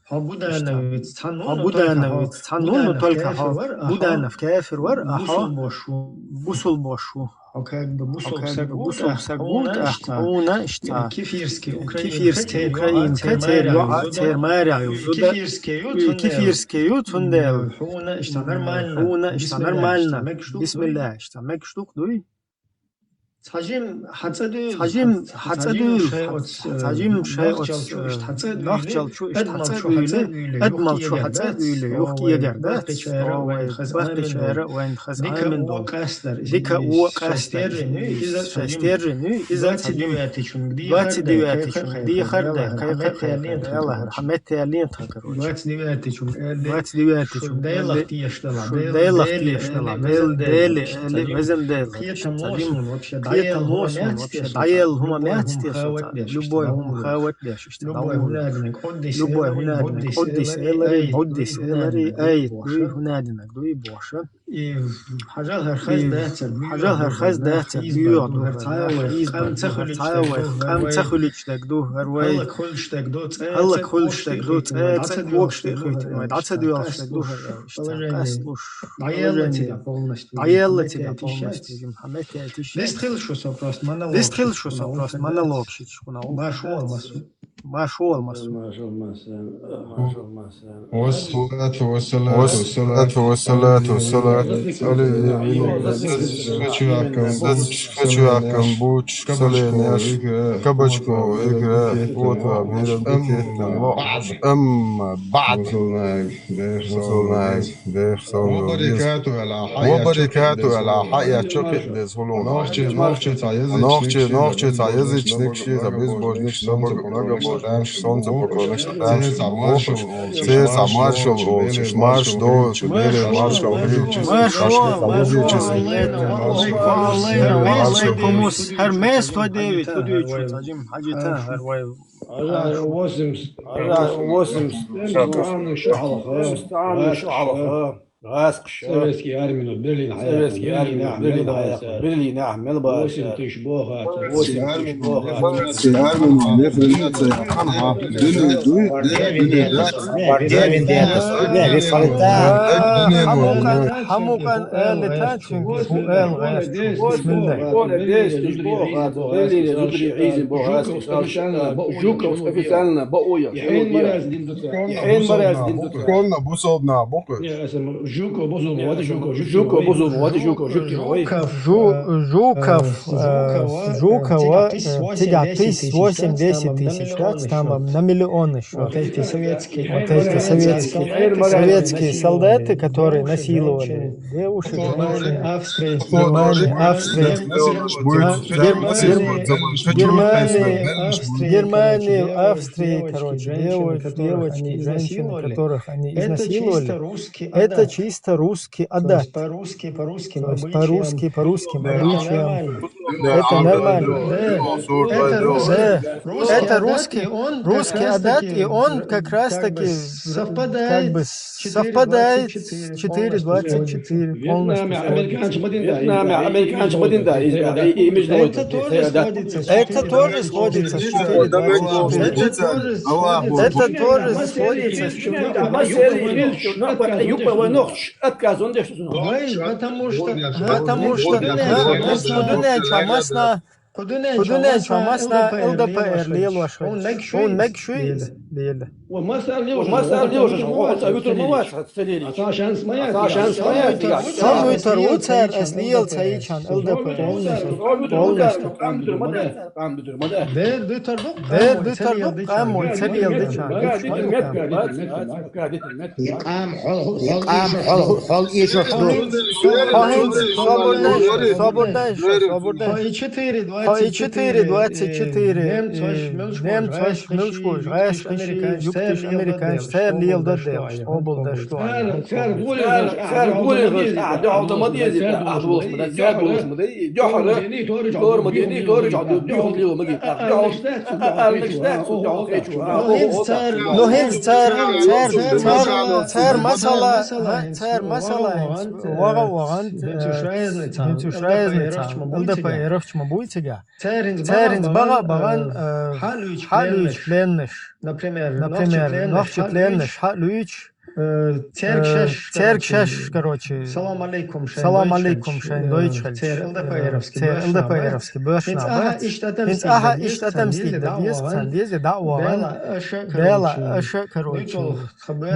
Будановец цанун, но только Буданов кефир вар, бусул бошу. Бусул псагут, ахуна, ишта. Кефирский, украинка, термаря, кефирский, цундел. Хуна, ишта нормально. Бисмилlah, ишта мек штук дуй. Цажим хацадул, цажим шайот, нахчал чу иштхацад уйле, адмал чу хацад уйле, юхки егер, да? Бахтешара вайн хазамен дол. Дика уа кастер, шестерни, иза цажим 29 чун, дихарда, кайхар, Аллах, хамет ялин та, короче. 29 чун, дейлах тиештала, дели, везем дейлах. Это мощно вообще. Даел хума мяцти сота. Любой хум хават бяшишь. Любой хунадинак. Оддис элари ай. Дуй хунадинак. Дуй боша. И хажал хархаз дахтер. Бьёд. Кам цахуличтак ду. Халлак хульштак ду. Цэцэк вокштак хуйтин. Ацадуялштак ду. Даелла тебя полностью. Листхил шо сопрос монолог шичкуна. Машу алмасу. والصلاة Хочу акам буч соленяш кабачку игра вот أما بعد وبركاته على حياة شكل دزولون نوخچه تایزیچ نکشی زبیز بوجنش سونز پوناگا بوجنش سونز پوکونش دانش سه زمارشو بولچش مارش دو بله مارش کاویچش هر مست و دیوید کدوی چون تاجیم حاجیتا هر وای 80 Советский армию Берлин Берлин عمال بقى 8 تشبوهات حموقا لتاتشن سؤال غير بسم الله جوكا официально боя Школьно бусолдна боку. Жуков Жукова тебя 80 тысяч, да, там на миллион еще. Вот эти советские солдаты, которые насиловали девушек, женщин, Германии, Австрии, короче, девочки, женщин, которых они изнасиловали. Это чисто русский адат. По-русски, по русским обычаям. Это нормально. Это русский адат, и он как раз таки совпадает с 4.24 полностью. Это тоже сходится с 4.24. Это тоже сходится с 4.24. Отказ, он потому что Кудунен чамасна ЛДПР лелошо. Он мекшуй леле. ومسألة ليوش وقت أيوتر موات هتسليلي عشان سمايات Там уйторуцер эслиел цаичан ЛДПР. Полностью. Дер тардук амой целиел дичан. И 4.24 немцаш милшкуш гайшкиши юктиш американш цер лил да девш обл да что كان قولي قاعد مديزي أحوص مدى كان قولي مدى جحر دور مديني دور جعد جحر ليه مجيء no hens цер масала вага ваган zu schreiznica LDPR чма буйцега Церинц бага баган халюч пленныш. Например, Нохчи пленныш халюч. Церк шеш, короче. Салам алейкум шайн дойчхальч. Цер ЛДПРовский бöшна. Инц аха иштатам стик да дезде да уаган. Бела аша, короче.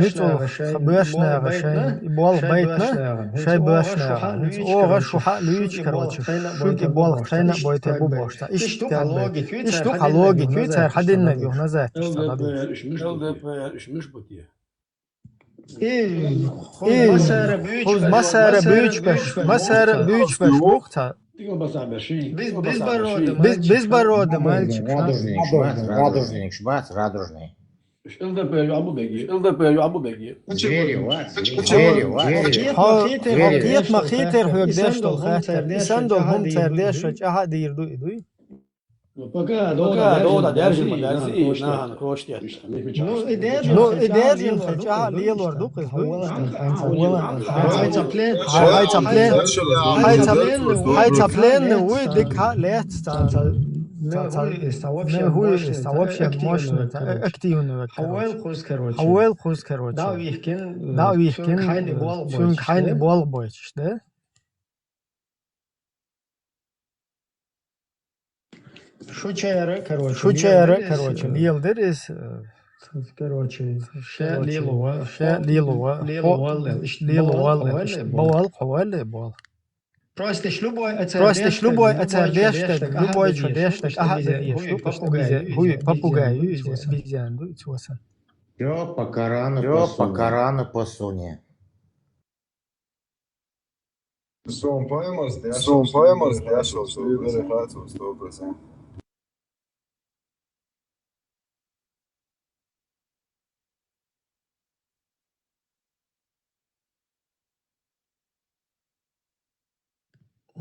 Нитул бöшна шайн бол байтна. Шай бöшна. Инц ога шуха люч, короче. Шуки бол хайна бойте бубошта. Ишту халоги күй цер хадинна юхназат. ЛДПР ишмиш бутия. Хуз масара büyüç baş bukta. Безборода мальчик. Радужный, шбац, радужный. ЛДПР Абу Беги. Хакиет махитер högdäş dol xäter. Sen dol hum terdäş aha dirdu iduy. Пока да держим, dersi. Na, koştu. Ну, идея aha lielor du iduy. Хайцаплен, уй дика лет станца. Хуй ist вообще мощный, активный. Хауэл хуз, короче. Да, вихкин, шун keine Ball бойчиш, да? Шучайра, короче, лилдер из, короче, лилуа, бал, хавали, бал. Простишь любой оцердештек, любой чудештек, ага, хуй, попугай, обезьян, дуется. Ё по Корану посуне. Son poemos de Ashos, Uber Hatus, 100%.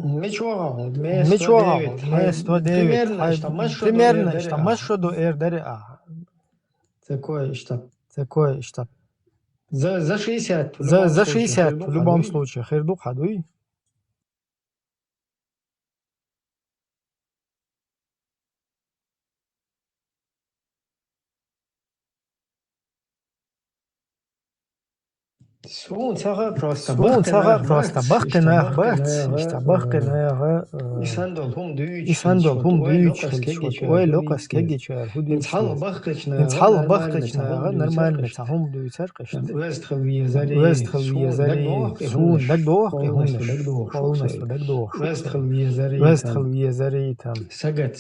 Мечуагал, 109. Примерно, что машоду эрдери ага. Такое штаб. За 60. За 60 в любом случае. Хирду хадуй. Сунцага просто бахкенах бац, бахкенах. Исандол хум дүйч, ой локас кегичер. Инц хал бахкечна, нормально хум дүйцер кышт. Вестхвие зари, сун дагдох, полностью дагдох. Вестхвие зари там. Сагат,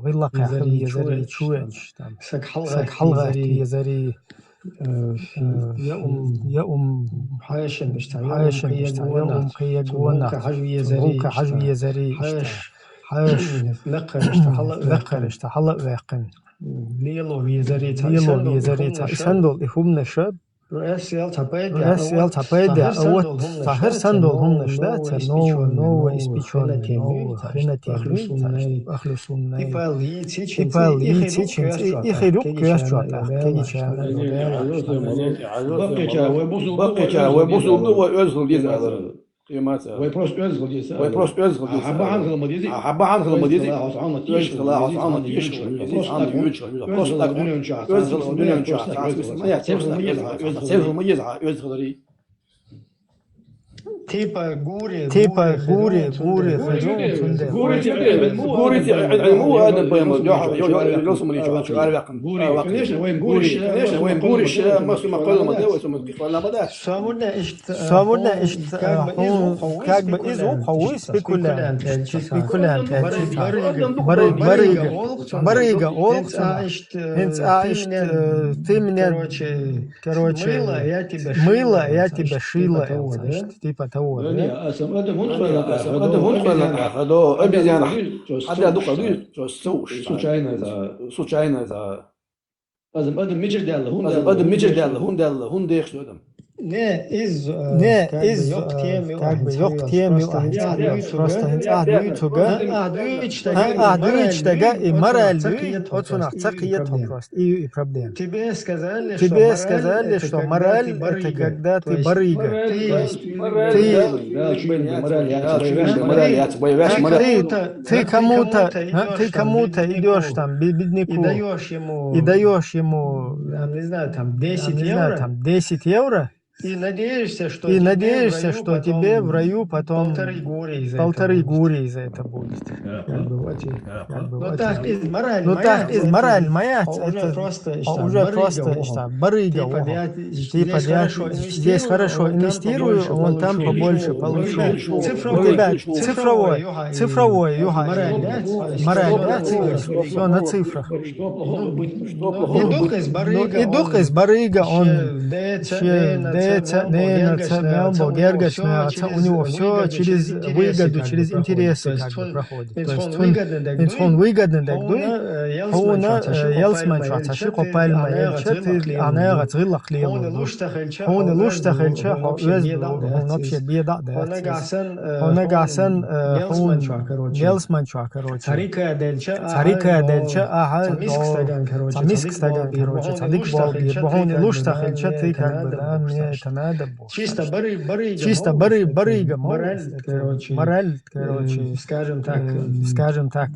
виллака хвие зари чуенч там. Сагхалга хвие зари. يا حاشن اشتعيا قيقونا روك حجوية زري حاش لقر اشتحلق واقن ليلو بيزري سندل إهم نشب رأس يال تبايدا أوت تاهر سندل هم نشدات نو إسبيشوالي نو خينتي أخلصون تيبال لي تيچين إخيروك كياشتواتا كيجيشان Bakkecha ve bozuldu ve özgür diye alır. Kıymetli. Ve prost özgür diye. Habba hanımı diye. Özgürla asama diye. Prost tak dünün çağ. Ya sevhimi yeza özgürleri. Типа гури, مو هذا بيمر يوصل من يشوف عارفين конечно وين гуриш ما قالوا ما ده اسمه ولا ما ده свободно как бы из ухо спекулянт барыга олца инц ты меня короче мыло я тебя шила типа того هذا обезьяна هذا دقة случайно لازم ادم ميجر دال هون دال هون ديخش ادم Не из как бы yok temi просто advituga advичтага и мораль вот сунахца киетом просто и проблем. Тебе сказали, что мораль это когда ты барыга, то есть ты кому-то идешь там бедняку и даешь ему, не знаю, там 10 евро. И надеешься, что тебе в раю потом полторы гури за это будет. Ну так из мораль моя, это уже просто барыга. Типа я здесь хорошо инвестирую, вон там побольше получу. У тебя цифровой, мораль, да, все на цифрах. И дух из барыга, он у него все через выгоду, через интересы как бы проходит. То есть он выгодный, так он елсман шахташи копальма елчет, она гацрилах лему. Он луштахельче, он вообще беда, да. Он гасан, он елсман шах, короче. Царика дельче, ага, цамиск стаган, короче, цадик болбир. Он луштахельче, ты как бы, да, мне это надо было. Чисто барыга, мораль, короче, скажем так,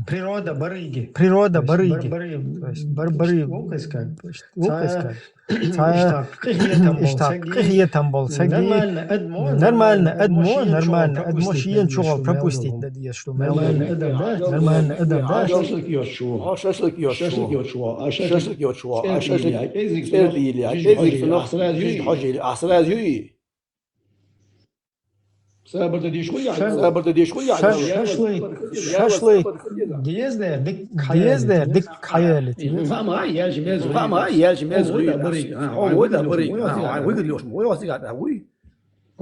природа барыги. То есть барыги. Там был нормально, Эдмо шиен чугал пропустить, надеюсь, что нормально, да. Шашлык йошуа, Шашлык. Диезде, дик хаялити.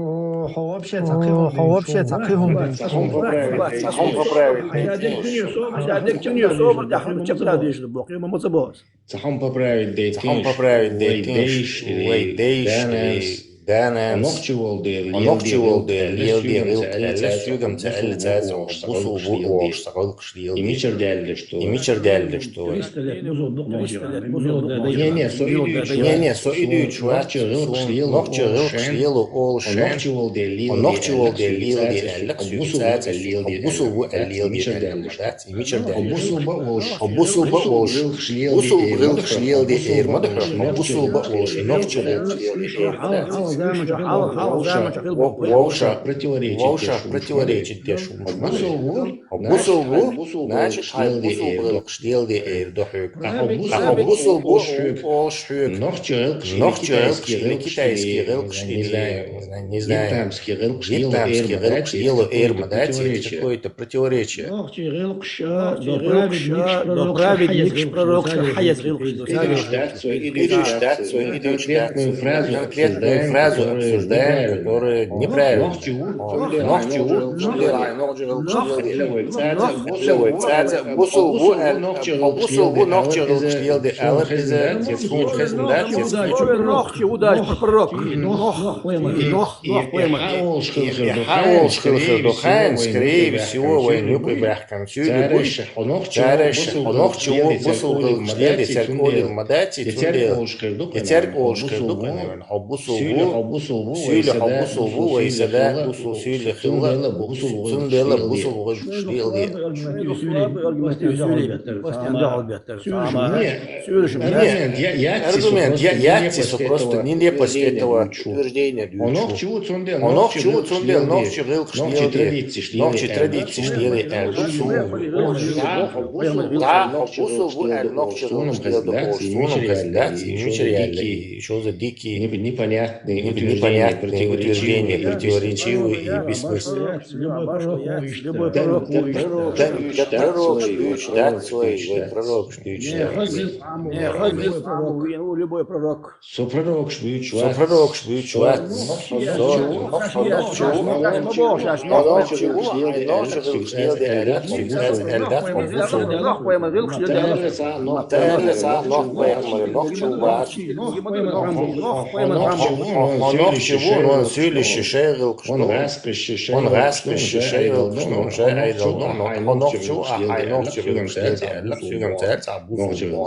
вообще таким. Цахом поправить дейш, Ногчевол дер, льюгам цельцез, буш, сагылкшли, и мичердельде, что. Не, со идуч, ногчевол олшен, ногчевол дер лилди, лексюцез, бусулву лилди, и мичердельде, бусулба олш, шлилди, эрмадх, бусулба олш, ногчевол Воуша противоречит Дешу. Бусулву, значит, штилди эрдохюк. Бусулву олшюк. Нохчерылк, китайский рылк, не знаю, вьетнамский рылк, штилу эрма, да, какое-то противоречие. Праведник, пророк, хаяц рылк. Конкретную фразу обсуждаем, которая неправильная. Скорее всего, войну прибахкам Сүйли хабусулву вайсада бусул сүйли хилла сундела бусул гышдилди. Аргумент, яктису просто нелепость этого утверждения. Онох чего цундел, ногчи гылк шдилди, ногчи традиции шдилди, хабусулву ногчи гылк шдилди, суном газдати, мичерялли, что за дикие, непонятные утверждения, противоречивые и бессмысленные. Пророк шлюч, да, свой пророк шлюч. Любой пророк. Сопророк шлюч, on syyllissä segelkst, on raskische segelkst, on se eidel on nog zo hij nog zo wil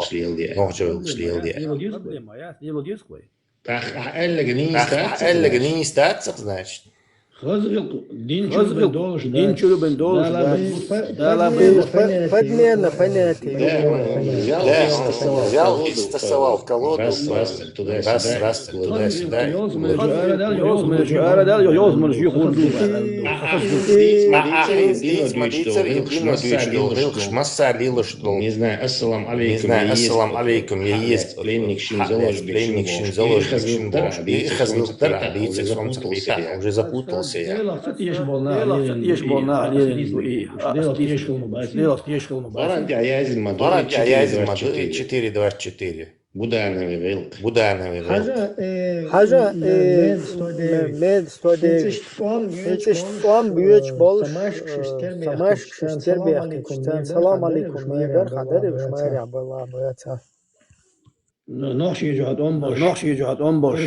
stellen, nog zo wil stellen. Ellige niet staat, zeg значит. Динчу бен должен. Подмена понятия. Взял и стасовал колоду. Раз, туда-сюда. Не знаю, ассалам алейкум, я есть пленник, заложник, и хазлыктар, уже запутался. Баранти Аязин Мадури 4-24. Будановый вилк. Хажа мед 109. Вам büyük bol samaş şişter Selam aleyküm. Meğer kadar üşmer ya bala boyata. Nog يجعد أنبوش.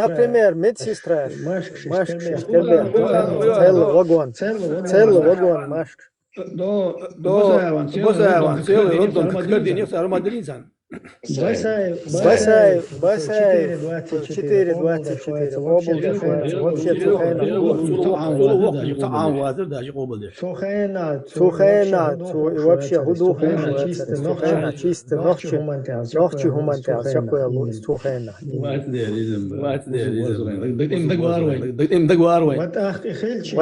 Например, медсестра. Машк штербех. Целый вагон машк. Бозаеван, целый роддом, как не сармадризан. Басаев, 4-24. Вообще Сухайна, вообще гудухайна, чисто, ночью гумантиал, всякое луис, Сухайна. Вот Ахтихельч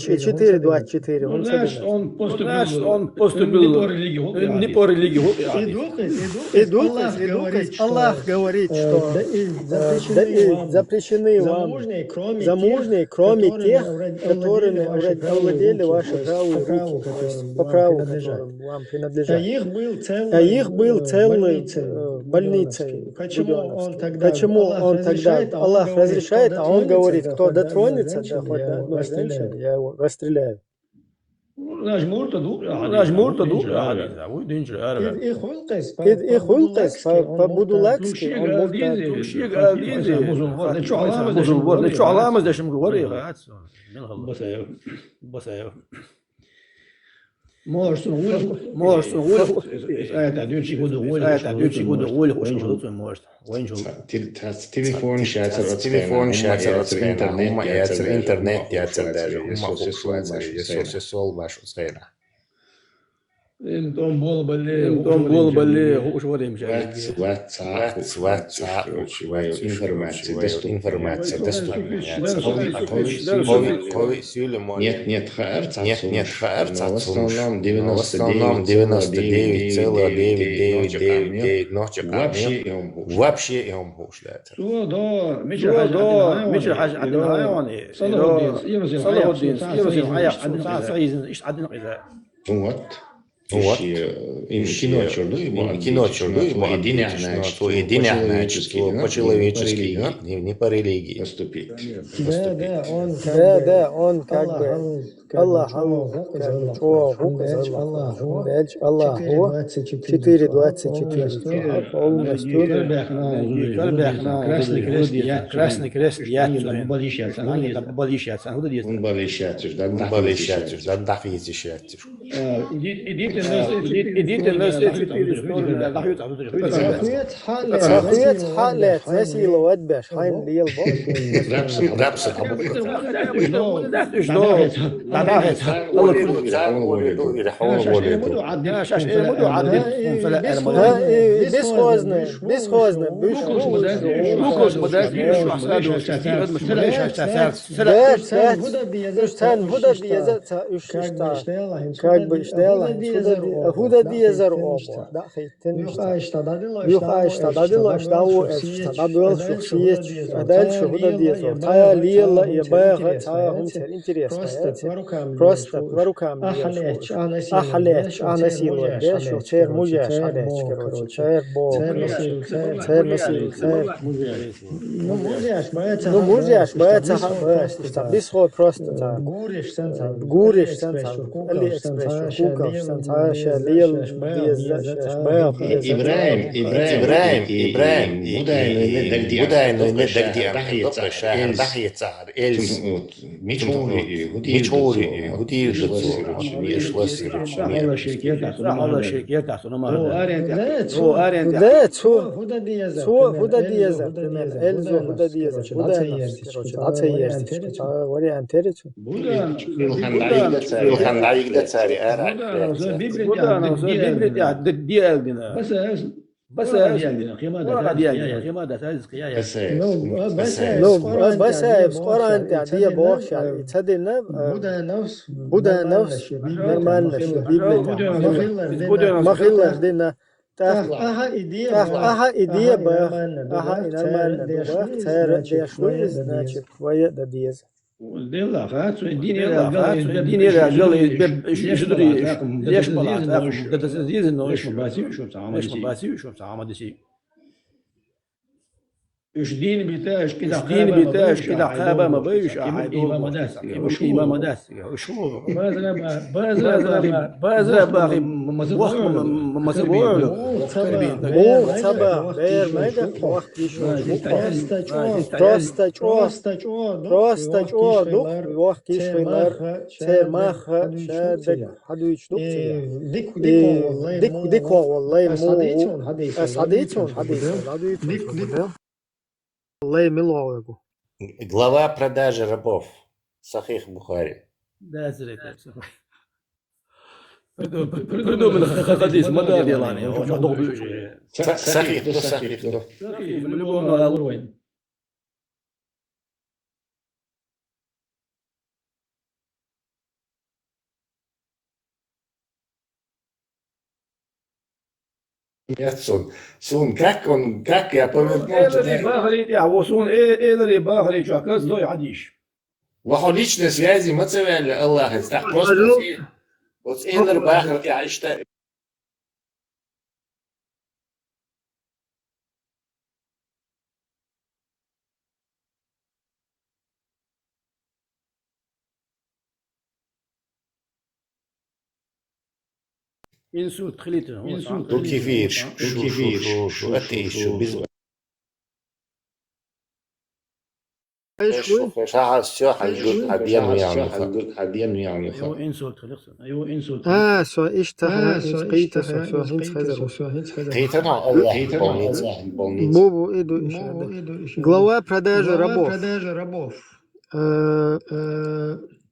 4-24. Он поступил не по религии. Аллах говорит, что запрещены вам замужние, кроме тех, которыми овладели ваши правые руки, по праву, которым вам принадлежат. А их был целый больницей. Почему он тогда, Аллах разрешает, а он говорит, кто дотронется до хоть одной женщины, я его расстреляю. Ich hultes по-будулакски, он Можешь Телефон шатер, интернет яцер даже, если сол вашу сцена. Том бол боле, Информация доступна. Нет, в основном 99,999 ночи вообще и он бушляет. Вот. Кино черду, единоначески, по-человечески, не по религии. Да, он как бы Аллах, Аллаху 4-24, полностью. Красный крест, Ахует халет, насиловать беш, хайм лил бог. Рапсат, бесхозно, как бы штела, худа диезер оба, да, юхаштададила, штау, штададуэл, шухсиеч, а дальше худа диезер, тая лила, ебэга, тая гумтер, интересно, просто по рукам ахалеч, анасиловать, да, что чер мужьяш, алеч, короче, чер бог, чер насил, ну мужьяш, боится, бесход просто, гуриш, сенса, алиэкспресс, Хуков, Санцаша, Лил, Диеза, Шбео, Ибраим, Будайну не дагдиам, добрый шахар, дахьяцар, эльс, Мичури, Гудишицу, Мишласирич, الله شركات الله شركات تحصل ما هو أرين ده هودا ديزا الزو هودا ديزا هودا عطيرتش وري انترتش Ilhan da tsari ara. بس ديالنا قيمة بس قرآن تعدي بوخش يعني تصدقنا بودا نفس نورمال ما خير دينا aha идея бах и нормально бах царь дешевый значит твоя да диез ديلا خاطر الدين لا قال يشدري ليش بلعت قد تزيد انه ايش مباسي شو تعمل شيء ايش دين بتاعش كده قابه ما بيش احد مش امام مداس وش هو بازر باقي مسبوع صبا بير ما يدق وقت يشوف просто وقت يشوف سير ماخ شادك حدو يشدق ديكو والله مو أسعديتون Глава продажи рабов. Сахих Бухари. Да, зря. Придумали хадис, модель делали. Сахих. Сун, как я повернул Вахо личной связи мы цевели Аллаха. Так просто вот Эйлер Бахар я считаю. инсульт خليته كيفير شو أتي شو بيزو شاعر شو حيقول حديم يعني هو انسولت خليته سو ايش قيته سو هنت خزر قيته الله بو иду глава продажи рабов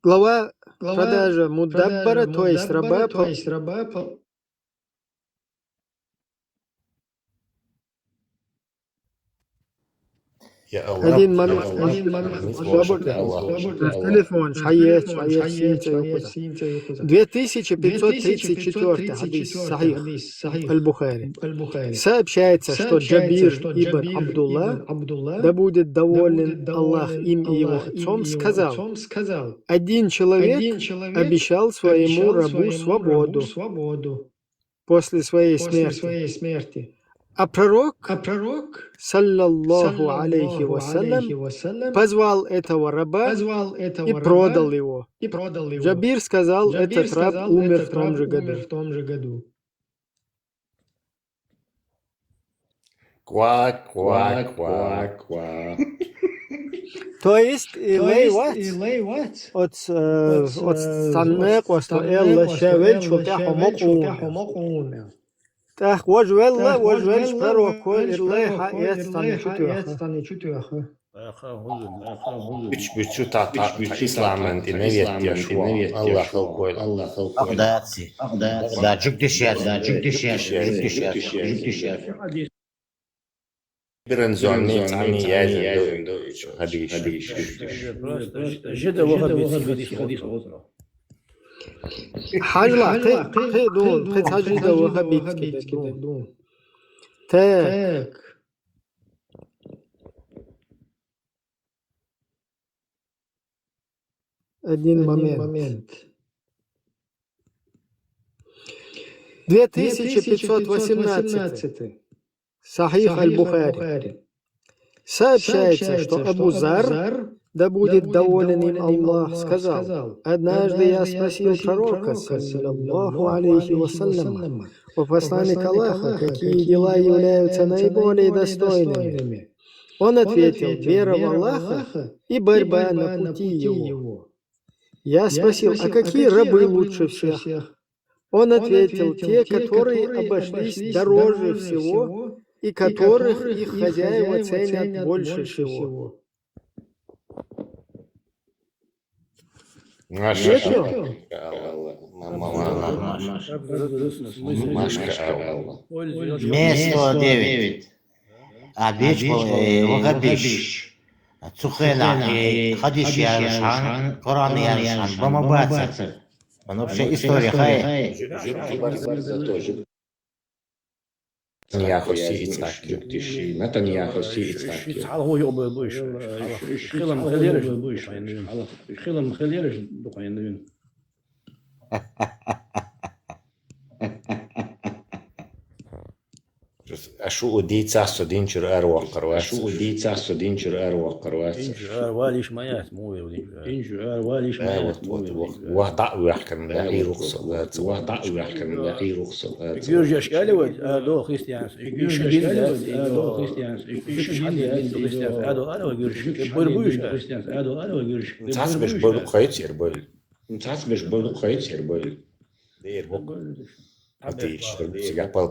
глава продажи мудаббара то есть раба один момент телефон шаят 2534 хадис сахих аль-Бухари. Сообщается, что Джабир ибн Абдулла, да будет доволен Аллах им и его отцом, сказал: один человек обещал своему рабу свободу после своей смерти. А пророк, саллаллаху алейхи вассалям, позвал этого раба и продал его. Джабир сказал, этот раб умер в том же году. Ква. То есть, от станнеко, что элла шевель, что тяхомокуна. Так, вожвел пророку, ирлеха естани чутуаха. Bütçü İslam'ın dinleviyet yaşıyor. Allah koydu. Da cüktüşer. Birin zonni tani yazın hadis. جدا حديث حاجة قيدون قيد حاجة وهابيت كده دون تاك один момент 2518 Сахих аль-Бухари. Сообщается, что Абу Зар, да будет доволен им Аллах, сказал: «Однажды я спросил пророка, саллаллаху алейхи вассалям, о посланник Аллаха, какие дела являются наиболее достойными. Он ответил: вера в Аллаха и борьба на пути Его. Я спросил: а какие рабы лучше всех? Он ответил: те, которые обошлись дороже всего и которых их хозяева ценят больше всего». Место 9. Абич, Вагабиш. Цухела, Хадиш Яршан, Коран Яршан, Бамабацар. Он вообще история, хай. Netanyahu Yitzhak. Netanyahu Yitzhak. هو يقبل بوش خلهم خليرش بوش خلهم خليرش بقين Ašu dīcās dinčur arvaqarvāts. Ašu dīcās dinčur arvaqarvāts. dinčur arvālish mayat مو dinčur arvālish mayat وضع وحكم لاقي رخصة وضع وحكم لاقي رخصة يرجع قالوا هذا خريستيان هذا خريستيان هذا يرجع بربوش خريستيان هذا يرجع تعس بول قيتير بول تعس بول قيتير بول دير بول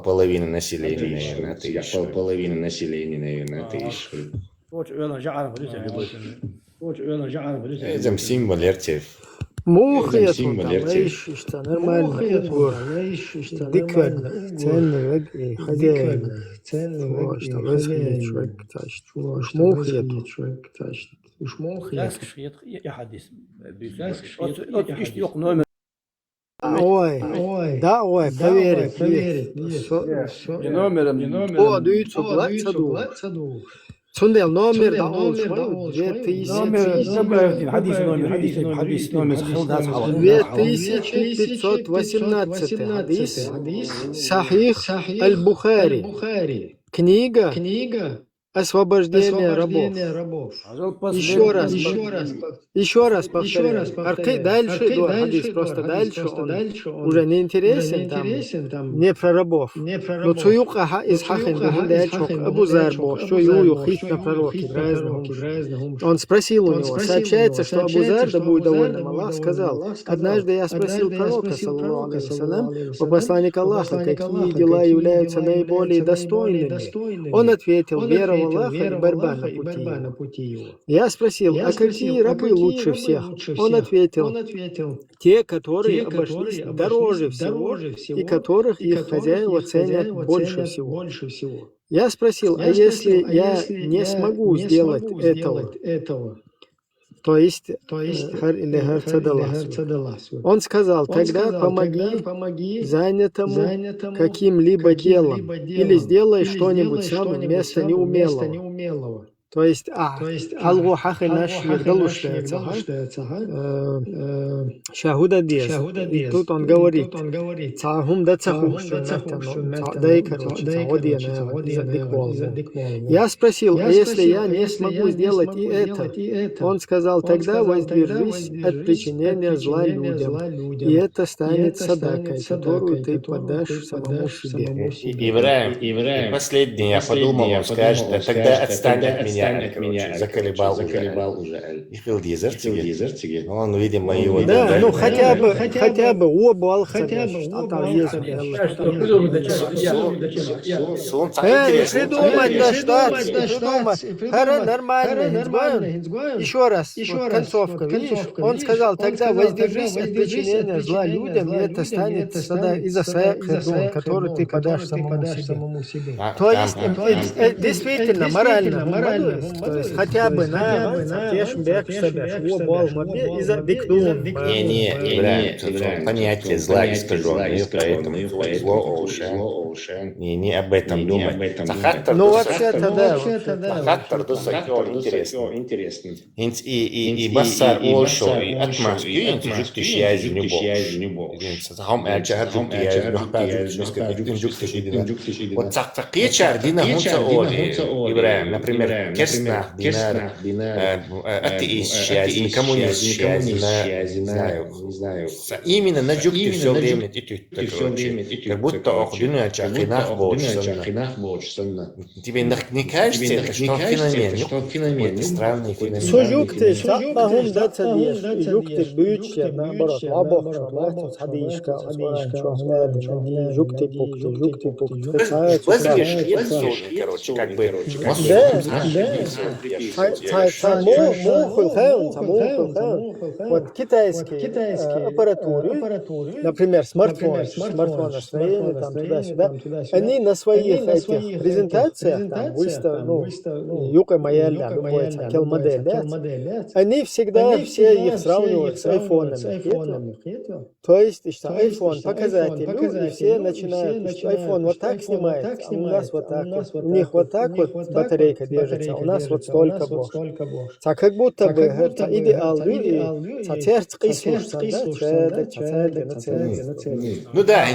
половина населения на тысяч. Половина населения на тысяч. Это символ РТФ. Мухи там, что нормально. Диквально. Ценный хозяин. Ценный что возьмет человек тащит. Мухи человек тащит. Уж мухи. Я хадис. номер. Ой, да, ой, проверить. Номером. О, даются саду. Сундел номер да олшмай 2518 хадис. Сахих аль-Бухари. Книга освобождение рабов. Еще раз повторяю. Дальше, хадис просто дальше, он уже не интересен, там не про рабов. Но цуюка из хахин дальше Абу Зарбо, что ю хит на пророке, он спросил у него, сообщается, что Абу Зар, да будет доволен Аллах, сказал: однажды я спросил пророка, саллаллаху алейхи вассалям, о посланнике Аллаха, какие дела являются наиболее достойными. Он ответил: вера в Аллаха и борьба на пути Его. Я спросил: а какие рабы лучше всех? Он ответил: те, которые обошлись дороже всего и которых их хозяева ценят больше всего. Я спросил: а если я не смогу сделать этого? То есть он сказал: тогда помоги занятому каким-либо делом или сделай что-нибудь сам вместо неумелого. То есть, алгу хахи наш галуштается, шахуда дез. И тут он говорит: цахум да цахух, я спросил: а если я не смогу сделать и это? Он сказал: тогда воздержись от причинения зла людям, и это станет садакой, которую ты подашь самому себе. Ивраим, последний, я подумал, он скажет: тогда отстань от меня. Заколебал уже. Ich will die Он, видимо, его... Да, ну хотя бы оба придумать на штат. Нормально. Еще раз, концовка, видишь? Он сказал: тогда воздержись от причинения зла людям, и это станет из-за сахидун, который ты подашь самому себе. То есть, действительно, морально. То есть хотя бы на тешбек себе, бол мобе из-за дикдун. Не, понятие зла искаженное, поэтому зло оушен. Не об этом думать. Ну вообще-то да. Хаттар интересно. И басар олшо, и атмас, и жуктиш язи нюбо. Хам элчахар жукти язи нюбо. Вот цактакия чардина хунца оли, Ибраим, например, Керстнах, бинар, атеист, щазин, коммунист, щазин, не знаю. Именно на джукте все время титюта, короче. Как будто охдуня чахинах больше. Тебе не кажется, это что феномен? Какой-то странный феномен. Сужукты, саппахум дацадеш, жукты бычья, наоборот, лабохшо, латус, хадишка, жукты пукты, Короче, как бы... Вот китайские аппаратуры, например, смартфон настроение, там туда-сюда, они на своих этих презентациях, там, выставлены, юка моя, модель, они всегда все их сравнивают с айфонами. То есть, что iPhone показатель, и все начинают, что iPhone вот так снимается, а у нас вот так вот, у них вот так вот батарейка держится, а у нас вот столько блок. Как будто бы идеал, церц кисуш, Ну да,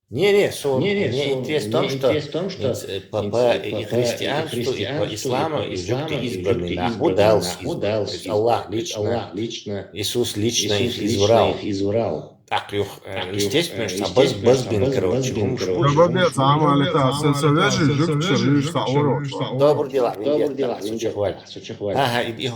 Не, мне интересно в том, что по христианству и по исламу жукты избранный, удался. Аллах лично, Иисус лично их избрал. Так, естественно, что базбин, короче, Добрый дела, Ага, идем,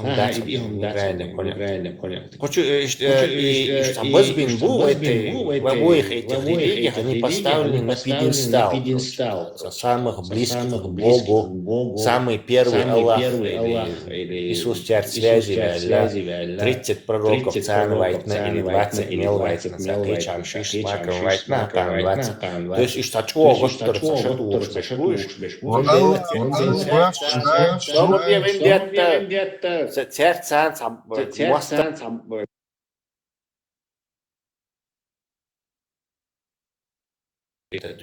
правильно понял. Хочу, что базбин был в обоих этих религиях, они поставлены на пьедестал, самых близких к Богу, самый первый Аллах, или Иисус Царь связи, 30 пророков Цан Вайтна или 20 Мел Вайтна. Geçen şiş, makam vaytna, kan vayt. То есть, что чего, вот что бешкуешь. Добрый день, вендетта. Церцан,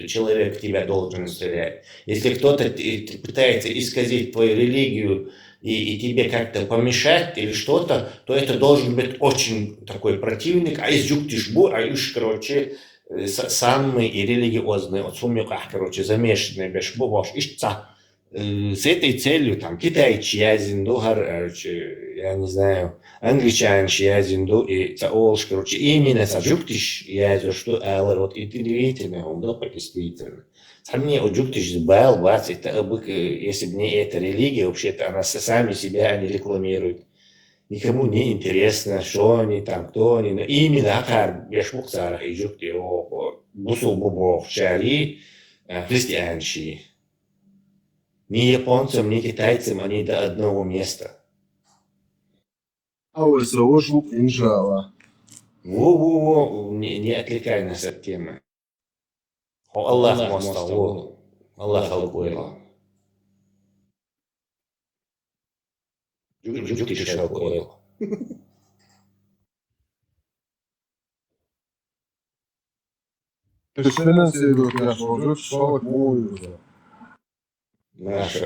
человек тебя должен стрелять. Если кто-то пытается исказить твою религию и тебе как-то помешать или что-то, то это должен быть очень такой противник, а из юктишбу, короче, самый и религиозный, от суммюках, короче, замешанный бешбу, ваш ишца. С этой целью, там, китайчи язинду, я не знаю, англичанчи язинду, и цаолш, короче, именно саджуктиш язю, что вот и удивительно, он допа действительно. Мне уджуктиш был 20, если бы не эта религия, вообще-то она сами себя не рекламирует. Никому не интересно, что они там, кто они. Но именно акар бешмуксара и джукти, бусу бубов, шари, христианчи. Ни японцам, ни китайцам они до одного места. Иншаллах. Во-во-во, не отвлекай нас от темы. Аллах мостал, Аллах алкуэла. Джук тишал алкуэла. Тишинен сейдут яш вожуд, шалак муюза.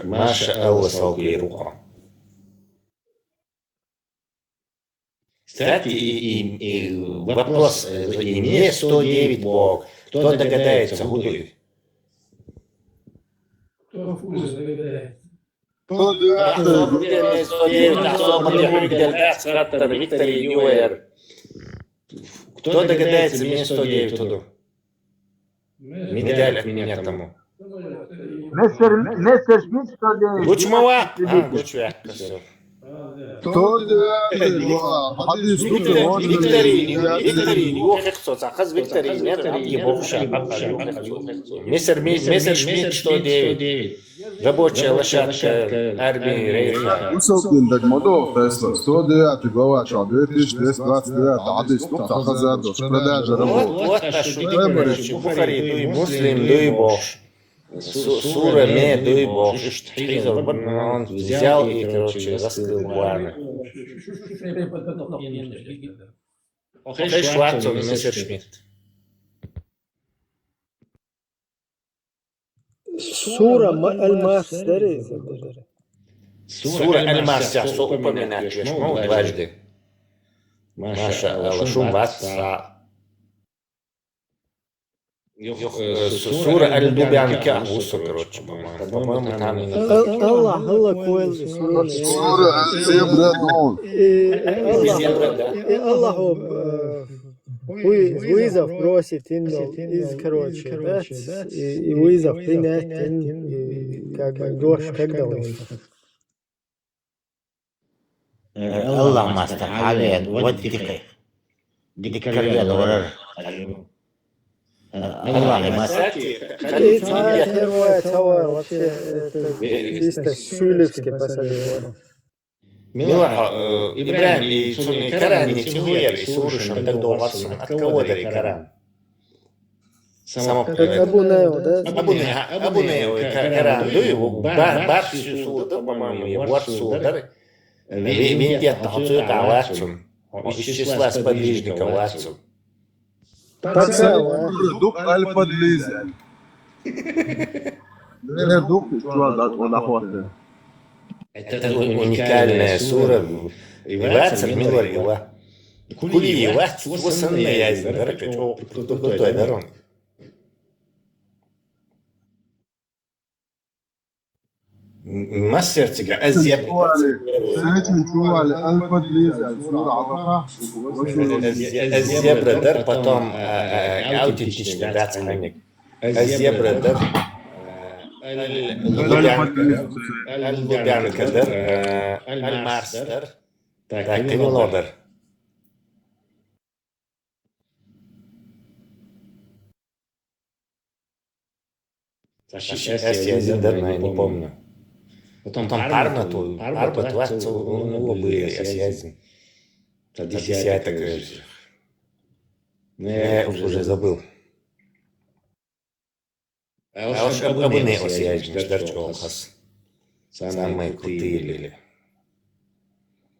Маша Алла салгей рука. Кстати, и вопрос, и мне 109 Бог. Кто догадается, Гудуев? Кто вкус догадается? Кто догадается, мне 109 туду? Медаль от меня тому. Мистер Шмидт 109. Лучмова? Лучмова. Мистер Шмидт 109. Рабочая лошадка армии Рейха. Высокий догмадов Тесла 109 глава 2029 адрес продажа Вот нашу Бухари, муслим, дуй Бог. Сура ме, дуй Бог. Он взял и, короче, раскрыл планы. Окей, Шварцов, мистер Шмидт. Сура аль-Махс, Сура Аль-Марсия упоминать лишь дважды. Маша Аллашум Ватса. Сура Аль-Дубянка Усу, короче, по-моему, там... Allah koyal. Сура Аль-Зебра Нун. Allah вызов просит из, короче, и вызов принять, как бы дождь, когда вышел. الله ما استحالين ودقي دقي الورر الله ما вообще чисто шулевский посадил. Милаха, Ибрахим и Цуни Каран не тягуер, и Сурушин так долго от кого дари Каран? Само Абунео, да? Абунео и Каран, да его Барсию Судар, по-моему, и Вард Судар, Виндет Нахуцует Алацум, из числа сподвижников Алацум. Дух Аль-Подлиза. Дух он охоты. Это уникальная сура. Иваца, Милор, Ива. Кули Ива, восанная язь, дорога, что той дорога. Мастер тига, азебра. Азебра дар, потом аутентичный датский. Азебра дар. Al-Lubyanka дар, Al-Mars дар, так, Кивило дар. Асия дар, я не помню. Потом Парма, ну, были Асия. Асия такая же. Я уже забыл. А уж Абуне Осияжник, Дарчкол Хас. Самые крутые были.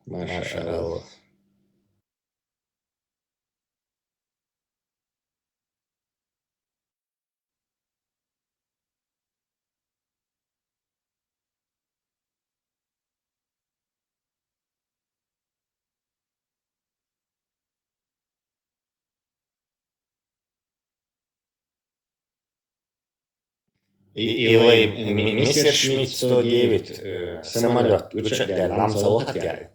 Маша Аллах. И мистер Шмидт 109 самолет, нам салат я.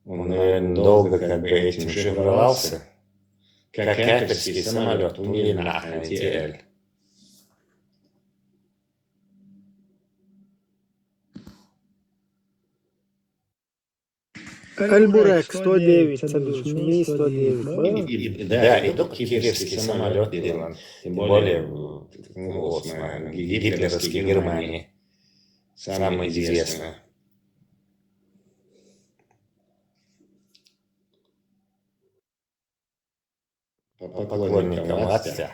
Он долго как бы этим шифровался. Как хакерский самолет, умели нахрен TL. Альбурек 109, Ми 109. Да, и только хакерский самолет делан. Тем более, гитлеровской Германии. Самое известное. Поклонникам отца.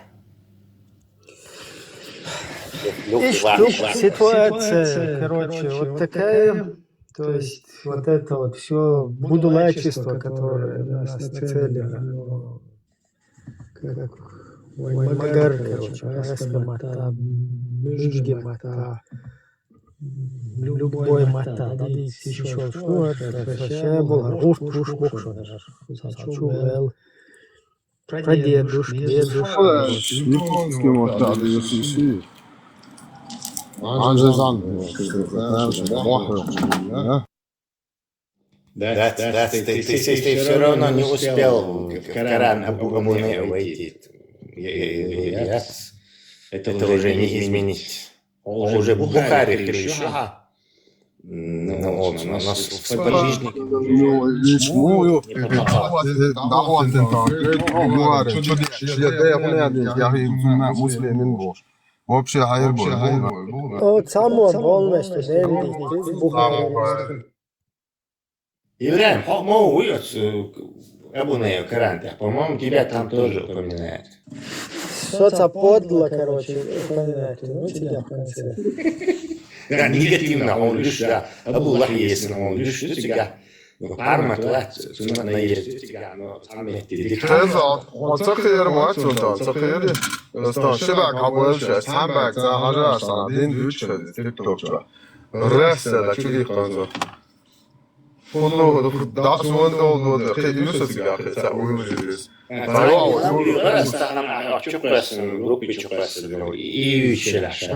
Ситуация, короче, вот такая. То есть вот это вот все будулачество, которое нас нацелено, как Магар, короче, Аскамата, Мыжги Мата, любой Мата, да, еще что, это вообще было уж Сачувел, прадедушки, Японский Мата, если Анжезан, да, ты все равно не успел в Коран Абуне войти. Это уже не изменить. Он уже Бухари решил. Ну, он у нас в сподвижнике. Вообще, hayır bu. O само полностью, да, Бухари. Ибрахим, по-моему, Абуне Коран, по-моему, тебя там тоже упоминают. Соцоподло, короче, упоминают. Ну, тебя в конце. Да, негативно, он лишь, да, Абуллах есть, он лишь, тебя. Парма, цена наесть, тебя, но сам эти Кайза, вот цахир мачуда, цахир, что шибак абуэлшэ, самбак за ажарсан, динючэ, тиктокча. Ressa çudiq qanza. Onu da sonunda oldu. Yusuf ya sen uyumuyoruz. Çok basın, grup çok basın. İyi şeyler.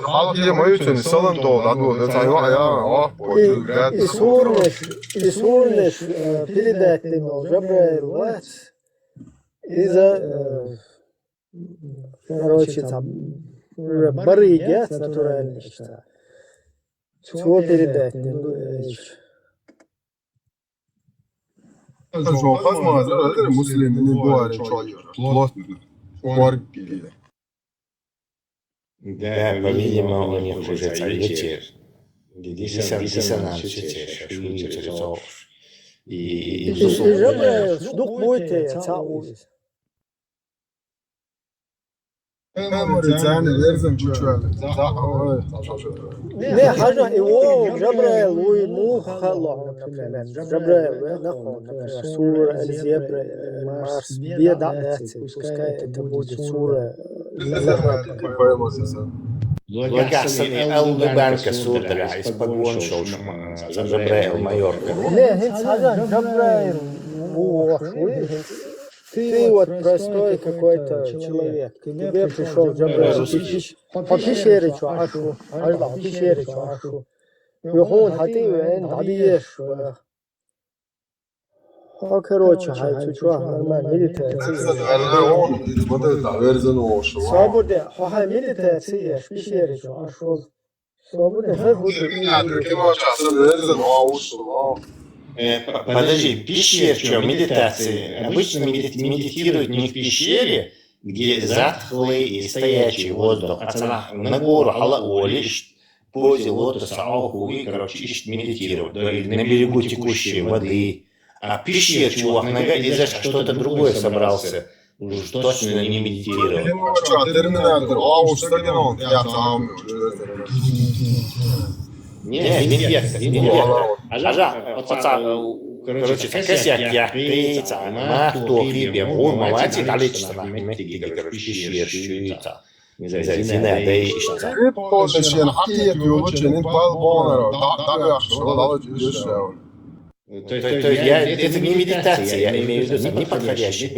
Halk yemeği için salon doldu. Adı sayva ya. Ah bu. Исурнеш передать Жабраилу. Из-за, короче, там барыги натуральные, что всего передать не Жохаз мазар муслимин буаре чойор. Плотно. Оргили. Да, по-видимому, у них уже вечер. Диссонанс через и Жабраил, дух будете, цауис. Не, حاجة هو جبرائيل ويمو خلاه جبرائيل نخون سورة الزبرة مارس بيدع نفسه пускай это будет سورة Логасами Элдебанка судра из-под Воншоушма, Жабраил Майорка. Не, Жабраил, ты вот простой какой-то человек, к тебе пришел Джабраил, по пещере чуашу, по пещере чуашу, юхон хативен, адиеш. Короче, хайцу чуах, нормально, медитация. Свобода, хай медитация, в пещере чуашу. Свобода, хай будет. Подожди, пещера, что, медитация? Обычно медитируют не в пещере, где затхлый и стоячий воздух, а на гору Халаоли, в позе лотоса Алхуи, короче, ищет медитировать, на берегу текущей воды. А пещера, чувак, нога, и знаешь, что-то другое собрался. Уж точно не медитировал. Не, вендетта. Короче, косяк я, пейца, махто, хлебе, он молодец, количество, короче, пещерщица. Не знаю, зина, да и ищется. То есть это не медитация, я имею в виду, не подходящий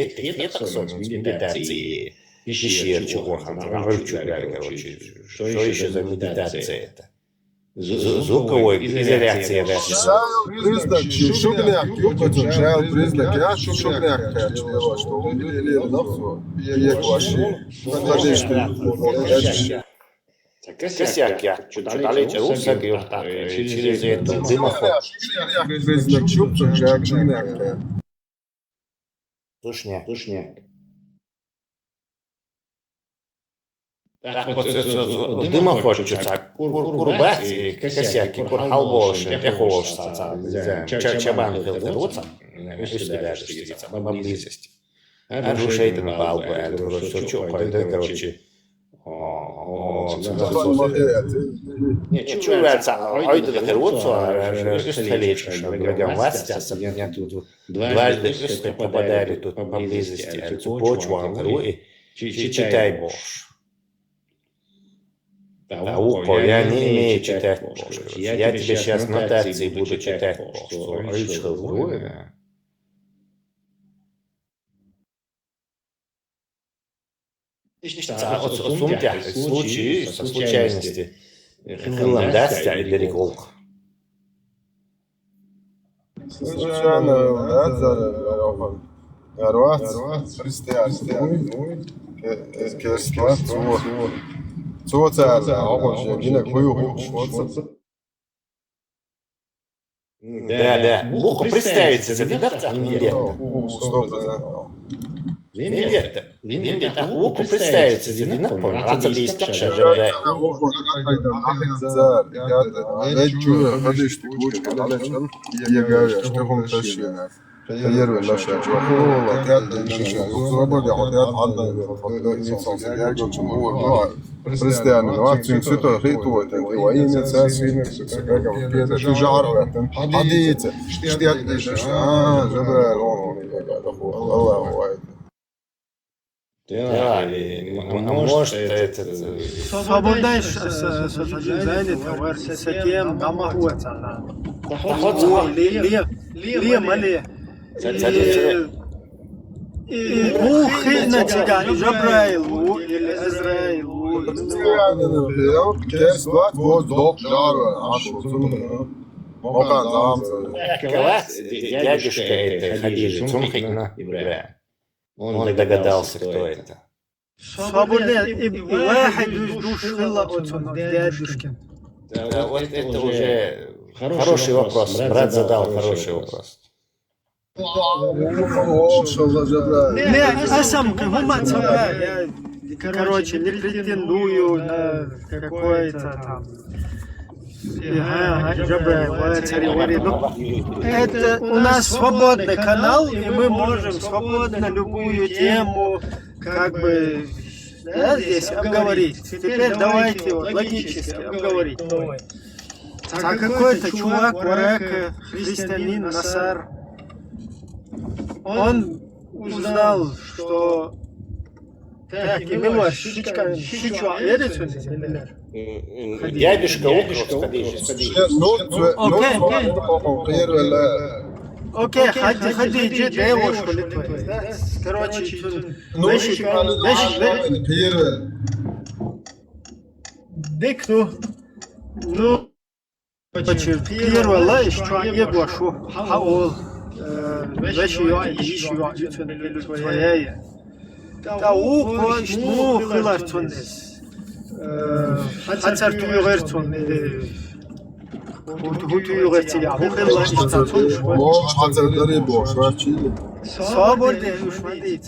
медитации. Пещер, чего, короче, что еще за медитация это? Звуковой изоляция. Косяк я. Чуть далече русак и вот так. Через это дымоход. Тушняк. Так вот, дымоход чуть-чуть. Курбать, косяки, курхалбоши, техошса, чабан хилтеруца. Устиляшься, поблизости. Арушейтен балбы, короче. Не, чувствуется, ойда херутсу, усталечь, что говорят, власти, меня тут дважды попадали тут поблизости, эту почву, ангару, и читай Бож. Науку, я не имею читать Бож. Я тебе сейчас нотации буду читать Бож. Сумтях, случаи, со случайности. Хиландастя и Дериколк. Случайно, Да. Лухо представится за Вендетта. Вендетта. Лухо представится за Вендетта. Рада ли история же. Первый наш отряд, свобода, отряд Христиане, акцию святой Христу, во имя Царствия, ты жарко, ходите, Аллаху. Да, может, это... Свободный занят, с кем домахуется. Лия мале. Хина тебя, Джабраил, или Израил. Kerstvat būs daug žāru, Дядюшка это Хадиджа Цумхина Ибрагим. Он догадался, кто это. Свободный и واحد душ хила от дядюшки. Вот это уже хороший вопрос. Брат задал хороший вопрос. Не, а сам гума цаба, я, короче, не претендую на какой-то там. Это у нас свободный канал, и мы можем свободно любую тему как бы здесь обговорить. Теперь давайте вот логически обговорить. А какой-то чувак, варак, христианин, Насар, он узнал, что так, и мило, щичка, верится Дядюшка украл Хадиджа. Окей, Хадиджа девушка ли твоя? Короче, декну, ну, первая лайш, что я глашу, хаол, вещи твоя. Тау кош ну хилартунес. Хацартуйгертун или хутуйгертига. Хилаш татун. Свободе ушмадит.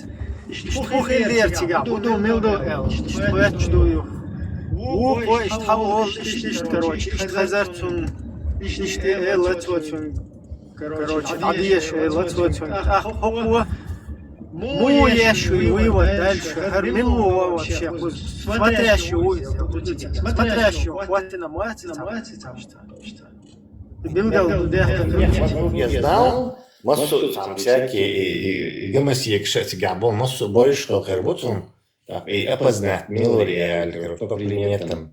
Что хилертига. Буду милдо эл. Что я чтую. Кош тавол ишт короче. Хазартун ишт эл латвотун. Короче, адиеш эл латвотун. Хохуа ну, я еще и вывод дальше. Хармилу вообще. Смотрящего. Хватит на мать. Я знал, массу там всякие гомосек, кстати, габон, массу больше, что работал. И опознать мило реально, по предметам.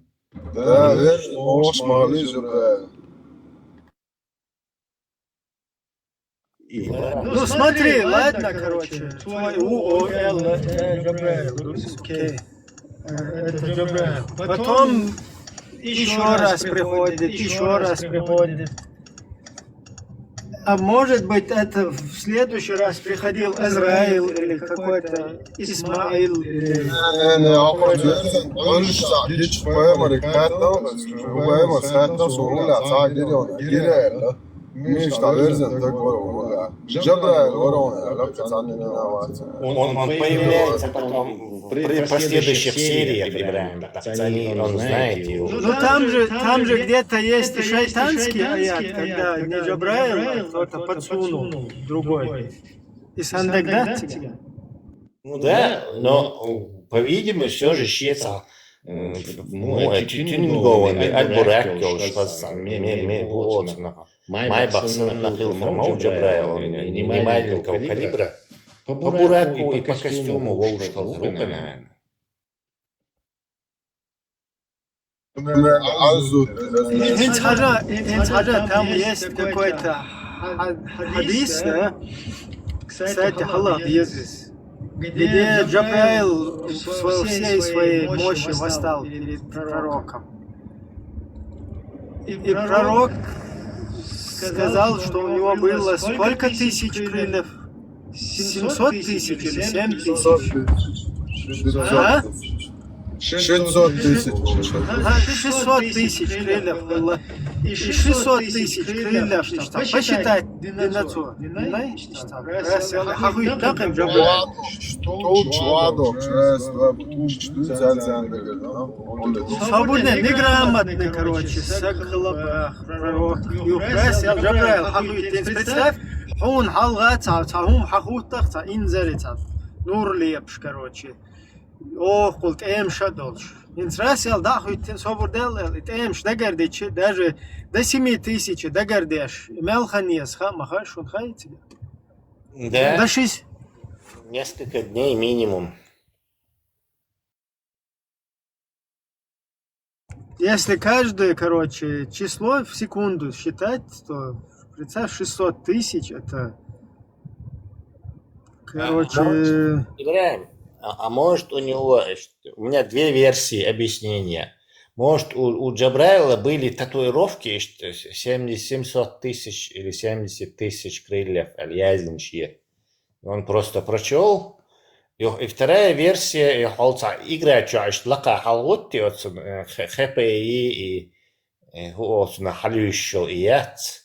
Да, видишь, можешь могли же, Ну смотри, ладно, короче, твой УОЛ, окей, это Джабраил. Потом еще раз приходит. А может быть, это в следующий раз приходил Израиль или какой-то Исмаил или... Он появляется потом при последующих сериях Ибрагим. Он знает его. Ну там же где-то есть и шайтанский аят, когда не Джабраил, а кто-то подсунул другой. И сандагдат тебя. Ну да, но, по-видимому, все же считал. Ну, тюнингованный, альбуракел, что сам, Майбах нахил формал Джабраила, не маленького калибра, по бураку и по костюму волжского рука, наверное. Там есть какой-то хадис, да? Кстати, Аллах есть. Где Джабраил всей своей мощи восстал перед пророком. И пророк сказал, что у него было сколько тысяч крыльев? 700 тысяч или 7 тысяч? 600 тысяч. 600 тысяч крыльев было. И 600 тысяч крыльев, посчитать динацу. Свободный, неграмотный, короче, представь, он халгата, он хахутахта, инзалита, нур лепш, короче. Ох, قلت امش دولش. Инсрасил, да, хоть свободел, это эмш, дагардич, даже до 7 тысяч дагардеш. Мелханес, махаш, он хаете. Да. До 6. Несколько дней минимум. Если каждое, короче, число в секунду считать, то, представь, 600 тысяч, это, короче... Играем. А может у него... У меня две версии объяснения. Может, у Джабраила были татуировки, что 700 тысяч или 70 тысяч крыльев, альязинчье. Он просто прочел. И вторая версия, играть, что лака халготти, ХПИ и халющил и яц.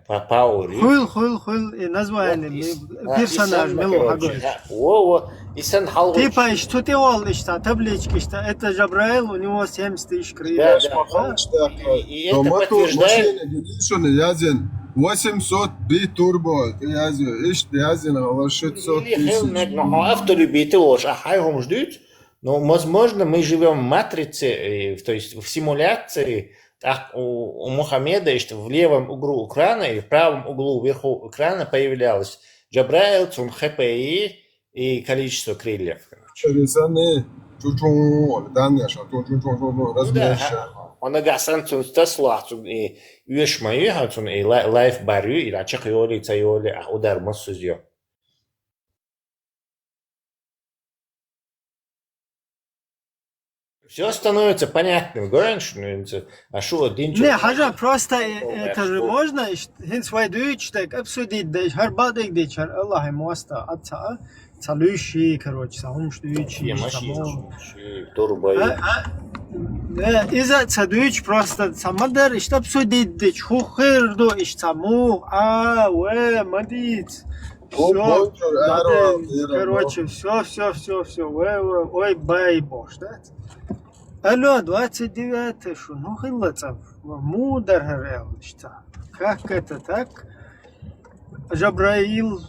Паури. Хуйл, и название, персонаж, мело. Типа, что ты олишь, таблички, что это Джабраил, у него 70 тысяч крыльев. И это подтверждает... 800 би турбо, yazın 600 тысяч. Автолюбите ложь, ахайхом ждут. Но, возможно, мы живем в матрице, то есть в симуляции. Так, у Мухаммеда, что в левом углу экрана или в правом углу вверху экрана появлялось Джабраил, ХПИ и количество крыльев. Он агасан стаслах и юшмаю, и лайф барю, и рачах йоли, цайоли, а удар массузьё. Все становится понятным, говоришь, а что один человек... Не, хажа, просто это же можно, свой дочь, так обсудить, да, харбадик, да, Аллах ему оста, отца, цалющий, короче, самым штующий, из-за цадуич просто самадар, и чтоб судить, да, хухырду, и саму, мадит. Все, короче, все, ой, байбош, да? Алло, 29-й, что, ну, хилацав, мудр горел, что, как это так? Джабраил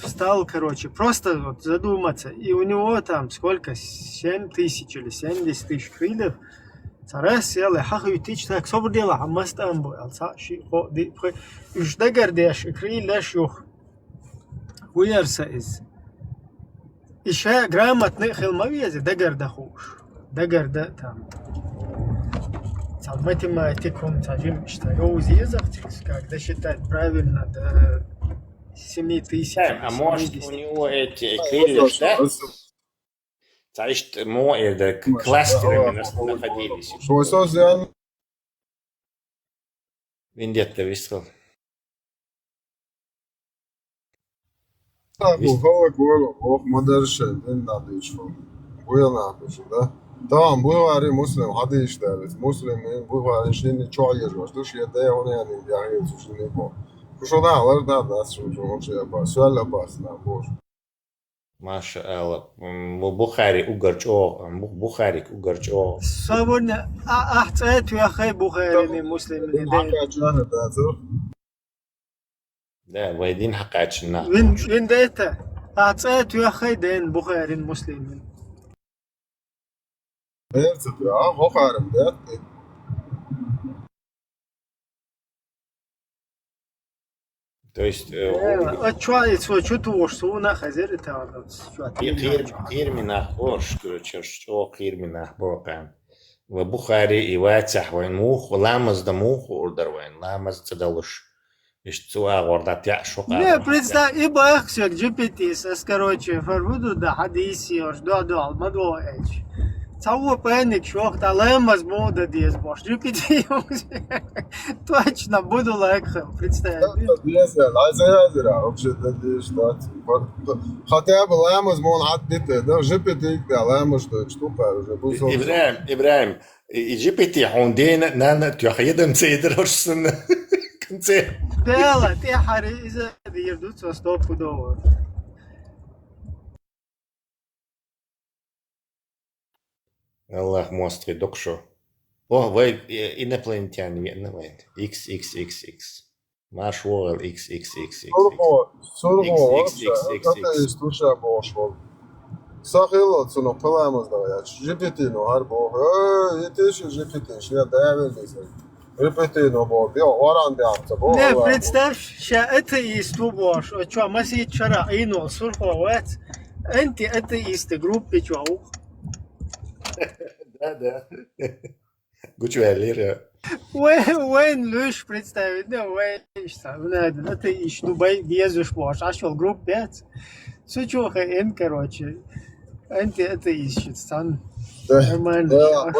встал, короче, просто вот задуматься, и у него там сколько, 7 тысяч или 70 тысяч крыльев, царя сел, и хаху ютич, так, собр дела, амастан бой, алса, ши, уж дагардеш, и крыльеш юх, уярса из. Еще грамотный хилмавези, дагардахуш. Dagarda tam. Математикум, тажим, что язык, когда считать правильно до 7 тысяч. А может у него эти крылья, да? Значит, это кластерами находились. Что создал? Вендетта висел. Tamam bu var Müslüm hadi işte Müslüm bu var şimdi çok yazmış. Duş ya da onu yani şimdi bu. Şu da var da şu şey yapar. Söyle yapasın bu. Маша Элла, Бухари угорчо. Сегодня ахцет я хай Бухари муслим. Да, вайдин хакачна. Вин это ахцет я хай ден Бухари муслим. Верцет, а Бухарим, да? То есть... Что ты на хазер это? Кирмина, что Кирмина, Бокан. В Бухари и Ватях вайн мух, ламаз да мух, ордер вайн, ламаз цедалуш. Ишцуа гордат я шока. Не, представь, ибо ахсек GPT, короче, фарвуду да хадиси, жду алмаду эч. Цау пеник шох, да лемаз мода диес бош. GPT, точно, буду лайкхем, представь. Хотя бы лемаз мон хаддите, да, GPT, да, лемаз, что штука уже. Ибраим, и GPT, он день, нана, тюхидем цейдер, ошсен. Дела, ты хари, из-за дирдут со стопу доллар. Аллах мостри докшо. О, вы инопланетяне, виноват. XXXX. Марш Уоррел XXXX. Сурго, это истуша бошло. Сахилот, но паламаз давай. GPT, но харбо. Это же GPT, я давай. Репетино бо, оран дямца бо. Не, представь, что это есть бош. Что, маси вчера ино сурховец. Энти это есть группе чух. Да. Гучвеллер. وين لوش представить, وين это ищ Дубай безуш ваш, ашвал групп 5. Сучуха эн, короче. Это ищет сан. Нормально. Да,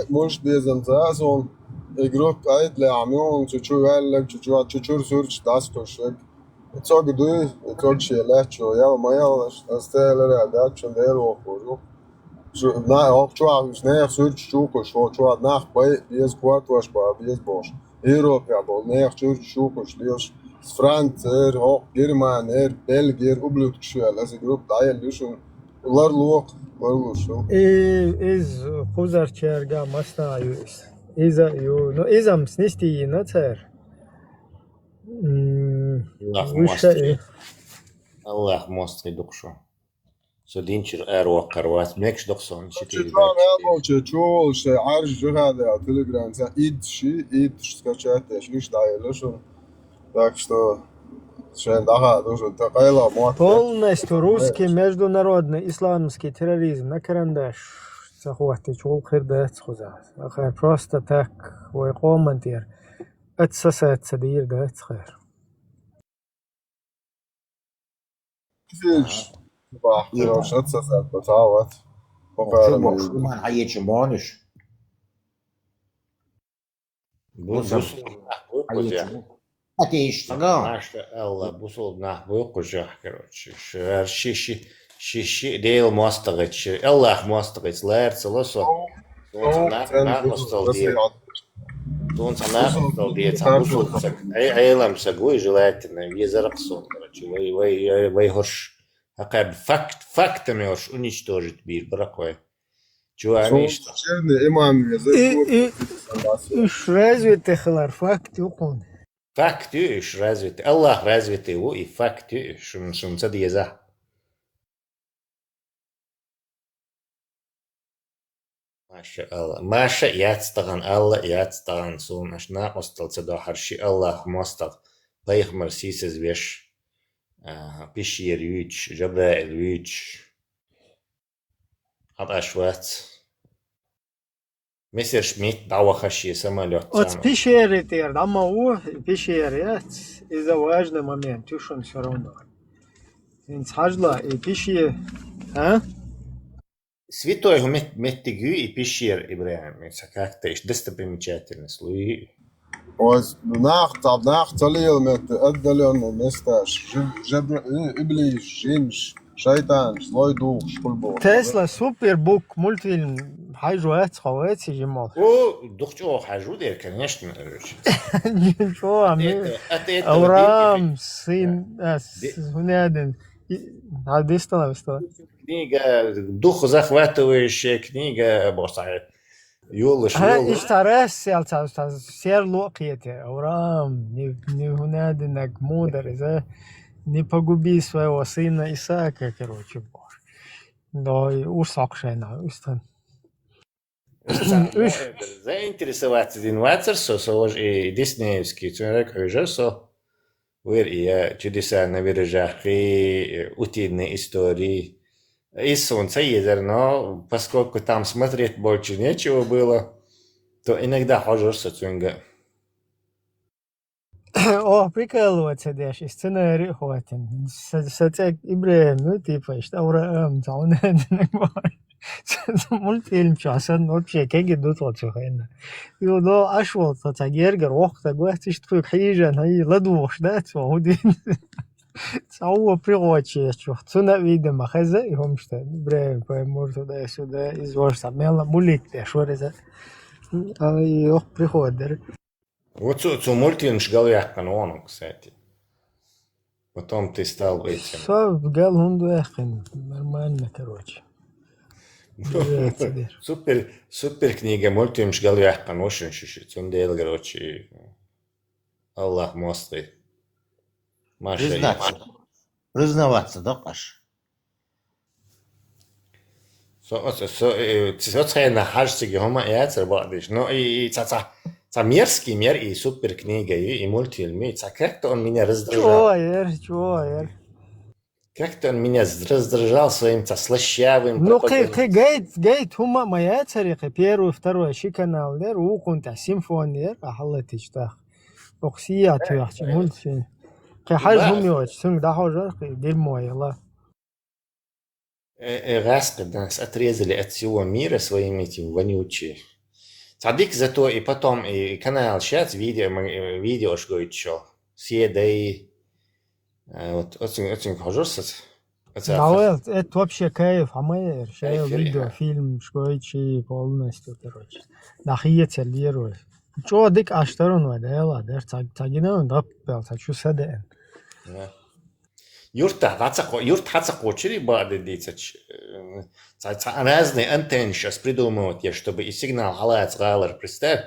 مش بيزنزازون جروب قايد لعميون تشو قال تشو سورش داستو شك تشوك دوي تشوك شيلات شو يا ما يلا استاهل رادات شو دير وقولو شو نا شو مش ناخ سورش شو ناخ باي بيز كوارت واش بيز باش Европа бол нэх чүр кош лёш Францер хок Германер Бельгер ублюдкшуэл as grup даял лушун улар луок лушу из хузарчерга мастаюс иза ю но изам снести на цер Allah mostri dukšu. Så dinčir erokkarvās, mekš dokson šitī. чул ше арж жигада телеграм за ид скачать шиш даял лушун так что Шендага дуже такая мотка. Полностью русский международный исламский терроризм на карандаш. Захватить улхирдет схуза. Ахер просто так ويقومنتير. اتساسات سدير ده خير. كيفاش؟ صباح واش اتساسات بتعوض. شو ما حيجي مونش. Атеист. Наша Элла бусул на букужах, короче. Шиши дейл мостагач. Элла мостагач лэрц лосо. На мостал дир. Тон санахтал дир. Бусул. Эйлам сагуй желательно визараксон, короче. Вай хош. Акаб фактами хош уничтожить бир бракой. Чего они что? Имам Уж развитых лар факт юкун. Фактуш развитый. Аллах развитый его и фактуш. Шум цадиеза. Маша Аллах. Маша яцтаган Аллах яцтаган сон. Аш на остал цада харши Аллах мостал. Пайхмар сисез веш. Пишир юч. Жабраил юч. Ад ашвац. Мессер Шмидт дауахаши самолет. Вот пещеры тер, дамау пещеры, это важный момент, тушен все равно. Инсажла и пещеры, а? Святой Меттигю и пещер Ибраим, это как-то достопримечательность. Луи. Was nacht залил met отдаленное место. Иблис, Джинш, Шайтан, злой дух, шкульбо. Тесла супербук мультфильм حاجات خواتي جمال. دكتور حاجودير конечно. Ничего, Авраам, сын, Гунядин. Дистала. Книга, дух захватывающая книга, босса. Юлыш. Иштарес сер локиете. Авраам, не Гунядинак мудр, не погуби своего сына Исаака, короче, боже. Но и усакшена, устан. Заинтересоваться инватсерсо, сож и диснеевский человек уже вер и чудеса на виражах и утиные истории. И солнце езер, но поскольку там смотреть больше нечего было, то иногда хожешься цунга. О, прикалываться дашь, сценарий хватит. Сатек Ибраим, ну типа, что Авраам, мультфильм часан вообще как идут вот сухайна. И ло ашвал татагергер вахта гвахти что хижан хай ладвош да цудин. Цау пригочи что цуна видимо хаза и хомшта. Ибраим поймут туда сюда из ворса мела мулик да шореза. Ай ох приходер. Вот мультфильм шгалях каноном, кстати. Потом ты стал этим. Все, гал хунду эхин. Нормально, короче. Супер книга, мультфильм шгалях каношин шишит. Он делал, короче, Аллах мосты. Признаваться, да, Паш? Соцхай на хашсиге хома яцер бадиш. Но и це мерзкий мир и супер книга и мультфильм. И как-то он меня раздражал. Чего, Как-то он меня раздражал своим слащавым Ну, пропагандой. гейт, хума моя царика, первый, второй, канал, дер, укунта, симфония, ахалатич, так. Оксия, тюахчи, мультфильм. Кахажум йоч, сунг дахожар, дерьмо, яла. Раз, когда нас отрезали от всего мира своими этими вонючие. Садик зато и потом и канал сейчас видео что еще. Все да и вот очень хожусь. Да, это вообще кайф, а мы шею видео, фильм, шкойчи, полностью, короче. Нахиет лируй. Чё дик ашторон вада, яла, дер цагина он даппел, чё саден. Юрт хацак очередь бады дицач. Разные антенны сейчас придумывают, чтобы и сигнал халац галер, представь.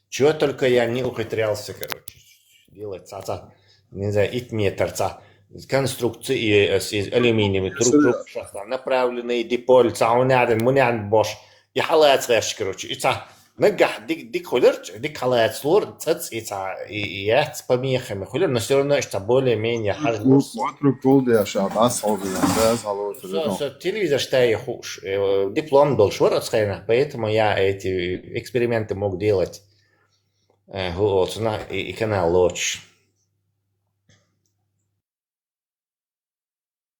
Чего только я не ухитрялся, короче, делать, не знаю, итметр, конструкции из алюминиевой труб, направленные диполь, уняден, муняден бош, и халац гаsh, короче, и نجح ديك خلرت ديك على صور تصدق يات помехами خلر но все равно что более-менее хожусь. Телевизор что я хуш. Диплом был шварцхайна, поэтому я эти эксперименты мог делать. Вот, и канал лоч.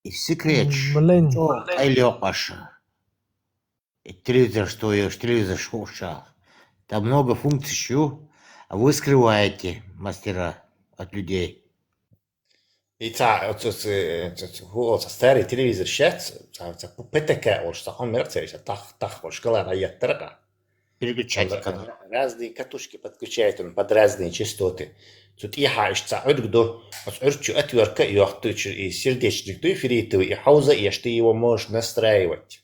И секрет. Блин. Айлёпаша. Телевизор шушал. Там много функций, а вы скрываете мастера от людей. И старый телевизор сейчас, ПТК, что он мерцает, шкала яттрака. Переключайте канал. Разные катушки подключает он под разные частоты. Тут и хаешься, отгдо, отвертка и охтучи, и сердечник, то и феритовый, и хауза, и что его можешь настраивать.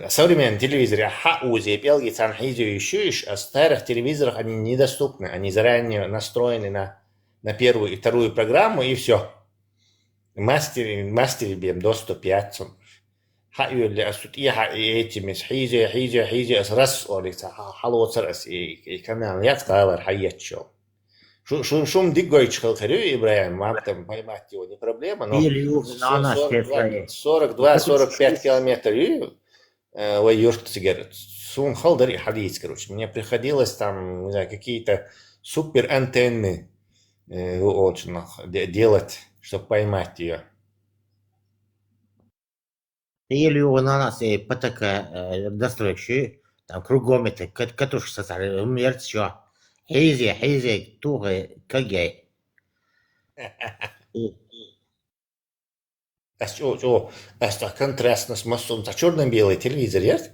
Современные телевизоры хаузи и пелги цанхизиющие, а старых телевизорах они недоступны. Они заранее настроены на первую и вторую программу, и все. Мастер бем доступ 5. Хаюли асут и этими хизи раз олица халоцарас и канал я сказал хаячо. Шум дигойч халхарю Ибраим, мам там поймать его не проблема, но 42-45 километров Юрт сигарет. Сум халдер и халиц, короче. Мне приходилось там, не знаю, какие-то супер антенны делать, чтобы поймать ее. Или у нас и ПТК достроившие, там кругом это катушки создали, умерт все. Хейзи, тугай, кагай. Это контрастно с массом. Черно-белый телевизор, есть?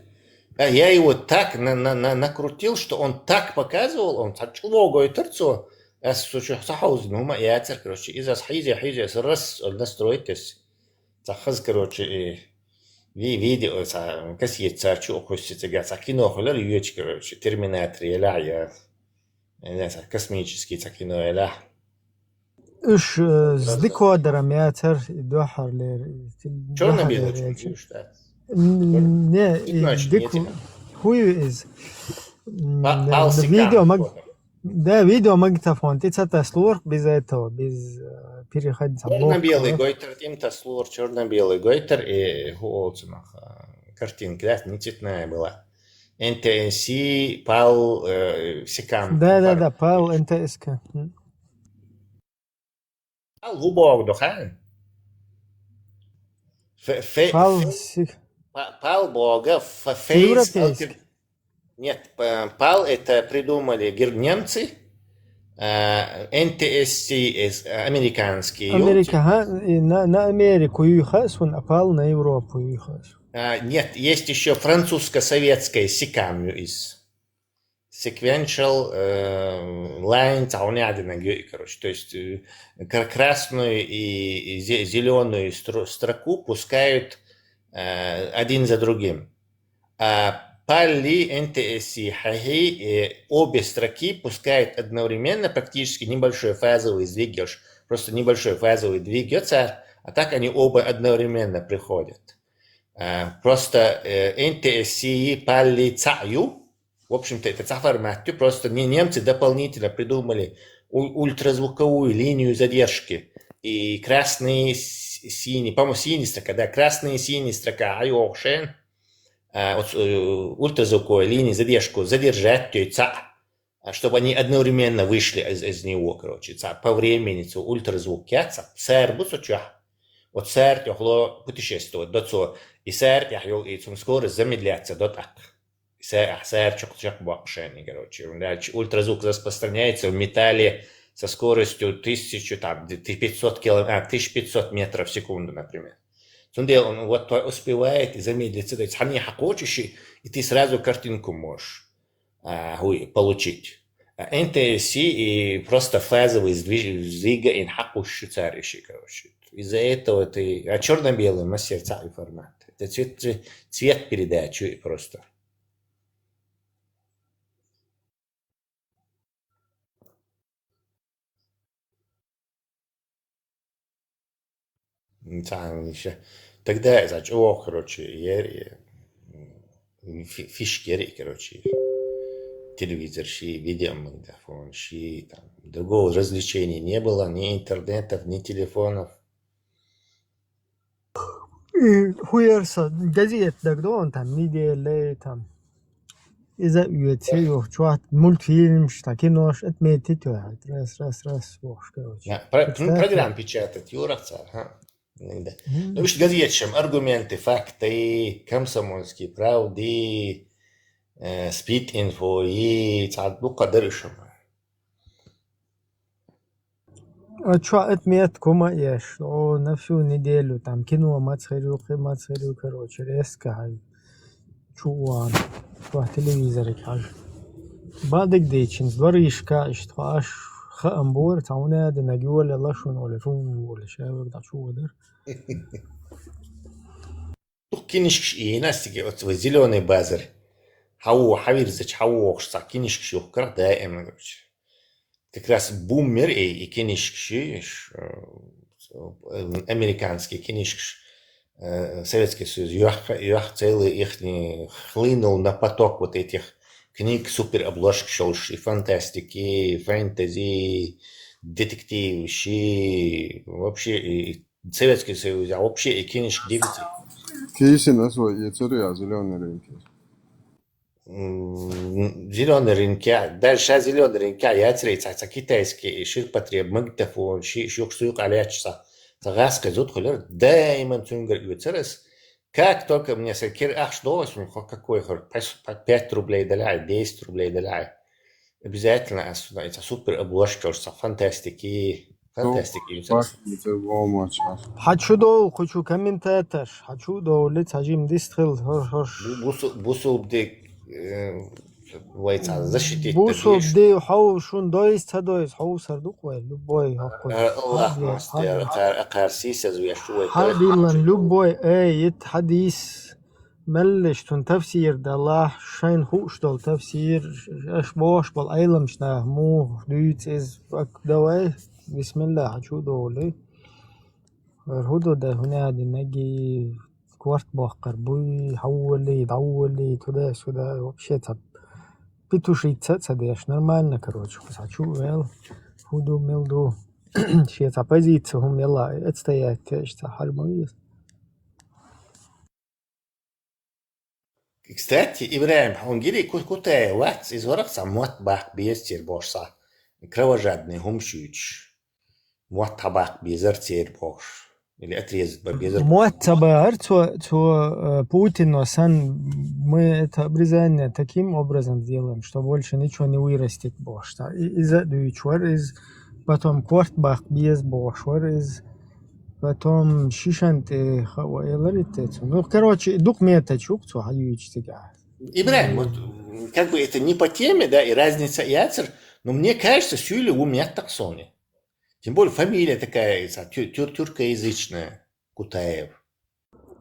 Я его так накрутил, что он так показывал, он лого и торцо. Я короче, из-за хизи, раз настроитесь. Захаз, короче, видео, кассет, хочется, кино, холер, ючка, короче, терминатор, я космический кино, я. إيش ديكودر مياتر دوحر Черно-белый, не ديكو هو видео магнитофон ты слур без этого без переходить черно-белый гойтер тем-то слур черно-белый гойтер и голцунах картинка да не цветная была НТС пал секам да пал НТСК глубоко дохан. Пал Бога, фейс. Нет, пал это придумали немцы, НТС американские. Америка, на Америку юхас, он пал на Европу юхас. Нет, есть еще французско-советская сикам из. Sequential line, короче, то есть красную и зеленую строку пускают один за другим. А пали НТС хахи обе строки пускают одновременно, практически небольшой фазовый двигатель, просто небольшой фазовый двигатель, а так они оба одновременно приходят. Просто НТС пали цаю. В общем-то, это формат. Просто немцы дополнительно придумали ультразвуковую линию задержки. и красный, синий, по-моему, синий строка, да, красный и синий строка, айохшен, ультразвуковой линии задержку задержать, чтобы они одновременно вышли из него, короче, по времени, ультразвук, вот сэр, путешествовать, и сэр, и скорость замедляться, сэр, короче, ультразвук распространяется в металле со скоростью 1500 метров в секунду, например. Он вот успевает и замедлиться, то есть они хохочущие, и ты сразу картинку можешь получить. НТС и просто фазовый сдвига и хохочущий царищий, короче. Из-за этого ты... А черно-белый массивный формат. Это цвет передачи просто. Тогда, значит, короче, фишки, короче, телевизор, видеомагнитофон, там, другого развлечения не было, ни интернетов, ни телефонов. Хуярса, газет, он там, неделя, там, из-за UFC, чувак, мультфильм, кинош, отметить, раз, короче. Программ печатать, Юра, да. Ну, видишь, газетчим аргументы, факты, комсомольские правды, спид-инфо и кадырышем. А что отметку маешь? На всю неделю там кино мацарю, короче, резко. Чуван, по телевизору каже. Бадик дейчин, дворишка, что аж خامبور تعونه ده نجي ولا لاشون ولا شو ولا شاور ده شو ده кинишкш и настиги вот зеленый базар. Хавирзач, кинишкш юхкар, да, как раз бумер и кинишкш, американский кинишкш, Советский Союз, юах целый их хлынул на поток вот этих книг супер обложек шелши, фантастики, фэнтези, детектив, вообще и Советский Союз, а вообще и кинишки девицы. Кейсина свой, яцеря, зеленый рынки. Зеленый рынки, дальше зеленый рынки, яцеря, китайский, ширпотреб, магнитофон, шук алячса, тагаска, зутхулер, даймон цунгер юцерес. Как только мне сказали, что какой, 5 рублей доляй, 10 рублей доляй. Обязательно это супер обложка, фантастики. хочу комментатор, хочу долить, хажим дистрил, Бусул бдик, защитить. Бусул бдик, хау шун доис, хау сардук, любой. Allah мастер, акарсис, азуяшуй. حديلا لبوي آية حديث ملش تون تفسير ده الله شين خوش دول تفسير أشباش بالأيلم شناه مو دويت إز دواي بسم الله حشو دولي الهدو ده هنا دي نجي كوارت باقر بوي حولي دولي تدا سودا وبشي تب بيتوشي تسديش نرمالنا كروش بس حشو ويل هدو ملدو شيء позициям يلا отстоять что хармония. Кстати, Ибраим, он говорит, куда вас из ворот самот бах безтер бошса, кровожадный гумшуч, мот табак безер тер бош, или отрезать безер. Мот табар, то Путин, мы это обрезание таким образом делаем, что больше ничего не вырастет бош. Из-за из потом квартбах без бошвар из потом шишанты хаваиларитет. Ну, короче, документы чукцу хаюичтига. Ибраим, вот как бы это не по теме, да, и разница яцер, но мне кажется, сюли умеют так сони. Тем более фамилия такая, тюркоязычная, Кутаев.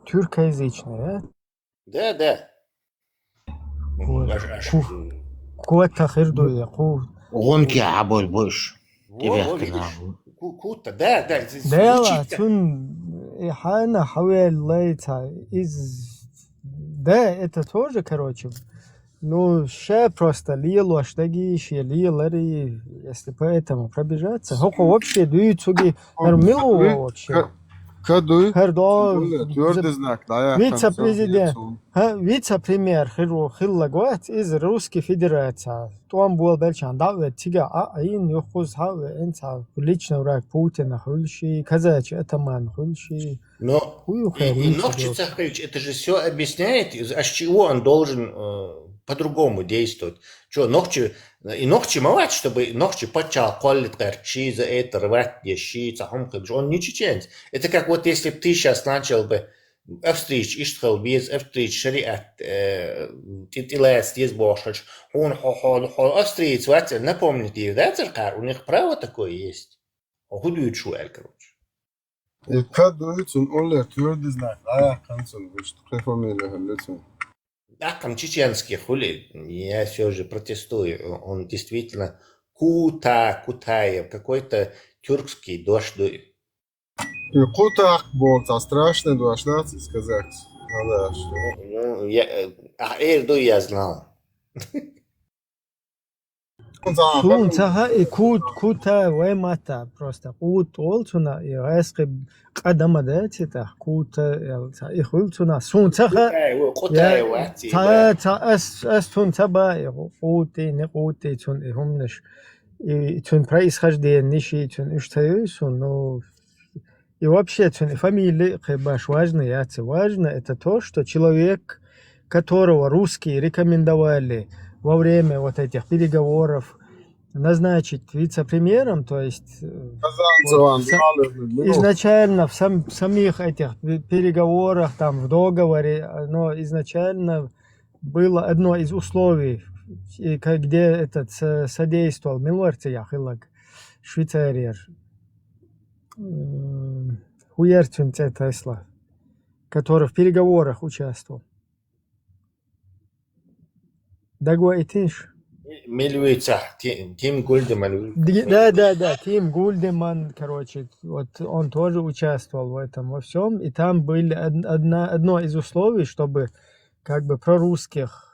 Тюркоязычная, да? Да. Куата хирдуя, Гонки аболь больше. Кута, да. Да, тун حانا حوالي ليتا из да, это тоже, короче, Ну, ще просто лило, штаги, ще лилари, если по этому пробежаться. Хоко вообще дуют милу вообще. Кадуй. Хердо, Твердый знак, да, я вице-президент, вице-премьер Хиллагуат из Русской Федерации. Туам был Белчан, да, тига, ин юхуз хаве, энца, лично враг Путина, хульши, казач, атаман, хульши. Но Нохчи Цахович это же все объясняет, а с чего он должен по-другому действовать. Что, Нохчи молодец, чтобы Нохчи почал коллит гарчи за это, рвать ящи, он не чеченец. Это как вот если бы ты сейчас начал бы Австрич, Иштхал, без Австрич, шариат, титилец, есть бошач, он австриец, напомните, да, царкар, у них право такое есть. Худуют шуэль, короче. Кадуй, он твердый знак, да, я концон, вы что, фамилия, лицо. Да, там чеченский хули, я все же протестую, он действительно Кутаев, какой-то тюркский дождь. И Кутак был, это страшный дождь, да, сказать. Ну, Эрду я знал. Сунцага и кута вемата просто кут олцуна и райски кадама датита кута и хулцуна сунцага та сунцаба и кути не кути цун и хумнеш и цун происхождение ниши цун иштаюсун, ну и вообще цун фамилия баш важно, важно это то, что человек, которого русские рекомендовали во время вот этих переговоров назначить вице-премьером, то есть изначально в самих этих переговорах, там в договоре, но изначально было одно из условий, где этот содействовал Милуарция Хиллаг, Швейцария, Хуерцин Тесла, который в переговорах участвовал. Дагуа Итинш. Милуица, Тим Гульдеман. Да, Тим Гульдеман, короче, вот он тоже участвовал в этом во всем, и там были одно из условий, чтобы как бы прорусских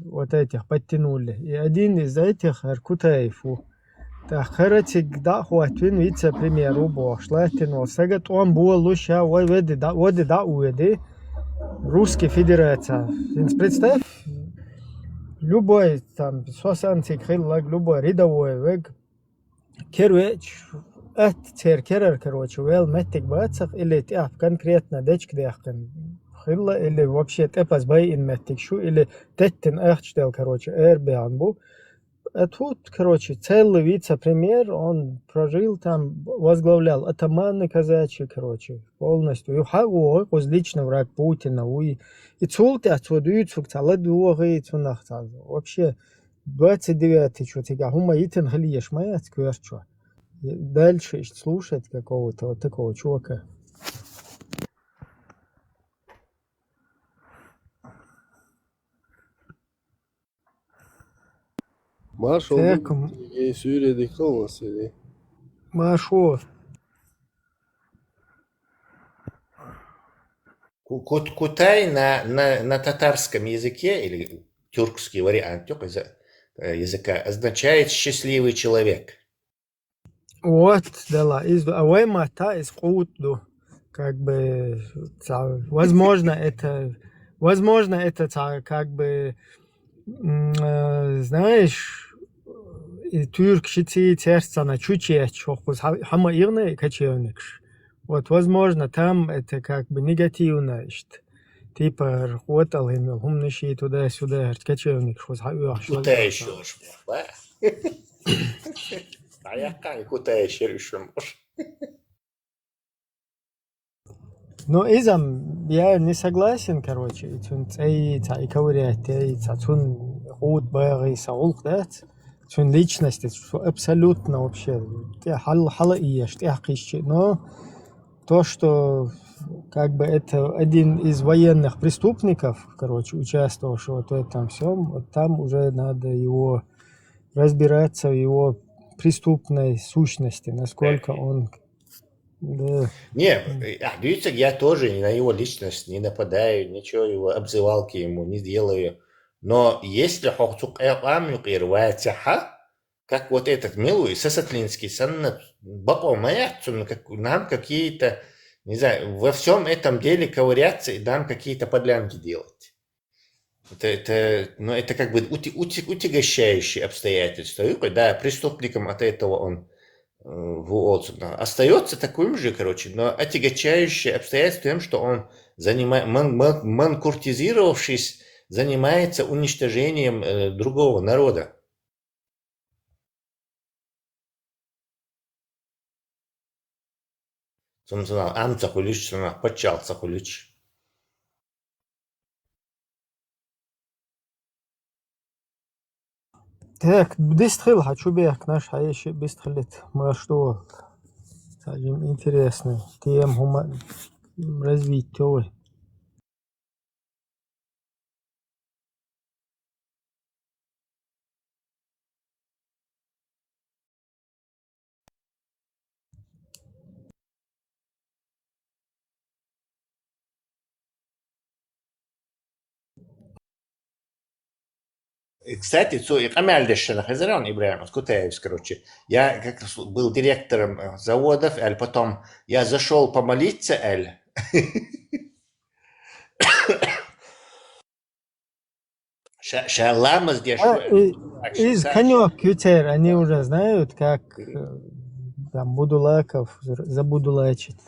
вот этих подтянули. И один из этих Кутаеву. Так, короче, да, хватин вице-премьеру Бошлатин, Сагат он был лучше, воды да уеды, Русская Федерация. Представь, любой там сосанцик хиллаг, любой рядовой вег кервеч керер, короче, вел метик бацах или тяп конкретно дечк дяхкан хилла или вообще тепас бай ин метик шу или теттен эхчтел, короче, эрбианбу. А тут, короче, целый вице-премьер, он прожил там, возглавлял атаманы казачьи, короче, полностью. И хаву, лично враг Путина, и цулты отсюдуют, цаладуги, цунахтал. Вообще, 29-й, что тебя, хума итен халиеш моя, скверчу. Дальше слушать какого-то вот такого чувака. Marş oldu. Söyledik olmasaydı. Marş o. Кутай на татарском языке, или тюркский вариант языка, означает «счастливый человек». Вот, да, Аваймата из Кутду, как бы, возможно, это как бы, знаешь, и тюркшицы терцана чучеч, хама ирны качевникш. Вот, возможно, там это как бы негативно, типа работал им, умныши туда-сюда, качевник, Куда еще? А я как куда еще решим? Но изам я не согласен, короче, и ковырять, цун личность, абсолютно вообще, но то, что как бы это один из военных преступников, короче, участвовавшего в этом всем, вот там уже надо его разбираться в его преступной сущности, насколько он... Да. Не, видите, я тоже на его личность не нападаю, ничего, его обзывалки ему не делаю. Но если хохцук юкир ватиха, как вот этот милый Сасатлинский, нам какие-то, не знаю, во всем этом деле ковыряться и нам какие-то подлянки делать. Это как бы утягощающие обстоятельства. Да, преступником от этого он остается таким же, но отягощающее обстоятельство тем, что он, манкуртизировавшись, занимается уничтожением другого народа. Амцахулич, почалцахулич. Так, быстро хочу бег наш хаеши быстро мы что, скажем, интересный тему развития. Кстати, я как был директором заводов, потом я зашел помолиться, Шалама здесь. Из конек Кютер, они уже знают, как там Будулаков забудулачить.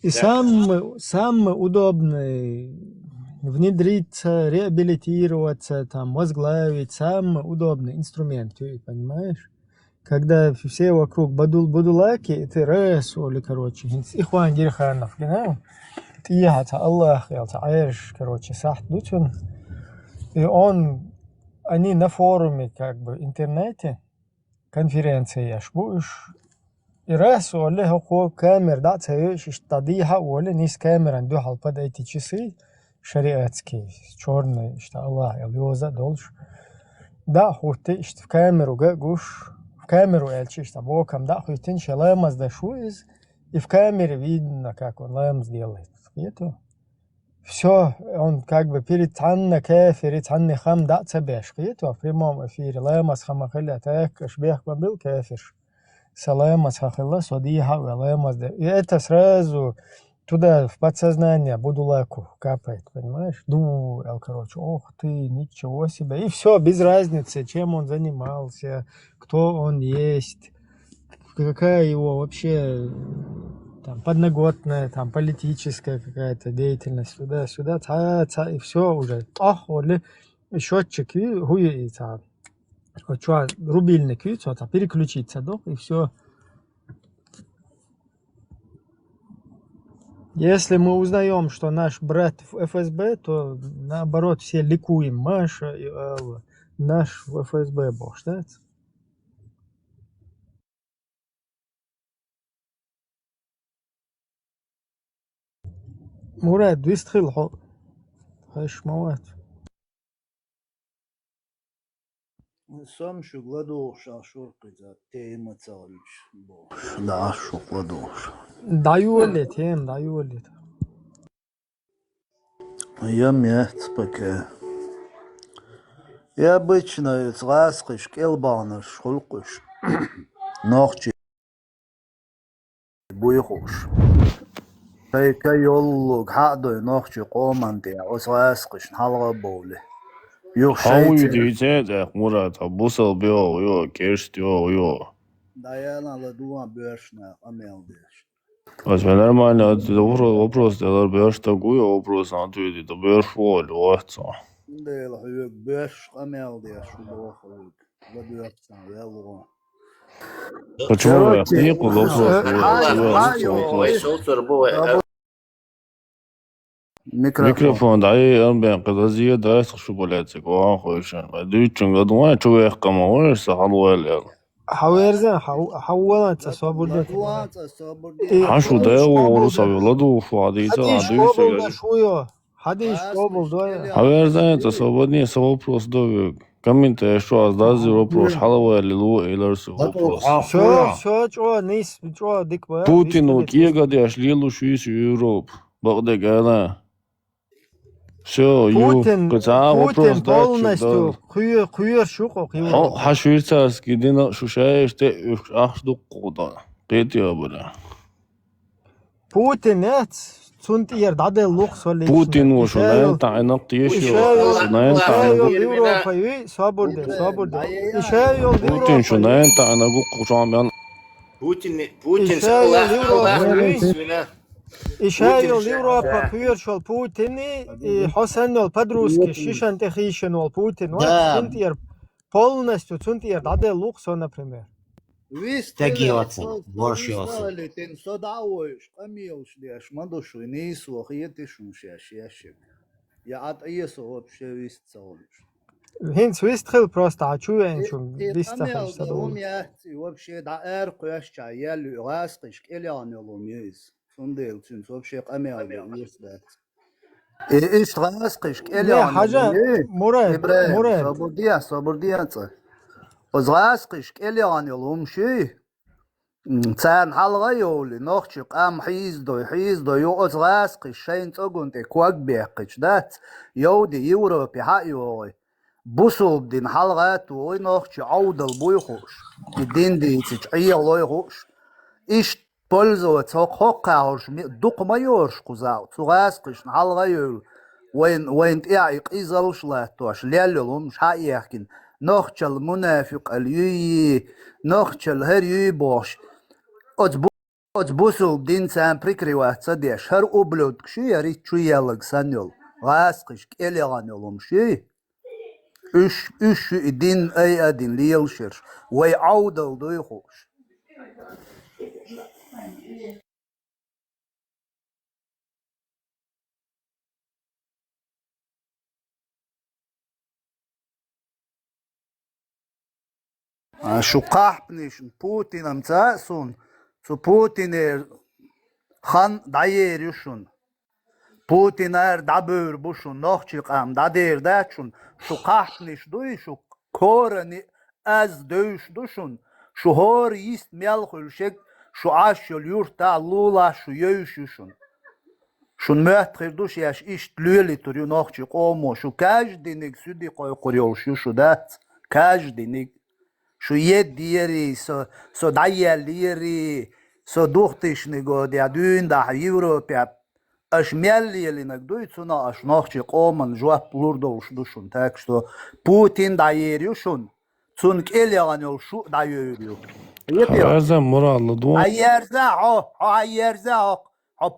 И самый удобный внедриться, реабилитироваться, там, возглавить, самый удобный инструмент, понимаешь? Когда все вокруг будулаки, ты расули, короче, ихван Гирханов, genau? Ты ехать, Аллах, аэш, короче, сахдутун. И они на форуме, как бы, интернете, конференции яшбуш, и раз ули хо камер, да, цеешь, штадиха, ули, нис камер, анду халпад эти часы, шариатские, черные, что Аллах, Алиоза, долж. Да, хуты, что в камеру, гуш, в камеру, эльчи, что боком, да, хутин, что ламаз да шуиз, и в камере видно, как он ламаз делает. Это все, он как бы перед Анна кафир, Анна хам да цабеш. Это в прямом эфире. Ламаз хамахилля, так, шбех был кафир. Саламаз хахилла, содиха, ламаз да. И это сразу туда, в подсознание, будулаку капает, понимаешь? Короче, ох ты, ничего себе. И все, без разницы, чем он занимался, кто он есть, какая его вообще там подноготная, там политическая какая-то деятельность, туда-сюда, и все уже. Оли, счетчик, хуй, рубильник, переключиться, и все. Если мы узнаем, что наш брат в ФСБ, то наоборот все ликуем. Маша и Алла, наш в ФСБ бог, да? Мурат, выстрел, хашмават. Сам шугладу шашурка за тема цалюш. Да, шугладу. Даю лет. Я мят пока. Я обычно сласкаш, келбанаш, хулкаш. Нохчи. Буйхуш. Кай йоллуг хадой нохчи команде, осласкаш, халга боуле. Хауюдите Мурат, бусал бел, кештё. Да я надо думать бешено, амелдеш. Возьми нормально, вопрос, ты берешь такой вопрос, а ты берешь волю, Да, я беш амелдеш, шубохуд. Забьётся, я ло. Почему я не вопрос? Микрофон, да, я бен казазия да шуболятся, кого хочешь. Дүйчүн гадуа чуэх камаор сахалуэл. Хауэрза, хауэлаца свободно. Хашу да орусавладу фадица, адыйса. Хадиш кобл, да. Хауэрза это свободнее вопрос до комменты что аздази вопрос халуэл лу элерс вопрос. Всё, нис, диква. Путину киега деш лилу шуис Европ. Багдегана. Все, Путин вопрос полностью хуер шуқоқ Европа. швейцарский дина шушаеште ахдуқуда. Петя бля. Путин цунтиер даде луқ солиш. Путин вош найн тайнақ тиешио. Найн тайнақ. Европа свобода. Путин шу найн тайнақ қушамян. Путин Ишайол Европа хуер шол Путини Хосанол подружки шишанте хишенол Путин. Цунтиер полностью цунтиер даде луқ со, например. Тягиваться, борщиваться. Ten sodaoish, amilsh liash, mandoshu, nisu, hietishun shashashik. Я от Иесу вообще висцелыш. Хинц вистхил просто ачуенчун висцахаш садол. Вообще да эркуяшча ялю растыш элянелом есть. Сундел цин вообще камеале есть. Иш растыш элянелом. Хажа Мурат. Свободияца. Озрастыш элянелом ши. Цан халга йоли нохчик ам хиздо ё озрастыш шейн цогунте квагбекич дат. Йоди Европе хайой. Бусул дин халгат ой нохчи аудал буйхуш. Дин дитич аялой хуш. Иш пользоваться хоккауш дукмайорш кузау. Цугаскыш халга йол. Вайн яик изалушлатош ляллум шайяхкин. Нохчал мунафиқ алюи нохчал херюи бош. Бусул дин цан прикриваться деш. Хер ублюд кши яри чуялаг саньол. Гаскыш келеганьолум ши. Üç din ay adin liyelşir ve audal duyuş. Şu kahpniş Putin amca sun. Su Putin han dayerişun. Putin dabur buşun nohçiqam dadir daçun. Şu kahpniş duy şu korani az dövüş duşun. Şu hor ist melhülşek şu aşyol yurtta lula şu yövüşüşün. Şun möhtrir duş yaş işt lüli turu nohçiq omo şu kajdinik südi koy koryol şu dat. Kajdinik şu yed dieri so dayelleri so duhtishni god ya düğünda Европа аж мяллиелинок дуйцуна аж нохчи коман жуап лурдолш душун. Так что Путин даерюшун. Цунк элянел шу даерю. Хазам муралла дуа. Айерза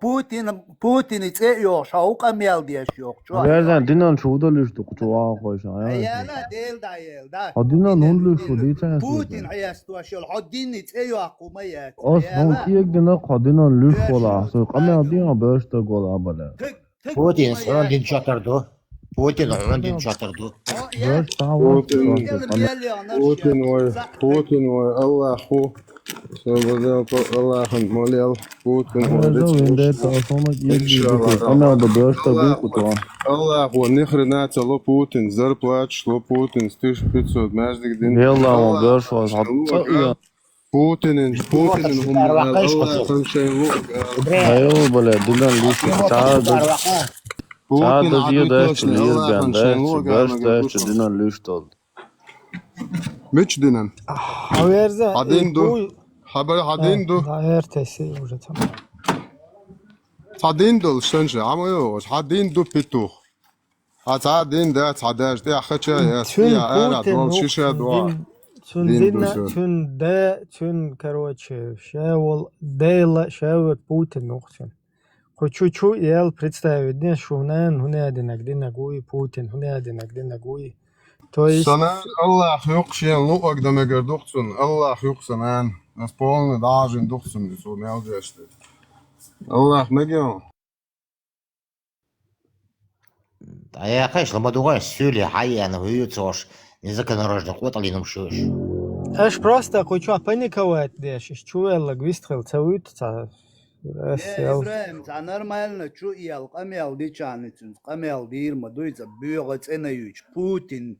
Путин ицеёш аука мялдиеш ёк. Хазам динан шудалышты кучуа койша. Аяла дел да. Динан онлушу дичан. Путин аястуашол хадин ицеё акумаят. Ос нон киек дина кадинан лүш бола. Со камя дина бешта гола бала. Putin Rondin çatırdı. Putin Rondin çatırdı. Putin var Allahu. Allah'ın molel Putin var. Allahu нихрена цело Putin зарплат шло Putin 1500 мәждик дин. Yallah görüş var. Putin'in Allah'ın şeylu. Ayo böyle dilan lüş. Çağda diye de Allah'ın şeylu. Görüş de dilan lüş oldu. Meç dinen. Haberza. Haber hadin du. Ertesi уже там. Hadin du şunca ama yok. Hadin du pitu. Hadin da tadaş da xaça ya. Ya ana dol şişe dua. Тюн, короче, шевол, дейла, шевет Путин, нухтин. Хочу ел представить, не шунен, хунядинак, динагуи, Путин, хунядинак, динагуи. То есть... Sana Allah yok şey luak da meger duxsun. Allah yok sanan. Nas polne dajin duxsun so melgeste. Allah meger. А я, конечно, мадугай сюли хайяна хуюцош. Незаконнорожных вот алином шуш. Аж просто хочу паниковать, деш, чуяла, гвистхел, цауются. Ефрем, нормально, чу ел, камел дичаницун, камел дирма, дуйца, бюгец энаюч, Путин,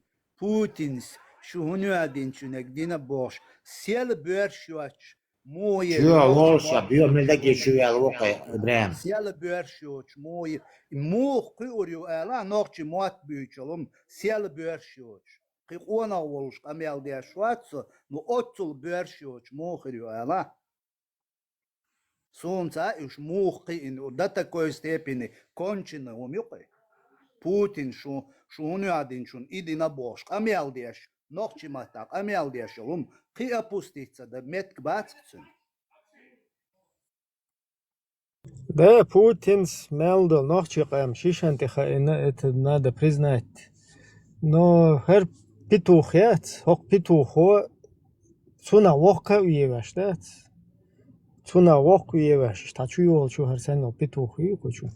шухуню один чунек, дина бош, сел бюршуач, Чё лоша, бьем на таки чуя лока, Ибрahim. Села бёршёч, мой, мух курю, ала ночи мот бючелом, села бёршёч. Кикона волш, амел де швацо, но отцул бёршёч, мухрю, ала. Солнца уж мухи, до такой степени кончено умюкай. Путин шуну один шун, иди на бош, амел деш, ночи матак, амел деш, ки опуститься, да метк баццун. Да, Путин смелдо, ночи каем, шишантиха, это надо признать. Но хер петух яц, хок петухо, цуна вокка уеваш, да? Цуна вокка уеваш, тачу йол чу хер сено петух ю кучу.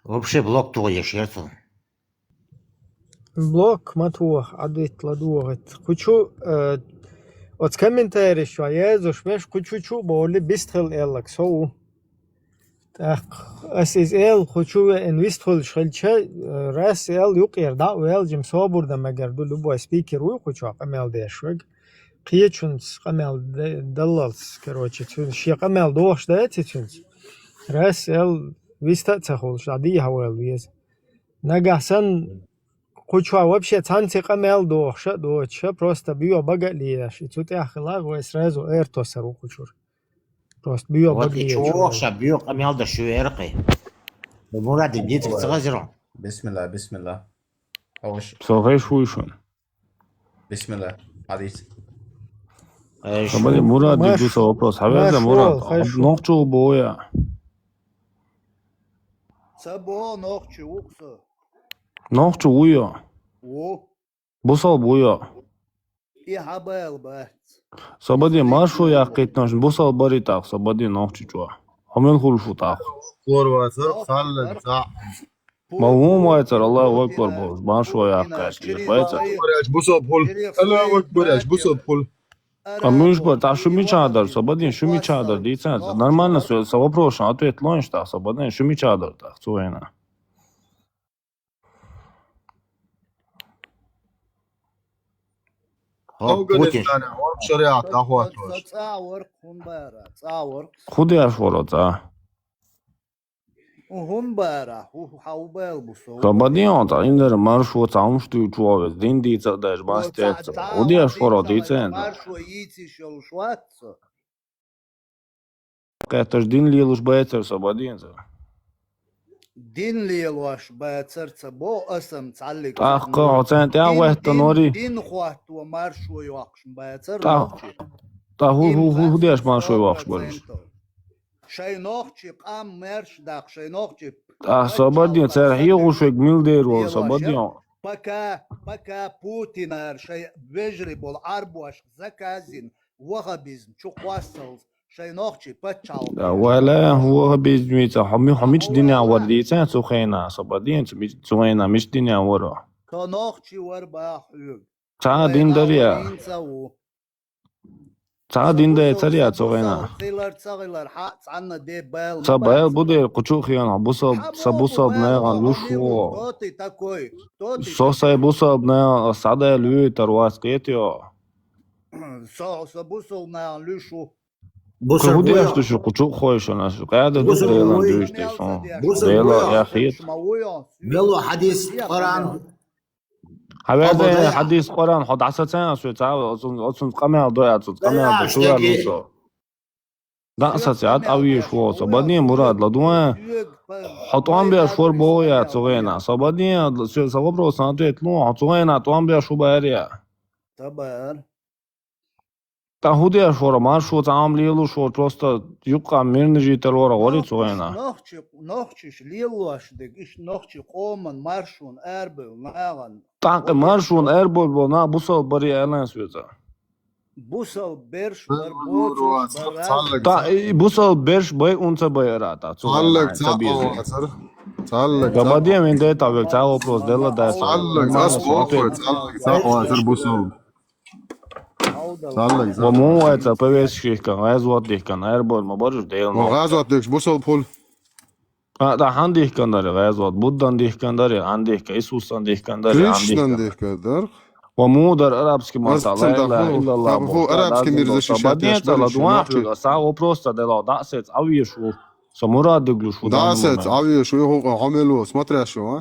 Вообще блок твой шерцу. Блок матуах, адвит ладуагит. Кучу, от комментарий что я зашмеш кучу чу боли бистрел элак соу. Так, SSL хочу инвестфул шельча раз эл юкер да уэл жим собурда магерду любой спикер уй хочу камел дешвэг. Киечунс камел даллалс, короче, чун ши камел дош да этичунс. Раз эл виста цахол шади хавел виз. Нагасан хочу вообще цанцы камел доша доча просто био багалиеш. И тут я хлаг сразу эртосару хочу. Просто био Вот багалиеш. чё бьёк амел да шуеркой. Мурад дитик цгазро. بسم الله بسم الله أوش Псалгай шуйшун. بسم الله حديث Собади Мурад дигуса вопрос. Хавяза Мурад. Нохчу боя. Сабо ночи укса. Нохчу уйо. О, Бусал боя. и хабел бат. Собади маршу яқитнаш бусал баритақ. Собади нохчу чуа. Хамел хулшу тақ. Хорватсыр, саллык, за. Малгум вайцар Аллаху акбар боз. Маршу яққаш. Вайцар. Бусоб хул. Аллаху акбар, бусоб хул. Камюш бар, та шуми чадар. Собади шуми чадар. Дицен. Нормально все. Вопрос ответ лонш тақ. Собади шуми чадар тақ. Цуэна. Афганистан, шариат, ахват. Цаур хунбара, цаур. Худи ашворот. Хунбара, хаубел бусо. Собади он та индер маршу цаумшту чуавес. Дин дица даш бастец. Худи ашворот дицен. Маршо яйци шел шватцо. Кэташ дин лилуш байцер собадин. دين ليلوش باتسرца بو اسم تعلق Тахқа оцен тя вехта нори. دين خوات ومارشو يوقش باتسر Та худи аш маршу вахш бариш. شي نوخشي قام مرش داق شي نوخشي Собадин цер хиғушек милдеру собадин. пока Путин شي بجري بول عربوش زكازين وغبيزم شو قواصل شي نوخشي بتشاو ولا هو بيزميت حميش دنيا ورديتين سخينا صبادين سخينا مش دنيا ورا كنوخشي وربا حيوب تا دين دريا تا دين دريا تريا سخينا صبايل بودي قشو خيانا بوصب نيغا لوشو صوصي بوصب نيغا سعدا لوي ترواس قيتيو بوصب نيغا لوشو Худи аш душу кучу хоиш она шу. Када ду делан душ те сон. Дела я хит. Бело хадис Коран. Хавада хадис Коран хад асацан шу та отsun камел доя тут камел до шу лусо. Да асацат ави шу собадни мурад ладуа. Хатуан бия шур боя цугена. Собадни савобро сантует лу цугена туан бия шу бария. Табар Та худи ашвора маршу цаам лилу шо просто юққа мирнижи терора гори цугена. Нохчиш лилу ашдек иш нохчи қоман маршун эрбел наган. Танк маршун эрбол бо на бусал бари элен света. Бусал берш бар боц. Та бусал берш бай унца байра та Саллык, цугена. саллык. Габадия мен де та век та вопрос дела да. Саллык, саллык, бусоб. صار ومو это повестки كان غازوات دي كان ايربول ما برج ديل نو غازوات ديك بوصل بول ده عندي كان داري غازوات بودان دي كان داري عندي كيسوسان دي كان داري عندي كريشنان ديك كدر ومو در арабский мата لا أصلا اله الا الله هو أرابسكي ميرزش بدين تلا دوان سا او просто дела да сец авиешу самурад деглушу да сец авиешу هو عملوا смотря شو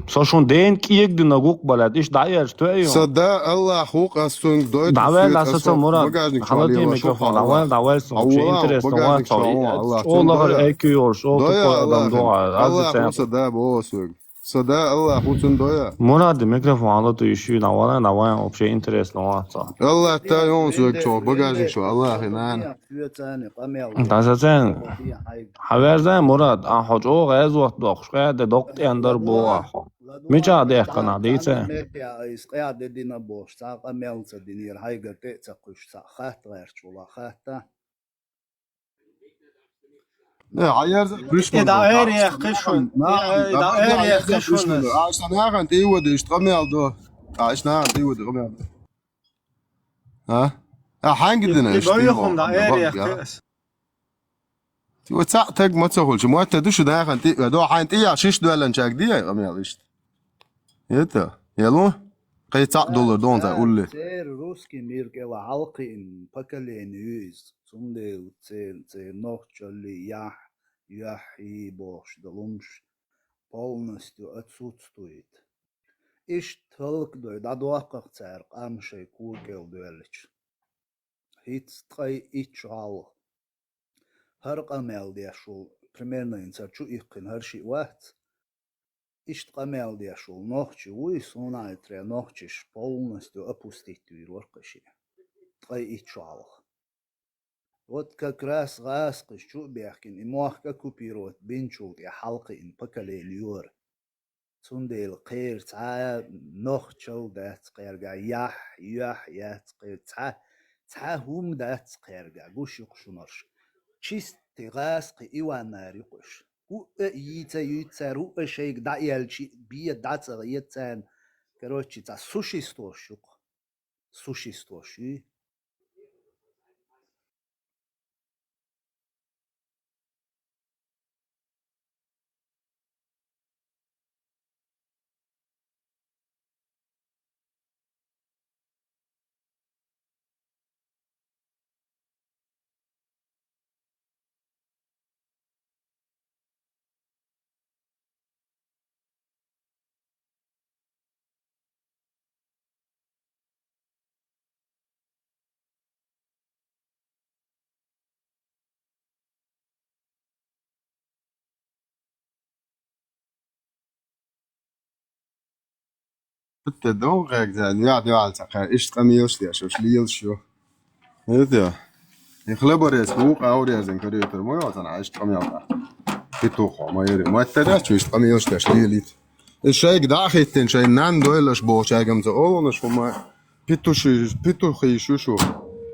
Сошун ден киек дина гук балад иш дайер штоё. صدق الله خوق أصلا دويت давай ласаца мурад халати микрофон давай сон вообще интересно ва олар экиор шо то адам доа الله صدق بوسوق صدق الله خوتن دويا мурад микрофон халату иши давай вообще интересно ва الله تا يوم سوق شو багажник شو الله هنان дасацен хаверзан мурад ахожо газ вақт дохшқа де доқт андер бо ахо мича де қана дейце is قاعد دينا بوش ساق ميلز دينير هايغر تقش ساخات غير شولا خاتا عيار بريشمان داير يا خشون داير يا خشون عشان هاغن تيود اشتغمي على عشان تيود غمي ها حنقدنا يقولهم داير يا خش وتسع تاج ما تسهلش ما تدوش ده هاغن تي دو حين تي شيش دولن شاك دي غمي على يتا يلو قيتع دولار دون تقول لي سير روسكي ميركلا حلقي ان بكلين يوز سوندي تسير نوخчали яхи бош долумш полностью отсутствует. Иш толкдой дадуақақ цар қамшай кургел дуэлич. Хитстрай ичал. Хар қамел дешул примерно инсарчу ихқин харши вахт. Ишт қамел дешул нохчи уис унайтре нохчиш полностью опустить вирворкаши. Трай ичал. Вот как раз рассказ чубехкин и мохка купировать бинчул и халқы ин пакале люр. Цундел қир ца нохчал дат қирга ях ят қир ца хум дат қирга гушук шунарш. Чисти расқы иванари қуш. Юйца ру шейк да ялчи бия дацар яцан. Короче, ца существо шук. Существо ши. حتى دوغك زين يا على سقى ايش قميص يا شو شليل شو هذا يخلبر يسوق او يزن كريتر مو يوزن عايش قميص بتوخو ما يري ما تداش ايش قميص يا شليل الشيء داخل شيء نان دويلش بو شيء جمز اولنش فما بيتوخي شو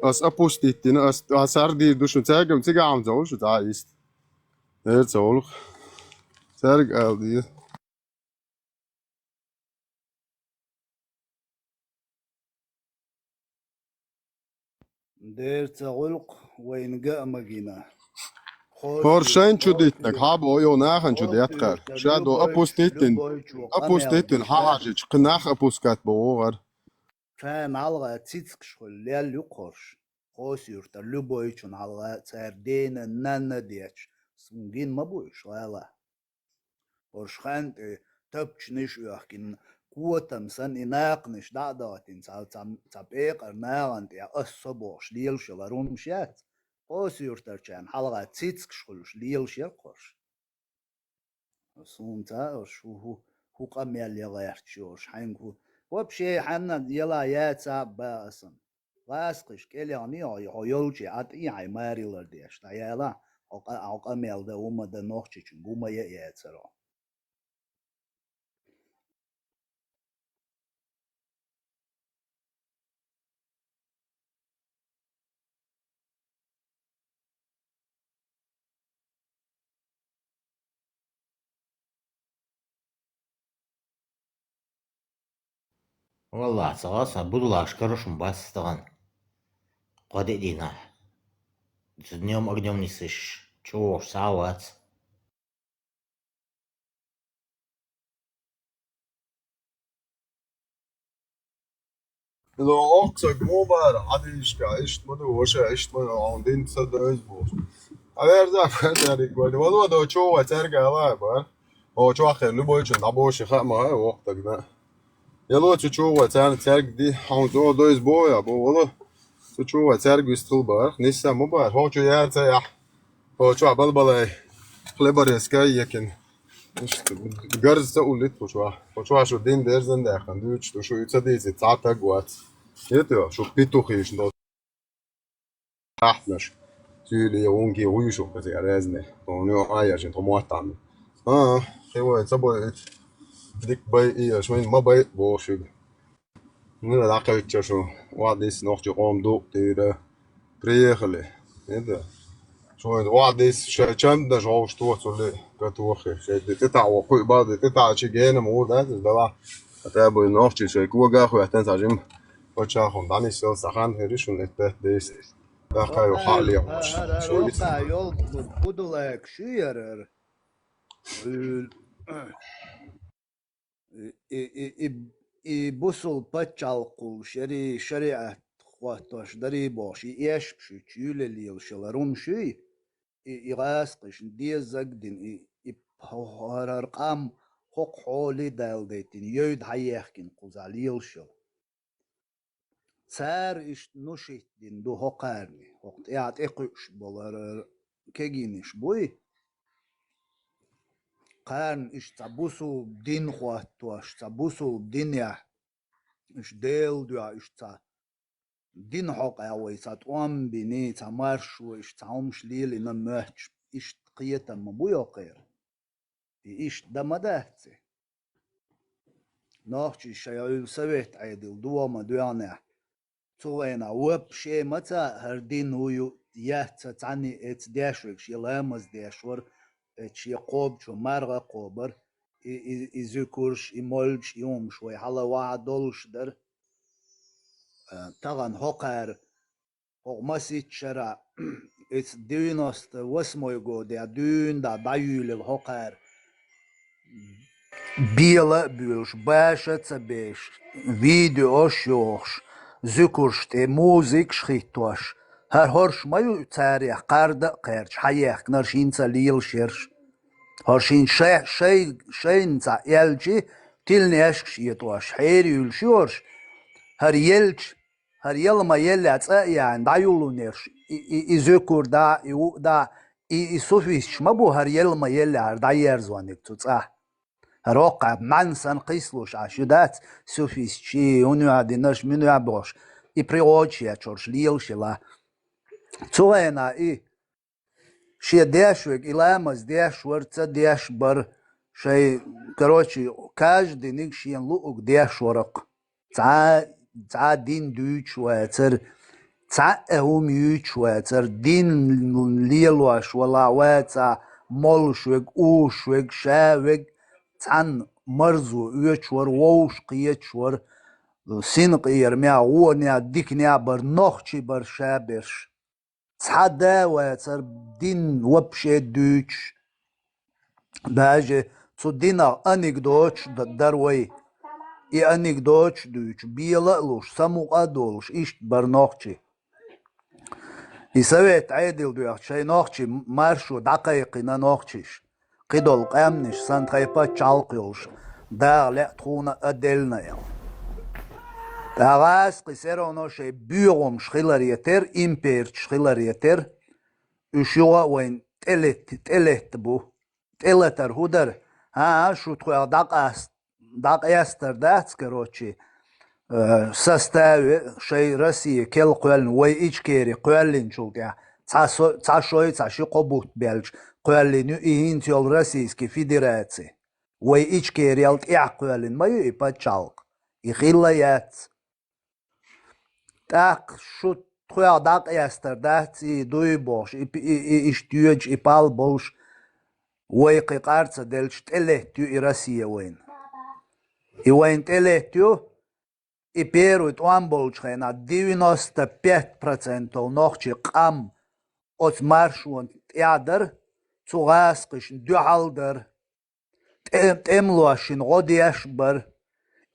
اس ابوستيتين اس اساردي دوشو تاجم تيجا عم زول شو تعيست هيرت زول سارق الدي دير تغلق وين جاء مجينا Forschein чудитнак хабо ё нахан чудяткар шадо апуститин хаажич qnах апускат боогар فان алга цицкшхол лел юқорш хосюрта любой чун алга цердена нанна деч сунгин мабуш лала оршхан топчниш яхкин قوتم سن إناقنش دعداتين تابيق أرناغان تيا أصبوش ليل شلارون مشيات قوسيور ترچان حلقة تيتسك شخلوش ليل شير قرش سونتا شو هو قميل يغيرتشوش حينكو وبشي حنا يلا ياتا باسن غاسقش كيلياني يولجي عطي عي ماري لرديش تا يلا أو قميل دا وما دا نوخشي چنگوما ياتسرو والله صغاصة بدو أشكرش بس طبعا قد دينا اليوم أقدم نسش شو ساعات لو أقصى جموبر عاديش كعيشت مدو وش عيشت مدو عندين تصدق أسبوع أغير ذاك تاريخ بدي والله دو شو وترجع لا بقى هو شو آخر لبويش نبوش خامة هاي وقتك ده يلا شو وترجع دي حوزو دو أسبوع يا بو والله شو وترجع يستل بقى نسا مبار هو شو يرتاح هو شو عبالبلاي خلبر يسكاي يكن جرز تقولت شو دين درزن ده خندوش شو يتصدق تعتا قوات يتوا شو بيتوخيش نو أحلش تيلي يونجي ويشو كذي رزنه ونيو عايشين تموتان خيوة تبغى ديك باي إيه شوين ما باي بوشيب من العقل تشوف واديس نوختي قوم دو تيرا بريخلي يدا شوين واديس شام ده جوش توصل كتوخي شيء تتع وقوي بعض تتع شيء جينا مور ده ده أتابع نوختي شيء كوا جاخو يحتاج عجم وتشاخون داني سيل سخان هريشون إتبه ديس داخل حالي Roka yol budulak şiyer. Busul paçalkul şeriat xwatoş dari boş eşpşü çüleli yılşalarım şüy iğas qışın diyezagdin hararqam hok holi daldetin yöyd hayyakin quzali yılşal Sar iş nuşittin du hokarni hokt eat eqüş bolar keginiş buy قان إيش تبوسو دين خواتوش تبوسو دنيا إيش ديل دوا إيش تا دين حق أوي ساتوام بني تمارشو إيش تعومش ليل إن مهج إيش قيتا مبويا قير إيش دمدهتي ناخشي شيء سويت عيدل دوا ما دوانه توينا وب شيء متى هردين هو يهتا تعني إت داشرك شي لامز داشور شي قوب شو مرغة قوبر يذكرش يمولش يوم شوي حلا واحد دولش در طبعا هقر هق مسيت شرع ات ديناست واسمو يقو دا دين دا دايول هقر بيلا بيلش باشا تبيش فيديو اشيوش ذكرش تي موزيك شخيتوش هر هرش ما يتاريخ قرد قرش حياك نرشين تليل شرش هرشين شيء نتا يلجي تلني اشكش يتوش حيري يلشورش هر يلج هر يل ما يلعت يعني دايولو نرش يذكر دا يو دا يسوفيش ما بو هر يل ما يلع داير زوانك تتصح هر وقع منسان قيسلوش عشدات سوفيش شي ونو عدي نرش منو يعبوش يبريوش يا ليلش لا توينا شي داشوك إلامز داش ورتا داش بر شي كروتشي كاج دينيك شي لوك داش ورق تا دين دوش واتر تا هم يوش واتر دين ليلواش ولا واتا مولشوك اوشوك شاوك تان مرزو يوش ور ووش قيتش ور سين قير ميا ونيا ديك نيا بر نوخشي بر شابرش تحدى واتر دين وبشي دوش باجي تو دينا انيكدوتش دروي انيكدوتش دوش بيلالوش سمو ادولش ايش برنوخشي يسويت عيدل دوش شي نوخشي مارشو دقيقنا نوخشيش قيدول قامنش سانتخيبا تشالقيولش دا لا تخونا ادلنا يا داغاس قيسيرو نو شي بيوم شخيلر يتر امبير شخيلر يتر اشوا وين تلت بو تلتر هودر شو تخويا داق يستر داتس كروتشي سستاوي شي راسي كل قولن وي إيشكيري قولن شولتيا تاشوي تاشي قبوت بيلج قولن إيهين تيول راسيسكي فيدراتي وي إيشكيري يلت قولن ما يبا تشالق يخيليات تاق شو تخويا داق يستر داتي دوي بوش إشتيوج إبال بوش وي قيقارتsa دلش تلهتيو إراسيا وين تلهتيو и первый туан болчхай на 95% нохчи қам от маршун ядер цугасқиш дюхалдер темлуашин годиашбар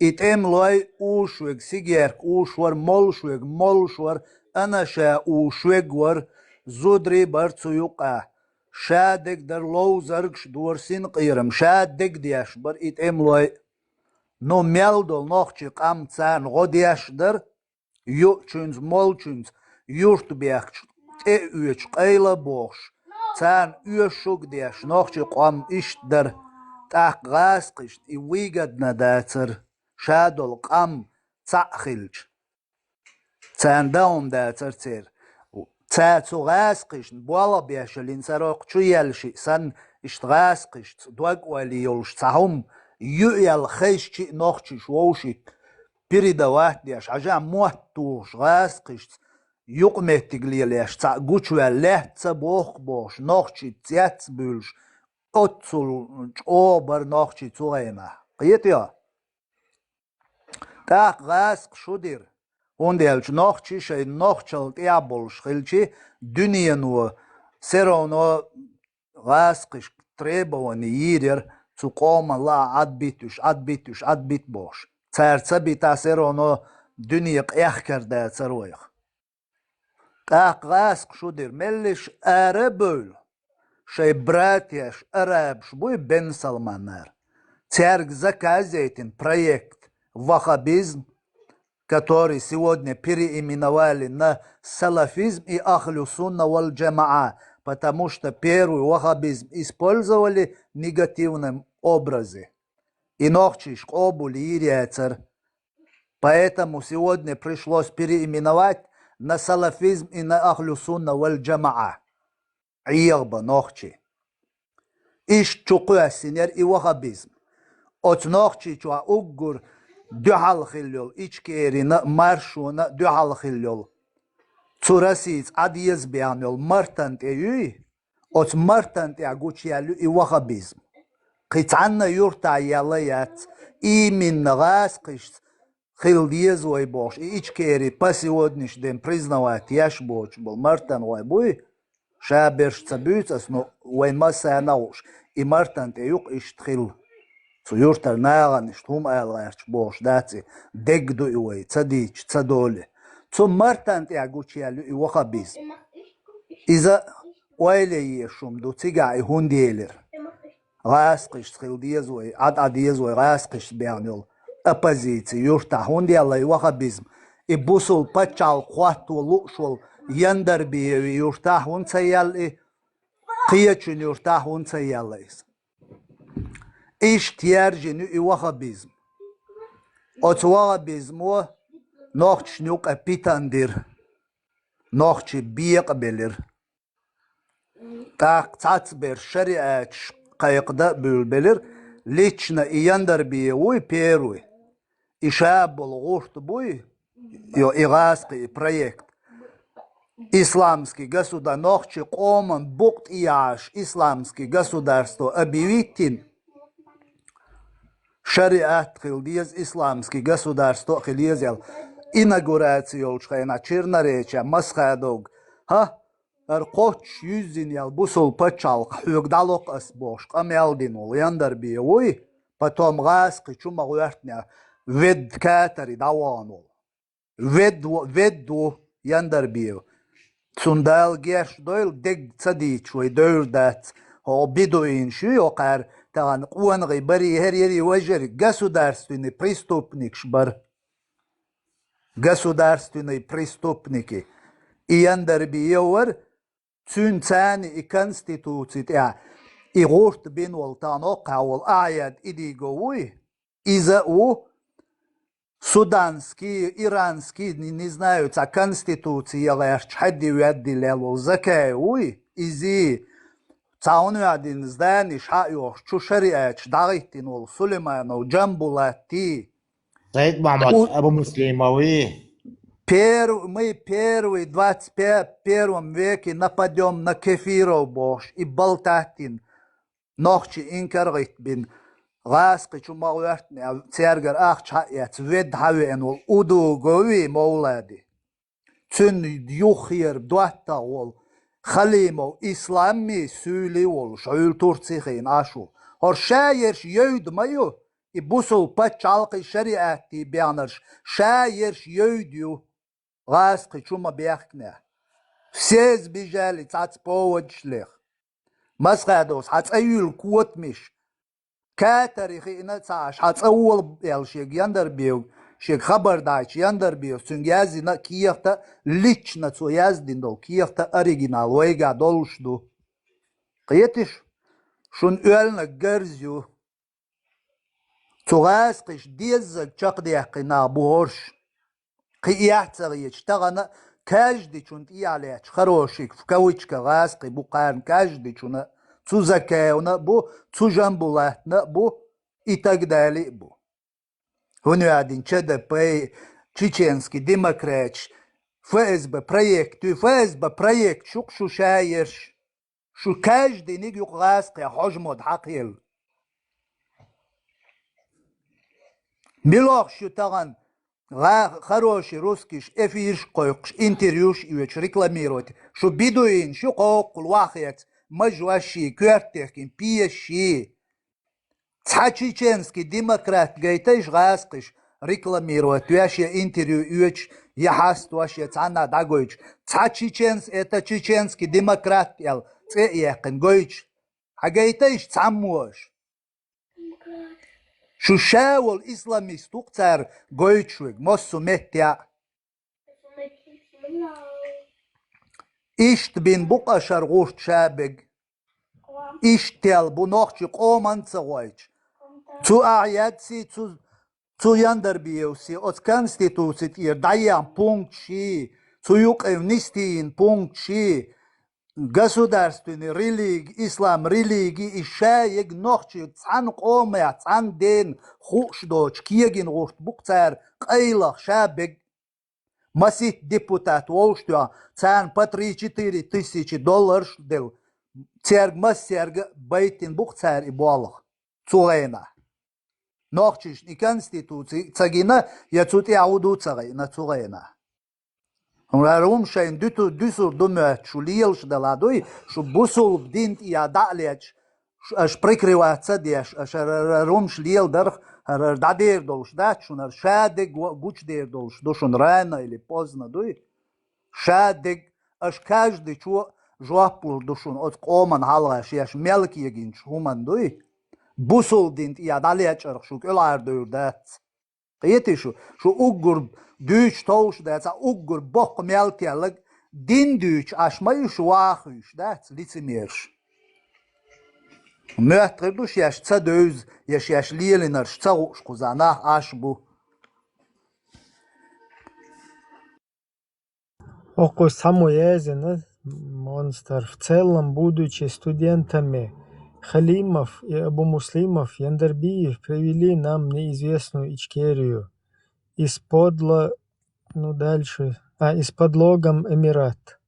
итемлой ушвег сигерк ушвар молшвар анаша ушвегвар зудри барцуюқа шадек дер лоузаргш дурсин қирым шадек диашбар итемлой но мелдол нохчи қам цан годиашдер ючунз молчунз юртбяхч üç qayla boş цан üşük diyaş nохчи қам иштдер тақ ғасқишт и выгодно дацер шадол қам цахилч цан даум дацер цер цацу ғасқишт буала бяшалин сароқ чуялши сан ишт ғасқишт дуак вали йолш цахум юял хейшчи нохчи швоушик передавать дияш ажа муаттуш ғасқишт юқметтиглиелеш ца гучвеллеца бох бош нохчи цяц бюлш отцул обер нохчи цуэма қиетя так ғасқ шудир онделч нохчи шей нохчал тяболш хилчи дүниену сероно ғасқиш требовани ирер цуқома ла адбит бош царца бита сероно дүниеқ яхкерда цароях так ғасқ шудир меллиш әрі бөл шей братьяш арабш буй Бен Салманар церк заказетин проект ваххабизм, который сегодня переименовали на салафизм и ахлю сунна валь джамаа, потому что первый ваххабизм использовали в негативном образе. И нохчиш обули иряцер. Поэтому сегодня пришлось переименовать на салафизм и на ахлю сунна валь джамаа. Иерба нохчи. Иш чукуя синер и ваххабизм. От нохчи чуа уггур дюхал хиллюл, ичкерина маршуна дюхал хиллюл. Цурасиц адиез бианюл мартант эюй, от мартант ягучиалю и ваххабизм. Қицанна юрта ялаят, именно ғасқиш хилдиез ой бош, и ичкери по сегодняшний день признавать яш боч был мартан ой буй, шаберш цабюцас, но ой масса науш, и мартант эюк иштхил. Цуюртар наган штум айларч бош даци дегду иой цадич цадоле цу мартант ягучиалю и ваххабизм иза ойле ешум ду цига и хундиелер ғасқиш схилдиезой адиезой ғасқиш бянюл оппозиции юрта хундиала и ваххабизм и бусул пачал хвату лушул яндарбиеви юрта хунцаял и қиячун юрта хунцаялайс иштияржину и ваххабизм. От ваххабизму нохчнюк апитандир, нохчи биекбелер. Так цацбер шариач кайкда бөлбелер, лично и яндарбиевой первый. И шабул гурт буй, игаский проект. Исламский государство, нохчи коман букт ияш, исламский государство объявитин. Шариат хилдиез исламский государство хилдиезел инаугурацию чхайна черноречия масхадог ха арқоч юзин ял бусул пачал хюгдалок асбош камелдин ул яндарби ой потом ғасқи чума гуяртня вед катари даванул ведду яндарби цундал геш дойл дег цадич ой дөрдат о бидуин шу оқар таган қуанғи бари хер важер государственный преступник шбар государственные преступники и яндарбиевар цюнцани и конституции и горт бин волтано кавал аят идиговой из-за у суданские, иранские, не знаю, ца конституции ялаш хадди вядди лело закаюй изи цаун вядин здани шайох чу шариач дагитин ол Сулейманов Джамбулати Саид Мухаммад Абу Муслимови. Мы первый в 21 веке нападем на кефиров бош и болтатин. Нохчи инкаргит бин غاسق شما وقتنا تيرجر يات ود هاوي انول udو قوي مولادي تن يخير دوحتا وول خليمو إسلامي سولي وول شعول تورتسيخين آشو هر شايرش يود مايو يبوسو باتشالقي شريعتي بيانرش شايرش يوديو غاسق شما بيحكنا سيز بيجالي تاتس بوج ليخ مسخادوس حتى أيول كوت مش كاتريخي إنا تاش حتى أول يالشيك يندر بيو شيك خبر دايش يندر بيو سنجازي نا كيختا ليش نتسو يازدين دول كيختا أريجينال ويغا دولش دو قيتش شون أولنا جرزيو تغاسقش ديزك چقديحقي نابوهرش قياحتغيش تغانا كاجدي شون إياليش خروشيك فكويشك غاسقي بوقارن كاجدي شون تسو زكاونا بو تسو جنبولاتنا بو إتاقدالي بو هونو один ЧДП, чеченский демократ, ФСБ проект, шук шаерш, шу каждый ник юqlasqi хожмод хақил. Милох шу таган хороший русский эфирш қойқш, интервьюш ивеч рекламировать, шу бидуин, шу қоқл вахет, мажваши, квертехкин, пиеши, чеченский демократ гайтеш гасқиш рекламировать ваше интервью юч яхаст ваше цана дагойч чеченс это чеченский демократ ял цеяқин гойч агайтеш цаммуш шушавол исламист уқцар гойчуг моссу меття ишт бин буқашар гушт шабег иштел бунохчи қоман цагойч Zu ajaci, zu jandarbievsi, od konstitūcijas ir dajan punkt šī, zu юqevnistin punkt šī, государственный религия, ислам религии, и шаек нохчи, цан қомя, цан ден, хушдоч, киегин гушт, букцар, қайлах, шабег, масит депутат, волштуа, цан по 3-4 тысячи долларов дел, церг массерг, байтин букцар и буалах, цугайна. Нохчиш и конституции цагина я цути ауду цагай на цугайна. Рум шайн дюсур думает, что лиелш даладой, что бусул динт и адалеч, аж прикрываться деш, аж румш лиел дерх, дадер долш, да, шунар шадег гуч дер долш, дошун рано или поздно, дуй. Шадег, аж каждый чу жуаплур дошун, от коман халаш, яш мелкий егинч, хуман, дуй. Busul dint iadaliach arxuk elardur dat. Qiyeti şu uggur düç tavş dat, uggur bok melkelik din düç aşmayı şu vahüş dat, litsimierş. Möhtrir duş yaş ça döz, yaş lieliner ça uşkuzana aş bu. Око самоязина, монстр, в целом, будучи студентами, Халимов и Абу Муслимов Яндарбиев привели нам неизвестную Ичкерию из-под логом Эмират.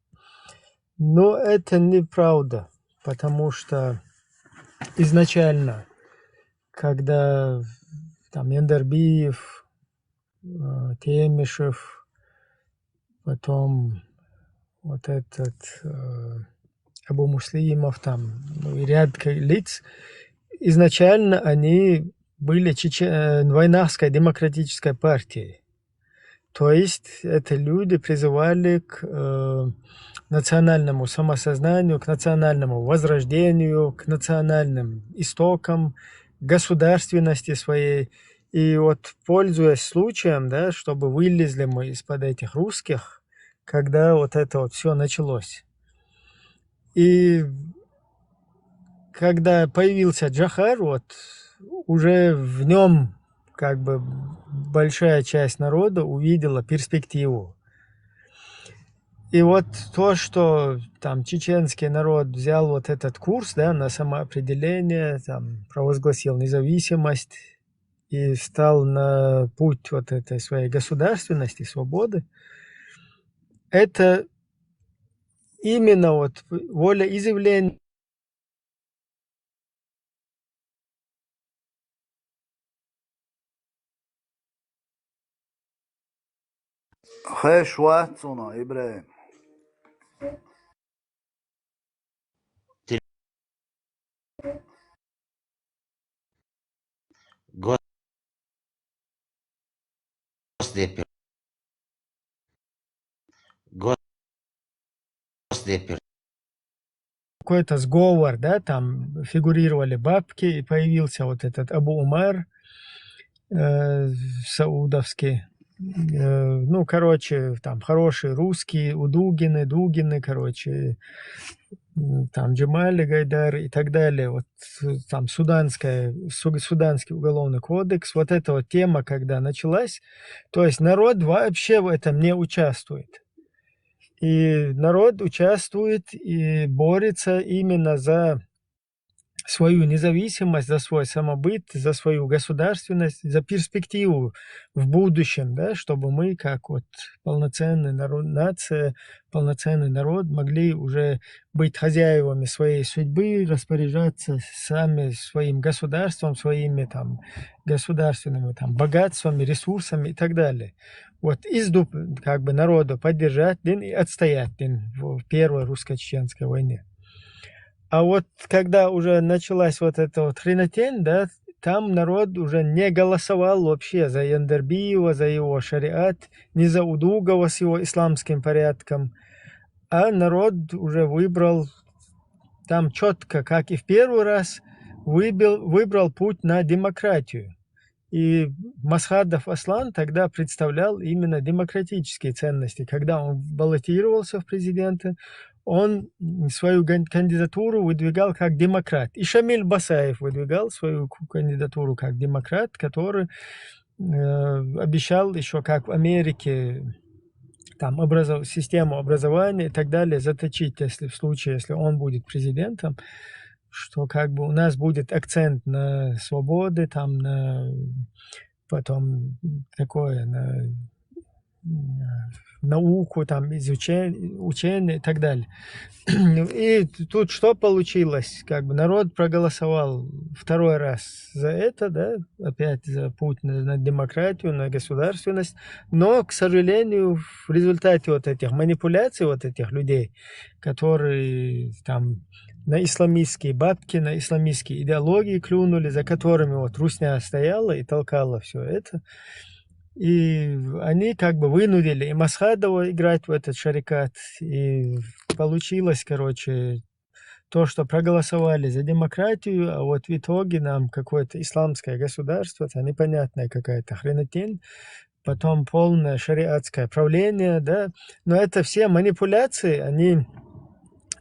Но это неправда, потому что изначально, когда там Яндарбиев, Темишев, потом вот этот Абу Муслимов, там ряд лиц, изначально они были Войнахской демократической партией. То есть это люди призывали к национальному самосознанию, к национальному возрождению, к национальным истокам, государственности своей. И вот, пользуясь случаем, да, чтобы вылезли мы из-под этих русских, когда вот это вот все началось. И когда появился Джохар, вот, уже в нем как бы большая часть народа увидела перспективу. И вот то, что там чеченский народ взял вот этот курс, да, на самоопределение, там, провозгласил независимость и стал на путь вот этой своей государственности, свободы, это именно вот волеизъявление خيش واتسونا إبراهيم. Госдепер. Госдепер. Какой-то сговор, да, там фигурировали бабки, и появился вот этот Абу Умар саудовский. Ну, короче, там хорошие русские, Дугины, короче, там Джамали Гайдар и так далее. Вот там суданский уголовный кодекс. Вот эта вот тема, когда началась, то есть народ вообще в этом не участвует. И народ участвует и борется именно за свою независимость, за свой самобыт, за свою государственность, за перспективу в будущем, да, чтобы мы, как вот полноценная нация, полноценный народ, могли уже быть хозяевами своей судьбы, распоряжаться сами своим государством, своими там государственными там богатствами, ресурсами и так далее. Вот изду как бы народу поддержать и отстоять в Первой русско-чеченской войне. А вот когда уже началась вот эта вот хренотень, да, там народ уже не голосовал вообще за Яндербиева, за его шариат, не за Удугова с его исламским порядком, а народ уже выбрал там четко, как и в первый раз, выбрал путь на демократию. И Масхадов Аслан тогда представлял именно демократические ценности. Когда он баллотировался в президенты, он свою кандидатуру выдвигал как демократ. И Шамиль Басаев выдвигал свою кандидатуру как демократ, который обещал еще, как в Америке, там систему образования и так далее заточить, если в случае, если он будет президентом, что как бы у нас будет акцент на свободы, там на потом такое, на науку, там учение и так далее. И тут что получилось? Как бы народ проголосовал второй раз за это, да, опять за путь на демократию, на государственность, но, к сожалению, в результате вот этих манипуляций, вот этих людей, которые там на исламистские бабки, на исламистские идеологии клюнули, за которыми вот русня стояла и толкала все это. И они как бы вынудили и Масхадова играть в этот шарикат. И получилось, короче, то, что проголосовали за демократию, а вот в итоге нам какое-то исламское государство, это непонятная какая-то хренотень, потом полное шариатское правление, да. Но это все манипуляции, они...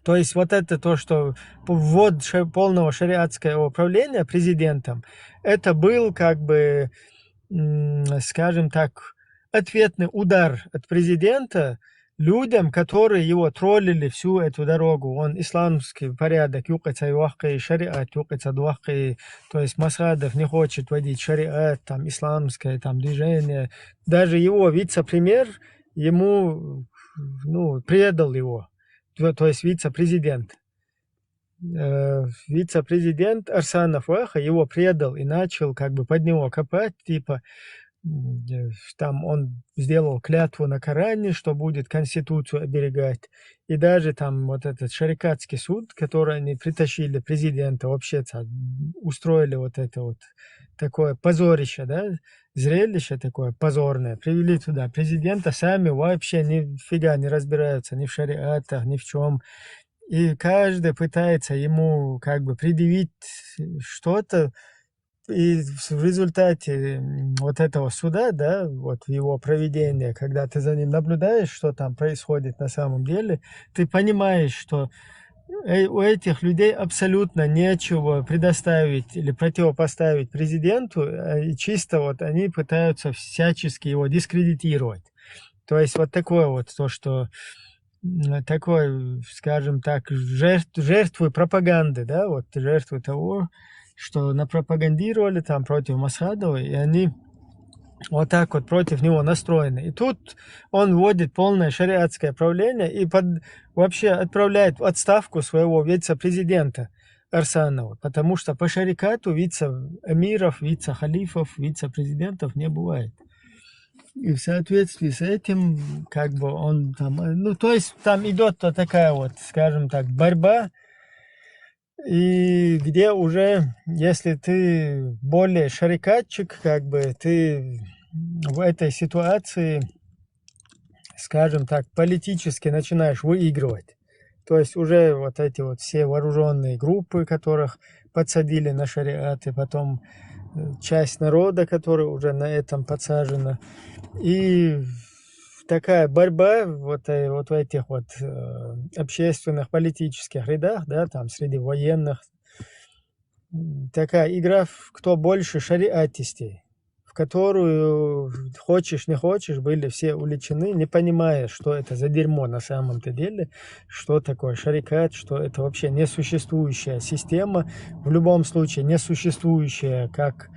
То есть вот это то, что ввод полного шариатского управления президентом, это был как бы, скажем так, ответный удар от президента людям, которые его троллили всю эту дорогу. Он исламский порядок, шариат, то есть Масхадов не хочет вводить шариат, там исламское там движение. Даже его вице-премьер ему предал его. То есть вице-президент. Вице-президент Арсанов Ваха его предал и начал как бы под него копать, типа там он сделал клятву на Коране, что будет Конституцию оберегать. И даже там вот этот шарикатский суд, который они притащили президента, вообще устроили вот это вот такое позорище, да, зрелище такое позорное, привели туда президента, сами вообще нифига не разбираются ни в шариатах, ни в чем. И каждый пытается ему как бы предъявить что-то, и в результате вот этого суда, да, вот в его проведении, когда ты за ним наблюдаешь, что там происходит на самом деле, ты понимаешь, что у этих людей абсолютно нечего предоставить или противопоставить президенту, и чисто вот они пытаются всячески его дискредитировать. То есть вот такое вот то, что такой, скажем так, жертвы пропаганды, да, вот жертвы того, что напропагандировали там против Масхадова, и они вот так вот против него настроены. И тут он вводит полное шариатское правление и вообще отправляет в отставку своего вице-президента Арсанова, потому что по шарикату вице-эмиров, вице-халифов, вице-президентов не бывает. И в соответствии с этим, как бы он там, ну, то есть там идет такая вот, скажем так, борьба, и где уже, если ты более шарикатчик, как бы ты в этой ситуации, скажем так, политически начинаешь выигрывать. То есть уже вот эти вот все вооруженные группы, которых подсадили на шариат, и потом часть народа, которая уже на этом подсажена. И такая борьба вот в этих вот общественных, политических рядах, да, там среди военных, такая игра, кто больше шариатистей, в которую, хочешь не хочешь, были все увлечены, не понимая, что это за дерьмо на самом-то деле, что такое шарикат, что это вообще несуществующая система, в любом случае несуществующая как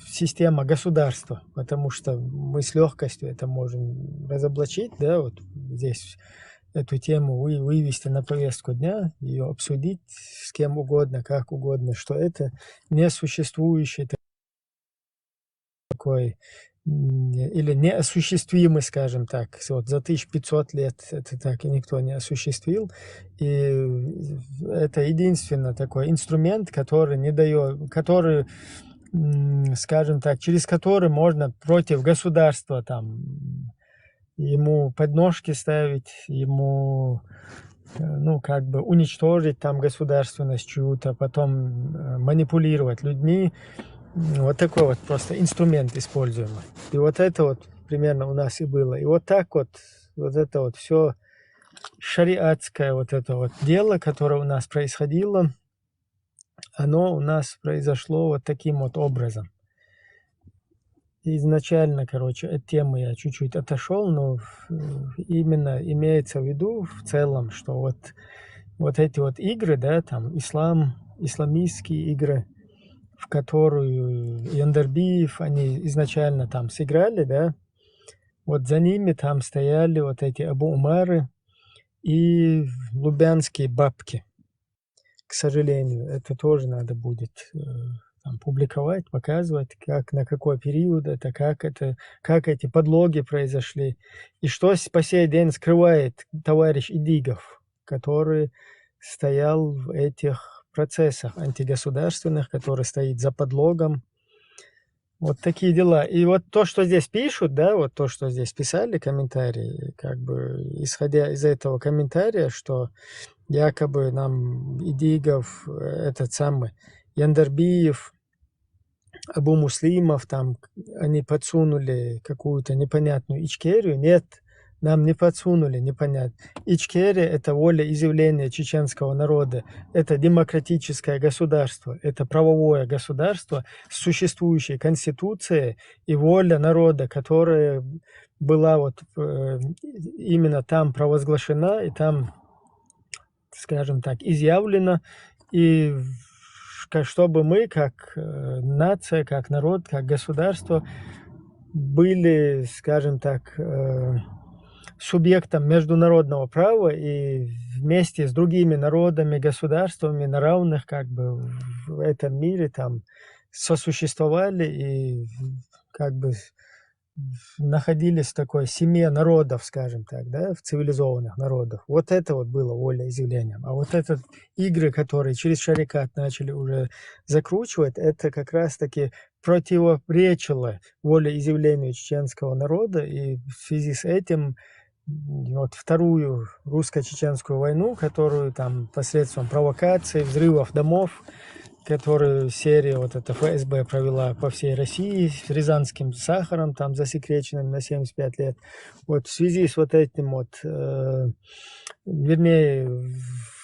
система государства, потому что мы с легкостью это можем разоблачить, да, вот здесь эту тему вывести на повестку дня, ее обсудить с кем угодно, как угодно, что это несуществующий такой или неосуществимый, скажем так, вот за 1500 лет это так и никто не осуществил, и это единственный такой инструмент, который не дает, который, скажем так, через который можно против государства там ему подножки ставить, ему, ну, как бы уничтожить там государственность чью-то, потом манипулировать людьми. Вот такой вот просто инструмент используемый. И вот это вот примерно у нас и было. И вот так вот, вот это вот все шариатское вот это вот дело, которое у нас происходило, оно у нас произошло вот таким вот образом. Изначально, короче, от темы я чуть-чуть отошел, но именно имеется в виду в целом, что вот эти вот игры, да, там исламистские игры, в которую Яндарбиев, они изначально там сыграли, да, вот за ними там стояли вот эти Абу Умары и лубянские бабки. К сожалению, это тоже надо будет там публиковать, показывать, как, на какой период это, как эти подлоги произошли, и что по сей день скрывает товарищ Идигов, который стоял в этих процессах антигосударственных, который стоит за подлогом. Вот такие дела. И вот то, что здесь пишут, да, вот то, что здесь писали комментарии, как бы исходя из этого комментария, что якобы нам Идигов, этот самый Яндарбиев, Абу Муслимов, там, они подсунули какую-то непонятную Ичкерию. Нет, нам не подсунули, непонятно. Ичкерия – это волеизъявление чеченского народа. Это демократическое государство, это правовое государство с существующей конституцией и воля народа, которая была вот именно там провозглашена и там, скажем так, изъявлена. И чтобы мы, как нация, как народ, как государство, были, скажем так, субъектом международного права и вместе с другими народами, государствами на равных как бы в этом мире там сосуществовали и как бы находились в такой семье народов, скажем так, да, в цивилизованных народах. Вот это вот было волеизъявлением. А вот это игры, которые через шарикат начали уже закручивать, это как раз-таки противоречило волеизъявлению чеченского народа, и в связи с этим вот вторую русско-чеченскую войну, которую там посредством провокаций, взрывов домов, которую серия вот эта ФСБ провела по всей России с рязанским сахаром, там засекреченным на 75 лет. Вот в связи с вот этим вот, вернее,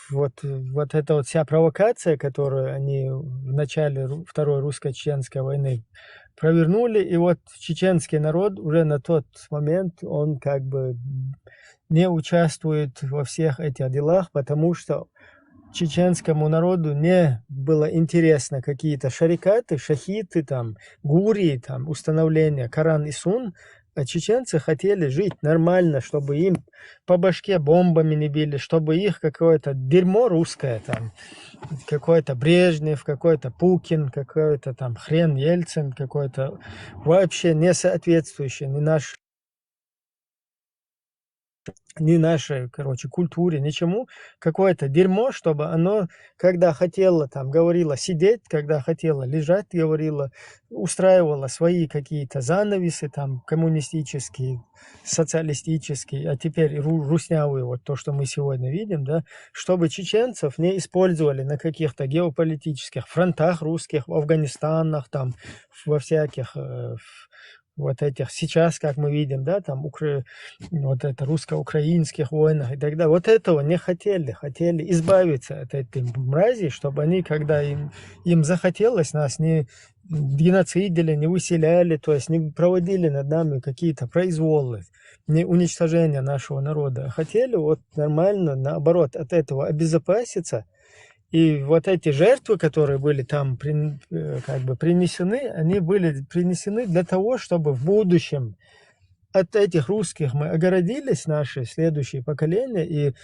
вот эта вот вся провокация, которую они в начале Второй русско-чеченской войны провернули, и вот чеченский народ уже на тот момент, он как бы не участвует во всех этих делах, потому что чеченскому народу не было интересно какие-то шарикаты, шахиты, там, гурии, там, установления Коран и Сун, А чеченцы хотели жить нормально, чтобы им по башке бомбами не били, чтобы их какое-то дерьмо русское там, какой-то Брежнев, какой-то Пукин, какой-то там хрен Ельцин, какой-то вообще не соответствующий ни нашей, короче, культуре, ничему, какое-то дерьмо, чтобы оно, когда хотело, там, говорило сидеть, когда хотело лежать, говорило, устраивало свои какие-то занавесы, там, коммунистические, социалистические, а теперь руснявые, вот то, что мы сегодня видим, да, чтобы чеченцев не использовали на каких-то геополитических фронтах русских, в Афганистанах, там, во всяких вот этих, сейчас, как мы видим, да, там, вот это русско-украинских войнах и так далее. Вот этого не хотели. Хотели избавиться от этой мрази, чтобы они, когда им захотелось, нас не геноцидили, не выселяли, то есть не проводили над нами какие-то произволы, не уничтожение нашего народа. Хотели вот нормально, наоборот, от этого обезопаситься. И вот эти жертвы, которые были там как бы принесены, они были принесены для того, чтобы в будущем от этих русских мы огородились, наши следующие поколения, и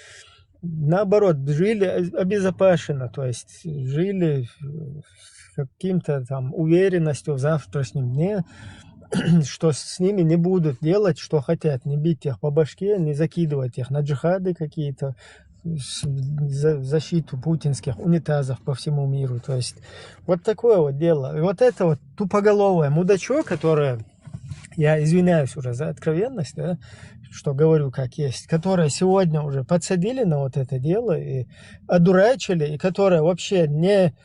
наоборот, жили обезопасенно, то есть жили с каким-то там уверенностью в завтрашнем дне, что с ними не будут делать, что хотят, не бить их по башке, не закидывать их на джихады какие-то, защиту путинских унитазов по всему миру. То есть вот такое вот дело. И вот это вот тупоголовое мудачок, которое, я извиняюсь уже за откровенность, да, что говорю как есть, которое сегодня уже подсадили на вот это дело и одурачили, и которое вообще не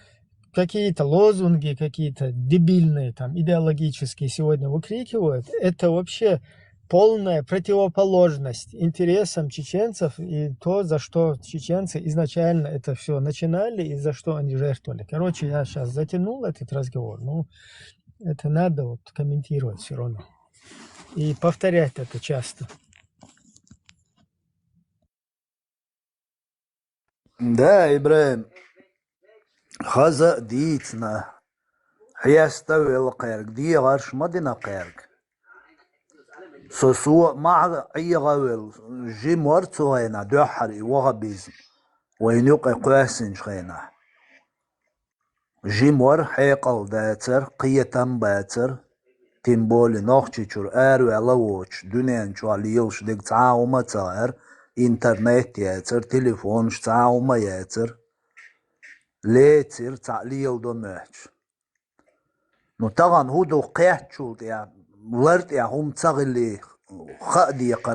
какие-то лозунги, какие-то дебильные, там, идеологические сегодня выкрикивают, это вообще полная противоположность интересам чеченцев и то, за что чеченцы изначально это все начинали и за что они жертвовали. Короче, я сейчас затянул этот разговор, но это надо вот комментировать все равно и повторять это часто. Да, Ибраим, хаза дитна, хиястави лакайрк, ди гарш мадина кайрк. سوسو مع أي غويل جي مرتو غينا دوحري وغبيز وينوق قواسن شغينا جي مر حيقل داتر قيتم باتر تيمبولي نوخشيشور آرو ألاوش دونين شوالي يلش ديك تعاوما تاير إنترنت ياتر تليفونش تعاوما ياتر ليتر تعليل دونيش نو طبعا هو دو قيحشولت يعني ورد يا هم تغلي خادي يقر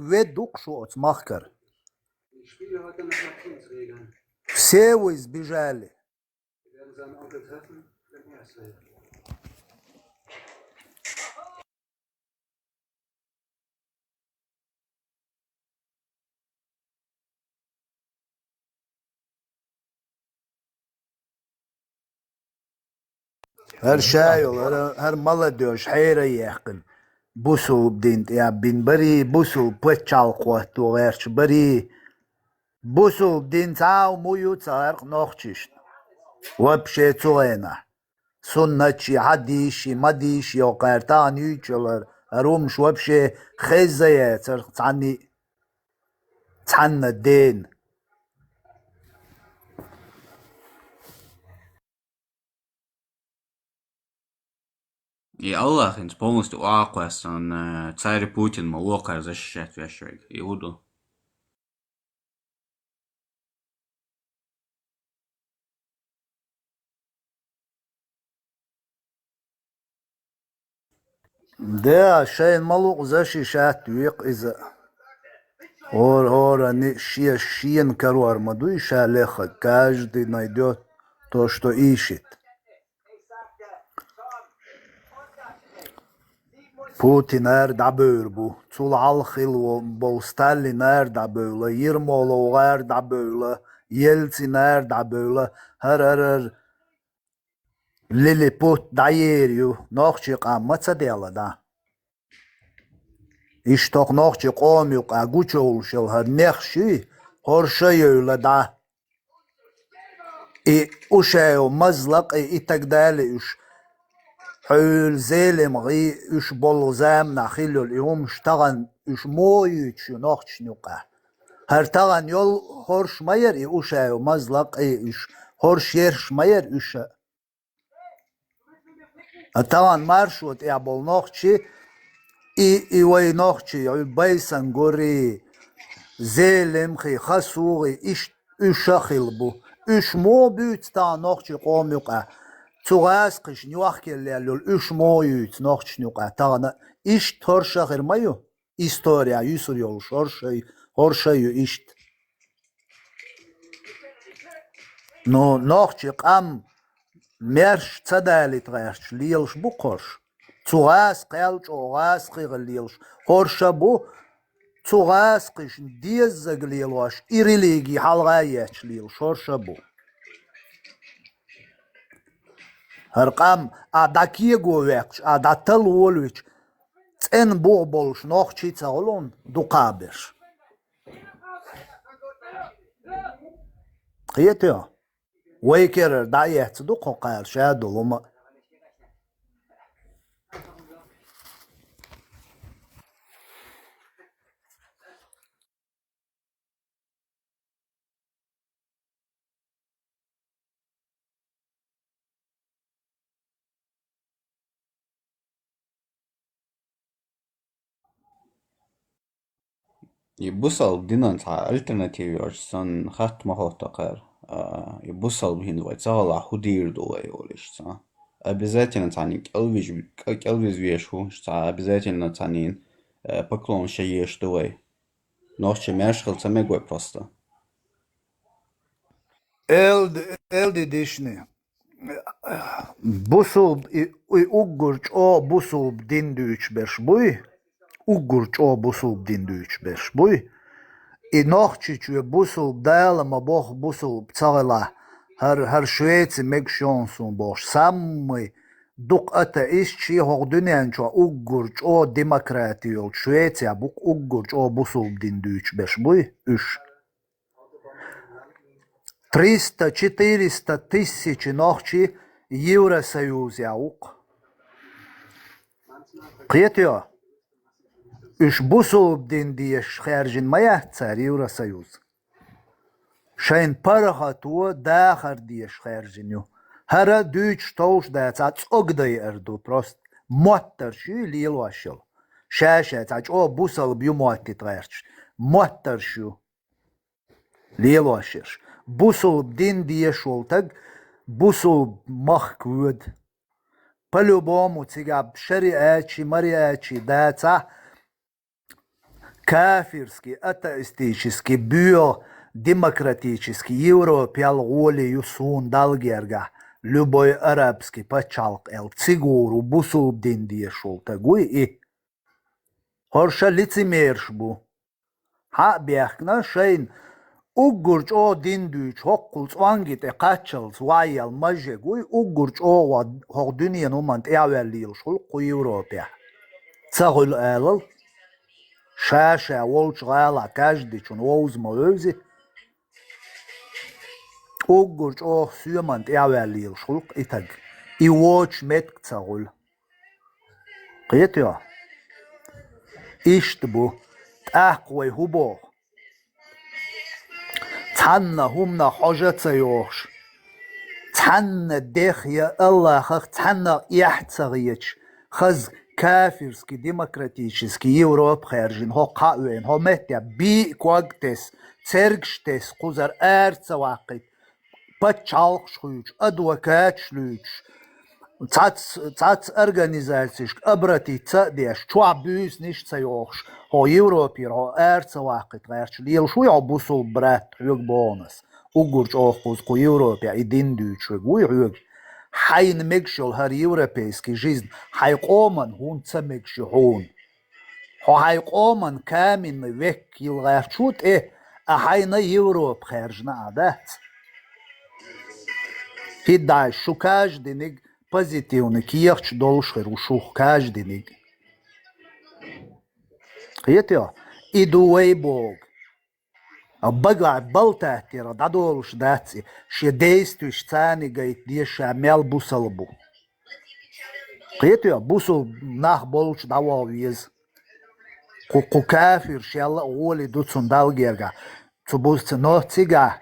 ведук шоц махкар. Все вы сбежали. Her şey olur, her mala diyor, hayra yakın. Busul din ya bin bari busul pachal qwatu gerç bari busul din taw muyu tsar nochchist. Вообще цуэна. Сунначи, хадиши, мадиши, окартан, ючелер, румш вообще хезая, цани, цанна ден. И Аллах инс полностью аквасан царь Путин молока защищать вещи. Иуду. Да, шейн малук защищать век из Ор, они шиен каруар маду и шалеха. Каждый найдет то, что ищет. Putin da böyle bu. Sul alxil bu Stalin da böyle. Yermolov da böyle. Yeltsin da böyle. Her Lilliput da yeriyor. Nohçi qammatsa deyala da. İştok nohçi qomiyor. Aguç oluşul. Her nexşi. Horşay öyle da. Uşayo mazlaq itakdali uş. حول زيلم غي اش بولزام ناخيلو اليوم اشتغن اش مويتش نوخش نوقع هر تغن يول هورش ماير اوشا مزلق اش هورش يرش ماير اش تغن مارشوت يا بول نوخشي اي وي نوخشي بايسن غوري زيلم خي خسوغي اش اشخيلبو اش مو بيت تا نوخشي قوم يوقع Цугас кыш нюахкеллел үш моют нохчнюка тагана иш торша гырмаю история юсурьол хоршаю ишт но нохчи qam мерш цадалит гаш лилш букош цугас калч огас кыгылилш хорша бу цугас кыш деззаглилош и религии халгаяч лилш хорша бу Harqam adakiye govekç, adatal olüç, en bolş nohçica olun duqaber. Qiyetiyo. Waykerer dayetsi du qoqar şadoluma. يبصل دينا alternative son hat mahottakar. يبصل بهن ويتسغل حدير دوي وليش обязательно цанить элвиж вешу обязательно цанин поклон шееш دوي ночи мешхал цамегой просто Elde dişni. Busul uggurç o busul dindi 3-5 buy. Uggurç o busul dindi 3-5 buy. Nohçiçü busul dayalama boh busul tsağla her Şveitsi meg şonsun boş. Sammy duk ateistçi hog dünenço uggurç o demokrati yol. Şveitsia buk uggurç o busul dindi 3-5 buy. 3. 300-400 тысяч нохчи Евросоюз яук. Qiyetiyo. Üç busub din diye xerjin maya tsar Евросоюз. Şayn parahatu daxar diye xerjin yo. Hara düç toş da tsat ogday erdu prost. Mottar şu lielvaşıl. Şaşa tsat o busal bi motti tgerç. Mottar şu lielvaşır. Busul din diye şoltag, busul mahkvud. По-любому цигаб шариачи, мариачи, даца кафирский, атеистический, биодемократический, европеал воли юсун далгерга, любой арабский пачалк эл цигуру бусул din diye şoltagуй и хорша лицемерш бу. Ha бяхна шейн Uggurç o dindüç hokkulç vangit kaçals vayal majegui uggurç o hok dünyanın umant evvelli yıl şul kuyu Avrupa. Tsağıl alıl şaşa volç gala kajdiçun oğuzma özü uggurç o suyamant evvelli yıl şul itag. İvoç met tsağıl. Qiyetiyor. İşte bu. Ahkoy hubo. Tanna humna hojatsa yoğuş. Tanna dehya Allah'a tanna ihtsagiyç. Khaz kafirski demokratический Европа хержин ho qawen ho metya bi quagtes sergshtes quzar ertsa waqit pachalqshuyç advokatshluç Tats organizācijas abratīca dieš čuabūs nišca joks, ho Eiropir, ho ērca vaqit vērč liel šu jau busul bret hug bonas. Ugurč ohkuz ko Eiropia I dindūč hug. Hain megšol har europeiski жизнь, hai qoman hun ca megši hun. Ho hai qoman kamin vek il vērčut a haina Europ kheržna adat. Hidaj šu každi nig позитивный киевч должен рушух каждый миг. Это идуэй Бог. А бага балтатира да долш даци ше действуешь цани гайт деша мел бусалбу. Это бусал нах болч давал виз. Ку кафир шелла оли дуцун далгерга. Цубусцы но цига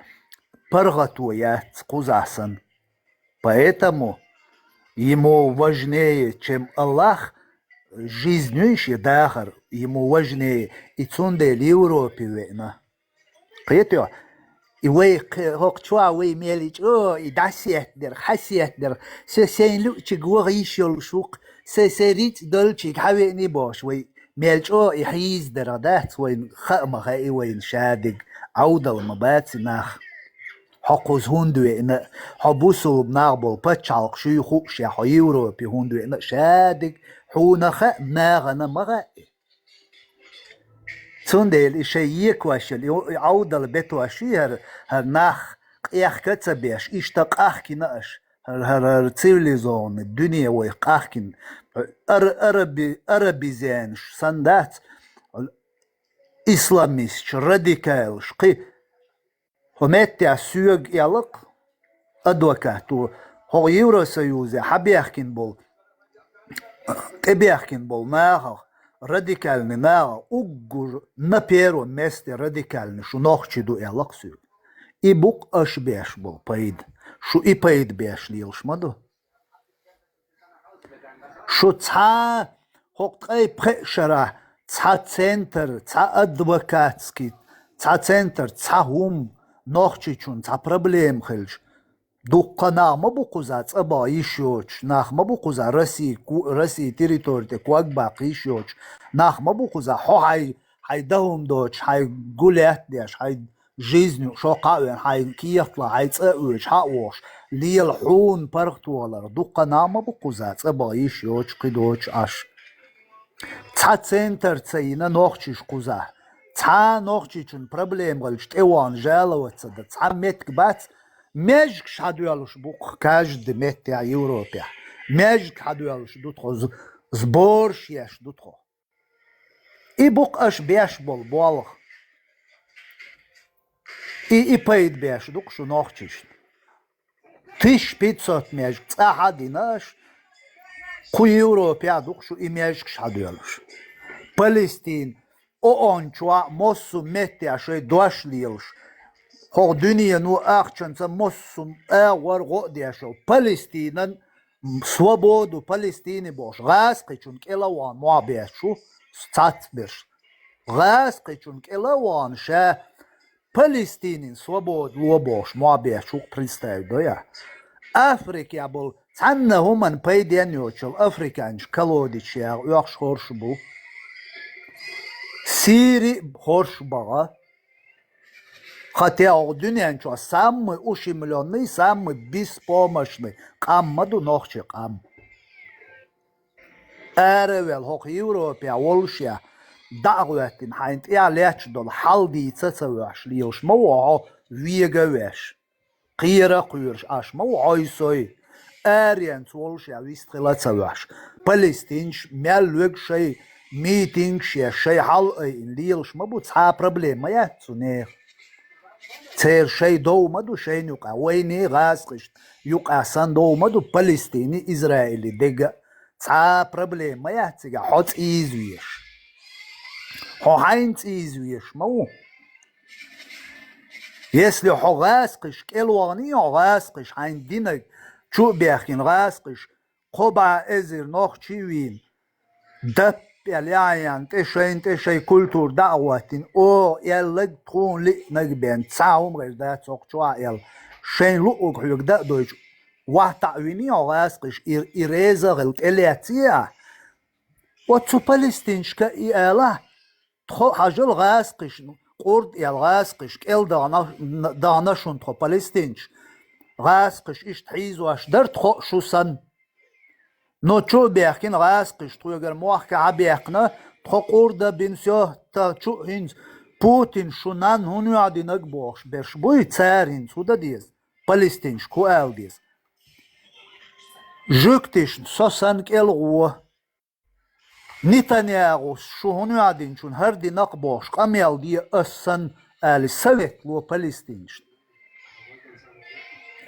паргатуя цкузасан. Поэтому ему важнее, чем Аллах, жизнью дахар, ему важнее и цунде Европе вена. Поэтому и вы хокчуа вы мелич, и дасиетдер, хасиетдер, сен лучик вогишел шук, серит дольчик хавени бош, вы мелч и хиздер адат, وين خامخ اي وين شادق عودل مبات ناخ. حقوز هندوه إن حبوسو بناغبول بتشالق شو خوش يا حيورو بي هندوه إن شادق حونخا ناغنا مغائي تندل إشي يكواشل عودة البيتو أشي هر ناخ إيخ كتسبيش إشتاق أحكي ناش هر تسيوليزون الدنيا ويق أحكي أربي زينش سندات إسلاميش راديكالش قي همتع سوق يلق أدوكاتو هو Евросоюзе حبيحكين بول كبيحكين بول ناغ راديكالني ناغ أجر نبيرو مستي راديكالني شو نوخشدو يلق سوق إبوك أش بيش بول بايد شو إي بايد بيش ليلش مدو شو تا هوك أي بخشرة تا центр تا أدوكاتسكي تا центр تا هم ناخچیچون تا پروبلم خلش دوقا ناخما بقوزات ابا ایشوچ ناخما بقوزا رسی تریتورت کوک باقیشوچ ناخما بقوزا هاي دهم دوچ هاي گولیت دیش هاي жизнью شو قاوين هاي كيطلع هاي تسأوش هاوش ليل حون برختوالر دوقا ناخما بقوزات ابا ایشوچ قدوچ اش تا центр цейна ناخچیش قوزا تا نوخچیچون پروبلم گلش تیوان جالوتسا دا تا متک بات مجک شادویالوش بوق کاجد مت یا Европе مجک شادویالوش دوتخو زبورش یش دوتخو ای بوق اش بیش بول بالخ ای پاید بیش دوقشو نوخچیشن 1500 مجک تا دیناش قوی Европе دوقشو ای مجک شادویالوش Palestin o onçua mossu metti aşay doşliyilş. Ho dünya nu akçansa mossu ağır go diyaşo. Palestin'in svobodu Palestini boş. Gaz qıçun kelawan muabiyaşu statsbir. Gaz qıçun kelawan şa Palestin'in svobodu boş muabiyaşu pristavdo ya. Afrika bol sanna human paydiyan yoçul Afrikanç kalodiç ya yaxş horş bu. Siri hoş bağa. Хотя dünyanın çoğu samı 3 milyonlu samı biz pomoşlu. Kammadı nohçı kam. Erevel hok Европе oluşya. دعوتين حينت إعلاتش دول حال دي تتواش ليوش موعو ويغواش قيرة قيرش أش موعو يسوي آريان تولش يا ويستخلا تواش فلسطينش مالوك شي ميتينج شي حال إن ليلش مبو تسا проблема يا تسونيخ تير شي دو مدو شي نيوكا ويني غاسقش يوكا سان دو مدو فلسطيني إسرائيلي ديگا تسا проблема يا تيگا حوت إيزويش حوحينت إيزويش مو если غاسقش كيلواني غاسقش حين دينك شو بيخين غاسقش قبع إزر نوخ تشيوين دب يليان تشي كولتور دعواتين او يلق تخون لي نقبين تساوم غير دا تسوق يل شين لقوك حيوك دا دوش واتعويني غاسقش إريزا غلط إلياتيا واتسو فلسطينش كإيالا تخو حاجل غاسقش قرد يل غاسقش كيل دانشون تخو فلسطينش غاسقش إش تحيزو أش در تخو شو سن نو تشو بيحكين غاسقش تخو يقر موحكا عبيحكنا تخو قرد بنسيو تا تشو هنز بوتين شونان هونو عدي نقبوخش برش بوي تسار هنز هودا ديز فلسطينش كو آل ديز جوكتش سوسان كيل غوه نتانياغو شو هونو عدين شون هردي نقبوخش قميال دي أسان آل سويت لو فلسطينش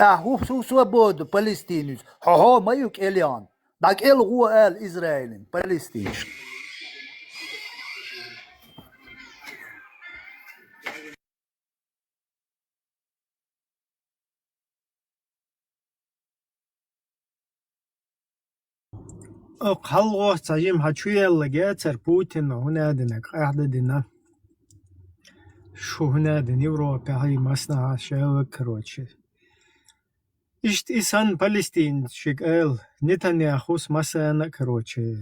هو سوابود فلسطينيز هو ما يوك إليان داك إل هو آل إسرائيل فلسطينش قلقو تجيم هاتشوية لقيتر بوتين هنا دينك قاعدة دينا شو هنا دين يوروبا هاي مصنع شاوك كروتشي إشت إسان فلسطين شكال نتنياهوس مثلا كروتشي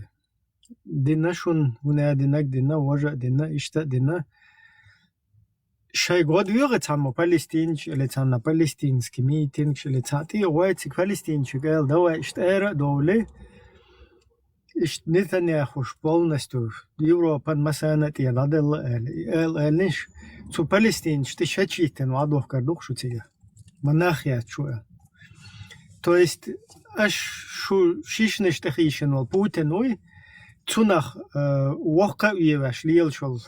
دينا شون هنا دينك دينا وجه دينا إشتا دينا شاي قد يغت عمو فلسطين اللي تانا فلسطين سكميتين اللي تاتي وايتك فلسطين شكال دوا إشتارة دولة إشت نتنياهوش полностью Европа مثلا تيلادل النش تو فلسطين شتشتشيتن وعدوه كردوخ شو تيجا مناخيات شو То есть, аж шиш нештахишен ол Путин ой, цунах уока уеваш лиелшол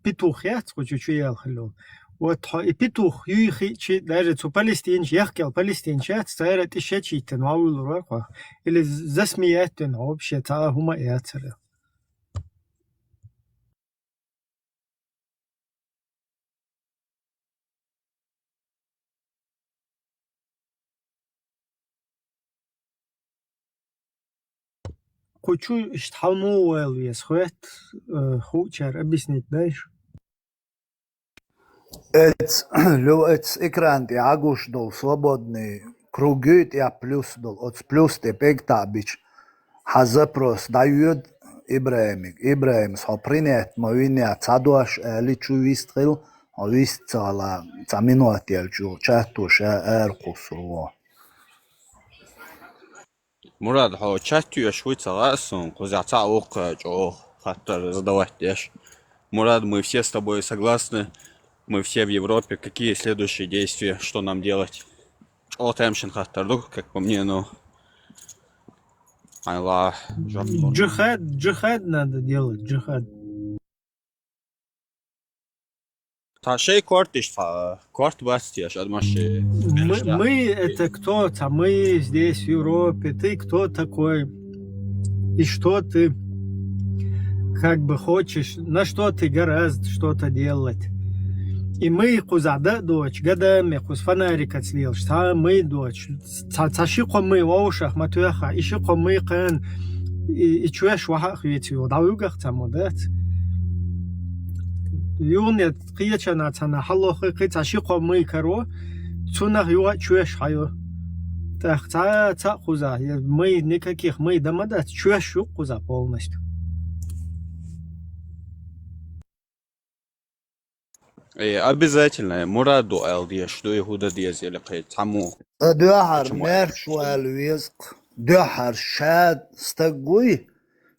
петух яц, хочу ехал. Вот и петух юихи чи даже цу палестинч яхкел палестинч яц, цайра ти шечитен ваул роква или засмеятен вообще та хума яцера. Хочу штаму вес хвет хочер объяснить дальше. لو إكران تي عجوش دول свободный круги я плюс дол от плюс те пектабич хазапрос дают Ибраим сопринет мовиня цадуаш личувистрил овисцала цаминуател чу чатуш эркусурво مراد هو تشاتيو شوية غاسون قزعتا اوق جو خاطر задавать. Мурад, мы все с тобой согласны, мы все в Европе. Какие следующие действия, что нам делать? Отемшин хаттарду, как по мне, ну... Айла... Джихад надо делать, джихад. Ташей кортиш, корт бастиш, адмаши... Мы это кто-то, мы здесь в Европе, ты кто такой? И что ты как бы хочешь, на что ты гораздо что-то делать? И мы кузада дочь, годами куз фонарик отслил, что мы дочь, цашико мы в ушах матуяха, ишико мы кэн, и чуешь вахах ведь его, да угах тамудат. Юнет киячана цана халохи ки цашико мы каро, цунах юга чуешь хайо. Так ца куза, мы никаких мы дамадат, чуешь куза полностью. Обязательно. Мураду Элдия, что Иуда Диаз или Хаму. دهر مرش والويزق دهر شاد استقوي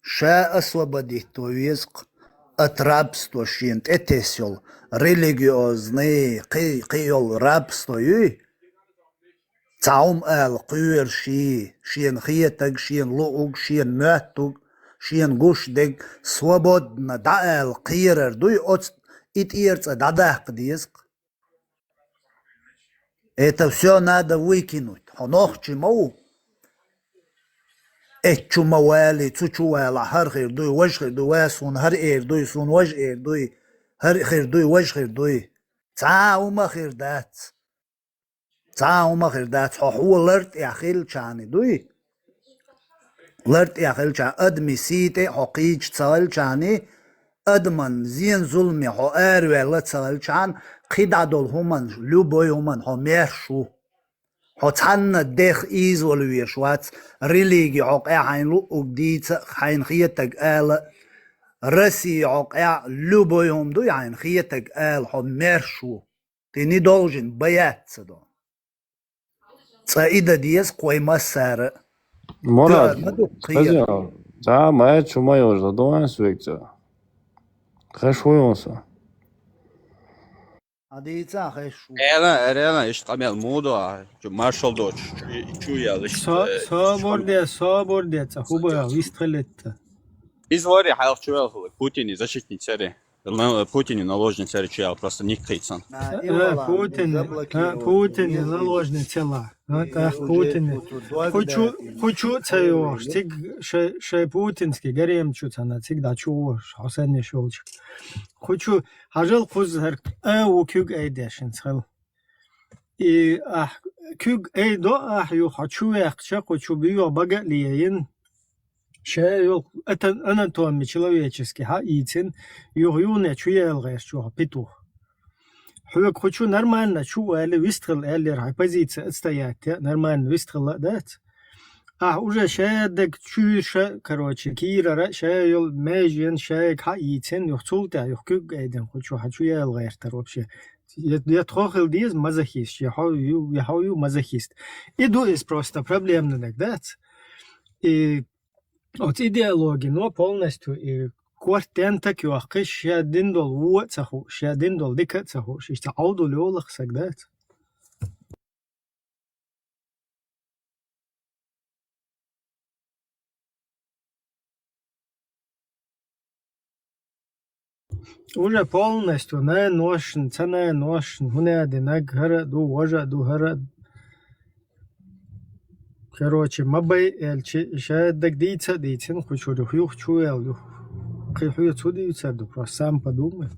شا أسوبدي تويزق от рабства шин этесел религиозный қиол рабствой цаум эл қуер шин хиетаг шин лууг шин мөттуг шин гуштег свободно да эл қиерер дуй от ит ирца дадах диск. Это все надо выкинуть. Хонох чему? Этчу мауали, цучуала, хар хир дуй, ваш хир дуй, васун, хар эр дуй, сун ваш эр дуй, хар хир дуй, ваш хир дуй. Цаума хир дац. Цаума хир дац. Хоху лерт яхил чани дуй. Лерт яхил чани. Адми сите хокич цал чани. أدمن زين ظلمي هو أروي لا تسألشان قيدادول همان لوبوي همان هو ميرشو هو تحنا دخ إيز ولويشوات ريليجي عق عين لو أقديت عين خيتك آل رسي عق لوبوي هم دو عين خيتك آل هو ميرشو تني دولجن بيات صدو سايدا ديس قوي مسار مراد خزيان تا ما شو ما يوجد دوان سويكتا خشويوسا هذه خشو Реально, ich kann mir Mudo, Marshall Dodge, чуя лишь. Собордия, хуба, вистрелет. Извори, хайлх чуял, Путин защитник цари. Путин наложник цари чуял, просто не крицан. Путин наложник цела. Путин. Хочу цею, стиг ше путинский, горем чуцана, всегда чуо, хасен шолчик. Хочу, хажал кузер, у кюг эйдешин цел. И кюг эйдо, ю хочу яхча, хочу бию бага лиен. شيء أناتومي человеческий хаитин югюне чуелгеш чуга петух. Хуек хочу нормально чуали выстрел эллер позиция отстоять нормально выстрел дать. Уже шедек чуша короче кирара шейл межен шек хаитин юхцулта юхкуг эден хочу елгеш вообще. Я трохил диз мазохист, я хау мазохист. Иду из просто проблемный дать. И от идеологии, но полностью и квартента кюахкы шадин дол вуцаху, шадин дол дикацаху, шишта ауду лёлах сагдат. Уже полностью не ношен, цена ношен, хуне одинак гара ду вожа ду гара. Короче, мабай эльчи шадак дийцин, хочу рюхюх чуэл, кайфую цудивца, да просто сам подумай.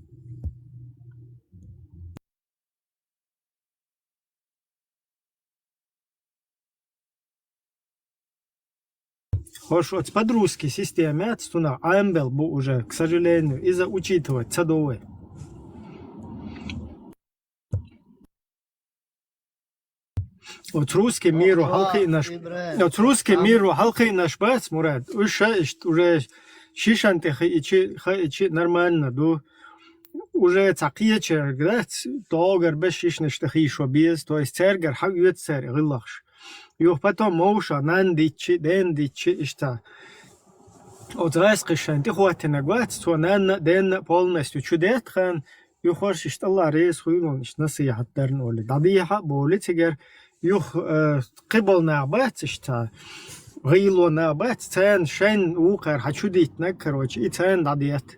Хорошо, под русской системе отстуна амбел был уже, к сожалению, из-за учитывать садовой. От русский миру халкы наш, от русский миру халкы наш бац мурад. Уже шишанты хай нормально, ду уже цакиечер грац, тогар без шишнешты хишо без, то есть цергар хагюет цер гылахш. Юх потом моуша нандичи, дендичи ишта. От раскишанты хватина гвац, то нанна ден полностью чудет хан. Юхорш ишта Allah рейс хуйнон иш насихат дерн оли. Дадиха боли тигер يخ قبل نعبات اشتا غيلو نعبات تان شين وقر حشوديت نكروش إتان داديات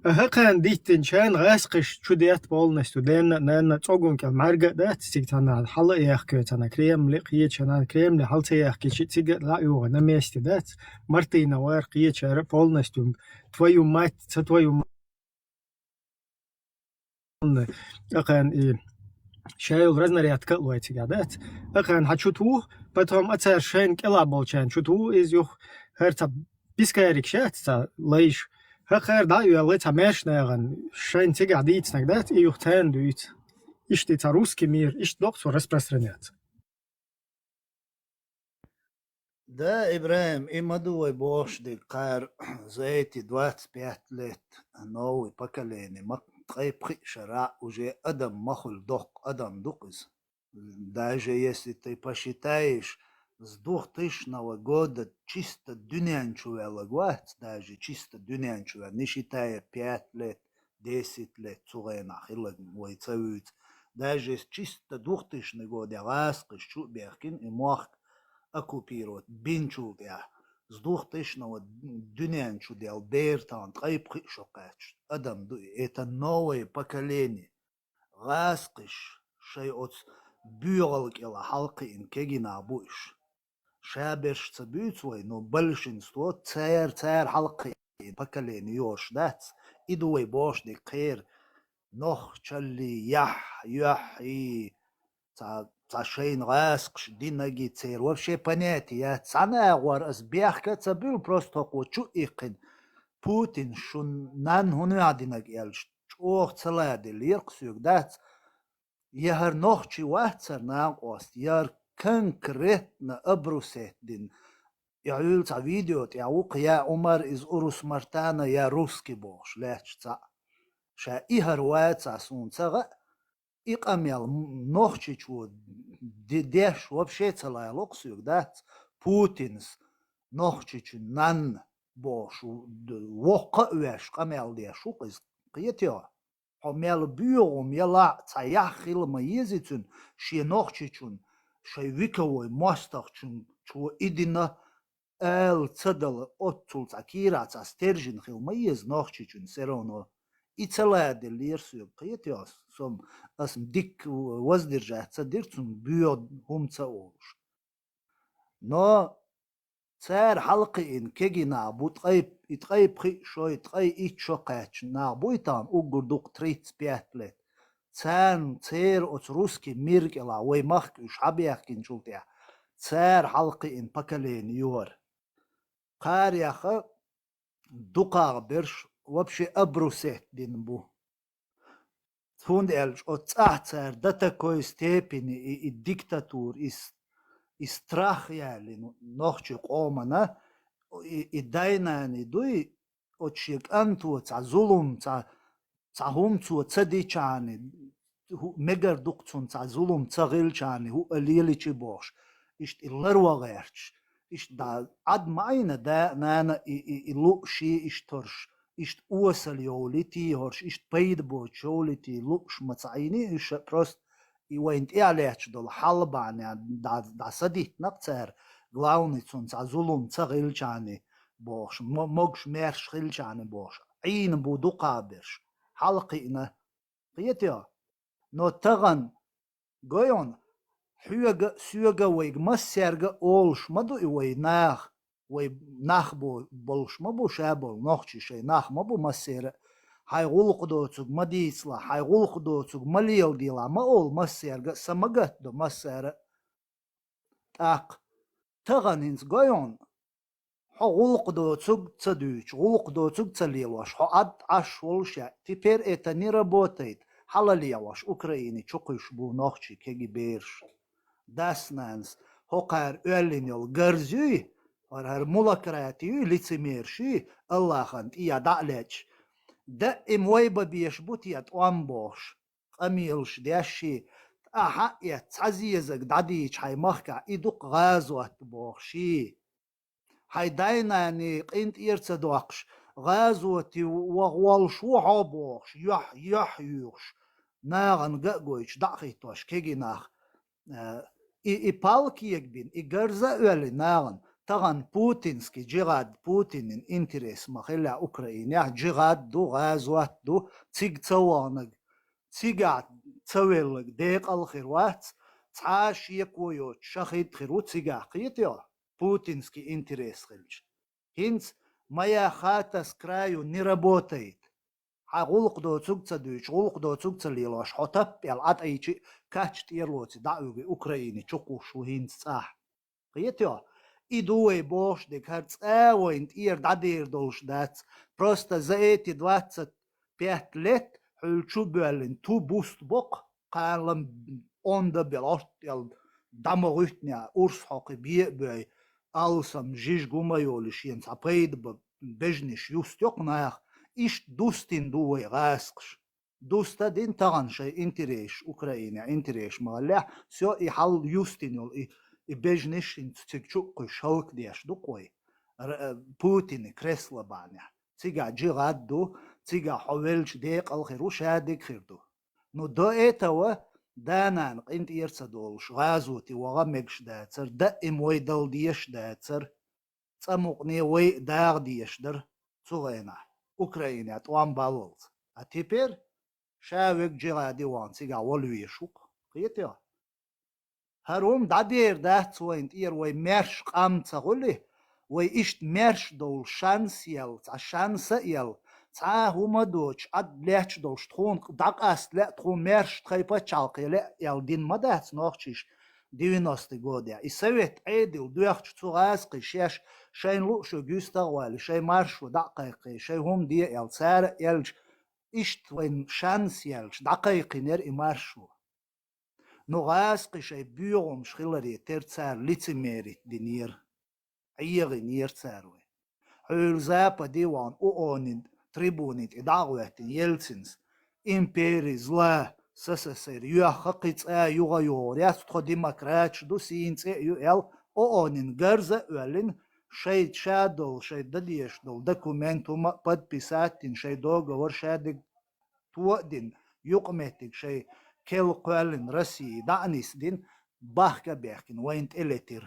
هكان ديتن شين غاسقش شوديات بولنستو دين نان تsogun كمارجة دات سيكتانا حلا يحكي تانا كريم لقيه تانا كريم لحالته يحكي شيء تيجي لا يوغا نميست دات مرتين وار قيه شر بولنستو твою мать твою мать هكان شايل разнарядка лойти гадат. Ахан хочу ту, потом отцер шен кела болчан чуту из юх херца пискарик шатца лейш. Хахер да ю лета мешнаган шен тига дит снагдат и юх тен дуит. Ишти ца русский мир, ишт доктор распространяться. Да, Ибраим, и мадуй бошди кар за эти 25 лет новое поколение. طيب شرع уже адам махуль док, адам дукис. Даже если ты посчитаешь с 2000 года чисто дюнянчувела гвац, даже чисто дюнянчувела, не считая 5 лет, 10 лет, цугайнах, или войцевуц. Даже с чисто 2000 года я раскрыл Чуберкин и мог оккупировать Бинчубя. С 2000 дюнянчу дел Бертан, трейпхи шокач. Адам, это новое поколение. Раскрыш, шей от бюролк или халки ин кегина буш. Шабеш цабюцвой, но большинство цер халки поколение ёш дац. Идуэй бош де кэр, нох чалли ях и цашейн раскш, динаги цер. Вообще понятие, цана гвар сбяхка цабюл просто кучу икин. Путин шун нан хунадинаг элш. Чох цалади лирксюк дац. Яхар нохчи вахцар нагост, яр конкретно обрусет дин. Я юлца видеот, я ук, я умар из урус мартана, я русский бош, лечца. Ша ихар вайца сунцага, иqamel нохчи чу, деш вообще целая локсюк, да? Путинс нохчи чу нан бош, вокка уэш, камел дешук из қиетео. Мел бюро, мела цаяхил маезицун, ши нохчичун, ши виковой мостахчун, чу идина эл цадал отцул цакираца стержин хил маез нохчичун сероно. И целая делирсию қиетеос, сом асм дик воздержаться дирцун бюро хумца олш. Но цар халқи ин кеги набу итғайб хи шой итғай итшо қач набу итан угурдук 35 лет. Цар оц русский миргела веймах уш хабиахкин чултия. Цар халқи ин поколен юр. Қаряха дукар берш вообще обрусет дин бу. Фунд элш от цар до такой степени и диктатур и страх яли нохчи қомана и дайнани дуй отшик анту ца зулум ца хумцу цадичани мегар дукцун ца зулум цагилчани ху алиличи бош ишт илларвагерч ишт да ад майна да нана и луши ишторш ишт уасалиолити хорш ишт пейдбочолити луш мацайни иш прост и войнт ялеч дол халбаня да садит нацер главный цун цазулум цагилчани бош могш мерш хилчани бош айн буду қаберш халқина қиетео но таган гойон хюга сюга вейг массерга олш маду и вей нах болш мабу шабол нохчи шей нах мабу массера хайгул қудоцуг мадисла хайгул қудоцуг малиел дила маол массерга самагат до массера так таганинс гойон хайгул қудоцуг цадуч гул қудоцуг цалилош хад ашволша теперь это не работает халалияваш Украине чукуш бу нохчи кегиберш даснанс хокар öllinol гарзюй ар мулакратию лицемерши Аллахан и ядалеч да имойба бешбутият амбош амилш дяши аха я цазиезак дадич хаймахка идук газват бохши хайдайнани qint ирцадоқш газвати вағвалш вахабош ях юш наган гагойч дахитош кегинах и палки егбин и гарза öli наган таган путинский джигад Путинин интерес махилля Украине джигад ду газват ду циг цаванаг цигат цавеллаг деқал хирвац цаш якойо шахид хиру цига қиетео путинский интерес хилч хинц моя хата с краю не работает حقولق دو تسوق تدوش قولق دو تسوق تليلاش حطب يلعت أيشي كاتش تيرلوتي دعوة أوكراني تشوكوش وهين صح قيتيو إدوي بوش ديك هرتس وينت إير دادير دولش داتس بروستا زيتي 25 لت حلشو بيلين تو بوست بوق قالم onda belost jel damoritnja urs hoki bie alsam žiž gumajoliš jens apeid bežniš just joknajach ish dustin duwe raskš dusta din tagan shay interesh Ukraina interesh mallah so I hal justin jol и бежнишин цикчук шалк деш дукой Путин кресло баня цига джирадду цига хавелч дек алхиру шадик хирду но до этого دانان قنت يرصدولش غازوتي وغمقش داتر دائم ويدل ديش داتر تسمقني وي داغ ديش در صغينا أوكرانيا طوام بالولز أتيبر شاوك جغادي وان سيغا ولويشوك قيتيا هروم دادير دات وينت إير وي مرش قام تغولي وي إشت مرش دول شانس يل شانس يل تا هما دوش عد ليش دوش تخون دقاست لا تخون مرش تخيبا تشالقي لا يل دين مدات نوخشيش 90 годы. И совет عيدل دوخش تغاسقي شيش شين لوشو جوستغوالي شي مارشو دقيقي شي هم دي يل سار يلج إشت وين شانس يلج دقيقي نير إمارشو نغاسقي شي بيوغم شخلري ترتسار لتميري دي نير عيغي نير تساروي حول زابا ديوان أونين трибунит и дагуэтин Ельцинс империи зла СССР юахакиц юга юряс тхо демократ ду синц юэл оонин гарза уэлин шей шадол шей дадиешдол документума подписатин шей договор шадик туадин юкметик шей кел куэлин России данис дин бахка бехкин вайнт элетир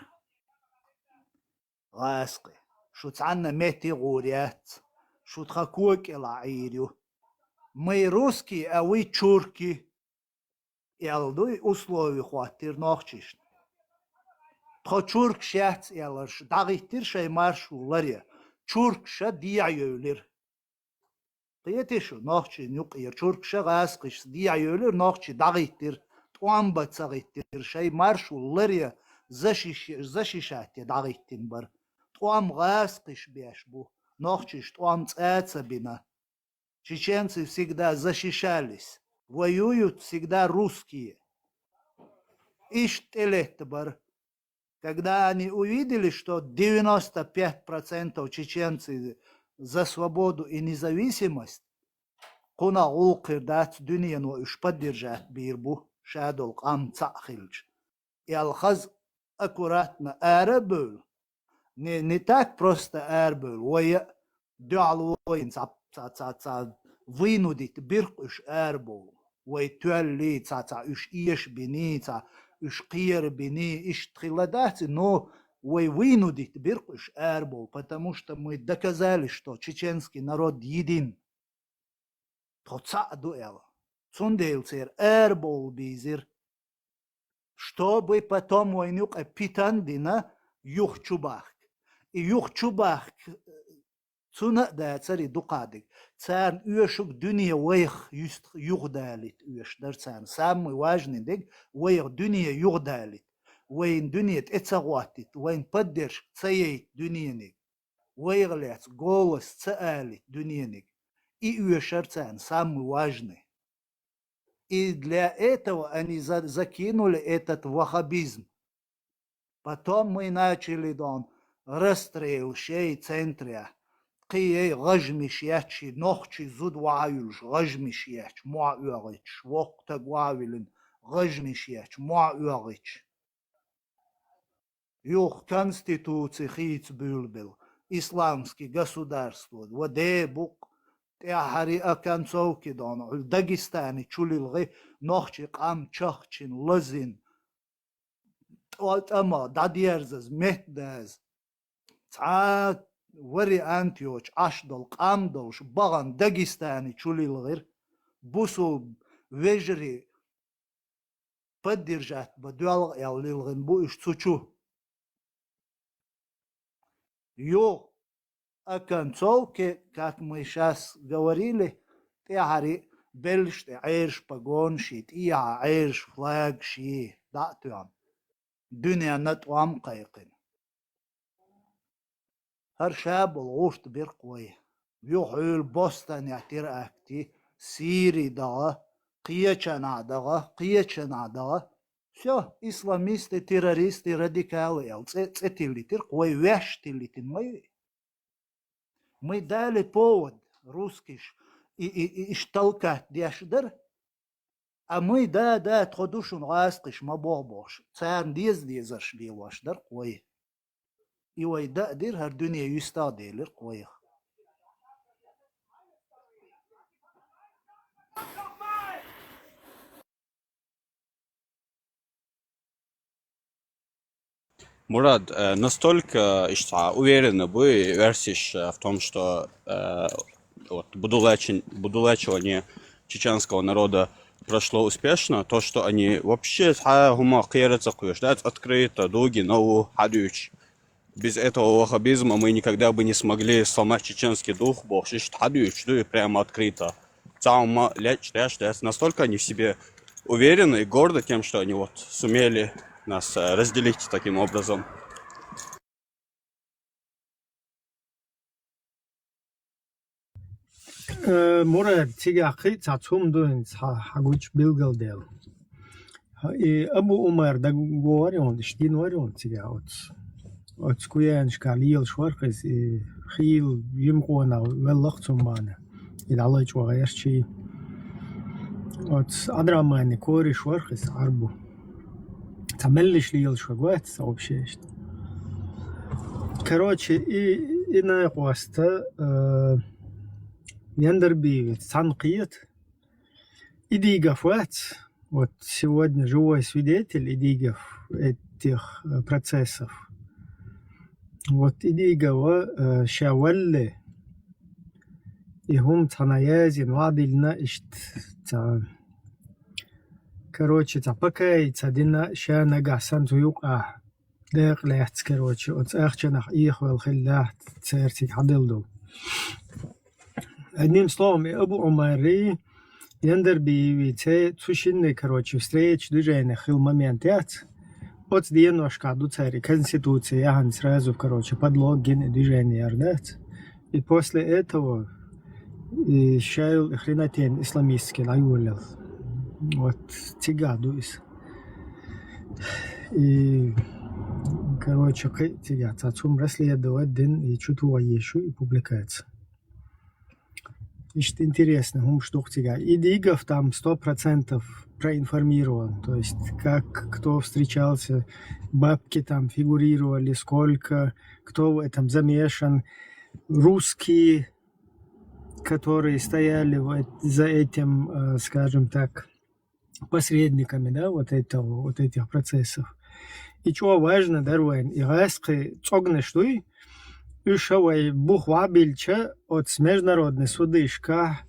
غاسقي شو تعنا ميتي غوريات شو تخاكوك العيريو مي روسكي اوي تشوركي يالدوي условий خاطر ناخشيش تخا تشورك شات يالرش داغيتر شي مارشو لاريا تشورك شا ديعيولر قيتشو ناخشي نيق ير تشورك شا غاسقش ديعيولر ناخشي داغيتر توام بتصغيتر شي مارشو لاريا زشيشات داغيتين بر توام غاسقش بيشبو ناخчиш توам цацабина. Чеченцы всегда защищались. Воюют всегда русские. Иштелетбар. Когда они увидели, что 95% чеченцы за свободу и независимость, куна улкирдат дуньяну уж поддержать бирбу, шадол кам цахильч. И алхаз аккуратно арабул. Не так просто арбул, вая дюал воин вынудить биркуш арбул, вай туалли уж иш бини, уж кир бини, иш тхиладати, но вай вынудить биркуш арбул, потому что мы доказали, что чеченский народ един. То дуэл, цунделцер арбул бизир, чтобы потом войну питандина юхчубах. И юхчубах цуна да цари дукадик. Царн уешук дунья вейх юст югдалит уеш дар царн. Самый важный дик вейх дунья югдалит. Вейн дунья эцагуатит. Вейн поддерж цаей дуньяник. Вейглец голос цаалит дуньяник. И уешар царн самый важный. И для этого они закинули этот ваххабизм. Потом мы начали дон расстрел шей центря. قيه غجمش ياتشي نوخشي زود وعايلش غجمش ياتش مع يغيتش وقت قواولن غجمش ياتش مع يغيتش يوخ конституции خيت بلبل исламский государство وده بوق تحري أكنسوكي دون داغستاني تشوليلغي نوخشي قام تشخشين لزين والتما داديرزز مهدز تعاد وري أنتيوش أشدل قامدلش بغن داغستاني تشوليلغير بوسو ويجري поддержать بدوال ياللغن بو اشتوچو يو أكنسوكي как мы сейчас говорили تحري بلش عيرش باغون شيت إيا عيرش فلاغ شي داتوان دنيا نتوام قيقين هر شاب الغوشت بيرقوي يوحول بوستان يعتير اكتي سيري دغا قيچنا دغا все исламисты террористы радикалы цетилитер кой вештилитин мы дали повод русских и штолкать дешдер А мы да тходушун расқиш мабош. Царн дезаш леваш дар қой. И ой да дир хар дүния юста делер қой. Мурад, настолько уверенно вы версишь в том, что вот, будулечивание чеченского народа прошло успешно, то, что они вообще открыто, дуги, нову, хадюч. Без этого ваххабизма мы никогда бы не смогли сломать чеченский дух, прямо открыто. Настолько они в себе уверены и горды тем, что они вот сумели нас разделить таким образом. Мурад тигахи цацум дуин хагуч билгалдел. И Абу Умар да говорил, штин говорил тига от скуян шкалил шваркас и хил йимкона веллахцумана. И далай чвагаешчи от адрамани кори шваркас арбу. Тамеллиш лил швагват вообще. Короче, и на хвоста Яндерби Санкиет, Идигов, вот сегодня живой свидетель Идигов этих процессов. Вот Идигова Шавалли, и гум Танаязин, Вадильна ишт. Короче, пока цадина шанага санзуюка, дек лехт, короче, от ахчанах ихвал хиллахт, цертик хадилду. Одним словом, Абу Умари Яндерби цушинный, короче, встреч движения хил момент яц. От диеношка до цари конституции яхан сразу, короче, подлогин движения ярдец. И после этого шайл хренатен исламистский лаюлил. Вот тигадуис. И короче, тигад цацум расследовать дин и чутува еще и публикается. Ищет интересно, штуктига. И Дигов там 100% проинформирован. То есть, как, кто встречался, бабки там фигурировали, сколько, кто в этом замешан. Русские, которые стояли за этим, скажем так, посредниками, да, вот этих процессов. И что важно, даруэн, и гаски цогнештуй, Ушавай бухвабильча от международной судышка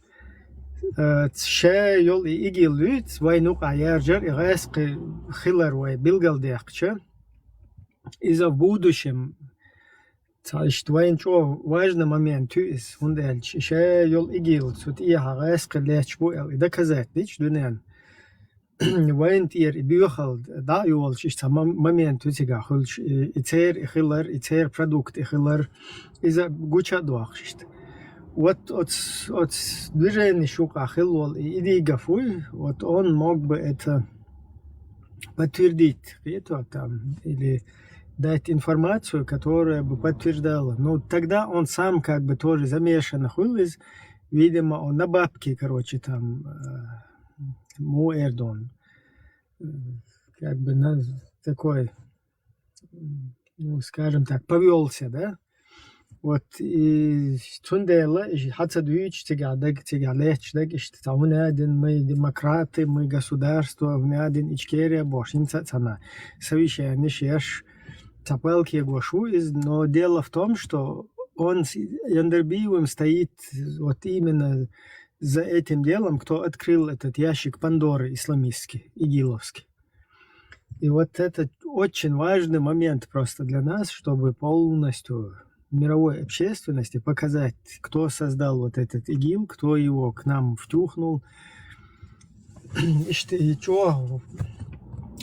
ше йол и игилют войну аярджар и гаски хиларвай билгалдехча. И за в будущем значит военчо важный момент туис ундельч ше йол игилут вот и гаски лечбу и доказать лич дунен. Воентир бюхал да юлч ist момент утига хулч итер хилар итер продукт хилар иза гуча дуахшт вот от движение шука хилол иди гафуй вот он мог бы это подтвердить это там или дать информацию, которая бы подтверждала. Но тогда он сам как бы тоже замешан хулиз, видимо он на бабки, короче, там Эрдон, как бы на такой, ну, скажем так, повелся, да? Вот и Тундела, и Хацадвич, Тигадек, Тигалечдек, и Таунадин, мы демократы, мы государство, Вмядин, Ичкерия, Бошница, Цана. Совещание, Шеш, Цапелки, Гошу, но дело в том, что он с Яндербиевым стоит вот именно за этим делом, кто открыл этот ящик Пандоры исламистский, игиловский. И вот это очень важный момент просто для нас, чтобы полностью мировой общественности показать, кто создал вот этот ИГИЛ, кто его к нам втюхнул. И что?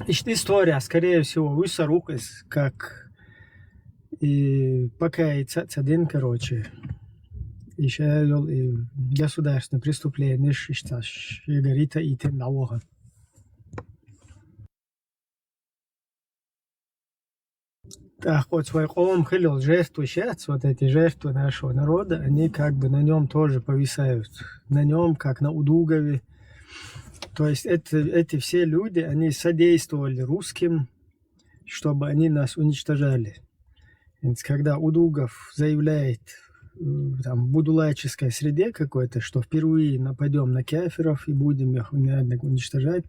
История, скорее всего, высорукас, как и пока и цадин, короче, еще и государственное преступление, что говорит и тем налога. Так вот, свой колом хилил жертву сейчас, вот эти жертвы нашего народа, они как бы на нем тоже повисают. На нем, как на Удугове. То есть эти все люди, они содействовали русским, чтобы они нас уничтожали. Когда Удугов заявляет там, в будулайческой среде какой-то, что впервые нападем на кафиров и будем их уничтожать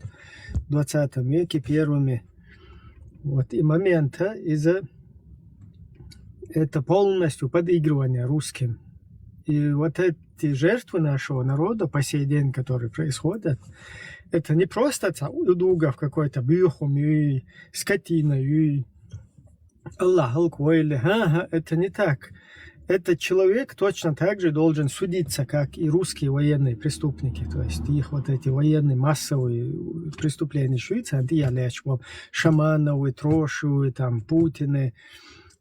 в 20 веке первыми. Вот, и момента из-за это полностью подыгрывание русским. И вот эти жертвы нашего народа по сей день, которые происходят, это не просто Удугов какой-то бюхум и скотина и Аллах, это не так. Этот человек точно так же должен судиться, как и русские военные преступники. То есть их вот эти военные массовые преступления Швейцарии, Шамановы, Трошевы, там, Путины,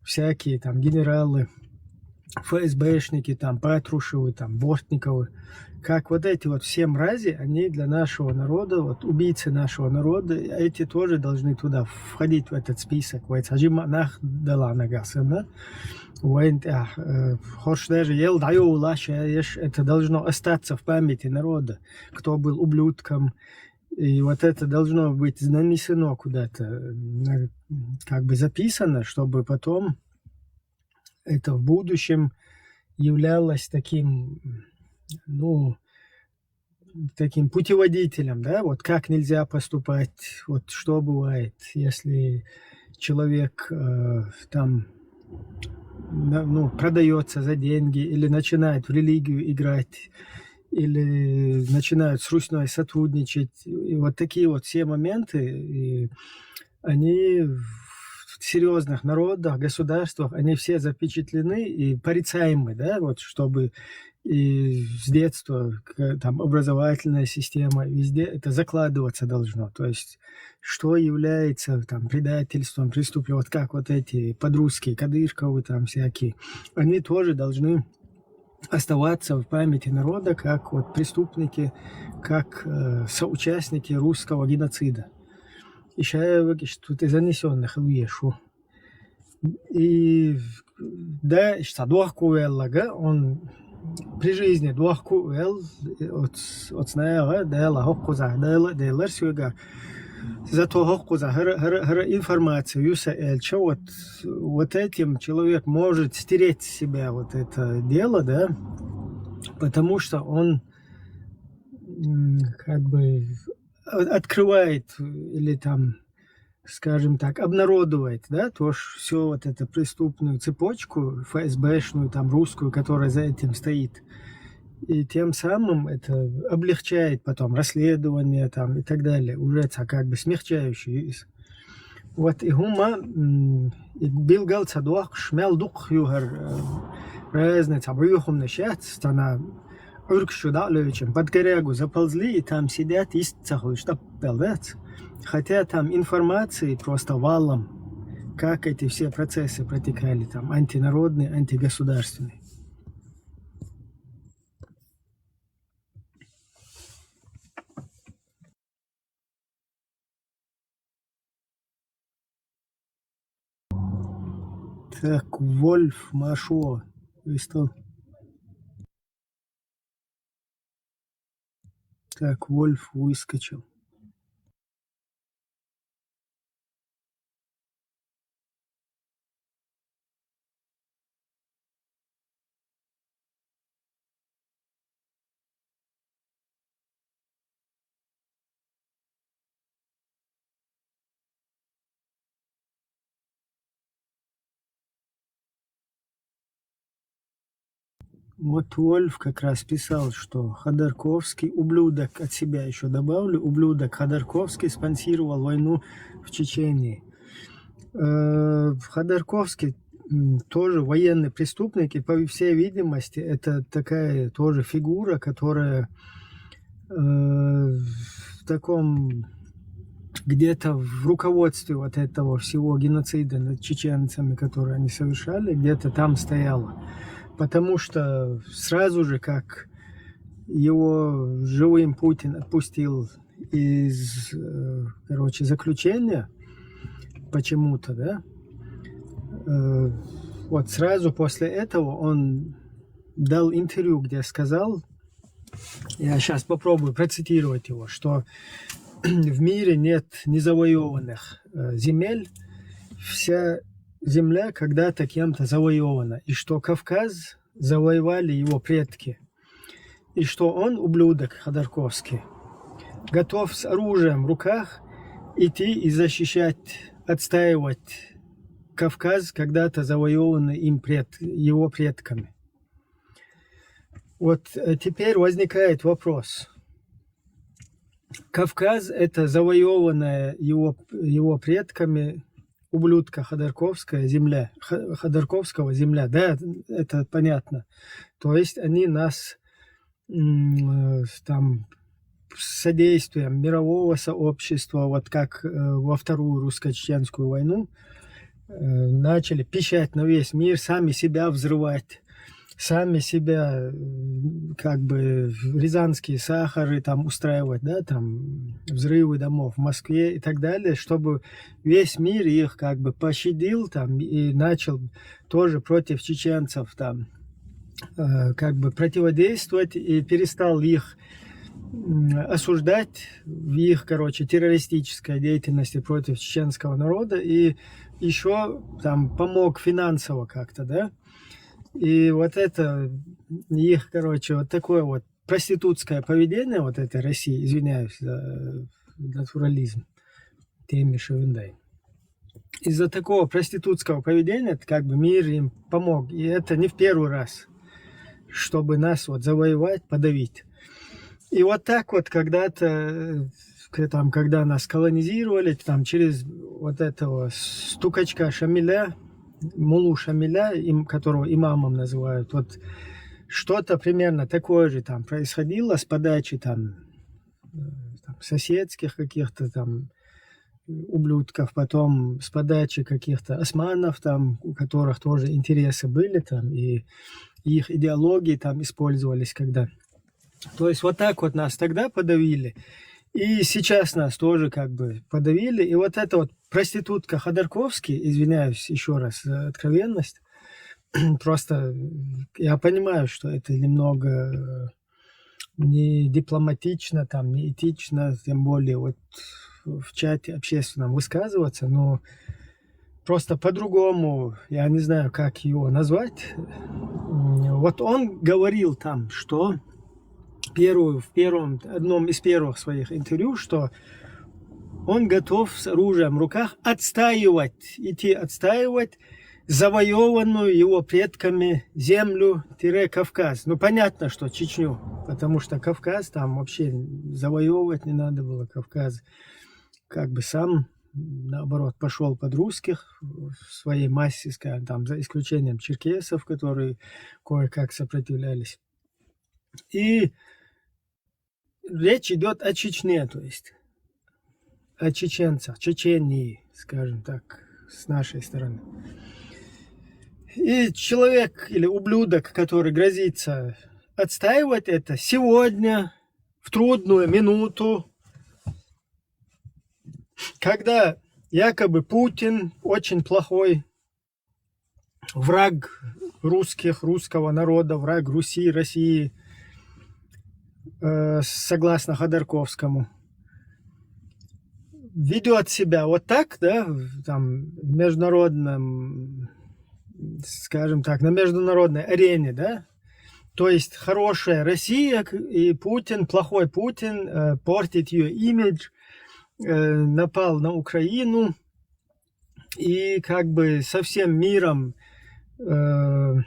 всякие там генералы, ФСБшники, там, Патрушевы, там, Бортниковы. Как вот эти вот все мрази, они для нашего народа, вот убийцы нашего народа, эти тоже должны туда входить в этот список. Это должно остаться в памяти народа, кто был ублюдком. И вот это должно быть нанесено куда-то, как бы записано, чтобы потом это в будущем являлось таким, ну, таким путеводителем, да, вот как нельзя поступать, вот что бывает, если человек там, ну, продается за деньги или начинает в религию играть, или начинают с Русной сотрудничать. И вот такие вот все моменты, они в серьезных народах, государствах, они все запечатлены и порицаемы, да, вот чтобы и с детства там образовательная система, везде это закладываться должно. То есть что является там предательством, преступлением, вот как вот эти подрусские, Кадырковы там всякие, они тоже должны оставаться в памяти народа как вот преступники, как соучастники русского геноцида. И сейчас тут и занесенных в Ешу. И да, он при жизни от снега, да, зато информацию вот этим человек может стереть с себя вот это дело, да, потому что он как бы открывает или там, скажем так, обнародует, да, то все вот эту преступную цепочку ФСБшную, там, русскую, которая за этим стоит. И тем самым это облегчает потом расследование там, и так далее. Уже как бы смягчающий. Вот и гума билгал цадуах шмел дух югар разные цабрюхум начать стана уркшу далечем под корягу заползли и там сидят истцаху что пелдец. Хотя там информации просто валом, как эти все процессы протекали там антинародные, антигосударственные. Так, Вольф Машо, что? Так, Вольф выскочил. Вот Вольф как раз писал, что Ходорковский, ублюдок, от себя еще добавлю, ублюдок Ходорковский спонсировал войну в Чечении. Ходорковский тоже военный преступник, и по всей видимости это такая тоже фигура, которая в таком где-то в руководстве вот этого всего геноцида над чеченцами, которые они совершали, где-то там стояла. Потому что сразу же, как его живым Путин отпустил из, заключения почему-то, да, вот сразу после этого он дал интервью, где сказал, я сейчас попробую процитировать его, что в мире нет незавоеванных земель, вся земля когда-то кем-то завоевана, и что Кавказ завоевали его предки, и что он, ублюдок Ходорковский, готов с оружием в руках идти и защищать, отстаивать Кавказ, когда-то завоеванный его предками. Вот теперь возникает вопрос. Кавказ – это завоеванная его предками ублюдка Ходорковского земля, да, это понятно. То есть они нас там с содействием мирового сообщества, вот как во Вторую русско-чеченскую войну, начали пищать на весь мир, сами себя взрывать, сами себя как бы рязанские сахары там устраивать, да, там взрывы домов в Москве и так далее, чтобы весь мир их как бы пощадил там и начал тоже против чеченцев там как бы противодействовать и перестал их осуждать в их, короче, террористической деятельности против чеченского народа и еще там помог финансово как-то, да. И вот это их, короче, вот такое вот проститутское поведение вот этой России, извиняюсь за натурализм, Теми Шевендай. Из-за такого проститутского поведения как бы мир им помог. И это не в первый раз, чтобы нас вот завоевать, подавить. И вот так вот когда-то, там, когда нас колонизировали, там через вот этого стукачка Шамиля, Мулу Шамиля, которого имамом называют, вот что-то примерно такое же там происходило с подачи там соседских каких-то там ублюдков, потом с подачи каких-то османов, там, у которых тоже интересы были там, и их идеологии там использовались когда. То есть вот так вот нас тогда подавили, и сейчас нас тоже как бы подавили. И вот эта вот проститутка Ходорковский, извиняюсь еще раз за откровенность, просто я понимаю, что это немного не дипломатично, там, не этично, тем более вот в чате общественном высказываться, но просто по-другому, я не знаю, как его назвать. Вот он говорил там, что в одном из первых своих интервью, что он готов с оружием в руках идти отстаивать завоеванную его предками землю-Кавказ. Ну, понятно, что Чечню, потому что Кавказ там вообще завоевывать не надо было. Кавказ как бы сам, наоборот, пошел под русских в своей массе, скажем, там, за исключением черкесов, которые кое-как сопротивлялись. И речь идет о Чечне, то есть о чеченцах, Чечении, скажем так, с нашей стороны. И человек или ублюдок, который грозится отстаивать это сегодня, в трудную минуту, когда якобы Путин очень плохой враг русского народа, враг Руси, России, согласно Ходорковскому, ведет себя вот так, да, там, в международном, скажем так, на международной арене, да, то есть хорошая Россия и Путин, плохой Путин, портит ее имидж, напал на Украину и как бы со всем миром там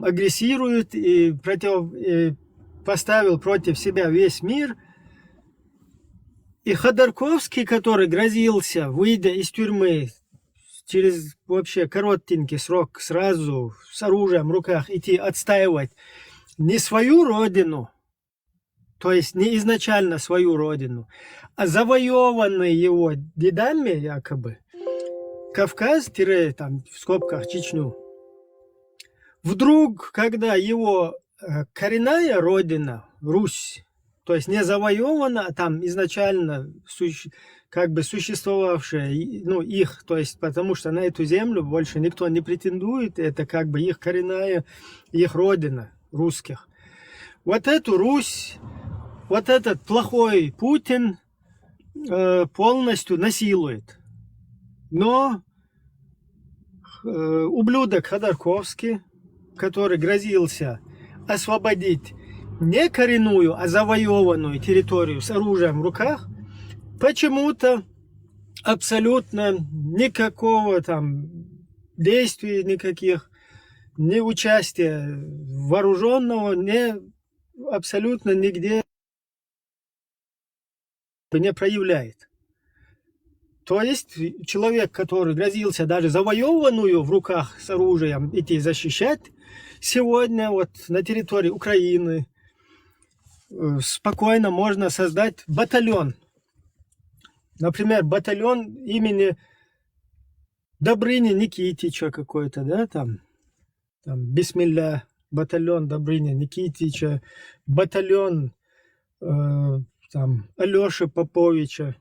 агрессирует и поставил против себя весь мир. И Ходорковский, который грозился, выйдя из тюрьмы через вообще коротенький срок, сразу с оружием в руках идти отстаивать не свою родину, то есть не изначально свою родину, а завоеванный его дедами якобы Кавказ, там в скобках Чечню. Вдруг, когда его коренная родина, Русь, то есть не завоевана, а там изначально как бы существовавшая, ну, их, то есть потому что на эту землю больше никто не претендует, это как бы их коренная, их родина русских. вот эту Русь, вот этот плохой Путин полностью насилует. Но ублюдок Ходорковский, который грозился освободить не коренную, а завоеванную территорию с оружием в руках, почему-то абсолютно никакого там действий, никаких, ни участия вооруженного, абсолютно нигде не проявляет. То есть человек, который грозился даже завоеванную в руках с оружием идти защищать, сегодня вот на территории Украины спокойно можно создать батальон. Например, батальон имени Добрыни Никитича какой-то, да, там Бисмилля, батальон Добрыни Никитича, батальон там Алёши Поповича,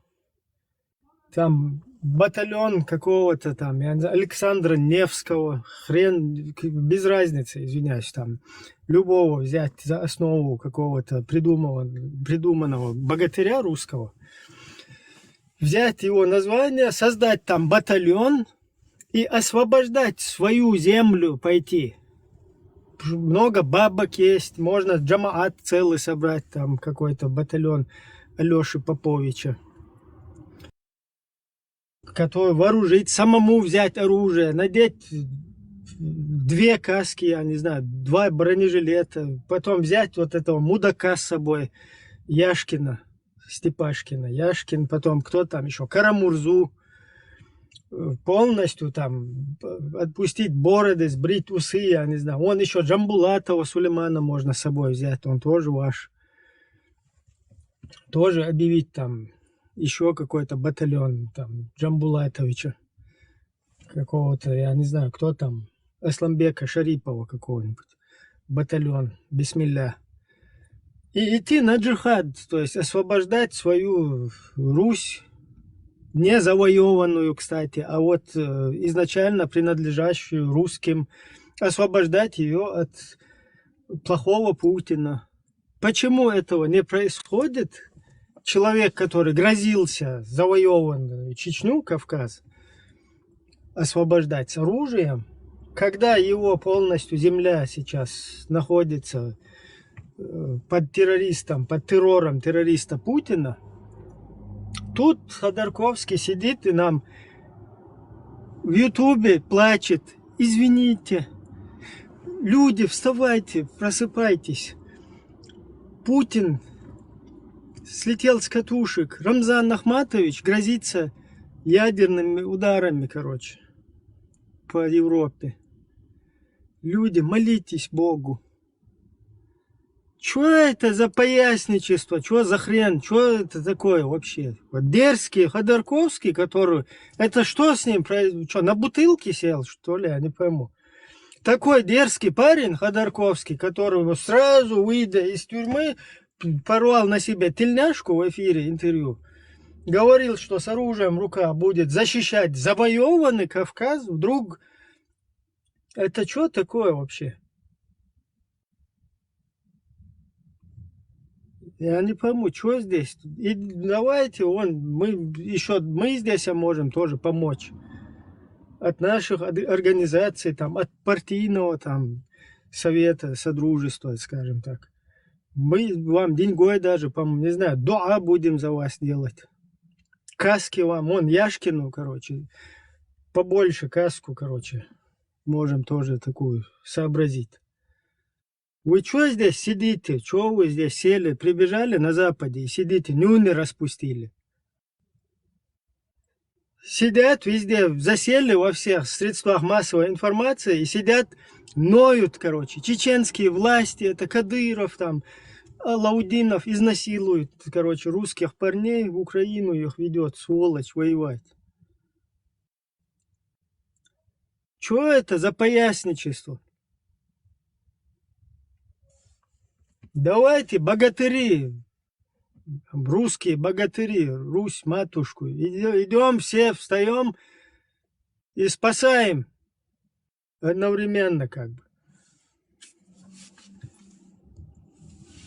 там батальон какого-то там Александра Невского, хрен, без разницы, извиняюсь, там любого взять за основу какого-то придуманного богатыря русского, взять его название, создать там батальон и освобождать свою землю, пойти. Много бабок есть, можно джамаат целый собрать, там какой-то батальон Алёши Поповича, который вооружить, самому взять оружие, надеть 2 каски, я не знаю, 2 бронежилета, потом взять вот этого мудака с собой, Яшкина, Степашкина, Яшкин, потом кто там еще, Карамурзу, полностью там отпустить бороды, сбрить усы, я не знаю. Он еще Джамбулатова Сулеймана можно с собой взять, он тоже ваш. Тоже объявить там еще какой-то батальон, там Джамбулатовича какого-то, я не знаю, кто там, Асламбека Шарипова какого-нибудь, батальон, Бисмилля. И идти на джихад, то есть освобождать свою Русь, не завоеванную, кстати, а вот изначально принадлежащую русским, освобождать ее от плохого Путина. Почему этого не происходит? Человек, который грозился завоеванную Чечню, Кавказ, освобождать с оружием, когда его полностью земля сейчас находится под террористом, под террором террориста Путина, тут Ходорковский сидит и нам в Ютубе плачет: извините, люди, вставайте, просыпайтесь. Путин слетел с катушек. Рамзан Ахматович грозится ядерными ударами, короче, по Европе. Люди, молитесь Богу. Что это за поясничество? Что за хрен? Что это такое вообще? Вот дерзкий Ходорковский, который... Это что с ним? Что, на бутылке сел, что ли? Я не пойму. Такой дерзкий парень Ходорковский, который сразу, выйдя из тюрьмы, порвал на себе тельняшку в эфире интервью. Говорил, что с оружием в руках будет защищать завоеванный Кавказ. Вдруг... Это что такое вообще? Я не пойму, что здесь. И давайте мы здесь можем тоже помочь. От наших организаций, там, от партийного там, совета, содружества, скажем так. Мы вам деньгой даже, не знаю, дуа будем за вас делать. Каски вам, Яшкину, короче, побольше каску, короче, можем тоже такую сообразить. Вы что здесь сидите? Что вы здесь сели? Прибежали на Западе и сидите, нюни распустили. Сидят везде, засели во всех средствах массовой информации и сидят, ноют, короче. Чеченские власти, это Кадыров, там, Алаудинов изнасилует, короче, русских парней в Украину их ведет, сволочь, воевать. Что это за поясничество? Давайте, богатыри, русские богатыри, Русь, матушку, идем все, встаем и спасаем одновременно как бы.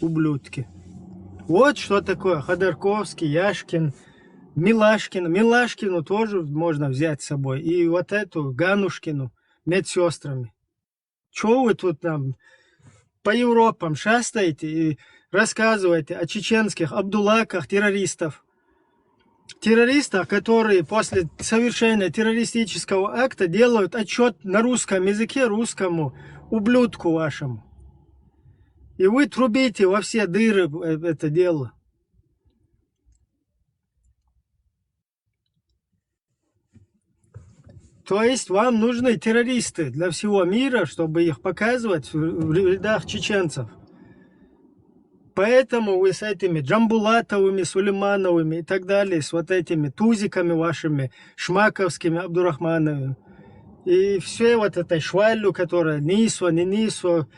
ублюдки. Вот что такое Ходорковский, Яшкин, Милашкин. Милашкину тоже можно взять с собой. И вот эту Ганушкину медсестрами. Чего вы тут нам по Европам шастаете и рассказываете о чеченских абдулаках, террористов? Террористах, которые после совершения террористического акта делают отчет на русском языке русскому ублюдку вашему. И вы трубите во все дыры это дело. То есть вам нужны террористы для всего мира, чтобы их показывать в рядах чеченцев. Поэтому вы с этими Джамбулатовыми, Сулеймановыми и так далее, с вот этими тузиками вашими, Шмаковскими, Абдурахмановыми, и все вот этой швалью, которая НИСО, не НИСО,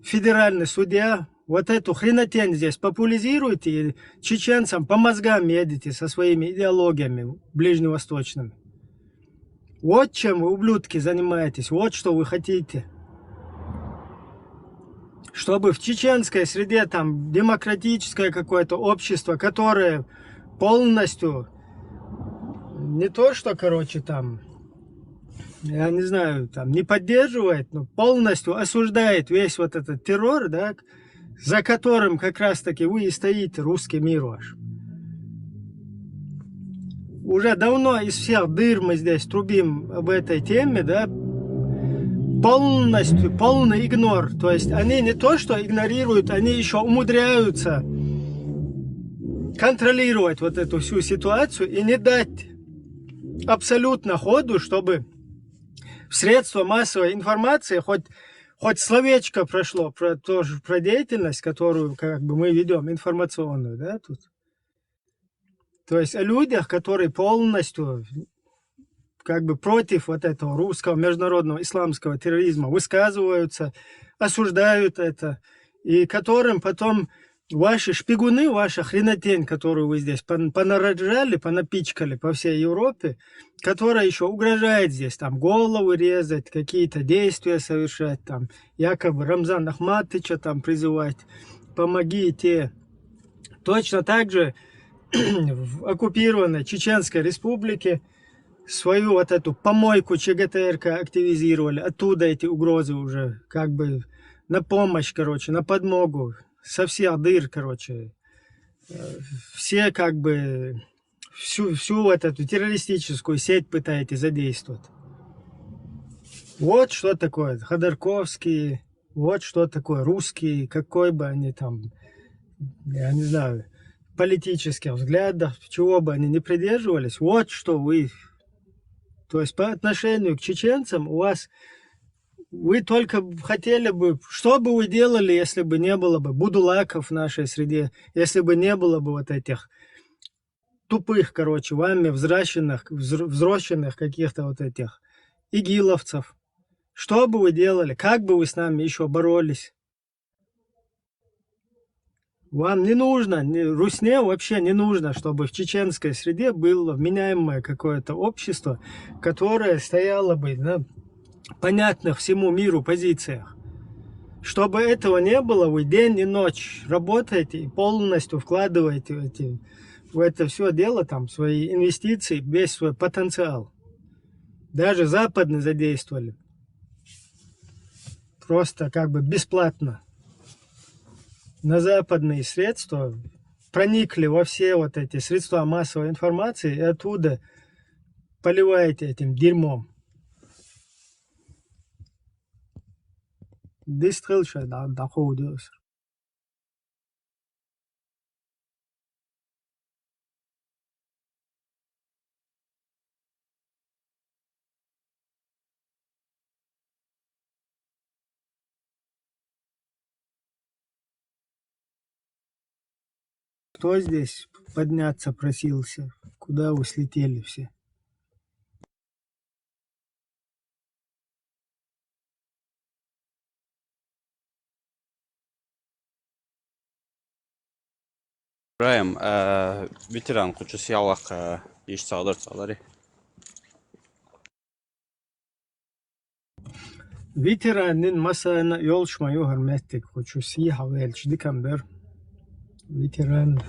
федеральный судья, вот эту хренотень здесь популяризируете и чеченцам по мозгам едете со своими идеологиями ближневосточными. Вот чем вы, ублюдки, занимаетесь, вот что вы хотите. Чтобы в чеченской среде там демократическое какое-то общество, которое полностью не то, что, короче, там, я не знаю, там не поддерживает, но полностью осуждает весь вот этот террор, да, за которым как раз-таки вы и стоите, русский мир ваш. Уже давно из всех дыр мы здесь трубим об этой теме, да, полностью, полный игнор. То есть они не то, что игнорируют, они еще умудряются контролировать вот эту всю ситуацию и не дать абсолютно ходу, чтобы в средства массовой информации хоть словечко прошло про деятельность, которую как бы мы ведем, информационную, да, тут. То есть о людях, которые полностью как бы против вот этого русского международного исламского терроризма высказываются, осуждают это, и которым потом ваши шпигуны, ваша хренотень, которую вы здесь понарожали, понапичкали по всей Европе, которая еще угрожает здесь, там, головы резать, какие-то действия совершать, там, якобы Рамзан Ахматовича там призывать, помогите. Точно так же в оккупированной Чеченской Республике свою вот эту помойку ЧГТРК активизировали. Оттуда эти угрозы уже как бы на помощь, короче, на подмогу. Со всех дыр, короче. Все как бы всю вот эту террористическую сеть пытаете задействовать. Вот что такое Ходорковский, вот что такое русские, какой бы они там, я не знаю, политических взглядов, чего бы они ни придерживались, вот что вы. То есть по отношению к чеченцам у вас, вы только хотели бы, что бы вы делали, если бы не было бы будулаков в нашей среде, если бы не было бы вот этих тупых, короче, вами взросшенных каких-то вот этих игиловцев. Что бы вы делали, как бы вы с нами еще боролись? Вам не нужно, Русне вообще не нужно, чтобы в чеченской среде было вменяемое какое-то общество, которое стояло бы на понятных всему миру позициях. Чтобы этого не было, вы день и ночь работаете и полностью вкладываете в это все дело там свои инвестиции, весь свой потенциал. Даже западные задействовали. Просто как бы бесплатно. На западные средства проникли во все вот эти средства массовой информации и оттуда поливаете этим дерьмом. Кто здесь подняться просился? Куда вы слетели все? Райм, ветеран, хочу съялах иш салари. Ветеранин масана yolşmayı hürmettik. Хочу съехал эльч декамбер. ветеран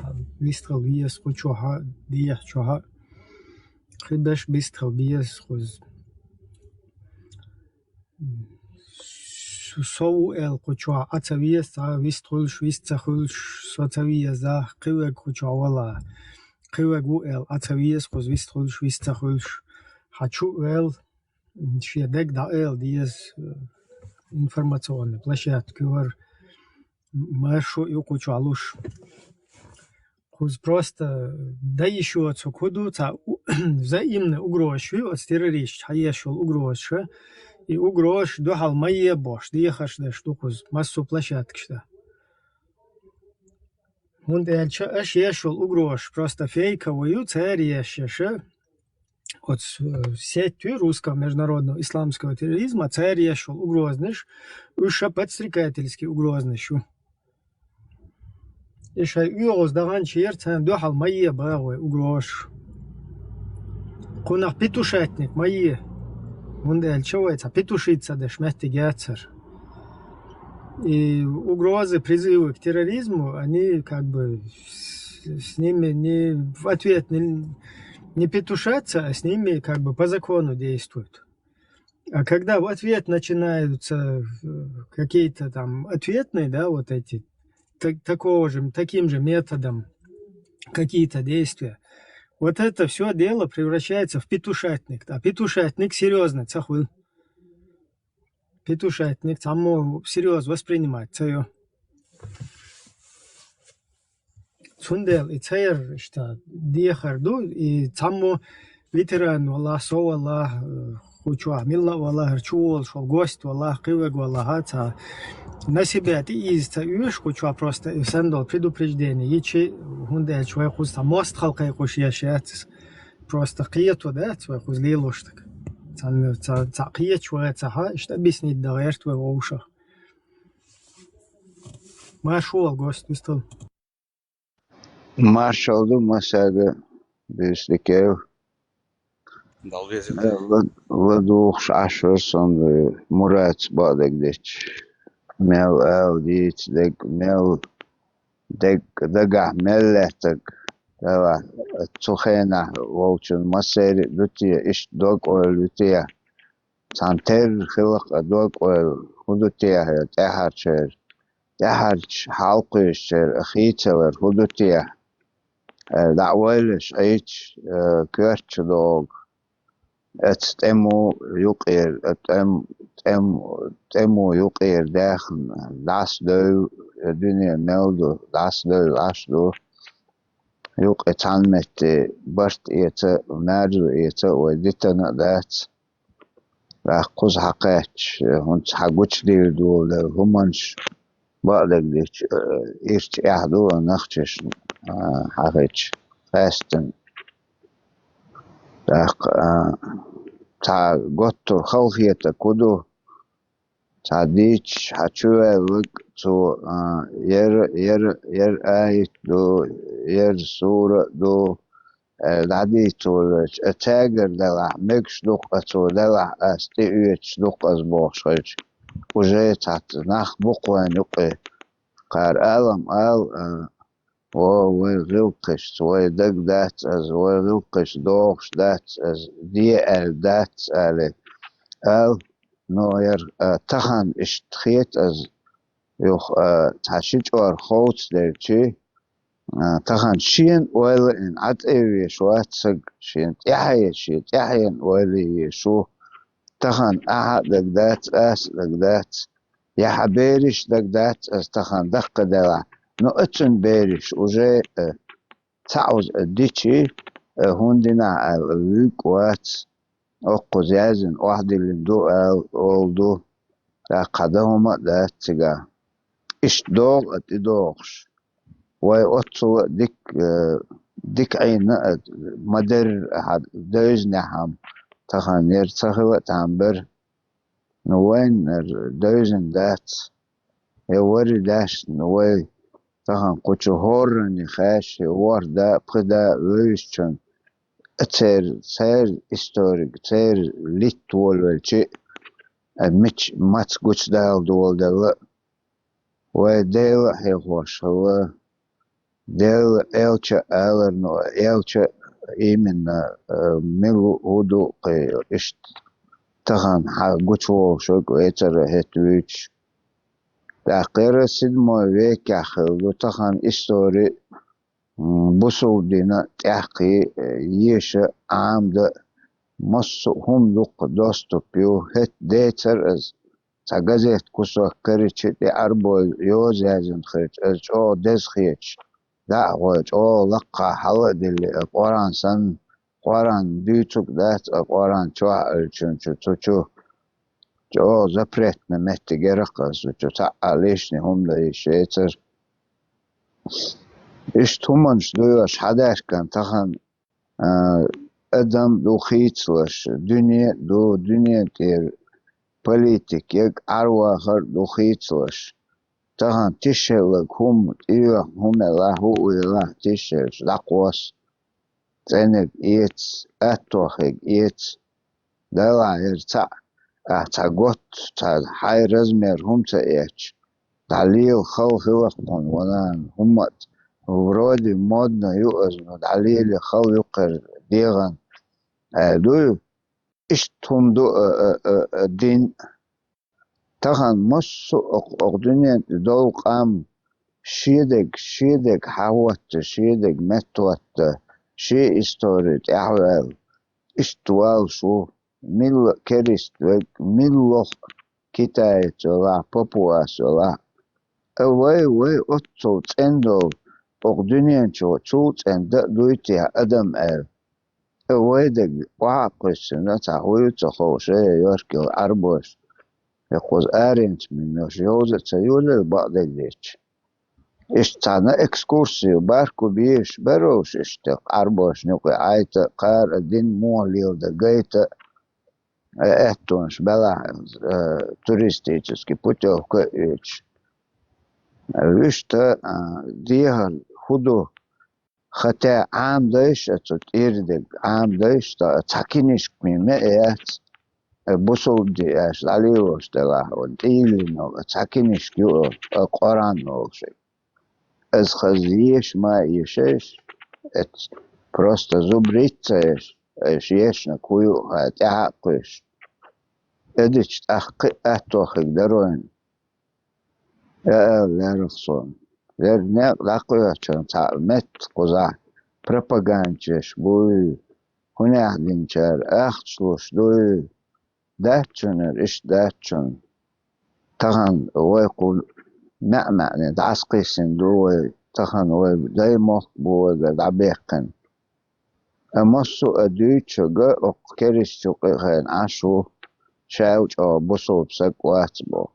вистрел виес кучоха дия чоха хидаш вистрел виес хуз сову эл кучоха ацавиес та виструлш висцахулш соцавиес за кивек кучоха кивек у эл ацавиес хуз виструлш висцахулш хочу эл шедек да эл диес информационный площадки вар маршу и кучалуш хуз просто да еще отсюда взаимно угрозы от террорист хаешул угрозы и угроз до халмае бош диехаш да штуку массу площадки что und ешул угроз просто фейковую царь от сетью русского международного исламского терроризма царь ешул угрозныш уж подстрекательский угрознышу إيش يوغز دغان شير تان دوحل مية باغوي وقروش قناح بيتوشاتنك مية وندال شويتا بيتушиться да шмяхти гяцер. И угрозы, призывы к терроризму, они как бы с ними не в ответ не петушатся, а с ними как бы по закону действуют. А когда в ответ начинаются какие-то там ответные, да, вот эти таким же методом какие-то действия. Вот это все дело превращается в петушатник. А петушатник серьезно, цахвы. Петушатник, там серьезно воспринимать цею. Цундел и цейр, что диехарду, и там ветеран, Аллах, со Аллах, хучуа, милла, Аллах, рчуол, шел гость, Аллах, кивег, Аллах, на себя ты издаешь, кучу просто и сандал предупреждение. Ичи гунде человек уста мост халка якуш яшец. Просто киету да, человек узлилуш так. Ца киет человек цаха, что объяснить даваешь твой в ушах. Машул гость вистал. Машалду масага бислекев. Далвезит. Ладух ашер сон Мурат бадагдич. Mel dit dek mel dek daga melletek dava tsokhena wauchun maser lutia ish dog oil lutia santer khilq dog oil hudutia taharcher halqish khitser hudutia dawelish ich kirch dog اتمو يقير اتمو يقير داخل لاس دو الدنيا ميلدو لاس دو يقي تعلمت برت ايتا وناجو ايتا وديتنا دات راقوز حقاتش هونت حقوش دير دول همانش بقلق ديش ايرت احدو نخشش حقاتش فاستن تا گوتو خلقیت کدو تا دیچ حچوه لگ تو یر آیت دو یر سور دو دادی تو تاگر دلا مکش دوق تو دلا استیویت دوق از باخش وجه تات نخ بقوان یقه قار علم وغلقش ويدق دات از وغلقش دوغش دات از دي دات على نوير تخن اشتخيت از يخ تحشيج اور خوت درچي تخن شين ويل ان عد ايوي شوات سق شين تحين ويلي شو تخن احد دق دات اس دق دات يا حبيرش دق دات از تخن دق دلا نو اتن بيرش وجه تعوز ديتشي هوندنا الويك وات اوقو زيازن واحد اللي دو اولدو قدهما داتسيغا اش دوغ اتي دوغش واي اوتسو ديك عين مدر حد دوزني حم تخانير تخوة تنبر نوين دوزن دات يوري داش نوي تخان قوچو هورني خاش وردا بخدا ويشچن تير استوريك تير ليتول والشي مش ماتس قوچ دال دول دل وديل هيخوش هو دل إلشة ألرنو إلشة إيمن ملو هدو إشت تخن حقوشو شوك ويتر هتويتش تأخير سيدمو ويكا خلو تخن إستوري بصو دينا تحقي يش عامد مصو هم لق دوستو بيو هت ديتر از تغزيت كسو كريتش دي أربو يوزيزن خيتش از او دز خيتش دا غوش او لقا حوا دي قران سن قران ديتوك دات قران چوا الچن چو جو زبرت نمت گرقص جو تعاليشني هم ليشيتر إيش تومنش دوش حداش كان تخن أدم دو خيتلش دنيا تير بوليتيك يك أرواخر دو خيتلش تخن تشلك هم الله هو الله تشلش لقوس تنك إيتس أتوخك إيتس دلا يرتع أتعقوت حي رزمير هم تأيش تعليل خلقهم ونان هم ورودي مودنا يؤذن تعليل خلق ديغن دو اشتهم دو دين تخن مصو اقدنيا دول قام شيدك حوت شيدك متوت شي استوريت احوال اشتوال شو مل كريست مل كتايت ولا بابواس ولا اوي اتو تندو اقدنيا شو تشوت ان دويتي ادم اوي دق واقس نتاوي تخوشي يوركل اربوش يقوز ارنت من جوزة سيولة بعض الليش اشتعنا اكسكورسي باركو بيش بروش اشتق اربوش نقي عايت قار الدين موليو دقيت اهتونش بلا توريستيتسكي بوتو كويتش وشتا ديها خدو خطا عام دايش اتوت ايردك عام دايش تاكينيش ميمة ايات بوصل دي اش عليوش دلا وديلي نو تاكينيش كيو قران نوشي از خزيش ما يشيش ات просто زبريتش شيشنا كويو هاتعقش ادش اتوخك دروين لا رخصون لا لاقويا چون مت قزا propagandش بوي هنا دينچر اختشلوش دوي داتشنر اش داتشن تغن ويقول معنى دعسقي سندوي تغن وي دايموخ بوي دعبيقن امسو ادويتشو او كريستو قيخين عشو شاوش او بصو بسك واتبو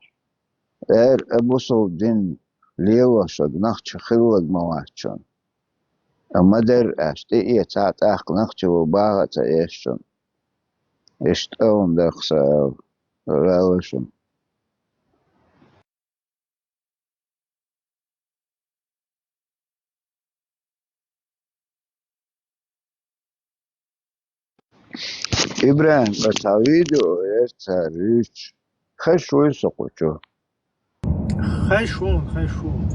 بصو دين ليوشو نخش خلوك مواتشون اما در اشت ايه تاعت اخ نخش وباغة ايشون اشت اون دخسا راوشون إبراهيم بتعويدو إرتا ريش خشوي سقوشو خشون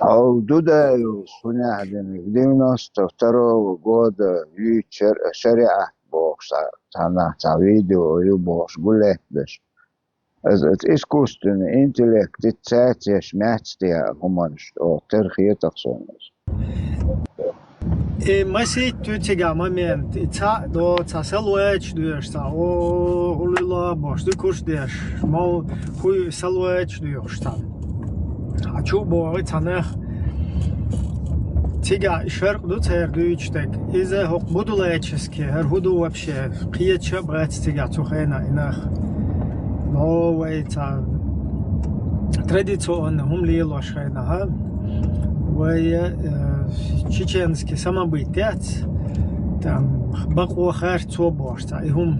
أو دودا يوصوني عدم ديناس تفترو وقود يتشر شريعة بوكسا تانا تعويدو يبوش قولك بش از اسكوستن انتلكت تساتيش ماتستيا همانش او ترخيه تقصونش مسي توتيغا момент تا до цасалуэч дуешта о улила бош ду курс деш мол хуй салуэч дуешта ачу бо цанах тига шерк ду цердуичтек изе хок будулэчески хер худу вообще қиеча брат тига цухена инах но вайта традиционно хумлило шайна ха чеченский самобытец там бақуа хар цобошта им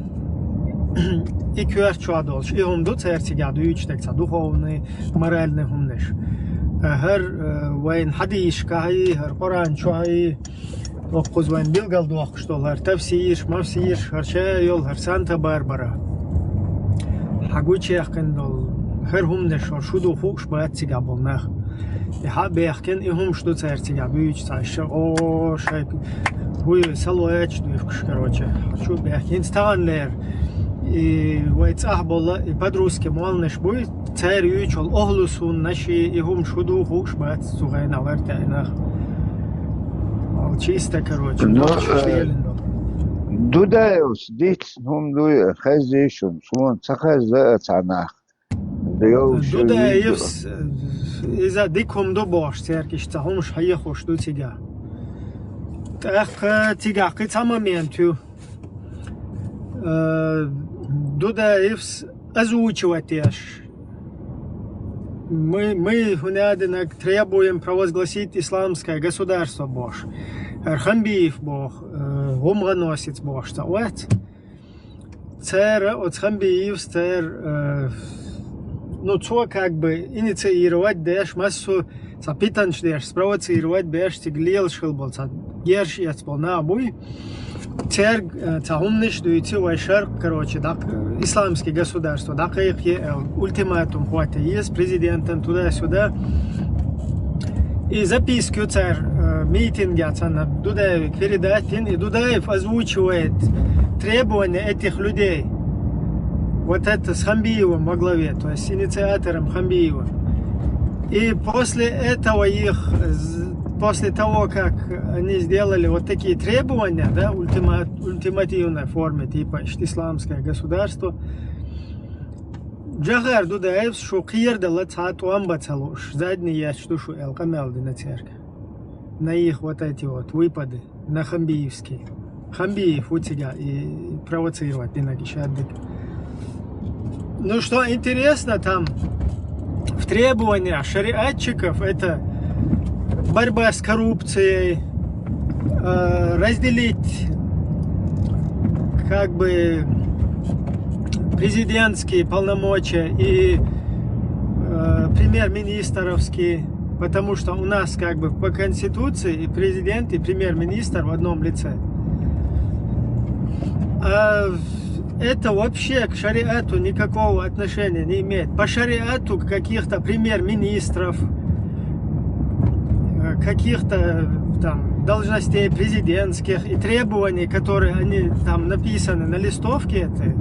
и кварчо адолш им до цертига дуичтек са духовный моральный хумнеш هر وين حديش كهي هر قرآن شوي وقوز وين بيلقال دوخشتول هر تفسير مفسير هر شيء يول هر سانتا باربرا حقوچ يقندول هر هم نشور شدو فوقش باید سيقابل نخ بيحكن إهم شدو ترتيجا بيوش تعيش أو شيء هو سلوياتش دويفكش كروتشة شو بيحكين ستان لير ويتصاحب الله بدروسكي مالنش بوي تاريوش الأهلسون نشي إهم شدو خوش بات سوغينا ورتايناخ чисто, короче. Дудаевс, дитс, дуя, хазишун, сумон, цахаза, цанах. Дудаевс, иза диком до бош, церкиш, цахомш хая хош до тига. Так, тига, кица моменту. Дудаевс, озвучиватеш. Мы требуем провозгласить исламское государство Бож. Архамбиев Бог, гумганосец Бож. Вот. Цер от Хамбиев цер, ну что как бы инициировать дэш массу запитанш дэш спровоцировать дэш тиглил шилбол герш яцбол на обуй. Цер цахумниш дуйти вайшар, короче, так исламское государство, так их ультиматум хватит есть президентом туда-сюда. И записку царь митинги отцана Дудаев передать, и Дудаев озвучивает требования этих людей. Вот это с Хамбиевым во главе, то есть инициатором Хамбиева. И после этого после того, как они сделали вот такие требования, да, ультимативной форме, типа исламское государство, Джахар Дудаев шокир дала цату амбацалуш, задний я штушу элкамелды на церковь. На их вот эти вот выпады, на хамбиевские. Хамбиев у тебя и провоцировать на гишадык. Ну что интересно там, в требованиях шариатчиков это борьба с коррупцией, разделить как бы президентские полномочия и премьер-министровские, потому что у нас как бы по конституции и президент, и премьер-министр в одном лице. А это вообще к шариату никакого отношения не имеет. По шариату каких-то премьер-министров, каких-то там должностей президентских и требований, которые они там написаны на листовке этой,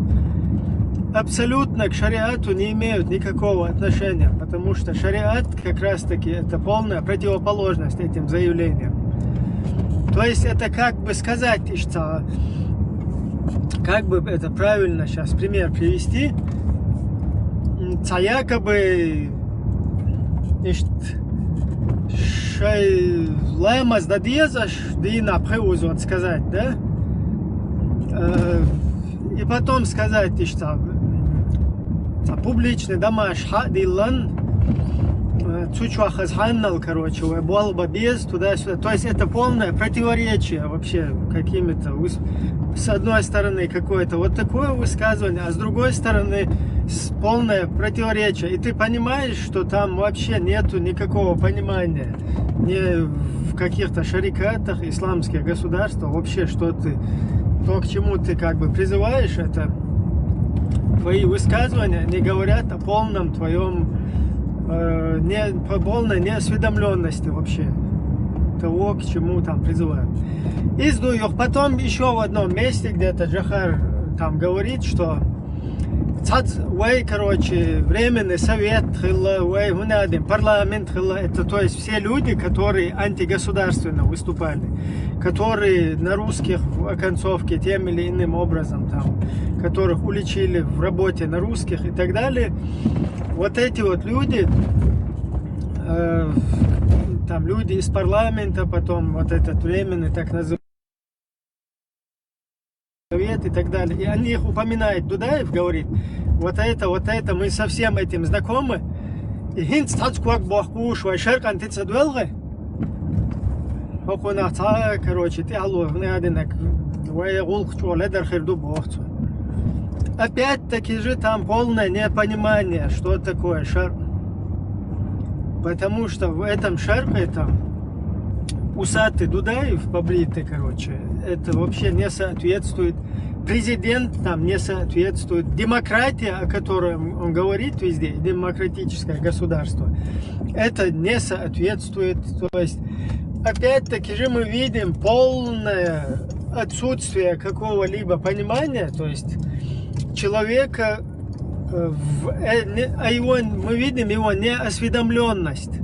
абсолютно к шариату не имеют никакого отношения, потому что шариат как раз таки это полная противоположность этим заявлениям. То есть это как бы сказать, что как бы это правильно сейчас пример привести, якобы лемас дадезаш, дина преузот сказать, да? И потом сказать, что публичный домаш хадиллан, цучуахазханнал, короче, болба без туда-сюда. То есть это полное противоречие вообще какими-то, с одной стороны какое-то вот такое высказывание, а с другой стороны полное противоречие. И ты понимаешь, что там вообще нету никакого понимания ни в каких-то шарикатах, исламских государствах, вообще что ты, то, к чему ты как бы призываешь, это твои высказывания не говорят о полном твоем, полной неосведомленности вообще того, к чему там призывают. Потом еще в одном месте где-то Джахар там говорит, что короче, временный совет, парламент, это то есть все люди, которые антигосударственно выступали, которые на русских в оконцовке тем или иным образом, там, которых уличили в работе на русских и так далее. Вот эти вот люди, там люди из парламента, потом вот этот временный так называемый совет и так далее. И о них упоминает Дудаев, говорит, вот это, мы со всем этим знакомы. И хинц тацкуак бахкуш, вайшерк антицадвелге. Хокунахта, короче, ты алло, внеадинак, вайгулк чуаледар хирду бахцу. Опять-таки же там полное непонимание, что такое шарк. Потому что в этом шарке там усатый Дудаев побритый, короче, это вообще не соответствует президент там не соответствует. Демократия, о которой он говорит везде, демократическое государство, это не соответствует. То есть, опять-таки же мы видим полное отсутствие какого-либо понимания, то есть человека, мы видим его неосведомленность.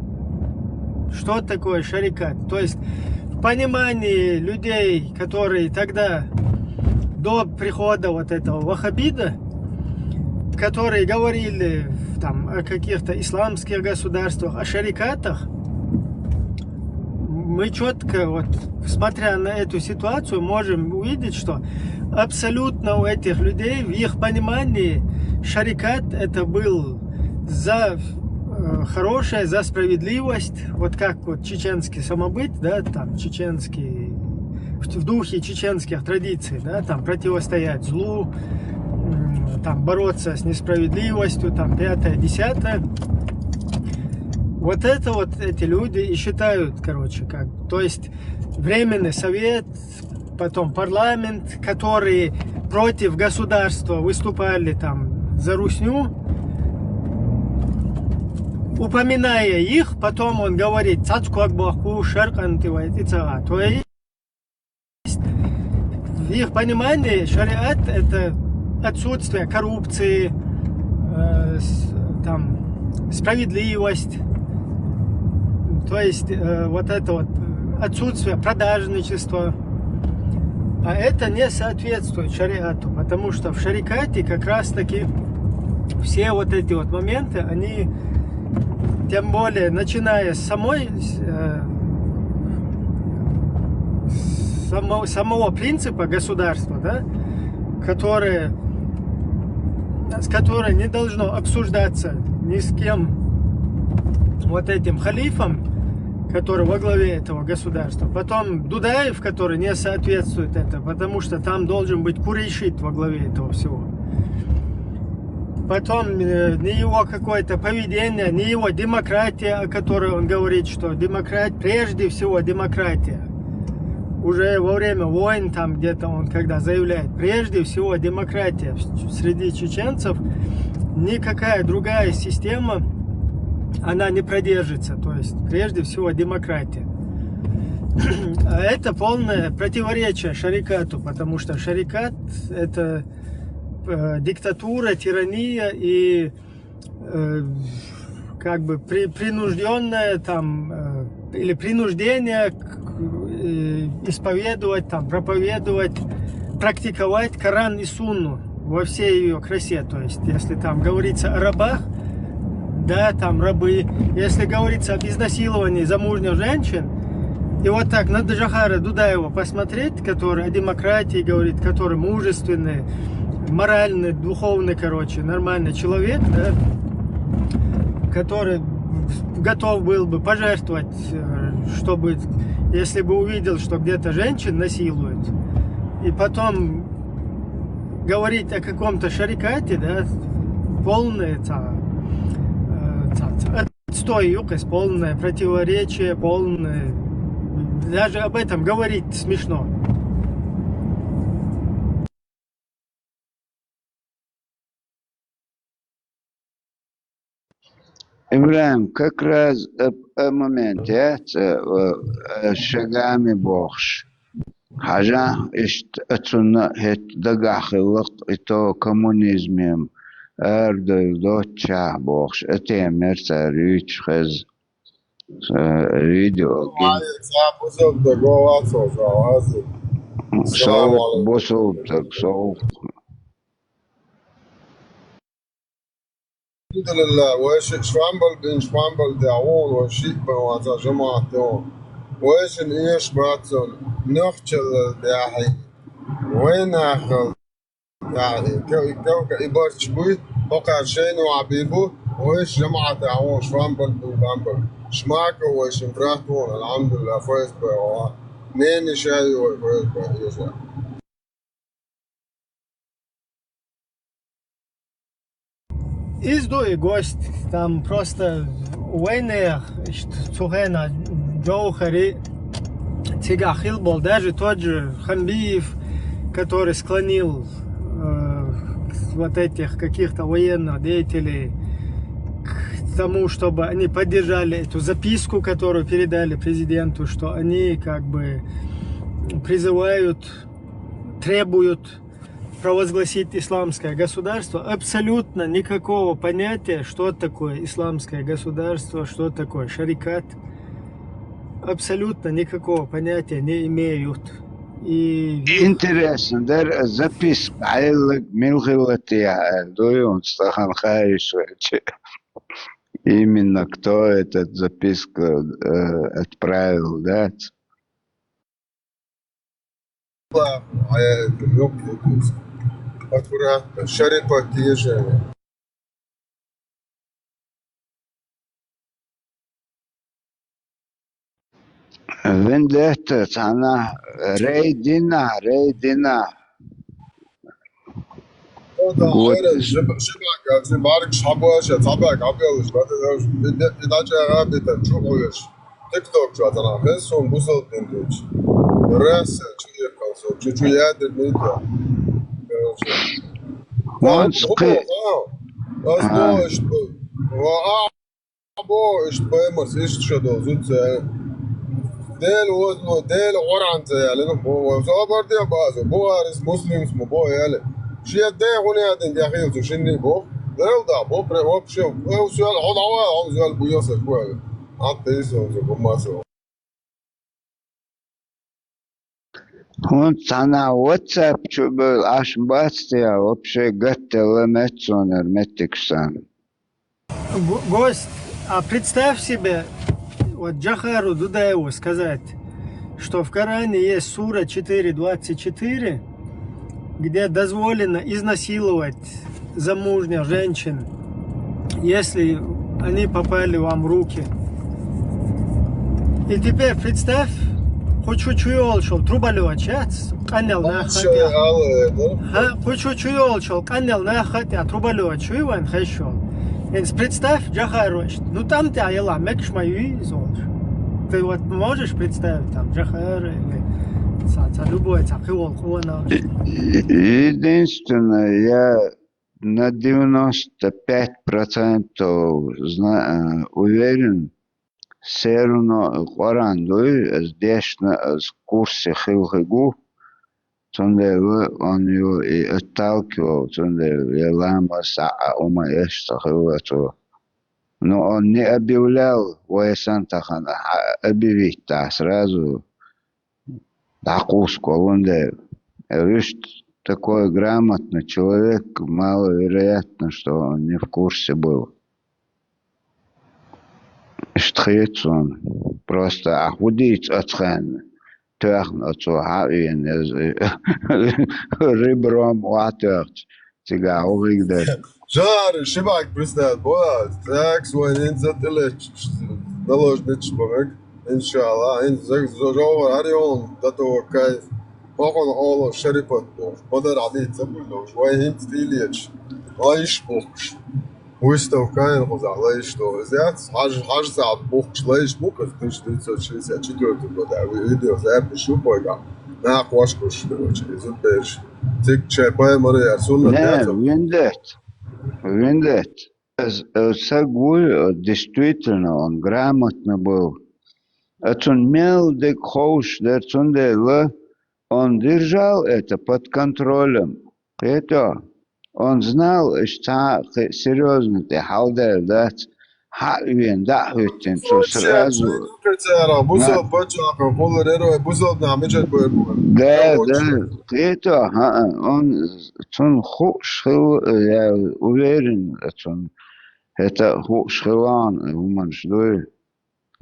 Что такое шарикат? То есть в понимании людей, которые тогда, до прихода вот этого ваххабида, которые говорили там о каких-то исламских государствах, о шарикатах, мы четко, вот, смотря на эту ситуацию, можем увидеть, что абсолютно у этих людей, в их понимании, шарикат это был за хорошее, за справедливость, вот как вот чеченский самобыт, да, там чеченский, в духе чеченских традиций, да, там противостоять злу, там бороться с несправедливостью, там 5-10. Вот это вот эти люди и считают, короче, как, то есть Временный совет, потом парламент, которые против государства выступали там за русню, упоминая их, потом он говорит «Цацкуакбахку шаркантивает и цага». То есть в их понимании шариат это отсутствие коррупции, там, справедливость, то есть вот это вот отсутствие продажничества. А это не соответствует шариату, потому что в шарикате как раз таки все вот эти вот моменты, они, тем более начиная с самого принципа государства, да, с которой не должно обсуждаться ни с кем вот этим халифом, который во главе этого государства. Потом Дудаев, который не соответствует это, потому что там должен быть Курейшит во главе этого всего. Потом не его какое-то поведение, не его демократия, о которой он говорит, что прежде всего демократия. Уже во время войн, там где-то он когда заявляет, прежде всего демократия среди чеченцев, никакая другая система, она не продержится. То есть, прежде всего, демократия. А это полное противоречие шарикату, потому что шарикат – это диктатура, тирания и как бы принужденное там, или принуждение исповедовать, там, проповедовать, практиковать Коран и Сунну во всей ее красе. То есть, если там говорится о рабах, да, там рабы. Если говорится об изнасиловании замужних женщин, и вот так на Джохара Дудаева посмотреть, который о демократии говорит, который мужественный, моральный, духовный, короче, нормальный человек, да, который готов был бы пожертвовать, чтобы, если бы увидел, что где-то женщин насилуют, и потом говорить о каком-то шарикате, да, полное отстой, юкость, полное противоречие, полное, даже об этом говорить смешно. Ибраим, как раз в моменте шагами бохш. Хажа отсюда дагахилок и то коммунизмом доча бохш. Это мерца рич хез видео. Соук босов так соук. الحمد لله وايش شوامبل بين شوامبل داوون وشيء بوازا جماعتهم وايش ايش باتون نخشل داحي وين اخذ يعني كوكا ايبار شبوي وقع شين وعبيبو وايش جماعة داوون شوامبل بين بامبل شماكو وايش مفرحتون الحمد لله فايز بوا نين شاي وفايز بوا Изду и гость, там просто войны, Цухена, Джоухари, Цигахил был, даже тот же Хамбиев который склонил вот этих каких-то военных деятелей к тому, чтобы они поддержали эту записку, которую передали президенту, что они как бы призывают, требуют провозгласить исламское государство. Абсолютно никакого понятия, что такое исламское государство, что такое шарикат. Абсолютно никакого понятия не имеют. И... Интересно, да, записка, айлык милхилатия, дуют стахан хайшвечи. Именно кто этот записку отправил, да? Аккуратно, шарипа движение. Вендетта, она рейдина. غير شبك زي بارك شحبوش تابعك عبيلش بعد إذا جاء بيتا شوفوش تيك توك شو أنا خلصهم بوصل بندوش الرأس شو يكاسو شو يادر ميتا وانس قي أصبو إشتبو وأعبو إشتبو إشت شدو زود ديل وزنو ديل ورعن زيالين بو وصابر دي بازو بو هارس مسلمس مبو يالي شيء ده هنا عندنا داخل تشيني بو ده بو برو بشو هو سؤال هو سؤال بيوصل كويس عطيه سو ما سو هون أنا واتساب شو بالعش باستيا вообще готовы метсонер метиксан. Гость, а представь себе, вот Джахару Дудаеву сказать, что в Коране есть сура 4.24, где дозволено изнасиловать замужних женщин, если они попали вам в руки. И теперь представь, хоть чуть-чуть шел, трубалёт, канел на хотя. Хоть чуть-чуть шел, канел на хотя, трубалёт, чуеван, хорошо. Представь, Джахару, ну там ты аяла, мекш мою изолж. Ты вот можешь представить там Джахар или любой цахиол хуана? Единственное, я на 95% уверен, все равно Коран здесь на курсе Хилхигу, он его и отталкивал, я лама саа ума ешта. Но он не объявлял Уэсантахана, объявить сразу Дакуску, он видишь, такой грамотный человек, маловероятно, что он не в курсе был. Штхиц он просто ахудить отхан, тахн отсухавин, ребром уатert, тига увигдет. Жар, шибак представь, бола, так свой ненцатель, наложнич бомек. Иншалла, зажовар арион, дато кайф. Пахон оло шерипот, подар адит забуло, швай хинт тилич. Лайш бухш. Выстав кайн хоза, лайш то. Зят, хаж саат бухш, лайш бухш, 1964 года. Видео зап шупойга. На квашкуш, через перш. Тик чай паймаре, арсуна. Не, вендет. Сагуй, действительно, он грамотно был. Он мелкий коуш, он держал это под контролем. Это он знал, что серьезно ты халдер дать, хавин да хутин, что сразу. Да, это он хуш, я уверен, это хуш хилан, уман что.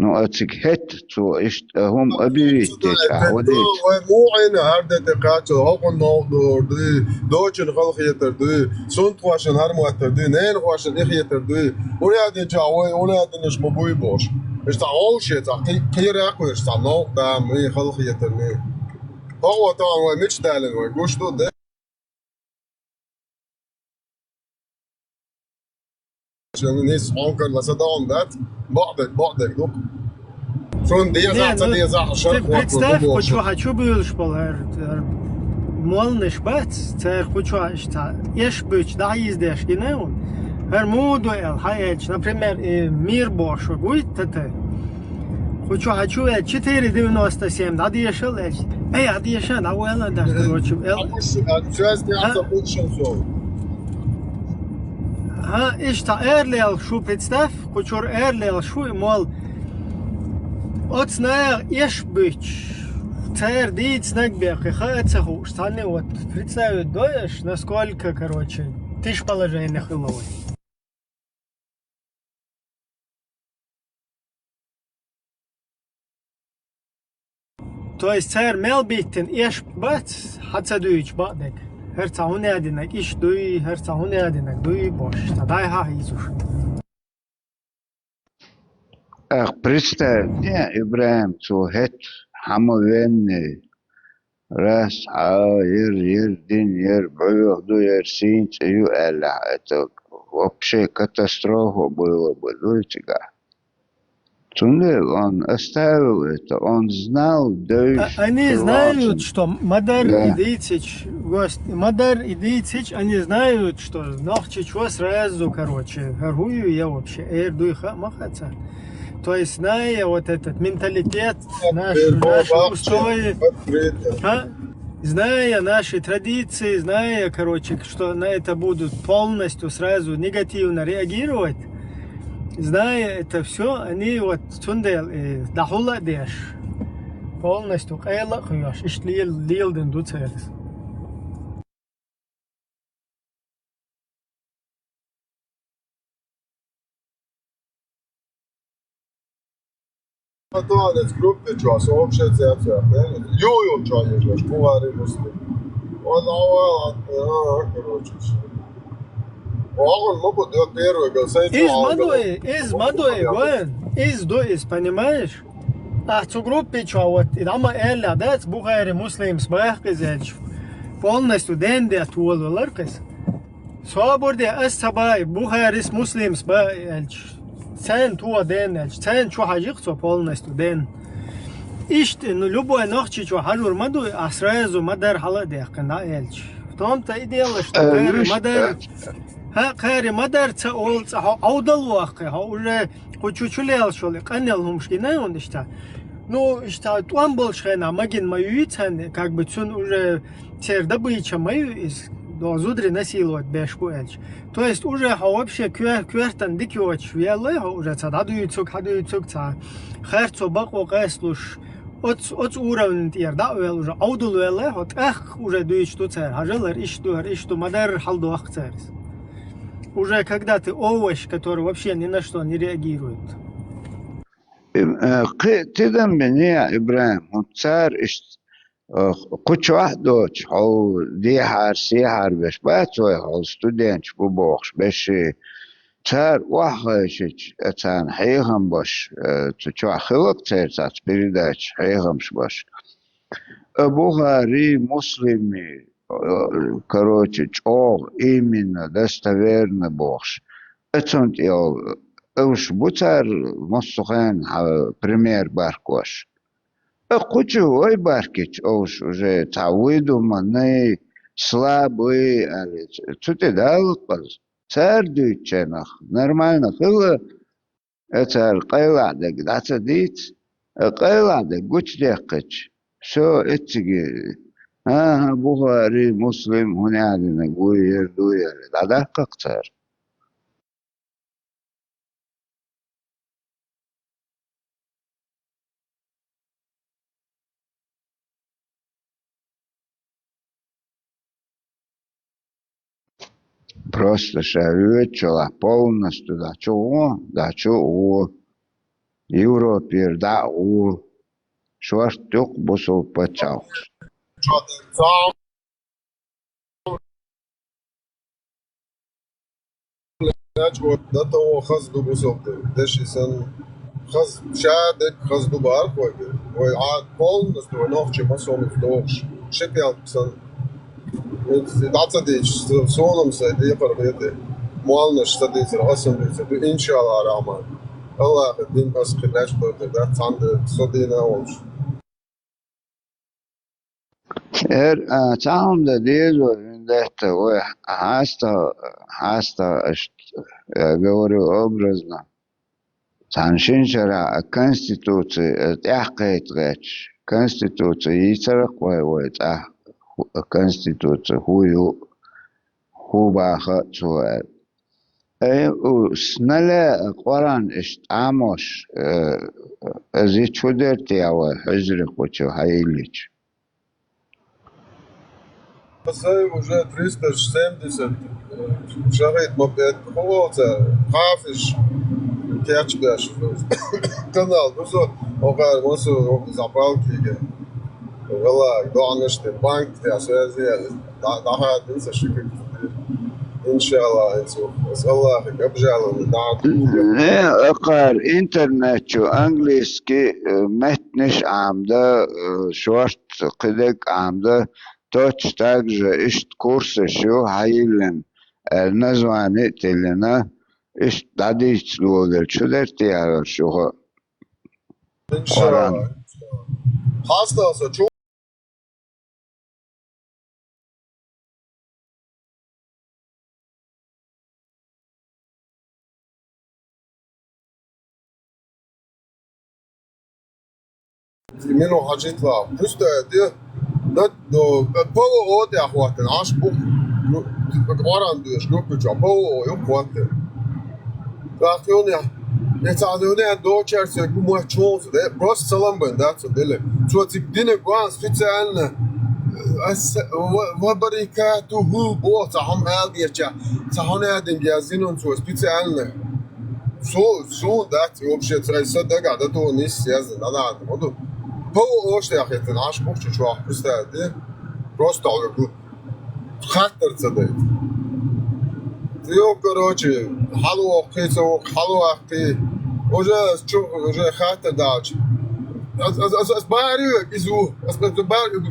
Ну, отсекhet, что هم объявите, وديت. مو عين هرده تقاتل هاقون نوضور دي دوچن خلق يتردي سنت واشن هرم يتردي نين واشن إخ يتردي ولاد جاوي ولاد نش مبوي بوش اشتعول شيء كير يأكل اشتعنو دام إيه خلق يتردي هو طبعا وي مش دالن وي قوش دو ده نيس حونكر لسداون دات بعدك دوك شون دي زعت دي زعت شرق представь, хочу бы, молниш бац, це хочу що ешбуч да їздеш гінеун. Гермуду ел хаєч, наприклад, мір бошу гуйте. Хочу 4,97, да дішел. А дішел, да уела да короче. Ішта ерлел шу представ, хочу ерлел шу мол. От знає ешбуч. Цер дить нагбех, хаца хуш, стане вот представить доешь, насколько, короче, ты ж положение хиловой. То есть цер мелбитен еш бац, хаца дуич бадек. Herca hune adinak iş duy, herca hune adinak duy boş. Taday ha izuş. Представь, не, Ибраим, что это хамовенный раз, день, бою, синц, это вообще катастрофа было бы, дуйте-ка. Туннель, он оставил это, он знал, да. Они знают, что Мадар Идицич, они знают, что нахчи чего сразу, короче, горую я вообще, эрдуйха махаться. То есть, зная вот этот менталитет, наши устои, зная наши традиции, зная, короче, что на это будут полностью сразу негативно реагировать, зная это все, они вот тундел дахула деш полностью кайла хуяш ишлил ден дуцерс. Готовность группы час, общая церковь. Юю чаешь, бували мусли. Короче. Он могут делать первый гол. Из мадой, вон. Из дуис, понимаешь? А цу группе ча, вот, и дама элля, да, бухари муслим смех казать. Полностью ден де туол ларкас. Соборде астабай, бухарис муслим смех. Цен туа ден, цен чу хажикцо полностью ден. Ишт, ну любой нахчи чу хажур маду, а сразу мадар халадех, кана эльч. В том-то и дело, что قاري مدار تقول أوضل واقع هؤلاء كوتشوليال شغل قنيلهم مشكلة ونشتا ну ишта туан болшхена магин маюитан как бы цун уже цер добыча мою из до зудри насиловать бешку эльч. То есть уже вообще квертан дикиоч вялы уже цададуюцук хадуюцук ца херцо бако кайслуш от уровень тер да уже аудул вялы вот уже дуич то цер хажелер ишту мадар халду ахцерс. Уже когда ты овощ, который вообще ни на что не реагирует. تدم بني إبراهيم وتصار كوتش واحدوش أو دي حار سي حار بش باتوي أو ستودنتش ببوخش بش صار واحدش أتان حيهم باش تشوا خلق تصير تات بريداتش حيهمش باش بوخاري مسلمي короче, чог именно достоверно богш. Это уж бутар мостухан пример баркош. Кучу ой баркич уж уже тавиду маны слабый, тут и дал паз. Цар дюченах нормально было. Это кайладек, это дит, кайладек гуч декач. Все эти بخاري مسلم هنا عندنا قوي دوير هذا أكثر просто шавючила полностью да чего Европе да у швартук босов почал ده تو خز دو بسوته دشي سن خز شادك خز دو بارك وعاد بول نستو نوخش مسوم فدوخش شبيال سن داتديش سونم سيدي قربيتي موالنش تديس راسم إن شاء الله رحمن الله الدين بس خلاش ده تاند صدينا وش تعم ده ديزو من دهته هاستا قوري أبرزنا تانشين شرع كونستيتوتي تحقيت غيتش كونستيتوتي يترق ويتأح كونستيتوتي هو باخا سؤال أي سنلا قران اشتعموش ازي شودرتي او حجرك وشو هايليش Sai уже 370 жарит мопед холоца хафиш кячбеш канал просто огар мосо запалки вела донеште банк я связи да динса шикк иншалла инсу الله قبجالو اقار انترنت شو انجليسكي متنش عمده شورت قدك عمده توش также اشت كورس شو هايلن نزواني تلنا اشت داديش لودل شو درتي على شو иншалла хастаса чу منو حاجات لا просто do polo ode a rota acho pouco agora andas no que já polo eu conto da que eu ne tá do chance como é chance de prost salam banda so dele so tipo dine guan специально وبركاته بو تهم هذه تهون هذه جازين so специально so that вообще трясет да да то не связано надо вот هو اوش يا اخي تنعش بوش شو استاذ просто خاطر تصدق يو كروتشي حلو قيسو حلو اختي وجا خاطر داج as باريو ازو as باريو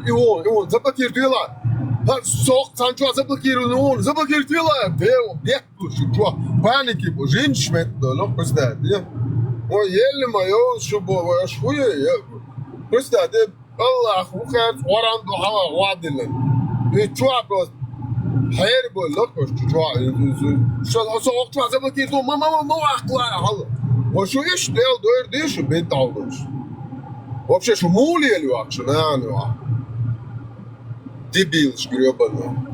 يون زبكير ديلا سوق تانجو زبكير نون زبكير ديلا بيو بيكو شو بانيكي بو جينش مت لو استاذ ويلي ما يو شو بو شويه просто ده الله خوخر وران دو هوا وادلن يتوا بس حير بقول لك شو شو وقت زبطي تو ما اخلا هلا وشو ايش دير ديش بنت عوضش вообще شو مولي اللي واقش انا ديبيلش грёбаный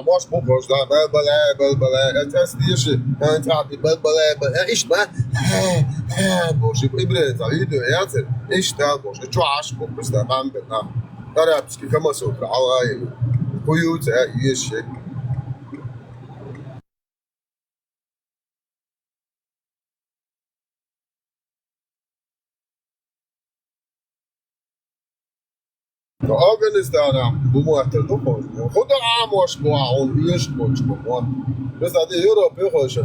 ماش بخوش ده بله تستیشی انتابی بله ایش ما باشه ایبره تایید یاتر ایش تا باشه چو عاش بخوش ده من بنا داره بسکی کما سوتر آلای کویوت ایش Afganistan'ım bu muhattırdı koş. Kuda amoş bu ağun üyeş koş bu. Biz adı Avrupa koş.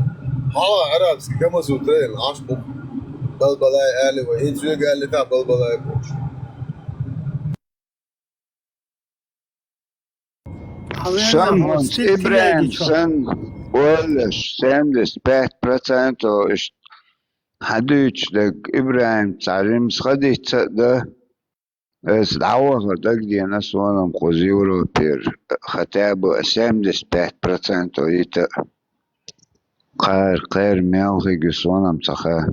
Hala Arapski kama sutrayın aş bu. Balbalay ali ve hiçbir geldi ta balbalay koş. Someone's Ibrahim sen ولش 75% إيش حدوش دك إبراهيم تعليم خديت ده بس دعوة دقدي أنا سوانا مقوزيورو بير خطابو 75% ويتا قير ميوغي جسوانا متخا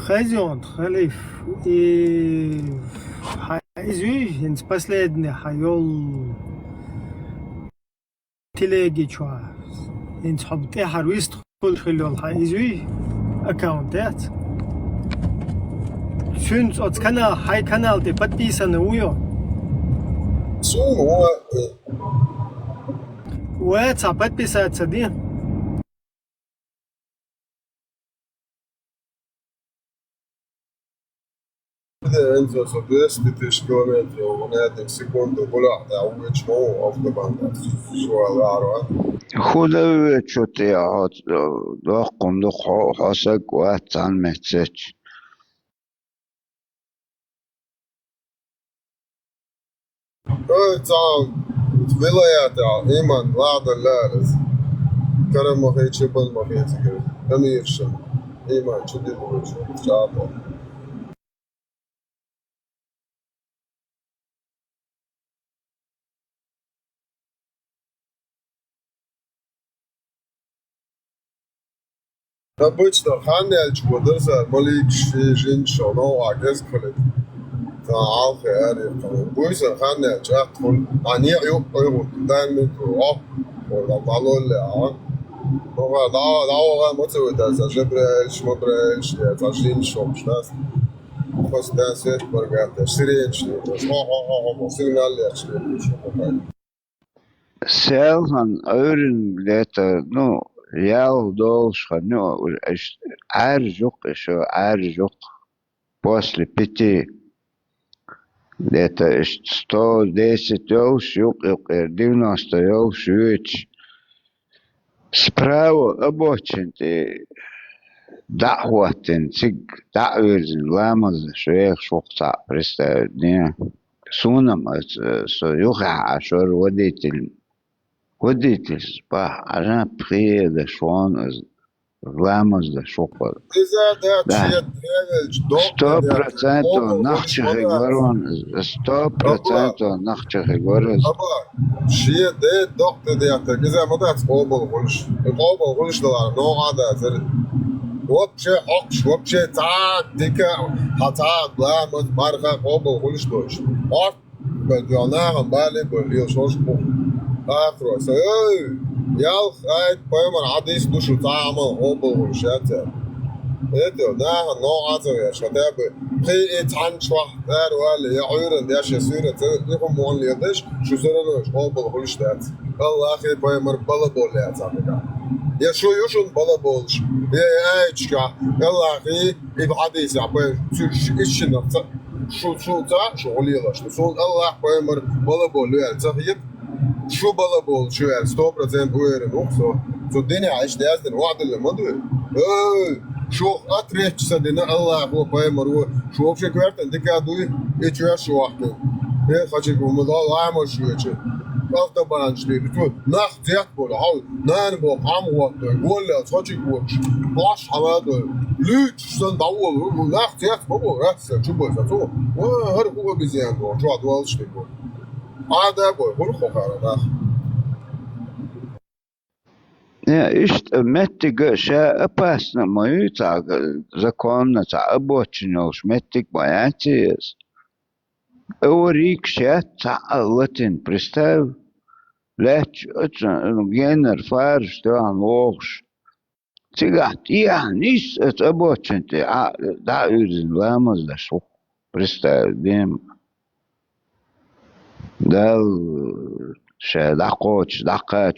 Хозяин, халиф, и извини, последний хайол телеги чуа, инт хабте харуист кул хилол хайзви аккаунтет. Шунц от канал ты подписаны уё. Сумма. Уэца подписаться ди. انت صدقت 200 كيلومتر ونادم سكوند ولا تعود شو اوف ذا باند شو العروه خدا چوتی هات داقم دو حاسك واتان متسج It's ولايات إيمان بعد اللارز كرم مخيت شبل مخيت كده أمير شم إيمان شديد وجه شاطر Обычно ханялч водырса моликш жиншо но агез кылык. Таал хэр буйса ханялч ахтун ани юк ойгу данны туа орда балоле а. Ога да моцевда за жебреш мобреш за жиншо штас. Просто свет боргата сиречни. Сигнал яч. Selhan öğren leta no ял должен, ну, аржук еще, аржук после 5. Это 110 юк, 90 юч. Справа обочин ты дахватен, циг дахвирзин, ламаз, шех шухта, представь, не. Сунам, юха, ашор водитель. Водитель, спа, ажа приеда, шон, ламаз да шопа. Да. 100% нахчахи горон, 100% нахчахи горон. Шие де доктор де ята, гиза мадат обол гулш далар, но ада. Вообще та дика хата ламаз марха обол гулш дош. Art, бедянагам бали болил шош бу. آخره سوي يال خايت بايمر عديس دوشو تعمل هوبل وشاتا إيدو ناه نوعاتو يا شتاب خي إتحن شوح دار والي يعيرن داش يسيرن تلقهم مون ليدش شو سرنوش هوبل وشتات الله أخي بايمر بلا بول يا تاميكا يا شو يوشون بلا بولش يا أيشكا الله أخي إبعديس عبايم تش إيش نفط شو تا شو عليلاش نسون الله بايمر بلا بول يا تفيد شو بلا بول شو يعني 100% ويرن وخصو شو الدنيا عايش دازن وعد اللي مضوي شو أتريح صدقنا الله هو بايمر هو شو في كوارت عندك أدوي إيش شو واحد إيه خشيك ومضال عامل شو إيش أفضل بانشلي بتقول نخ زيت بول هاو نان بول عام وقت ولا خشيك وش باش حماده ليش صن داول نخ زيت بول رأس شو بول زاتو هر هو بزيان بول شو أدوالش بول هذا بول هو خارج Ja, isto mettig se opasno moju tak zakonna ta обочинил метtig боятись. Орик се та латин представь. Леч генер фар что он лош. Цигат я нис это обочинте а да юзин ламаз да шо. Представь дем. Дал شه دقوش دقه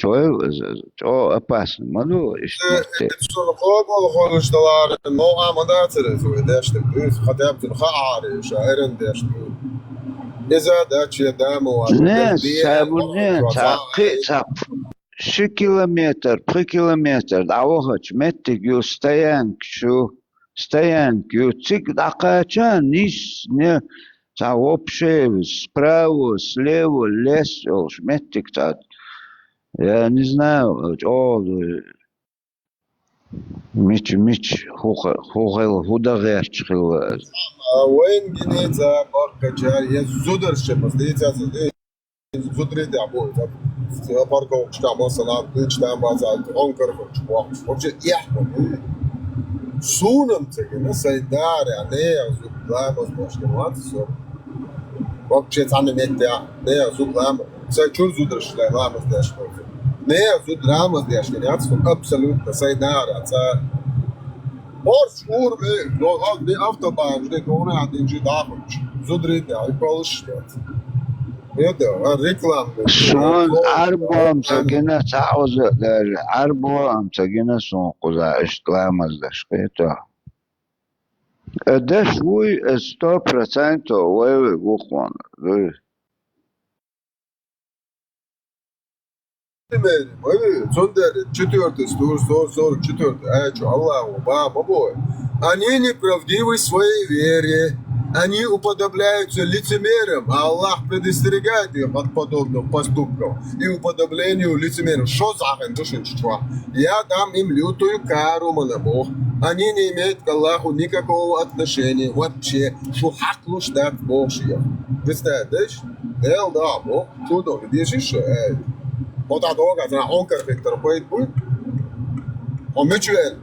چو اپس منو اشتمرتی شو خوب ولا خالص دلار نوع ما داتر زو داشت دوس خدمت الخعاري شاعرن داشت إذا داتش دامو نه سابونه تاقي شو كيلومتر 3 كيلومتر دعوهش متك يو стоянк يو تيك دقه چان نيس نه تا вообще справа, слева, лес, шметик та, я не знаю, мич, худагерчхил. وين جنيتا بارك جاري يا زودر شبس ديتا زودر دي ابو تا بارك وشتا مثلا بيتش تاع بازال اونكر فوق وجه يحكم سونم تجي سيدار يعني زودر باش كمان вообще там нет не зудрам sai чур зудраш да ламас даш не зудрамас даш не абсолютно сайдара ца борш урбе до де автобан де кона один же дахоч зудрит ай полшет это реклама son arbom sagina تعوز arbom sagina son qoza اشتlamas dash это ده شوي 100% وي وقوان Они неправдивы в своей вере, Они уподобляются лицемерам, а Аллах предостерегает их от подобных поступков и уподоблению лицемерам. Что за это? Я дам им лютую кару, мой Бог. Они не имеют к Аллаху никакого отношения вообще. Что хаклу штат Божья. Представляешь? Да, Бог. Чудо, видишь еще? Вот это он карфектор поет будет. Он мечуэль.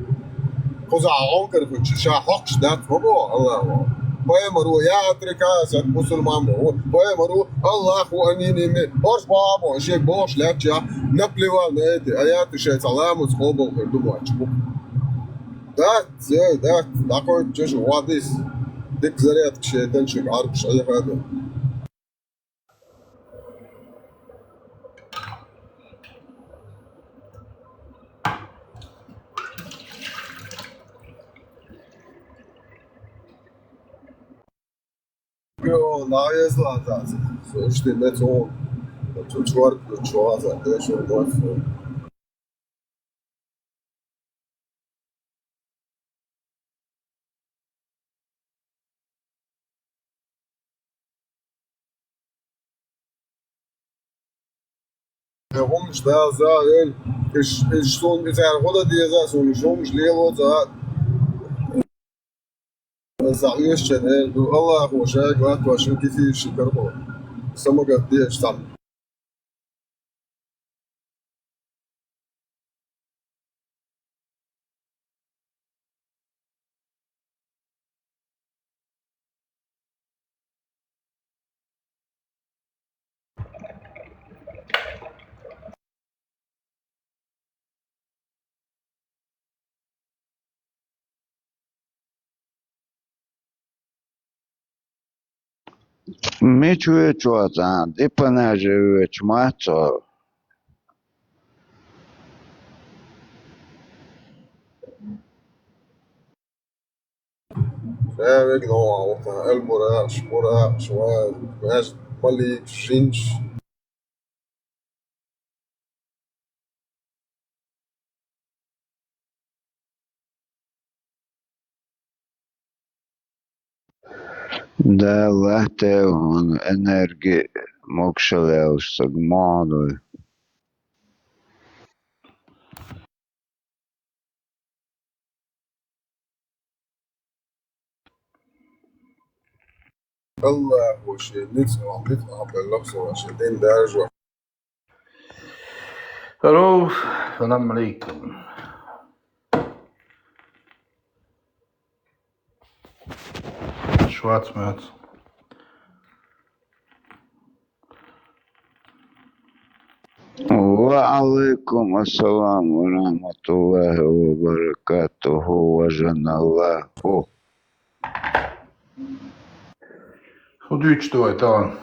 Коза он карфектор. Ша хак штат Богу, Аллаху. Поэмару я отрекаюсь от мусульман. Поэмару Аллаху аминими. Орш бабу, шейх Бог шляча. Наплевал на эти аяты шейх саламу с хобом. Думаю, чему? Да, такой чужой вадис. Дик заряд шейтанчик аркш аяхады. Навезла, да. Слушайте, это он. Чувак, это что он. Warum da sagen, ich schon gesagt, oder die sagen, so ein schon Lehrer sagt, صحيح الشنال الله وشاك وشو كيفي الشكربو سمو قد اشتغل Мечуе чуазан, дипана живе чмацо. فاهم نوع المراش مراش واش مالي شينش Да лахте он энерги мокшалеу сагману. الله وشي نتسمع باللفظ وشيتين درجة الو السلام عليكم. شوات مات وعليكم السلام ورحمة الله وبركاته وجن الله. Hoe duurt het dan?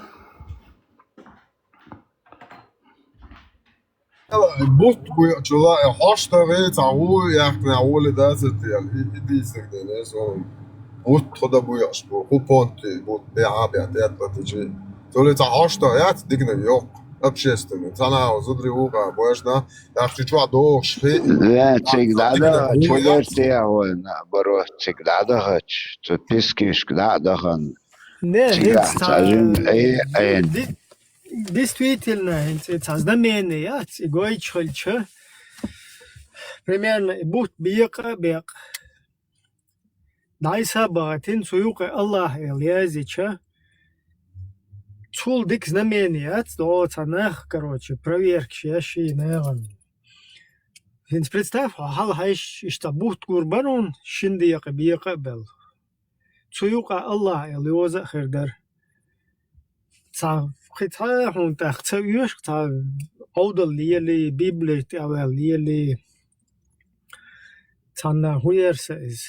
بوت كوي تشلا هاشتا غيت عو يعني عول دازت يعني يدي سكدنا سو بوت خدا بوياش بو بونت بوت بيعاب يعني تجي تقول لي هاشتا يا تدقنا يوق ابشستن انا زدري وقع بوشنا اخي شو دوش في لا تشكدادا تشكدرتي هون بروح تشكدادا هاتش تبيسكيش كدادا خان Не, اي действительно, это знамение, игой чхольча, примерно, будь бека, дай сабатин, суюка Аллах Ильязича, чул дик знамение, то цанах, короче, проверки, ящи, наверное. Представь, хал хайш, что будь курбанун, шиндияка бека бел. Суюка Аллах Ильяза хердар. خطها هم تختویش تا اول لیلی بیبل اول لیلی تنها هویرسیز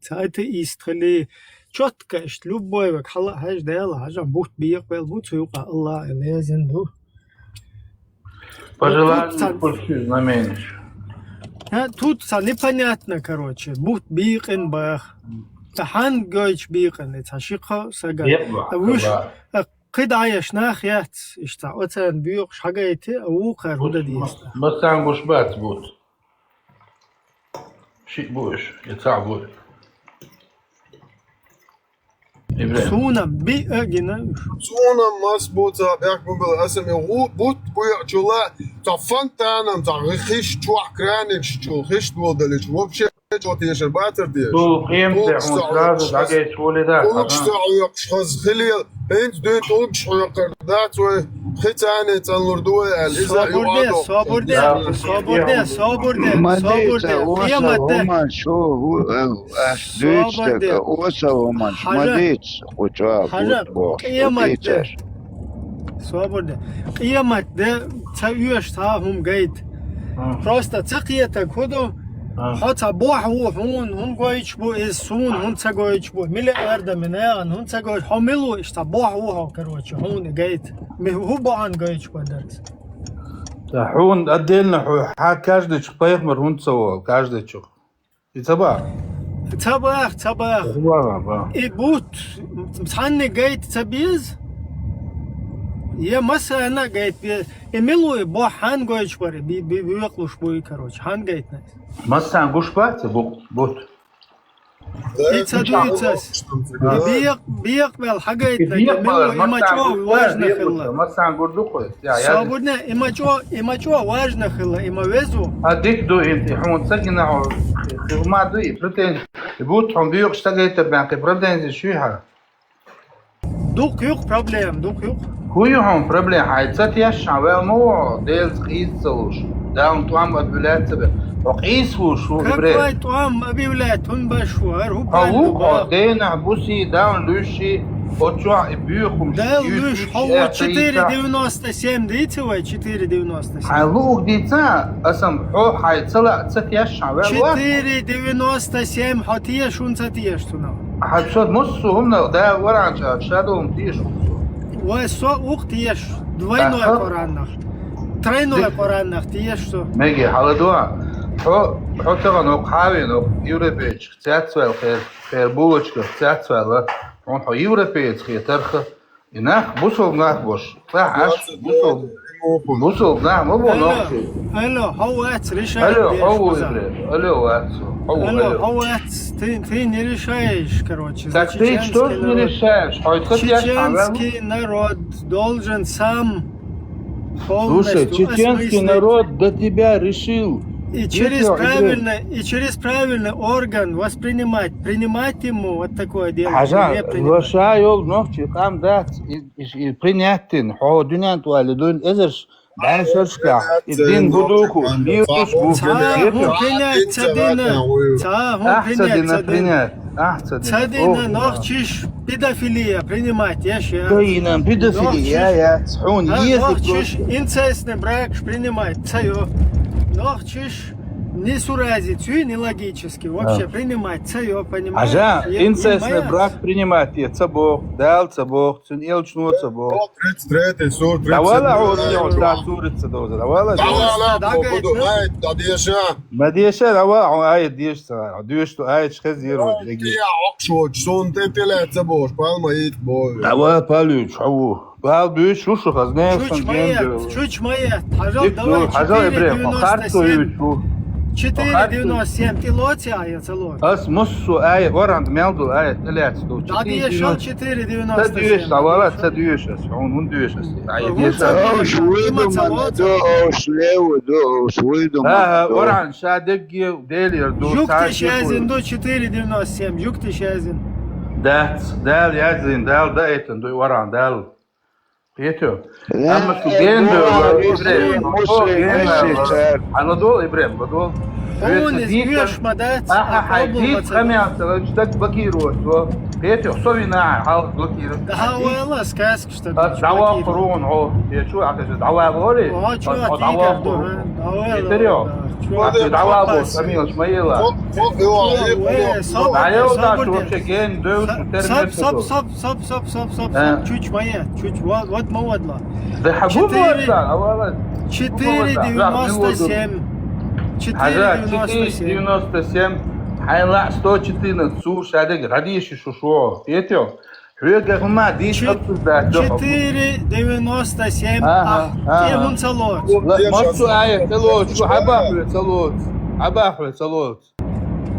تایت ایستخلی چت کشت لوبای و خلا هج دیال هجام بود بیق بل بود سوق الله الیزن دو Пожелание больше знаменишь. Тут непонятно, короче, будет биqin бах. Тахан гойч биqin, это шиqa сага. Вуш قدعيش ناخيات اشتعوتان بيوق شغايتي او قرودة ديستا بس عن بوش بات بوت شيء بوش يتسع بوش Sunam بيئة Zona masbota bergbubel asem but chula ta fantanam ta khish chwa kranich chu khish wodelich вообще что ты еще батер дешь تو قيمته ومسراد دقيت شغولي ده وكشتعيق شخص خليل انت دين تشعيق قردات وختاني تنوردوه الإذا يوعدو صابر مدينة وما شو ديتك وما مدينة وجواب صابر قيمت ده تسويش تاهم جيد просто تقيتك خدو حتى بوح هون قويش بو السون هون تقويش بو ملء ورد مناغن هون تقويش حملو اشتا بوح هو كروش هون جيت هو بوعن قويش بو درس هون отдельно каждый человек هون تسوى каждый человек يتبع и بوت متحني جيت تبيز يا مسا انا جيت ملو بو حان قويش بري بيقلوش بوي كروش حان جيت ناس مسا نقوش بات بوت بيقبل حاجة إما جو واجنا خلا مسا نقول دخل صابرنا إما جو واجنا خلا إما وزو هديك دو انت حمود سجنا ما دوي برتين بوت هم بيوق اشتغلت بانك برتين شوها دوك يوق بروبليم دوك يوق هو يوم بروبليم حيتصات يشعب مو ديل قيسوش داون توام أبولات سبب وقيس هو شو بري كاي توام أبي ولاد هون بشوار هو دينا بوسي داون لوشي وتشوع بيوخم داون لوش هو 497 ديتي ولا 497 حلوك ديتا أسم هو حيتصلع تسات يشعب 497 حتيه شون تاتيش تنا حبشود مصو هم ده ورا شادو متيش وسو وقت يش دوينو قرانخ ترينو قرانخ تيشو ميجي حلدوا هو تغنو قاوينو يوربيتش تساتسوال خير بولوچك تساتسوال он هو يوربيتش خير ترخ ينخ بوسو نخ بوش صح بوسو نخ مو نخ الو هو اتريشا هو هو ты не решаешь, короче. Ты что не решаешь? Чеченский народ должен сам Слушай, чеченский народ до тебя решил. И через правильный орган принимать ему вот такое дело. Ваша йол ночи там дать и принятен. Хо дюнян туалидун эзерш. Ben şarşka, din buduku, biyuş bu. Цадина нохчиш педофилия принимать, я ща. Каина педофилия, я цхун нохчиш инцестный брак принимать, цайо. Нохчиш не суразицию, не логически, вообще принимать, цайо, понимаешь? Ажа, инцестный брак принимать, я цабох, дал цабох, цун елчну цабох. Третий сур, Давала он не да сурица доза, давала. Мадиша, давала, ай дишта, дишта, ай чхазиру. Я окшоч, сон тетеле цабох, палма ит бой. Давала палю, чау. Бал бюш, шушу хазнеш, чуть моя, давай, 497. 497 пилоте, а я целой. Ас муссу ай воранд мелду ай телец до. Да я шел 497. Тадюш, давала тадюш, он дюш. Ай деша. швейду. Воран шадек делер до. Жукты шазин до 497. Жукты шазин. Дал язин, дал да это до воран дал. Петю. Amma tu gendo İbrahim. Anadolu İbrahim, Anadolu. Он избьешь мадать. حيديك خمسة جدك بكيرو. Петю, совина, хал блокирует. Да, والله сказка, что دعوة قرون هو. شو عكس دعوة بقولي. دعوة قرون. يتريو. دعوة بوس أمين شميلا. دعوة ده شو شكين دوش ترمي. صب чуть моя, чуть вот молодла. ده حبوب ولا أولا. 497. 497 حيلا 114 سور شادق غاديش شو يتيو حويقة هما ديش أكتر ده 497 كيفون صلوت مصو آية صلوت شو حباحوا صلوت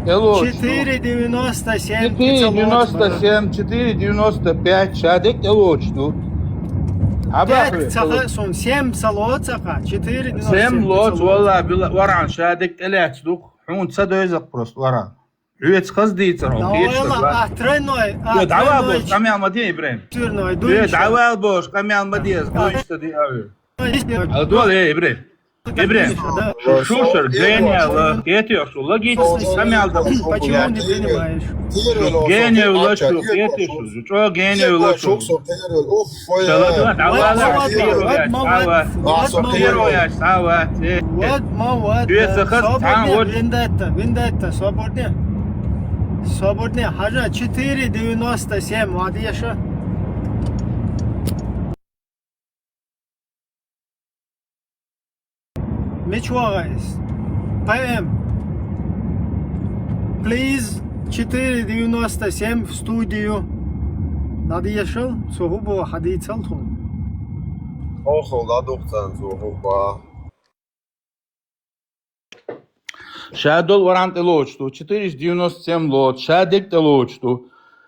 Элочту. 4,97. 4,97, 4,95, шадек элочту. Пять цаха сон 7 салот цаха, 4,97. 7 лот, والله ورعن شادك элячту. Хун цадойзак просто воран. Üyet kız değilsin o. والله احترنوي. Dava boş, kami almadı İbrahim. Dava boş, kami almadı ya. İşte diye abi. Doğru İbrahim. İbrahim. Шушер, гениал, кетиошула, гитс, камялда. Почему не принимаешь? Гениал, что, кетиошула, что гениал, что. Уф, Вот, вот. Вендетта, свободнее. Свободнее. Хажа 4,97. Вадиеша. Мечуагайс. ПМ. Please. 4,97 в студию. Надо ешел, сугубо ходить цалтун. Охо, да, доктор, сугубо. Шадол варант элочту, 497 лот, шадик элочту.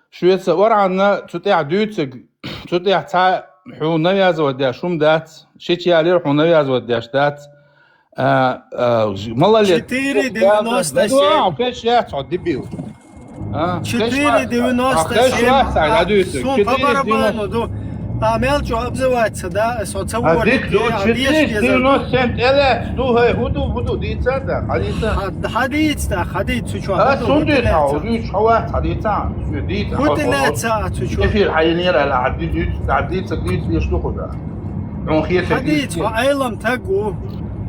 Швеция варанна, цутя дюцег, цутя ца حو навязывать да шум дат, шечиалер حو навязывать дат. Мало лет. 4,97. Пять шесть, дебил. 4,97. Амел что обзывается, да? Адик до 4,97 эле, стухай, худу, дица да, хадица. Хадица, хадица, что? Сундит, рюч, хават, хадица, дица. Хутилеца, что? كيف حينير على عديت يشتغل ده. حديث وعلم تقو.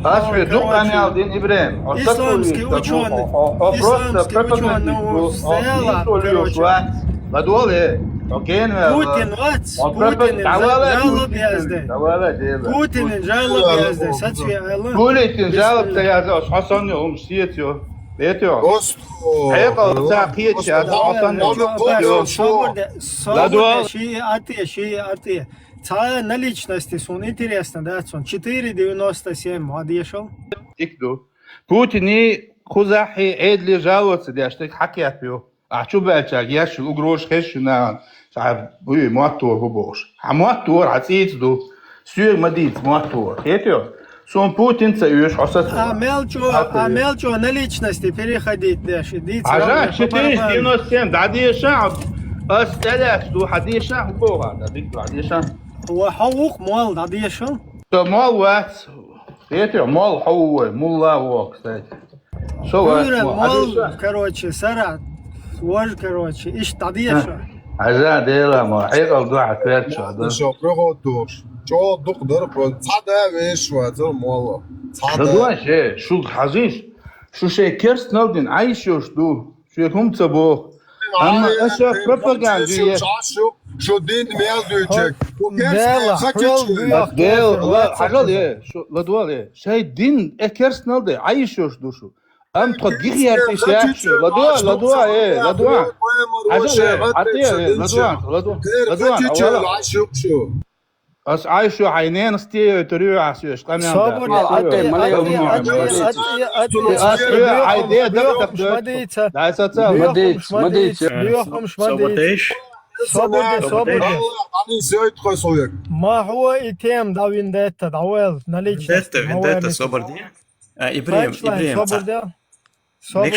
أشوي دوق أنا عالدين إبراهيم. إسلامسكي وشون. إسلامسكي وشون. نوستيلا. بدوله. اوكين Putin vats. Putin жалоб yazdı. Putin жалоб yazdı. Saçıyor Allah. Putin жалоб yazdı. Hasan yolum siyetiyor. Betiyor. Hayal saqiyet şahada Hasan yolum. Ши ати. Цая наличности сон интересно, да, сон 4,97 мадешел. Икду. Путин خزاحي عيد لي جاوت دي اشتك حكيت بيو. شو بالك ياش وقروش خشنا صعب بوي موتور بوش. موتور عتيت دو. سير مديت موتور. Хетио. Сон Путин цаюш хосат. Амелчо наличности переходить дальше. Ажа 497 дадي شعب. استلف دو حديشة بوغا داديك حديشة. هو حقوق مال داديشة. مال وات. Хетио мал حقوق ملا وок кстати. Шо мал, короче, сара. Вож, короче, иш дадиша. Ажа дела ма حيقل دو عفرشة ده. شو برغوتوش. شو دقدر بون صدا ويش واتر مالا. صدا شيء شو حزيش. شو شيء كرست نودين عايشوش دو. شو يكون تبوخ. Ama aşağı propaganda. Şu din meyal diyecek. Hajal ya. Şu ladwal ya. Şey din ekers nalde. Ayışıyor duşu. Am tadgih yerde şey yapıyor. Ladwa ya. Ladwa. Hajal ya. Atiya ya. Ladwa. As عايشوا عينين استيو تريو عسيوش قام يعمل صابر عيديه دقت لا ساتسا مديت صابر ما هو إتيم داوين داتا داويل ناليش داتا صابر دي إبراهيم صابر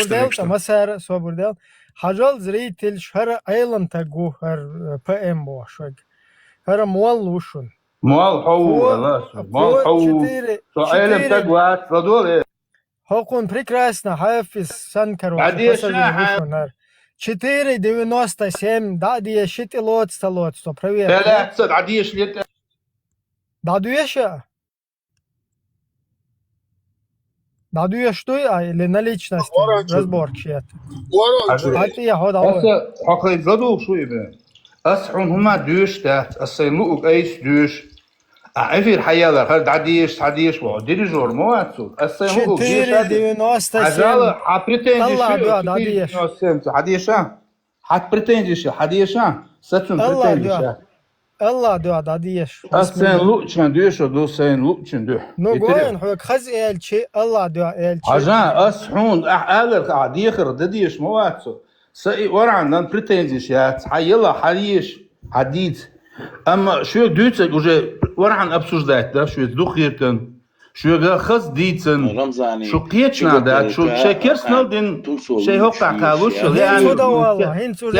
داتا مسار صابر داتا حاجال زريتل شهر أيلم تقو هر PM بوشوك هر موال وشون موال حو موال حو سؤالم تقوات رضول هاكون прекрасно حافظ سانكر عديشة 4,97 داديه شتي لوت столот что проверь لا عديش ليت дадуешь что или наличность разборки это я хода حقي زادو شو يبان أسحون هما دوش تحت السيلوك أيش دوش عفير حيالا خالد عديش وعدير جور مواتسو السيلوك ديش عجالة حبرتين عديشا حبرتين ديش حديشا ستون برتين ديش Allah dua da diyeş. Sen luçan diyor şu do sen luçan diyor. No goyan hoy khaz elçi Allah dua elçi. Hajan ashun ağır قاعد يخرج دديش مواتسو سي ورعنا بريتنزيش يا حيلا حريش حديد اما شو دوتك уже ورعن обсуждать да شو دخيرتن شو خص ديتن شو قيتنا دا شو شكرسنا دين شي هوقع كالوش يعني هنتو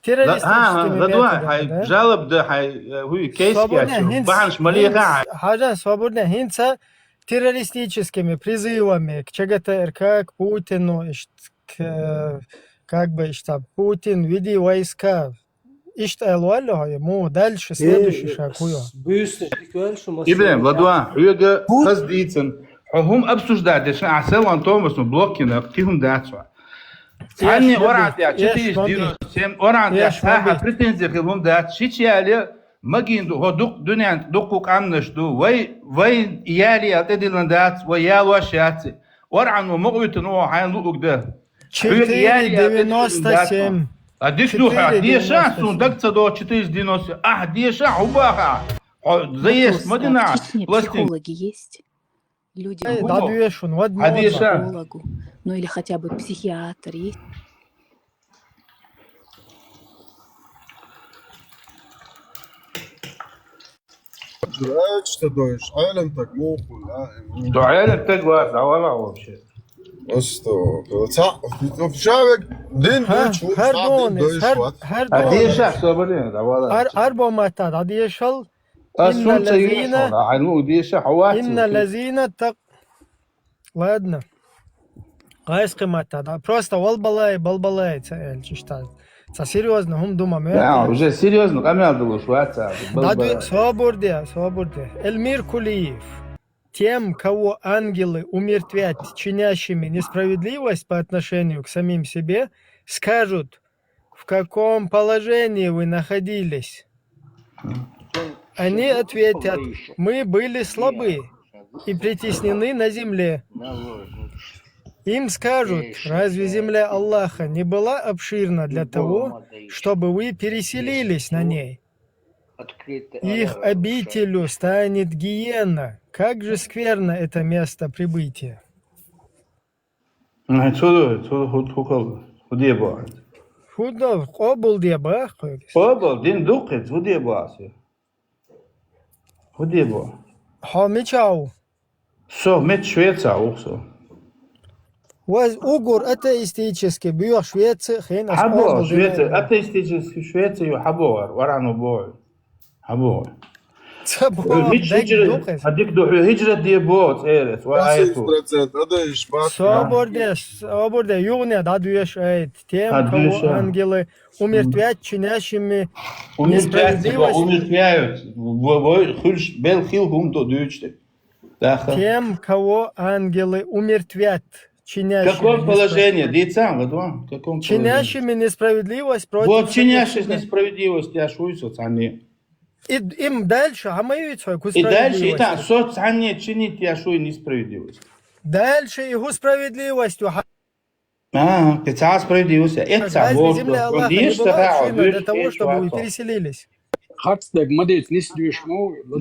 террористическими غدوة هاي جالب ده هاي هو كيس كيس بحنش مليقة حاجة свободная هنتsa террористическими призывами к ЧГТРК, к Путину, как бы, Путин, веди войска. Ему дальше следующий шаг. إبراهيم غدوة هو خص ديتن هم обсуждать عشان عسل أنتومس بلوكنا كتيهم داتوا عني ورعت يا تشتيش دينو سيم ورعت يا ساحة بريتنزي خلهم دات شيء عليه ماجين هو دق دنيا دقوق عمنش دو وي يالي أتدلن دات ويال وشاتي ورعن ومغويت نوع حين لوق ده 497 أديش دوحة ديشا سون دكتور دو 490 ديشا عباها زيس مدينة психологи есть? Люди психологу, ну или хотя бы психиатр есть? Что доешь? Айлем так моху, да? Айлем так вас, а вала вообще. Что? Шавек дин дучу, ديشا صبرين ده ولا. أربع ماتات ديشل. إن الذين Ладно. Гайская мата, да. Просто балбалай, читать. Это серьезно, हम думаем. Да, уже серьезно, камера было шваться. Да, свободе. Эльмир Кулиев. Тем, кого ангелы умертвят чинящими несправедливость по отношению к самим себе, скажут, в каком положении вы находились. Они ответят, мы были слабы и притеснены на земле. Им скажут, разве земля Аллаха не была обширна для того, чтобы вы переселились на ней? Их обителью станет гиенна. Как же скверно это место прибытия. Худо, обул деба. Обул, дин духет, худеба. Худеба. Хамичау. Со, мет Швеция också. Угор атеистически бьет Швеция, хрен حبوا Швеция, атеистически Швеция حبوا ورانو بوي. حبوا. هديك دو هجرة دي بوت إيرت وآيتو. Свобода, югне, да, дуешь тем, кого ангелы умертвят чинящими несправедливость. Умертвяют. Тем, кого ангелы умертвят чинящими. Какое положение? Дитя, чинящими несправедливость против. Вот чинящие несправедливость, я шуйся, они. Им дальше, а мы ведь и дальше, и так, социально чинить я шуй несправедливость. Дальше его справедливостью. Пятая справедливость. Это вот. Земля Аллаха не была для того, чтобы вы переселились.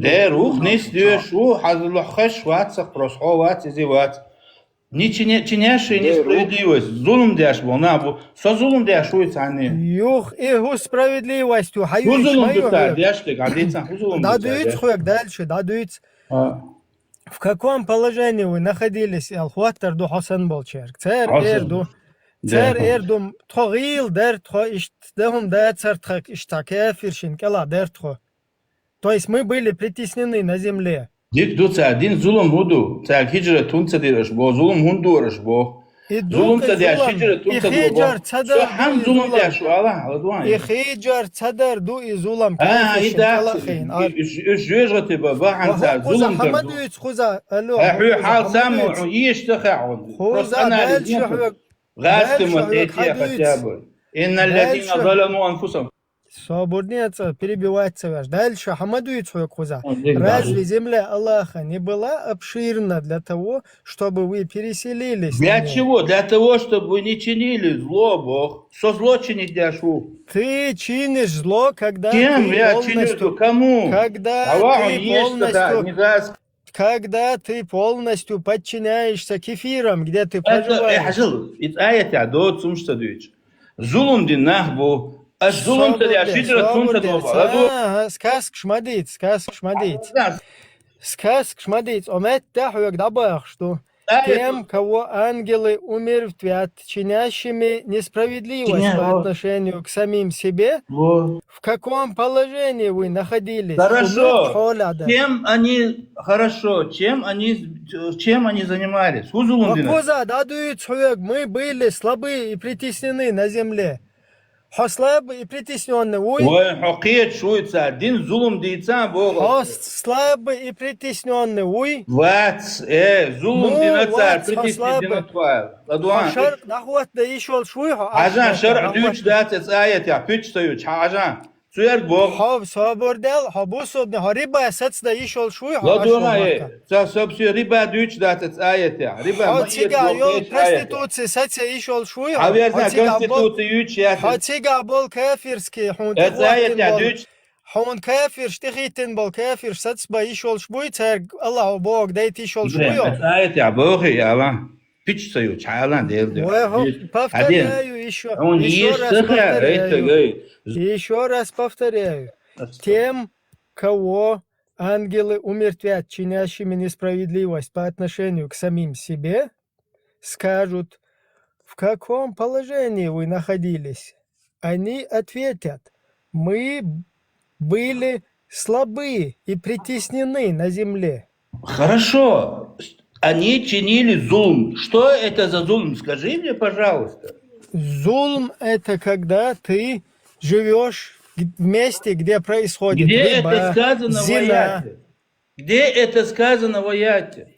Да, рух не сдюешь, хазлухаш ватсах просхо ватсизиват. Не чинящие несправедливость. Зулум дяш был, со зулум дяш уйца они. Юх, его справедливостью. Зулум дяш, дяштык, а деца, зулум дяш. Дадуется хуяк дальше, дадуется. В каком положении вы находились, Алхуаттар ду Хасан Болчерк? Цер эрду тхогил дер тхо иштдехум дер цертхак иштакефиршин кела дер тхо. То есть мы были притеснены на земле. Дик дуца один зулум худу, цак хиджра тунца дираш бо, зулум хундураш бо. Зулум цадя хиджра тунца бо. Со хам зулум дяшу, Аллах. И хиджар цадар ду и зулам. И да, жжежа ты ба, ханца зулум дер. Хамадуец хуза, алло. Хал саму, иштахаун. Просто анализ. غاستم وتأتي хотя бы. إن الذين ظلموا أنفسهم. Свободница перебивается. Дальше Хамадует хуза. Разве земля Аллаха не была обширна для того, чтобы вы переселились? Для чего? Для того, чтобы вы не чинили зло, Бог. Со зло чинить дяшу. Ты чинишь зло, когда Кем ты я полностью... чиню? Кому? Когда Аллах, ты он есть тогда, полностью... не даст. Когда ты полностью подчиняешься кефирам, где ты Это, проживаешь. حجل آية عدود سمشت دويش ظلم دي نهبو الظلم تدي أشجرة تون تدوبا Сказка шмадит. Сказка шмадит. Омет тахуек дабах, что тем, кого ангелы умертвят, чинящими несправедливость по отношению к самим себе, в каком положении вы находились? Хорошо. Чем они занимались? Мы были слабы и притеснены на земле. Слабы и притесненные. Слабы и притесненные. Шарк нахуат да ишол шуйха. Шарк дюч датец аятя пичтаюч. Хав сабордел хабусодне хариба сацда ишол шуйха. Ладуна собсе риба дюч датец аятя. Риба проституция саця ишол шуйха. Хатига бол кафирский хун кафир штихитен бол кафир сацба ишол шуйца Аллах Бог дайт ишол шуйха. Аятя бохи Аллах. Пичтаю чайлан дерде. Повторяю еще раз повторяю. Тем, кого ангелы умертвят, чинящими несправедливость по отношению к самим себе, скажут, в каком положении вы находились. Они ответят, мы были слабы и притеснены на земле. Хорошо. Они чинили зулм. Что это за зулм? Скажи мне, пожалуйста. Зулм – это когда ты живешь в месте, где происходит это сказано в аяте? Где это сказано в аяте?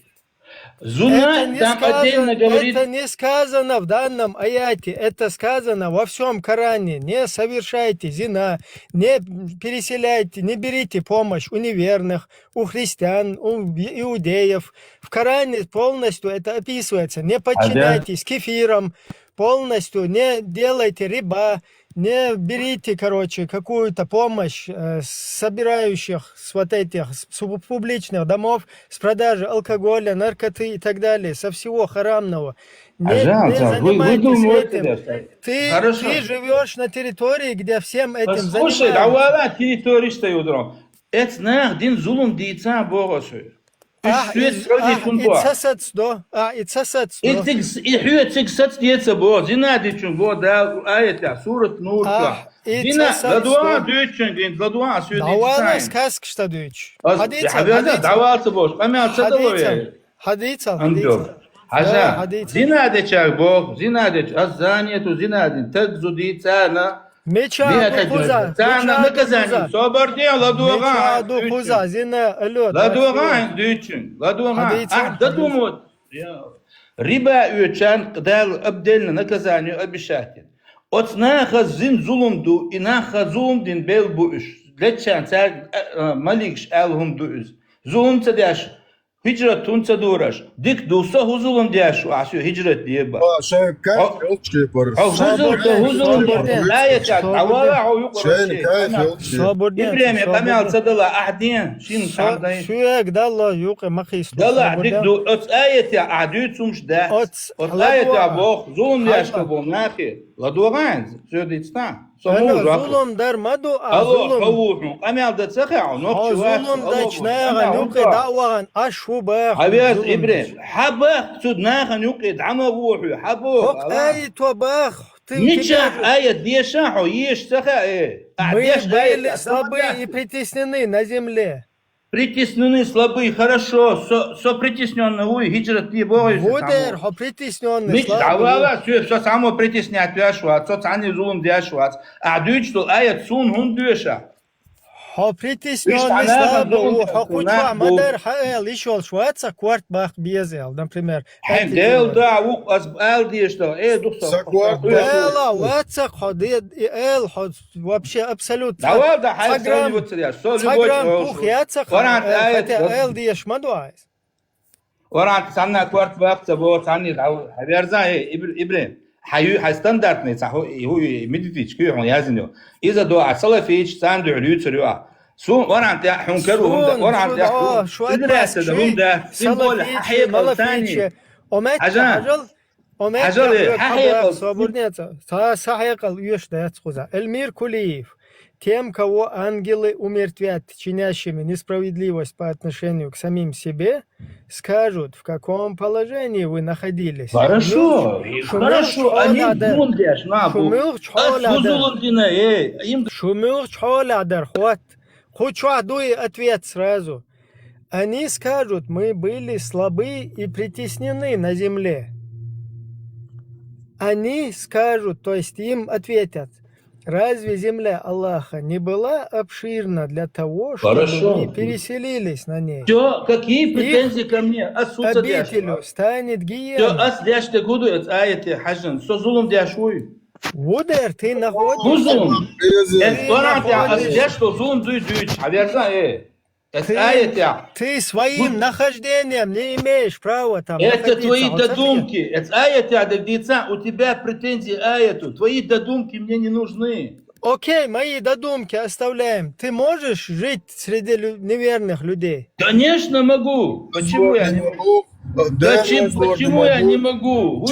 Зуна там отдельно говорит... Это не сказано в данном аяте. Это сказано во всем Коране. Не совершайте зина, не переселяйте, не берите помощь у неверных, у христиан, у иудеев. В Коране полностью это описывается. Не подчиняйтесь кефирам, полностью не делайте риба, не берите, какую-то помощь собирающих с вот этих с публичных домов, с продажи алкоголя, наркоты и так далее, со всего харамного. Не занимайтесь этим. Ты живешь на территории, где всем этим занимаются. Слушай, давай территории стоят. Это нах дин зулум дейца богасу. Риба ючан дал обдельно наказанию обещатель. От наха зин зулумду и наха зулумдин бел буш. Лечан цар маликш алхум дуз. Зулум цадяш. Hicret tunca doğraş. Dik dursa huzulun diye şu asıyor hicret diye bak. Şey kayf yok ki barış. Huzulun la yeter. Avala o yok. İbrahim kamel sadala ahdin. Şin sabdayın. Şu ek dalla yok makis. Dalla dik du ot ayet ya adüt sumş da. Ot ayet ya bok zulum diye şu bu nahi. La doğan. Söyleyitstan. Zulum darmadu Allah kavuşun. Kamel da tsakha nokçu var. Zulum da çnağa yok da'wan aşu ba. Habiyaz İbrahim. Habak tudnaha yok ama ruhu. Habok. Ayet wa bak. Ничах аят дешаху ешь саха Мы были слабы и притеснены на земле. Притеснены, слабые, хорошо. Со притесненные уй, хиджрат не бойся. Будер, хо притесненный, слабый. Все само притеснять дешват, со цани зулум дешват. А дючтул аят сун хун дюша. Хо притесненный, слабый, хо кучва мадар хаэл ишол шваца кварт бах безел, например. Дел да, ук азбал дешта, духса. Дела, ваца, ходит, эл, вообще абсолютно. Давай, да, хайсан вот сидя, со любой. Саграм пух яца, хотя эл деш мадуайс. Варант санна кварт бах, цабо, санни, хаверза, Ибрahim. حيستاندرد هو ميديتيش كي هون يازنو اذا دو عصلا فيش ساندو عليو تريوا سو وانا عم حنكرو وانا عم دراسه هم ده سيمبول حقيقه ثاني حاجه حقيقه صبرنيца حقيقه يش да сказа Эльмир Кулиев тем, кого ангелы умертвят, чинящими несправедливость по отношению к самим себе, скажут, в каком положении вы находились. Хорошо, хорошо, они бундеш, Шумур чхоладер, хоть дуй ответ сразу. Они скажут, мы были слабы и притеснены на земле. Они скажут, то есть им ответят, разве земля Аллаха не была обширна для того, чтобы мы переселились на ней? Все, какие претензии ко мне? Обителю станет гиена. Вудер, ты находишься... Ты своим нахождением не имеешь права там это твои додумки. У тебя претензии аяту. Твои додумки мне не нужны. Окей, мои додумки оставляем. Ты можешь жить среди неверных людей? Конечно могу. Почему я не могу? Почему я не могу?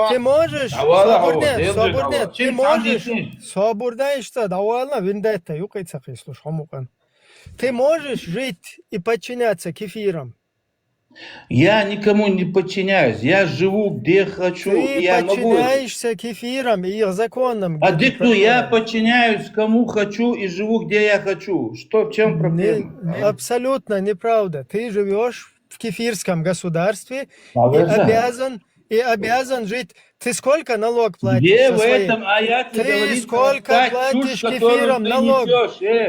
Ты можешь, свободнейшься, довольно, виндетта, юкайца, слушай, хамукан. Ты можешь жить и подчиняться кефирам? Я никому не подчиняюсь, я живу где хочу, я могу. Ты подчиняешься кефирам и их законам. А дикту, я подчиняюсь кому хочу и живу где я хочу. Что, в чем проблема? Абсолютно неправда. Ты живешь в кефирском государстве и обязан жить. Ты сколько налог платишь? Где в этом аяте ты сколько платишь кефирам налог?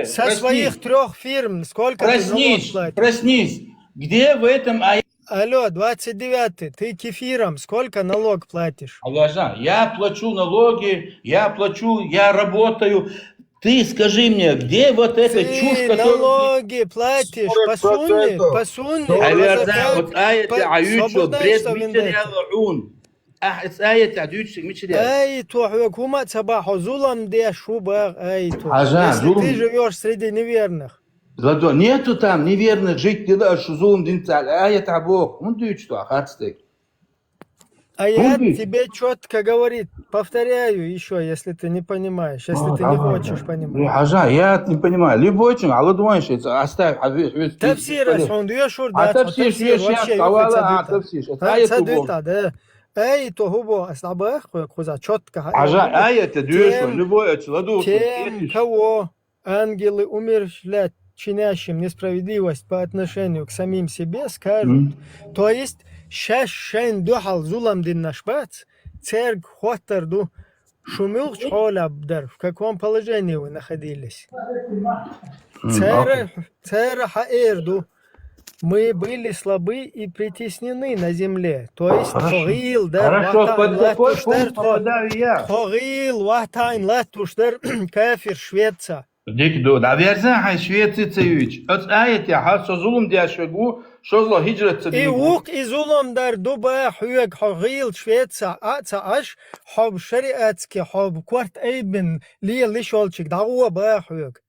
Со своих 3 фирм сколько ты налог платишь? Проснись. Где в этом аяте? Алло, 29-й, ты кефиром сколько налог платишь? Я плачу налоги, я работаю. Ты скажи мне, где вот эта чушь, которую... Ты налоги платишь по сунне. Вот аяте аючо, бред мичерялун. аяте аючо мичерялун. Аиту хукума цабаху зулам де шубах аиту. Если ты живешь среди неверных. Нету там неверных жителей, шузулм динцаль, аят абох. Он дают что, ахатстек. Аят тебе четко говорит, повторяю еще, если ты не понимаешь, если ты не хочешь понимать. Я не понимаю. Любой чем, а думаешь, оставь. Тавсир, он дешур, да, тавсир, вообще, Эй, то губо, ослабах, куза, четко. Аят дешур, любой тем, кого ангелы умерщвлять, чинящим несправедливость по отношению к самим себе, скажут, то есть, шашшайн духал зулам дин нашбац, церк хотарду шумил чхолабдар, в каком положении вы находились? Цера хаэрду, мы были слабы и притеснены на земле, то есть, хогил, дар, хогил, вахтайн, латуштар, кафир, Швеция. Дикду, да верзан хай Швеции цевич. От аяти хасо зулум диашвегу, шозла хиджрат цедигу. И ук и зулум дар дуба хуек хогил Швеция, аца аш, хоб шариатски, хоб кварт эйбен, лия лишолчик, да уа ба хуек.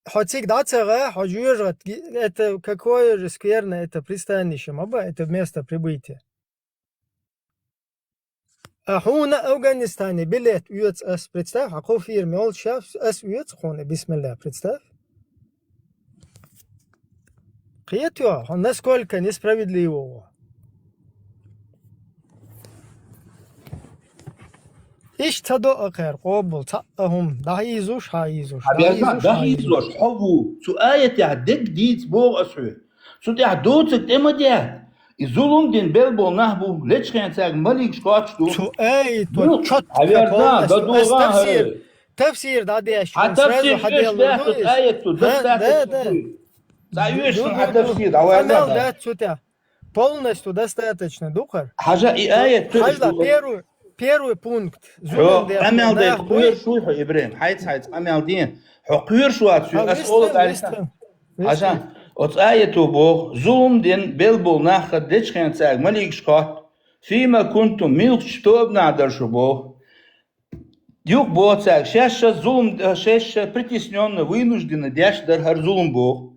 Хотик дацага, ходжуежат, это какое же скверное это пристанище, маба, это место прибытия. هون أفغانستان билет уйдет с представь, а кофе мел шаф с уйдет хоне бисмилля представь. Приятно, он насколько несправедливого. إيش تدو أخير قبل تأهم دعيزوش حايزوش دعيزوش حبو سؤال تعدك ديت بوغ أسعود سو تعدوتك تمديات Изулум дин белбол нахбу лечкен цаг малик шкачту. Эй, то чётко. Тавсир да деш. А тавсир сразу аяту достаточно. Заёшь на тавсир, давай да сюда. Полностью достаточно, духар. Хажа и аят. Хажа первый пункт. Амел да хуер шуйха Ибрахим. Хайц амел дин. Хуер шуат шуй асолот алисан. Хажа От аяту бог зулум дин белбол наха дечкен цаг малик шкат فيما كنتم من شتوب نادر شبو. Юг боцак, сейчас зулум, сейчас притесненно, вынужденно, дяш дархар зулум бог.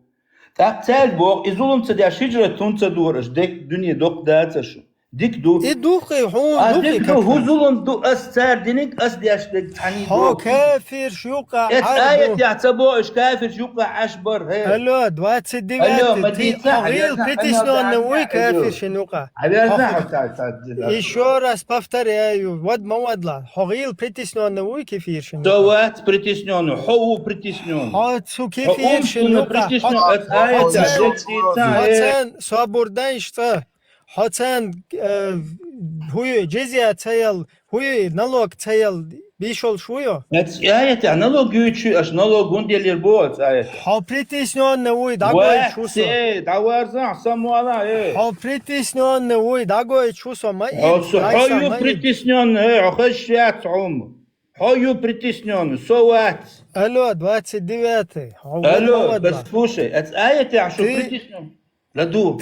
Так цель бог, и зулум цадя шиджра тунца дураш, дек дуни док дацашу. Дик ду. И духи, хун, духи дик ду, хузулум ду ас цар динек ас дяш дек тани ها كافر شوقع ات آية يعتبو اش كافر شوقع عشبر هي. الو 29 حغيل притесненно نوي كافر شنوقع. Еще раз повторяю, вот мавадла, حغيل притесненно نوي كافر شنوقع. دوات притесненно, хау притесненно. حاتسو كافر شنوقع. ات آية صابردان شتا. حاتن هوي جزية تيل هوي налог تيل بيشول شويو. آية налог يوتشي اش налог гундельер бот آية. ها притесненно وي داغوي чусо. Даварзан самуала. ها притесненно وي داغوي чусо ما. Хаю притесненно, хашят ум. Хаю притесненно, соват. Алло, 29. Алло, послушай, это آية что притесненно. Ладу,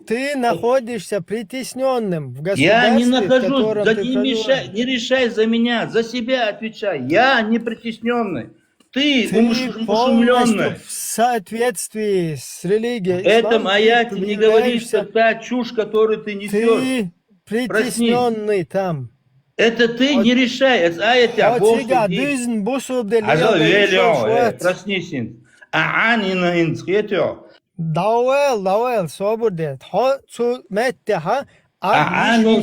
ты находишься притесненным в государстве, я не в нахожусь, котором да ты не решай за меня, за себя отвечай. Я не притесненный, ты умышленный. В соответствии с религией Это аяте не говорится та чушь, которую ты несешь. Ты притесненный там. Это ты не решай, это аяте Бог. Проснись. Аанина инцхетё. Давай, свободе. Цу меттеха. Анина,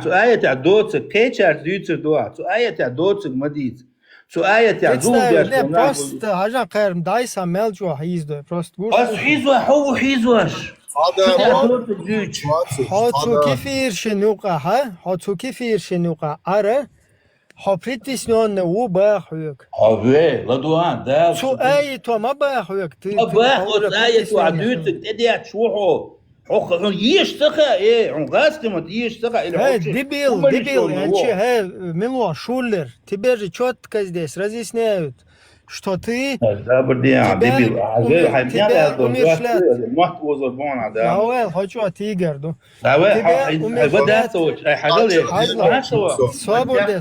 цу аята доцик, кечар дюцер дуа, цу аята доцик мадиц. Цу аята дулдяш. Просто ажа кайрм дайса мелджу хизду. Просто гуш. Хизва, хау хизваш. Хацу кефир шенука, ха? Хацу кефир шенука. Ара. ها притесненно у бахук. Аве, ладуан, да. Цу аито ма бахук. Бахут аито адютик, тедиат шухо. Он ешь саха, он гастимат ешь саха. Дебил, Мило, Шулер, тебе же четко здесь разъясняют, что ты тебя умершлят. Давай, хочу от игр. Свободе.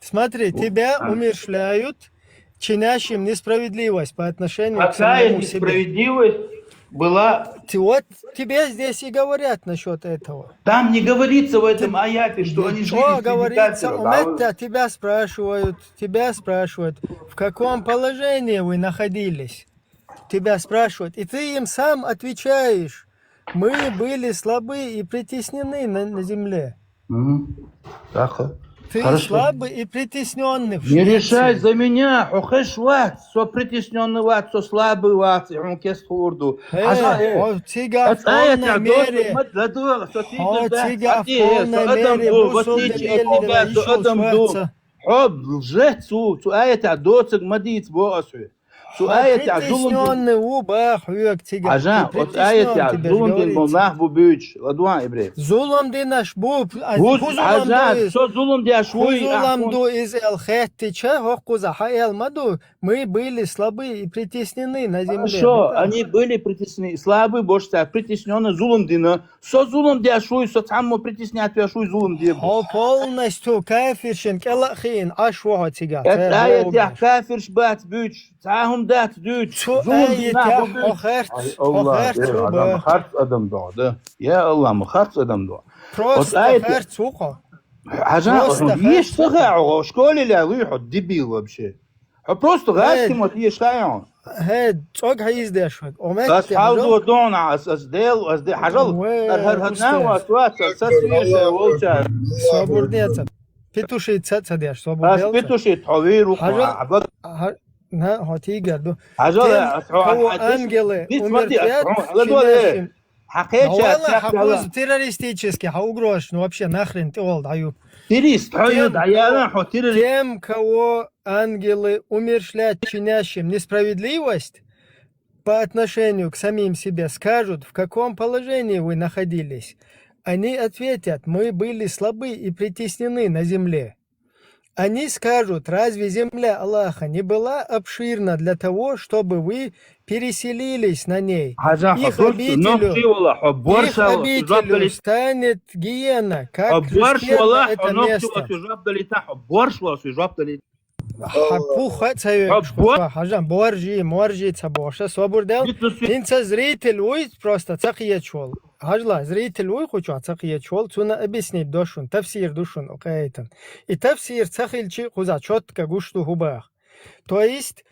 Смотри, тебя умершляют, чинящим несправедливость по отношению к самому себе. Несправедливость была... Вот тебе здесь и говорят насчет этого. Там не говорится в этом аяте, что они жили в говорится? Тебя спрашивают, в каком положении вы находились. Тебя спрашивают, и ты им сам отвечаешь. Мы были слабы и притеснены на земле. Ты слабый и притесненный. Не решай за меня, охешват, со притесненный ват, со слабый ват, он кесхурду. Тига в полной мере. Тига в полной мере. Хоб, лжецу, аята доцик мадиц боасу. Притесненный убах, тига. Ажа, от аята зулум дин монах бубюч, ладуан ибре. Зулум дин наш буб. Ажа, со зулум ди ашвуй. Зулум ду из элхеттича, хоккуза хаэл маду. Мы были слабы и притеснены на земле. Хорошо, они были притеснены, слабы, больше притеснены зулум дина. Со зулум ди ашвуй, со таммо притеснят ашвуй зулум ди. Полностью кафиршин, келахин, ашвуха тига. Это аята кафирш бат бюч. Сахум дат дюч. Махарц адам дода. Я Аллах, махарц адам дода. Просто махарц ухо. Ажа, ешь сага, в школе ля выход, дебил вообще. Просто гастим от ешь хаyon. цог хаиздешвак. Ас хавду дона, ас дел, хажал. Хархатна васват, сасвиша волча. Свободнеца. Петуши цадеш, свободнеца. Ас петуши тавиру. ها هاتيجر دو ангелы умертвят حقوز террористический угроз, ну вообще нахрен ты ол даю. Тем, кого ангелы умершлят чинящим несправедливость по отношению к самим себе, скажут, в каком положении вы находились. Они ответят, мы были слабы и притеснены на земле. Они скажут, разве земля Аллаха не была обширна для того, чтобы вы переселились на ней? Их обителю станет гиена, как скверно это место. Хажам, боржи, цабоша, свободел. Инца зритель уйт просто цахиячол. Хажла, зритель уй хочу цахиячол, цуна объяснить дошун, тавсир душун, окейтан. И тавсир цахильчи хуза четко гушту губах. То есть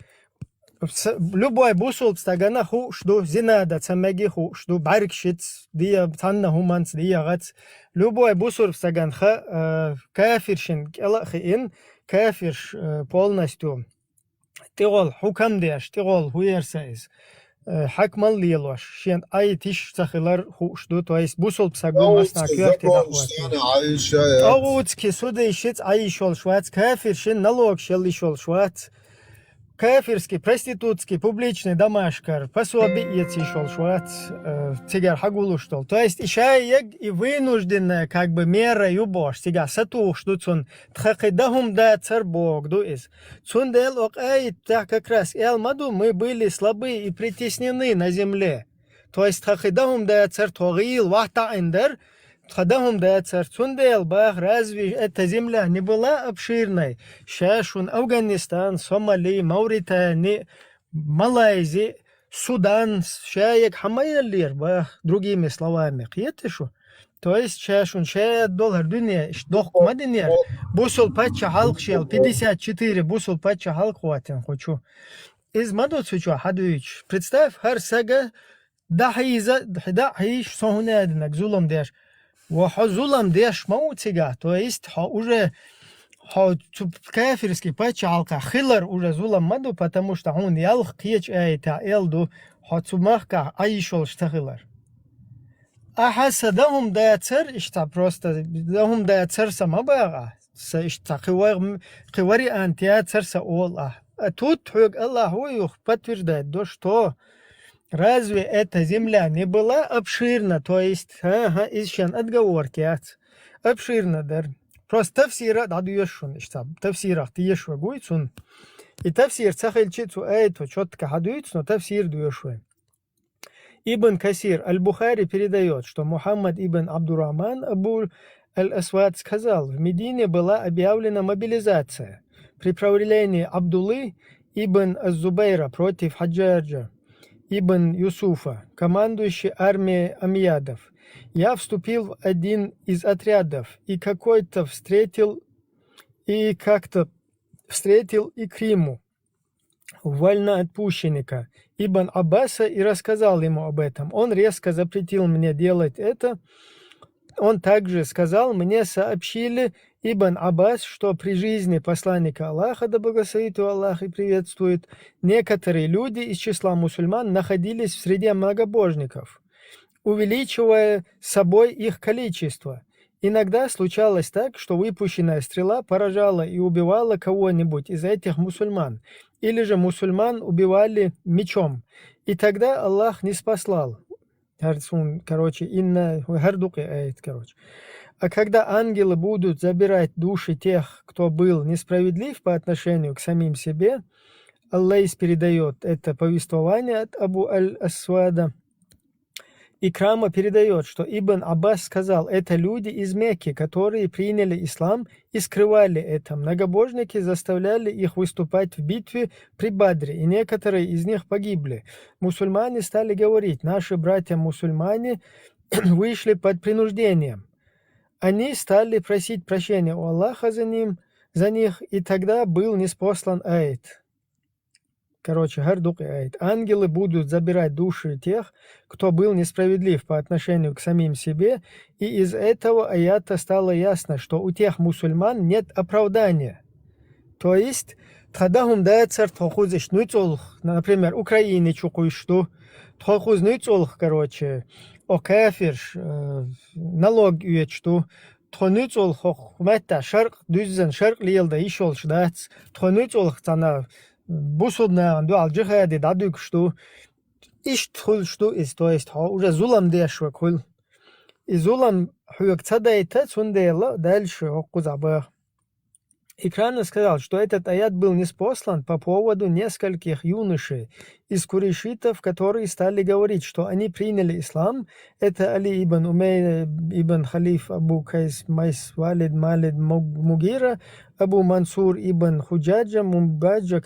любой бусул стагана хушду зинада цамеги хушду баркшиц дия танна хуманц дия гац. Любой бусул стаганха кафиршин келахин кафирш полностью тигол хукам деш тигол хуерсайз хакмал лилош шен айтиш цахилар хушду то есть бусул псагун масна кверти дахват ауцки судейшиц айшол швац кафиршин налог шелишол швац кафирский, проститутский, публичный домашкар, пособие шел швац, цигар хагулуштол. То есть ишаег и вынужденная как бы мера юбош, цигар сатух штуцун, тхакидахум да царбог дуис. Цундел окей, так как раз элмаду мы были слабы и притеснены на земле. То есть тхакидахум да цартогил вахта индер, Хадахум да царцундел бах, разве эта земля не была обширной? Шашун, Афганистан, Сомали, Мауритания, Малайзия, Судан, Шаек, Хамайалир, бах, другими словами. Кьетишу? То есть шашун, $6 дунья, дох мадинер, бусул пача халк шел, 54 бусул пача халк хватин, хочу. Из мадуцучу хадуич. Представь, хар сага, дахиш сохунядинак, зулом деш. وحزولم ديش موتيجا то есть уже кафирский пачалка хилар уже зулам маду потому что он ялх кич айта элду хацумахка айшол штахилар ахасадахум дацер ишта просто дахум дацер самабага ишта хивари антиацер саола тут хуг Аллах уюх подтверждает то что разве эта земля не была обширна, то есть, ищен отговорки, обширна, да. Просто тавсира, да, дуешун, иштаб, тавсирах, ты ешва гуйцун, и тавсир цахельчицу эйто, четко хадуйц, но тавсир дуешва. Ибн Касир Аль-Бухари передает, что Мухаммад ибн Абдурахман Абу Аль-Асвад сказал, в Медине была объявлена мобилизация при правлении Абдуллы ибн Аз-Зубайра против Хаджаджа ибн Юсуфа, командующий армией амиядов. Я вступил в один из отрядов и как-то встретил Икриму, вольноотпущенника, Ибн Аббаса, и рассказал ему об этом. Он резко запретил мне делать это. Он также сказал, мне сообщили Ибн Аббас, что при жизни посланника Аллаха, да благословит его Аллах и приветствует, некоторые люди из числа мусульман находились в среде многобожников, увеличивая собой их количество. Иногда случалось так, что выпущенная стрела поражала и убивала кого-нибудь из этих мусульман, или же мусульман убивали мечом, и тогда Аллах не спаслал. А когда ангелы будут забирать души тех, кто был несправедлив по отношению к самим себе, Аллах передает это повествование от Абу Аль-Асвада. Икрама передает, что Ибн Аббас сказал, это люди из Мекки, которые приняли ислам и скрывали это. Многобожники заставляли их выступать в битве при Бадре, и некоторые из них погибли. Мусульмане стали говорить, наши братья-мусульмане вышли под принуждением. Они стали просить прощения у Аллаха за них, и тогда был ниспослан аят. Аят. Ангелы будут забирать души тех, кто был несправедлив по отношению к самим себе, и из этого аята стало ясно, что у тех мусульман нет оправдания. То есть, например, Украине чукуйшту, окафирш, налог уечту, тхонуцол хохмета шарк дүзен шарк лиелда ишол шдац, тхонуцол хтана бусудна дуал джихади дадук что иштхул что ist, то есть уже зулам дешва кул. И зулам хуек цадайта цундела дальше хокузаба. Икрана сказал, что этот аят был ниспослан по поводу нескольких юношей из курейшитов, которые стали говорить, что они приняли ислам. Это Али ибн Умейр ибн Халиф Абу Кайс Майс Валид Малид Мугира, Абу Мансур ибн Худжаджа, Мумбаджа,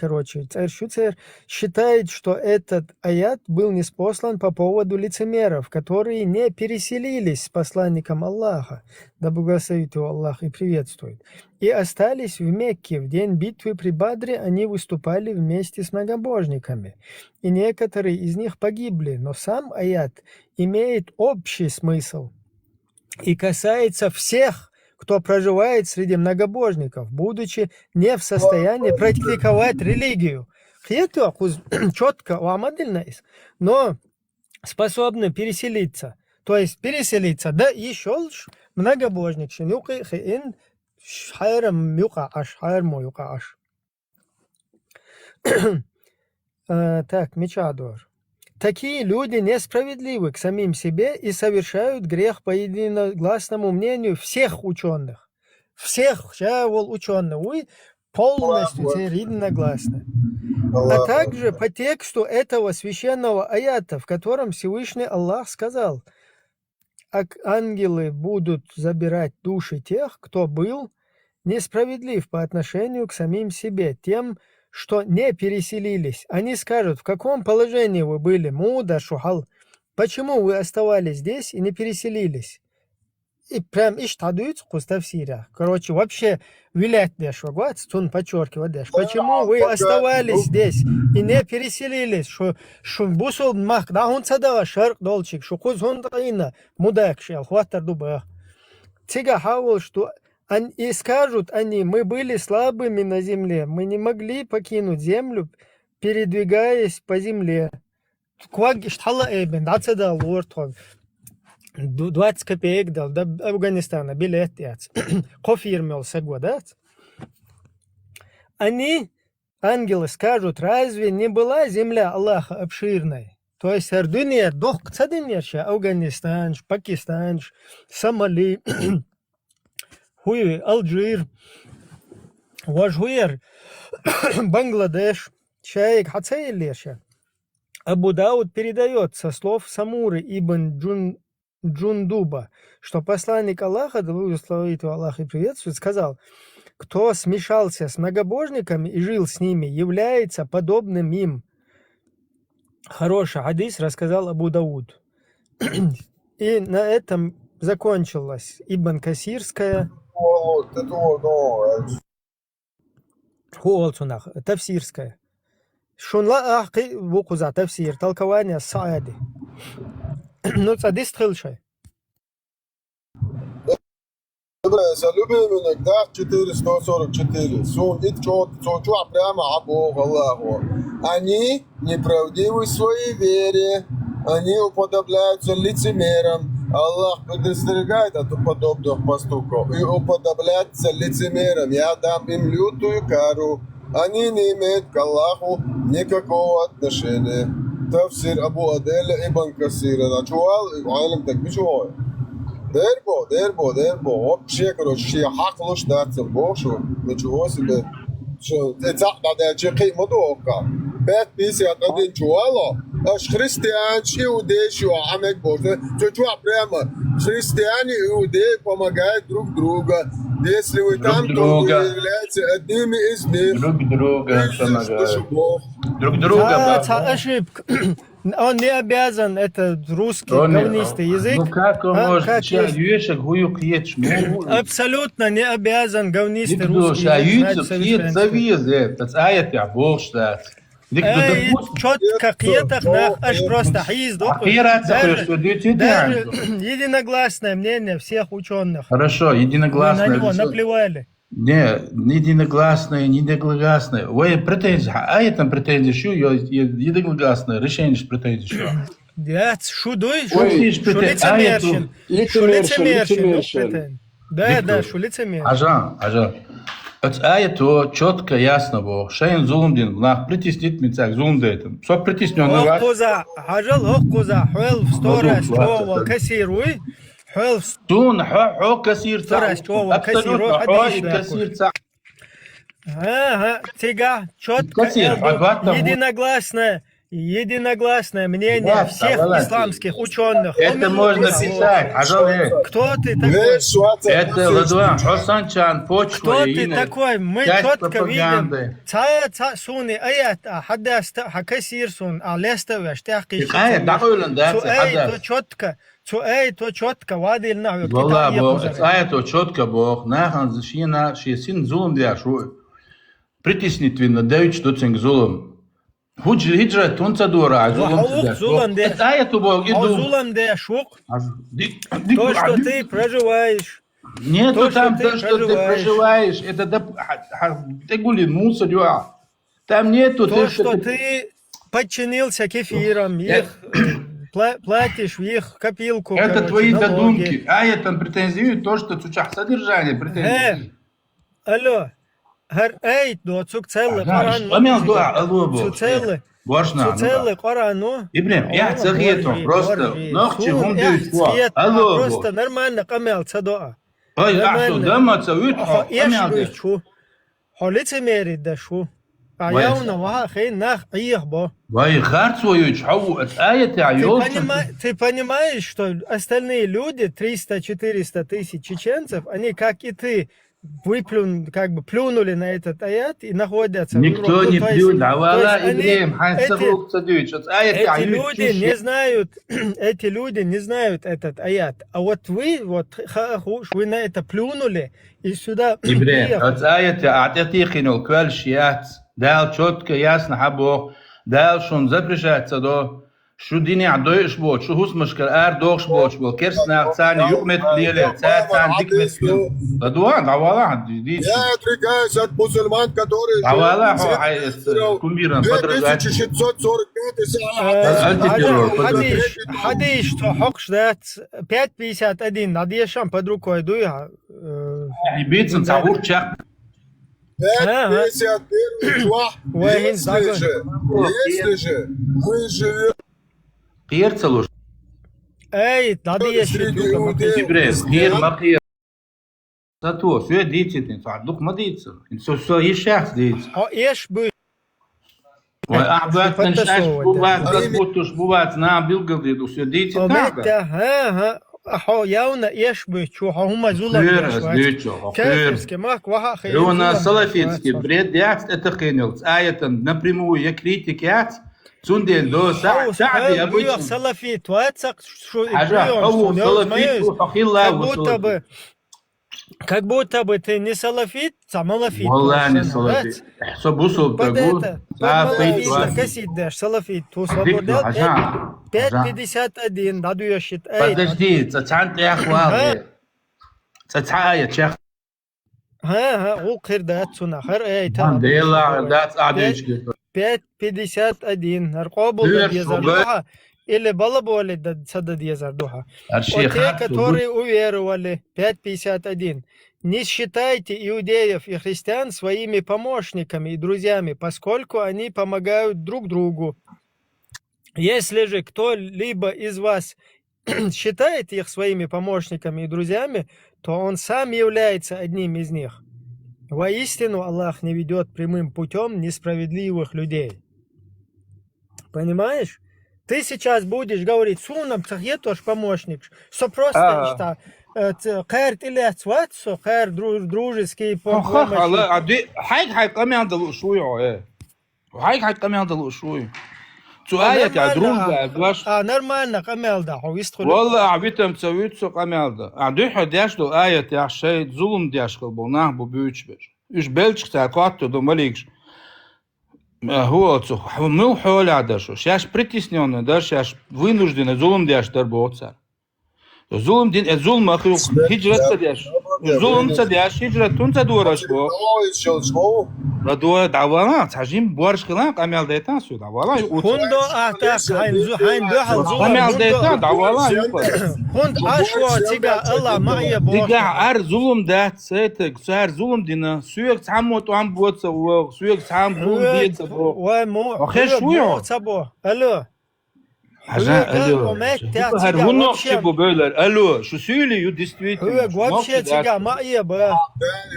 царь Шуцер, считает, что этот аят был ниспослан по поводу лицемеров, которые не переселились с посланником Аллаха, да благословит его Аллах и приветствует, и остались в Мекке. В день битвы при Бадре они выступали вместе с многобожниками, и некоторые из них погибли, но сам аят имеет общий смысл и касается всех, кто проживает среди многобожников, будучи не в состоянии практиковать религию. Четко, но способны переселиться. То есть переселиться, да еще лучше многобожник. Так, Мечадор. Такие люди несправедливы к самим себе и совершают грех по единогласному мнению всех ученых. Всех ученых. Вы полностью единогласны. А также по тексту этого священного аята, в котором Всевышний Аллах сказал: ангелы будут забирать души тех, кто был несправедлив по отношению к самим себе, тем, что не переселились. Они скажут: в каком положении вы были, муда шухал, почему вы оставались здесь и не переселились? И прям иштадуют куставсиря. Короче, вообще вилять деш, он подчеркивает деш. Почему вы оставались здесь и не переселились? Что бусул мах, да он садава шарк долчик, что куз он таина, мудак шел, хватар дубах. Тига хавал, что и скажут они: мы были слабыми на земле, мы не могли покинуть землю, передвигаясь по земле. 20 копеек дал до Афганистана билет. Кофирмел сагвадат. Они, ангелы, скажут: разве не была земля Аллаха обширной? То есть Ардуния, Афганистан, Пакистан, Сомали, Алжир, Важуер, Бангладеш, Шейх Хацейлеша. Абу Дауд передает со слов Самуры ибн Джундуба, что посланник Аллаха, да благословит его Аллах и приветствует, сказал: кто смешался с многобожниками и жил с ними, является подобным им. Хороший хадис рассказал Абу Дауд. И на этом закончилась Ибн Касирская Тавсирская. Шунла ахки вукуза тавсир, толкование Саади. Ну, садись стрелшай. Любимый Дах 444. Сун и чё прямо Бог Аллаху. Они неправдивы в своей вере. Они уподобляются лицемерам. Аллах предостерегает от подобных поступков. И уподобляются лицемерам. Я дам им лютую кару. Они не имеют к Аллаху никакого отношения. Тавсир Абу Аделя ибн Касира. Начувал, айлам так бичувал. Дербо. Вообще, короче, хак луч даться Богу. Ничего себе. Это надо чекай модока. 551 чувало. Аж христиан, иудей, что амек Боже. Чувак прямо. Христиане и иудеи помогают друг другу. Если вы там, то вы являетесь одними из них. Друг друга помогают. Друг друга. Это ошибка. Он не обязан, это русский говнистый язык. Ну как он может абсолютно не обязан говнистый русский язык. Четко киетах аж просто хиз. Даже единогласное мнение всех ученых. Хорошо, единогласное. На него наплевали. Не единогласное. Вы претензии, а это претензии, что единогласное, решение претензии, что? Да, шудой, что лицемерщин. Да, что лицемерщин. Ажан. А то четко ясно было. Шейн зундин, нах притеснит мицак зундейтен. Что притесненный ваш? Охкуза, хуэл в сторож, чего кассируй. Тун, кассир, абсолютно, Ага, тебя четко, единогласное мнение всех исламских ученых. Это можно писать. Кто ты такой? Это Ладуан Хосанчан, почва. Кто ты такой? Мы четко видим. Суни аят, хаддаста, хакасир сун, алеста ваштахи. То четко. То четко, вадил нахуй. Wallah, Bog, het ayat to четко, Bog. Nagaan ze China, zien zulum der schon. Pritisnit wenn der Deutsch dutzend zulum. Hijra tunza dora, zulum. Это ayat to Bog, иду. Zulum der шук. То, что ты проживаешь. Нету там то, что ты проживаешь. Это ты гули мусор, там нету то, что ты подчинился кефирам, их платишь в их копилку. Это твои додумки. А это претензирует то, что цучах содержание претензий. Алло. Эй, до цукцелы Коран. Цукцелы. Цукцелы Корану. Ибрим, я цахету просто. Нохчи гумдюсь. Алло. Просто нормально камел цадоа. Ой, ахсу, дама цавит. Ешь шо. Холице мерит да шо. А явно ва хейн нах иехбо. Вай харцуют, шау, это ты понимаешь, что остальные люди, 300-400 тысяч чеченцев, они, как и ты, плюнули на этот аят и находятся... Никто не плюнул, эти люди не знают этот аят. А вот вы на это плюнули и сюда... Дал четко, ясно, хабо, дал шон запрещается до, что дини адоиш бот, что хусмашкар дохш бот, керсна цани юкмет леле, цан дикмет. Ладуан, давала, я отрекаюсь от мусульман, которые... Давала, кумбиран, 2645. Хадиш, что хокш дает 5.51, надеешам под рукой дуя. Ибицын цавурчак. 51 чувак, если же мы живем... Кирцелуш. Эй, надо еще Кир макир. Зато все дети, дух мадится. Все ешах дети. А еш бы. Ой, бывает, бывает, на билгалде, все дети так. явно ешбы, чуха зула. И у нас салафитский бред, это хенилс, а это напрямую я критик, цундель до сади обычно. Салафит, как будто бы ты не салафит, а малафит. Wallah не салафит. Собусул тагу. Касит дашь, салафит. Tu свободел 5.51, надо считать. Подожди, цацан я хвал. Цацая чех. Ол қирдат суна, хар эй. Дела, дат адечки. 5.51. Арқобул дезардуха. Или балаболи сада дезардуха. Те, которые уверовали, 5.51. Не считайте иудеев и христиан своими помощниками и друзьями, поскольку они помогают друг другу. Если же кто-либо из вас считает их своими помощниками и друзьями, то он сам является одним из них. Воистину, Аллах не ведет прямым путем несправедливых людей. Понимаешь? Ты сейчас будешь говорить, сунам цахе тоже помощник, что просто что кайр или отцват, что кайр дружеский помощник. Хай камяндалу шуй, хай камяндалу шуй. Цуая тебя дружба, глаш. Нормально камялда, ховист хули. Wallah, авитам цавитсо камялда. Дыха дяшло аят я шей зулум дяшкал был на бу бючбер. Иш белчк та катто до маликш. هو مو حول عداشو شاش притеснённый да шаш вынужденный зулум дяш дарбоцар зулум дин зулум махлук хиджрат дяш зулум дяш хиджратун дурашбо радуа давала цажим боршкала камел дета су давала хундо ахта хайн дохал зулум камел дета давала хунд ашва тига алла мая бо тига ар зулум дат сетек сар зулум дина суек самот ам боца суек сам бул дица وخير شوية الو الو هرونو شبو بيلر الو شو سيلي يو ديستويت هو вообще تيجا معي با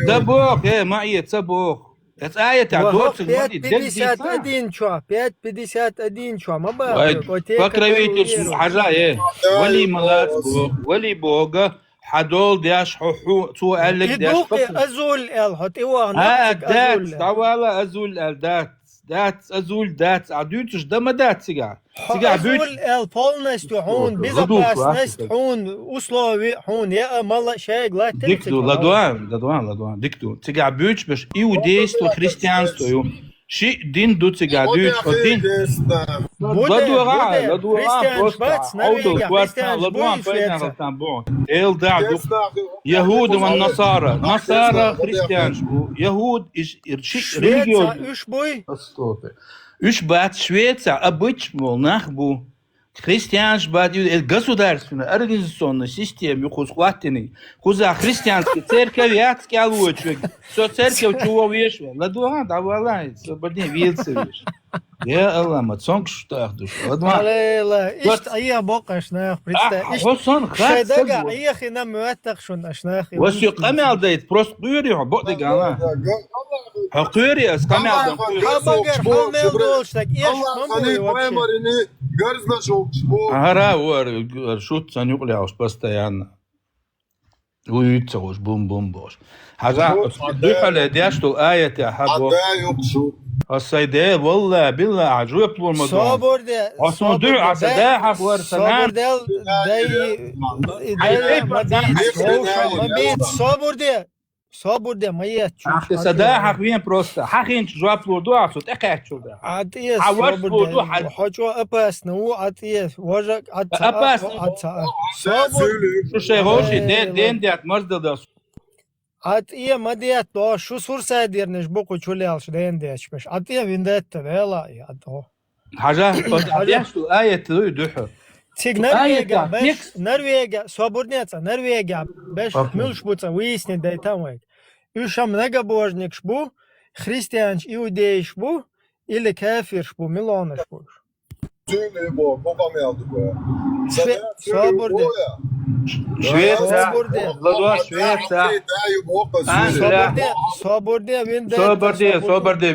دبوخ ايه معي تبوخ Это аят وهوك дорцик, смотри, 5.51 شو 5.51 شو ما بعرف покровительству حاجة ولي ملات بوغ ولي بوغ حدول داش حو تو قالك داش يدوقي أزول هات إيوه دات طوالا أزول دات أزول دات عدوتش دم دات سيجا أزول بولنست حون بيزاباس حون أصلا حون يا مالا شيء لا ديكتو لدوان ديكتو تيجا بيوتش باش إيوديستو خريستيانستو شي دين دو تيجا دوتش دين لدوان يهود والنصارى نصارى خريستيان يهود ريليجيون Üç bat Швеция обычно нахбу христианский бат государственная организационная система хускватины хуза христианская церковь вятский алучек все церковь чего вешала ладуа давала свободнее вилцы веш я Аллах мацонг штах душ ладуа إيش أيه بقى شناخ بريست وصون خاص شدقة أيه خنا موثق شون شناخ وسيق قمع دايت بروست قيري بعد جانا حقيري اسقمع دايت Ага, шут санюкляус постоянно. Уйцауш, бум-бум-бош. Ага, духале дяштул аят я хабо. الصيدية والله بالله عجوب طول الموضوع. صابر ده. أصلا عسداء حفور صابر ده صابر ده ميت. صداء حقين بروستا حقين جواب الموضوع صوت أكيد شو ده. عطيه صابر ده. حجوا أباس نو عطيه وجك أباس. صابر. شو شيء غوشي دين ديت مرض ده. عطيه مديت ده شو صور سادير نجبوكو شولي على دين ديت بس عطيه ويندت ده لا يعطوه. حاجة يشتو آية تلوي دوحة. Cik Norvēģija, Soburnēca, Norvēģija, bez milšpuca vīsni dēļ tam vajag. Ušam negabožnieks bū, hristiāņš iudējiš bū, ili kēfirš bū, miloniš bū. Soburnē. Šveica, Ladua, Šveica. Soburnē,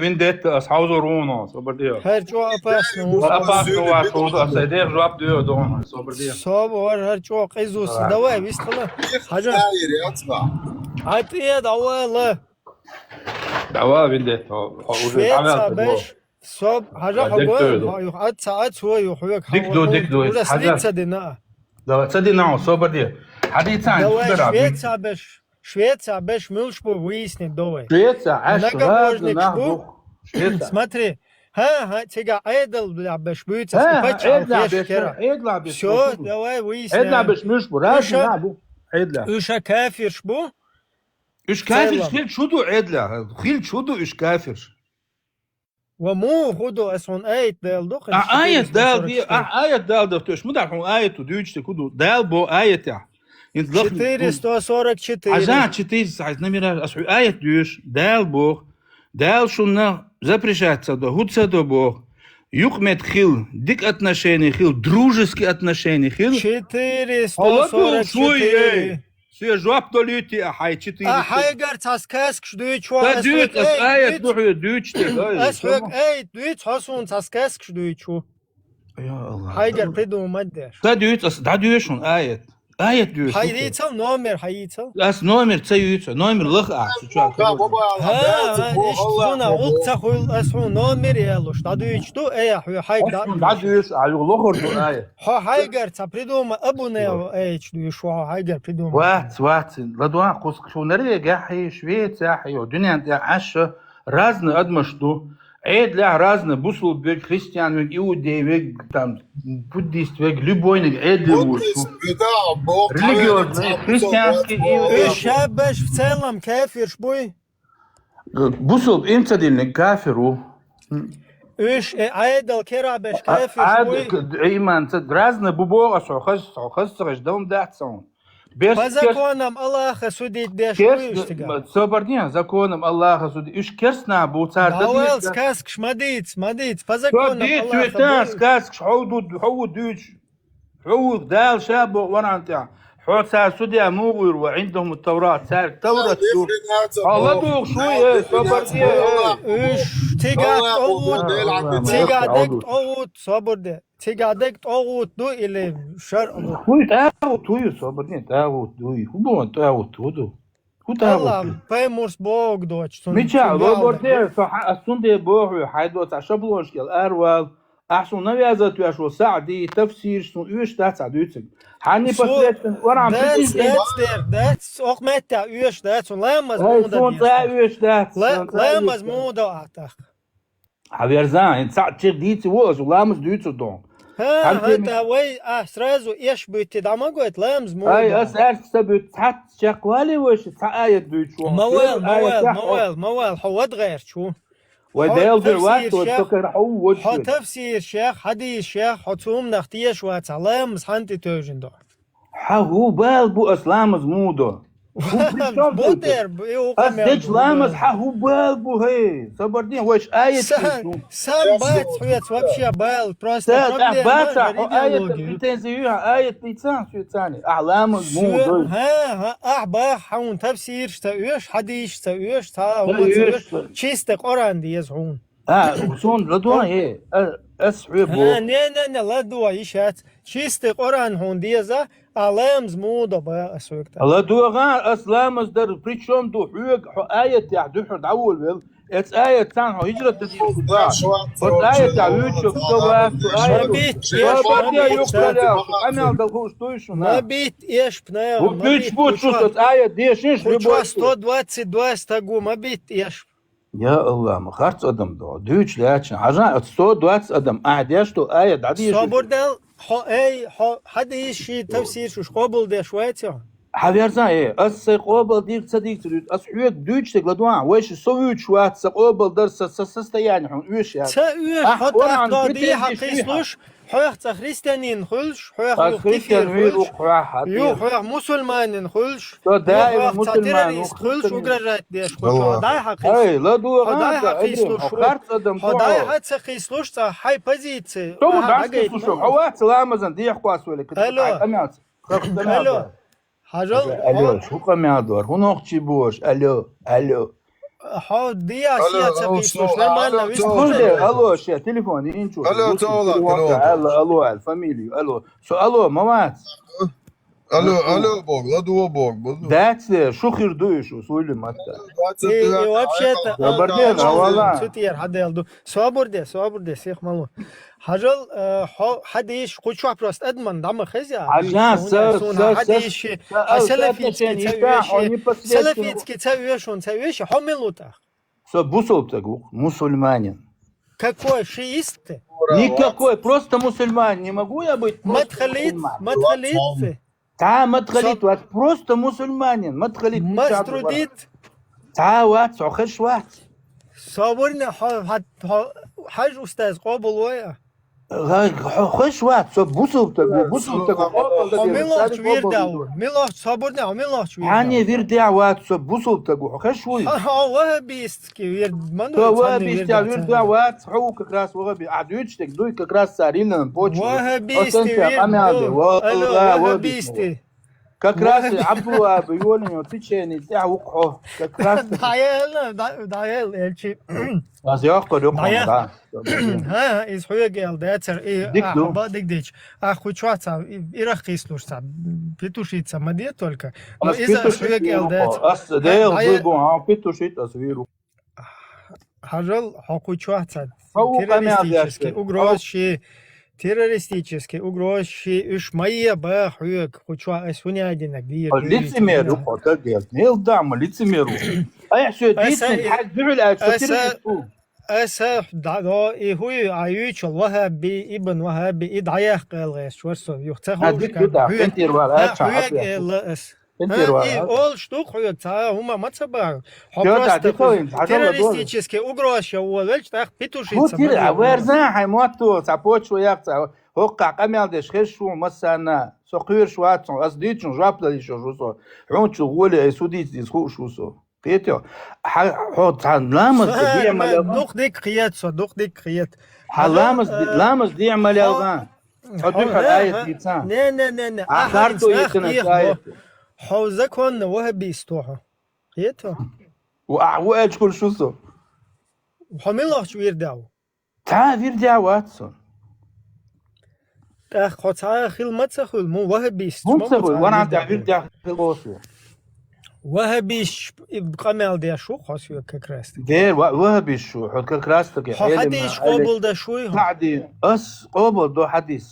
vindēt, asauzo rūno, Soburnē. Herčo apasnu. Apasnu vāršūdu, asaidiek žvap diyo doma, Soburnē. Sobor, herčo, qaizus, davai, vistala. Haja. Atiye davai, Davai, vindēt. Šveica, beş. صوب حاجة حقول يقعد ساعات هو يحويك ديكدو ولا سنين صدنا لا صدنا صوب دي حديث عن شويتسا باش ملش بو ويسني دوي شويتسا عاش смотри ها تيجا عيدل باش بيتسا عيدل باش شو давай ويسني عيدل باش مش براش نعبو عيدل وش كافر شبو وش كافر خيل شودو عيدل خيل شودو وش كافر ومو خدو اسون آيت دال دوخ آيت دال دي آيت دال دفتوش مو دارحون آيت ودوش تكودو دال بو آيت يا 444 عشان 400 номера أسحو آيت دوش دال بو دال شونا запрещается до худца до бог юкмет хил дик отношения хил дружеские отношения хил 444 Все жвап то люди, ахай 4. Ахай гарцас каск шдуй чва. Да дют, аят духу дючте. Асхук эй, дют хасун цас каск шдуй чу. Я Аллах. Хайгар придумать дашь. Да дют, аят. Аят дют. Хайдицал номер, хайдицал. Ас номер цаюется, номер лых а. Ишчуна улца хуйл асху номер ялуш. Да дют что, эй, хайг да. Да дют, аю лохор ду аят. Хайгар ца придума абунео эй, чдуй шва, хайгар придума. وات لدوا قص شو نرجع حي شوية حي ودنيا ده عش رازن أدمشتو عيد لا رازن بوصل بيج خريستيان بيج يهودي بيج تام بوديست بيج لبوين عيد لوشو ريليجيوس خريستيانسكي شابش في سلام كافر شبوي بوصل إمتى دين كافرو إيش عيدل كرابش كافر شبوي إيمان رازن بوبوغا خص دوم داعتسون По законам Аллаха судить дешевле. Собордня, законом Аллаха судить. Уж керсна был царь. Давай, сказк, шмадиц, по законам Аллаха. Сказк, хау дуч, хау дал шабу варантя. حوت ساعة سوديا موغر وعندهم التوراة ساعة التوراة الله دوغ شوية صبر تيجات أوت صبر ده تيجات أوت دو إلى شر خوي تاوت توي صبر دي تاوت دوي هو تاوت هو الله بيمورس بوغ دوتش ميتشا روبرت ده السندي بوغ حيدوت عشبلوش كل أروال أحسن نبيازات وياشو سعدي تفسير سن إيش ده سعديتك حني بسيط ورا that's ook met dat uurs dat zo'n lemmas moeder achter. Haver zijn het zegt dit was lemmas duurt zo dan. انت وي سرازو ايش بيت دعما قلت لامز مو اي اس ارس بيت حت شقوالي وش تعايد دوت شو موال حواد غير شو وديل دلوقتي وتفكر حوود حو تفسير شيخ حديث شيخ حتوم نختيش واتعلم حنتي توجن دو هو بال بو اسلام زمودو بودر أصدق لامز هو بال بو هي صبرني وش آية سام بات حيات وابشي بال بروست بات آية تنزيها آية لسان شو ثاني أعلام زمودو ها أحبا حون تفسير شتاويش حديث شتاويش تاويش تشيست قرآن ديز هون وصون لدوا هي أسحب نه لدوا يشات تشيست قرآن هون ديزا علامز موضة بقى أسويكتا الله دوغان أسلامز در بريتشوم دو حوق آية تعدو حد عول بيل اتس آية تان هو هجرة تدير بقى فت آية تعويتشوك سواك آية ما بيت إيش بنايا وبيتش بوت شو ست آية ديش إيش بيبوش 122 تاقو ما بيت إيش يا الله ما خارج أدم دو دوش لاتشن عجان 120 أدم أعديش تو آية دعديش صبر دل حد شيء تفسير شو قبل ده شوية حبيرزان إيه أس قبل دير صديق تريد أس حيك دوش تقلدوان ويش سويت شوية قبل درس سست يعني حن ويش يعني سأويش حتى قاضي حقيسلوش حيخ خريستيانين خلش حيخ خريستيان حيخ مسلمان خلش دائما مسلمان خلش وقررت ديش خلش داي حقيس أي لا دو داي حقيسلوش داي حد سقيسلوش تا هاي بزيت تو داي حوات سلامزن دي حقاس ولا كده الو الو شو قميادور هو نقشي بوش الو حاضر دي أشياء تقيسلوش لما أنا ويش الو شيء تليفوني انتو الو تولا الو الفاميلي الو الو مامات الو بوغ لا دو بوغ داتس شو خير دويشو سويلي ماتا вообще-то заборден والله سوتير حد يلدو صابر ده سيخ مالو حجل حد ايش قول شو بروست ادمن دعم خزيا عشان حد ايش سلفيتسكي تسويش حملوتا бусолтагу мусульманин какой шиист никакой просто мусульманин не могу я быть матхалит مدخليت وات просто мусульманин مدخليت مسترديت وات خش وات صابرنا حاج استاذ قابل ويا خش وات بوسلتك ميلوش صابرنا ميلوش يعني فيردع وات بوسلتك خش وي وهابيستكي ويرد منو وهابيستكي ويردع وات حوك كراس وهابي عدويتشتك دوي كراس سارينا بوتش وهابيستي وهابيستي كراس عبوا بيقولوا تشيني تاع وقعه كراس دايل الشي بس ياخذ وقعه ها از حوی گل داتر ای ديك охучаться и рахислушаться петушиться мадья только но из حوی گل داتر ديل بيبو петушить асвиру хажал охучаться террористические угрозы уж мои ба حويك حوча اسونядинак دي лицемер وقتل ديل نيل دعم лицемер اي حسيت حد فعل أسف دعوة هو عيوش الوهاب ابن وهاب إدعية قال غيش ورسو يختخوا هديك كده كنتير ولا أول штук هما ما تبعوا террористические угрозы وولش так петушиться ورزان حيموتو تعبوت شوية هوقع قميل ديش خير شو مسانا سقير شوات أصديتشون جابلا شو عون شغولي سوديت دي شو قيتو حط لامز دوخ ديك قيات لامز دي عمل يلغان حدك الآية ديتان نه عقارتو يتنس آية حوزة كون وهبي استوحو يتو وأعوج كل شو سو وحمل شو يرداو تعال يرجع واتسون خاطر خيل ما تسخل مو وهبيست مو تسخل وانا عم يرجع في الغوصة وهبيش بقمل ده شو خاصية ككراست دير وهبيش شو حط كراستك حديش قابل ده شوي بعدي أس قابل ده حديث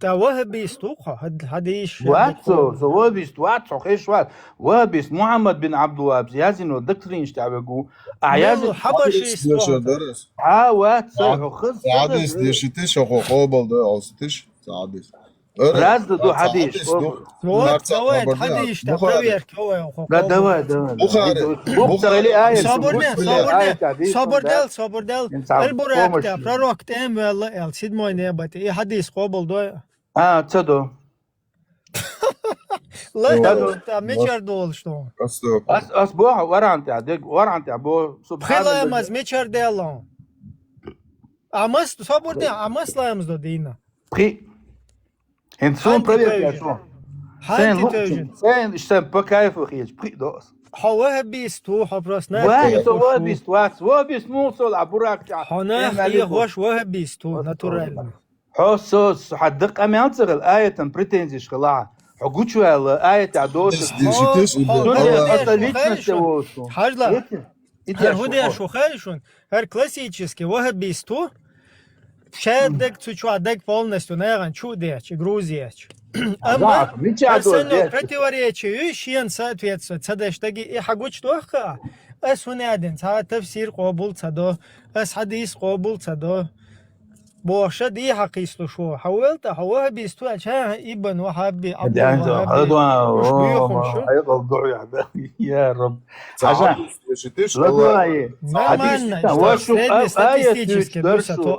تا وهبيست توقع حديش واتسو وهبيست واتسو خيش وهبيست محمد بن عبد الوهاب زيازين الدكتورين اشتعبقوا أعياد حبشي درس واتسو خص حديث ديشتش أو قابل ده أستش حديث راز دو حديث دوات حديث تقوير كوي لا دوات بخاري آية صبر دل البراك تا prorok tem vela el sidmoj nebati I hadis قابل ده تصدق لا تا ميچر دول شتو أسبوع ورا أنت بو سبحان الله ماز ميچر دلون أمس صبر ده أمس لا يمز دينا بخي هنسون بريك شو سين اشتم بكايف وخيج بخي دوس حواه بيستو حبرسنا واه بيست واه بيست مو صل عبراك حنا هي هوش واه بيستو ناتورال حسوس حدق أمانة الآية بريتنزيش خلاص حقوشوا الآية تعدوش حاجلا هر شو خايشون هر классический واه بيستو شادك تشوادك полностью наверное чудеч Грузияч أما أصلاً противоречию شيء соответствует цадештаги и حقوش توخا أس هنادن ساعة تفسير قابل صدو أس حديث قابل صدو بوشة دي حقيستو شو حاولت حواه بيستو عشان ابن وحبي عبد يا رب عشان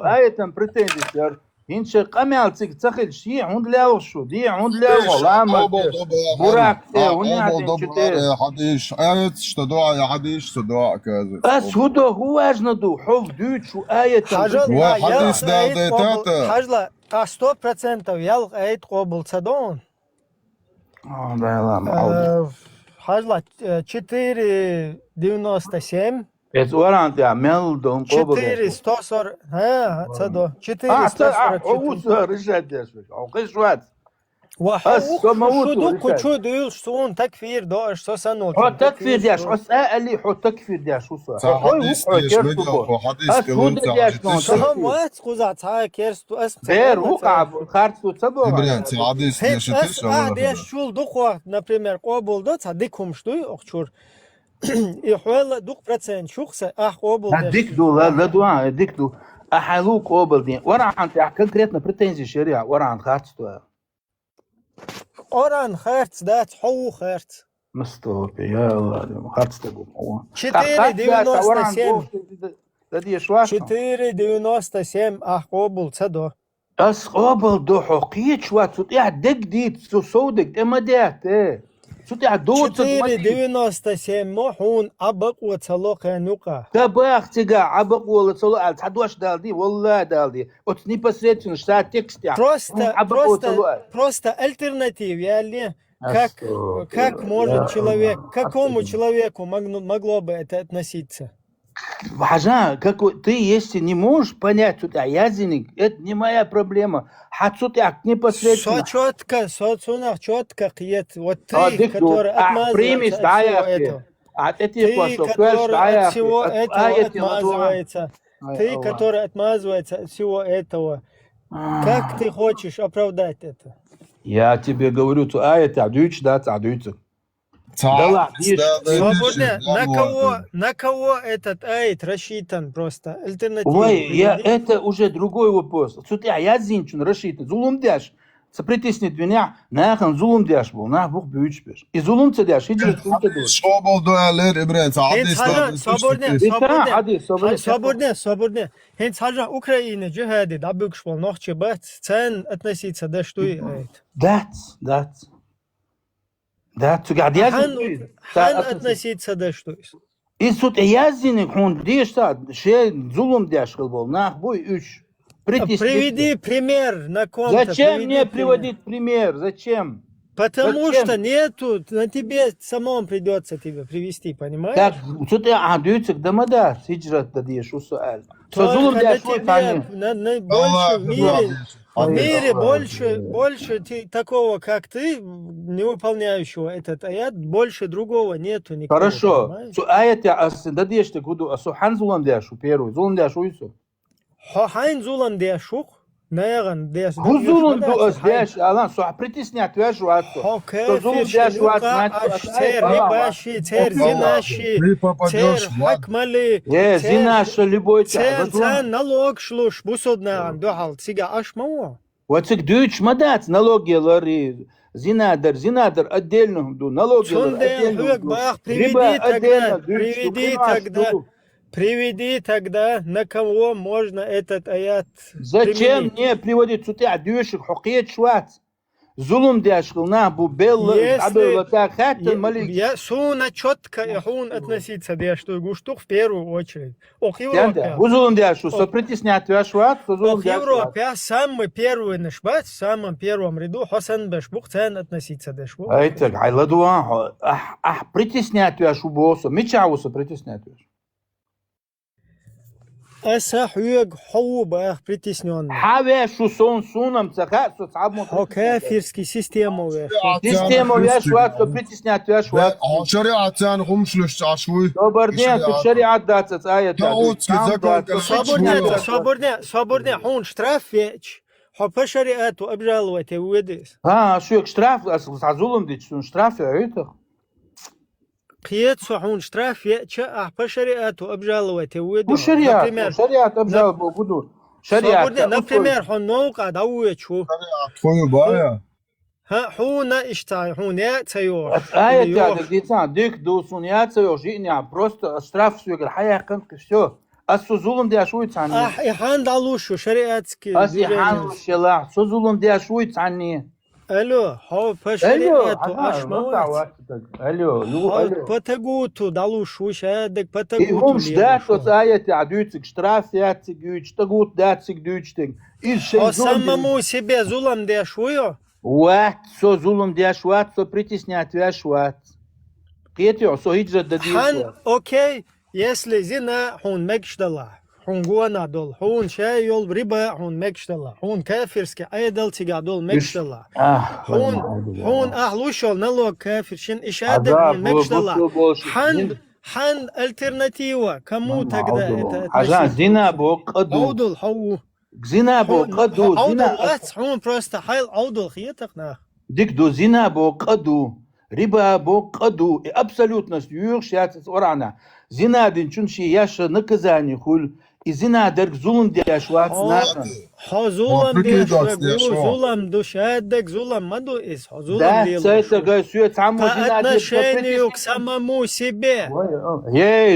آية بريتندي إنش قمع تخل شيء عند لا شو دي عند لا والله براك حديش آية شتدوا يا حديش شتدوا كذا بس هو أجندو حب دوت شو آية حديث ده تاتا حاجلا 100% يلغ آية قابل صدون حاجلا 497 Ez orant ya meldon kobo. 400 ها تصدق 400 رجعت يا شوي او قشوات شو دول شون تكفير داش سنو حط تكفير داش اسالي حط تكفير داش شو حديث وات قزع تاع كيرستو اسم غير وقع خارتو تبو حديث داش شو دقوا например قابل ده تصدقهم شتوي اخشور يحول دوق процент شخص قابل هديك دو لا دو هديك دو احلو قابل دي ورا عن конкретно претензии شريعه ورا عن خارتو أوران خرط دات حو خرط مستوب يا الله خرط تقول هو 497 قابل صدو أس قابل دو حقيقة شوات صوت قاعد دق ديت صودق اما دات صوت قاعد دوت 497 محون أبق وتصلق نوقا تباخ تيجا أبق ولا تصلق تحدوش دالدي والله دالدي وتني посредственно что текст просто альтернатив я как может человек к какому человеку могло бы это относиться Важно, как ты, если не можешь понять, что язык, это не моя проблема. Хочу так непосредственно. Четко, вот ты, который отмазывается ты, который отмазывается от всего этого, как ты хочешь оправдать это? Я тебе говорю, что это адуич, да, адуич. На кого этот айт рассчитан просто? Альтернатива. Ой, это уже другой вопрос. Смотри, я зинчун рассчитан. Зулум дяш. Сопритеснит меня, нахен зулум дяш был, нах бух бьючпеш. И зулум цедяш, иди Что был дуэлер, Ибрен? Свободне. Хен сажа Украина, джихади, да бюкшвал, нохче бат, цен относиться, да что и айт. That. Да, ты гадяй. Хан относиться да что. И суд язык он дешта, ше зулум дяш был, нах бой 3 Приведи пример на ком-то. Зачем мне приводить пример? Зачем? Потому что нету, на тебе самому придется тебе привести, понимаешь? Так, что ты адуется к дамада, хиджрат дадишь, усуаль. Созулум для в мире больше такого, как ты, не выполняющего этот аят, больше другого нету никого. Хорошо. Аят я дадишь ты куду, хан зулам дяшу первый, зулам дяшу уйсу. Хайн зулам дяшух. Наяган дяш. Зулум дяш, алан, со притеснят вяшу ату. Зулум дяшу Цен налог шлуш, бусоднаган, дохал, цига ашмау. Вацик дюч мадат, налоги лари. Зинадер отдельно, налоги отдельно. Приведи тогда, на кого можно этот аят. Зачем мне приводить сюда адюшек хокиет швац? Зулум дяшкилна бубел я суна четко и хун относиться дяшту гуштух в первую очередь. Ох, Зулум дяшу, со притеснят швац, ох, Европа, самый первый на швац, в самом первом ряду, хосан бешбух цен относиться дяшу. А это айладуа, притеснят вашу боссу, мечавуса притеснят вашу. Аса хуег хауба притесненный. Хавешу сунам цаха, соцабмо. Кафирский систему веш. Систему веш ват, то притеснят веш ват. Шариат цан хумшлуш ашвуй. Добр день, тут шариат дацац аят. Свободня, хун штраф веч. Хопа шариату обжаловать выдыс. Шуек штраф, азулум дич, штраф это. قيت صحون شتراف يأتشا أحبا شريعته أبجالوة ودو شريعت أبجالوة ودو شريعت نبريمير حون نوقع دوية شو شو بايا ها حونا اشتاي حون يأتيوش آية يعني ديتان ديك دوسون يأتيوش يعني просто штраф سويق الحياة كنك все أسو ظلم دي أشوي تعني إحان دالوشو شريعتك أس إحان وشلاح سو ظلم دي أشوي تعني الو هو بشريعته اشموت الو بتقوتو دالوش وش هادك بتقوتو هم شدات وصاية عدوتك штраф ياتك يوش تقوت داتك دوشتك إيش شيء самому себе зулам дяшую وات سو ظلم دياشوات سو притеснять вяшват قيتيو سو هجرة دديشوات окей если зина хун мекшдала хун гуана дол хун шайол риба хун мекштала хун кафирский айдал тига дол мекштала хун ахлушол налог кафиршин ишадак мекштала хан альтернатива кому тогда это ажа зина бо qaду аудул хау зина бо qaду зина хун просто хайл аудул хиятакна дик до зина бо qaду риба бо qaду и абсолютно юршат орана зина дин чунши яша наказание хуль и зина дерг зулум дяшват знахан зулам дяшват зулам душадек зулам маду из зулам делаешь да это гасует само зина отношению к самому себе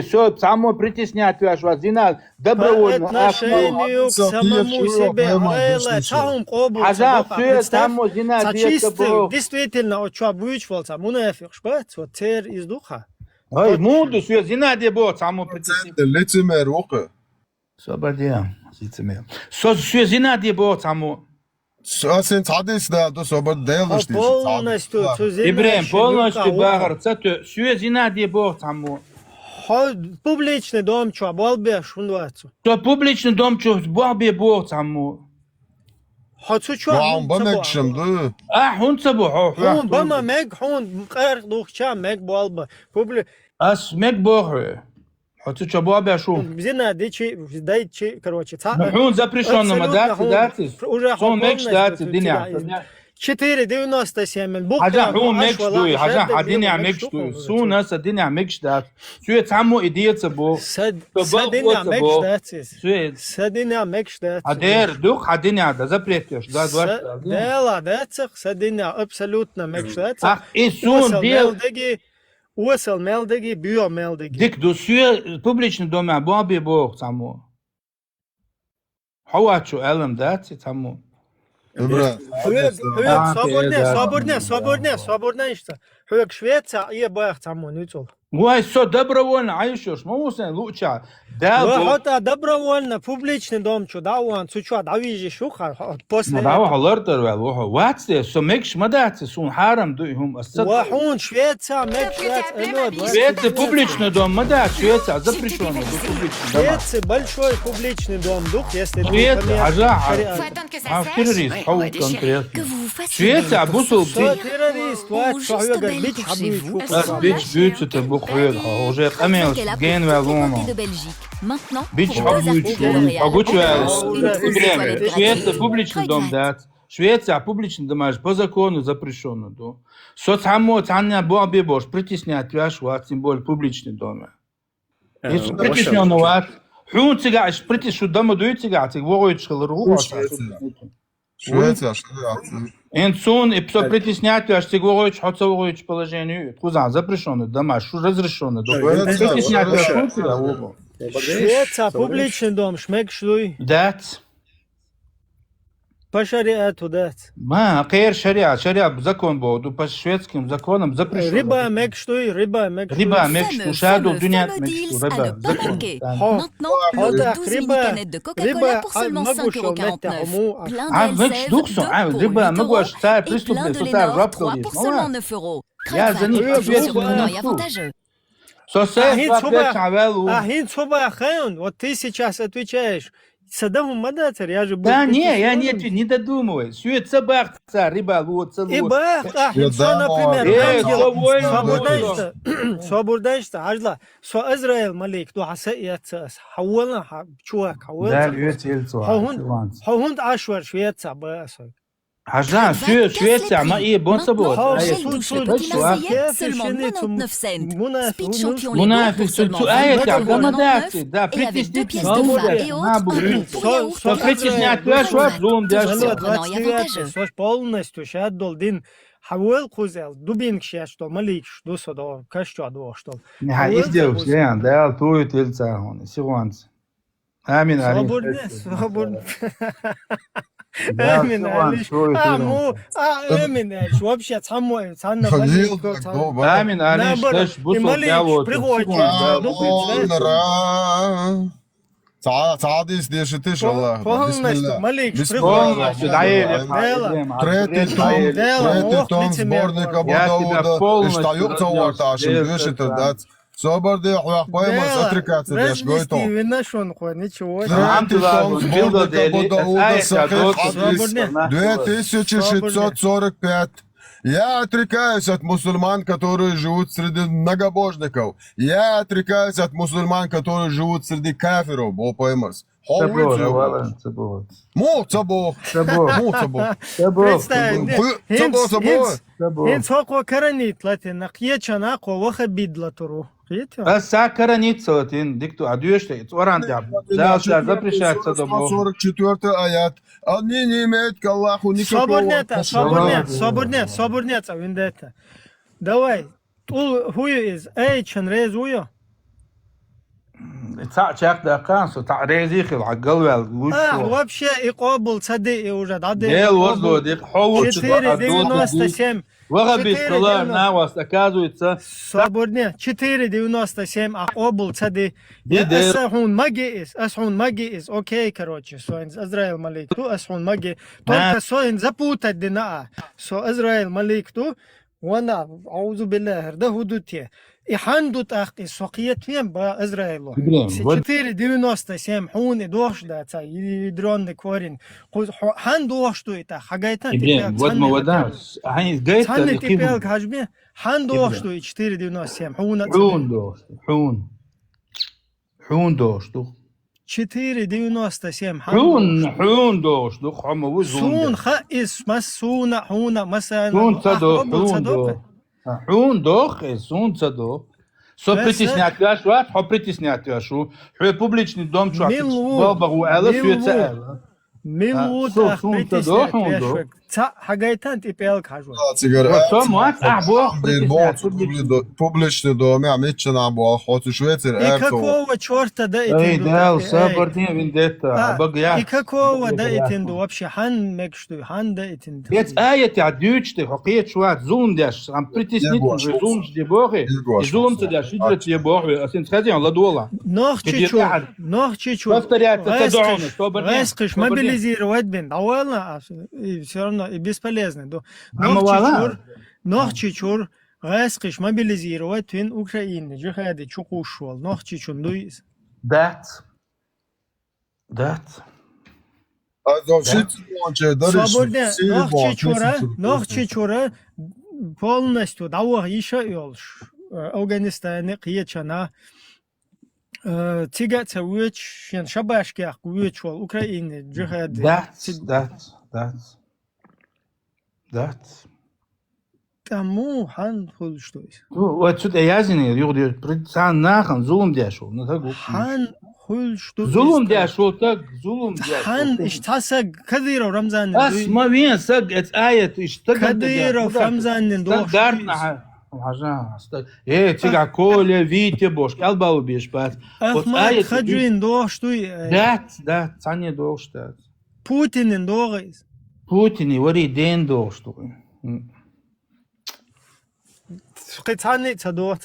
все само притеснять вяшват зина добровольно отношению к самому себе айла чаум қобу ажа все само зина действительно оча выучивался мунафик шпат вот цер из духа ай муду все зина дебо само притеснять лицемер оқы Собордия, лицемер. Все зина дебо само. Сен цадис да до собордия лишь. Полностью Ибрем полностью багар цату все зина дебо само. Публичный дом чё, балбе шунвацу. То публичный дом чё, балбе бо само. Хочу чё? Вам бамек шамду. Хун цабу. Хун бама мег хун қар духча мег балба. Публи. Ас мег бо. Хочу чё балбе шо. Зина дичи, короче, хун запрещённо мадати. Сон мег штати диня. 4.97 حاجة هون مكشتوي حاجة حديني مكشتوي سو ناس ديني مكشتات سو تعمو إديت بو سديني مكشتات سديني مكشتات هدير دوخ حديني هذا زبريتش ده دوار ديلا داتسخ سديني أبسولوتنا مكشتات إسون ديل وصل ملدگي بيو ملدگي ديك دوسيو публичный дома баби бог تعمو حواتشو ألم داتي تعمو свободня işte. Хőк Швеция и бах таму нюцол. Ой, все добровольно, а еще ж, мы лучше. Хотя добровольно, публичный дом, что да, он, что, да, видишь, после Да, حضرتر واتس سو ميكش مدات سون حرم دوهم الصدق وحون Швеция, Швеция публичный дом, мадат, Швеция запрещено, Швеция большой публичный дом, если Швеция, террорист, конкретно. Швеция, бусул, террорист, бич, это бухвет, уже камел, ген вагону. Бич, Швеция публичный дом, да. Швеция публичный дом, по закону запрещено, да. Соцамо, цанна бобибош, притеснять ваш, тем более публичный дом. Если притеснено вас, حون تقعش بريتي شو دم دوي تقعتك وغوي تشغل روح Швеция. Энцун и все притеснять аж ты вغوي تحط وغوي положение тхузан запрещено дома что разрешено притеснять Швеция публичный дом шмекшлуй дат по шариату дат ما غير شريعة закон بود по шведским законам запрещено рыба мекштуй рыба мекшту шаду الدنيا мекшту рыба рыба могу стать преступный социальный рабство я за них вот ты сейчас отвечаешь Саддаму Мадатер, я же... Да не, я не додумываюсь. Все это собак, рыба, вот, целую. И бах, что, например, свободничество, ажла, со Израиль малик, то хасаиятся, хауэлна, чувак, хауэлна. Да, льется, хаунд ашвар Швеция, баса. Ажла, Швеция, ma iyi bon sabot. Munafik, tu ayet accomodați, da, pritișniți, să pritișneați, tu așa, luăm de așa. Să полностью шаддол дин хавел кузел, дубин кшя, что малик, что содо, кашчо до, что. Не, издеваюсь, Леон, да, тует льца, он, сигуанц. Амин, амин. Свободно. امين عليش امين عليش вообще самой цанна امين عليش ليش بوصل داوت تعاديس دي شتيش والله بسم الله Трети том сборника Бодауда иштаюкца уарташим дюшитер дац Соборди ахвахпаймас отрекаться деш гойто. Ничего. Трети том сборника Бодауда Сахих Хадис 2645. Я отрекаюсь от мусульман, которые живут среди многобожников. Я отрекаюсь от мусульман, которые живут среди кафиров. О, поймас. аят. Они не имеют к Аллаху никакого... Свободнеца, вендетта. Давай. Хую из эйчен рез уйо. Вообще и кобл цади и уже дады. 4,97. Свободне. 4,97, а кобл цади. Асхун магиис. Окей, короче. Со Израиль малик ту, асхун маги. Только со запутать дина. Со Израиль малик ту. وانا اعوذ بالله ده هدوتي يحندوت اخي سوقيت فين با اسرائيل 4,97 حون دوش دا تا يدرون كورين حندوش تو تا حاجايتا вот молодец они гайта تبيلك حجمي حندوش تو 4,97 حون دوش 4,97 حون دوش دو خم سون خائس مسون حون مثلا حون صدق حون دوخ سون صدق со притеснять ваш вот хо притеснять вашу публичный дом чувак бабу ала света Минут притеснять حاجايتان تبيل كاجوال Публичный доме, а мы нам был хоть Швейцар. И какого черта да Эй, этим? да, сабардин виндетта, багя. И какого да этим вообще хан мекшту, хан да этим. Jetzt ayet ja düchte, hoket schwarz, zoom dash, am pritisnit, zoom die Woche, zoom zu der Schidret die Woche, as in Tschadien, ладола. Noch чуть-чуть. Повторять, это дорога, что Раскиш, мобилизировать бен, довольно, все равно и бесполезно. Noch чуть-чуть, раскиш, мобилизировать твин Украины, джихады, чукушвал, noch чуть-чуть, дуис. That. Свободно, noch чуть-чуть, полностью, давай еще елш, Афганистане, Киечана, Тигаться уч, Шабашках, учвал, Украины, джихады. That. Тому хан хул что есть. Вот сюда языни, юрди, прицан нахан, зулум дяшул, на тагу. Хан хул что Зулум дяшул, так, зулум дяшул. хан иштаса Кадыров Рамзан. Асма вин, саг, это аят, иштаг. Кадыров Рамзан, стандартно. Пожалуйста. Тига Коля, Витя, Бош, калбау бешпат. Ахмад Хаджин, до что? Да, цане до что. Путин до есть. Путин, вари день до что. Кицанница до.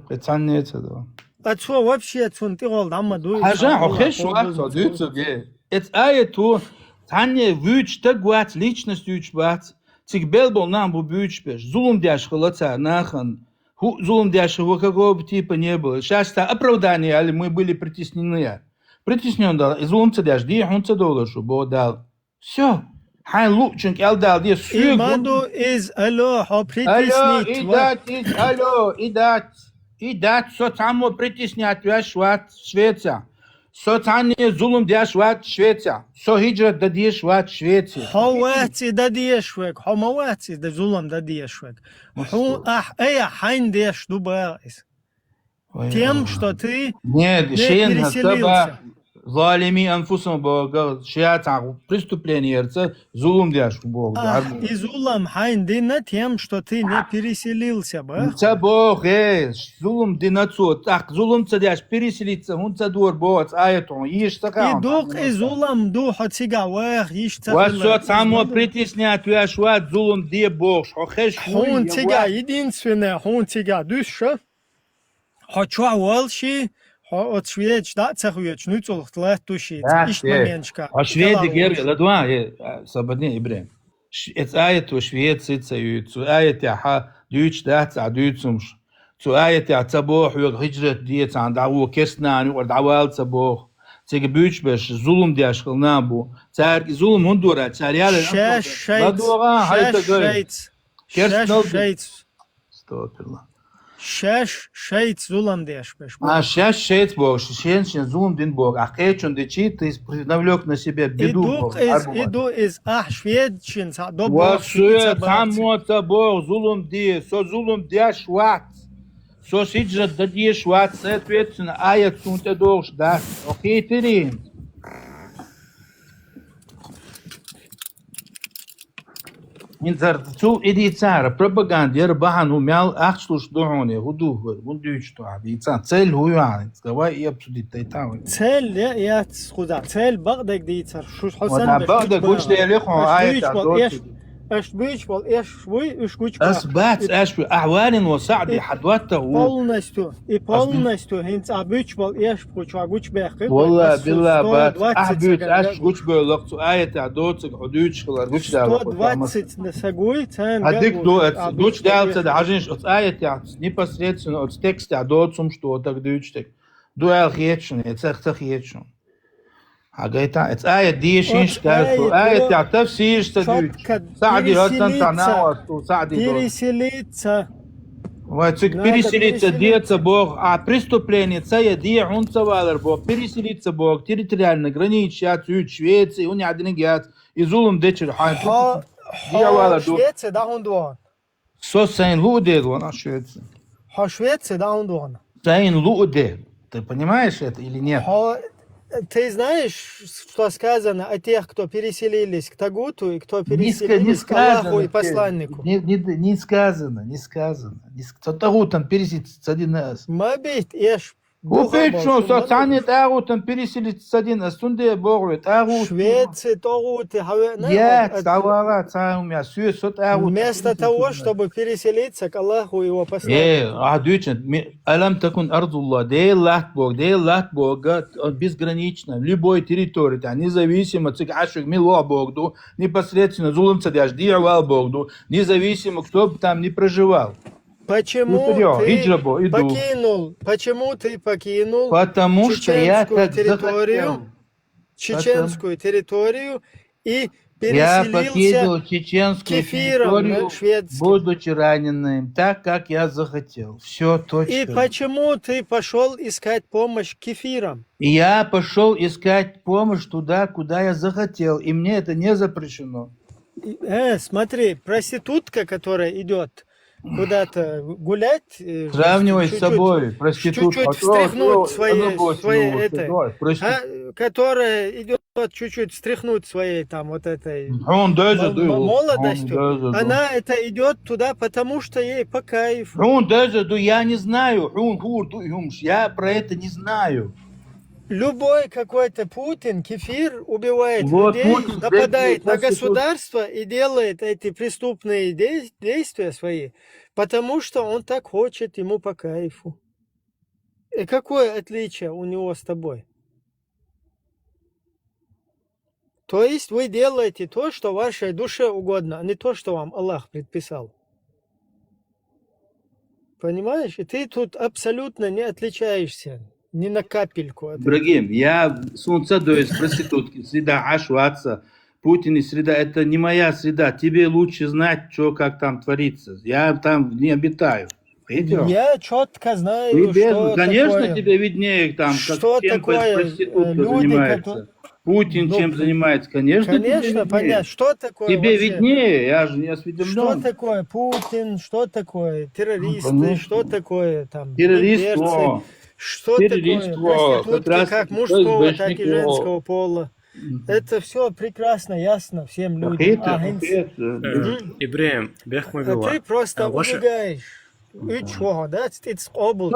Кицанница до. А что вообще цунтигол дамма дуй? Хажа, охеш шуатса, дюйца ге. Это аяту, цане вüç та гуат личность вüç бат. Цик белбол нам бу вüç беш. Зулум дяш хлаца нахан. Зулум дяш какого типа не было. Сейчас-то оправдание, али мы были притеснены. Притеснен дал. Зулум цадяш, ди хунца долашу, бо дал. Все. Хай лучник элдал ди сюг. Имаду из алло, хо притеснит. Алло, идать, соцамо притеснять ваш ват Швеция. Соцане зулум дяш ват Швеция. Со хиджрат дадиш ват Швеция. Хавати дадишвек, хамавати да зулум дадишвек. Ху хайн деш дубайс. Тем, что ты не переселился. Залими анфусом бога, шиата преступление, зулум дяш бога. И зулум хайн дина тем, что ты не переселился, ба? Ца бог, зулум динацу, так, зулум цадяш переселиться, он цадур бог, аятон, иш така. И дух и зулум духа цигавах, иш цадур. Вот со само притеснять ваш ват зулум ди бог, хохеш хуй. Он цига, единственное, он цига, душа. Хочу волши, от шведч, да, цехуеч, ну цолх тлет души, иш маменчка. А шведи герги, ладва, свободнее, Ибрем. Это аят у швецица, цу аят я дюч дат, дюцумш. Цу аят я цабох, хиджрет диет, даву кеснан, давал цабох. Цег бюч беш, зулум диашхл набу. Цар зулум ундура, царяля. Шеш шейц зулам деш беш. Шеш шейц бог, шеншин зулум дин бог. А хечун дичи, ты навлек на себя беду. Иду из шведчин, до бог. Само бог, зулум ди, со зулум диаш ват. Со сиджат да диаш ват, соответственно, аят сунте долж, да. Окей, терин. Инзар цул иди цара пропаганда ербахан умял ахшлуш духоне худух вундюч то абица цель хуян давай и обсудить тайтау цель я схуда цель багдак дицар шуш хасан багдак гуч лехо айта اش بيش بول ايش شوي اش كوش اثبات اش احوال وصعد حدوته بولنستو اي بولنستو هنت ابيش بول ايش كوش غوش باخي والله بالله بات احبيت اش كوش بلقت ايه دوت حدوش خلار كوش دار 20 نسغوي تان هديك دوت دالت ده عجنش ايه непосредственно от текста доцум что так дючтек дуэл хечн это хечн حاجيتا اتس آية دي شيش كارثو آية تعتف سيش تدوش سعدي هاتن تناوست وسعدي переселиться переселиться деться Бог а преступление цая ди он цавалер Бог переселиться Бог территориально граничат Швеции он один гят и зулум дечер хайн Швеция да он дуан со сайн луде дуан Швеция Швеция да он дуан сайн луде ты понимаешь это или нет Ты знаешь, что сказано о тех, кто переселились к Тагуту и кто переселились к Аллаху и посланнику? Не сказано, не сказано. Тагутом переселиться один раз. Мабит, ешь. Опять что, социальный тагутом переселиться один раз. Сунде Богу, тагут. Швеция, Тагуты. Я, Тавара, Цаумя, Сюсо, тагут. Вместо того, чтобы переселиться к Аллаху и его посланнику. Алам такун ардулла, дей лат Бога, безгранично, любой территории, независимо, цикашек, мило Богу, непосредственно, зулымца дяждиавал Богу, независимо, кто бы там ни проживал. Почему ты покинул Потому что я так чеченскую территорию и я покинул переселился чеченскую кефиром территорию, шведским? будучи раненым, так, как я захотел. Все точно. И почему ты пошел искать помощь кефирам? Я пошел искать помощь туда, куда я захотел, и мне это не запрещено. Смотри, проститутка, которая идет куда-то гулять, сравнивай с собой, проститутку, чуть-чуть встряхнуть которая идет чуть-чуть встряхнуть своей там вот этой молодостью, она это идет туда, потому что ей по кайфу. Я не знаю, я про это не знаю. Любой какой-то Путин, кефир, убивает людей, нападает на государство и делает эти преступные действия свои, потому что он так хочет, ему по кайфу. И какое отличие у него с тобой? То есть вы делаете то, что вашей душе угодно, а не то, что вам Аллах предписал. Понимаешь? И ты тут абсолютно не отличаешься. Ни на капельку. Брагим, я солнце из проститутки, среда Ашваца, Путин и среда, это не моя среда. Тебе лучше знать, что как там творится. Я там не обитаю. Я четко знаю, что конечно, такое. Тебе виднее, там, что чем проститутка занимается. Путин чем занимается, конечно, понятно. Что такое тебе вообще? Виднее, я же не осведомлен. Что такое Путин, что такое террористы, что такое там террористы. Что такое проститутки как мужского, так и женского пола? Это все прекрасно, ясно всем людям. Ибраим, ты просто убегаешь. It's obl.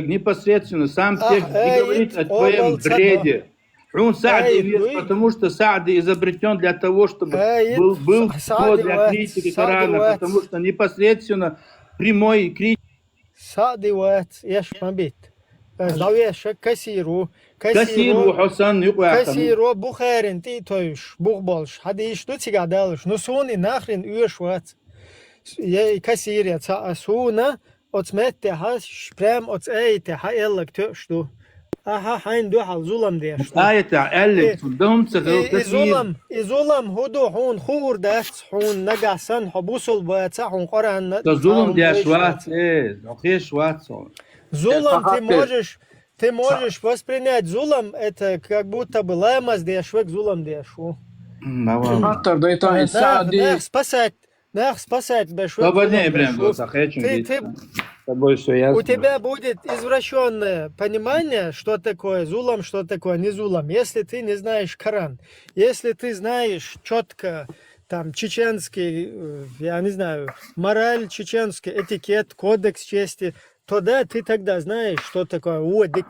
Непосредственно сам текст не говорит о твоем бреде. Потому что Саади изобретен для того, чтобы был для критики Корана, потому что непосредственно прямой критик. Садиват, яш мабит. Давеш касиру Бухарин ти тоиш бухбалш. Хадиш ду цигадалш. Ну сон и нахрен уешват. Я касиря ца асуна отсметте хаш прям отсейте хаеллак töшту. Aha hain du hal zulam der. Zulam hudu hun khur das hun nagasan habusul bata hun Qur'an. Zulam der schwarz Зулам ты можешь воспринять зулам, это как будто бы ламаз дешвек зулам дешу. Спасать бешвек. У тебя будет извращенное понимание, что такое зулам, что такое не зулам. Если ты не знаешь Коран, если ты знаешь четко там чеченский, я не знаю, мораль чеченский, этикет, кодекс чести, то да, ты тогда знаешь, что такое водик.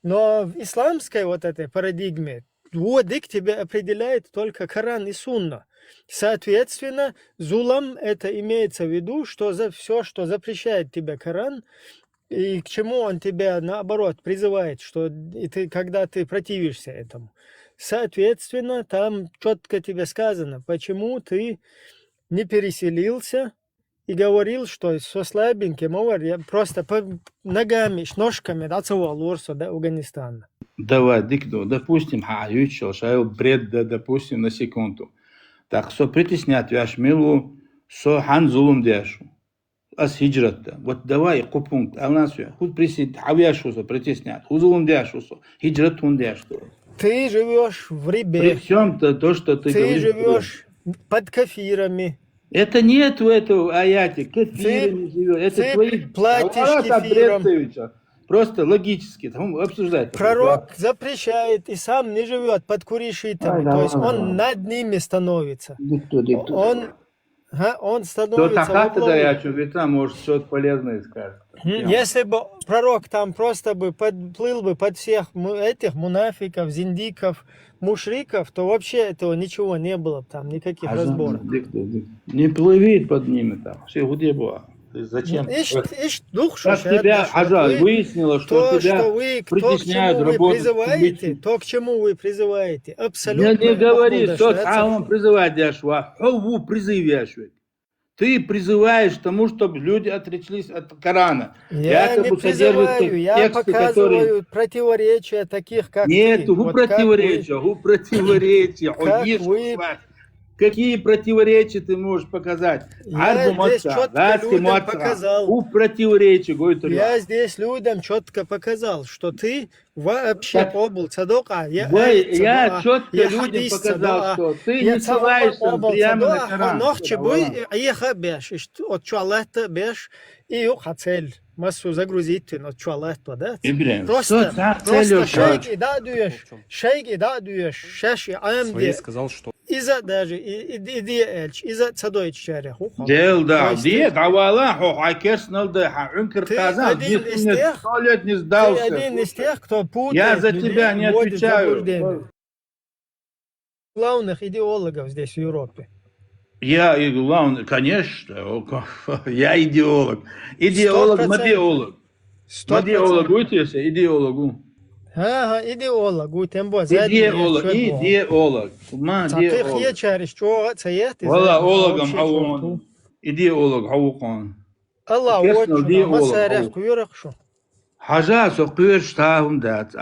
Но в исламской вот этой парадигме водик тебя определяет только Коран и Сунна. Соответственно, зулам это имеется в виду, что за все, что запрещает тебе Коран, и к чему он тебя наоборот призывает, что и ты, когда ты противишься этому. Соответственно, там четко тебе сказано, почему ты не переселился и говорил, что со слабеньким я просто ногами, ножками дацевал урсу до Афганистана. Давай, допустим, бред, допустим, на секунду. Так, со притеснят вяш милу, со хан зулум дяшу. Ас хиджратта. Вот давай, купункт, а у нас худ присид, хавяшу со притеснят, хузулум дяшу со, хиджрат хун дяшу. Ты живешь в рибе. При всем то, что ты говоришь. Ты живешь под кафирами. Это нет в этом аяте. Кафирами живешь. Это твои платишь кефиром. просто логически там обсуждать. Пророк запрещает и сам не живет под куришитами, то есть он над ними становится. Он становится во главе. Там, может, что-то полезное скажет. Если бы пророк там просто бы подплыл бы под всех этих мунафиков, зиндиков, мушриков, то вообще этого ничего не было, там никаких разборов. Не плыви под ними там, все где было. Зачем? Как тебя, выяснилось, что тебя притесняют работать. То, к чему вы призываете, абсолютно. Не говори, что сам призываешь, вы призываешь. Ты призываешь к тому, чтобы люди отреклись от Корана. Я не призываю, я показываю противоречия таких, как Нет, ты. противоречия. Какие противоречия ты можешь показать? Я здесь четко людям показал. Я здесь людям четко показал, что ты вообще побыл цадока. Я четко людям показал, что ты не ссылаешься прямо на Коран. От чуалета беш и ухацель. Массу загрузить на чуалету, да? Просто шейк и дадуешь, шаши амди. Сказал, что إذا داجي إذا إذا تصدق الشارع ديل دا دي دعوالا هو عكس نلده عنكر تازان столет не сдался. Один из тех, кто путает. Я за тебя не отвечаю. Главных идеологов здесь в Европе. Я и главный, конечно, я идеолог. Мадеолог. Мадеолог, будете идеологу. Ага, идеолог, тем более. Идеолог. Ты хьячаришь, что цеет? Вала ологом хавон. Идеолог хавукон. Allah очень масарах куйрах шо. حاجة سقير شتاهم دات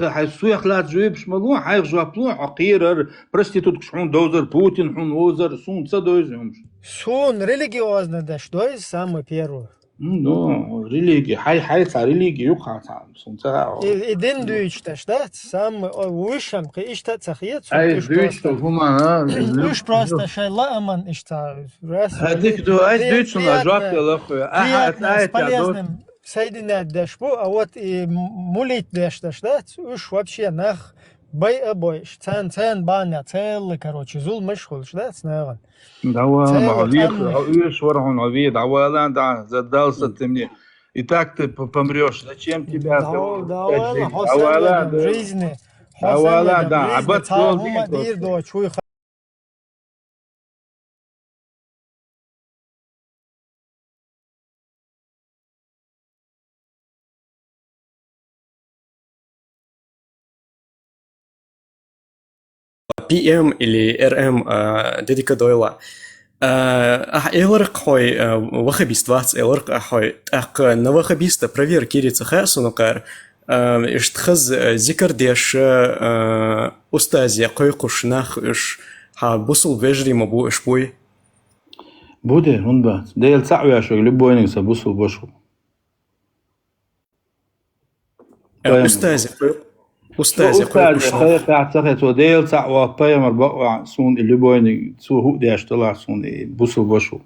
حسوا يخلات جويبش ملون حيرجع بلون عقير проституток шун дозер Путин шун озер сун цадойземш. Сун религиозно да, что из самый первый. Ну, религия, хайца религия юха там сун цао. И дин дүйчташ, да, самый высшим кишта цахет. Ай дүйчташ гумана. Уж просто шайла аман ишта. Адик ду ай дүйчташ лажак лахуя. Приятно, с полезным. Соединять дашбу, а вот и мулить дашь, да, уж вообще нах бай обой, цен баня, целый, короче, зул мышхулш, да, снова. Давай, малик, уж ворон овид, давай, да, задался ты мне. И так ты помрешь, зачем тебя? Давай, в жизни. Давай, да, об этом. PM или RM Дедика Дойла. Эларк хой вахабиствац, эларк хой. Так на вахабиста провер кирица хасунукар. Иштхаз зикардеш устази койкушнах иш бусул вежри мабу ишбой. Буде, он бат. Дейл цаъяшо, любой никса бусул башу. Устази تعتقد وديل تاع وبايمر بقى سون اللي بوين سو هو داش طلع سون بوصل بشو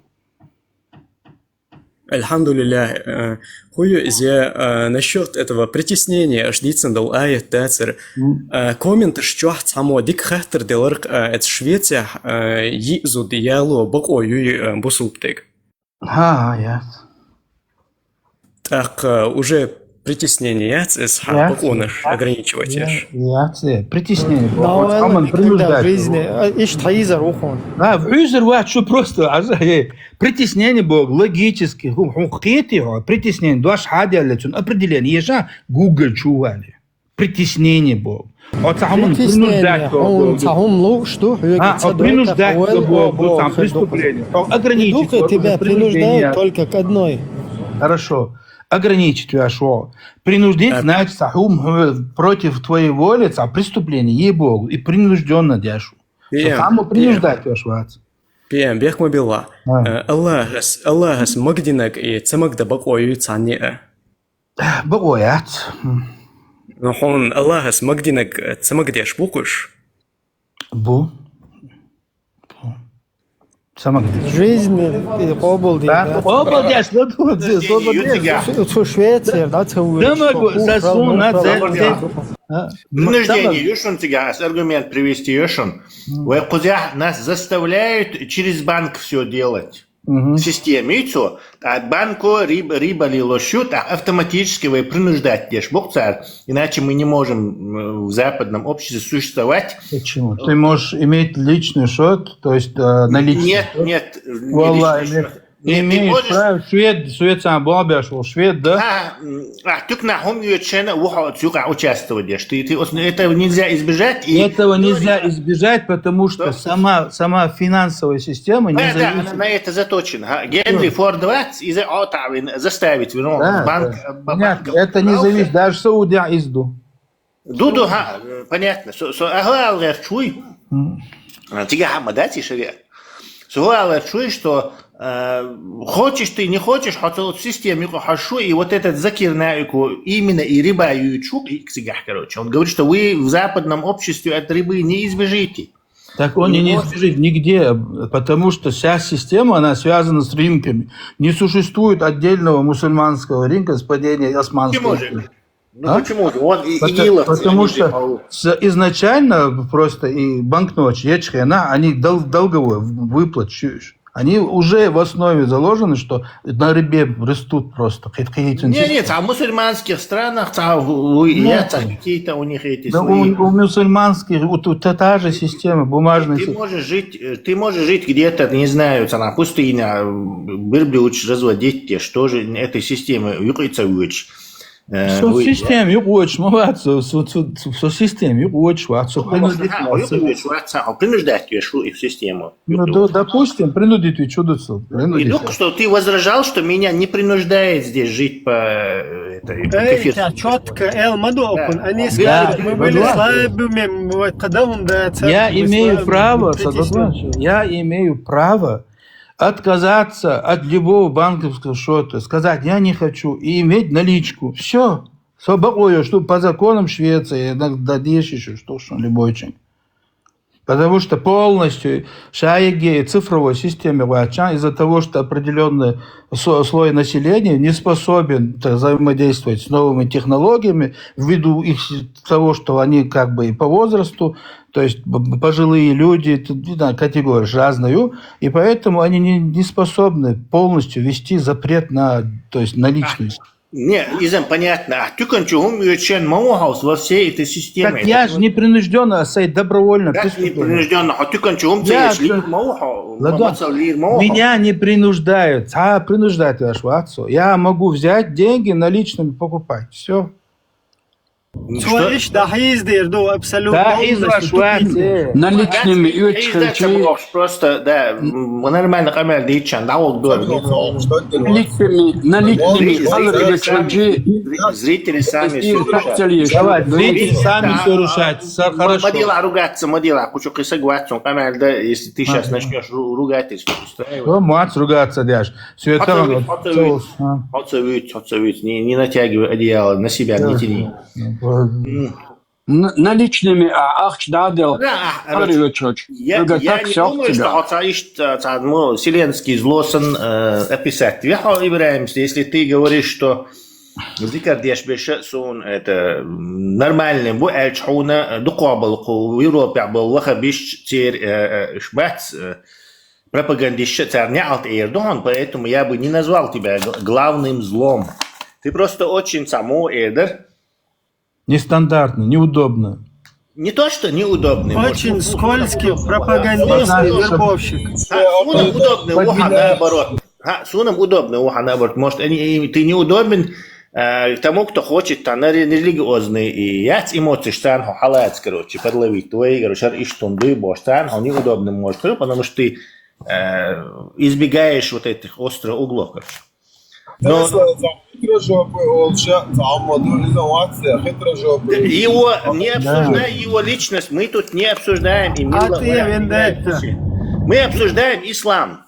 Альхамдулилля, хую зе насчет этого притеснения ждицендал аят тацер коммент что само дик хаттер деларк это Швеция йизу диалу бако юй бусулптек. Я. Так уже притеснение с баконаш ограничивать. Притеснение. Аман принуждать. В жизни иштхаизар ухон. Да, в жизни вот что просто притеснение Бог логически. Притеснение. Дуаш хади аллатун определение. Ежа Google чували. Притеснение Бог. Вот самым принуждать Бог. Принуждать Бог. Там преступление. Ограничить. Тебя принуждают только к одной. Хорошо. Ограничить шо. Принудить, значит, против твоей воли, преступление, ей-богу, и принужденно дяшу. Само принуждать швац. PM, бех мобила. Аллахас магдинак и цамагда бакою цанне. Бакоят. Но он Аллахас магдинак цамагдеш букуш. Бу. Жизнь قابل قابل ديش لا تقول تو Швеция, да, Принуждение, Юшин, тебя аргумент привести, Юшин. Нас заставляют через банк все делать. В системе, и все. От банка риба лило счет, а автоматически вы принуждать дешь Бог царь. Иначе мы не можем в западном обществе существовать. Почему? Ты можешь иметь личный счет, то есть наличный. Нет, имеешь право, Швеция, Бабяш, Швед, да? Только на хом ючена участвовать. Это нельзя избежать. Этого нельзя избежать, потому что сама финансовая система не зависит. Да, она на это заточена. Генри Форд заставить банк. Понятно, это не зависит. Даже Саудия изду. Дуду, понятно. Агуал чуй. Тига хамадати шариат. Суала чуй, что хочешь ты, не хочешь, хотел в системе хашу, и вот этот закир наику именно и рыба ючук, короче. Он говорит, что вы в западном обществе от рыбы не избежите. Так он не избежит нигде, потому что вся система, она связана с рынками. Не существует отдельного мусульманского рынка с падением османского рынка. Почему? Потому что изначально просто и банкноте, они долговые выплачиваешь. Они уже в основе заложены, что на рыбе растут просто. Нет, а в мусульманских странах какие-то у них эти свои... У мусульманских, та же система, бумажная система. Ты можешь жить где-то, не знаю, на пустыне, бырблюч, разводить, что же этой системы, Со систем yok uç mu var so sistem yok uç var so принуждать в систему. Ну допустим принудить чудо. И только что ты возражал, что меня не принуждает здесь жить по этой кефир. Четко Мадокун, они скажут, мы были слабыми, когда он Я имею право отказаться от любого банковского счета, сказать, я не хочу, и иметь наличку. Все. Собакою, что по законам Швеции, дадешь еще что-либо. Потому что полностью шаеге цифровой системе из-за того, что определенный слой населения не способен взаимодействовать с новыми технологиями ввиду того, что они как бы и по возрасту, то есть пожилые люди, категория разную, и поэтому они не способны полностью ввести запрет на личность. Не, Изам, понятно. А ты кончугум ючен маухаус во всей этой системе. Так я же не принужденно, а сайт добровольно. Да, не принужденно. А ты кончугум Меня не принуждают. А принуждают вашу отцу. Я могу взять деньги наличными покупать. Все. Наличными просто, да, нормально камер дичан, да, зрители сами слушают. Мадила ругаться, Мадила, кучу согласен, камер, да, если ты сейчас начнешь ругательство устраивать. Мать ругаться, Дяш. Все это не натягивай одеяло на себя, не тяни. Наличными Ахчдадел. Я не думаю, что вселенский злосен описать. Если ты говоришь, что это нормальный, в Европе был лохабищ шбац пропагандист царнял Эрдоган, поэтому я бы не назвал тебя главным злом. Ты просто очень самоэдер. Нестандартно, неудобно. Не то, что неудобный. Очень скользкий пропагандист и вербовщик. Сунам удобный уха наоборот. Сунам удобный уха наоборот. Может, ты неудобен тому, кто хочет религиозный и яц эмоции, что он халац, короче, подловить твои, короче, и что он дыбо, что он неудобным может, потому что ты избегаешь вот этих острых углов, короче. Но его не обсуждаем, его личность, мы тут не обсуждаем. Мы обсуждаем ислам,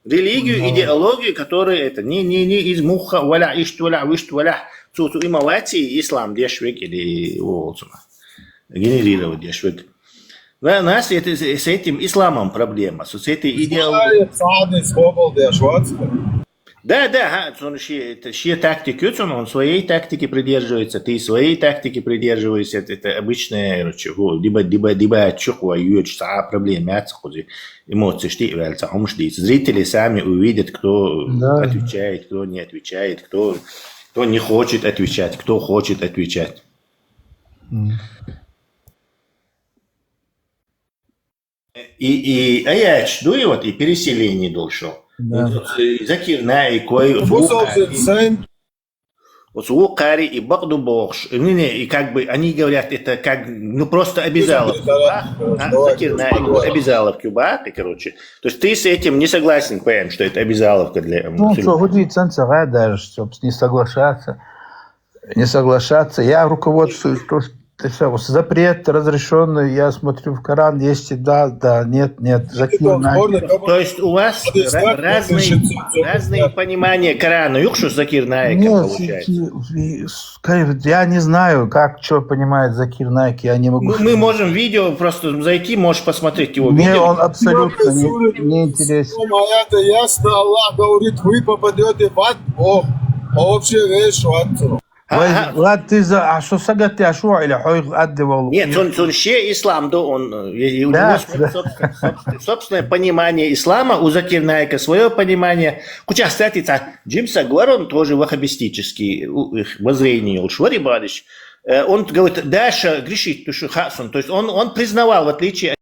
религию, идеологию, которая это не из муха, валя, ишт, валя, вишт, валя, цуцу и мавати, ислам, дешвик или генерировать дешвик. У нас с этим исламом проблема, с этой идеологией. Да, он все тактики, он своей тактики придерживается, ты своей тактики придерживаешься, это обычная, либо чухва, проблема, эмоции, зрители сами увидят, кто отвечает, кто не отвечает, кто не хочет отвечать, кто хочет отвечать. А я жду его, и переселение дошел. Закирна и кой Кари и Багдубокш. И как бы они говорят, это как, ну просто обязаловки. Закирна и обязаловки у Бахи, короче. То есть ты с этим не согласен, понимаешь, что это обязаловка для... Ну, что, гудится, даже, чтобы не соглашаться. Не соглашаться. Я руководствуюсь запрет разрешенный, я смотрю в Коран, есть да, нет, закирна. То есть у вас разные понимания Корана, что закирна получается? Я не знаю, как, что понимает закир Найки, я не могу. Мы можем видео просто зайти, можешь посмотреть его видео. Мне он абсолютно не интересен. Это ясно, Аллах говорит, вы попадете в ад, Бог, а вообще вещь в ад. Нет, он ще ислам, да, у него собственное понимание ислама, у Закир Найка свое понимание. Куча, кстати, Джимса Гуарон тоже ваххабистический воззрение, он говорит, Даша грешит, то есть он признавал, в отличие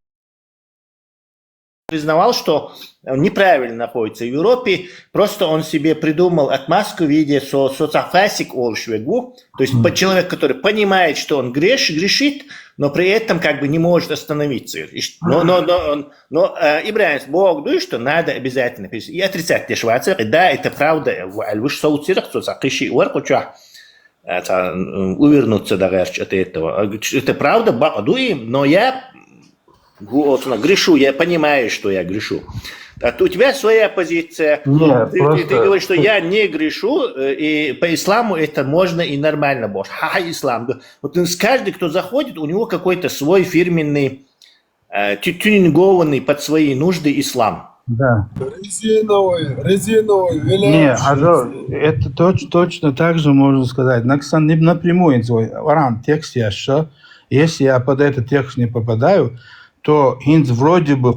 признавал, что он неправильно находится в Европе, просто он себе придумал отмазку в виде соцафасик олшвегу, то есть человек, который понимает, что он грешит, но при этом как бы не может остановиться. Но Ибрahim Бог говорит, что надо обязательно и отрицать те шварцы. Да, это правда, выше соуцирах, соцакиши уаркуча, увернуться от этого. Это правда, но я грешу, я понимаю, что я грешу. А у тебя своя позиция. Нет, ты говоришь, что я не грешу, и по исламу это можно и нормально. Ислам. Вот каждый, кто заходит, у него какой-то свой фирменный, тюнингованный под свои нужды ислам. Да. Резиновый. Не, это точно так же можно сказать. Напрямую, Аран, текст я что, если я под этот текст не попадаю, то Инц вроде бы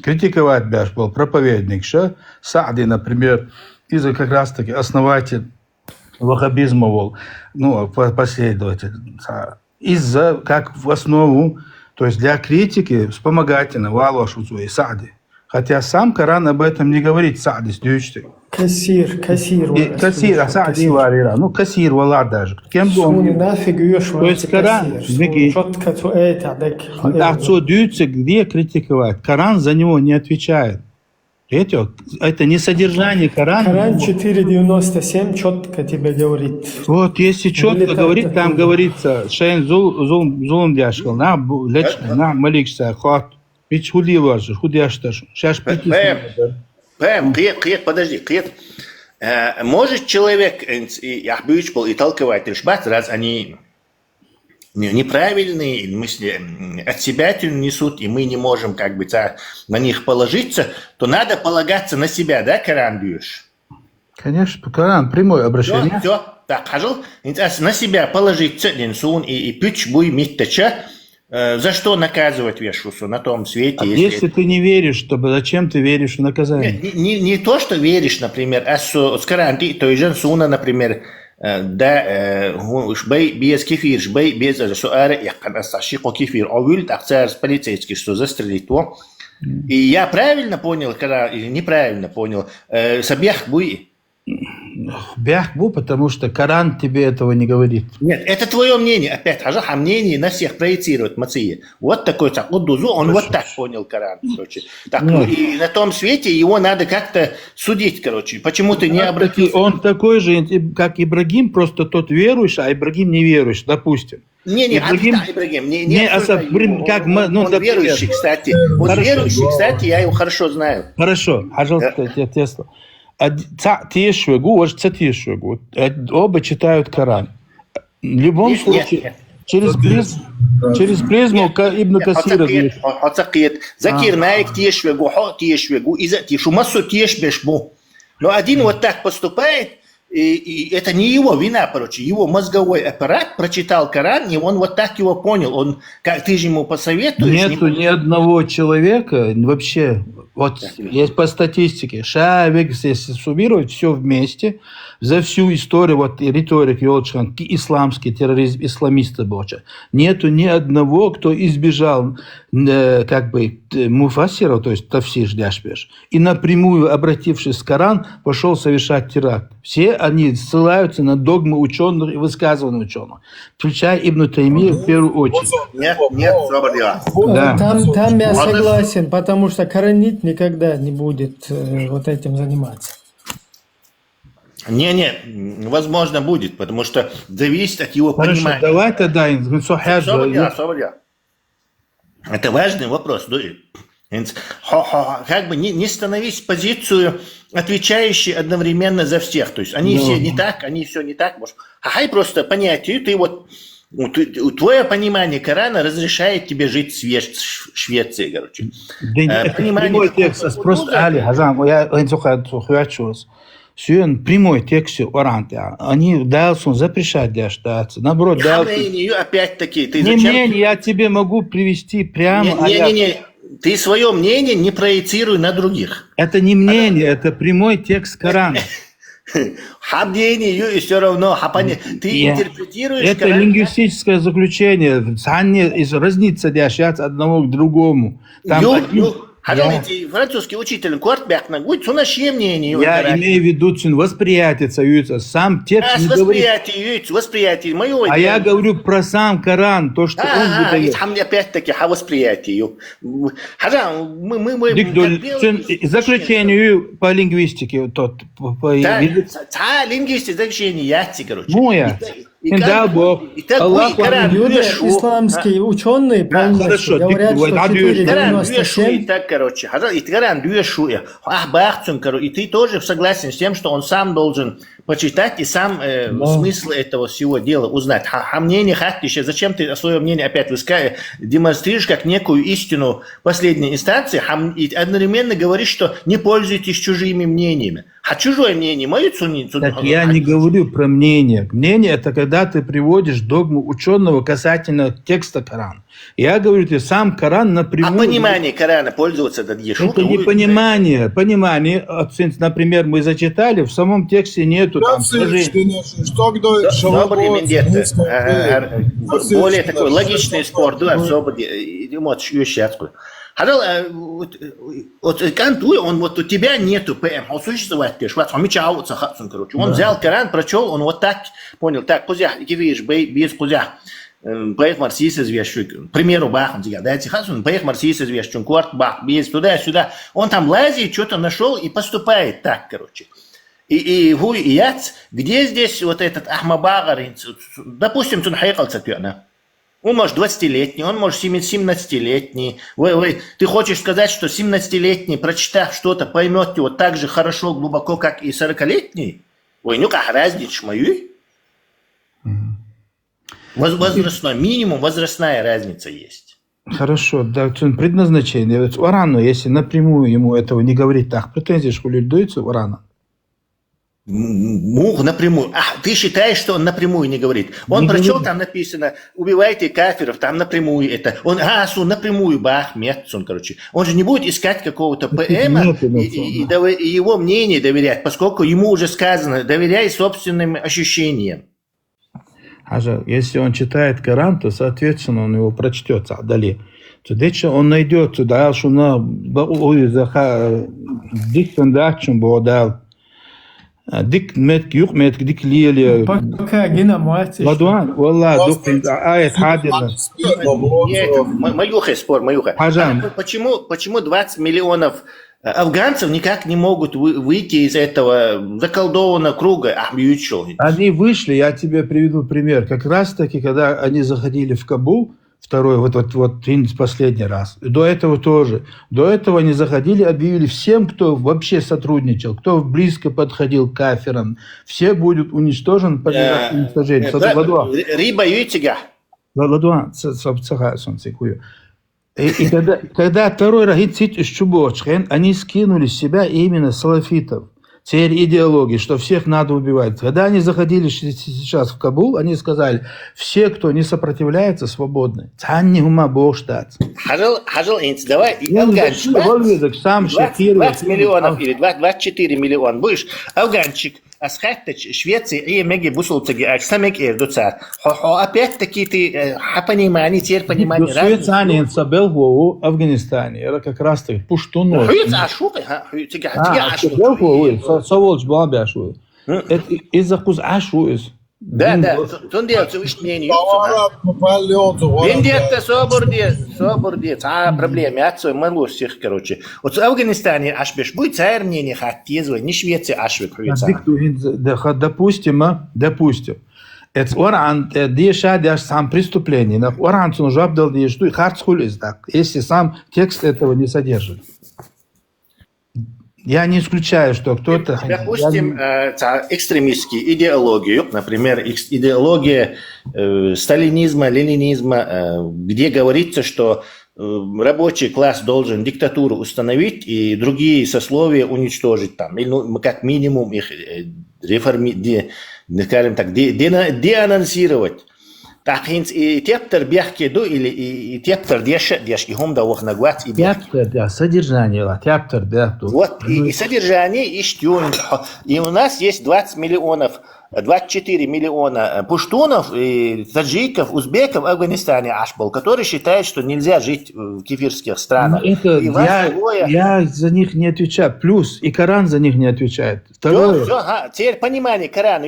критиковать бяш был проповедник, что Саади, например, из-за как раз таки основатель ваххабизма был, последователь, из-за как в основу, то есть для критики вспомогательно валошу и Саади. Хотя сам Коран об этом не говорит, Саади сдючный. Кассир, а Саади варира. Кассир вала даже. Кем бы он ни. То есть Коран, отцу дючцы, где критиковать? Коран за него не отвечает. Это не содержание Корана. Коран 4.97 четко тебе говорит. Вот, если четко говорит, там говорится, Шейн зулум дяшкал, на маликса, хот. Ведь худи важно, худи ашташ. Сейчас подожди, может человек, я был и толкователь шбат, раз они неправильные мысли от себя несут, и мы не можем как бы на них положиться, то надо полагаться на себя, да, Коран бьешь? Конечно, Коран, прямое обращение. Все, так, хажал, на себя положиться, и пич буй миттача. За что наказывать вешусу на том свете? Если ты не веришь, то зачем ты веришь в наказание? Не то, что веришь, например, а с каранти, то есть женсуна, например, да, шбей без кефир, шбей без суаре, я кадасташико кефир, а выль акцар полицейский, что застрелить то. И я правильно понял, или неправильно понял, сабьях буй. Бяхбу, потому что Коран тебе этого не говорит. Нет, это твое мнение. Опять, а мнение на всех проецирует Мация. Вот такой Удузу, он вот так понял Коран. Короче. Так, и на том свете его надо как-то судить, короче. Почему ты не обратился? Он такой же, как Ибрагим, просто тот верующий, а Ибрагим не верующий, допустим. Ибрагим, он верующий, кстати. Он верующий, кстати, я его хорошо знаю. Хорошо, пожалуйста, я Тесла. Оба читают Коран. В любом случае... через призму Ибн Касира. حتى ذكر نايك تيشوي حق تيشوي إذا تيشو массу тиешбеш бу. Но один вот так поступает, и это не его вина, короче, его мозговой аппарат прочитал Коран, и он вот так его понял. Он, как ты же ему посоветуешь? Нету ни одного человека вообще, вот есть по статистике, человек, если суммировать все вместе, за всю историю вот риторики Йолчхан, исламский терроризм, исламисты больше, нету ни одного, кто избежал как бы муфассира, то есть тафсир дяшбеш, и напрямую, обратившись к Коран, пошел совершать теракт. Все они ссылаются на догмы ученых и высказывания ученых, включая Ибн Таймия в первую очередь. Нет, да. Там я согласен, потому что коранит никогда не будет вот этим заниматься. Не, возможно будет, потому что зависит от его понимания. Давай тогда, это важный вопрос. Как бы не становись позицию, отвечающей одновременно за всех. То есть они все не так, они все не так. Хай просто понятие, ты вот твое понимание Корана разрешает тебе жить в Швеции, короче. Прямой текст, просто Али, Хазам, я прямой текст Оранта. Они Дайлсон запрещают для штата. Наоборот, опять-таки, ты не мнение, я тебе могу привести прямо. Не. Ты свое мнение не проецируй на других. Это не мнение, это прямой текст Корана. Мнение и все равно. Ты интерпретируешь это Коран. Лингвистическое заключение. Разнится от одного к другому. Французский учитель Кортбяхна говорит, что наше мнение. Я имею в виду восприятие, сам текст не говорит. Восприятие мое. А я говорю про сам Коран, то, что он выдает. Опять-таки, восприятие. Заключение по лингвистике. Лингвистика заключение яйца, короче. Да, Бог. Исламские ученые полностью говорят, что 497. Так, короче, и ты тоже согласен с тем, что он сам должен почитать и сам смысл этого всего дела узнать. Мнение хаттище, зачем ты свое мнение опять демонстрируешь как некую истину последней инстанции, и одновременно говоришь, что не пользуйтесь чужими мнениями. А чужое мнение, мое цунницу. Так я не говорю про мнение. Мнение – это когда ты приводишь догму ученого касательно текста Корана. Я говорю, ты сам Коран напрямую... А понимание Корана пользоваться это Ешуа? Это не понимание. Понимание, например, мы зачитали, в самом тексте нету там... Более такой логичный спор, да, особо вот Канту, он вот у тебя нету ПМ, он существует, короче. Он взял Коран, прочел, он вот так понял, так, кузях, видишь, без кузях. Поехал Марсис извещу, к примеру, Бахан, дайте хасун, поехал Марсис извещу, кварт, Бах, без туда-сюда. Он там лазит, что-то нашел и поступает так, короче. И гуй и яц, где здесь вот этот Ахмабагар, допустим, он хаекал цатюна. Он может 20-летний, он может 17-летний. Ты хочешь сказать, что 17-летний, прочитав что-то, поймет его так же хорошо, глубоко, как и 40-летний? Ой, ну как разница мою? Возрастной, минимум возрастная разница есть. Хорошо, да, предназначение. Урану, если напрямую ему этого не говорить, так, претензии школе даются Урана? Напрямую. Ты считаешь, что он напрямую не говорит? Он не прочел, там написано, убивайте кафиров, там напрямую это. Он, напрямую, Мецун, короче. Он же не будет искать какого-то ПМа и его мнение доверять, поскольку ему уже сказано, доверяй собственным ощущениям. Если он читает Коран, то, соответственно, он его прочтет, Адали. То он найдет туда, что на дихтандачем бодал. ديك مات يوق مات ديك اللي пока Гена мать ладуан والله دوك آية حادثة Маюха спор, Маюха. Почему 20 миллионов афганцев никак не могут выйти из этого заколдованного круга? Они вышли, я тебе приведу пример. Как раз таки, когда они заходили в Кабул, второй, вот последний раз. До этого тоже. До этого они заходили, объявили всем, кто вообще сотрудничал, кто близко подходил к кафирам, все будут уничтожен по уничтожению. Риба Ютига. Ладуан, и когда второй рахит цит Чубочхен, они скинули с себя именно салафитов, цель идеологии, что всех надо убивать. Когда они заходили сейчас в Кабул, они сказали, все, кто не сопротивляется, свободны. Цанни ума боштат. Хажал, давай, афганчик, 20 миллионов или 24 миллиона, будешь афганчик, асхаттач, Швеция, и меги бусулцаги, самик эрдуцар. Опять-таки ты понимание, теперь понимание. Швеция не инцабел в Афганистане, это как раз таки пуштунов. Соволч Балабяшуй. Это из-за куз Ашуис. Да, тон делать мнение. Вендетта собордец, проблемы, отцой малосих, короче. Вот в Афганистане ашбеш будет царь мнение хаттезва, не Швеция ашбек. Допустим. Это оран, деша даже сам преступление. На оран он уже обдал дешу и хартскуль из так, если сам текст этого не содержит. Я не исключаю, что кто-то... Допустим, экстремистские идеологию, например, идеология сталинизма, ленинизма, где говорится, что рабочий класс должен диктатуру установить и другие сословия уничтожить там, или, ну, как минимум их скажем так, деанонсировать. Так, и тептер бяхкеду или тептер дешки хом да вахнагват и тептер, содержание, тептер бяхту. Вот, и содержание, и штюн. И у нас есть 24 миллиона пуштунов, и таджиков, узбеков в Афганистане ашбал, которые считают, что нельзя жить в кефирских странах. Я за них не отвечаю. Плюс и Коран за них не отвечает. Второе. Теперь понимание Корана.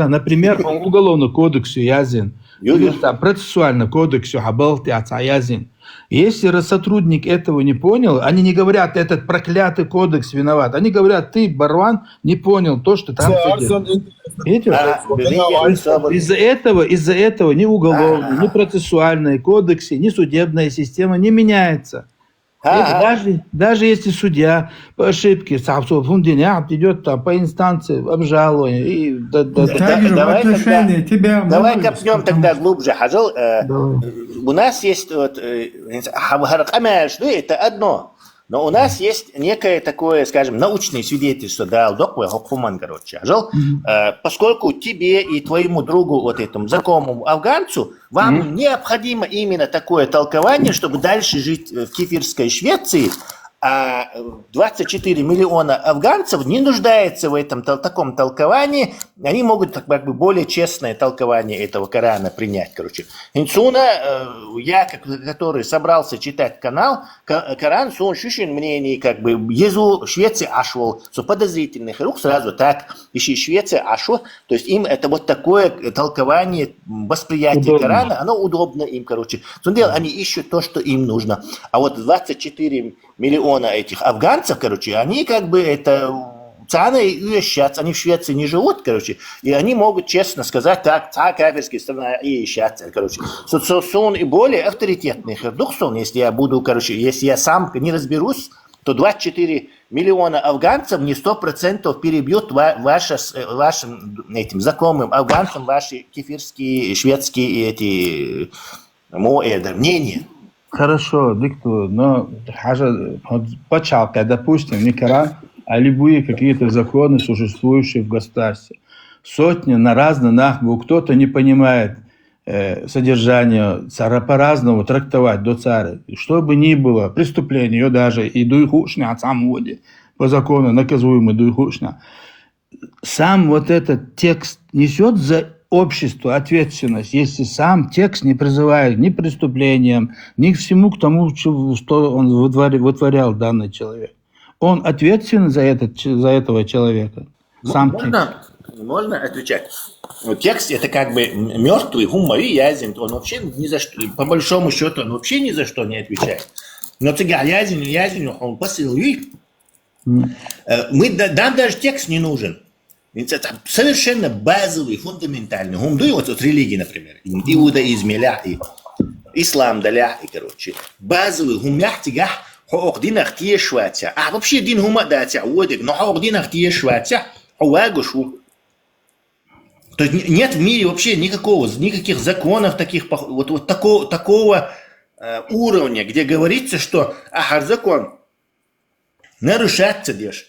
Например, по уголовному кодексу язин, или процессуальному кодексу хабалти язин. Если сотрудник этого не понял, они не говорят, этот проклятый кодекс виноват. Они говорят, ты, Барван, не понял то, что там сидит. Из-за этого ни уголовный, ни процессуальные кодексы, ни судебная система не меняется. Даже если судья по ошибке идет там, по инстанции обжалования. Давай копнем тогда глубже, Хажал. У нас есть это одно. Но у нас есть некое такое, скажем, научное свидетельство, да, короче, поскольку тебе и твоему другу, вот этому знакомому афганцу, вам необходимо именно такое толкование, чтобы дальше жить в кефирской Швеции, а 24 миллиона афганцев не нуждаются в этом таком толковании, они могут как бы более честное толкование этого Корана принять, короче. Инсуна, я, который собрался читать Коран, сон шишин мнений, как бы, езу Швеция ашвал, со подозрительных рук сразу так, ищи Швеция ашвал, то есть им это вот такое толкование, восприятие Корана, оно удобно им, короче. Они ищут то, что им нужно. А вот 24 миллиона этих афганцев, короче, они как бы это они в Швеции не живут, короче, и они могут честно сказать, так, кафирская страна и Швеция, короче. Сон и более авторитетных духсон, если я буду, короче, если я сам не разберусь, то 24 миллиона афганцев не 100% перебьют вашим этим знакомым афганцам ваши кефирские, шведские эти мнения. Хорошо, диктую, но почалка, допустим, не Коран, а любые какие-то законы, существующие в государстве. Сотни на разных, кто-то не понимает содержание, по-разному трактовать до царя. Что бы ни было, преступление, даже и дуйхушня от самоуди, по закону наказуемый дуйхушня. Сам вот этот текст несет за обществу ответственность, если сам текст не призывает ни к преступлениям, ни к всему к тому, что он вытворял данный человек. Он ответственен за этого человека. Можно отвечать? Текст это как бы мертвый, гумовый язин, он вообще ни за что, по большому счету, он вообще ни за что не отвечает. Но цыган язин, он посылует. Нам даже текст не нужен. Это совершенно базовый, фундаментальный. Вот религии, например, иудаизм, и ислам, короче. Базовый гумяхтига, хохдинах тешватя. А вообще дин гума датя, одик, но хохдинах тешватя, хуагушу. То есть нет в мире вообще никаких законов таких, вот такого уровня, где говорится, что закон нарушаться дешь.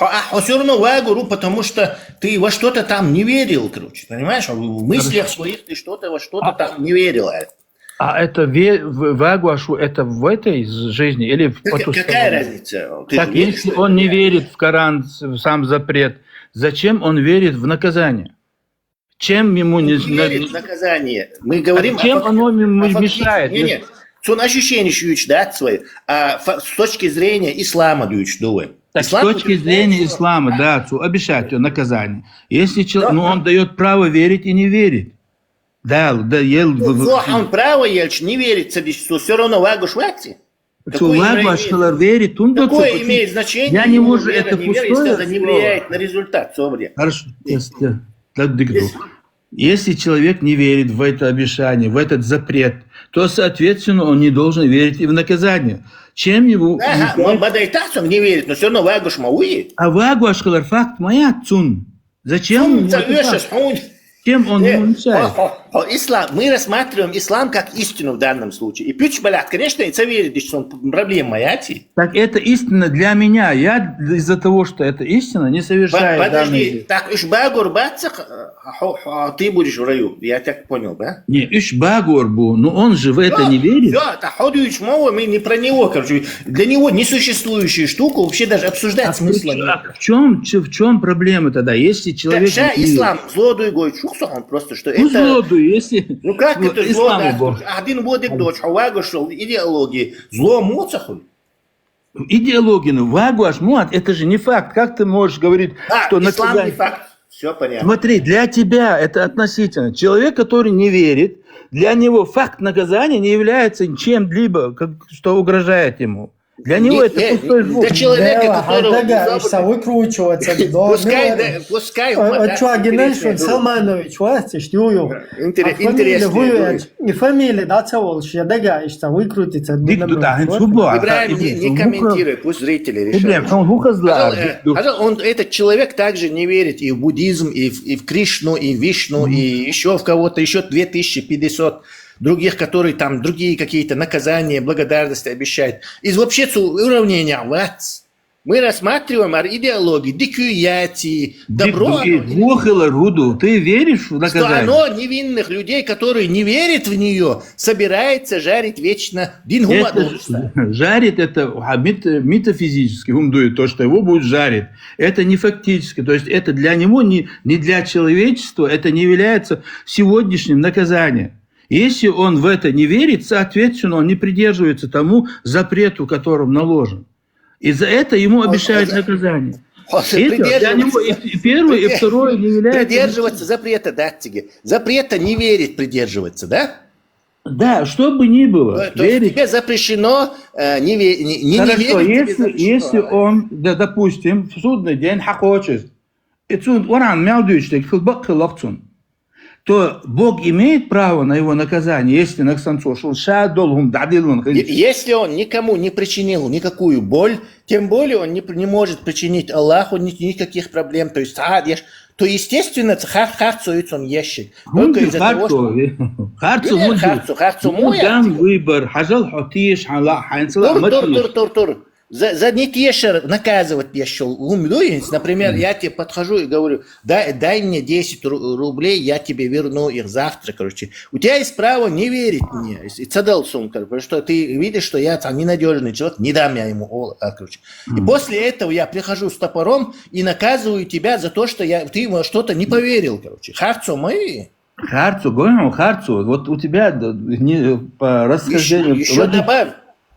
А все равно вагуру, потому что ты во что-то там не верил, короче, понимаешь? В мыслях своих ты во что-то там не верил. А это вагуашу, это в этой жизни или в потусторонней? Какая разница? Так, если он не верит в Коран, в сам запрет, зачем он верит в наказание? Чем ему не верит в наказание? Мы говорим чем оно ему мешает? Нет. Он ощущение да, свое, а с точки зрения ислама думаю. Так, с точки зрения ислама, да, обещать наказание. Если человек, он дает право верить и не верить. Да, он право не верит, что все равно вагуш вакти. Какое имеет значение? Я не могу это пустое. Это не влияет на результат. Хорошо. Если человек не верит в это обещание, в этот запрет, то, соответственно, он не должен верить и в наказание. Чем его... он не верит, но все равно вагуш мауи. А вагуш факт моя цун. Зачем? Чем он ему мешает? Ислам, мы рассматриваем ислам как истину в данном случае. И пьюч, конечно, это верит, что он проблема моя. Так это истина для меня. Я из-за того, что это истина, не совершаю. Подожди, так ишбагур бацах, ты будешь в раю. Я так понял, да? Не, ишбагур бу, но он же в это не верит. Да, ходуич мова, мы не про него, короче. Для него несуществующую штуку вообще даже обсуждать смысла нет. В чем проблема тогда? Если человек... Ислам, злодуй гой, он просто что это... Злодуй, если... Ну как это зло? Один водик дочь, вагушел, идеологии. Зло муцахуль. Идеология, вагуаш, это же не факт. Как ты можешь говорить, что ислам не факт. Все понятно. Смотри, для тебя это относительно. Человек, который не верит, для него факт наказания не является чем-либо, что угрожает ему. Для него это пустой звук. Для человека, которого... выкручиваться. Пускай. Что, Геннадий Салманович, интересно. И фамилия, да, целовал, дагайся, выкрутиться. Ибраим, не комментируй, пусть зрители решают. Этот человек также не верит и в буддизм, и в Кришну, и в Вишну, и еще в кого-то, еще 2050 других, которые там другие какие-то наказания, благодарности обещают. Из вообще уровня мы рассматриваем идеологию, дикуяти, добро. Ты веришь в наказание? Что оно невинных людей, которые не верят в нее, собирается жарить вечно. Жарит это метафизически, то, что его будет жарить. Это не фактически. То есть это для него, не для человечества, это не является сегодняшним наказанием. Если он в это не верит, соответственно, он не придерживается тому запрету, которым наложен. И за это ему обещают наказание. Для него и первое, и второе не является... Придерживаться запрета, да, тебе? Запрета не верить придерживаться, да? Да, что бы ни было. То есть тебе запрещено не верить. Если он, допустим, в судный день хочет, то Бог имеет право на его наказание, если если он никому не причинил никакую боль, тем более он не может причинить Аллаху никаких проблем, то есть то естественно харцует он ящик. Только из-за того, что за нетешер наказывать ешел. Например, я тебе подхожу и говорю, дай мне 10 рублей, я тебе верну их завтра, короче. У тебя есть право не верить мне. И цадал сумка, потому что ты видишь, что я там ненадежный человек, не дам я ему, короче. И после этого я прихожу с топором и наказываю тебя за то, что ты что-то не поверил, короче. Харцу мои. Харцу. Вот у тебя по расхождению...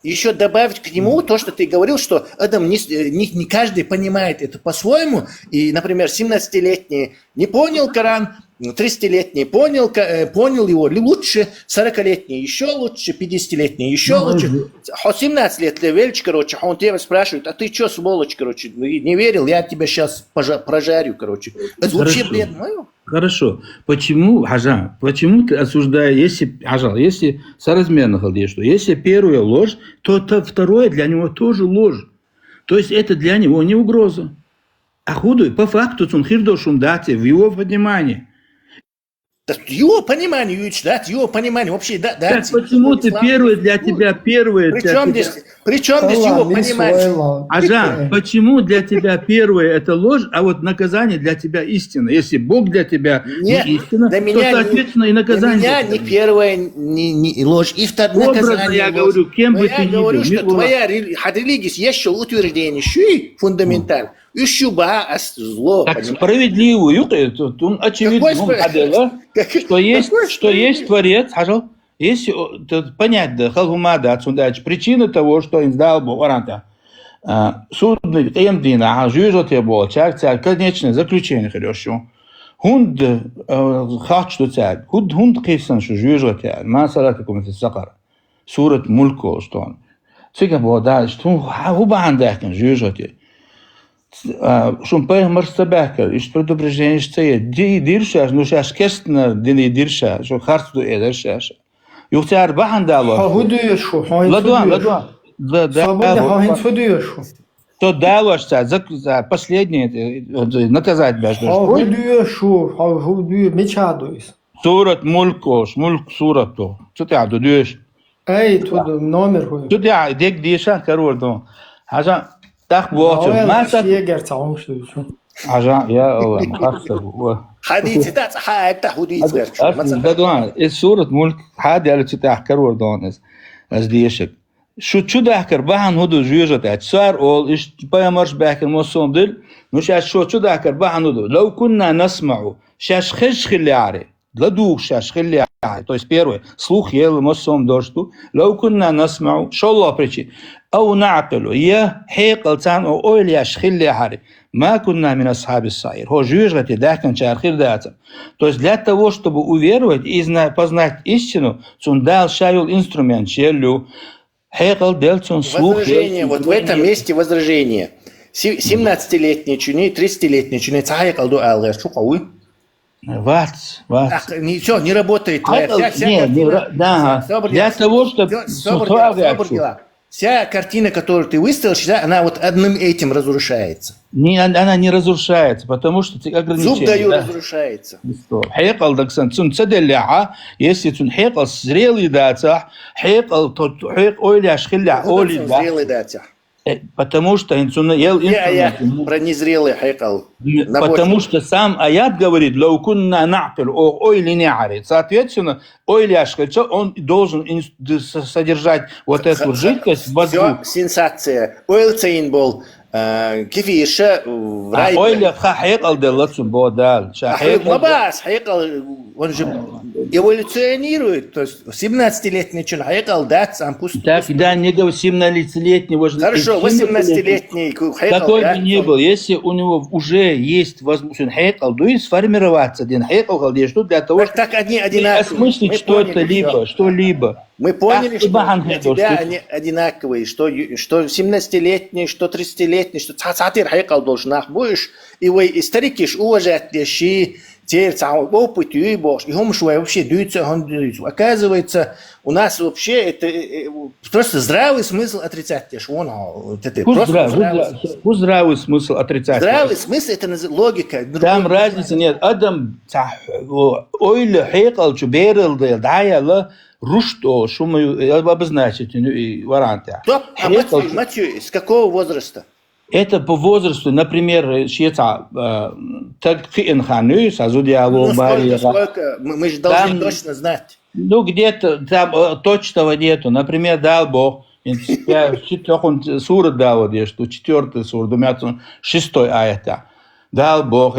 Еще добавить к нему то, что ты говорил, что Адам не каждый понимает это по-своему. И, например, 17-летний не понял Коран, 30-летний понял его лучше, 40-летний еще лучше, 50-летний еще лучше. 17 лет левельч, короче, он тебя спрашивает, а ты что, сволочь, короче, не верил, я тебя сейчас прожарю, короче. Это вообще бред мой. Хорошо. Почему ты осуждаешь, если соразмерно говоришь, что если первая ложь, то второе для него тоже ложь. То есть это для него не угроза. А худой, по факту, он хирдошум дате в его понимании. Его понимание, его понимание вообще, да. Так почему ты первый для тебя первый? Причем здесь его понимание? Ажан, почему для тебя первое это ложь, а вот наказание для тебя истина? Если Бог для тебя не истина, то, соответственно, и наказание. Для меня не первое не ложь, и второе наказание. Я говорю, кем бы ты ни был. Я говорю, что твоя религия еще утверждение, что и фундаментально. Еще зло. Так справедливую, он очевидно, что есть Творец, есть понять, да, халгумада отсюда, причина того, что он сдал Бог, оранта. Судный эмдина, жюжот я был, чак, конечное заключение хорошо. Хунд хачу царь, хунд кисан, что жюжот я, масала какому-то сакар. Сурат мулько, что он. Цыган был, да, что хуба андахен, жюжот я. Шум пеймар стабекер, иш предупреждение, что я диршаш, ну шаш кестна, дини дирша, что харту эдершаш. Юхтяр бахандало. Ладуан. То далошься, за последнее наказать даже. Сурат мулькош, мульк сурату. Что ты адудешь? Эй, тут номер. Что ты дек дишан корордон. Хажа так вот. Ажан, я خاصة حديث تاع حاجة حديث غير مثلا الصورة ملك حد على تاع كرور دونس از ديشك شو داكر بحن هدو جوجة تاع صار اول ايش بايمرش باكر موسوم دل مش شو داكر بحن هدو لو كنا نسمع شاش خش خلياري لدوخ شاش خلياري то есть первое слух ел موسوم دوشتو لو كنا نسمع شو الله بريتشي او نعقل يا حيقل تان او اول ياش خلياري ما كنا من أصحاب السعير. هو жюжгати дахкан чархир дата. То есть для того, чтобы уверовать и познать истину, он дал шайл инструмент, челю, хекал дельцун слух. Возражение, вот в этом месте возражение. 17-летний чуни, 30-летний чуни, цахекал до алгер, что кауи? Ничего, не работает. Да, для того, чтобы... Вся картина, которую ты выставил, она вот одним этим разрушается. Она не разрушается, потому что ты ограничен. Зуб даю, разрушается. Хейкал даксан цун цаделя, если цун хейкал зрелый дата, хейкал ойля шхилля оли да. Потому что он ел инструмент. Про незрелый хейкал. Потому что сам аят говорит, лау кунна нa'пил ойли не'ари. Соответственно, ойли ашхильча, он должен содержать вот эту жидкость в воду. Все, сенсация. Ойл был. كيفيش راي اويل حيقل دلتسون بودال лабас он же эволюционирует, то есть 17-летний человек хайкал дать сам пусть. Так, да, не говорю 17-летний. Хорошо, 18-летний хайкал. Какой бы ни был, если у него уже есть возможность хайкал, то и сформироваться один хайкал, что для того, чтобы осмыслить что-либо. Мы поняли, что для тебя они одинаковые, что 17-летний, что 30-летний, что цатир хайкал должен будешь, и вы старики уважать вещи, теперь опыт и бош, и он вообще дуется, оказывается, у нас вообще это просто здравый смысл отрицать, он здравый смысл отрицать. Здравый смысл это логика. Там разницы нет. Адам ойлы хайкал чуберил даяла. Рушто, что мы обозначить варианты. Матью, с какого возраста? Это по возрасту, например, так финхану, сазудиалу, сколько? Мы же должны точно знать. Ну, где-то там точного нету. Например, дал Бог, сура дал, что 4-й сура, 6-й аята. Дал Бог,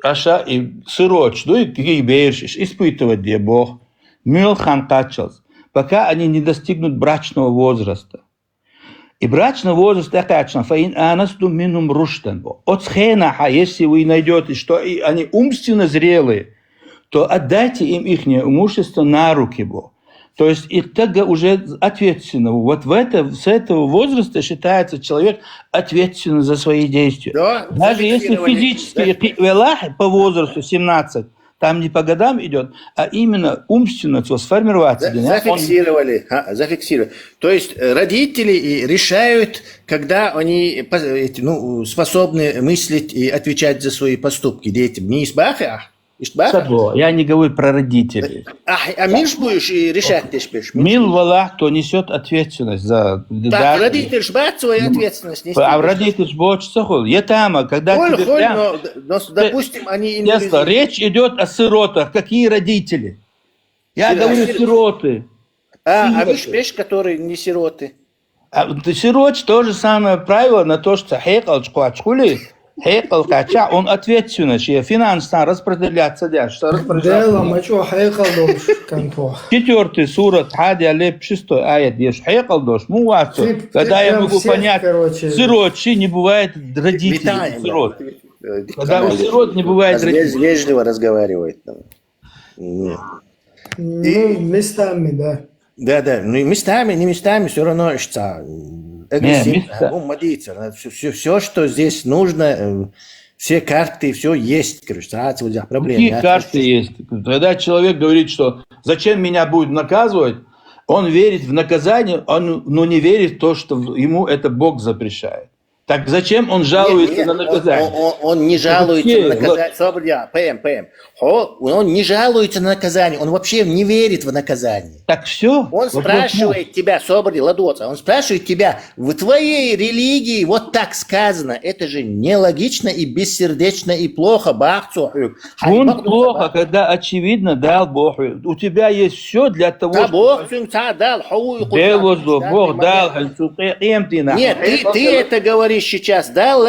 аша и сыроч, ну и какие бейшиш, испытывать где Бог. Мюлхан качался, пока они не достигнут брачного возраста. И брачный возраст такачно, фаин анасту минум руштан. От схенаха, если вы найдете, что они умственно зрелые, то отдайте им их имущество на руки. То есть и тогда уже ответственно. Вот с этого возраста считается человек ответственным за свои действия. Да, даже если физически по возрасту 17, там не по годам идет, а именно умственно сформироваться. Зафиксировали. То есть родители решают, когда они способны мыслить и отвечать за свои поступки детям. Не избаха, Я не говорю про родителей. Миш будешь решать, ты шпишь? Мил Валах, кто несет ответственность за... Так, родитель шбат свою ответственность нести. А родитель больше сахол. Я там, когда тебе прям... Допустим, они... Речь идет о сиротах. Какие родители? Я говорю сироты. Миш пеш, которые не сироты. Сирот то же самое правило на то, что хейкал чкуачкули, хейкал кача, он ответственный, что финансово распределяться дальше. Четвертый сурат Хади Алеп 6 аят, ешь хейкал дош, когда я могу понять, сирот не бывает родителей, сирот. Когда у сирот не бывает родителей. Вежливо разговаривает. Ну, местами, да. Да, ну и местами, не местами, все равно все, что здесь нужно, все карты, все есть, короче, проблем. Какие карты есть? Когда человек говорит, что зачем меня будет наказывать, он верит в наказание, но не верит в то, что ему это Бог запрещает. Так зачем он жалуется на наказание? Он не жалуется на наказание. Он не жалуется на наказание, он вообще не верит в наказание. Так все. Он спрашивает тебя, он спрашивает тебя, в твоей религии вот так сказано. Это же нелогично и бессердечно и плохо. Он плохо, когда очевидно дал Бог. У тебя есть все для того, чтобы... Бог дал. Нет, ты это говоришь сейчас, дал,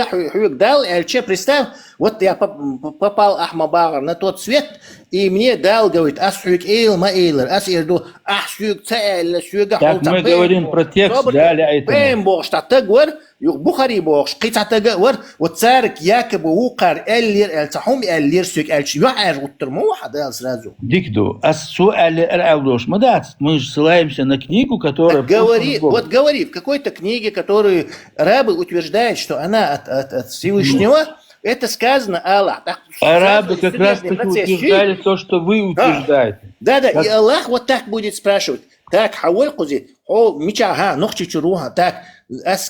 представь, вот я попал Ахмабагар на тот свет, и мне дал, говорит, асюк эйл маэйлер, асюк асюк цэль, асюк так мы говорим про текст, да, бэм богш, таттагвар, Бухари богш, китатагвар, вот царик якобы укар эллир, эльцахум эллир, сюк эльч, юар, уттырму, хадал сразу. Дикду, асуали эльалдош, мы же ссылаемся на книгу, которая... Говори, в какой-то книге, которую рабы утверждают, что она от Всевышнего, это сказано Аллах. Арабы как раз таки утверждали то, что вы утверждаете. Да, и Аллах вот так будет спрашивать. Так, так,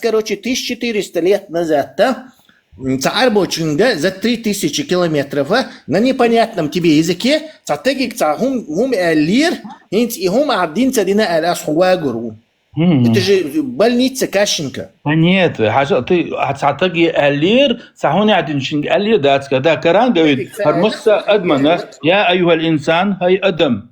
короче, 1400 лет назад, да, Царбочинга за 3000 километров на непонятном тебе языке, это же больница Кащенко. Нет, ты отсатаги алир, сахуни адиншинг алир, да, когда Коран говорит, хармуса адмана, я аюхаль инсан, хай адам,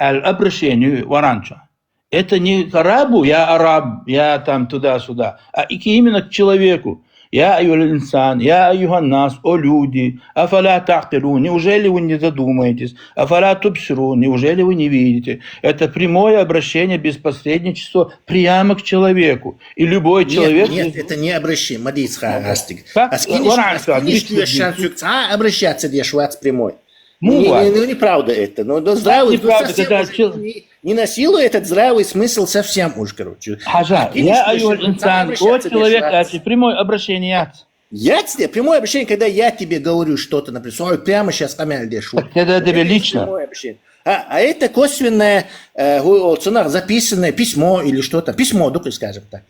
аль-абрашени варанча. Это не арабу, я араб, я там туда-сюда, а именно к человеку. Я аюхаль инсан, я аюхан нас, о люди, афаля тахтиру, неужели вы не задумаетесь, афаля тубсиру, неужели вы не видите? Это прямое обращение без посредничества прямо к человеку. И любой человек... Нет, это не обращение, Мадис Хагастик. Обращаться где швац прямой. Неправда это. Но здравый, не насилуй этот здравый смысл совсем уж, короче. Я аюль инсан, о человек, прямое обращение. Я тебе, прямое обращение, когда я тебе говорю что-то, например, прямо сейчас амяль дешу. Это тебе лично. А это косвенное, записанное письмо или что-то. Письмо, только скажем так.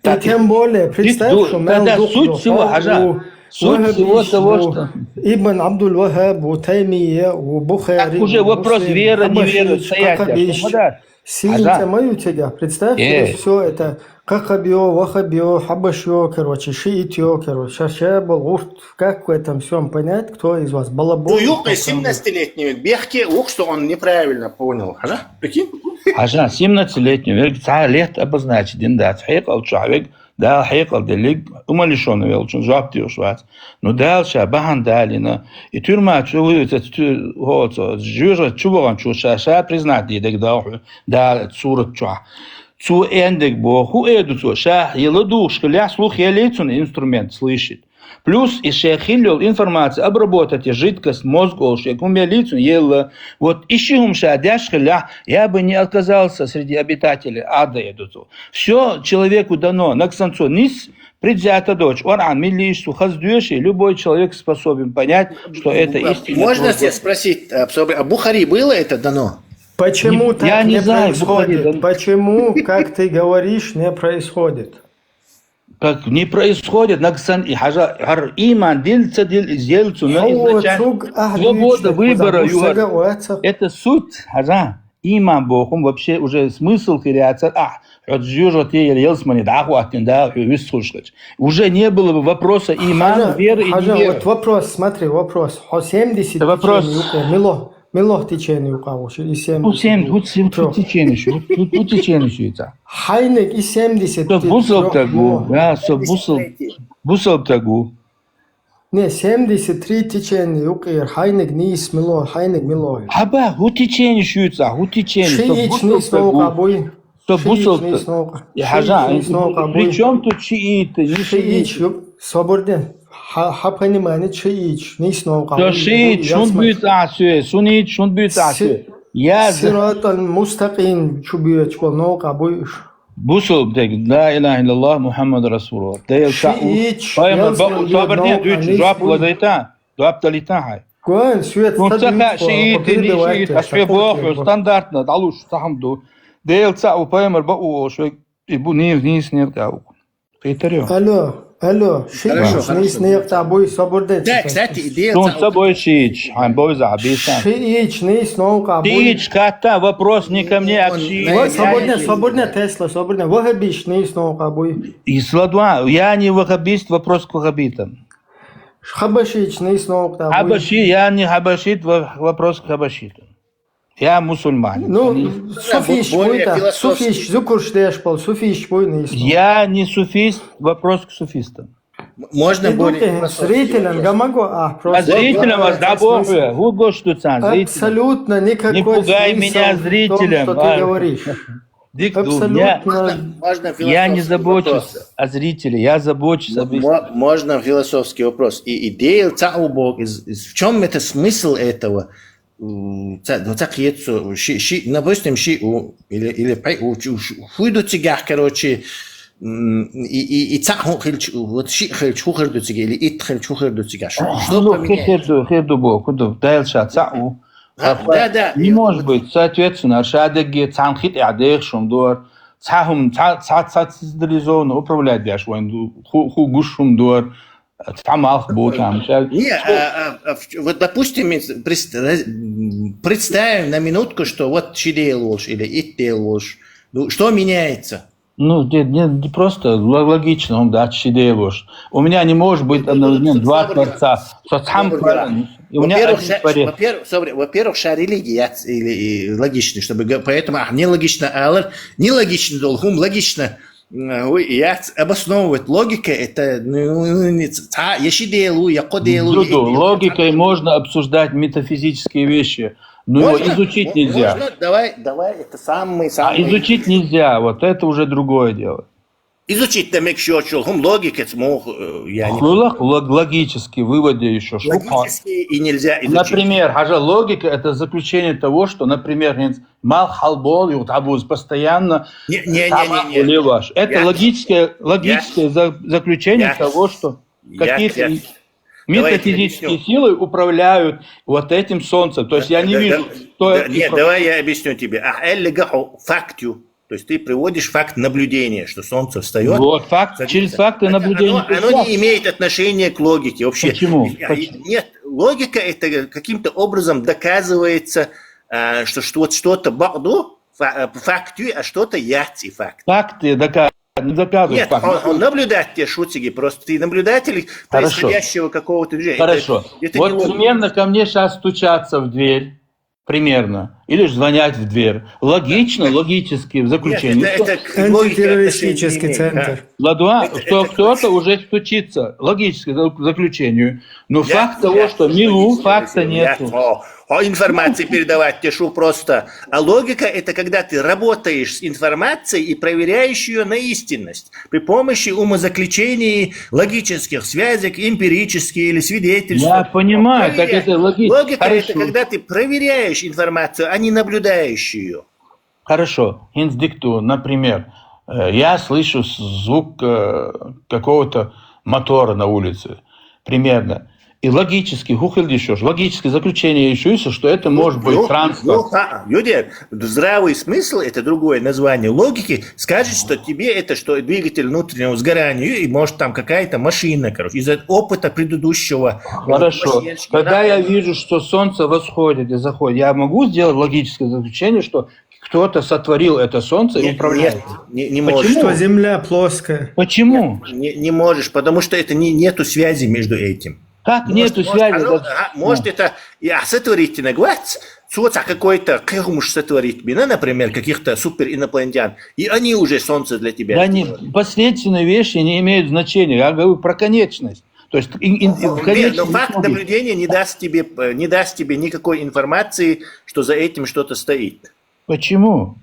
И тем более, представь, что суть всего, суть всего того, что... Ибн Абдуль Вахаб, Таймия, Бухари... Уже вопрос веры, не веры, стоять. Сильно мою тебя. Представь, все это Какабио, Вахабио, Хабашио, короче, Шиитио, короче, Шашабал, Урт, как в этом всем понять, кто из вас? Балабол? Ну, юбка 17-летний Бехке, что он неправильно понял. Прикинь? 17-летний, лет обозначить, да, тхейкал человек, да, хейкал делик, умалишон велчин, жаптио швац. Но дальше, бахан далина, и тюрьма, жюжа, чуваган, шаша, признать, дедек даху, да, цурат чуа. Цу эндек боху эдуцу, ша, еладух, шкаля, слух, елейцун инструмент слышит. Плюс еще хилил информацию, обработать жидкость, мозг, шекумелицу, ела. Вот ищи умша, дяшхиля, я бы не отказался среди обитателей ада едуту. Все человеку дано, на ксанцу, низ, предвзята дочь, оран, милишь, хаздуешь, и любой человек способен понять, что это истина. Можно тебя спросить, а Бухари было это дано? Почему так не происходит? Почему, как ты говоришь, не происходит? как не происходит, и хажа иман дельца сделцу, но изначально свобода выбора, это суть, хажа, иман бохум, вообще уже смысл хириаца, уже не было бы вопроса имана, веры и неверы. Вот вопрос, смотри, вопрос. 70 милох течений у кого? И 70. Тут течение еще это. Хайник и 70. Бусал тагу, да, бусал тагу. Не, 73 течения, укер, хайник нис мило, хайник мило. Хаба, ху течение шуется, ху течение. Шиич нис наука бой. Что бусал тагу. Причем тут шииты, не шиич, свободен. Ха понимание шиич, нис наука. То шиич, шун будет асю, сунит, шун будет асю. Я сиратан мустақим чубиет школ наука бой. Бусул таг, ла илаха илляллах Мухаммад Расулуллах. Шиич. Соборне дуть, жап ладайта, дуап талита хай. Гон свет стадник. Шиит, ашвебох, стандартно, далуш, сахамду. Дейлца у паймер бау, швек и бу низ нет кау. Петерё. Алло, шиич, нис нет тобой свободен. Да, кстати, идея. Сон собой шиич, ам бой забисан. Шиич, нис наука бой. Шиич, ката, вопрос не ко мне, а к шиич. Свободен Тесла, свободен. Вахабиш, нис наука бой. И сладва, я не вахабист, вопрос к вахабитам. Хабашич, нис наука бой. Хабаши, я не хабашит, вопрос к хабашитам. Я мусульманин. Ну, суфийщ будет, суфийщ, зукурш дешпал, суфийщ будет не история. Я не суфист, вопрос к суфистам. Можно более... Зрителям, я могу, зрителям вас да бога, вот что там, абсолютно никакой не пугай меня зрителям. Что ты говоришь. Абсолютно. Я не забочусь о зрителе, я забочусь о зрителе. Можно философский вопрос. И идея Бог, в чем это смысл этого? Допустим, или хуйду тигах, короче, и цаху хильч, вот ши хильч хухер до тига, или ит хильч хухер до тига. Что поменяется? Херду Бог, худу, дайлша цаху. Да. Не может быть, соответственно, шадеги, цанхит и адех шумдор, цахум, централизованно управлять дяшвайн, хугуш шумдор, вот, допустим, представим на минутку, что вот ши ложь или ит ложь. Ну, что меняется? Ну, не просто логично, он да, ши ложь. У меня не может быть одновременно два творца. Во-первых, ша религия или логично, чтобы поэтому нелогично, а нелогично долгум, логично. Обосновывать логика это логикой можно обсуждать метафизические вещи, но его изучить нельзя. Давай, это самый. Изучить нельзя, вот это уже другое дело. Изучить demek şu açılım логика yani. Логический выводе еще. Логически и нельзя изучить. Например, логика это заключение того, что, например, мал халбол и утабуз постоянно. Это логическое заключение того, что какие-то метафизические силы управляют вот этим солнцем. То есть я не вижу, что... Нет, давай я объясню тебе. Фактю. То есть ты приводишь факт наблюдения, что солнце встает. Вот, через факты наблюдения. Оно не имеет отношения к логике. Вообще, почему? Нет, логика это каким-то образом доказывается, что вот что-то ба'ду факту, а что-то яци факт. Факты доказывают. Нет, он наблюдатель, шутиги, просто ты наблюдатель происходящего какого-то движения. Хорошо. Вот примерно ко мне сейчас стучатся в дверь. Примерно. Или же звонять в дверь. Логично, логически в заключении. Это антитеррористический центр. Что кто-то уже стучится. Логически в заключению. Но факт того, что факта нет. Информации передавать тешу просто. А логика это когда ты работаешь с информацией и проверяешь ее на истинность. При помощи умозаключений, логических связок, эмпирических или свидетельств. Я понимаю, так это логично. Логика это когда ты проверяешь информацию, а не наблюдаешь ее. Хорошо. Инсдикту, например, я слышу звук какого-то мотора на улице. Примерно. И логически, логическое заключение еще есть, что это может быть транспорт. Юдер, здравый смысл, это другое название логики, скажет, что тебе это что двигатель внутреннего сгорания и может там какая-то машина, короче, из-за опыта предыдущего. Хорошо. Когда я вижу, что солнце восходит и заходит, я могу сделать логическое заключение, что кто-то сотворил это солнце и управляет? Не можешь. Что Земля плоская. Почему? Не можешь, потому что это нету связи между этим. Как нету связи? Может это сотворить иногвать, какой-то кырмуш сотворить, например, каких-то суперинопланетян, и они уже солнце для тебя. Да последственные вещи не имеют значения. Я говорю про конечность. То есть, но факт наблюдения не даст тебе никакой информации, что за этим что-то стоит. Почему?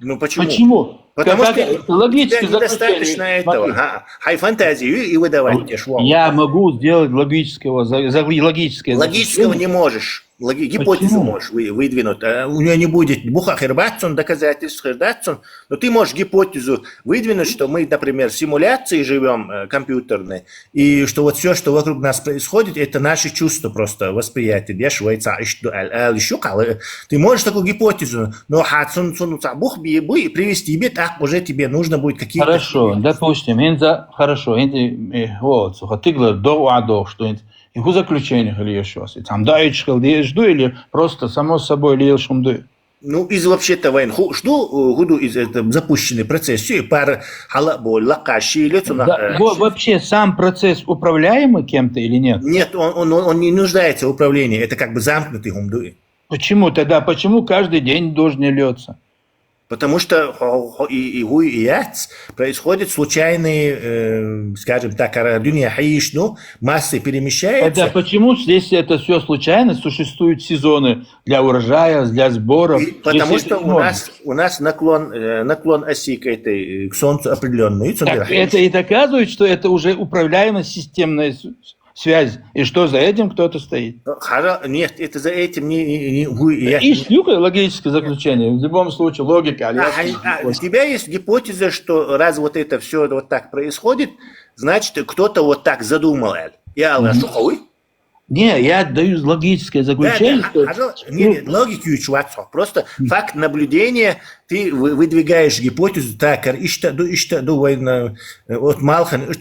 Ну почему? Почему? Потому что логически недостаточно этого. Хай фантазию и выдавать тебе швом. Я могу сделать логическое. Логического не можешь. Гипотезу можешь выдвинуть. У нее не будет бухахербацун, доказательств хердацун, но ты можешь гипотезу выдвинуть, что мы, например, в симуляции живем компьютерной, и что вот все, что вокруг нас происходит, это наши чувства просто, восприятие. Ты можешь такую гипотезу, но привести тебе так, уже тебе нужно будет какие-то... Хорошо, допустим, хорошо, ты говоришь, что их заключение или еще что там даечкал жду или просто само собой лил шумды. Ну из вообще-то войн жду гуду из этого запущенный процесс все пар халабол лакаши или вообще сам процесс управляемый кем-то или нет? Нет, он не нуждается в управлении, это как бы замкнутый гумдуи. Почему тогда? Почему каждый день дождь не льется? Потому что происходят случайные, скажем так, массы перемещаются. Это почему здесь это все случайно? Существуют сезоны для урожая, для сборов? Потому что у нас наклон оси к Солнцу определенный. Так, это и доказывает, что это уже управляемая системная связь. И что за этим кто-то стоит? Нет, это за этим не есть логическое заключение. В любом случае логика. У тебя есть гипотеза, что раз вот это все вот так происходит, значит кто-то вот так задумал. Не, я даю логическое заключение. Не, логику просто факт наблюдения, ты выдвигаешь гипотезу, так, от Малхан,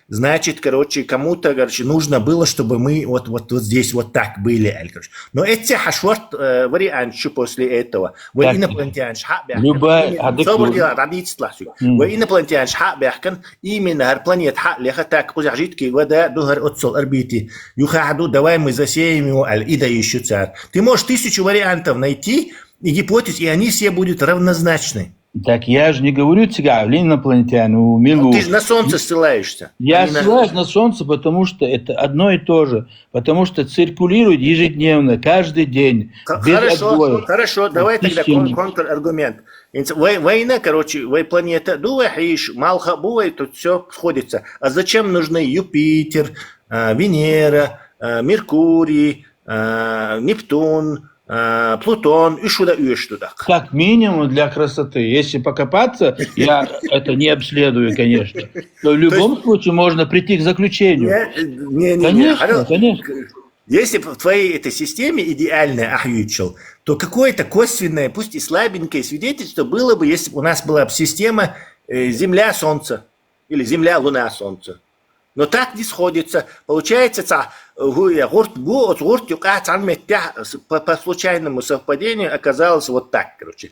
значит, короче, кому-то, нужно было, чтобы мы вот здесь вот так были. Но это хашварт вариант после этого. Вы инопланетян именно планет так, позажитки, вода, дугар отцол орбити. Давай мы засеем его, аль-ида еще царь. Ты можешь 1000 вариантов найти, и гипотез, и они все будут равнозначны. Так я же не говорю тебе, инопланетяну, милу. Ты же на Солнце ссылаешься. Я ссылаюсь на Солнце, потому что это одно и то же. Потому что циркулирует ежедневно, каждый день. Хорошо, давай тогда контраргумент. Война, короче, планета дуэш, малха буэ, тут все сходится. А зачем нужны Юпитер, Венера, Меркурий, Нептун, Плутон и что-то. Как минимум для красоты. Если покопаться, я это не обследую, конечно. Но в любом случае можно прийти к заключению. Конечно. Если в твоей этой системе идеальная ахьючел, то какое-то косвенное, пусть и слабенькое свидетельство было бы, если бы у нас была бы система Земля-Солнце или Земля-Луна-Солнце. Но так не сходится. Получается, по случайному совпадению оказалось вот так, короче.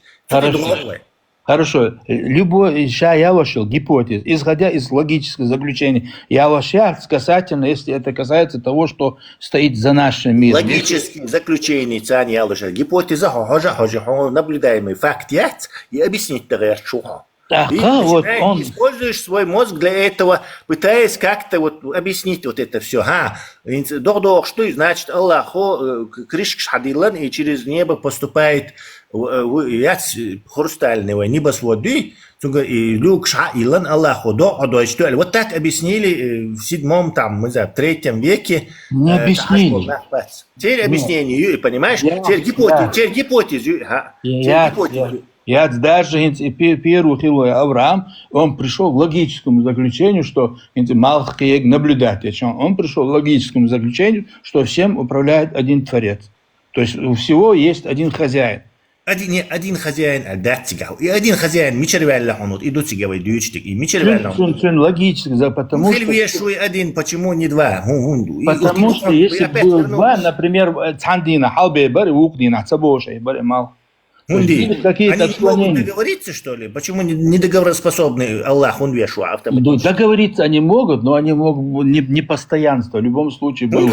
Хорошо. Любой гипотез, исходя из логического заключения, касательно, если это касается того, что стоит за нашим миром. Логические заключения, гипотеза, наблюдаемый факт, и объяснить тогда, что. Ты используешь свой мозг для этого, пытаясь как-то вот объяснить вот это все. Что значит Аллах, кришк шадилан, и через небо поступает хрустального небосводы, и люк шаилан Аллаху вот так объяснили в 7-м, там, 3 веке. Не объяснили. Теперь объяснение, понимаешь? Теперь гипотезу. Я даже первый хилой Авраам, он пришел к логическому заключению, что малхкег наблюдатель. Он пришел к логическому заключению, что всем управляет один Творец. То есть у всего есть один хозяин. Один хозяин, и один хозяин, мичервелла хонут, идут сигавай дючтик, и мичервелла хонут. Логически, потому что... один, почему не два? Потому что если было два, например, цандина, халбейбар и укдина, цабошей, мал. Они не могут договориться, что ли? Почему недоговороспособный Аллах, он вешу автоматически? Договориться они могут, но они могут не постоянство. В любом случае было.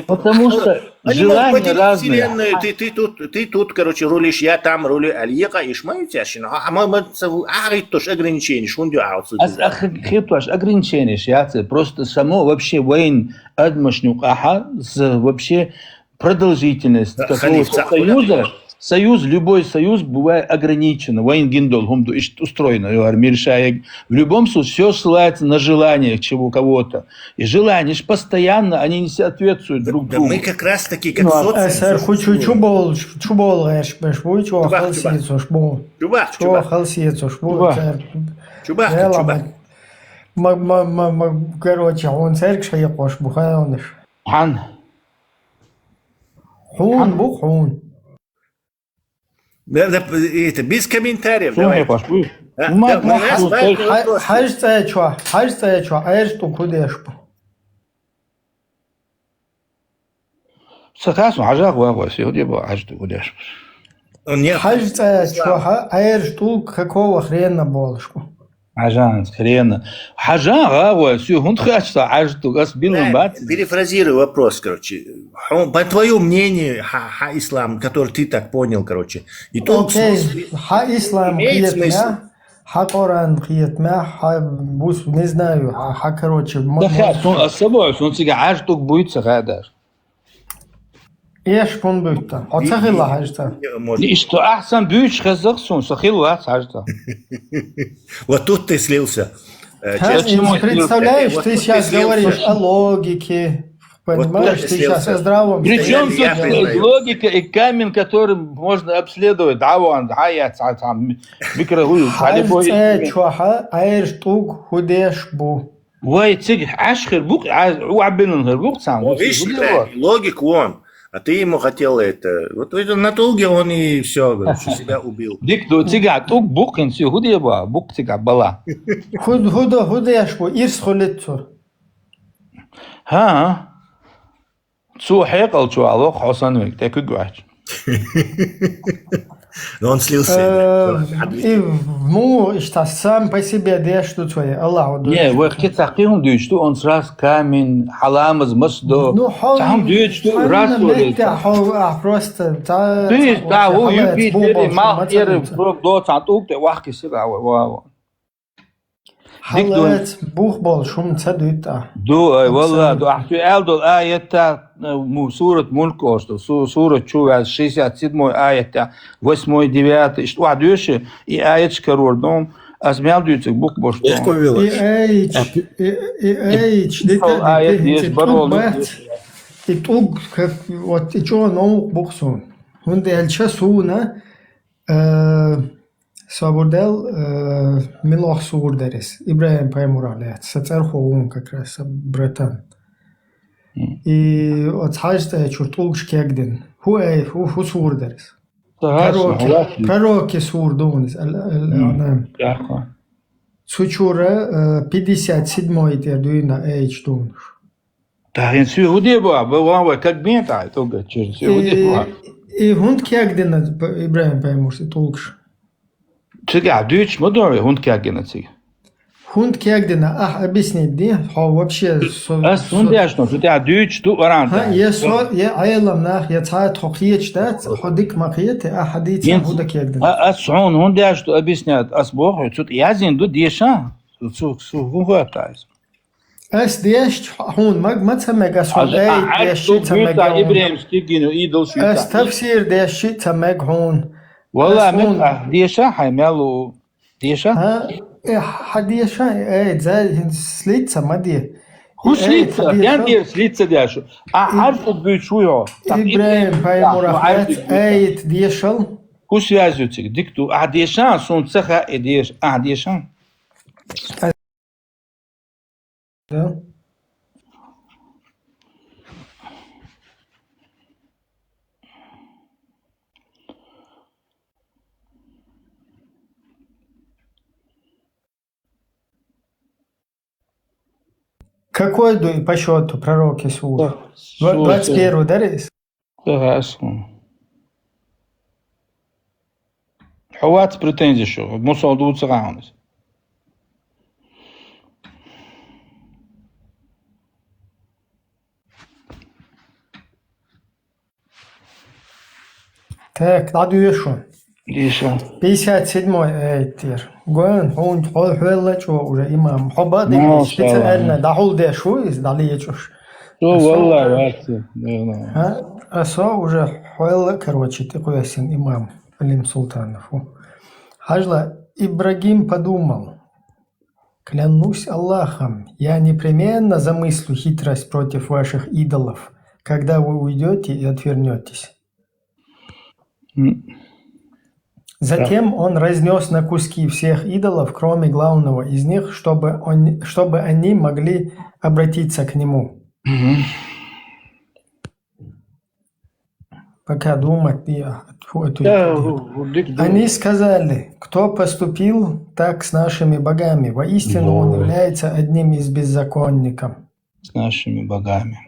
Потому что желания разные. Ты тут, короче, рулишь, я там рулю, Алиека, и шмаете, а мы тоже ограничения, шундю аутсы. Ограничения, просто само вообще воин адмашнюк, вообще продолжительность какого-то союза. Любой союз бывает ограничен. Войн гиндол, устроено. В любом случае, все ссылается на желание чего кого-то. И желания постоянно, они не соответствуют друг другу. Мы как раз таки, как социум. Короче, он церковь шаяпош, бухаоныш. Хан. Хун. Это без комментариев. Давай. Согласен, ажак вагой, сегодня был ажду удешь. Какого хрена болышку? Ажан, хрена. Хажан, вагой, все, он хочется ажду, гасбилом бат. Перефразирую вопрос, короче. По твоему мнению, ислам, который ты так понял, короче. И тут ислам имеет смысл. Коран бус, не знаю, короче. Да, он особой, он сега ажду будет сагадаш. Эш пон будет-то. Отсахила хажда. И что ахсан бюч хазахсун, сахила хажда. Вот тут ты слился. Представляешь, ты сейчас говоришь о логике. Понимаешь, ты сейчас о здравом. Причем тут логика и камень, которым можно обследовать. Да, вон, хаят, там, микрогуль. Штук худеш бу. Ой, циг, ашхер бук, уаббинен хербук сам. Логик вон. А ты ему хотел это. Вот на толге он и все, себя убил. Дик, до цига, тук букин, все, худеба, бук цига, бала. Худеш бу, ирс холетцо. Ха, цу хекал чу алох, хосанвик, теку гуач. Но он слился. Ну, что сам по себе дешь тут свои, Аллах. Не, вы хотите он дюет, что он сразу камень, халам из мосту. Сам дюет, что раз просто. Ты, да, у Юпитер, Махер, до цантук, ты вахки себя, حلقت بوخ بال شوم تدويت دو والله دو أحكي ألدو الآية تا سورة ملك أصلا سورة شو 67 آية تا 8-9 إيش واحد يوش آية كرور دوم أسمع دويتك بوك باش إيش آية ديش برول تتوق вот что новых боксон und der часуна Сабурдел Милох Сурдерис, Ибраим Паймуралет, Сацерхоун как раз братан. И от хажда чуртулгш кегден. Ху Сурдерис. Пророки Сурдунис. Сучура 57-й тердуина эйч дунш. Да, он все удеба, бывало, как бента, только через все удеба. И хунд кегден Ибраим Паймурси тулгш. Чего, дюч, модовый, хунд кягенаци. Хунд кягдена, объяснить, да? Вообще. Хунд яшно, что ты дюч, tu оранта. Я айламнах, я цай тохлиеч, да? Ходик махиете, хадите, худа кягдена. Сун, хунд яшно объясняет, бог, тут язин, тут деша, вугатайс. Деш, хун, мацамег, деш, Ибраим стигину, идол шита. Тавсир деш, тамег, хун. والله متى ديشا حيملو ديشا حديشا زي سليتسا ما دي هو سليتسا يعني سليتسا ديشو عارف بيشويو إبراهيم هاي مرافعات آية ديشل Ку связывается, дикту, а дешан, сон цеха и деш, а дешан. Да. Какой дуй по счету пророк Исуа? 21 дарис? Хорошо. Хватит претензий, что мусор дуется раунс. Так, надо еще. Еще. 57-й эйтир. Гуэн, он хуэлла чё уже имам. Хобады специально дахул де шуиз, дали ечуш. Что, валла, ватси. Асо уже хуэлла, короче, ты куясин имам Алим Султанов. Хажла Ибрагим подумал. Клянусь Аллахом, я непременно замыслю хитрость против ваших идолов, когда вы уйдете и отвернетесь. Затем он разнес на куски всех идолов, кроме главного из них, чтобы они могли обратиться к нему. Пока думать, они сказали, кто поступил так с нашими богами, воистину он является одним из беззаконников. С нашими богами.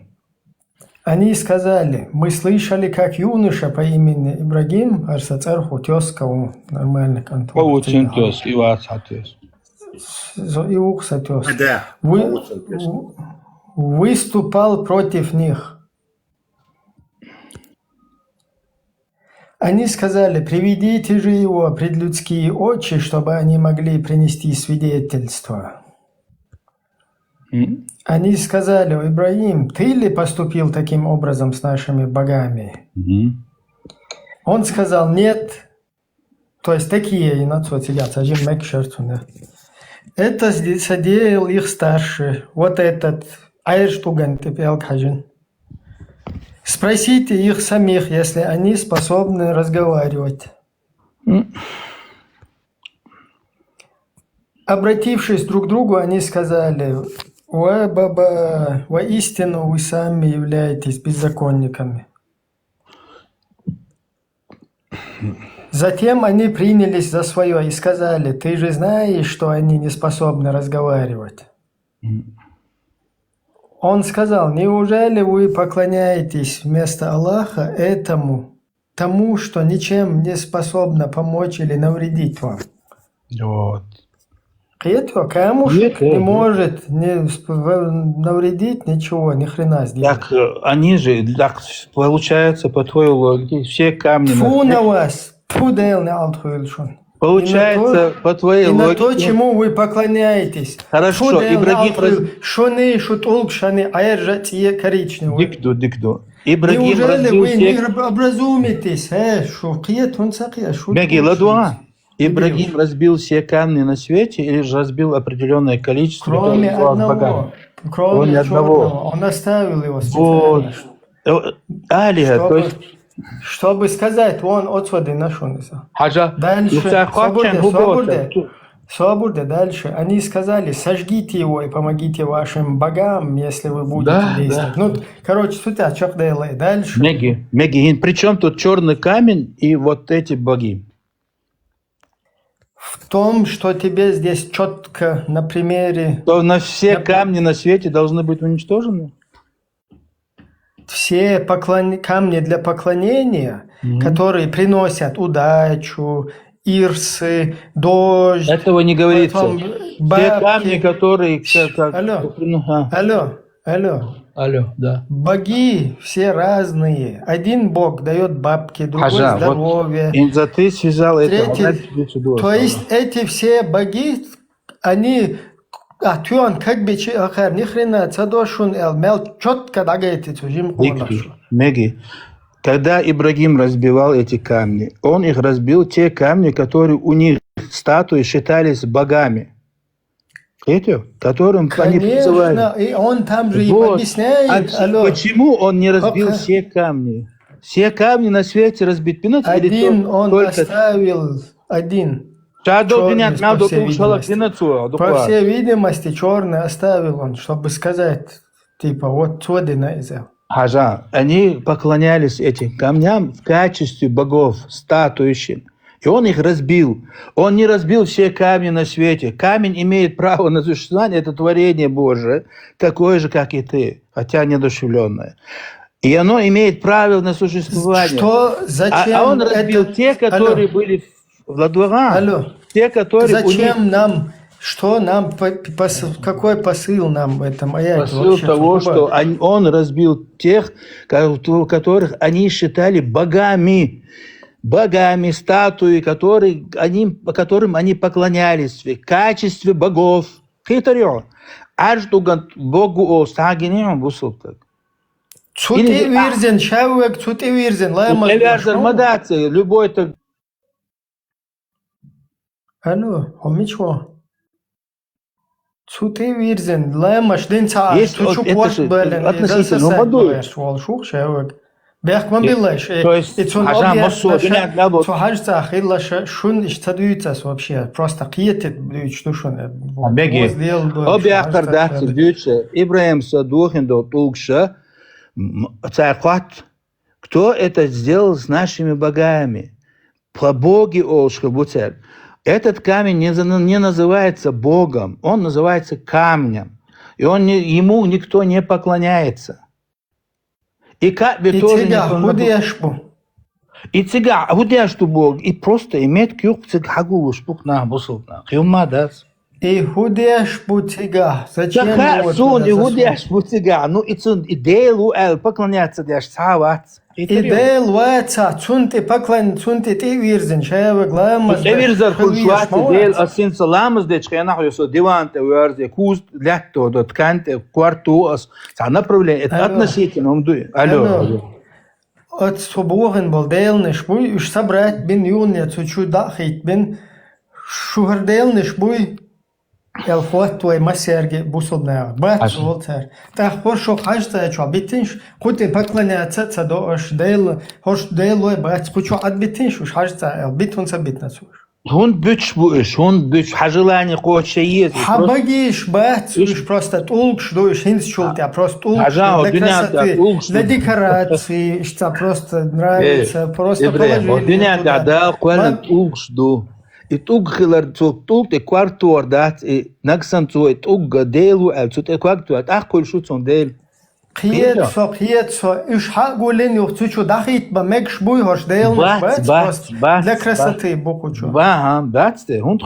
Они сказали, мы слышали, как юноша по имени Ибрагим, арсацарху тезка, нормальный контроль. Очень тез, и вас отвез. И ухса тезка. Выступал против них. Они сказали, приведите же его пред людские очи, чтобы они могли принести свидетельство. Они сказали, Ибрагим, ты ли поступил таким образом с нашими богами? Он сказал, нет. То есть такие, это содеял их старший. Вот этот Айрштуган Тепелкхаджин. Спросите их самих, если они способны разговаривать. Обратившись друг к другу, они сказали, баба, воистину вы сами являетесь беззаконниками. Затем они принялись за свое и сказали, ты же знаешь, что они не способны разговаривать. Он сказал, неужели вы поклоняетесь вместо Аллаха тому, что ничем не способно помочь или навредить вам? Вот. Это камушек не может навредить ничего, ни хрена сделать. Так они же, так получается, по твоей логике, все камни... Фу на вас! Фу, Дейл не алтхуэльшон. Получается, по твоей логике... И на то, чему вы поклоняетесь. Хорошо, Ибрагим... Шоны, шутолкшаны, аэржат и коричневый. Дикду. Ибрагим неужели разбил вы все... не образумитесь? Шукиет, он сакия, Беги, ладуа. Ибрагим разбил все камни на свете или же разбил определенное количество? Кроме одного. Кроме одного. Он оставил его специально. Вот. Алия, то есть... Чтобы сказать, он отсюда нашел. Дальше, свобода, дальше. Они сказали, сожгите его и помогите вашим богам, если вы будете действовать. Ну, короче, суть, что делает дальше. Меги, при чем тут черный камень и вот эти боги? В том, что тебе здесь четко на примере... То на все камни на свете должны быть уничтожены? Все камни для поклонения, которые приносят удачу, ирсы, дождь... Этого не говорится. Все камни, которые... Алло, да. Боги все разные. Один бог дает бабки, другой здоровье. Вот, за ты связал это. То есть эти все боги, они... Тюан как бы ни хрена цадошун мел четко дагайте чужим колошу. Меги, когда Ибрагим разбивал эти камни, он их разбил те камни, которые у них статуи считались богами. Эти, которым они призывали. И он там же и объясняет. Почему он не разбил все камни? Все камни на свете разбит пинать? Один он оставил, один. По всей видимости, черный оставил он, чтобы сказать, типа, вот Цодина взял. Хажа, они поклонялись этим камням в качестве богов, статуищем. И он их разбил. Он не разбил все камни на свете. Камень имеет право на существование, это творение Божие, такое же, как и ты, хотя неодушевленное. И оно имеет право на существование. Что? Зачем? А он разбил те, которые были в Ладуга. Алло. Те, которые зачем нам, что нам, какой посыл нам в этом аяте? Посыл того, что он разбил тех, которых они считали богами. Богами, статуи, которым они поклонялись в качестве богов. Хитарё. Аж туган Богу о сагине бусултак. Цути вирзен, шавек, цути вирзен. Мадация, любой так. Алло, хомичо. Цути вирзен, лаймаш ден цаа. Есть относительно водой. Бехмабилаш. То есть, шун иштадуицас вообще. Просто киетет штушон. Обяхтар дахтер дюче. Ибраим Садухин до Тулкша. Цархат. Кто это сделал с нашими богами? По боги Олшха Буцер. Этот камень не называется богом. Он называется камнем. И ему никто не поклоняется. И Кабе тоже не поклоняется. И цыга, худяшку Бог. И просто имеет кюк цыгагу шпук на бусултна. Хюмадас. И худяшку цыга. Зачем? Сон и худяшку цыга. Ну и цун и делу эл поклоняться дяш цават. И делу эца цунти поклон цунти ты вирзен шаева гламас. Ты вирзен хулшват дел асин саламас деч хена хосо диванте уарзе куст лятто до тканте кварту ас. Са направление это относительно умду. Алло. От соборен был делнеш буй уж собрать бин юния чуть дахит бин шухарделнеш буй الخوات توي مسيرجي بوصلنا بات волтер та хорошо кажется что битинш куте поклоня цаца дош дел хош делой бат кучу отбитинш уж кажется битун сабитна суш он бич хажелание хочет хабагиш бат уж просто толк что уж хинс чултя просто толк для декорации что просто нравится просто положение да квален толк что и тугхилар туг и квартуар дат и нагсан цой туг делу ал цут и квартуар акул шутсон дел قيت إيش حقولين يختشوا دخيت بمكش بوي هش ديل بس لكرستي بوكوشو باهم باتste 100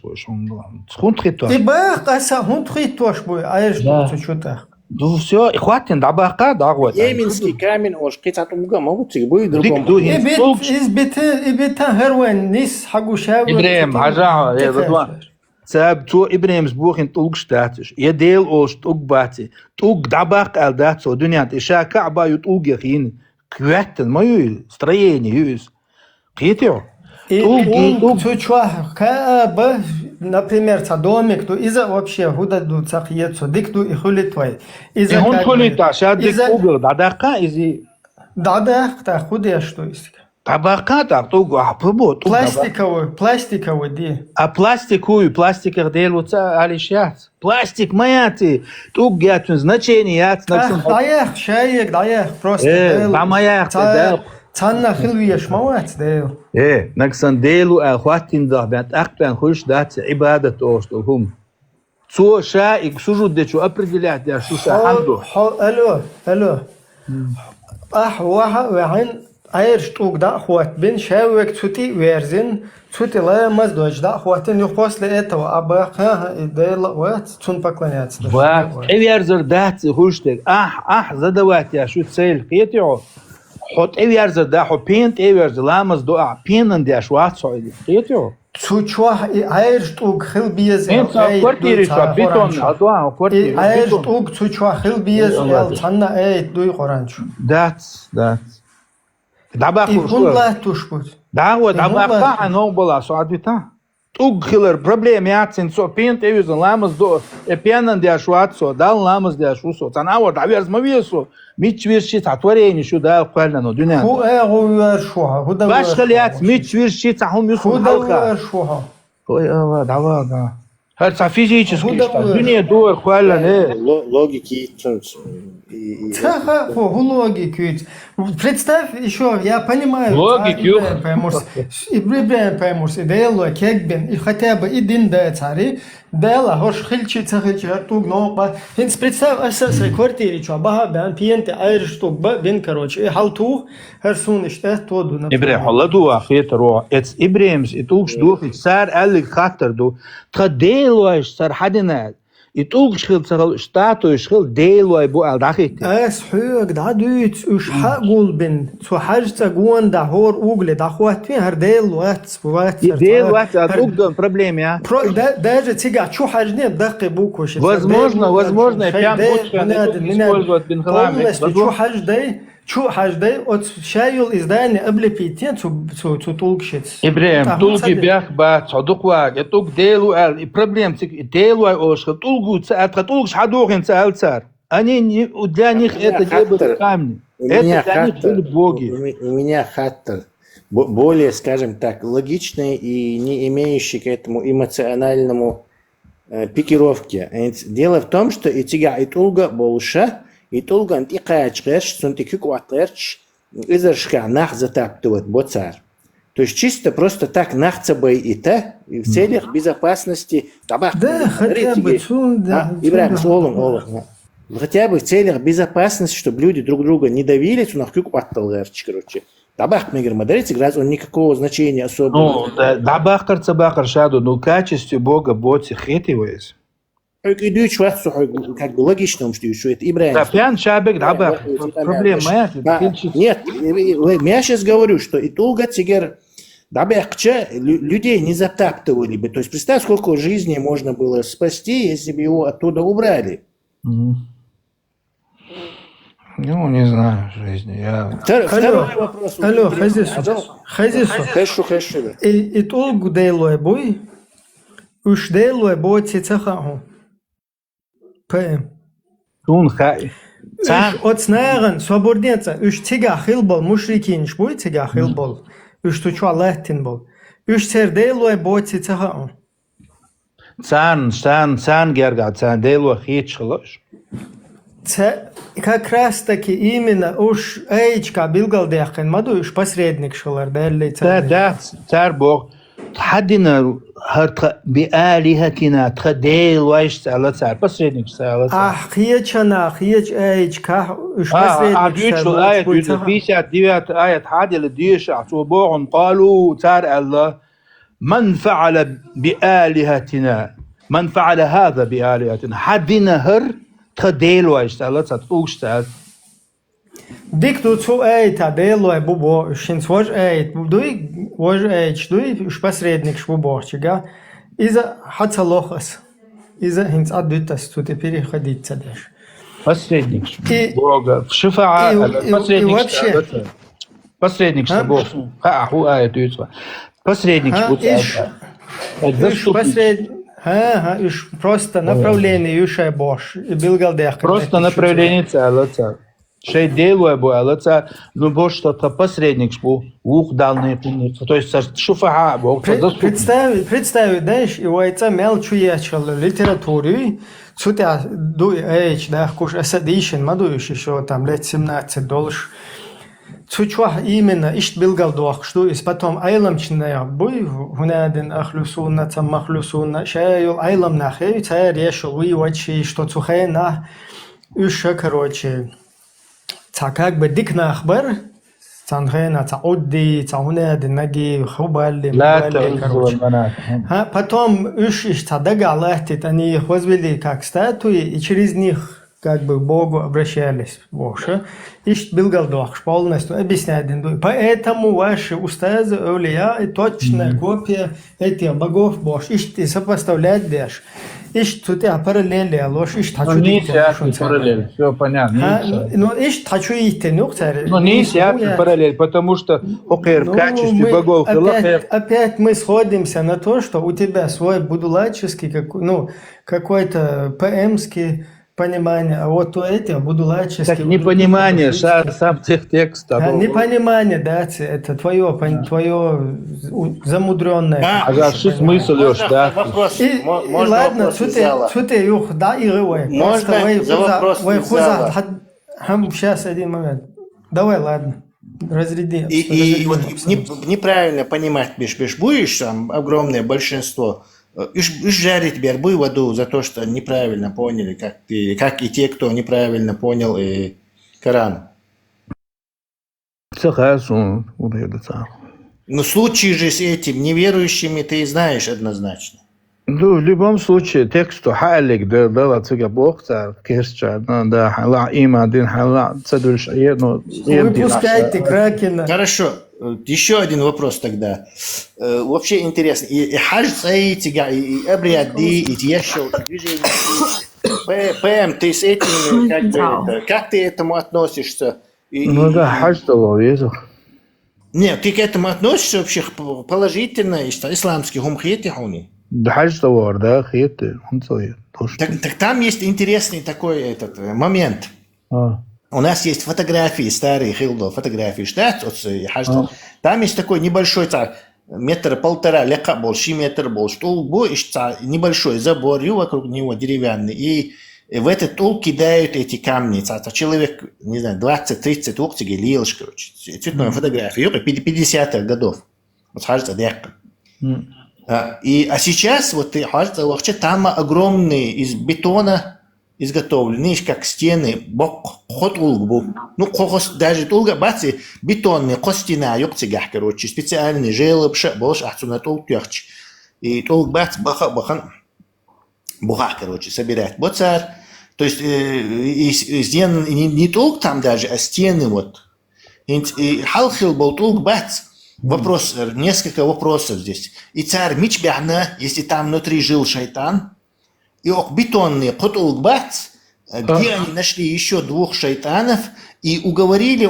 boy schon 100 и бахаса 100 boy аеш бухучу так ну все хватит дабака дагват Йеменский камень ош кицатумга могут будет другому إبتا هروين نيس حقو شاور إبراهيم حاجة يا Цаб цо Ибраимс бухин толк штатиш. Я дел ош толк бати. Толк дабак ал дат со дунят. Иша каба ют улгехин. Кветтен мою строение юз. Китё. Толк чучва каба, например, ца домик, то из-за вообще худа ду цахиецо, дикту и хулит твой. Из-за он хулит, а ша дик угол дадака изи. Дадак та худя что есть. Табака так тугу апыбо. Пластиковый ди. А пластикер делаются алишят. Пластик маяти. Туг гятун значение яц. Даях, шаек, даях, просто. Бамаях, да. Цанна хилвияш мауац дел. Наксан делу ахватин да бят ахпен хуш дат ибадат остолхум. Цо ша и сужуд дечу определять я шуша ханду. Алло. Ахваха вахин Айрш туг да хват бин шавек цути верзин цути ла маздоч да хватин и после этого абаха дела вот цун поклоняться. Вот. Эверзер дат хуштек. Задавать я шу цель. Китё. Хот эверзер да хо пент эверзер ламаз до пенан да шват сойди. Китё. Цучва айрш туг хил биез. Квартиры бетон адва квартиры. Айрш туг цучва хил биез цанна дуй qoranch. Дат. И он латуш будет. Да, вот, дабака, оно было, суадвита. Tughiller Problem jācina so pientēvis un lēmas do, pienandēšu atso, dal lēmas dēšu uso. Tā nav ar davieras maviesu, mič viršķīt atvarēņu šo dēlu kvēļna no dunā. هو يرشوها هو Baš خليات mič viršķīt ahum yusu halka. يرشوها Ой, давай. Это физически, дуния дуэр кvēļna, ne. Логики. логики. Представь еще, я понимаю, Ибрахим Паймурс, Идело, Кегбин, и хотя бы и Дин Децари, Дела, Хош Хильчица, Хильчатуг, но представь, أساس квартире, что баха бян, пиенте, айрштуг, бин, короче, и халтух, херсун, иштех, тоду. Ibrahim, Allah doa, geter roa. Het Ibrahims, het ook doe, het sar elk gatter doe. Het deel was sar hadinat. Het ook schild sar staat schild deel was bo al dagit. حوق دا دوت وش حقول بن سو حاجة جوان دا هور أوغل دا خوات فين هرديل وات دeel was het ook een probleem, ja. Даже тига чу حاجة دقة بوكوش. Возможно, прям использовать бенхалами. чу حاجة داي شو حاجة от شايل إزداني قبل بيتين تو تولكشيت. إبراهيم تولكي بياخ بات صدق واق يتوك ديلو ال проблем تك ديلو أوش تولكو تسأل تولكش حدوخين سأل صار أني ودانيخ это делают камни это даних были боги. У меня хаттер более, скажем так, логичный и не имеющий к этому эмоциональному пикировке. Дело в том, что итига итулга больше يتولغ أنت إقاعش сунтикюк уатерч изершка нах затаптывает боцар. То есть чисто просто так нахцебай и та в целях безопасности табак. Да, хотя бы. Ибрахим, Олом. Хотя бы в целях безопасности, чтобы люди друг друга не давили, то нахкюк уатталгарч, короче. Табак, мы говорим, смотрите, раз он никакого значения особого. Ну, табакар цабакар шаду, но качестве Бога боцы хетиваясь. Идут шварцу, как бы логично, что это Ибрахим. Да, пьян шабек, да, проблема. Нет, я сейчас говорю, что и Тулга Тигер, дабекча людей не затаптывали бы. То есть представь, сколько жизней можно было спасти, если бы его оттуда убрали. Ну, не знаю, жизни. Второй вопрос. Алло, Хазису. Хэшу. И Тулгу дейлой бой, уж дейлой бой цицахаху. ПМ. Тун хай. От снарен свободница. Уж тига хилбол мушрикин шбой тига хилбол. Уж тучу Аллахтин бол. Уж церделой боти цаха. Цан герга, цан дело хитшлош. Как раз таки именно уж эйчка билгалдехен маду уж посредник шолар дерли цар. Да, цар Бог. حدنا هرت بآلهتنا تخديل وايش سألت سأل посредник سألت خيجنا خيج ايج كه ايش посредник شو آية 59 آية حادل ديش عصوبون قالوا تار الله من فعل بآلهتنا من فعل هذا بآلهتنا حدنا هر تخديل وايش سألت سألت سألت Дик тут цу эйта дело бубо, шинц вож эйт, дуй вож эйч, дуй уж посредник шбуборчига, иза хацалохас, иза хинц аддутас, тут и переходить цадеш. Посредник Бога, шифаа, посредник Бога, ху ая тюцва, посредник Бога. Уж просто направление юшай бош, и билгалдех. Просто направление целое. Шей делуя было, ну больше что-то посредник был, ух дал не то есть шуфаха был. Представь, знаешь, и это мелчу ячал литературы, сюда дуй эйч, да, куш асадишен, мадуешь еще там лет 17 долж. Цучва именно ишт билгалдуах, что и потом айламчная бой, гунадин ахлюсуна, там махлюсуна, шаял айлам нахей, царь решил, вы вачи, что цухайна, уж короче. как бы дик нахбар, цанхена, цаудди, цаунад, наги, хубалли, короче. Потом уж цадага Аллахтит, они их возвели как статуи, и через них как бы к Богу обращались больше. Ишт билгалдох полностью объясняет. Поэтому ваши устазы, эулия, и точная копия этих богов Божьих. Ишт и сопоставлять дашь. ишь тут параллели, алош, ишь Ну, хочу не дикте. сядь параллель, все понятно. Ну, ишь хочу идти, ну, царь. Ну, не сядь параллель, потому что в качестве богов опять мы сходимся на то, что у тебя свой будулайческий, какой-то ПМский понимание, а вот у этого будулайческий... Так, непонимание сам тех текстов. Непонимание, да, это твое замудренное. А что смысл, Леш, да? Вопрос. И ладно, цуте юх, да, и рывай. Можно за вопрос из зала? Сейчас один момент. Давай, ладно. Разряди. И вот неправильно понимать, будешь там огромное большинство, жарить бербы в аду за то, что неправильно поняли, как и те, кто неправильно понял Коран. Но случай же с этим неверующими ты знаешь однозначно. Ну, в любом случае, тексту халик, да, цыга бохтар, кирча, да, хала, има, один хала, цедульш, выпускайте Кракена. Хорошо, еще один вопрос тогда. Вообще интересно, и хадж цаитига, и абриади, и тьешо, движение, ПМ, ты с этим, как ты к этому относишься? Ну да, хадж того, везу. Нет, ты к этому относишься вообще положительно, исламский гумхети хуни? Да, да, хеты, так там есть интересный такой момент. У нас есть фотографии, старые Хилдо, фотографии, там есть такой небольшой, 1,5 метра, лека больше метр больше, небольшой забор, и вокруг него деревянный, и в этот тул кидают эти камни, человек, не знаю, 20-30 уктиги лилш, короче, цветная фотография, 50-х годов, вот кажется, дека. А сейчас вот там огромные из бетона изготовленные, как стены, ну, даже долго бацы, бетонные костина, короче, специальный желоб, больше на толк яхч. И толк бац, бахан, короче, собирать. Вот то есть, стены, не толк там даже, а стены вот. И халхил был толк бац. Вопрос, несколько вопросов здесь. И царь Мичбяна, если там внутри жил шайтан, и бетонный Кутулк Бац, где они нашли еще 2 шайтанов, и уговорили,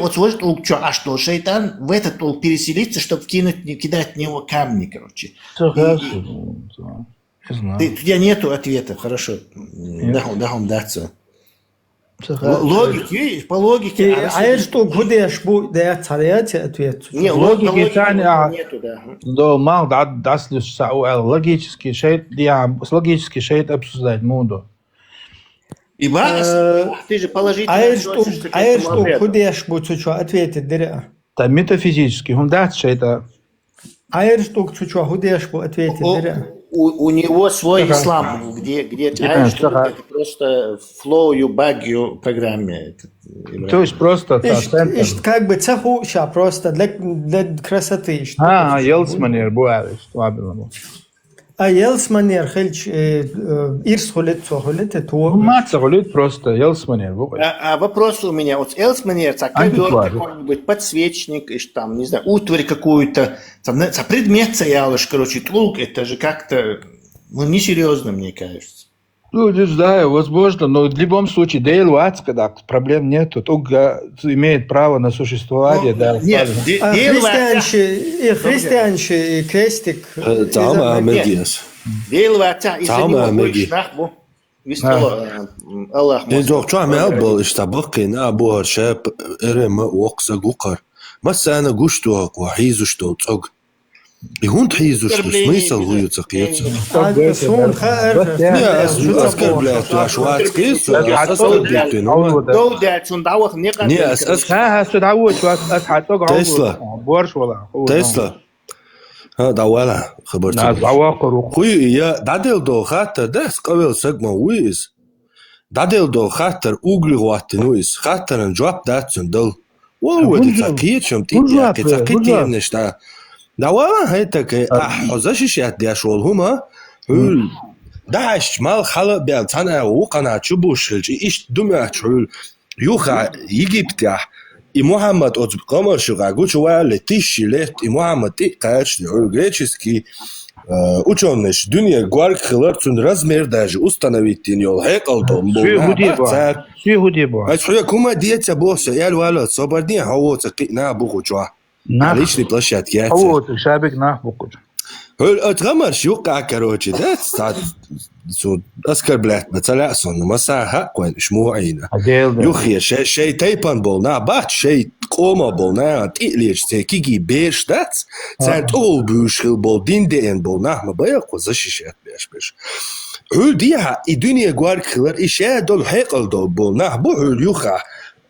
что шайтан в этот толк переселиться, чтобы кидать в него камни, короче. У тебя нету ответа, хорошо. Логики, по логике. А что, где ж будет ответ? Не, логики нету, да. Да, мал логический шейт обсуждать буду. И ты же положительно относишься к этому ответу. Куда ж будет что ответить, дыря? Там метафизически, он дать шейта. Что, куда ж будет ответить, дыря? У него свой ислам, где это просто флоу, багью программе. То есть просто... Как бы цеху сейчас просто для красоты. Елсманер бывает, что А Елсманер, хельч, ирс холит, это... Маца холит просто, Елсманер бывает. А вопрос у меня, вот Елсманер, какой-нибудь подсвечник, там, не знаю, утварь какую-то, предмет цаялыш, короче, тлук, это же как-то, несерьезно, мне кажется. Ну, не знаю, возможно, но в любом случае, дейлуац, когда проблем нету, только имеет право на существование. Да, нет, христианши и крестик. Тама Медиас. Дейлуаца, из-за него больше нахбу. Аллах. Инжок чуа мелбо иштабакин абу шаб эрем وقصة гукар. Масана гушту وحيزو шту цог. И он тхизу, что смысл гуется кьется. Не, оскорбляет ашватский, оскорбляет, ну. Тесла. Давала, хабарчик. Хуй, я дадел до хата, да, сказал сагма уиз. Дадел до хатер угли гуатти нуиз. Хатерен джаб датсен дал. О, это такие, чем ты, это такие нечто. Давала هيتك حزاش يا شغل هما داعش مال خلا بيلتنا وقنا تشبوش إيش دمع شغل يوخا يجيبتح محمد أتبقى مرشقا قلت وعلى تيشي لت محمد تقاش يقول غريتشسكي ученыш дунья гварк хиларцун размер даже установить тиньол хекалдом а что кума дети босса я вала собордин хавоца на бухуча на личной площадке هو شابك نحبك اتغمر يوقع كروتشي ده оскорблять بتلاقصن مسا حق وين شموعينا يخي شيء تيبان بولنا بات شيء قوما بولنا تقليش تيكي بيش دات سان تو بوشل بول دين دين بولنا ما بيق وزشيشات بيش هول ديها الدنيا غواركلر اشا دول حقل دول بولنا بو هول يخا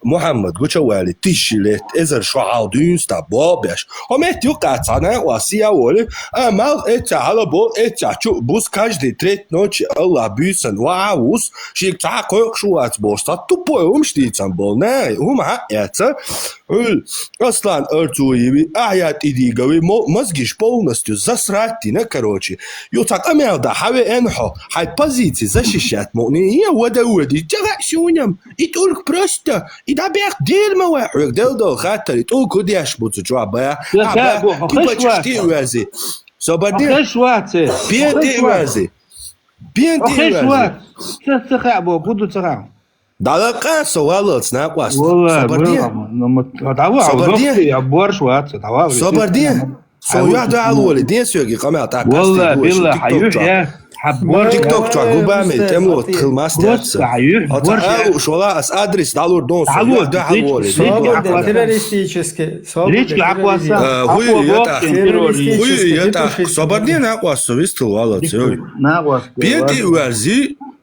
محمد قوشوالي تيشيلت ازر شعال دونستا بابش همت يقع تانا واسيا ولي امال اتا على بول اتا شو بوس каждый треть ночи الله بيسن واوس شيك تا قوق شوات بوستا тупой умштицан бол не ума это Аслан Артуеви аят идигови мозгиш полностью засрать на короче يوتاق امال да حاوي انحو حي позиции защищать مؤمنين ودودي جرع شونم يتقولك просто да бях дерьмо واحد دل خاطر تقول كودياش بوتجوا با كيباتشتي وازي صبردي خشواتي بيتي وازي بيتي وازي تخابو بودو تخا دالقا سوالت ناقواس صبردي صبردي بورشوات صبردي سويا دالولي دين سوغي قما تاع والله بالله حيوح تيك توك تعقوبامي تملو تخلماسترس هتعالوا شولا اس ادرس دالور دون سويا دالولي террористические هوي يتا صبردي ناقواس سويستو والله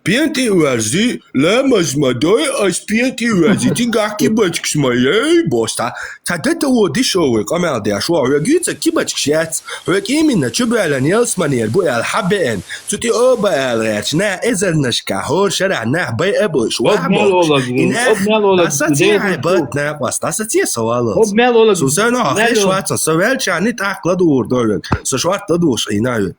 بينتي ورزي لا مجمدوي اش بينتي ورزي تنقاكي باتكش مايي بوستا تادتا ودي شوي قمال دي شو رجيتا كي باتكشات ركي من تشبع لنيلس مانير بو الحبين تتي اوبا الراتنا ازر نشكا هور شرعنا باي ابوش وابو ان اساتي عيباتنا واستاساتي سوالات سوسانو اخي شوات سوال شاني تاقلا دور دورن سشوات تدوش اينايو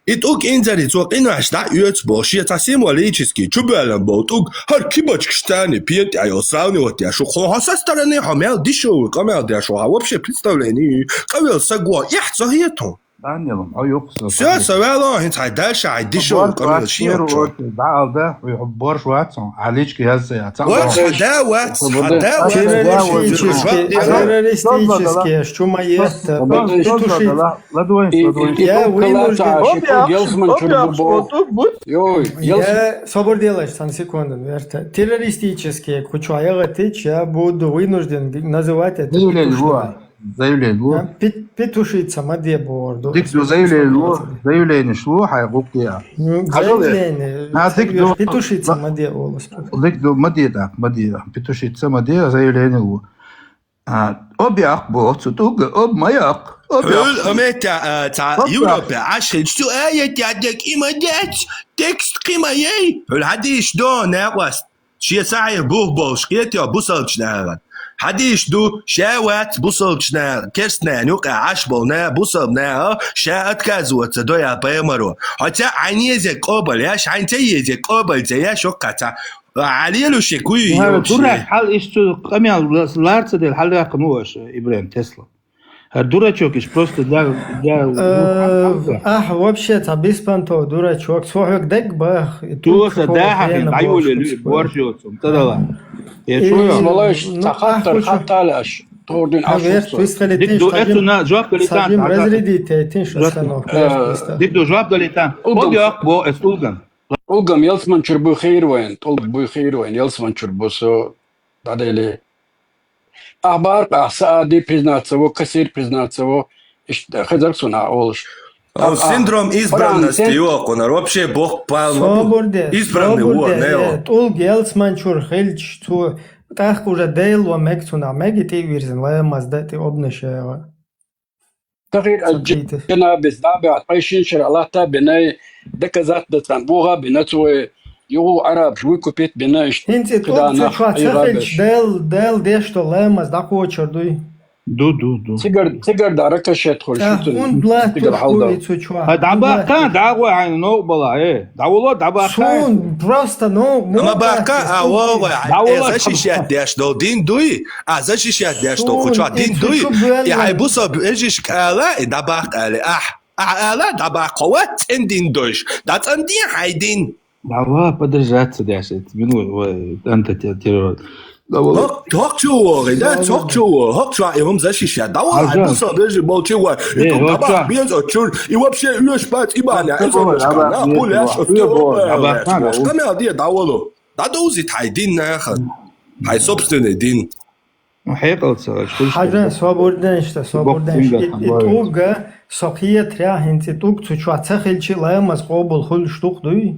итог инзари цоқинаш да юцбоши та символически чубалан болтуг хар кибачкштани пьет ай осравнивать я шо со стороны хамел дешевый камел да шо вообще представление кавел сагва яхцахиетон Данилом аюк все савело хинцай дальше ай дешевый камел шио да да борш ватсон алички язе террористические шумаета собор делаешь сан секунду террористические кучуая тыч я буду вынужден называть это заявление петушица маде борду заявление шло хайгук я заявление петушица маде олос маде петушица маде заявление обяк бот туг об маяк هل أمتى تاع يوروبا عشان سؤال تعدك إمادات تكست قيمة يي هل حديش دو ناقص شي ساعي بوش قيت يا بوصلش نهار حديش دو شاوات بوصلش نهار كرسنا نوقع عشبلنا بوصلنا شاءت كازوت دويا بيمرو حتى عينيزك قبل ياش عين تيزك قبل زي شقتا عليه لو شكوي دورك حال إيشتو قميل لارت دل حال رقموش إبراهيم تسلا дурачок иш просто да вообще-то беспонто дурачок сохок дек бах توصل ده عيول اللي بورشوتهم تدلا يا شو والله تخطر حتى لاش توردين ديدو اتنا جواب دليتان ديدو جواب دليتان وديق بو استولغان Olgam Yelsman çurbu xeyir وين طلب بو خير وين Yelsman çurbu so dadele أخبار سعادي признаться كثير признаться خذرسونا أولش синдром избранности yok onlar вообще Бог палма избранный вот не тул Гелсман чур хельч ту так уже дейло мексуна мегити вирзен лаймаз дати обнешева تغيير الجنة بالضابع طيشين شر الله تا بناي دكزات دتنبوها بنتوي يو عرب شوي كوبيت بناش انت تقول تخلش دل ديشتو لامز داكو چردوي دو سيجر دارك شتخل سيجر حلدا دابا كان داغو عين نو بلا ايه داولو دابا كان просто ما باكا اوا زاشيشات ديشتو دين دوي زاشيشات ديشتو خوچا دين دوي يا بوسا بيجيش كالا دابا قال Ала даба қоват эндин дойш. Дат эндин хайдин. Давай, подержаться, Дяшет. Минут, антитеррор. Talk to her, talk to her. Hoktra, им защищать. Давай, просто даже молчи. И тут давай, без отчур. И вообще, ее спать, и баня. Это на поле, что ты камера давало. Да дози хайдин нахен. Хай собственный дин. حقيقة حاجة صابوردنش إتوجا سقية تراه إتوج تشوع تخيل شيء لا يمس قابل خل شتوق دوي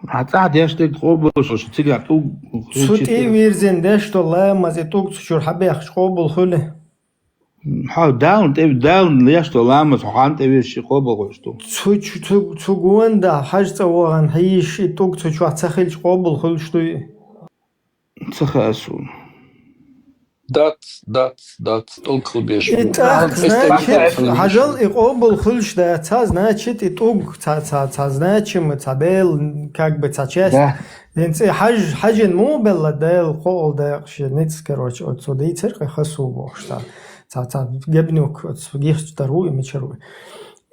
حتى يشتك قابل شو تيجي توج صوت إيه ويرزن داش لا يمس إتوج تشوع حبيخ قابل خله حاول داون ليش تلامس حانت إيش قابل شتو تجوان ده حاجة توان هيش إتوج تشوع تخيل قابل خل شتوي تخاسو دات толкал беш. Итак, значит, хажал и обл хульш да ца, значит, итуг ца значим цадел как бы ца часть. Хажин мобил дел хол да шниц, короче, от сюда и церковь хасубо, что ца гебнюк от гих вторую мечеру.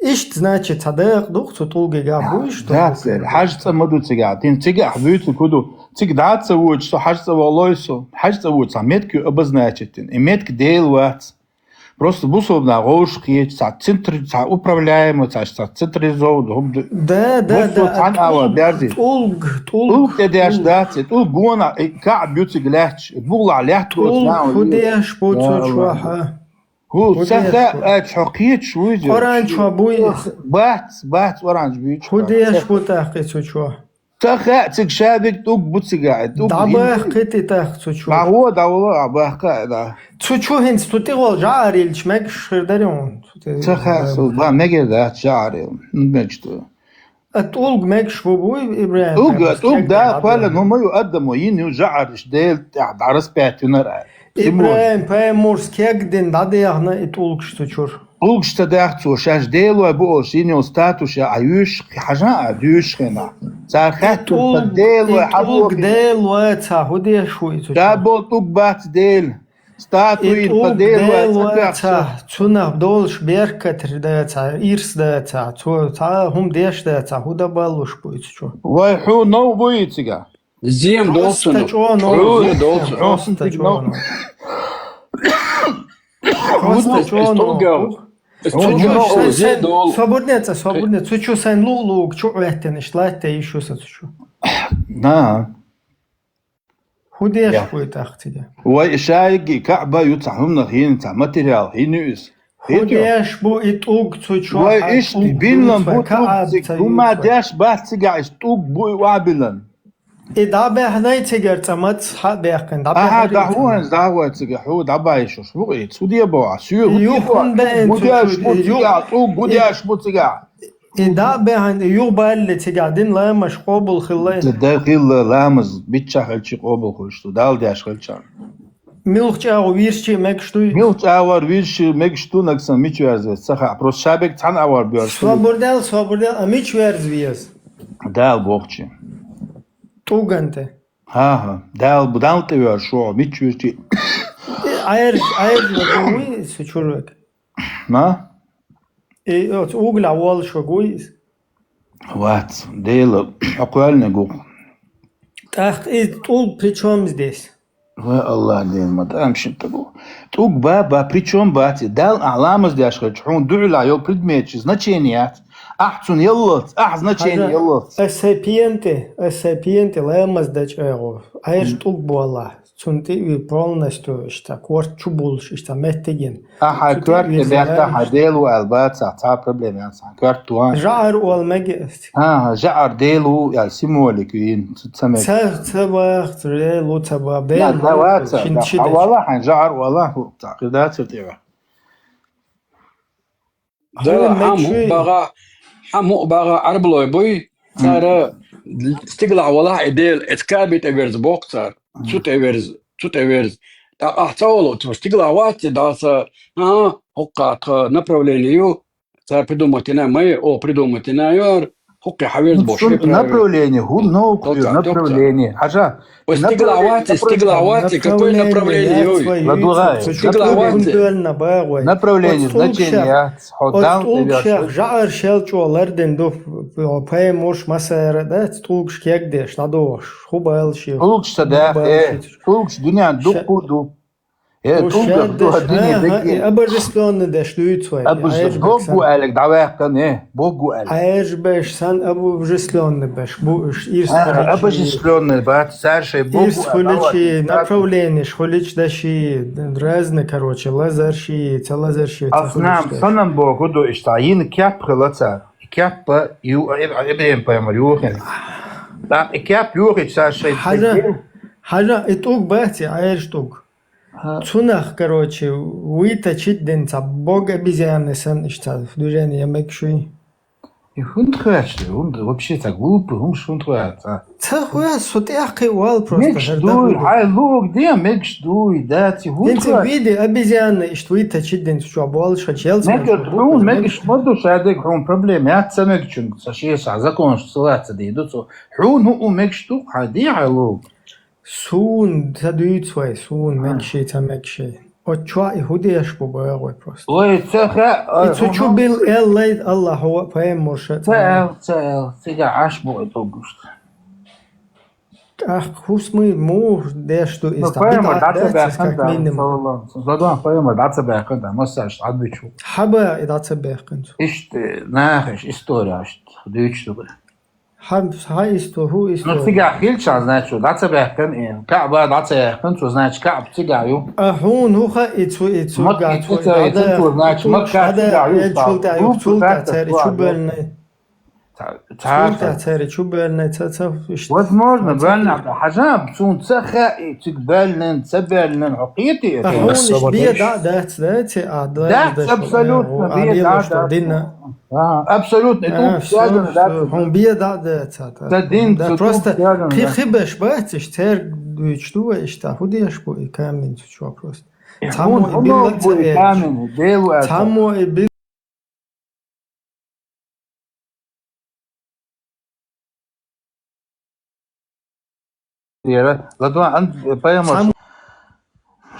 Ишт значит, цадел дух цутулги габу, что да, حاجة مدو تيجا تين تيجا حبيت كودو تيجا دات سويت شو حاجة والله سو حاجة سويت سامتك обозначить иметь дел ват просто бусов на гошки центр управляемый централизованный да толк тедяш дат толк гона كعب يوتي глач بغل عليه толк خديش بوتو شوها هو سهل حقيقة شوية أورانج وابوي بات أورانج بيج خديش بوتاخي سوتشوا تخاتك شابك توك بوتسقاعد دابخ قتي تاخ سوتشوا ما هو داولا عباخ دا سوتشوا هنس تطيغول جاري الشمك شرداريون تخاس با مجر دا جاري مجتو أتولق مكش وابوي إبراهيم أتولق دا قال هم يقدموا ينو جعرش ديل عرس بيعتنر إبراهيم بايمورس كيقدن داديغنا إتولق شتوشور أولق شتداخت شاش ديلو أبو شينيو ستاتوش عيوش حاجة عدوش خنا سارخات ديلو إتولق ديلو تاهودي شوي دابو توك بات ديل ستاتوي ديلو تونه بدولش بيركتر دا إيرس دا هم ديش دا هودا بالوش بويتشو ويحو نو بويتشا زيم دولسون دولسون Свободница. Цучу сайн лулуг чуэттен шлайтте еще сачу. Да. Худеш будет ахтиде. Ой, шайги каба ютахумна хин материал хинюс. Худеш будет уг цучу. Ой, иш бинлан бутук. Ума даш бахтига иш тук буй вабилан. إذا بهناي تجرت مات بيحكن دعوة تجحو دعوة شو بقيت سودية بوا سير يخون بين بودياش بوتجا إذا بهن يقبل تجادين لا مش قابل خلاه تدخل لامز بيتشغل شيء قابل خلشتو دال دياش خلشان ملخ ويرشي مكشتوي ملخ ويرشي مكشتو نكسن ميتشوارز سخا بروس شابك تان أور بيرش صبردال ميتشوارز ويز دال بوخشي توغنته ها دال بدال تيار شو ميتشوشي اير وي سچورك ما اوغلا وال شو غويس وات ديل اقوال نقول تحت طول причем здесь والله دين ما تمشي تقول توك بابا причем бати дал аламаз дяшхал чхун дула ё предмет значеният أحسن يلا значение يلا Сапиенты лемас дачего аеш тук бола цунти полностью что кварт чубулш что меттеген кварт бяхта хаделу албат та проблем يعني кварт туан جعر والمجست جعر ديلو يعني سيمولك ين تسمى تبخت ريلو تبا بين والله حن جعر والله تعقيدات ترتيبه ده حمو بقى عربلوي بوي صار استقلع والله إديل إتكابت أبرز بوكسر شوت أبرز أحتولو استقلع وقت داسا هقا направление صار придумать май о придумать юр حقي حويرز بوشي направление, направление. Хажа. Стегловатый, какое направление? Направление, значение. Стулгшах, жар шелчуаларден до паймош масера, да, стулгш кегдеш, надош, хубалши. Стулгш да, стулгш дуня дуку. Обожествленный деш дуйцвай. Богу алек, давай не, Богу алек. Аэж беш сан обожествленный беш, буш ирс. Обожествленный, бат, старший Богу. Ирс хуличи направление, хулич даши, разные, короче, лазарши, целазарши. Аснам, санам Богу до иштаин кяп хлаца. Кяп ю ибрем поймарюхен. Да, кяп юрич старший. Хажа, итук бати, аэж тук. Цунах, короче, выточить денца, Бог обезьяны сан ища, в движении мекшуй. И хунтхашли, он вообще так глупый, он шунтхается. Цахуя, сутяхкой вал просто. Мекшдуй, ай лук, где мекшдуй, да, ти хунтхашли. Денца види обезьяны ищ выточить денца, что больше челси. Мекшдуй, мекшмоду шадек, он проблем, я це мекчун, сашеша, закон, что ссылаться да идут, хун, ну, мекшдуй, хади, ай лук. Сун, тадуйцвай, сун, мекши, та мекши. Отчва и худеешь побоялой просто. Ой, цеха... И цучу бил эллайд Аллаху, поэмоша. Цел, сега аш бой тобушт. Ах, хусмы, муж, дешто из там. Поэма, даться бэхканда. Задуан поэма, даться бэхканда, массаж, адбичу. Хаба и даться бэхканда. Иште, нахаш, история, аш, дучту бэ. Хай историю, Ну, сега хилча, значит, даться бэхкан, каба даться бэхкан, что значит, каб тигаю. Ахун, уха, ицу, гату. Значит, макка тигаю. Возможно, больно. Хажам, цун цеха, тикбельнен, цебельнен, хакити. Да, абсолютно, беда. Абсолютно. Он беда, да. Просто прихибешь, бачишь, тер, что это, худеешь, и камень, что просто. Там и Ладно, поэма.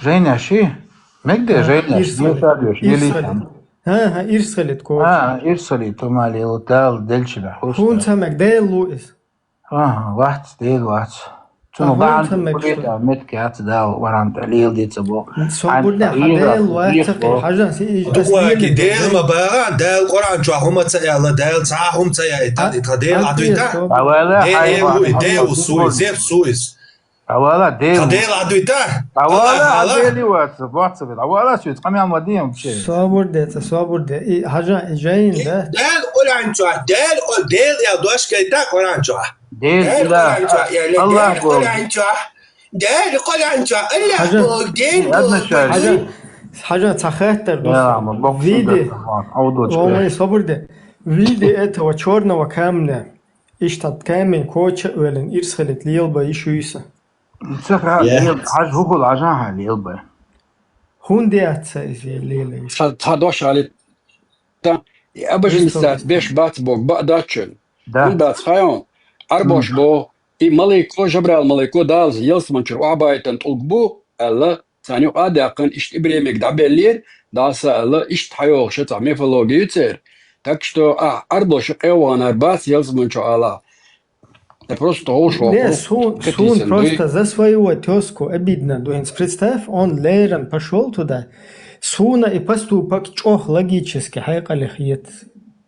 Женя, ши? Мегде Женя? Ирсалит коч. Ирсалит, томали, лутал, дельчила. Хун самек, дел луис. Вахт, дел вахт. Цуну баан, меткят, дал, варант, лил, дицабо. Свободно, дел вахт, حاجة تقوى ديل ما بقى ديل قرآن شو هم تسأل ديل ساهم تسأل ديل عدويتا ديل سويس زير سويس أولا ديل عدويتا أولا ديل واتساب أولا شو تقامي عم وديهم بشيء صابر ده حاجة جاين ده ديل قرآن شو ديل يا دوش كيتا قرآن شو ديل لا الله قرآن شو ديل قرآن شو الله ديل حاجة تخاطر دوست виды والله صبر ده виды этого черного камня ищет камень коча уэлен ирсхалит лилба ишуиса حاج هو العجاها ليلبا هون دياتسا إزي ليلة تهدوش على أبجي مستات بيش بات بوك بقداتشن من بات خيون أربوش بو ماليكو جبرال ماليكو دالز يلسمنشر وعبايتن تلقبو ألا ثانيو أداقن إشت إبريمك دعبالير داسا ألا إشت حيوغ شتا ميفولوجي يتسير так что أربوش قيوان أربات يلسمنشر ألا Это просто ушел. Не, Сун просто за своего тезку обидно. Представь, он лером пошел туда, Суна и поступок чох логически, хайкалихиет.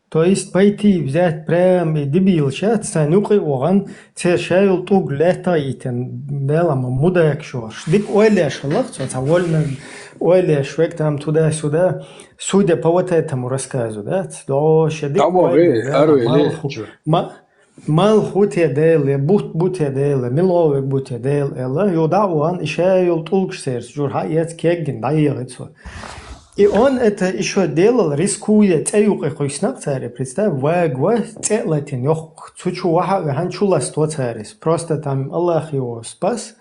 То есть пойти взять прям и дебил сейчас, санюкай оған, те шайыл туг летаитен, белама мудак шош. Дик ойлеш лахцо, вольно ойлеш век там туда-сюда, судя по вот этому рассказу, да? Доше, дик مال خوتي ديل بوت ديل ملوه بوت ديل الا يدعوان ишайл толкшерс журхаец кегин даигыцо. И он это еще делал, рискуя цеюк и хуйснак царе, представь, вагва целатин, ёх, цучу ваха ханчула сто царис. Просто там Аллах его спас.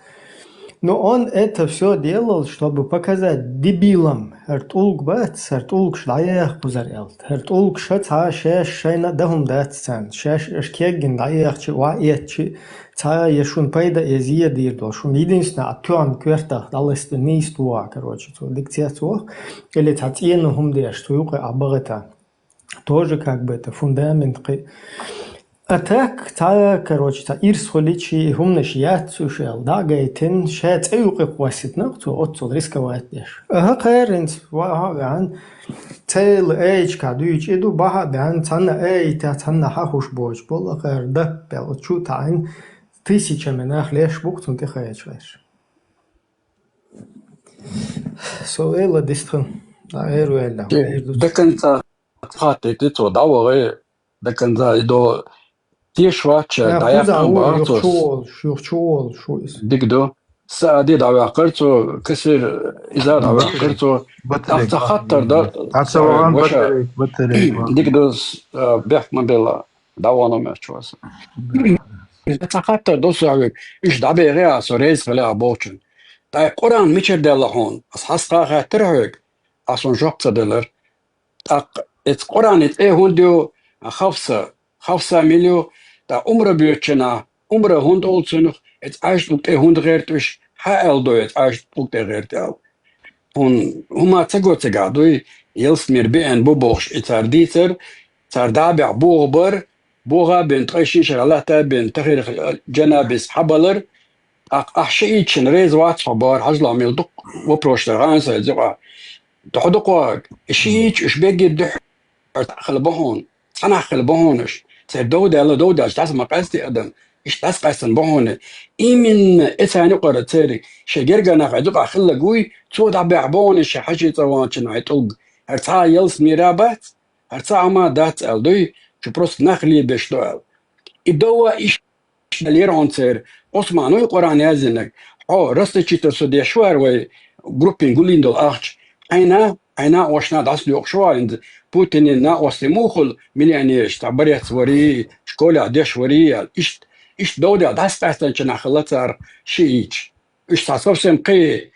Но он это все делал, чтобы показать дебилам. Хертулг бац, хертулг шдаях кузарелт. Хертулг шаца шеш шайна дахум датсан. Шеш шкеген даях чи ваиет чи ца ешун пайда эзия дирдо. Шун единственное атюан квертах далест нейстуа, короче, то дикциацуах. Или цацьену хумдеш, туюка абагата. Тоже как бы это фундамент. А так, короче, ирс холичи хумнеш яцушел, да, гейтин, шец эюқи қуаситнақ, то отцол рисковать деш. Ага қайринс, ваха ган, цел эйч кадуич иду, баха бян, цанна эйта, цанна хахуш боч, бола қайр даппел, чу тайн, 1000 менах леш буктун ти хайч леш. So эла дистхын, да, эру элла. Деканца хаты ты то давай, деканца идо تيشواتشا دايقان بارتوس شوال شويس ديكدو سادي دعوة قرتو كسر إذا دعوة قرتو أفتخطر دا أتصوران بطريق ديكدو بيحكم بالله دعوانا مرشوس أفتخطر دو سعوك إيش دعبي غير سوريز فلا بوچن دا قرآن ميشر دالا هون أس حسقا خاطر هوك أسون جوبتا دلر إت قرآن إت إيه هون ديو خفصة مليو da umre hond olsun het uitlook de hond gertus haal do het uitlook de gertel on huma tsagotsega do yels mir ben bobosh etarditer tardabi bober boga ben treshish Allah ta ben takhir janabis habalar ahshi için rez wat habar hazla milduk و proshtaran sa تحدقوا شيء إيش بيجي خلبهون أنا خلبهونش سيدودة الله دودة إيش تاسم قاستي أدم إيش تاس قاستن بهونه إيمن إثاني قرة تاري شجرجا نقعدوا خلا جوي تود عبون شحشي طوان شنو يطلق هرتا يلس ميرابات هرتا ما دات الدوي شو بروست نخلي بشتوال الدوا إيش دليرون تير أسمعنوا القرآن يازنك رستي تسودي شوار وي جروبين قولين دول أخش أنا وشنا داس لي أخشوا بوتين نا وسموخل مليانيش تعبريت وري شكولة عديش وري إيش دودة داس تاستن شنا خلتر شيء إيش تصور سمقي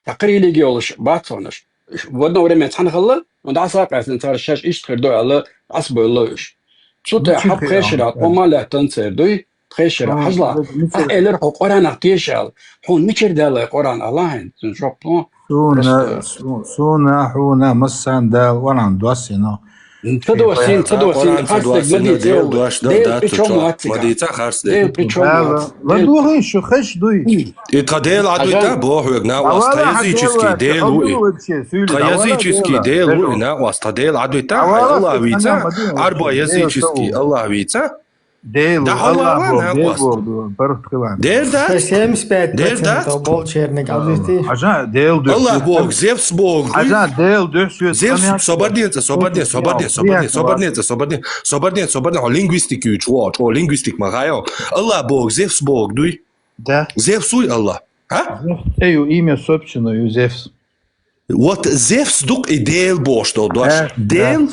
تقري لي جولش باتونش ودنا وري متحن خلا وداس قاستن تار شاش إيش تخردو على عصب اللوش صوت حب خشرات وما لا تنسر دوي خشرة حزلا إلر قرآن أعطيشال هون ميشر دال قرآن الله نشوفه سونا حونا مسان دال وران دوسينو تدوسين خاصك مديتا خاص لدوه شو خش دوي اتقديل عدو تابوح ويقنا واستيزيческий ديل تخيزيческий ديل وينا واستديل عدو تابوح الله ويتا أربع يزيческий الله ويتا ديل ديل ده عشان ديل ده الله بوك زيفس بوك عشان ديل ده زيفس صبرني لينغويستيك يوتش او لينغويستيك مغايو الله بوك زيفس بوك دوي ده زيفسوي الله ها ايو имя собственное Зевс вот Зевс дук и дел бош то дош дел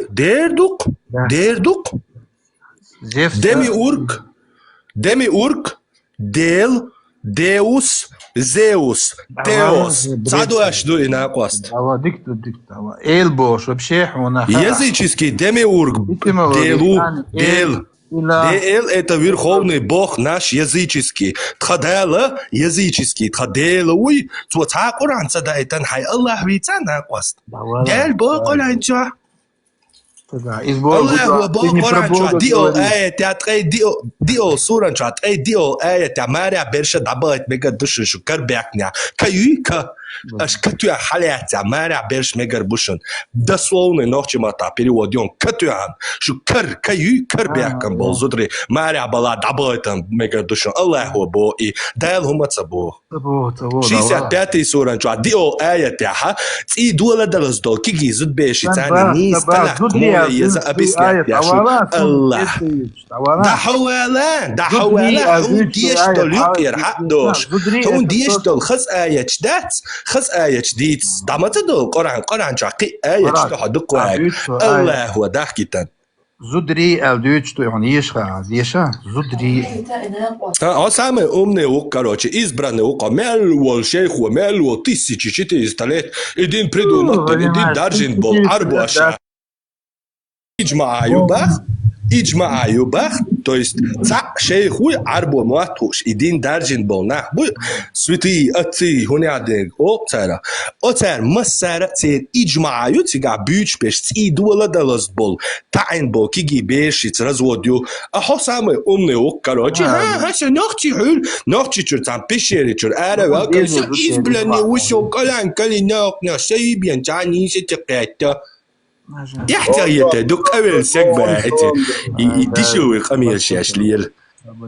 дердук Demiurg, Del, Deus, Zeus, Теос. Цадуаш ду инакост. Диктава. Эльбош, вообще хуна. Языческий Демиург, Дел. Дел это верховный бог наш языческий. Тхадела языческий. Тхадела уй. Цуца Куран цадайтан хай Аллах вица накост. Дел бог оланча. الله هو بقران شو ديو آية تاتقي ديو سورة شو تاتقي ديو آية تمارع برشة دبائت ميجر بوشن شو كر بيحكنا كيوكا أش كتويا حالات تمارع برش ميجر بوشن دسلوني نوخش ما تابيريوديون كتويا شو كر بيحكم بالزدري مارع بلا دبائت ميجر دوشن الله هو بو إي دايل هم تصبو شيسات بياتي سورة شو ديو آية تاها تي دولا دلس دول كيجي زد بيشي تاني نيس تلح يزا أبيسنات يا شو الله ده حوالا هون ديش دول يقير حق دوش هون ديش دول خز آية جدات خز آية جديد دامت دول قرآن شاقي آية جدو حدق واق الله هو ده كتن Зудри элдюч, что он ешха, еша, зудри. А самое умное ук, короче, избранный ук, мелвол шейху, мелвол 1400 лет, один придумал, один даржин был, арбуаша. Иджма Аюбах, то есть ца шейхуй арбо матуш, един даржин был нахбуй, святые отцы хунядег, о цара массара цер иджма аю цига бюч беш ци дуала далас был, тайн был, киги бешиц разводю, а хо самый умный ук, короче, ха нахчи хул, нахчи чур там пещере чур, ара калиса избранный усё кали нах, шейбен чани се текета. يحتاج قبل سكبة يدشوا قميص ياشليل.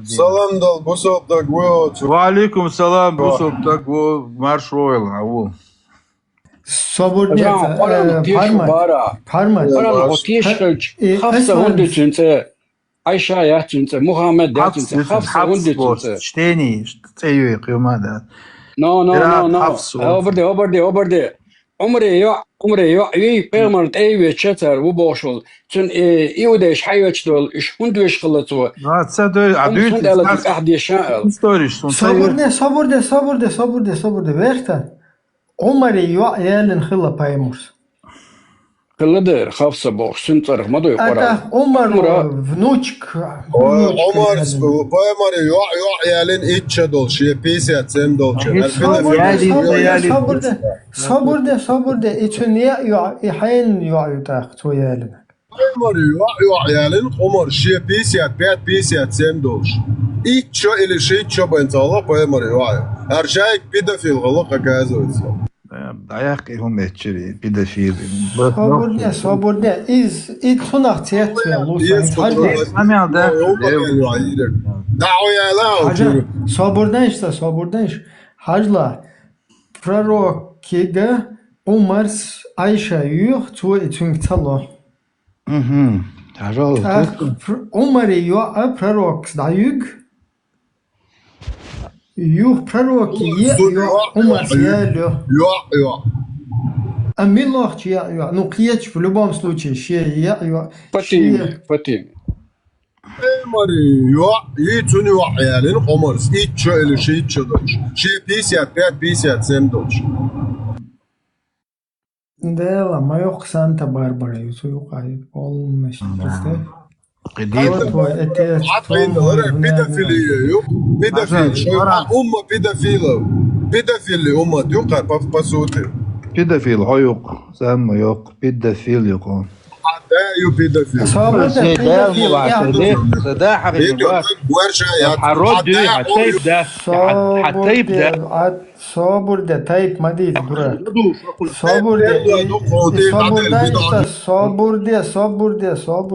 Салам дал, бусоп так вот. Валикум салам, бусоп так вот, марш ройл, аву. Parma. Otişkılç, hafsa hundu çünse, Ayşe ya çünse, Muhammed ya çünse, hafsa hundu çünse. Штени, цею кıymadı. No. Oberde. عمري يو بيرمنت ايوه تشتر وبوشل تن ايوديش حيوتشدول اش هندوش خلطوا تصدق عدوش احد يشاء ستوريش صبر وقتا عمري يو يالن خلا بايموس خلدر خافصه بوش سنتر ما دو يقرا عمر внучек عمر بايمر يو يالن اتشدول شي بيسيات سمدول صبر için niye حين يعطاق تو يالن بايمر يو يالن عمر شي بيسيات بيت بيسيات سمدول اتشو или شي تشو بنتالا بايمر يو ارجاك بيدفيل غلق كازوت Dayak هم etçiri, pedofil. Sabır ne? İtunak tiyatro lusan. Amelde. Sabırdan iş. Hacla. Prorok kiga Umar Ayşe yuh tu için talo. Umar yuh prorok dayık. Yuh prorok yuh Umar yalo. А милохч я, ну клетч в любом случае, я Патим. Мari yo, yituni yo ayalin Omars, itcho или шитcho дочь. Ши 55-57 дочь. Да, ма yok Санта-Барбара, юсу юқай, olmuş işte. Pedofiliye yok. Pedofil. Umma pedofili umma yuqar pasuti. Pedofil yok. Sen yok. Pedofil yok. ده يبيدفيل ده حقيقي حرود دي حتى يبدا صابر ده تايب ما دي برا صابر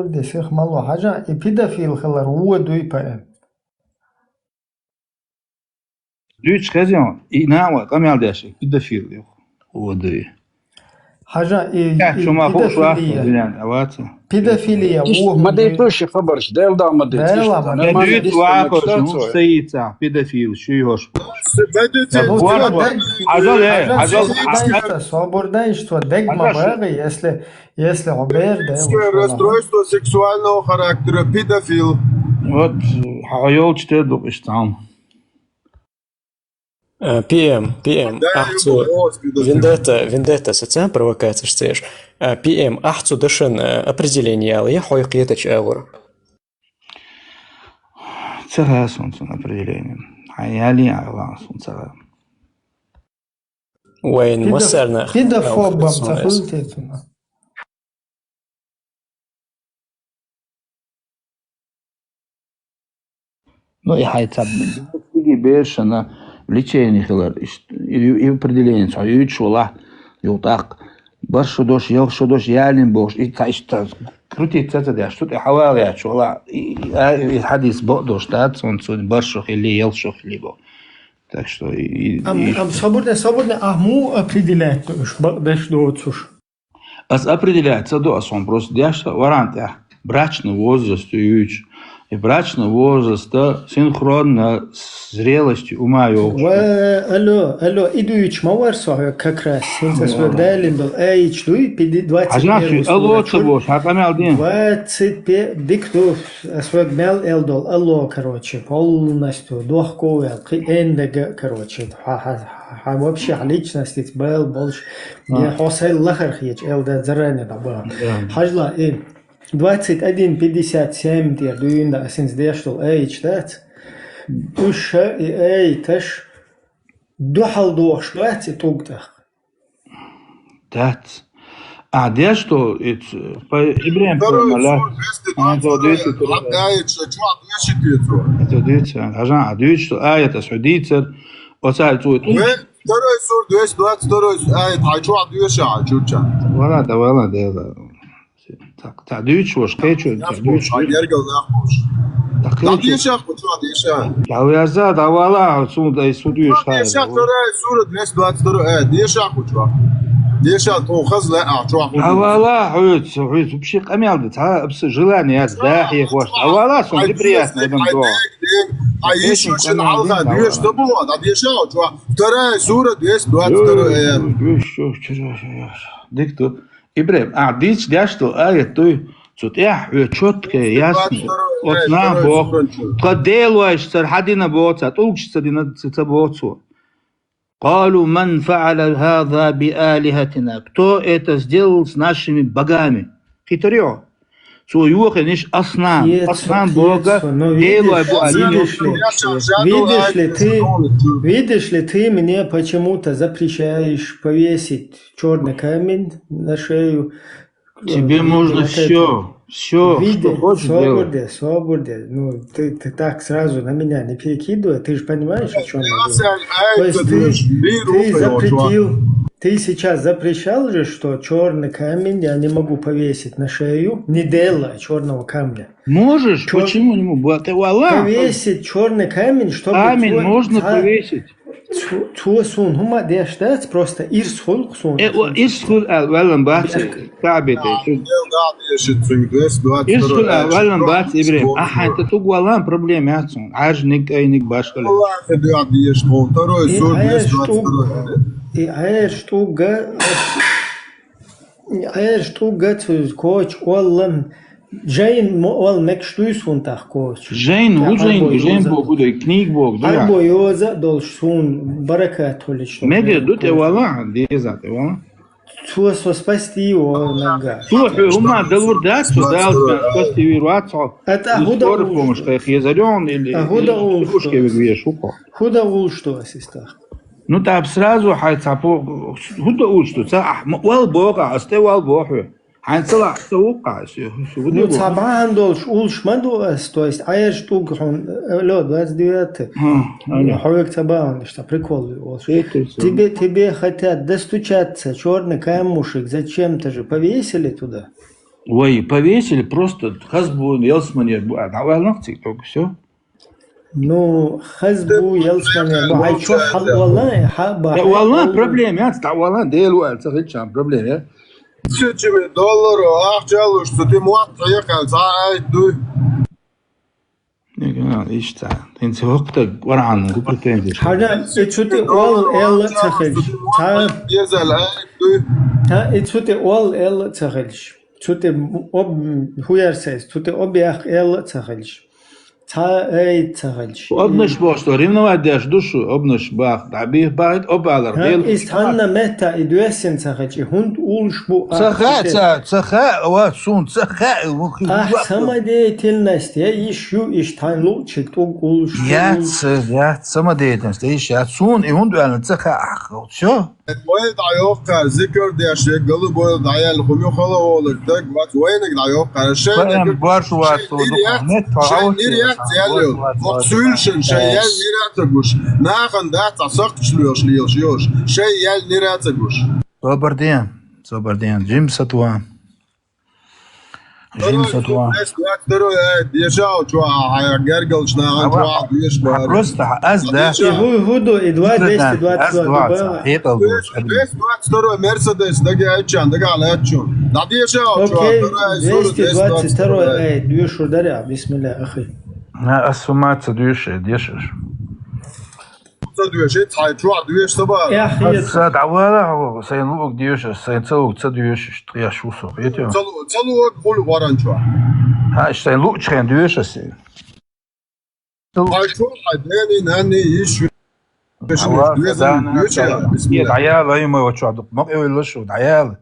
ده شيخ مالو حاجة يبيدفيل خلر هو دوي بقى دويش خزيون إناوة كم يالداش يبيدفيل هو دوي حاجة pedofiliya ما ديتوش خبرش ديل دا ما ديتوش دويت واقع سيتا pedofil شو يهوش Свободно, что дегма бэга, если обер, да. Расстройство сексуального характера, педофил. Вот, хагайол чтедук иштам. PM, ахцу вендетта социальная провокация, что ж. PM, ахцу дашен определение, я хойкетач эвр. Царасун определением. Аяли аласун цара. وين وصلنا؟ Педофобом захлутетуна. Ну и хайцаб. Тиги бешена. Влечение хилар и определение союз шула ютак баршу дош ял шудош ялин бош и таишта крутится это что ты хавали шула и хадис бодош тат сон баршу или ял шох либо так что свободно ахму определяет беш доцуш определяется до сон просто дяшта варант брачный возраст юж и брачного возраста синхронно с зрелостью ума и Алло, идуич маварсо как раз. Синца свагдалин был чтуй 21. Алло, чего? Хакамял день. 25 диктов свагдал элдол. Алло, короче, полностью дохковел. Эндега, короче. Вообще личность был больше. Я хосел лахар хич элда заранее добавил. Хажла 21:57 der düğünde asins deştol çtat. Uşa taş duhal doğuşlat tugda. Tat. А где что? Ибрahim помогла. Это дается. Ажан, адует что это судится. Оцаль тут. Второй сур 222 аят. Ачу адует ачуча. Вала дела. Так, дuyuş var, keçi. Duyuş. Yergel nakmuş. Diyişak bu çuva diyişak. Ya yazda davala sunda duyuş. Diyişak Torah sura 222 ayet. Diyişak bu çuva. Diyişak to'xaz la çuva. Davala hüt bir şey qamyaldı. Ta bs желание dahi hoş. Davala son приятно этом до. Ayış için alga diyиш de bu da diyişak çuva. Torah sura 222 ayet. Duyuş. Dikto Ибрahim, дичь что той тут четко, ясно. Вот на Бог. Поделаешь сархадина боца, толкшься дина цицабоцу. قالوا من فعل هذا بآلهتنا. Кто это сделал с нашими богами? Хитрё. Суюха ниш аснам. Аснам Бога. Видишь ли ты мне почему-то запрещаешь повесить черный камень на шею? Тебе можно все, что хочешь делать. Свободе. Ну, ты так сразу на меня не перекидывай, ты же понимаешь, о чем я говорю. То есть ты запретил, ты сейчас запрещал же, что черный камень я не могу повесить на шею, не делай черного камня. Можешь? Почему не могу? Ты повесить черный камень, чтобы... Камень можно повесить. Туасун, хума дештат просто ирсхул сун. Ирсхул авалан бат кабите. Ирсхул авалан бат Ибрahim. Аха, это туг валан проблема яцун. Ажник айник башкале. Айр штуга коч оллан Жейн ол мекштуйс фунтах коч. Жейн бог да книг бог да. Арбо йоза должсун баракат холич. Мега дут евала дезат евала. Суасо спасти его нога. Слушай, ума далурдат сюда спасти вирваться. Это худа помощь, как езарен или кушки вешуко. Худа ул что ассистах. Ну так сразу хайцапо худа ул что. Вал бога, остевал бога. Ханцла توقع Ну طبعا دولش اولش ما دوست то есть аеш туг ло 29 حوك табан что прикол тебе хотят достучаться черный камушек зачем-то же повесили туда. Ой, повесили просто хазбу елсманер давай ногти только все. Ну хазбу елсманер ну ай чё والله حبا والله проблема я والله делаю это проблема. $1000 ахчалу, что ты муат приехал за айду. Не, ишта. Инте вакта варан гупртендиш. Хажа ичути ол эл цахелш. Езал айду. Ичути ол эл цахелш. Чути об хуярсес, чути обях эл цахелш. цахелш. Обнаш бошто римнова деш душу, обнаш бах, дабих бахит обалар. Ist Hanna meta idüesin цахелш. Hund ulşbu. Цаха, ва сун цаха. Сама деятельность, я ищу танлу читок улшбу. Я сама деятельность, я ищу сун и хунду аль цаха. Все. وين ضعيوف ذكر دي اشياء قالوا بو ضعيا الخميو خلا ولك دك وين ضعيوف الشيء وين بارش واتو نت نيريات يالو مقسولشن شيء يال نيراتغوش ناخن دات صقت شلوش ليوش شيء يال نيراتغوش Добрый день, Джим Сатуа. Просто да. Hudo i 222. 222 Мерседес, да гайчан, да галачун. Да дешал, Окей, 222 движ ударя, бисмилля, ахи. Асумаца дешешь. Движ, это чуа, движ саба. Давала, сайнлук дешешь, сайнцелук дешешь, я шусо. Целук хулу варанчуа. Сайнлук член дешешь. Нани ищу. Даял, ему его что, мог его лучше, даял.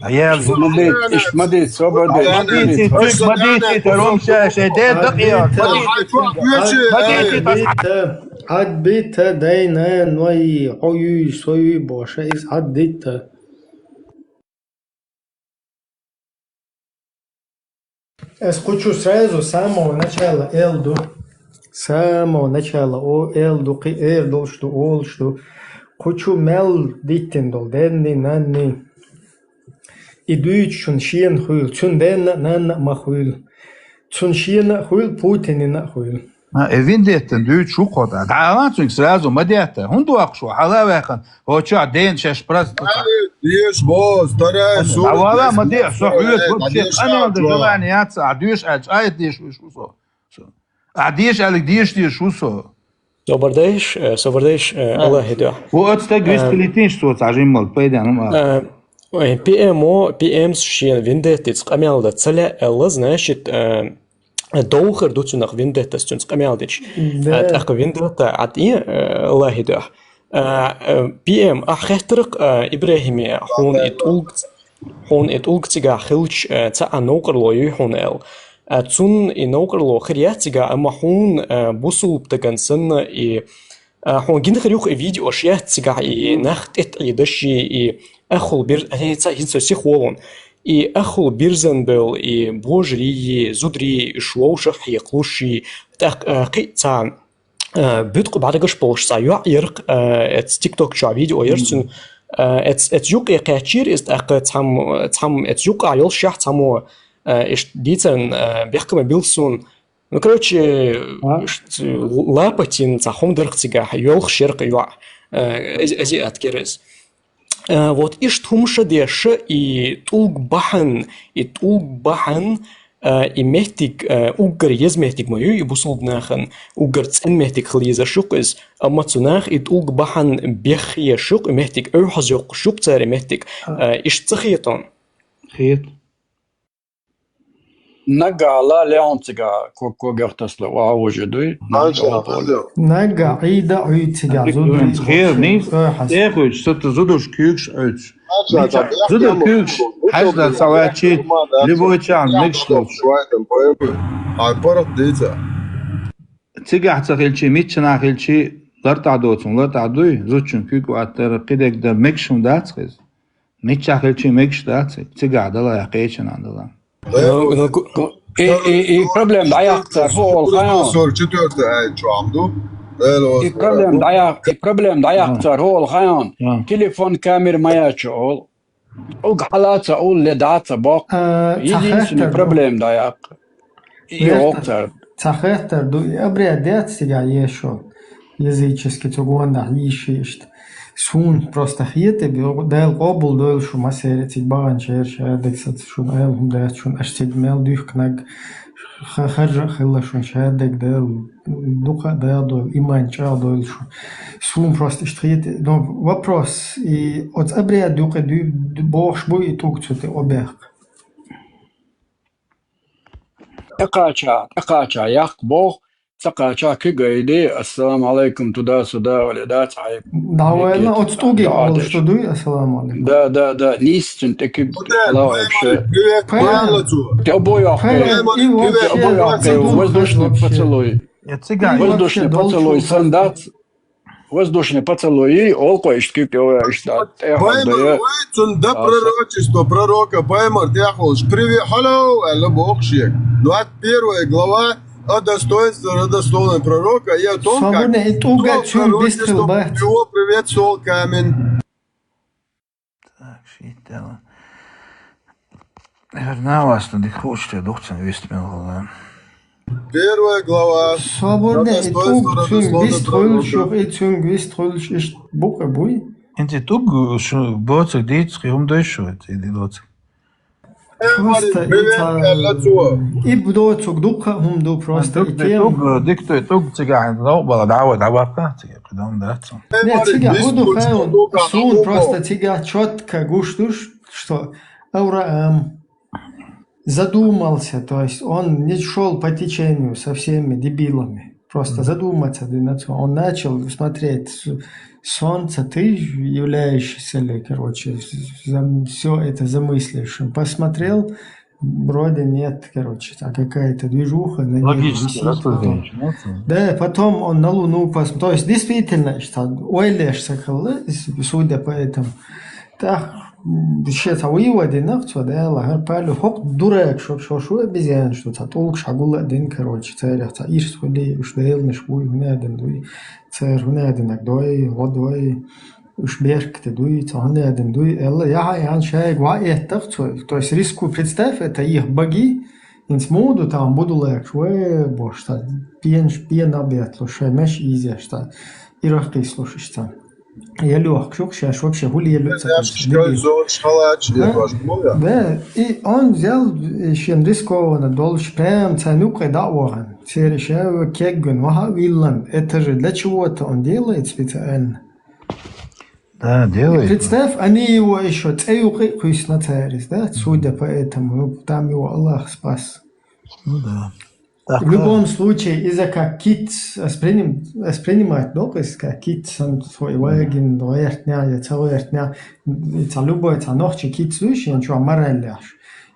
Даял. Смотри, свобода. Смотрите, Ромша, шедет, عديت دينا نوي عيوي سوي بوشايز عديت Escucho сразу с самого начала Элду. С самого начала о Элду, ки Элду, что ол, что хочу мел диттендол, денни, нанни. Идуют шун хуйл, чун денна, нанна махуйл. Чун шиен хуйл, Путин хуйл. Виндеттен дүйт шукода. Дааланцунг сразу мадята. Хунду акшу халавахан. Оча ден шешпраз. Деш бос, тарай су. Авала мадия сохует вообще. Ана да желаниятся. Адюш ачает деш шусо. Адеш алик деш шусо. Собардеш, Allah hido. Вот это гвистелитин что цажимал пойдем. PM шин виндеттец камялда целя элла, значит, دوخر دوتشو نخ فيندتا ستونس قميالدش اتاخ فيندتا عطي الله يده بي ام اخطرق ابراهيم هون اتولق تيغا خلش تا نوقر لو يهون ال تون نوقر لو خرياتيغا اما هون بوسو بتغنسن اي هون جند خريوخ فيديو شياتيغا اي نخت اتيدشي اخل بير هيتا هينسو سيخولون и ахул бирзен был и божри зудри швоушах и клуши так кица бютку бадагаш полшса юрк эт тикток ча видео ерсен эт юк качир ist там эт юк айол шах тамо ist дицен бехкам билсун ну короче лапатин цахом дырхтига юл шерк юа эзи аткерес Вот иш тумша деше и тулг бахан и мехтик угар езмехтик мою и бусулднахан угар цен мехтик хлиза шукыз amma цунах и тулг бахан бехие шук мехтик örhazюк шук царе мехтик иш цахиетон. Хиет. Нагала леонцига когертасло аужедуй. Нага ида уйцига зудри. Хер нис. Ехуч, что-то зудуш кюкш öç. Зудуш кюкш. Хажда салачи любой чан микштов. Ай парат дейца. Цигах цахилчи митчана хилчи лартадуй зучун кюк ватер кидек да микшун дацхиз. Митчахилчи микш даци. Цигах дала яқечан андала. И проблем даяқтар ол хаyon. И проблем даяқтар ол хаyon. Телефон камер маячо ол. Ол халаца ол ледата бок. Единственный проблем даяқ. И октар. Цахехтар ду обрядят себя еще язычески цугонда ищет. Сун просто хиете дел قابل دول شو مسيرة تبان شير دكسات شو نايلهم ده شو أشتد مال ديف كناج خرج خلا شو شهادك دل دوقة ده دول إيمان شاء دول شو سون просто اشتريت но вопрос и от أبريا دوقة دو باش بو يتوق تشوتي أبيك اقاچا ياق بو تقاچا كيغيدي السلام عليكم تدا سدا ولدات عيب دعوانا отстуги قول что дуй السلام عليكم да нистен таки лавше воздушный поцелуй воздушный поцелуй сандат воздушный поцелуй олкоишки пёшта да пророчество пророка Баймар Тяхолш привет hello алла богшек 21 глава о достоинстве родословной пророка и о том, как его приветствовал камень. Так, Первая глава. Свободно и туг цюнг бистрольшух и цюнг бистрольш ist бука буй. Инти туг боцик дит дойшут или доцик. Просто и бдоцуг дука ду просто и тем. Дикто туг циган бала дава قدام датсо. Нет, тига буду хаун сун просто тига четко гуштуш, что Авраам задумался, то есть он не шел по течению со всеми дебилами, просто задуматься. Он начал смотреть солнце, ты являешься ли, короче, все это замыслившим. Посмотрел, вроде нет, короче, а какая-то движуха на небе висит. Да, потом он на Луну посмотрел. То есть действительно, что ойлешься, судя по этому. Так, сейчас выводы нахту, да, лагер палю, хок дурак, шо обезьян, что то толк шагула один, короче, царь, ца ирс хули, уж дейл мешвуй, гнаден дуй, царь гнаден агдой, водой, уж берг ты дуй, ца гнаден дуй, элла, я шай гваэ тахцу, то есть риску представь, это их боги, инс моду там буду лак, шве, бо, что пьен обед, слушай, меш изи, что ирахкой слушаешь там. Я лег, сейчас вообще гули да, и он взял еще рискованно, должен прям ценука даван, решаю кегун, вага виллан, это же для чего-то он делает специально. Да, делает. Представь, они его еще цеюкой на царис, да, судя по этому, ну, там его Аллах спас. Ну да. В любом случае, из-за как кит воспринимает доказ, как кит свой ваген, доертня, целоертня, любой ночи кит слушай, ничего моральляш.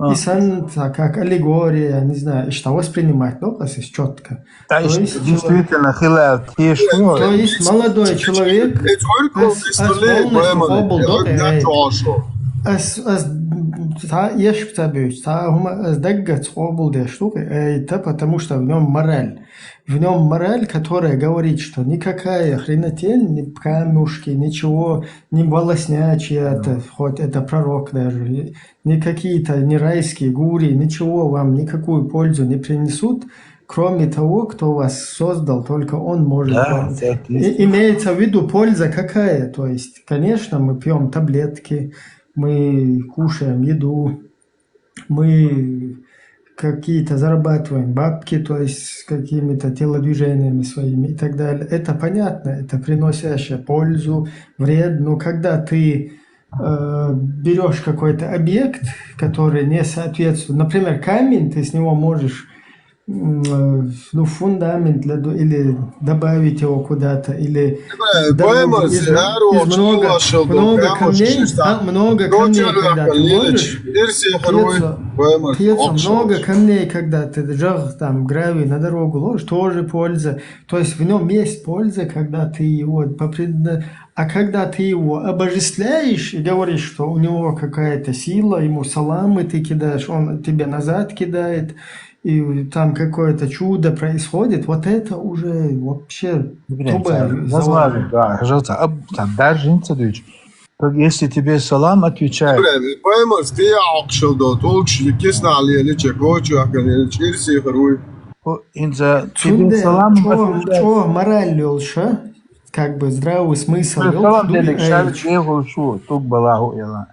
И сан как аллегория, не знаю, что воспринимает доказ четко. То есть действительно хилал, то есть молодой человек, ешь табюч, сдаггать обл штуки, это потому что в нем мораль, которая говорит, что никакая хренотень, ни камушки, ничего, ни волоснячие, хоть это пророк даже, ни какие-то не райские гури, ничего вам никакую пользу не принесут, кроме того, кто вас создал, только он может. Да, имеется в виду польза какая, то есть, конечно, мы пьем таблетки, мы кушаем еду, мы какие-то зарабатываем бабки, то есть какими-то телодвижениями своими и так далее. Это понятно, это приносящее пользу, вред. Но когда ты берешь какой-то объект, который не соответствует, например, камень, ты с него можешь фундамент или добавить его куда-то, или много камней, когда ты ложишь, много камней, когда ты там гравий на дорогу ложишь, тоже польза. То есть в нем есть польза, когда ты его а когда ты его обожествляешь и говоришь, что у него какая-то сила, ему саламы ты кидаешь, он тебе назад кидает, и там какое-то чудо происходит, вот это уже вообще тупая. Да, пожалуйста, даже инцидент. Если тебе салам отвечает. Тебе салам что мораль лёша, как бы здравый смысл. Салам деликшаль чего шо, тук балагу яла.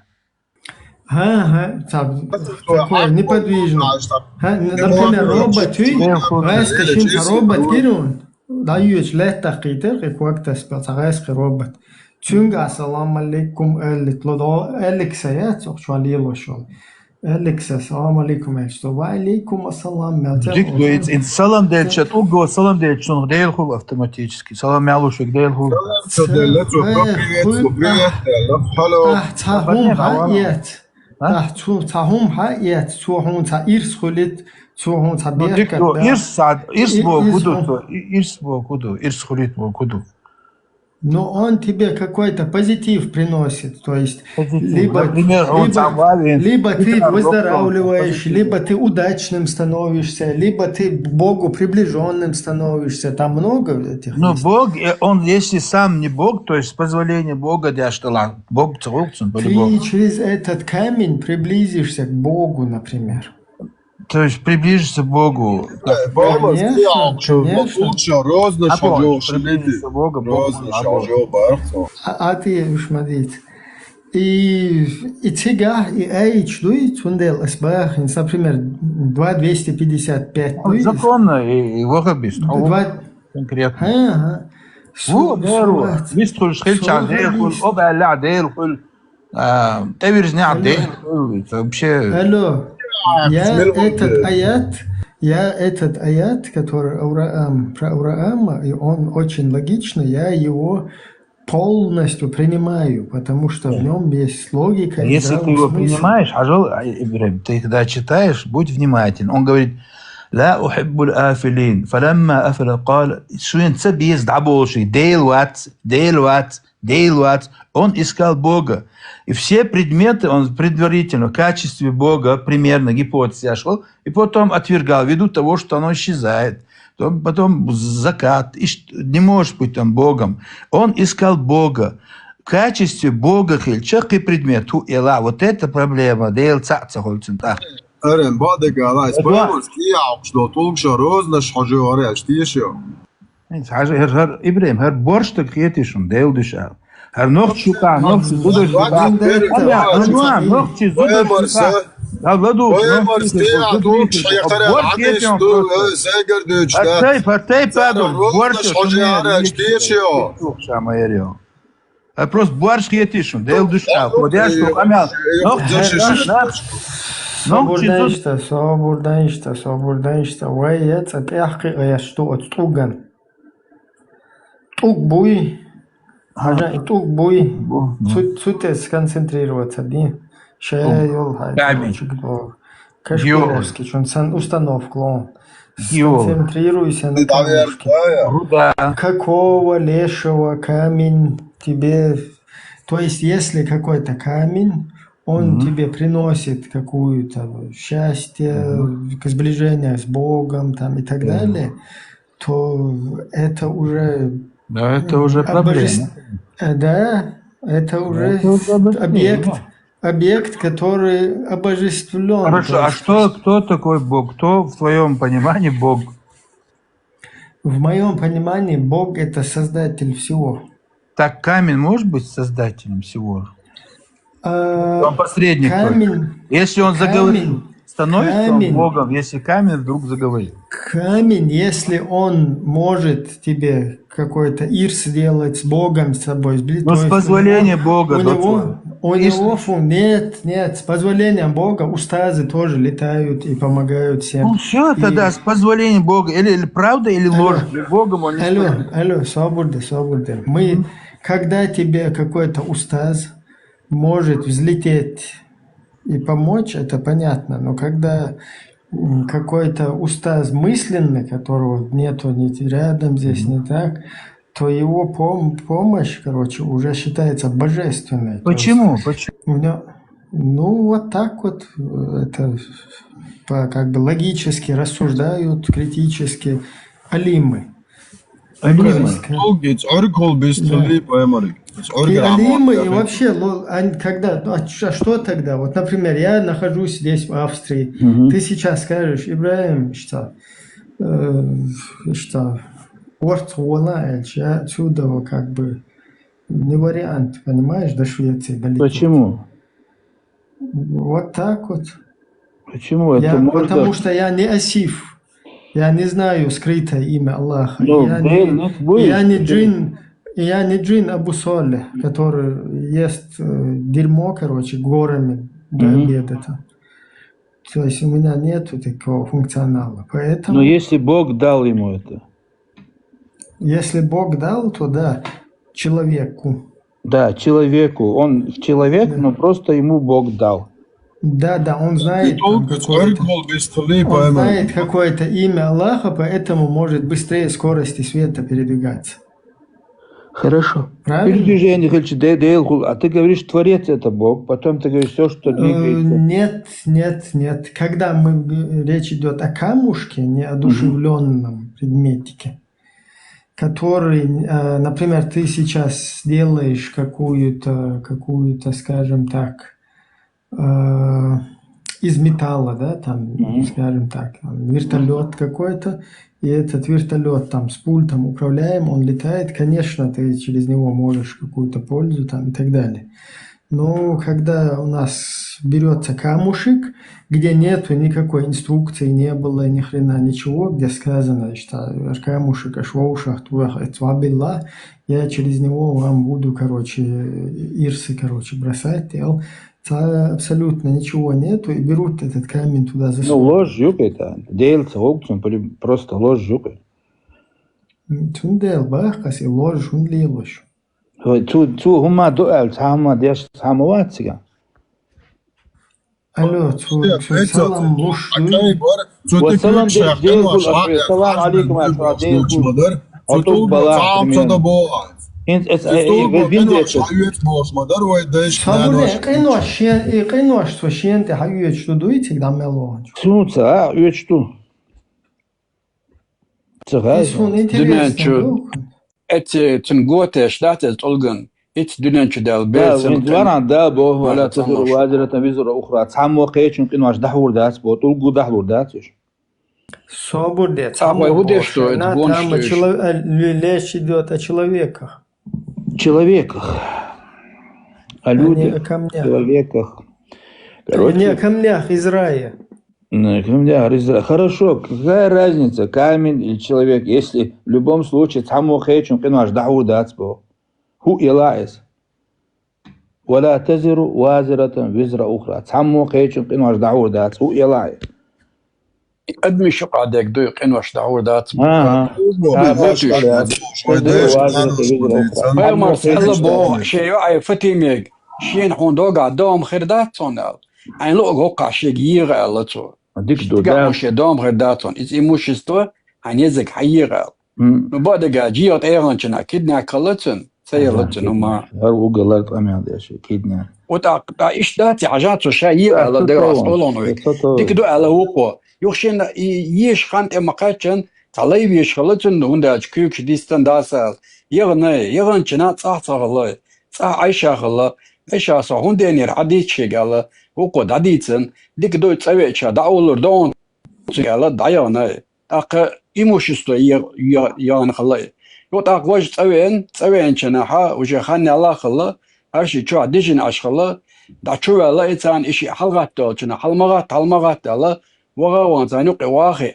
Ага, такой неподвижный. Например, робот, робот кирун, даешь лето китер, как вакта спецагайский робот. Чунга салам алейкум эликсаят, швали лошол. Эликса салам алейкум, что ва алейкум ассалам. Дик, салам дельчат, уго салам дельчат, дейлху автоматически. Салам ялушек дейлху. تعهم حقيقة تعهم تعيرس خلت تعهم تعبير إرس بو كودو إرس خلت بو كودو но он тебе какой-то позитив приносит, то есть либо ты выздоравливаешь, либо ты удачным становишься, либо ты к Богу приближенным становишься, там много этих. Но Бог, он если сам не Бог, то есть с позволения Бога, Бог ты через этот камень приблизишься к Богу, например. То есть приближиться к Богу. Приблизиться к Богу. А ты уж смотри. И тяга, и эйч дует, ундел асбах, например, 2,255 дует. Законно, и вахабист. Конкретно. Вистул шхильчан, дейхул, обаля, дейхул, теверзня, дейхул, это вообще... Алло. Я этот аят, который про Авраама, и он очень логичный, я его полностью принимаю, потому что в нем есть логика. Если ты его принимаешь, Ибрахим, ты когда читаешь, будь внимателен. Он говорит: لا أحب الآفلين فلما أفل قال شو ينتسب يزدع بولشي дейлват. Он искал Бога. И все предметы он предварительно в качестве Бога, примерно гипотезы шел, и потом отвергал, ввиду того, что оно исчезает. Потом закат, не может быть там Богом. Он искал Бога. В качестве Бога хильчак и предмет. Вот это проблема. Eren, badegā, spēlēs, ieaugšu no tulkšā roznašu haģivarēšu tieši jau. Ibrahim, her borçta kiyetişun, değil düşer. Her nokçuka, nokçu, zudur şuka. Nokçu, zudur şuka. Avladı. Partay, падал. Борщ haģivarēšu tieši jau. Просто борщ kiyetişun, değil düşer. Kodyaştu, amel. Собурданишта. Вайец, я что отстуган. Тук буй. Тук буй. Цуте сконцентрироваться, не? Шейл, Кашпировский, он установку. Сконцентрируйся на камушке. Какого лешего камень тебе... То есть, если какой-то камень, он тебе приносит какую-то счастье, сближение с Богом там, и так далее, то это уже... Да, это уже проблема. Да, это уже объект, который обожествлен. Хорошо, а кто такой Бог? Кто в твоем понимании Бог? В моем понимании Бог – это создатель всего. Так камень может быть создателем всего? Он посредник. Если он заговорит, становится он Богом, если камень вдруг заговорит. Камень, если он может тебе какой-то ирс сделать с Богом, с собой, но с позволения Бога. У него нет, с позволением Бога устазы тоже летают и помогают всем. Ну все тогда, с позволения Бога, или правда, или ложь. Богом он не Алло, свобода. Мы, когда тебе какой-то устаз может взлететь и помочь, это понятно, но когда какой-то устаз мысленный, которого нету ни рядом здесь, не так, то его помощь, уже считается божественной. Почему? Вот так вот, это как бы логически рассуждают, критически алимы. И алимы, и вообще, когда, что тогда? Вот, например, я нахожусь здесь, в Австрии, ты сейчас скажешь: Ибрахим, что отсюда как бы не вариант, понимаешь, до Швеции долететь. Почему? Вот так вот. Почему? Потому что я не асиф. Я не знаю скрытое имя Аллаха. Я не джин Абу Соле, который ест дерьмо, горами до обеда. То есть у меня нету такого функционала. Поэтому... Но если Бог дал ему это? Если Бог дал, то да, человеку. Да, человеку. Он человек, но просто ему Бог дал. Да, он знает какое-то имя Аллаха, поэтому может быстрее скорости света передвигаться. Хорошо. Правильно? Передвижение, а ты говоришь, Творец это Бог, потом ты говоришь, все, что двигается. Нет. Когда речь идет о камушке, неодушевленном предметике, который, например, ты сейчас делаешь какую-то, скажем так, из металла, да, там, скажем так, вертолет какой-то, и этот вертолет там с пультом управляем, он летает, конечно, ты через него можешь какую-то пользу там и так далее. Но когда у нас берется камушек, где нету никакой инструкции, не было ни хрена ничего, где сказано, что камушек ашвоушах твабилла, я через него вам буду, ирсы, бросать, абсолютно ничего нету, и берут этот камень туда засунуть. Ложь жукает, делится опцию, просто ложь жукает. Тундел бахкас и ложь, ли ложь. Цу хума дуэл, цама деш самоватсига. Алло, салам ложь. Салам салам алейкум ашва. Отук балах. Qenuash shiente ha yechtu duitik da melo. Sunca, yechtu. Эти цунготы штаты Олган, эти дунянчу дал бес. Варан да бо вала тадур вазирата визра أخرى. Цаммо qeechun qenuash dahur daats bo tulgu dahur daats. Собор дет. Что это гонство? Речь идет о человеках. Человеках. О людях, человеках. Не о камнях из рая. Хорошо, какая разница, камень или человек, если в любом случае цаммо qeechun qenuash dahur daats bo. Ху илаис. ولا تزر وازرة وزر أخرى. цаммо qeechun qenuash dahur daats. Ху илаис. أدمي شو قاعد يقدر قنوش دعور دات ما مرسل بو شيء فتيميك شين هون دوغا دوم خرداتون عين لو وقع شيء يغا لتو ديك دو دا شيء دوم خرداتون إذا موشستو عن يزك حيغا وبعد جا جيوت إيران كنا كدنا كلتن سيلتن وما هو قلت أمين ده شيء كدنا وتاع إيش داتي عجاتو شيء يغا لدرس أولون ديك دو على وقوع يوشين يش خانت مقاتشن طليب يشغلتن ونداج كيوك ديستن داسال يغن جنا صح الله صح عيشة الله عيشة صح هندينير عديد شيء قال وقود عديدسن ديك دو تسويتشا داولر دون قال دايانا اق ايموشستو يان خله يوتاق واج تسوين جناحا وجه خان الله خله هرشي شو عديجن اشخله دا شو الله انسان اشي حلقات جنا حلمغات الله وغا وانزانو قواخي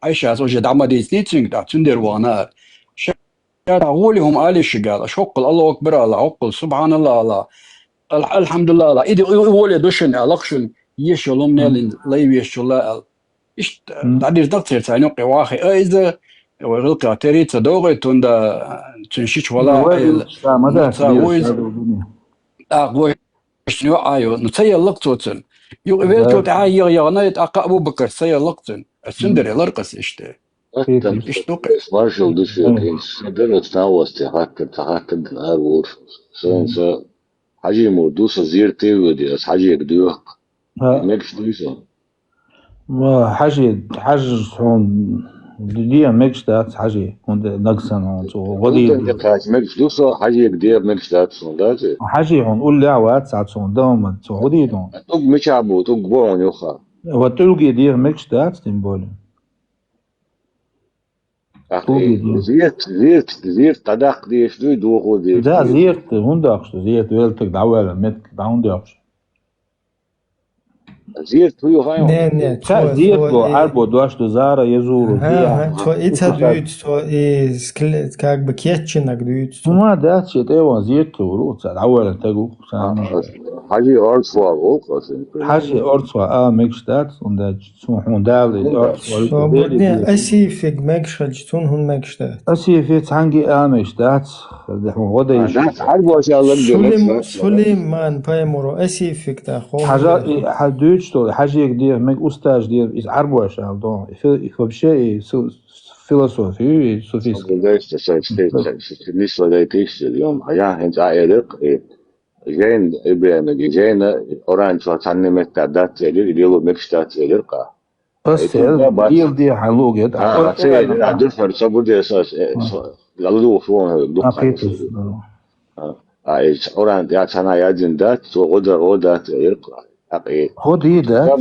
عيشة زوجة دعمديت نيتسنك دا تندر وانا شارع غولهم آلي شقال شوقل الله أكبر الله عقل سبحان الله الله الحمد لله الله إيدي غولي دوشن ألقشن يشلوم نيلين ليوي يشلا إيش تعدير دكتور تانو قواخي إذا وغلقا تريد تدوغي توندا تنشيش ولا أقوي شنو آيو نتسيا لقطوتن يقبل تعاير يغنيت أقا أبو بكر سيا لقطن السندري لرقص إشته Слышал души, когда сталости, хакка днавур, солнце, хажиму дуса зиртевуди, с хажик дух, мекш дуса. حاجة هون دي ميكس دات حاجة هون نقصن هون غادي ميكس دوسا حاجة كدير ميكس دات صنداتي حاجة هون قول لي عوات ساعات صندوم غادي دون توق مشابو توق بون يوخا وتلقي دير ميكس دات تنبول زيرت تدق ديش دو دوغو ديش دا زيرت هون داقش زيرت ويلتك دعوة متك داون داقش زيرت هو هاي не زيرت го арбо дош до зара езуру то это дует то из как бы кетчинок дует ما да чет эва зиерт уру дعوة тагу حاجة أرصوا وقصن حاجة أرصوا مكشتات und هون دال свободне أسيفك مكشل تون هون مكشتات أسيفك هنجي مكشتات هون غدا حرب سليمان بايمورو أسيفك تا حاجة حدوش تو حاجة كدير مك أستاذ دير إز عربو شال دون فبشيء فيلسوفي سوفيسكي صبوديش بالنسبة لديش اليوم هيا هنت عائلق جين إبيان جين أوران شو تعلمت تعدات تيلر يلو مكشتات تيلر قا بس يل دي حلوقت تيلر عدفر صبودي أساس لالو فون أقيتس أوران يا تنا يا جندات سو غدا تيلر قا أقي خدي دات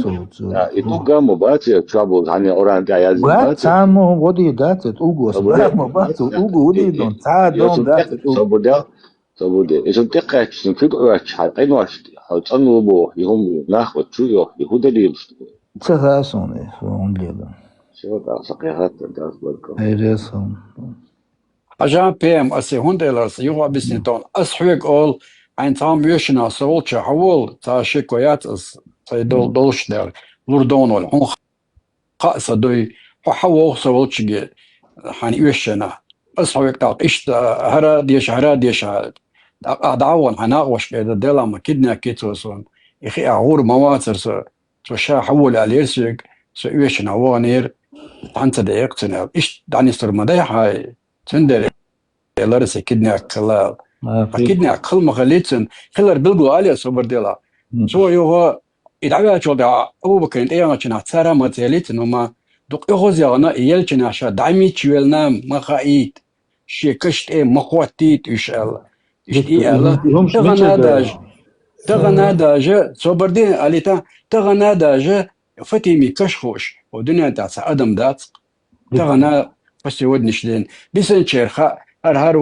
يتوقع مباتي ترابل هني أوران يا بات جندات سامو ودي دات أوغوس بات مبات أوغو ودي دون تعادون دات صبودي إذا دقيقة سنفيد أوش حال أين واش حال تنوبو يهم ناخد شو يهودا ليل تغاسوني فون ليلا شو ده صقيحات ده بركة هيرسون Ajan PM as hundelers juwa bisniton as huig all ein tam yöshna solcha hawol ta shikoyat as ta dolshner lurdonol hon qasa doy hawo solchige han yöshna as huig ta ishta hara dish adawon hanaqwash keda dela ma kidna kitsoson ikhi agur mawatser so sha hawol alirsig so yöshna wanir anta da yaqtana ish dani sirmaday hay تندر لارس كدني أكلا كدني أكل مخليتن خلر بلغو عليه صبر ديلا سو يوها إدعوا شو ده أبو بكر إنت أيام كنا تسارع متزليتن وما دق يخوز يانا إيل كنا شا دعمي تشويلنا مخايت شيء كشت إيه مخواتيت إيش الله إيش إيه الله تغنى داجة صبر دين عليتا تغنى داجة فتيمي كشخوش ودنيا تاع أدم دات تغنى بس يودنش لين بيسن شيرخا هر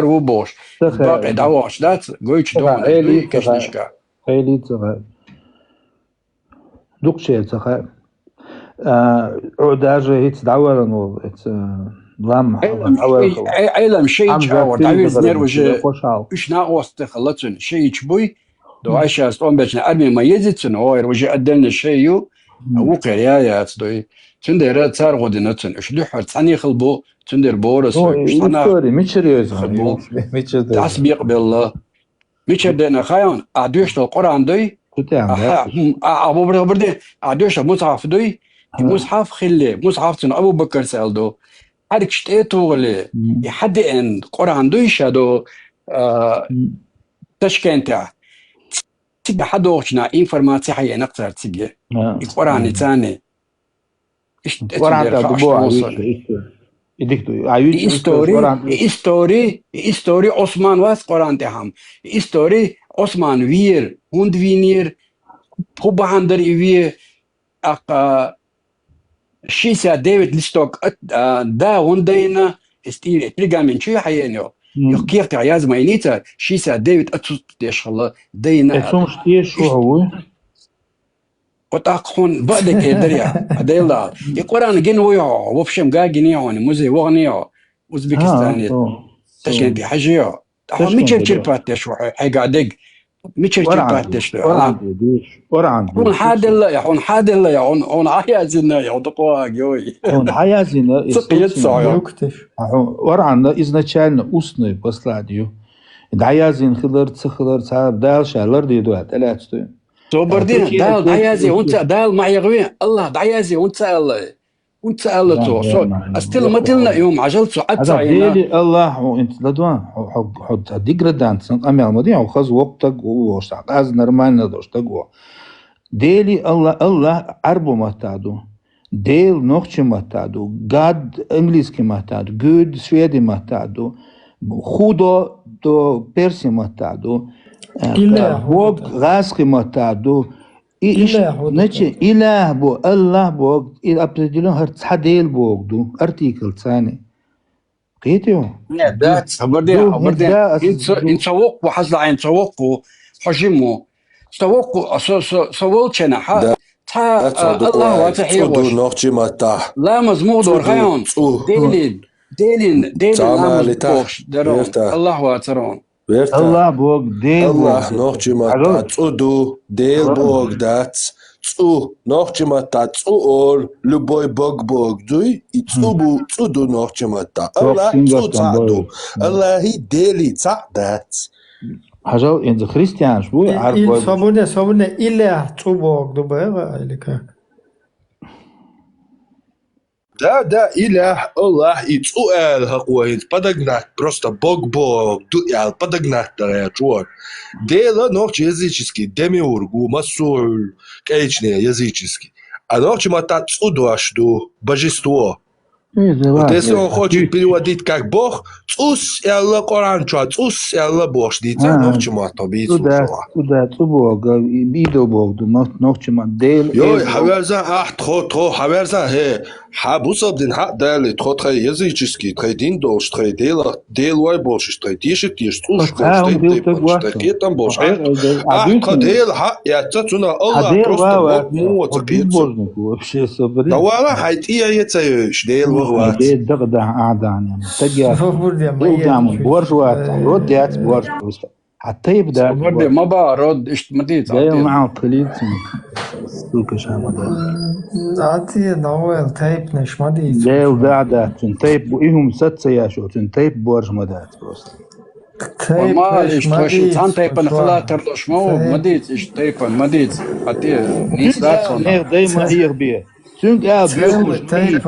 هو بوش باقي دعواش دات قويش دون كشنشكا خيلي تغا دوك شير تغا عوداجة هيت دعوة نو هيت لام عيلم شيء تشاور دعويز نير وجه إيش ناقوس تخلطن شيء تشبوي دو عايشة استون بجنا أرمي ما يزيتن هوير وجه أدلنا شيء وقر يا دوي تندر تار غدنتن إيش دوحر تاني خلبو تندر بورس ميتشري ميتشريوز تسبيق بالله ميتشر دنا خايون أدوش القرآن دوي أبو بردي أدوش مصحف دوي مصحف خلي مصحف تن أبو بكر سألدو هذيك شتيتو غلي يحد إن قرآن دوي شادو تشكنتها تيجي حد وقتنا إنفورماتي حي نقدر تيجي القرآن تاني قرآن تدبو История Осман вас Коран teham. История Осман вир, хунд винир, хубахандер иве, ак 69 листок да хундайна истири пергамент чуя хаянё. يحكيك عياز ماينيتا 69 أتوتيش الله دينا. اسمه شتيش شو هو؟ وتأخون بعدك دريا هذيلا القرآن جنويا وفشم جاجنيا موزي وغنيا أوزبكستاني تشين بحاجيا هم ميشر باتش هاي قاعدك ميشر باتش قرآن هون حاد الله يا هون عيازنا يا دقوا جوي هون عيازنا قرآن إذا كان أصنع بس لا ديو عيازين خلر صعب دال شالر ديدو هتلاتستو صبردين دال دعيازي وانت دال مع يغوين الله دعيازي وانت الله تو استل مدلنا يوم عجلت سعدت عينا الله انت لدوان حد ديجرادانت سن الماضي وخذ وقتك وشتاق از نورمально دوشتاغو ديلي الله اربو متادو ديل نوخچ متادو гад انجليزكي متادو good сведи متادو худо то перси матаду Бог газки матаду значит إله бо الله бог и определен هرتحديل بوق دو ارتيكل ثاني قيتيو ده خبردين انت سوق وحزل عين سوق حجمه سوق شنا الله وتحيه لا مزمور دور غيون ديلين الله واترون الله بوق ديل الله نوخجمتا صدو ديل بوق دات صو نوخجمتا صول لبوي بوق دوي يصبو صدو نوخجمتا الله صدو الله هي ديلي صدات حاجه ان خريستيان شو عارف صابونه اله صبوق دو بقى или как Да, Илях, Аллах, и Цуэл, Хакуахит, подогнать, просто Бог, Дуял, подогнать, да, чувак. Дело ночь языческий, демиургу, масуль, конечно, языческий. А ночь мотать Цудуашду, божество. Вот если он хочет переводить как Бог, Цус и Аллах Коран, Цус и Аллах Бог, шлица, ночь мотать, Туда, Бог, биду Бог, ночь мотать. Йой, хаверза, тхо, хаверза, Хабусабдин дали, тхай языческий, тхай дин долж, тхай делай больше, тхай тише, туш больше, тхай там больше. Кадел, я цацуна Аллах просто Бог муца пиццу. Вообще собрали. Да вала, хайти я ецаюш, дел вахват. Да, Адан. Тагия. Дам, боржват, род дяц борж просто. حتى صبرني ما بعرض مديت دايل معه قليلتين سوق شامل عطيه نوال تايب نش مديت دايل دعدات تايب وإيهم ست سياشو تايب بورج مدات بروست تايب نش مديت تان تايب نخلا تردش مو مديت إيش تايب مديت عطيه نيسات نير دايما هي بيه سونك بيوم تايب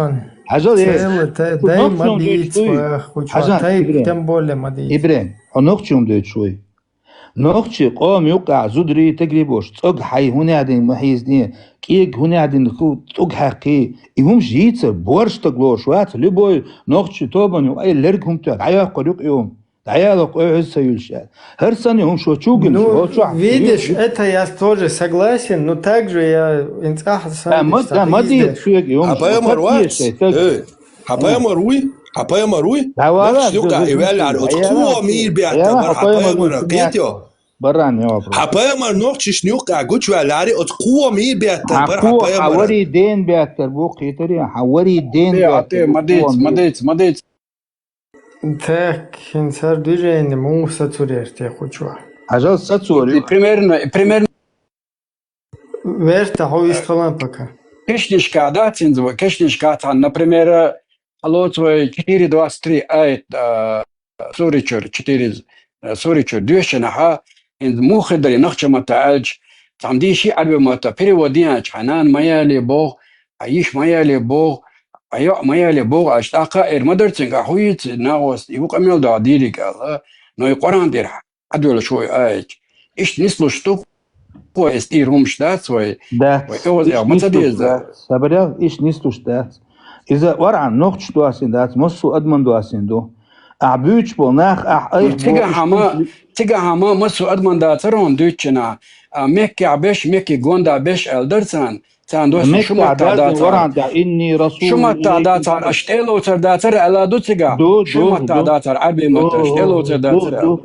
حاجة دايما مديت حاجة تايب كم بول مديت إبراهيم هنوقتهم ديت شوي نوختي قوم يوقع زدري تجربوش تق حي هنا عدين محيزني كيك هنا عدين خو تق حقي يهم جيت بورش تقلوش وات لبوي نوختي توبن يو أي لركهم تاع عيا قريق يوم عيا لقوا هسيولشات هر سنة هم شو تشوجن شو видишь это я тоже согласен но также я инцах сам ما دي شو يوم حبايا مروات حبايا مروي حبايا مروي نفس يوقع يبال على قوة ميل بيعتبر حبايا مرقيتيو براني يا برو حبايا مرنوخ شنيوقع قوتش على قوة ميل بيعتبر حبايا حوري دين بيعتبر بو قيتري حوري دين بيعتبر مديت так инсар движение му сацурерте хочу ажал сацури примерно верта хо исталан пока كشنيش قاعدات ينزو كشنيش قاعدات например алло твой 4:23 айт سوريتشر 4 سوريتشر دوشنها إن مو خدري نخشى متعالج تعمدي شيء عربي متا بريوديان حنان ميالي بوغ عيش ميالي بوغ أيوة ميالي بوغ أشتاق مدرسين كحويت ناوس يبوق أميل دعديري قال نو يقران دير عدول شوي آيج إيش نسلو شتوك هو استيروم شتات سوي ويقوز يا متديز سبريا إيش نسلو شتات إذا ورعن نقش دواسين دات مصو أدمن دواسين دو أعبوش بوناخ أي تيجا هما مصو أدمن داترون دوتشنا ميكي عبش ميكي غوندا بش ألدرسان تان دوس شو ما تعداتر إني رسول شو ما تعداتر أشتيلو ترداتر على دو تيجا شو ما تعداتر عربي ما أشتيلو ترداتر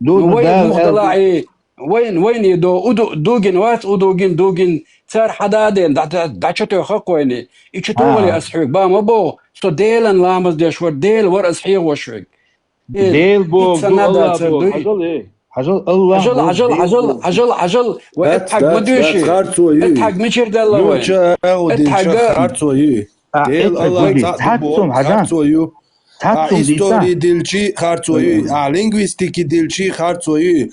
وين مطلعي وين يدو دوجن وات دوجن صار حدادين دعشتو خقويني يشتولي أسحوك با ما بو سو ديلن لامز ديشور ديل ور أسحيق وشوك ديل بو الله بو حجل الله حجل واتحق مدوشي اتحق مشير دالله وين اتحق ديل الله تعطي истории дилчи харцои лингвистики дилчи харцои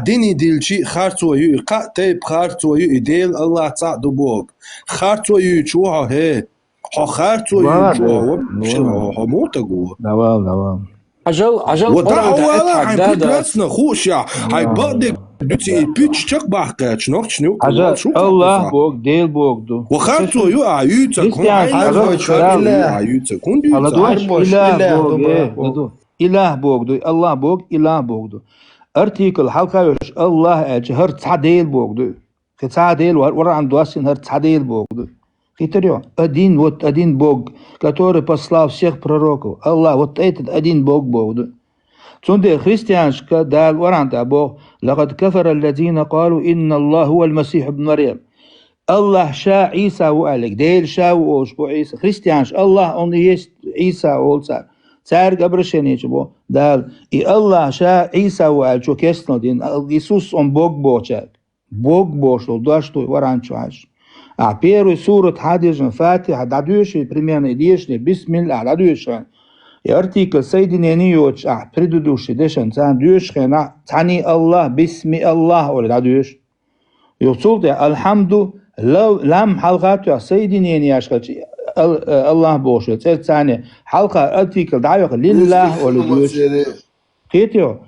дини дилчи харцои qateb харцои идел Allah цаду Бог харцои чуа he харцои чуа мотагу давал عجل وتعالى прекрасно خوشا هاي بدك دوتي بيتش تشك باخك شنو الله Бог ديل Бог دو وخرطو يو عيوتا كون عيوتا كون إله Бог دو الله Бог إله Бог دو ارتيكل حلقة الله أج هر تعديل Бог دو تعديل ورا عن دواسين هر تعديل Бог دو Хитрё. Один Бог, который послал всех пророков. Аллах, вот этот один Бог был. Цунде христианская дал варанта Бог. لقد كفر الذين قالوا إن الله هو المسيح ابن مريم. الله شاء عيسى وقالك. ديل شاء وشبو عيسى. христианш. الله он есть عيسى وولسار. Царь Габрашени чего дал. И Аллах шаء عيسى وقال. Что кесно дин. Иисус он Бог Божек. Бог Божий. Да что варанчу аж. А первый сурат хадижен фатиха дадующий примерно идешный бисмилля дадующий и артикль соединение yoch предыдущий дешен цан душхе на цани Аллах бисми Аллах оли дадующ юсулте альхамду лам халгату соединение ашкачи الله بوشة ثانية حلقة أرتيكل دعوة لله ولدوش قيتيو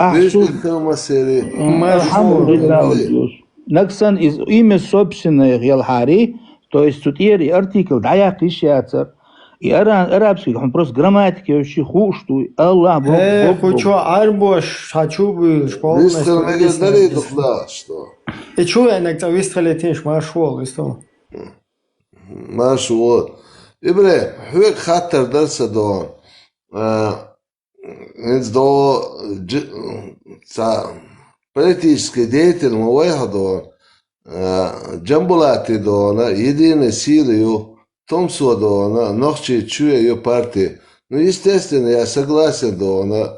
أحسو الحمد لله ولدوش نقصن إز إيمة صبشن يغيال حاري то есть тут ери артикл дая кишяцер и арабский он просто грамматики вообще хушту Аллах Бог хочу арбош хочу бы школу что и чё я иногда выстрелить маршвол выстал маршвол ибре хвек хатер درس دون из до политический деятель мовой Джамбулати дона, единой силою, Томсу дона, ногче чуя ее партии. Ну, естественно, я согласен дона,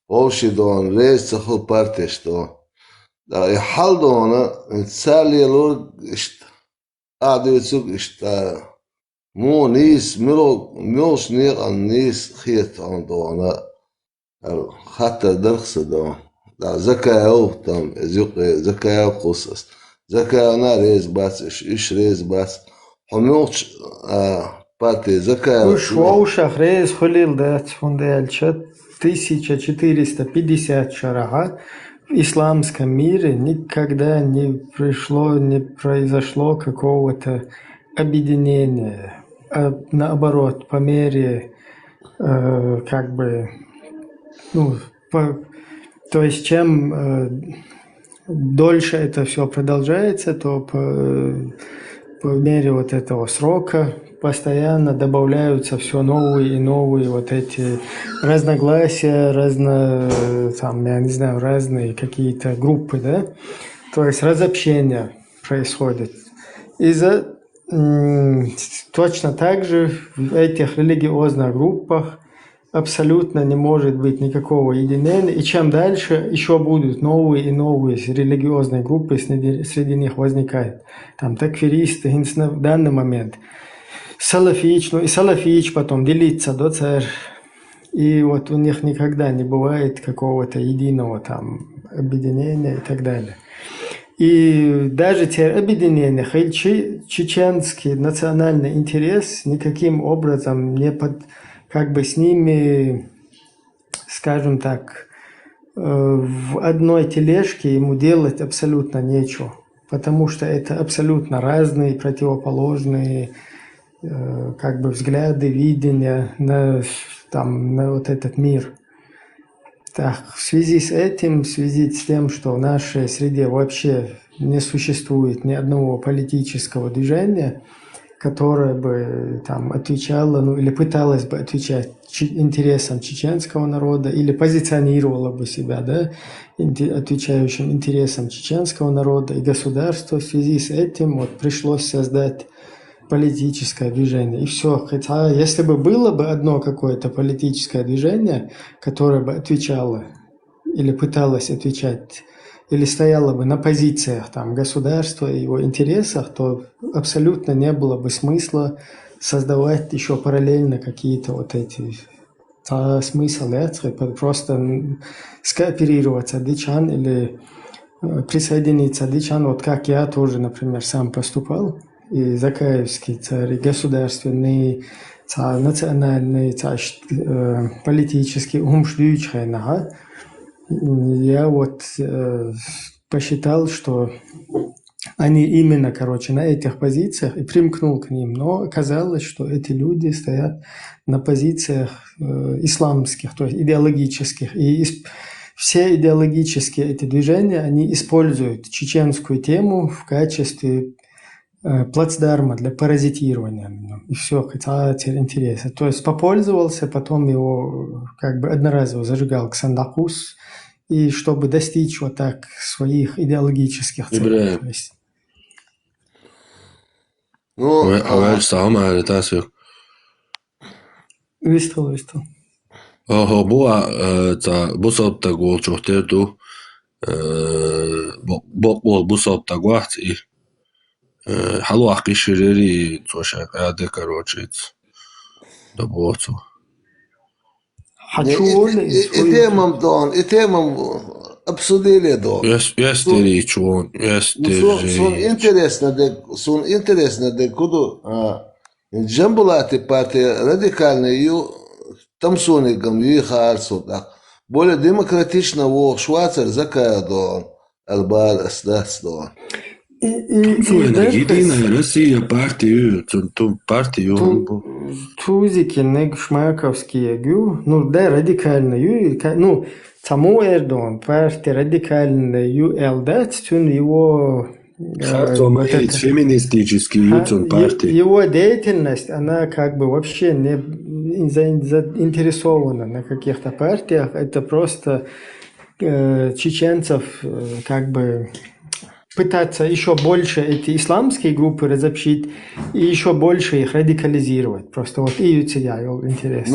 общий дон, рейс цаху партии, что. Да, и хал дона, цали лур, адуицук, что. Му нис, милш нир, ан нис, хит, он дона. Хата дырхса дона. Да, закаяу, там, закаяу кусас. زكاة أنا ريز باس إيش ريز باس حموش باتي زكاة وش ووشах рейс خليل дать фундельчат 1450 шараха в исламском мире никогда не произошло какого-то объединения. А наоборот, по мере как бы то есть чем дольше это все продолжается, то по мере вот этого срока постоянно добавляются все новые и новые вот эти разногласия, я не знаю, разные какие-то группы, да, то есть разобщение происходит. Точно так же в этих религиозных группах абсолютно не может быть никакого единения. И чем дальше, еще будут новые и новые религиозные группы, среди них возникают. Там такфиристы в данный момент. Салафич, и салафич потом делится до царь. И вот у них никогда не бывает какого-то единого там объединения и так далее. И даже те объединения, чеченский национальный интерес никаким образом не как бы с ними, скажем так, в одной тележке ему делать абсолютно нечего, потому что это абсолютно разные, противоположные как бы взгляды, видения на вот этот мир. Так, в связи с этим, в связи с тем, что в нашей среде вообще не существует ни одного политического движения, которая бы там отвечала, или пыталась бы отвечать интересам чеченского народа, или позиционировала бы себя, да, отвечающим интересам чеченского народа и государства. В связи с этим вот пришлось создать политическое движение. И все. Хотя, если бы было бы одно какое-то политическое движение, которое бы отвечало или пыталось отвечать, или стояла бы на позициях там, государства и его интересах, то абсолютно не было бы смысла создавать еще параллельно какие-то вот эти смысл, просто скооперироваться дичан или присоединиться дичан, вот как я тоже, например, сам поступал, и Закаевский царь, и государственный царь, национальный царь, политический умшдючхайнага. Я вот посчитал, что они именно, на этих позициях, и примкнул к ним. Но оказалось, что эти люди стоят на позициях исламских, то есть идеологических. И все идеологические эти движения, они используют чеченскую тему в качестве плацдарма для паразитирования. И все, хотя интереса. То есть попользовался, потом его как бы одноразово зажигал ксандакус, и чтобы достичь вот так своих идеологических целей. Выстрел. حلوة قشريري توشك هذا كروتشيت دبوتو и темам обсудили до. Ястери чон, ястери. Сон интересно, де куду Джамбулаты партия радикальная, ее тамсонигам, ее харсуда. Более демократично в Швейцарии закаядон, Албар Астасдон. Единая Россия партию, партию. Тузики нег шмаковские гю, ну да, радикальную, ну, саму Эрдоган, партия радикальную ЛД, тюн его... Феминистический партия. Его деятельность, она как бы вообще не заинтересована на каких-то партиях, это просто чеченцев как бы пытаться еще больше эти исламские группы разобщить и еще больше их радикализировать. Просто вот и теряю интерес.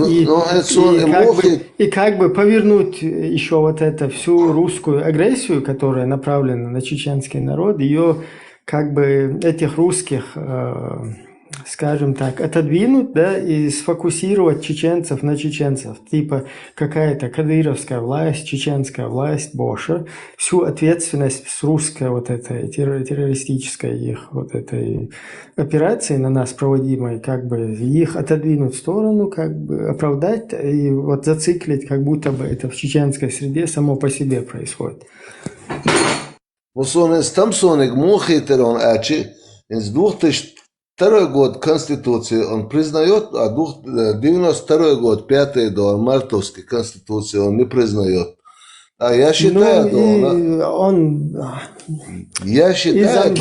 И как бы повернуть еще вот эту всю русскую агрессию, которая направлена на чеченский народ, ее как бы этих русских, скажем так, отодвинуть, да, и сфокусировать чеченцев на чеченцев. Типа какая-то кадыровская власть, чеченская власть, больше. Всю ответственность с русской вот этой террористической их вот этой операции на нас проводимой, как бы их отодвинуть в сторону, как бы оправдать и вот зациклить, как будто бы это в чеченской среде само по себе происходит. С 2002 год Конституции он признает, а 92 год, 5-й до мартовской Конституции он не признает. А я считаю, я считаю,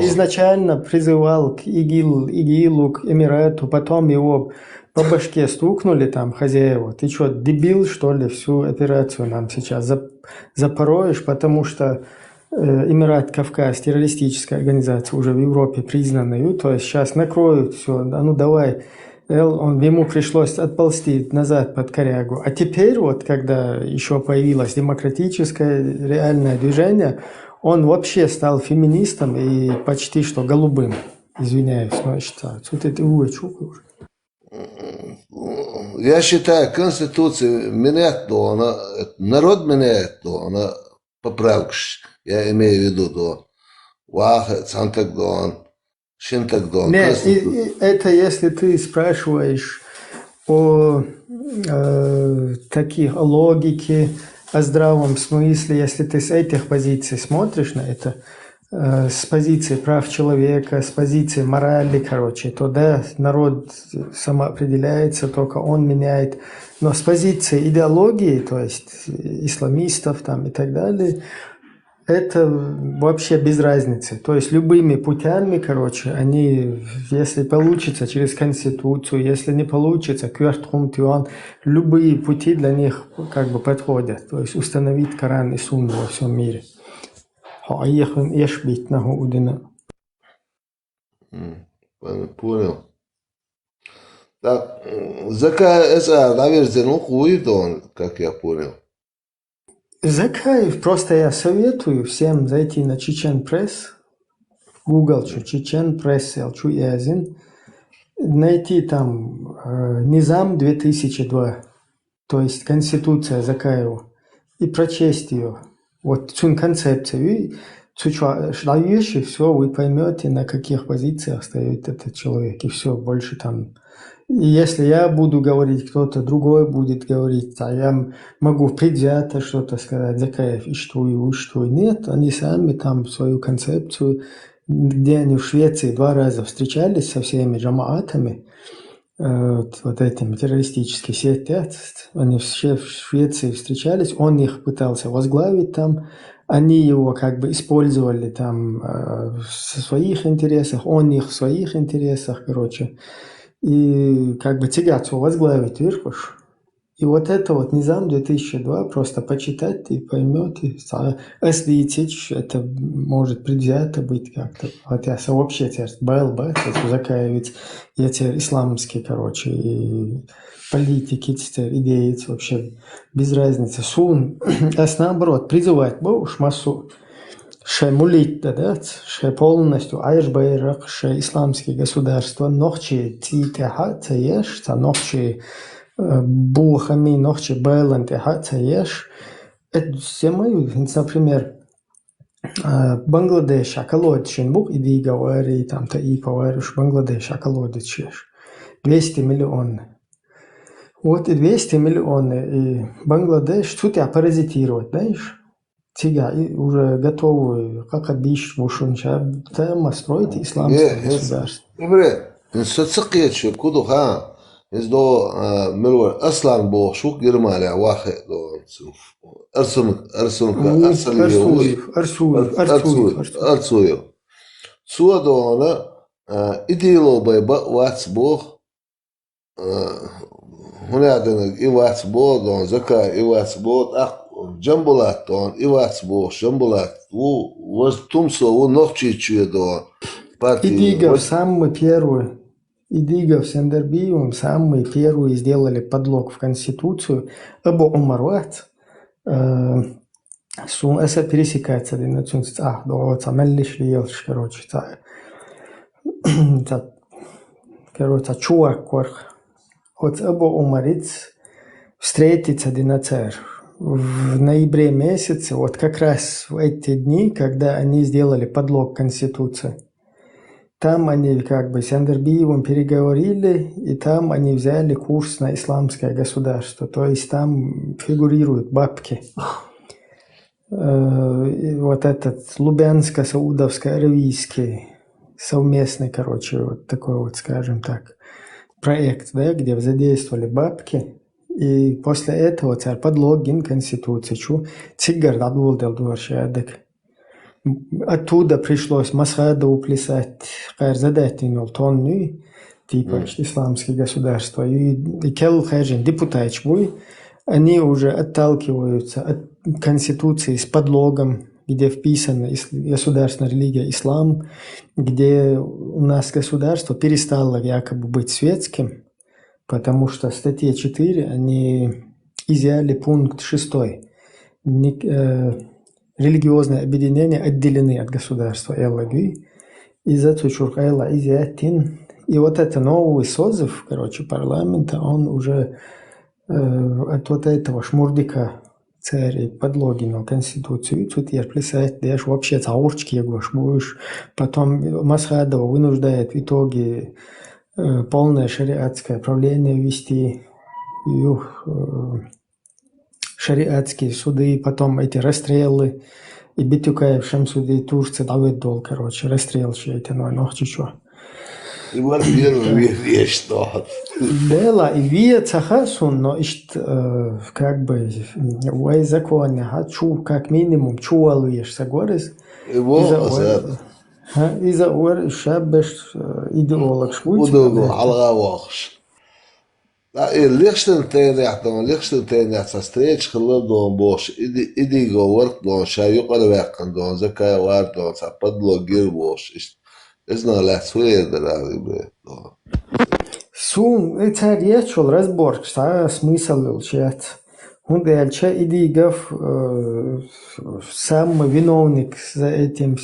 изначально призывал к ИГИЛу, к Эмирату, потом его по башке стукнули там хозяева. Ты что, дебил, что ли, всю операцию нам сейчас запороешь, потому что Эмират Кавказ, террористическая организация, уже в Европе признанная, то есть сейчас накроют все, ну давай, ему пришлось отползти назад под корягу. А теперь вот, когда еще появилось демократическое реальное движение, он вообще стал феминистом и почти что голубым. Извиняюсь, но я считаю. Вот это уже. Я считаю, Конституция меняет, народ меняет, она поправка. Я имею в виду, Вахет, Сантагдон, Шинтагдон. Нет, это если ты спрашиваешь о таких, о логике, о здравом смысле, если ты с этих позиций смотришь на это, с позиции прав человека, с позиции морали, короче, то да, народ самоопределяется, только он меняет. Но с позиции идеологии, то есть исламистов там и так далее, это вообще без разницы. То есть любыми путями, короче, они, если получится через Конституцию, если не получится, любые пути для них как бы подходят. То есть установить Коран и Сунну во всем мире. Понял. Так, Закаев, наверное, хует он, как я понял. Закаев, просто я советую всем зайти на Чечен Пресс, в Google, Чечен Пресс, найти там Низам 2002, то есть Конституция Закаева, и прочесть ее. Вот всю концепцию, и все, вы поймете, на каких позициях стоит этот человек, и все, больше там. И если я буду говорить, кто-то другой будет говорить, а я могу предвзято что-то сказать, Закаев, и что. Нет, они сами там свою концепцию, где они в Швеции 2 раза встречались со всеми джамаатами, вот этими террористическими сетями, они в Швеции встречались, он их пытался возглавить там, они его как бы использовали там в своих интересах, он их в своих интересах, короче, и как бы тягаться возглавить, веришь? И вот это вот Низам 2002 просто почитать и поймете. Эслитич, это может предвзято быть как-то. Хотя вообще БЛБ, Закаевец, эти исламские, короче, и политики, идеи, вообще без разницы. Сун, а наоборот, призывать Бог массу. Ше мулит, да, ше полностью айшбайрак, ше исламские государства, нохчи титеха, цееш, нохчи Бухами, нохчи Бэланд и Хацаеш. Это все мои, например, Бангладеш околодочен бук иди говори там то и поваришь Бангладеш околодочешь 200 миллионов. Вот и 200 миллионов и Бангладеш тут я паразитировать, знаешь? Тебя уже готовы, как обещать, вушунча, там строить исламское государство. Добре, институция что куда ха? Из до милвар Аслан бо шук Германия واحد до Арсуев. Су до она идеяло байба ватс бо هنا عندنا إيواتس بو دون زكاة إيواتس بو جنبولات دون إيواتس بو جنبولات وتمسو ونوخشي تشوي دون Идигов самый первый, Идигов с Эндербиевым самые первые сделали подлог в Конституцию. Абу Умарват, это пересекается, да, меллиш лиелш, короче, чувак, вот Абу Умариц встретится динацер в ноябре месяце, вот как раз в эти дни, когда они сделали подлог Конституции. Там они как бы с Эндербиевым переговорили, и там они взяли курс на исламское государство. То есть там фигурируют бабки. Вот этот Лубянско-Саудовско-Аравийский совместный, короче, вот такой вот, скажем так, проект, да, где задействовали бабки. И после этого царь подлогин Конституции. Цигар дадволдел дуаршадек. Оттуда пришлось Масхаду плясать, задать тонну, типа исламское государство. И Келл Хэжин, депутат чбуй, они уже отталкиваются от Конституции с подлогом, где вписана государственная религия ислам, где у нас государство перестало якобы быть светским, потому что в статье 4 они изъяли пункт 6. Религиозные объединения отделены от государства. И вот это новый созыв, короче, парламента, он уже от вот этого шмурдика царь подлогинул Конституцию. И тут я плясать, даешь вообще цаурчики, я будешь. Потом Масхадова вынуждает в итоге полное шариатское правление вести. Шариатские суды, потом эти расстрелы, и Битюкаев Шамсуды Турции давид дол, короче, расстрел эти, ну, чё. И вот вещь, что. Дела, и вия цахасун, но как бы, в законе, как минимум, чуалуешь, согласен? Из-за шабеш идеолог швуч. Liechtenstein steeds geloof door bos, idigo work door, zij ook al werken door, ze kan je waar door, ze padlo gilbos is nou laat zweren daar. Сум, это речь разбор, что смысл чет. Он дальше Идигов сам виновник за этим.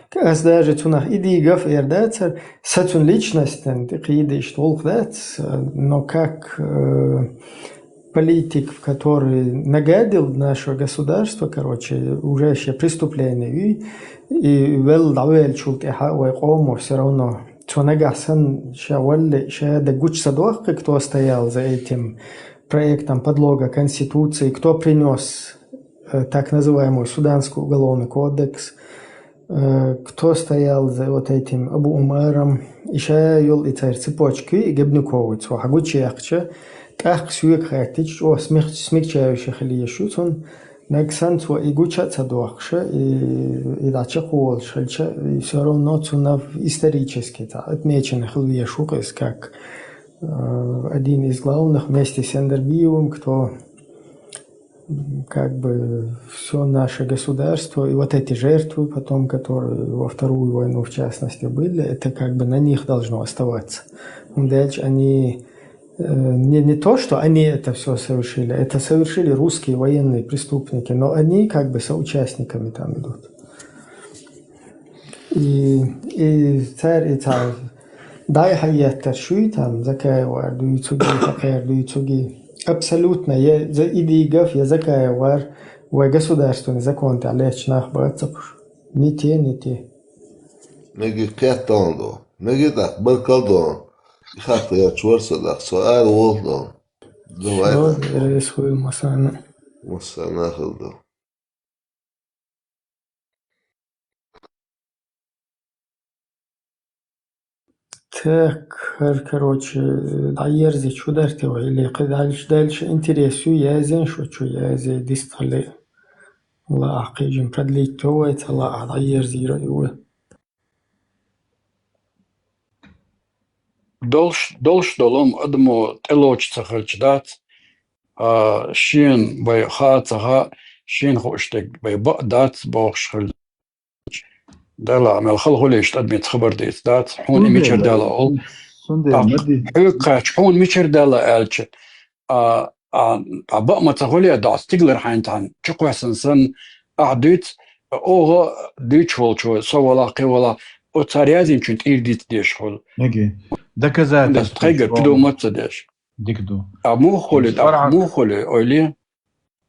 Как даже тунах Идигов эрдаться, сатун личностен, такие что но как политик, который нагадил наше государство, короче, уже еще преступление, и вел давел чулт ихауай кому все равно. Чонагасан шавалли шада гуч садох, кто стоял за этим проектом подлога Конституции, кто принес так называемый Суданский уголовный кодекс, кто стоял за вот этим Абу Умаром, еще юл и царь цепочки и Гебнюковый, хагучи яхча, так сюек хатич, смягчающих или ешуцун, Наксанцу и гучаться дохша, и дача холша, и все равно цунав исторически отмечен Хилвия Шукас как один из главных вместе с Эндербиевым, кто как бы все наше государство, и вот эти жертвы потом, которые во Вторую войну в частности были, это как бы на них должно оставаться. Дальше они не то, что они это все совершили, это совершили русские военные преступники, но они как бы соучастниками там идут. И царь дай хайяттар шуй там закаевар дуйцуги хакер дуйцуги абсолютно я за идигов я закаевар в государственный закон алечнах бацапуш نتي نجي كاتاندو نجي داك بركالدون خاطر يا تشورصدق سؤال والدون شو رئيس خوي مسانا مسانا خلدو Так, короче, дайерзи что дарте или дальше интересую язен что язе дистали لا أحقيجم продлить то это لا дайерзи райуе долш долом адмо телоч цахалчдат شين بي خاطها شين خوشتك بي بقدات بوخشل دالا عمل خلقو ليش تدميت خبر ديت دات حون ميشر دالا أول حيوك حون ميشر دالا ألش بق ما تقولي داس تقلر حينتان شقوة سنسن أعديت أوه ديتش والشو سوالا قولا وتاريازين كنت إيرديت ديش خل نجي دكزات بس تغير بدو ما تصدقش ديكدو مو خولي أولي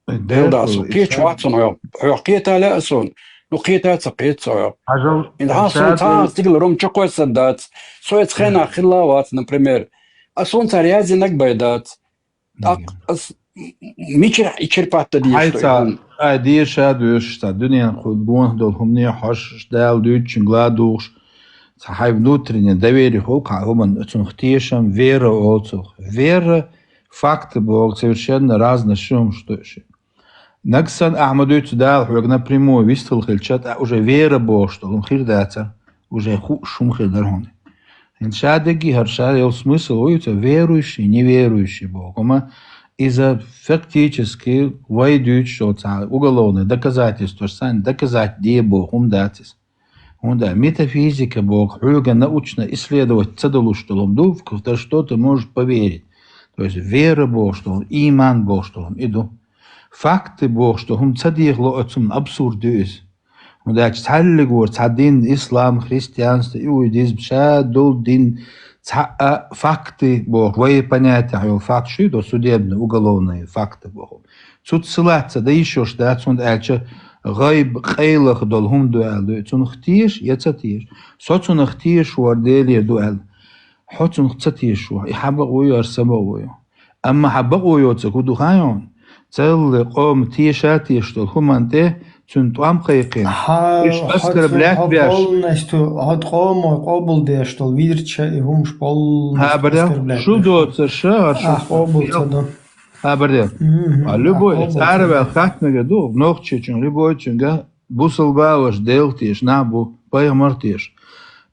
ديل داسو كيتش واتسون حقيت على أسون نقيتها تقيت سويا إن حاصل تاس تقل روم شقوة سدات سويت خينا خلاوات نبريمير أسون تاريازي نقبيدات ميشر إيشر بات ديش حيثا ديش هادوش تا دنيا خدبون دول همني حش دال دوتش غلادوش صحيب نوترين доверие холка هم тунхтешам вера олцох вера факты бог совершенно разные шум что еще наксан ахмадуйц дал хуг напрямую вистыл хилчат уже вера бог что он хирдата уже шум хилдархон иншадеги харша его смысл уйца верующий неверующий бог ома из-за фактически войдут что уголовное доказательство что доказать где бог датис да, метафизика Бог, хуга научно исследовать цадалу, что он дув, в что ты можешь поверить. То есть вера Бог, что он иман Бог, что он иду. Факты Бог, что он цадигло отцум абсурдюс. Да, цалли говорит, цадин, ислам, христианство, иудизм, шадул дин, факты Бог, твои понятия, факт, что это судебные, уголовные факты Бог. Тут ссылаться, да еще что, отсюда дальше, غايب خيلخ دول هم دوال تون ختيش يتساتيش صوتون ختيش ورديلي دوال حوتون ختيش يحبق ويار سبوي اما حبق ويوتسكو دخايون تل قوم تيشاتيش دول هم انت تون توام قيقين ايش اسكر بلاك بياش полностью هاد قوم قابل ديش دول ويرتشا هم شبال ها بردا شو دوت شهر قابل تدو بردا любой عربي خاتمه دو نوخچ چون любой چونگا بوسلباوش دلتيش نابو بايمرتيش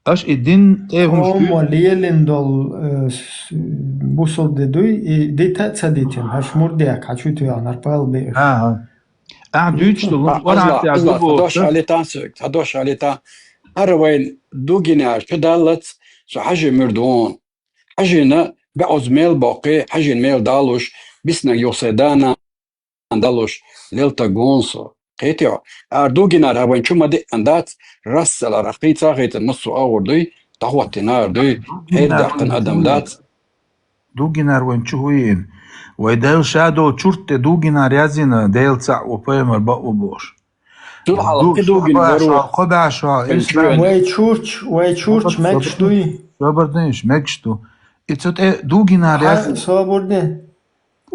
اش الدين تهم هم ليلن دول بوسل ددوي ديتا تصديتين هاش مرديك حشوتو يعني اربال بي دوتش دول هدوش على تا هروين دوغينا شدالت سو حاجه مردون حاجه بعوز ميل باقي حاجه ميل دالوش بسنا يوسيدانا اندالوش ليلتا غونسو قيتيو اردوغينا هروين شو مدي اندات رسل رقيتا غيت النص اوردي تهوتنا دوي هيدقن ادم دات دوغينا وين شوين ويدل شادو تشورت دوغينا ريازينا ديلتا وبيمر باو بوش طول حلقه دوغينا خدا شو وي تشورش ماكشدوي رابردنش ماكشتو اتسوت دوغينا ريازينا صابردن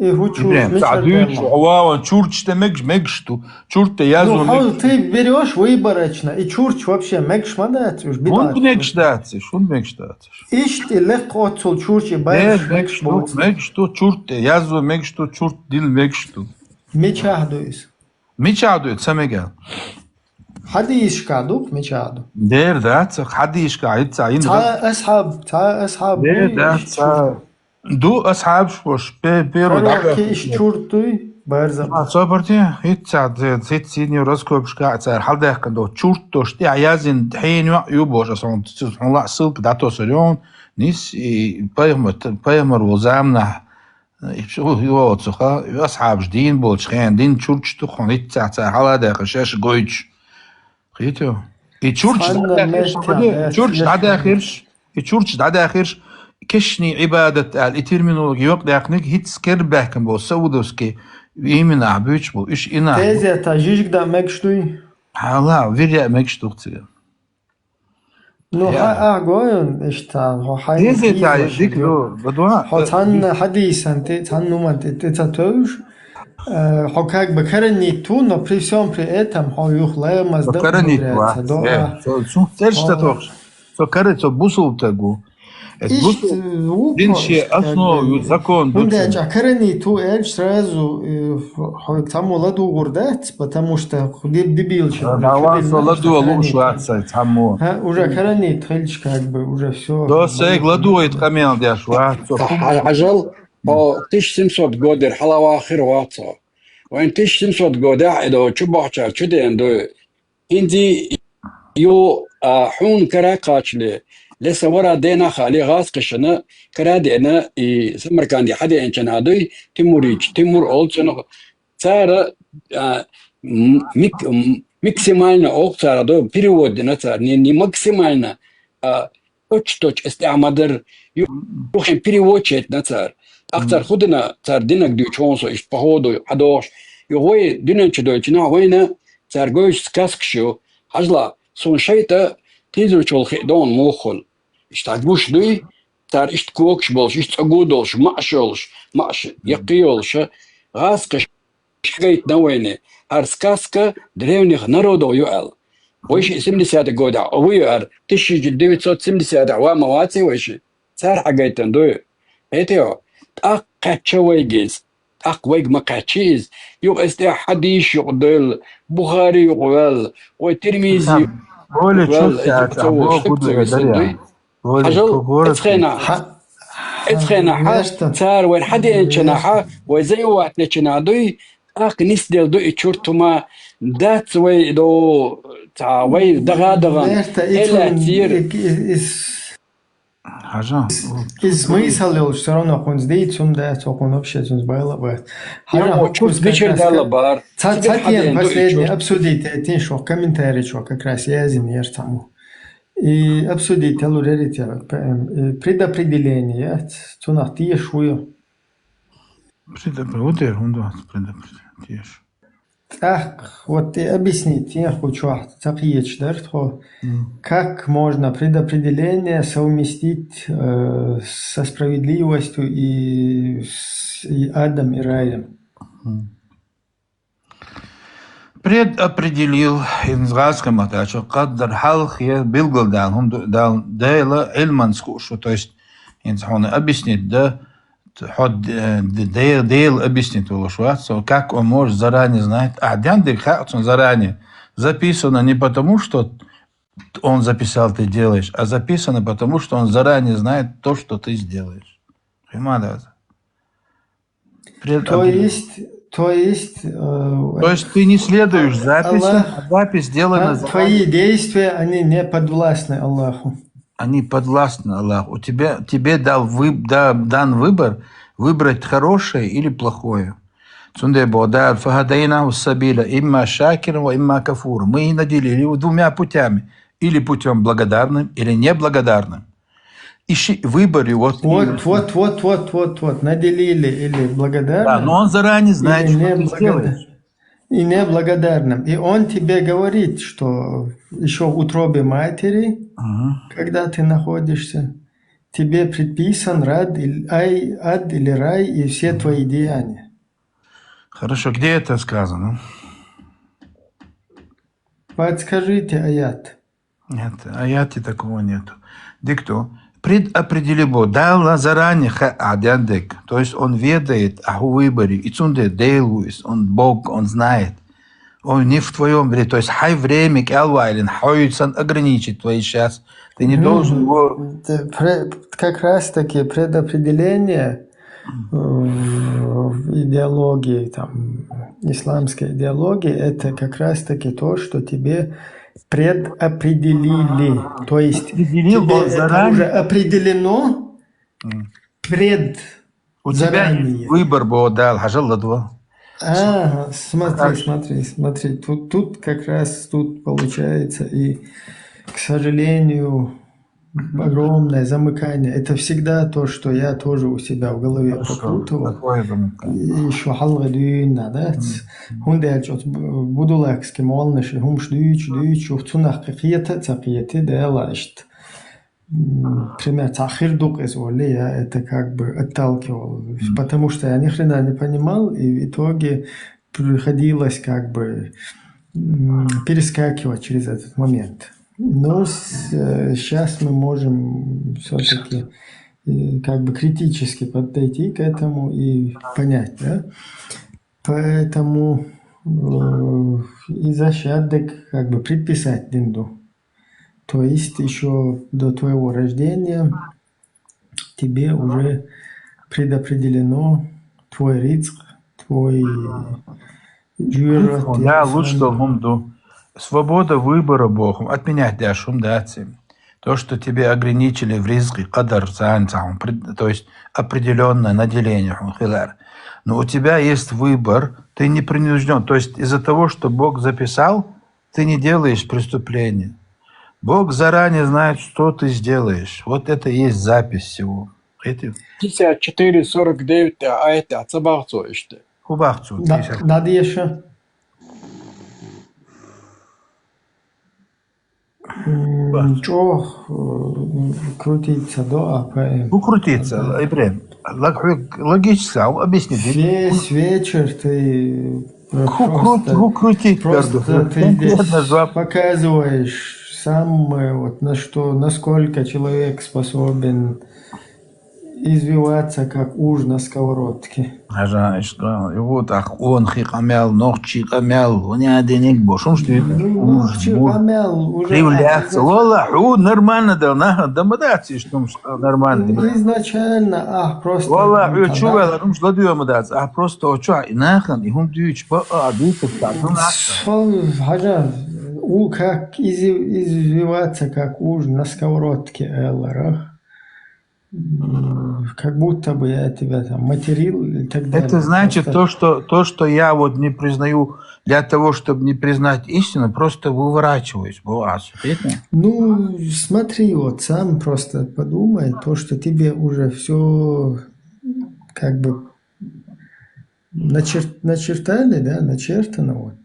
هو تشورش تعديش واو تشورش ماكشتو تشورت يازو ну ты берешь выборочно и чурч вообще мекш мадат уж бедат он мекштатиш ишти легко отцол чурчи байш мекшту чурт язу мекшту чурт дил мекшту мечахдуис самегал حديش كادوك ميشادو دير ذات حديش قاعد تعين تا اصحاب دير ذات دو اصحاب شوش بيرو كيش تشورتوي بارزا صبرتي هيت سينيور راسكوبش قاعد صار حل داك دو تشورتوش تي عايزين حين يوبوش اصلا الله سلك داتو سريون نيس بايمر وزامنا شو هو تسخا اصحاب جدين بولش خان دين تشورتش تو خونيت تاع حلا داك شاش جويتش خيتو تشورتش دا اخرش كشني عبادة الترمينولوجي وقت داخنك هيت سكر بحكم بو سودوسكي يمين عبوش بو إيش إنا تيزي تاجيجك دا مكشتوي لا ويريا ماكش تغتير نو أقول إشتا هو حي ديك لو بدوها حتى حديث أنت تنومت تتوش حكاك بكرني تو но при всем при этом حيوخ لا مزدق بكرني تو شو ترشت توش تو كرت بوصل تقو دين أصلا закон. Да, чакарани ту эльч сразу там ладу гордать, потому что дебил человек. Да, ладу лучше отцать, тому. Уже карани тхельч как бы уже все. Да, сей ладу это камел дяш, عجل 1700 года حلاوة آخر واطا وين 1700 года إذا شو بحشر شو ده عنده هندي يو حون كرا قاتله لسه ورا دينا خالي غاز قشنا كرا دينا سمر كان دي حدا انشان هادوي تيمور اولسن صار ماكسيمالنا اوق صار دو перевод на صار не максимально точь استعمادر يوخن переводчет на صار اكثر خدنا صار دينك دي чонсо иш походу حدوش يوي دينك دوچنا وينا صار гоش сказкшо حجلا سون شيتا تيزرچول خدون موخل اشتاقوش دوي تار اشت كوكش بولش اشت اقودولش معش يقيولش غاسقش شقيت نويني هار сказка древних народов юэл ويش 70 года ويار 1970 وامواتي ويش صار حقيتن دوي بيتيو قاتشويجيز ويج مقاتشيز يو استي حديش يقدل بخاري يقول وترميزي بولي شوف يا حجل اتخينا صار وين حدا انشناحا وزي وقتنا شنادوي نيس ديل دو اتشورتما دات وي دو تا وي دغا إلا تير حاجة смысл все равно он здесь да он вообще было бы вечер дала бар цатин последний обсудить тем что комментарий что как раз я зимер тому и обсудить предопределение то на те шую предопределение так вот объяснить я хочу такие как можно предопределение совместить со справедливостью и адом и раем. предопределил инзгасском атачо قدر حلق بالقل دالهم دايلا علما скушу то есть он объяснит да Дейл объяснит как он может заранее знать. Он заранее записано не потому, что он записал, ты делаешь, а записано потому, что он заранее знает то, что ты сделаешь. То есть ты не следуешь записи, а запись сделана заранее. Твои действия, они не подвластны Аллаху. Они подвластны Аллаху. Тебе дан выбор выбрать хорошее или плохое. Имма шакиром, имма кафуром. Мы их наделили его двумя путями. Или путем благодарным, или неблагодарным. Ищи выбори. Вот. Наделили или благодарным. Да, но он заранее знает, что ты сделаешь. И неблагодарным. И он тебе говорит, что еще в утробе матери, когда ты находишься, тебе предписан ад или рай и все твои деяния. Хорошо, где это сказано? Подскажите аят. Нет, аяте такого нету. Дикту. Предопределимо, дал заранее адяндек, то есть он ведает о выборе, и цунде дейлуис, он Бог, он знает, он не в твоем времени, то есть хай время калвайлен, хойцан ограничить твои сейчас, ты не должен его... Как раз таки предопределение в идеологии, там, исламской идеологии, это как раз таки то, что тебе предопределили, то есть тебе это уже определено У тебя выбор был, да, хажалладва. Смотри, тут как раз тут получается, и, к сожалению, огромное замыкание. Это всегда то, что я тоже у себя в голове прокрутывал. И еще халга дюйна, да? Хундер чот будулакски молныши, хумш дюйч, ухтунах какие-то делаешь. Пример Цахир Дукес я это как бы отталкивал, потому что я ни хрена не понимал, и в итоге приходилось как бы перескакивать через этот момент. Но сейчас мы можем все-таки как бы критически подойти к этому и понять, да? Поэтому изашадек как бы предписать динду. То есть еще до твоего рождения тебе уже предопределено твой риск, твой жюр. Я лучше гумду. Свобода выбора Богом. Отменять дашум дати. То, что тебе ограничили в риске, кадар, то есть определенное наделение. Но у тебя есть выбор, ты не принужден. То есть из-за того, что Бог записал, ты не делаешь преступления. Бог заранее знает, что ты сделаешь. Вот это и есть запись всего. 54-49 ayette atabaqtu işte. Hubaqtu. Надо еще. Что крутиться до АПМ? Крутиться, Ибрем. Логически, объясни. Весь вечер ты просто ты здесь показываешь сам вот насколько человек способен извиваться, как уж на сковородке. И вот он хикамял, ногчи камял, он не оденек бошом, что это? Ногчи камял уже. Кривляться. Валлах, нормально да, да мы даться, что нормально. Изначально, просто. Валлах, чувал, жладуем даться, просто что, и нахан, и он дюч, дюч, Хажа, как извиваться, как уж на сковородке, Элларах. Как будто бы я тебя там материл и так далее. Это значит то, что я вот не признаю, для того, чтобы не признать истину, просто выворачиваюсь. Ну, смотри, вот сам просто подумай, то, что тебе уже все как бы начертали, да, начертано, вот.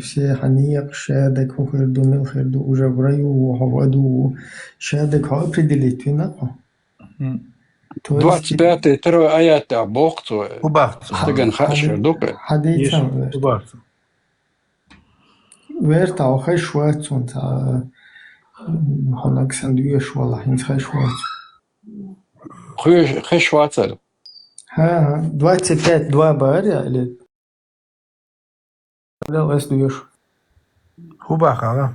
Все ханьяк, шадек, хухирду, милхирду, уже в раю, в аду, шадек, определить вина. 25-й второй аятта Богцу. Стыган хашер дупе. Хадейцам. Верта охай шварцун та ханаксан швала инс хай шварц. Хай шварцер. 25-2 баря или да, лес дуешь. Хубаха,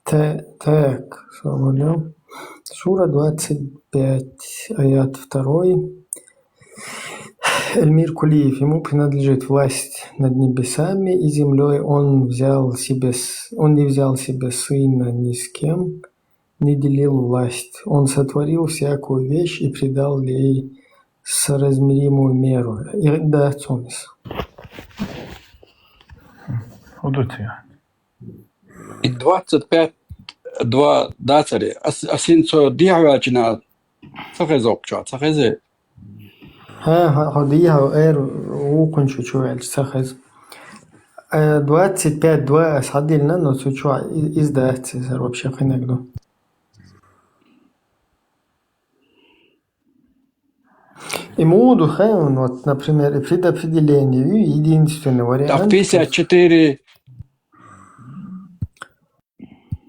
Так, смотрим. Сура 25, аят 2. Эльмир Кулиев, ему принадлежит власть над небесами и землей. Он не взял себе сына ни с кем, не делил власть. Он сотворил всякую вещь и придал ей соразмеримую меру. Да, Цонис. И 25-2 дацари. Асинцо диагачина сахезопча, сахезе. Ходиха укончу чуэль сахез. 25-2 садильно, но сучуа издается вообще хинегду. И моду вот, например, предопределение единственный вариант. Так 54.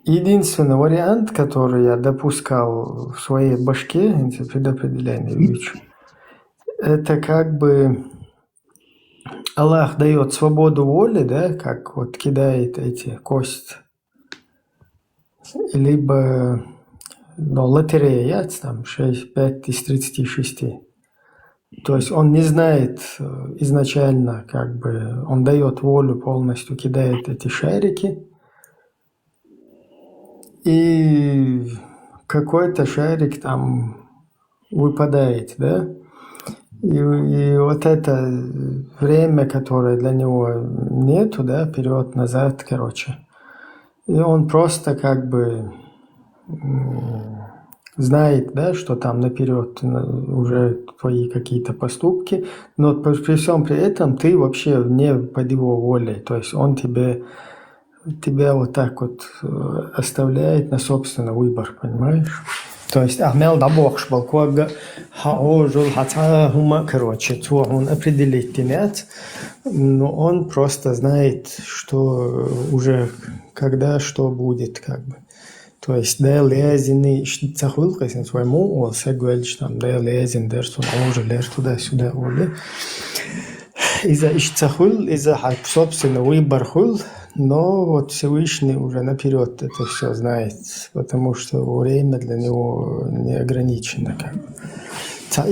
Единственный вариант, который я допускал в своей башке, предопределение, это как бы Аллах дает свободу воли, да, как вот кидает эти кости, либо лотерея, там 5 из 36. То есть он не знает изначально, как бы, он дает волю полностью, кидает эти шарики, и какой-то шарик там выпадает, да? И вот это время, которое для него нету, да, вперед-назад, короче. И он просто как бы знает, да, что там наперед уже твои какие-то поступки, но при всем при этом ты вообще не под его волей. То есть он тебя вот так вот оставляет на собственный выбор, понимаешь? То есть Ахмел Дабохш Балкуага Хаожул Хацахума, короче, он определить нет, но он просто знает, что уже когда что будет, как бы. То есть да лезины цахул кайсен своему ол сагвельч там да лезин дерсун уже лер туда-сюда оли. Из-за ищцахул, из-за собственно выбор хул, но вот Всевышний уже наперед это все знает, потому что время для него не ограничено.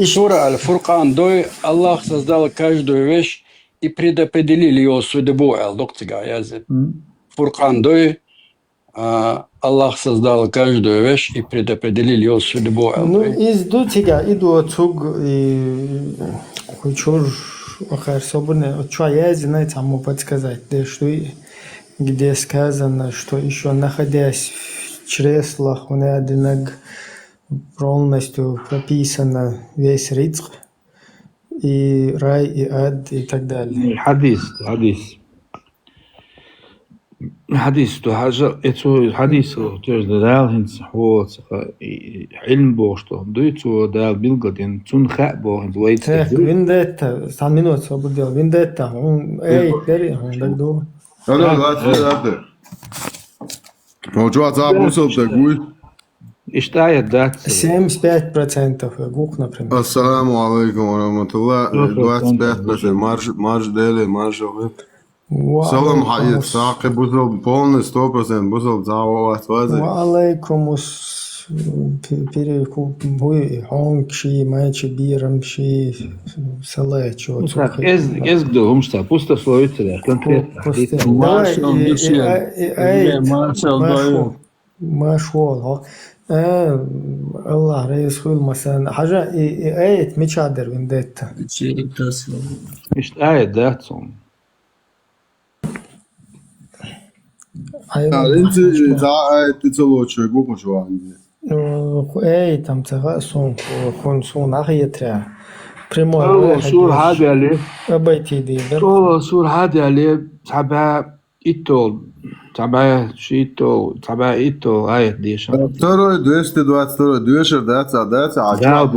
Сура Аль-Фуркан, Аллах создал каждую вещь и предопределил ее судьбу. Фуркан, Аллах создал каждую вещь и предопределил ее судьбу. Ну, иду отсюг и хочу особенно, что я знаю, тому подсказать, да, что где сказано, что еще находясь в чреслах, он одинок полностью прописано весь ризк, и рай, и ад, и так далее. حديث تو حاجة إتو حديث تجد دال هنس حوت علم بوشتو دويتو دال بيلقدين تون خاء بوهن ويت ويندتا سامينو صبوديل ويندتا هون اي تري هون دكدو لا موضوع صعب وصل تقول ايش تايت دات 75% гук, например. Ассаламу алейкум ва рахматуллах. 25% марш дели, марш овет. Салам хайет, саки бузал полный 100% бузал завоат вазе. Ва алейкум перекуп буй хонг ши майчи бирам ши салечо. Ez gdom sta pusta slovite конкретно. Машвол الله رئيس خول مثلا حاجة آية مشادر من داتا مش آية داتهم انت ذا آية تلوش يقول شو عندي آية تم تغاسون كون سون أخيتها بريمو سور هذا عليه أبيتي دي سور هذا عليه تبع إتول تبع شيتو تبع إتو آية ديش ترى 222 200 عجب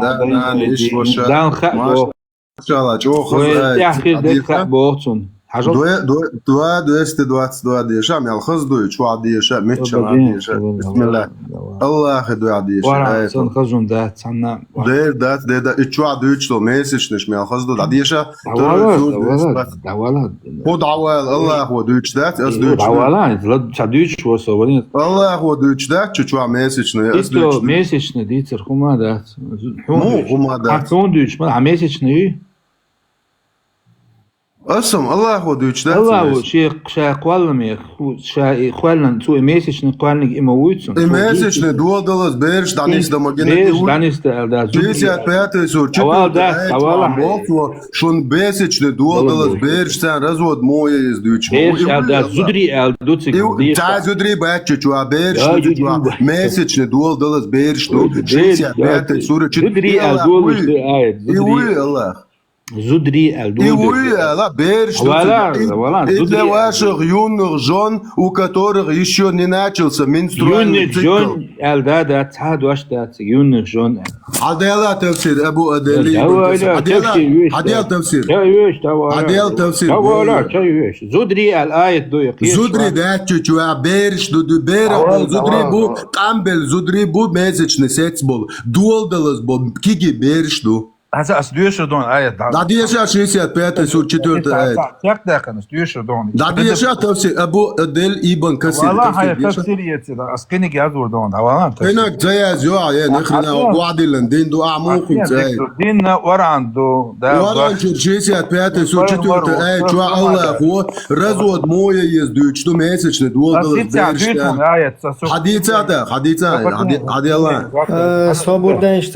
ده ايش وش دان خبو ان شاء الله جو تحقيق ده خبوتون دوا 222 ديشا من الخز دو شو عديشا متشا عديشا بسم الله الله خدو عديشا ورا سن خزون ده سنة ده شو عديش تو ميسج نش من الخز دو عديشا دولاد خد عوال الله هو دوتش ده اس دوتش دولاد لا تشديش هو صوبني الله هو دوتش ده شو ميسج نه اس دوتش ميسج نه ديتر خما ده خما ده حتون دوتش ما ميسج نه أسم الله هو دوتش ده الله شيء قوالم يا شيء قوالن تو ميسج قوالن إمويتون ميسج دول دولار بيرش دانيس ده مجنون بيرش دانيس ده جيسيات بياتسور أول ده أول شون ميسج دول دولار بيرش سان رزود موية يز دوتش بيرش ده زودري دوتش تا زودري باتش شو بيرش ميسج دول دولار بيرش دو جيسيات بياتسور زودري دوتش ده آية زودري الله زودري الدودة. لا берешь. Это ваших юных жен, у которых еще не начался менструальный цикл. Юных жен, да, تحد واشتات юных жен. عدالة تفسير أبو أدلي. عدالة تفسير. عدالة تفسير. زودري الآية دو زودري ده شو بيرش دو بيرا زودري بو قامبل زودري بو месячный секс был. Дуалдалас был. Киги берешь дو. هسه أستويش دون آية دا ديشا 65 سور 4 آية تاك داكن أستويش دون دا ديشا تفسير أبو أدل إبن كسر والله هاي تفسير يتي دا أسكني جازور دون والله هناك زي زوا يا نخنا وعد لندن دو أعمق زي دين وران دو وران شور 65 سور 4 آية شو الله هو رزود موية يزدوش تو месячный дуал حديثة الله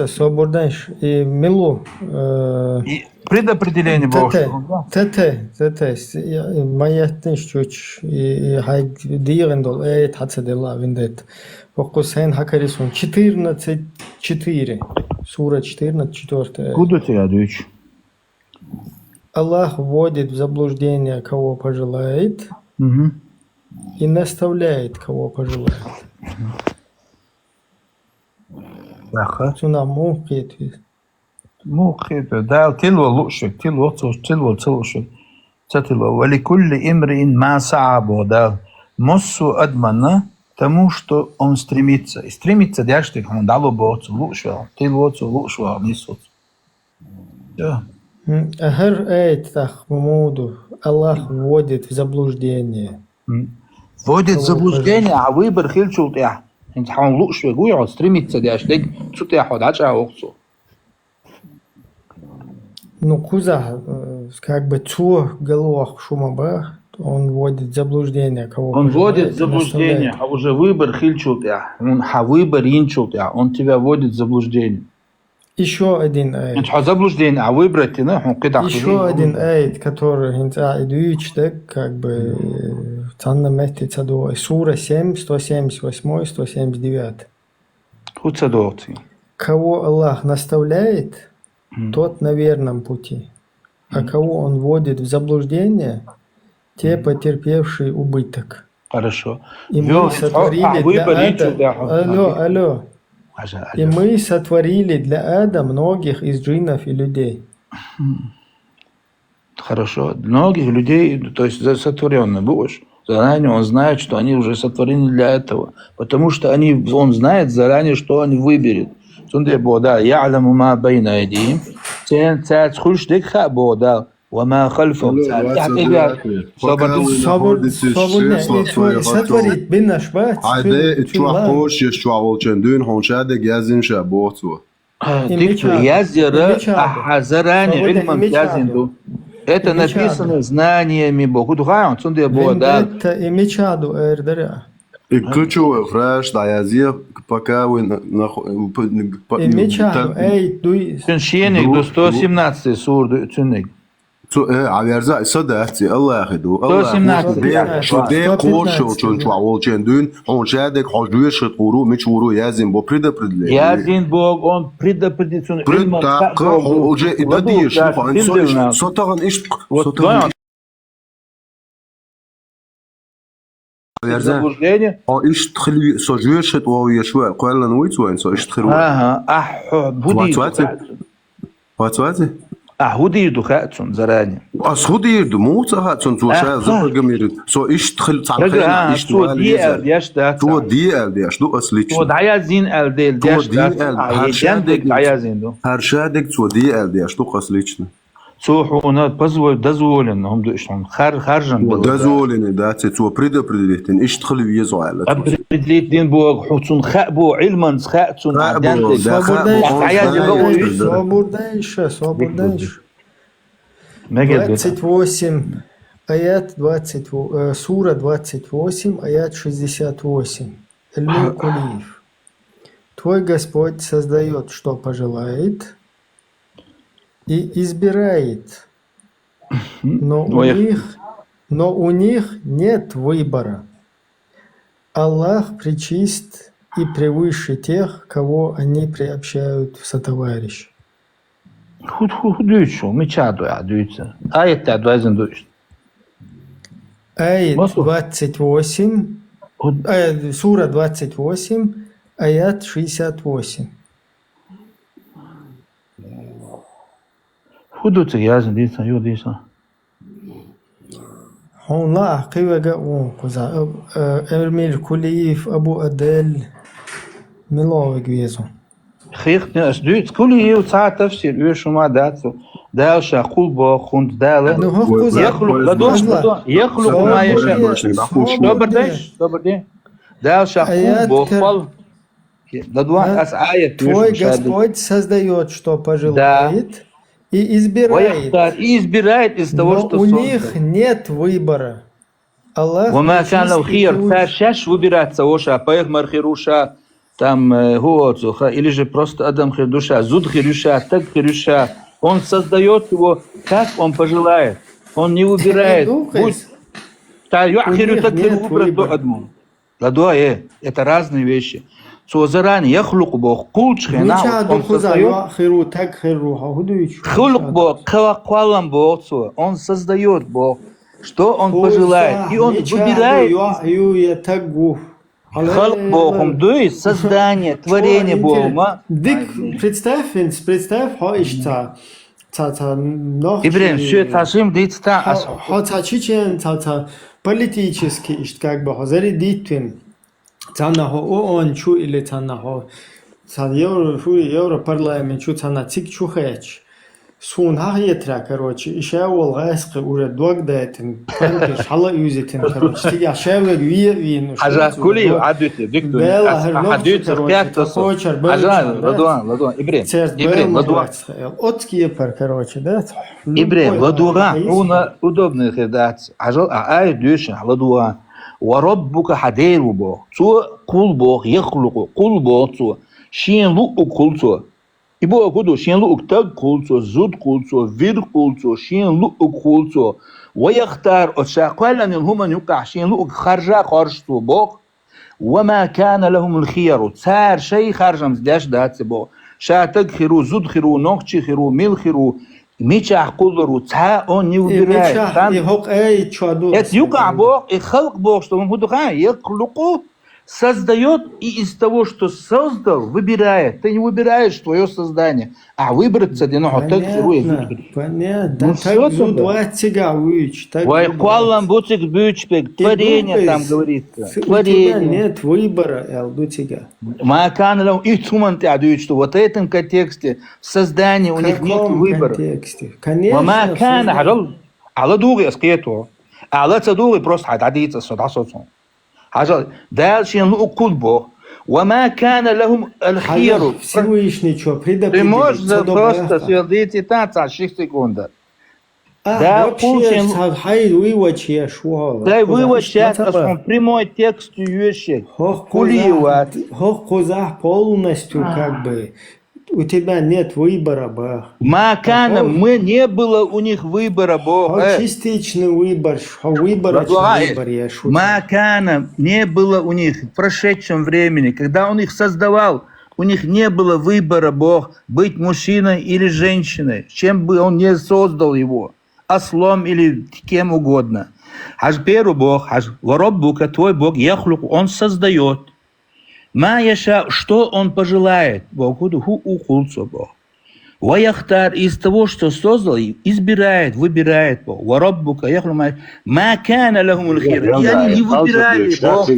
صبر دانش и милу Предопределение было. Маятный чуть хайг дирендол хацадела виндет. Покусен хакарисун 14:4. Сура 14:4. Куда тебя дочь? Аллах вводит в заблуждение, кого пожелает, и наставляет, кого пожелает. Цуна мухит. مخيف ده تلو لؤشك تلو تلوشك تتلو ولكل امرئ ما صعب ده مصو أدمنا тому, что он стремится. И стремится дяштик, он дало боцу, лучше, ты лучше, несут. Да. Ахар эйт так Мамуду, Аллах вводит в заблуждение. Вводит в заблуждение, а выбор хильчул я. Он лучше, он стремится дяштик, что-то я ходача оксу. Ну, куза, как бы цу головах шумаба, он вводит в заблуждение, кого он вводит в заблуждение, а уже выбор хильчут я, он выбор инчут я, он тебя вводит в заблуждение. Еще один айт. Заблуждение, а выбрать, еще один айт, который идущий, как бы, цанна местится до сура 7, 178, 179. Кого Аллах наставляет, тот на верном пути, а кого он вводит в заблуждение, те потерпевшие убыток. Хорошо. И мы сотворили И мы сотворили для ада многих из джиннов и людей. Хорошо. Многих людей, то есть сотворенный будешь. Заранее он знает, что они уже сотворены для этого. Потому что он знает заранее, что он выберет. Сунде бода, я'ламу ма байна айдихим. Сен цац хуш дикха бода, ва ма хальфум цац. Сотворить бинашбат. Айде чуах хош ешчуавол чендун хоншаде газин шаботу. Дикчу яздира заранее ильмам язинду. Это написано знаниями Бога. Духаун сунде бода. Это и мечаду эрдера. И ключу фреш даязия пока вы Тюншеник до 117 сур тюнник. Аверза садахти Аллах иду. 117. Что де коршо чон чуавол чендун он шадек хожуеш туру мечуру язин бо предопределение. Язин Бог он предопределен. Уже и дадишь, он сотаган иш сотаган. заблуждение. ايش تخلي سجوشت وهي شوي قال نويت وين سو ايش تخلي هودي دخاتون زراني هودي مو تهاتون تو شا زبر جميل سو ايش تخل تعرف ايش تو دي ال دو اصلي تو دايازين ال ديل دياش دايازين هرشادك تو دي ال دياش تو اصليچنا Сухуна дозволено, он харжан был. Дозволено, да, это предопределить, иш тхли везу على. Определить Бог, хутун хабу ильман схатун адянты. Свободнейше. 28, аят 20, сура 28, аят 68. Эль-Кулиев. Твой Господь создает, что пожелает, и избирает, но у них нет выбора. Аллах пречист и превыше тех, кого они приобщают в сотоварищ. Аят 28, сура 28, аят 68. Худуцы язын дейсің, ё дейсің. Онла қивеге куза. Эмир Кулиев, Абу Адель, Миловый гвезу. Хих не асдует. Кулиев цаатав сир, юшума датсу. Дал шакул бохунд дала. Ехлук ма яша. Добр день. Дал шакул бохвал. Твой Господь создает, что пожелает. И избирает из того, что у них нет выбора. Аллах выбираться, Оша, Пэх Мархируша, там или же просто Адам Хирдуша, Зуд Хирюша, Так Хирюша. Он создает его, как он пожелает. Он не выбирает. Это разные вещи. Заранее яхлук Бог, кулчхена, он создает. Хулук Бог, каваквалам Бог, он создает Бог, что он пожелает. И он выбирает. Халк Богом, то есть создание, творение Бога. Представь, Ибрим, все это ашим дитста. Политически, как бы, зарядитвин. Цанахо ООН чу или цанахо Европарламент чу цана цик чухач. Сун хахьетра, короче, еще волгаск уже догдайтен, хала юзитен, короче, тига шевлер вин. Ажа кули адуте, дикту. Адуте, как-то хочер. Ажа, ладуан, Ибрим, ладуан. Отские пар, короче, да? Ибрим, ладуан, уна удобный редакция. Ажа, ай дюшин, ладуан. وربك حدير بو تو كل بو يخلق كل بو تو شين لو كل تو يبو كدو شين لو تag كل تو زود كل تو فير كل تو شين لو كل تو ويختار اشاقل ان هم يقع شين لو خرجا خرجتو بو وما كان لهم الخيار صار شيء خرج مزداش دات بو شاتك خيرو زود خيرو نوقتي خيرو ميل خيرو ميشا قدروا تا он не выбирает. Это юга Бог и халк Бог, что он яхлуку создает и из того, что создал, выбирает. Ты не выбираешь твое создание, а выбраться для него так понятно. Вайкуалам бутик бючпек, творение там говорится. Творение. Нет выбора, Элдутига. Маканелом и Цуман ты что вот в этом контексте создания у них нет выбора. Конечно. Макана, على دوغي اسكيتو على تدوغي بروست عديت الصداصوتهم حاجه دال شيء لو بو وما كان لهم الخير Всевышний что ты можешь просто следить и так 6 секунд. Да, вообще, да, вывод сейчас, прямой текст вещи. Хохкозах полностью как бы. У тебя нет выбора, Бог. Макана, мы не было у них выбора, Бог. Частичный выбор, выборочный выбор, я шучу. Макана, не было у них в прошедшем времени, когда он их создавал, у них не было выбора, Бог, быть мужчиной или женщиной, чем бы он не создал его, ослом или кем угодно. Аж первый Бог, аж вороббука, твой Бог, яхлук, он создает. Маяша, что он пожелает, Бог, Бог. Ваяхтар из того, что создал, избирает, выбирает Бог. Вараббука, яхлумай, макана лахумул хир. И они не выбирали Бог.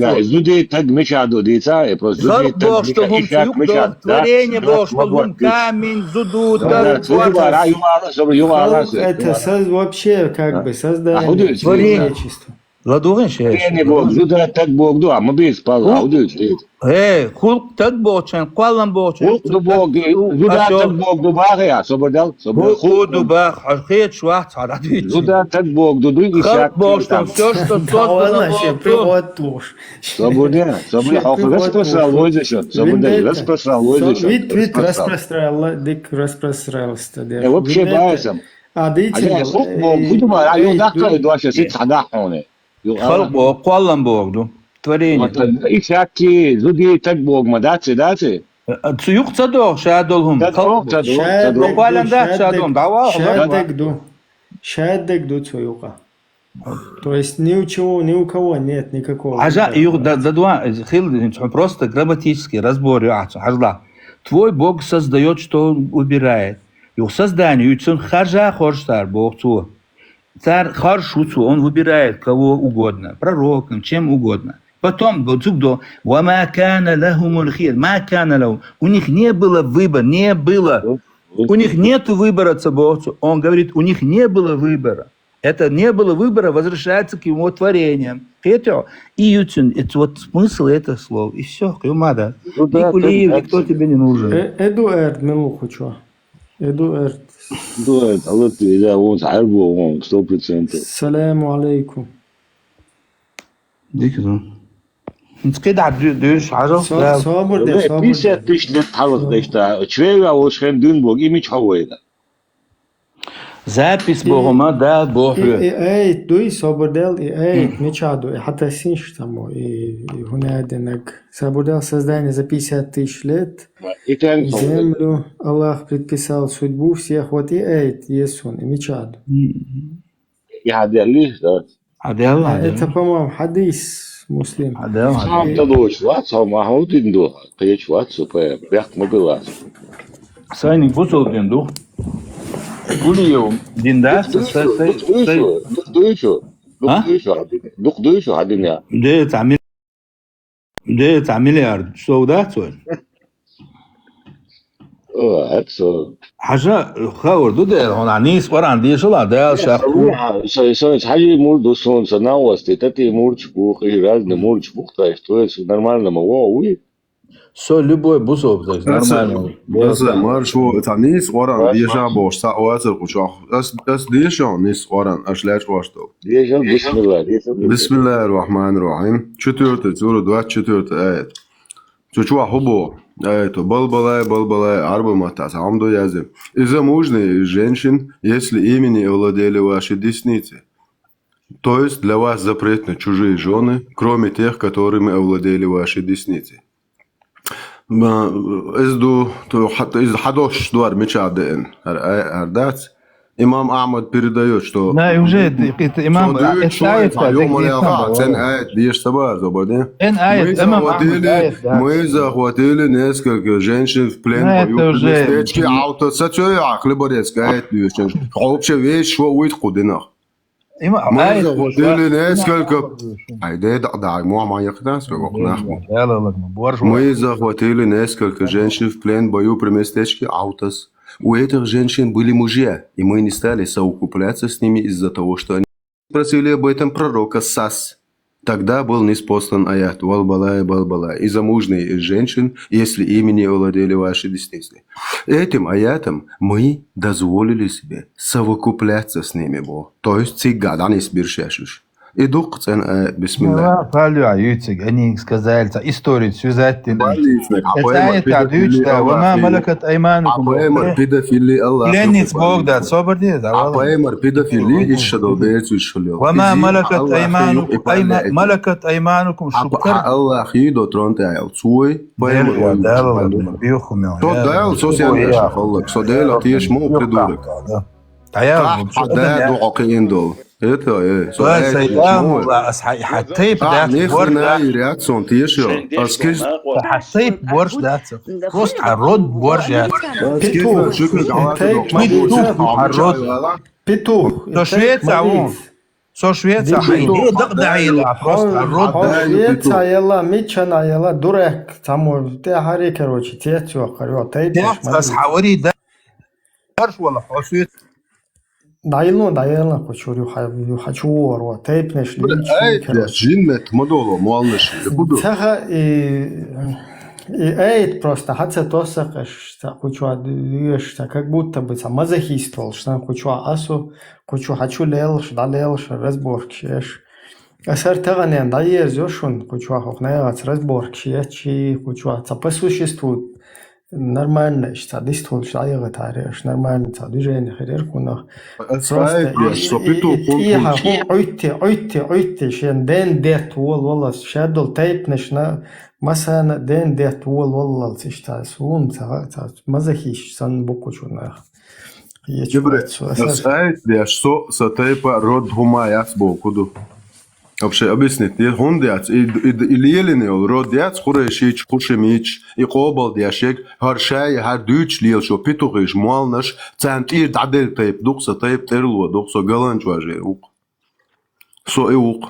Бог, что он юг, творение Бог, что он камень, зудут, это вообще как бы создание творчества. Ладугин ще. Не Бог, зуда так Бог дуа, мы без пала, удуть. Хулк так Бог, квалам Бог. Хулк Бог, зуда так Бог дубаге, сободал, Хулк дубах, хет швахт, адит. Зуда так Бог, дуду и шак. Бог, что все, что создано Бог. Свобода, распространялось, свобода, распространялось. Вид распространялся. Вообще баесом. А дайте. Хулк Бог, дубаге, а я дакаю дуаше сит хадахоне. Халк Бог, квалам Бог, творение. И всякие, зуди так Бог, мадаци, даци. Цуюк цадох, шадолхум. Квалам да, шадом, давал. Шаддегду цуюка. То есть ни у кого нет никакого. Ажа, просто грамматический разбор. Твой Бог создает, что он убирает. Его создание, он харжа хорштар, Бог цу. Царь Харшуцу, он выбирает кого угодно, пророком, чем угодно. Потом, у них не было выбора, не было. У них нет выбора, он говорит, у них не было выбора. Это не было выбора, возвращается к его творениям. Это вот смысл этого слова. И все, юмада. Никто тебе не нужен. Эдуард, милуху, что? Эдуард. Allah إذا هو تعرف هو 100%. السلام عليكم. ديك كده عدوش عرف صابر ده صابر 50 тысяч лет халык да işte. Çevre oluşan dün bu imi çoğuydu. запись بوغما да بوغ اي دوي صابر ديل اي ميچادو حتى синш тамо и гунаденак صابر дел создание за 50 тысяч лет. Землю Аллах предписал судьбу всех, вот и эйт есть он, и мечаду. Я делись, да. Это, по-моему, хадис муслим. Сам то дочь, вот сам махут инду, печь вот супер, бях могла. Сайник бусол динду. Кулиев диндас, дуйшу один я. ده مليار سودات وين؟ اكسو حاجة خاور ده هون عنيس ورا عندي شو لا ده شاف سو حاجة مول دوسون سناوستي تاتي мурч бух и разные мурч бух, то есть то есть нормально могу, уй. Все любой бусов, то есть нормально. مثلا مار شو تعنيس ورا ديجا بوش ساعات القشاخ اس ديجا نيس ورا اشلاش واشتو ديجا بسم الله بسم الله الرحمن الرحيم чётвёртый сura 24 аят чучуа хубо аят балбалай арба матас амдо язы из замужних женщин если ими овладели ваши десницы то есть для вас запретны чужие жены кроме тех которыми овладели ваши десницы ازدو то حتى из 11 دوار мечаден ардат имам Ахмад передает что да уже имам мы захватили несколько женщин в плен местечки аутосацию хлеборецкая общая вещь что уйдет куда мы захватили несколько мы захватили несколько женщин в плен в бою при местечке Аутос. У этих женщин были мужья, и мы не стали совокупляться с ними из-за того, что они спросили об этом пророка Сас. Тогда был ниспослан аят «Балбалай, и замужние из женщин, если ими не овладели ваши десницы». Этим аятом мы дозволили себе совокупляться с ними, то есть цигад, а не сбиршешуш. И дух цен аят, бисмилlah. Палю аютик, они сказали, историю связать. Это аят адючта, вама малакат айманукум. Апаэмар педофили Аллах. Пленниц Бог дат, собор дед. Апаэмар педофили ишшадо бейцу ишшалил. Вама малакат айманукум шукар. Аллах идо тронте аял цуй. Паэмар тот дайл социальный Аллах. Содел атиеш мо придурок. Таял. Да дуакин дол. Это حتى реакцион тиешо аскиз حتى борщ даться просто род борщ петух то Швеция он со Швеция дaqda'ila просто род Швеция ела мичана ела дурак тамо те хари короче тетю харё тайт بس حواري ده борщ ولا حوسيت دايلون كوشوريو حشور وتايبنش جنت مدولو مولش يبدو تاها ايت просто حتى توسقش кучу дыш как будто бы мазохистол что кучу асу кучу хочу лелш далелш разборкшеш асар таганен дайер зошун кучу хохнагац разборкшечи кучу по существу нормально, что действует, что я готовлю, нормально, что движение хереркуна. Просто ойти, шен ден дет вол, шедол тайпнеш на масана ден дет вол, что сун, мазахиш, сан букучуна. Добре, сайт, я что сатайпа род гумаяц бокуду. Вообще объяснить, я хондяц, или еленеол, родяц, хурешич, хушемич, и кобал дяшек, харшай, хар дюч лил, шо питухиш, муалнаш, центир дадель тайп, дукса тайп терло, дукса галанч важе, ук. Со и ук.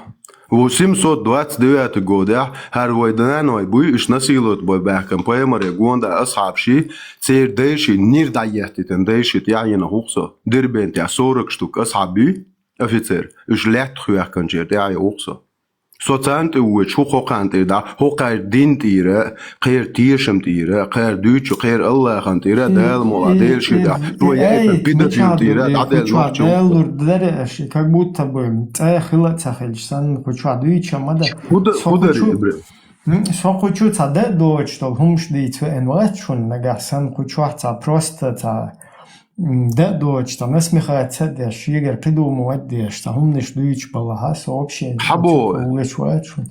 В 729 году, хар вайданой буй, иш насилот бой бахкам, поэмаре гонда асхабши, цер дейши, нир даяхтитен дейшит, яйна хукса, дирбент, я 40 штук асхаби, офицер, уж лет хуя кончер, да я också. Så tant uet şu kokant da hokar din tire, qer tiersem tire, qer duç, qer Allah kan tire, dal mola del shida. То я пидатил тire, да дал мачо. Дал как будто бы цай хила цахельсан, хочу адуича мада. Куда Шо хочу ца да дочь, то хумш дит энвачун нагасан хочу ца просто ца да дочь, та насмеха ца да шигер придумывать деш, та хумниш дуич балаха сообщение. حبو Улечвачун.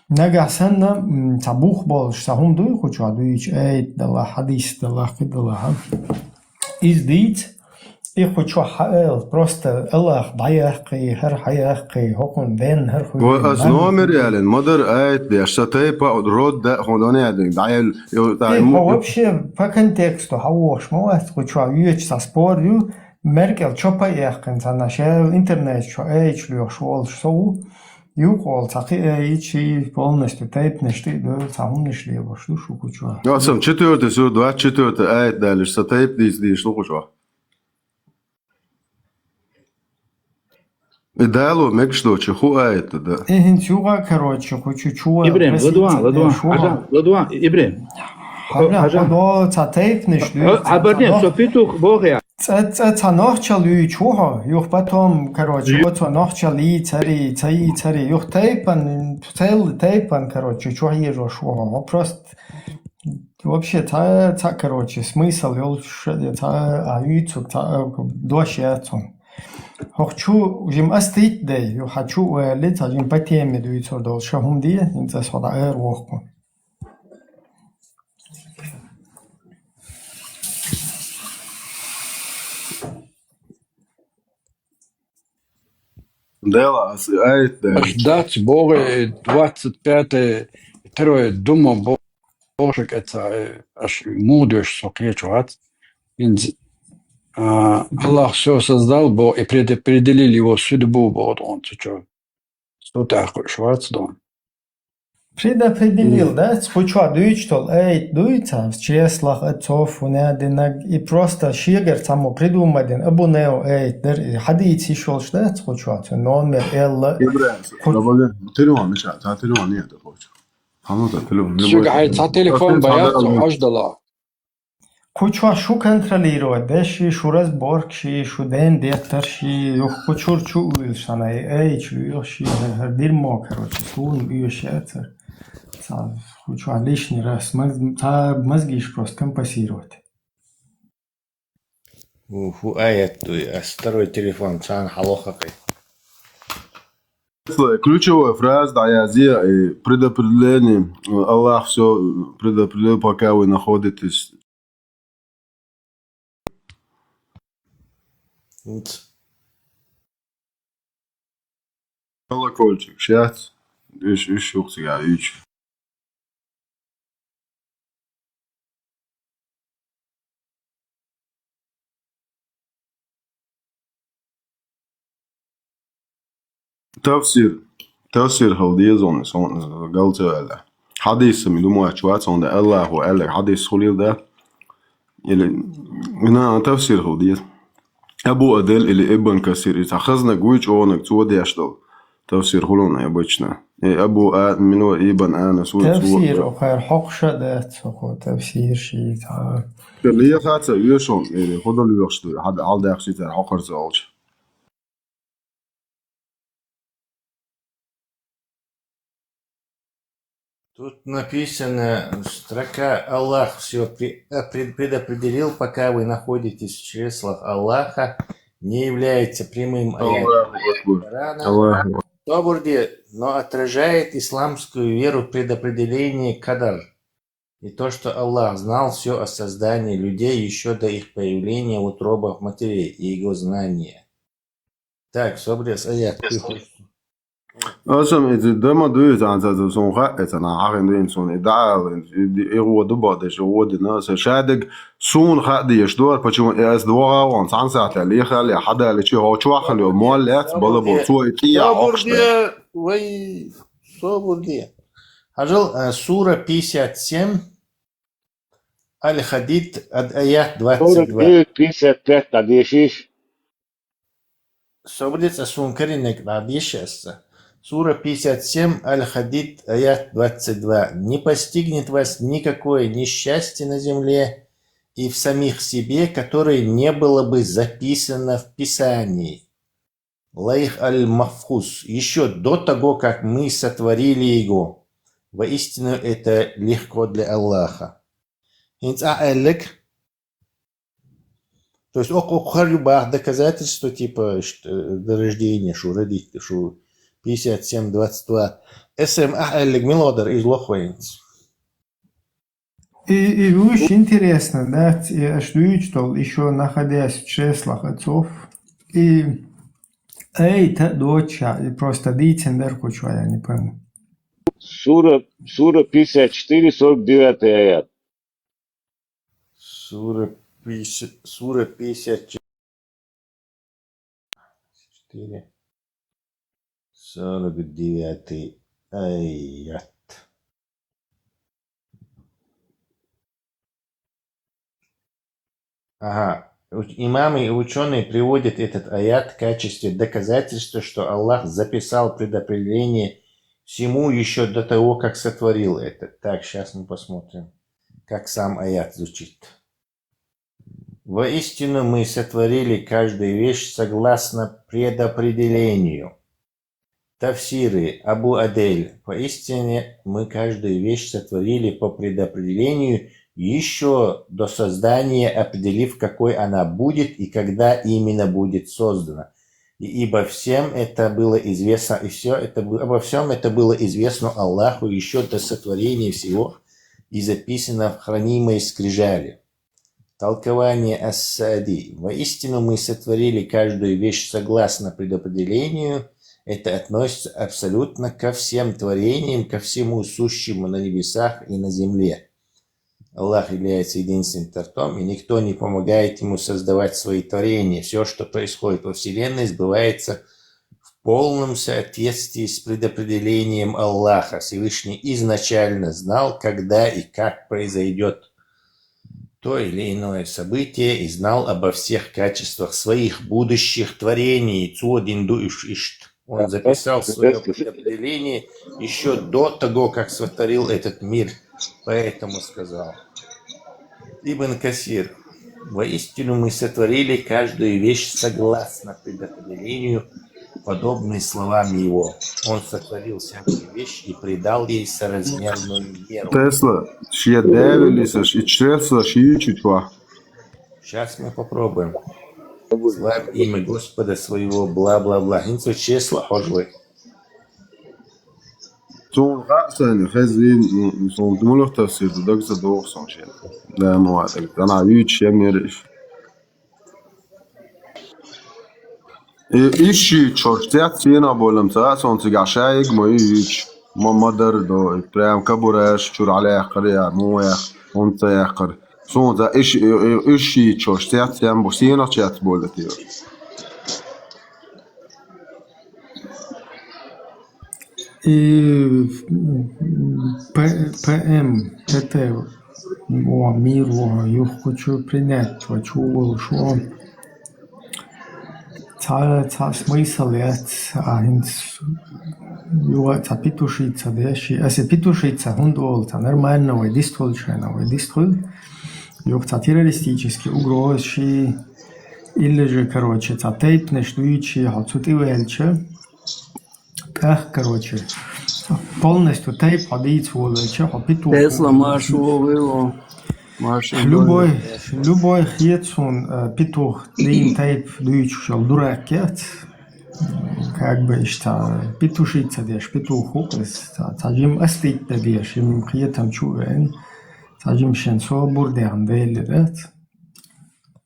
Нагасан ца бух болш, та хум дуй хочу дуич эйт дала хадис дала кидала. Из дит и хочу хаэл просто Аллах даяхки хер хаяхки хокун ден хер хуй. وأس نومر يعني مدر آيت بيشتى با رود ده هوني يعني دايل Вообще по контексту хавош моас хочу юч со спорю Меркель чопа яхкин за нашел интернет что эйч лёшвол что юкол цахи эйчи полностью тайп нешти до самуниш лево что хочу. Я сам 4 сюр 24 آيت ده лишь сатайп дис что хочу. Идеалу мекшто чеху آيت ده. Интюга короче хочу чуа. Ибрим, ладуан, Ибрим. Хабла цатайп нешти. Абарне софиту богя. Це нахчали чого, юх потом, короче, вот нахчали цари, юх тайпан, короче, чого є шо, просто, вообще, це, короче, смысл, це юцук, це дошецун. Хочу, жим астит дей, юх хочу літа, жим по теме дуйцур дол, що хум ді, це сода вохку. Дела آيت ده. Ждать Бога 25 второе дума Божек это аж мудрость сокречивать. Аллах все создал, Бог и предопределил его судьбу, Бог он что такое шварцдон. Предопределил, да? Хочу дуйч тол, дуйца в числах отцов, и просто шигер само придумаден, абунео, хадийцы шолш, да? Хочу, номер, элла. تلوان مش عارف تلوان نيه تخوش حموده تلوان شو قاعد تليفون بياته عجدلا Хочу шу контролировать, да? Шу разборг, шу ден дектор, хочу чу шана, чу дерьмо, короче, сун, юшецер. Хочу лишний раз мозги просто компенсировать. Фу, второй телефон, цан халохакай. Ключевая фраза, да, я и предопределение. Аллах все предопределил, пока вы находитесь. Колокольчик, сейчас. Еще я ищу. تفسير هالدي زون قلت له حديث من دموع شوات صون ده الله هو قال لك حديث خليل ده اللي هنا تفسير هالدي أبو أدل اللي ابن كثير إتخذنا جويج أونك تودي أشتغل تفسير خلونا يا بيتنا أبو منو ابن أنا تفسير وخير حق شدت تفسير شيء اللي هي خاطر يشون اللي خذوا اللي يخشوا حد على ده يخشوا ترى حقر زوج. Тут написано, строка Аллах все предопределил, пока вы находитесь в числах Аллаха, не является прямым аятом Корана, но отражает исламскую веру предопределение кадар. И то, что Аллах знал все о создании людей еще до их появления в утробах матерей и его знания. Так, собрес аят. أصلاً إذا ده ما دويت عن ذا زون خاء أنا عارف إن إنسان إدعاء إيرو دبا ده شو ود الناس شادق سون خاء دي يشدور بتشوف إس دوغا وان سانسات اللي خلي حدا اللي شو هو شو خلي مولات بلا بطوة إتيا صبر وي صبر دي هجل سورة 57 الحديد آيات 22 55 قديشيش صبرت أسون كرينك بعديش أسا Сура 57, Аль-Хадид, аят 22. «Не постигнет вас никакое несчастье на земле и в самих себе, которое не было бы записано в Писании». Лаих аль-Махфуз. Еще до того, как мы сотворили его. Воистину это легко для Аллаха. Инц аэллик, то есть ок любых доказательств, типа до рождения, что родители, что 57-22. СМ аэллик милодар из лохвейнц. И очень интересно, да, что еще находясь в чреслах отцов, и это доча, и просто дицендерку, что я не пойму. Сура 54, 49 аят. Сура 54, 49 аят. Ага. Имамы и ученые приводят этот аят в качестве доказательства, что Аллах записал предопределение всему еще до того, как сотворил это. Так, сейчас мы посмотрим, как сам аят звучит. Воистину мы сотворили каждую вещь согласно предопределению. Тафсиры Абу Адель. Поистине мы каждую вещь сотворили по предопределению еще до создания, определив, какой она будет и когда именно будет создана. Ибо всем это было известно, обо всем это было известно Аллаху еще до сотворения всего и записано в хранимой скрижали. Толкование Ас-Саади. Воистину мы сотворили каждую вещь согласно предопределению. Это относится абсолютно ко всем творениям, ко всему сущему на небесах и на земле. Аллах является единственным Творцом, и никто не помогает ему создавать свои творения. Все, что происходит во Вселенной, сбывается в полном соответствии с предопределением Аллаха. Всевышний изначально знал, когда и как произойдет то или иное событие, и знал обо всех качествах своих будущих творений. Он записал свое предопределение еще до того, как сотворил этот мир. Поэтому сказал Ибн Касир: воистину мы сотворили каждую вещь согласно предопределению, подобные словам его. Он сотворил всякую вещь и придал ей соразмерную меру. Тесла, шия девелисаш и чресла шию чутва. Сейчас мы попробуем. Славь имя Господа своего, бла-бла-бла. Инцу числа хожвы. Тун расен хазин сон думлох тafsir даг за дох сон шен. Да муадак. Она вич ямериш. Ищи чортят сина болом та сон тигашаиг моич. ما درد برام كبرش شور عليه قرية مويا وانت يقر صون ذا إيش تشوشتيات يام بوسينا تشات بولتيو И ПМ, это о миру, я хочу принять, хочу, что смысл это петушица, да, если петушица, он должен нормально выстроить, террористические угрозы, или же, короче, тейп ночнующий, так, короче, полностью тейп ходить в петух. Тесла маршал его. Любой хитсон петух, длин тейп дующий дуракет, как бы что петушица дешь петуху, тажим астик дешь им хитам чувен, тажим шенсо бурдеан делет,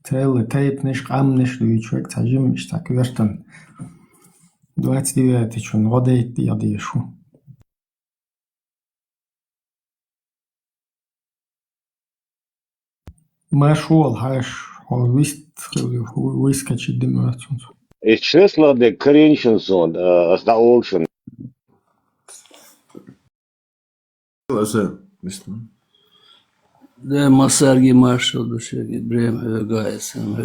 трел тейп неш камнеш дующий, тажим что квертан 29 чун годейт я дешу. Машол хаш, выскочить дыматься. И чресла де Коринфянсон, ста Олшен. Det Masargi marshal du söker brev höga SM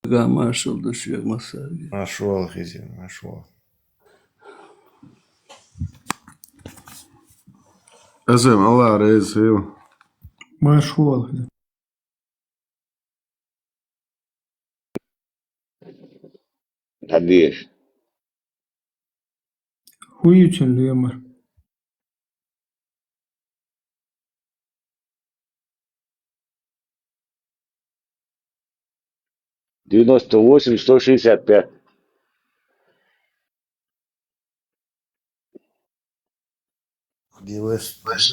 höga marshal du söker Masargi. Нашел, Хизин, нашел. أزم الله رئيس هيو Машол. قديش Huyu için diyorum. 98 165.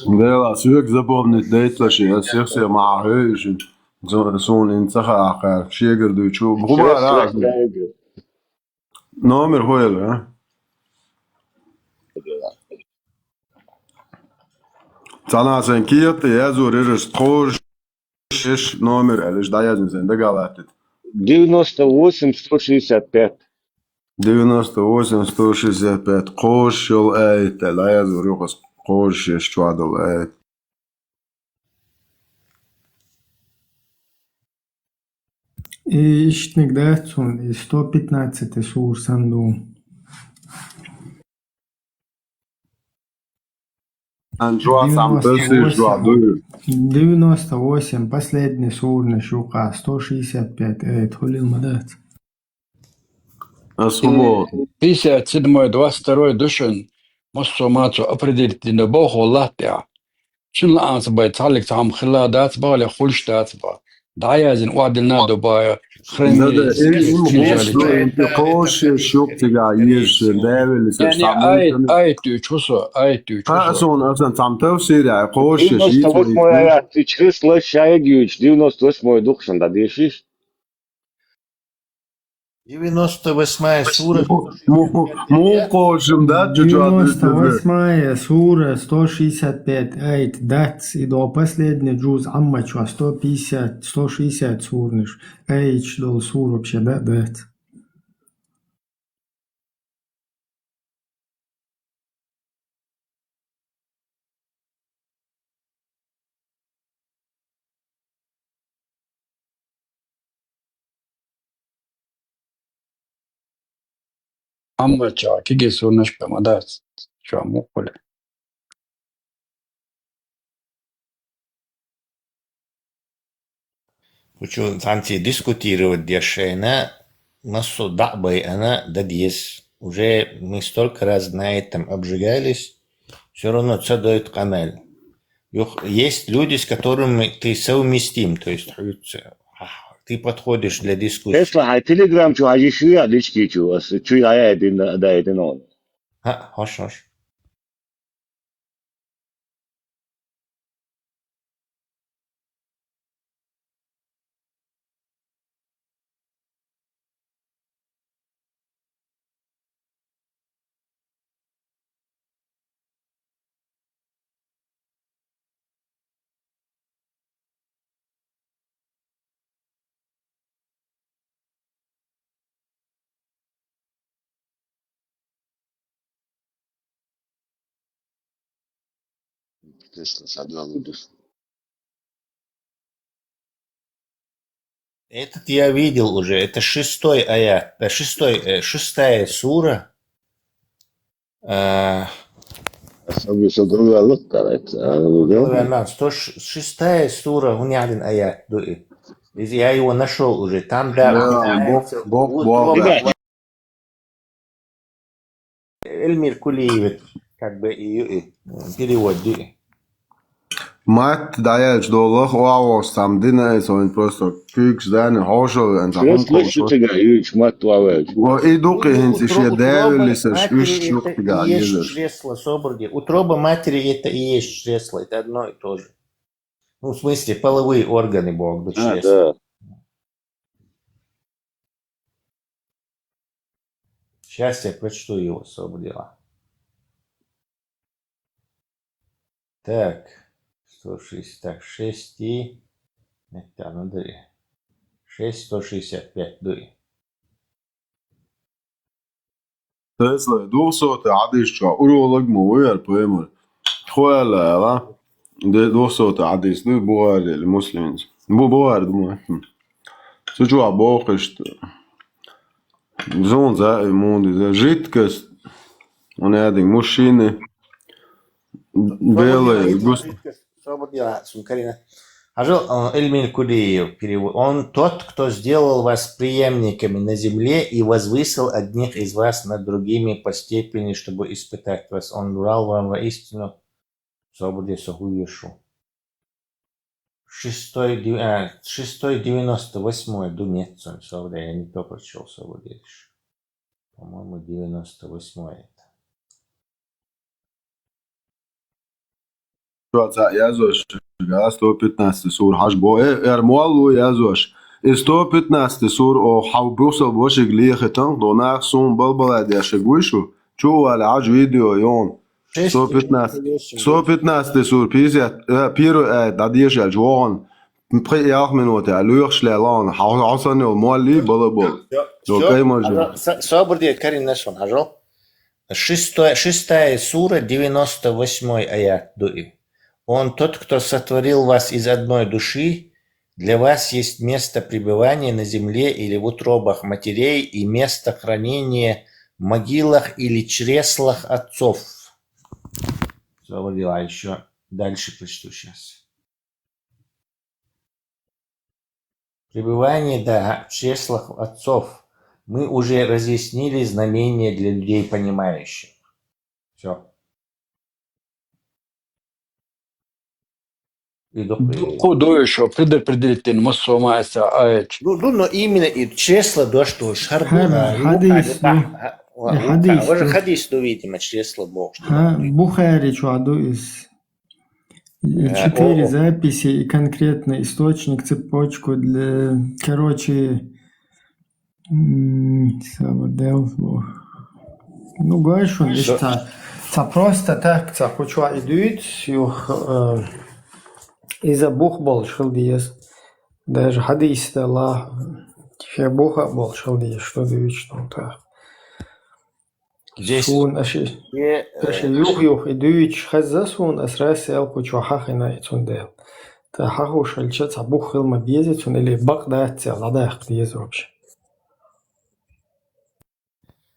Да, свек запомнить дайтлаши, я всех все махающий. Сон инцаха ахар, шегер дучу. Бхуба, номер хуэл, а? Цана sen kiyat ya zoririz qoş номер, лишь даязин sen de галатит. 98 165. 98 165 qoş yol ayet, la yazor yoqas qoş şuadol ayet. Ищтник Датсон и 115 сур санду. Анжуа сам персиш жуадур. 98, последний сур на щука, 165, хулил мадат. Особо. 57-й, 22-й душин, мосо мацо определить на богу латя. شنو الأنصبة يتعلق تعم خلادات با ولا خلشتات با دعيازن وعدلنا دبا خرمي انت قوش شوق تقايش داول يعني آية تشوسو آية تشوسو أصلا تعم تفسير يعني قوش 98 моя числа шаягюч 98 духшан да дешиш 98-я сура. Мукошим, да? 98-я сура, 165 айт, дац, и до последний джуз аммачва, 150, 160 сурниш. Айт, что сур вообще, да, дац. أما تشا كيجي سونش بمدات شو مو كله Хочу танцы дискутировать дешена, массу дабай она дадьес. Уже мы столько раз на этом обжигались, все равно это дает канал. Есть люди, с которыми ты совместим, то есть ты подходишь для дискуссии. Тесла хай телеграм чу ажи шуя лички чу ас чу я один да один он. Хош. Тесла садвалудус. Этот я видел уже, это 6-й аят, 6-я сура. Особенно 106-я сура, унялин аят. Я его нашел уже, там Эльмир Кулиев, как бы перевод. Мат даяч доллах уавос там динайс он просто кюкс дан хошо ан и дуки хинси ше давилис шук тига есть чресло соборги. Утроба матери это и есть чресло, это одно и то же. Ну, в смысле, половые органы Бог бы чресло. Сейчас я прочту его собордела. Так. 160, так, 6 и... Это, ну, да. 6, 165, да. Тесла, 200 عديش شو أولوج موير بيمر خوالة لا ده 200 عديش ده بوار المسلمين بوار ده سجوا باقشت زون زي موند زي جيت كست ونادي مشينة بيلي Собордела, Карина. Эльмин Кулиев перевод. Он тот, кто сделал вас преемниками на земле и возвысил одних из вас над другими по степени, чтобы испытать вас. Он брал вам воистину свободу Сахуешу. 698 думец он свобода. Я не то прочел свободу. По-моему, 98 это. Jāzoš, 115 sūr hašbo, mualu jāzoš. 115 sūr o haubrusal bošig liehetan, do nāk sūn balbalēdē šeguišu, čuvāli aģu video jon. 115 sūr pīziet, pīru dadieši aģohan, jāh minūtē, ļujošļē lāna, hausani ol muali balabol. Свободит Карин Насон, хажал. 6 сура, 98 аят дуи. Он тот, кто сотворил вас из одной души, для вас есть место пребывания на земле или в утробах матерей и место хранения в могилах или чреслах отцов. Заводила еще. Дальше прочту сейчас. Пребывание, да, в чреслах отцов. Мы уже разъяснили знамения для людей понимающих. Все. Еще предопределительно массомайся, но именно и чресло до что шарбуна. Хадис, видимо, чресло Бог. Бухари, что из 4 записи и конкретный источник, цепочку для, короче, ну, говоришь, он это просто так, хочу идут, إذا بوخ بالشل ديس даже حديث الله في بوخ بالشل ديس что дают что так здесь сун аши юх идут хаза сун асрас элку чухахина ицундел та хаху шальчат бух хил мабезит он или багдад целадах диес вообще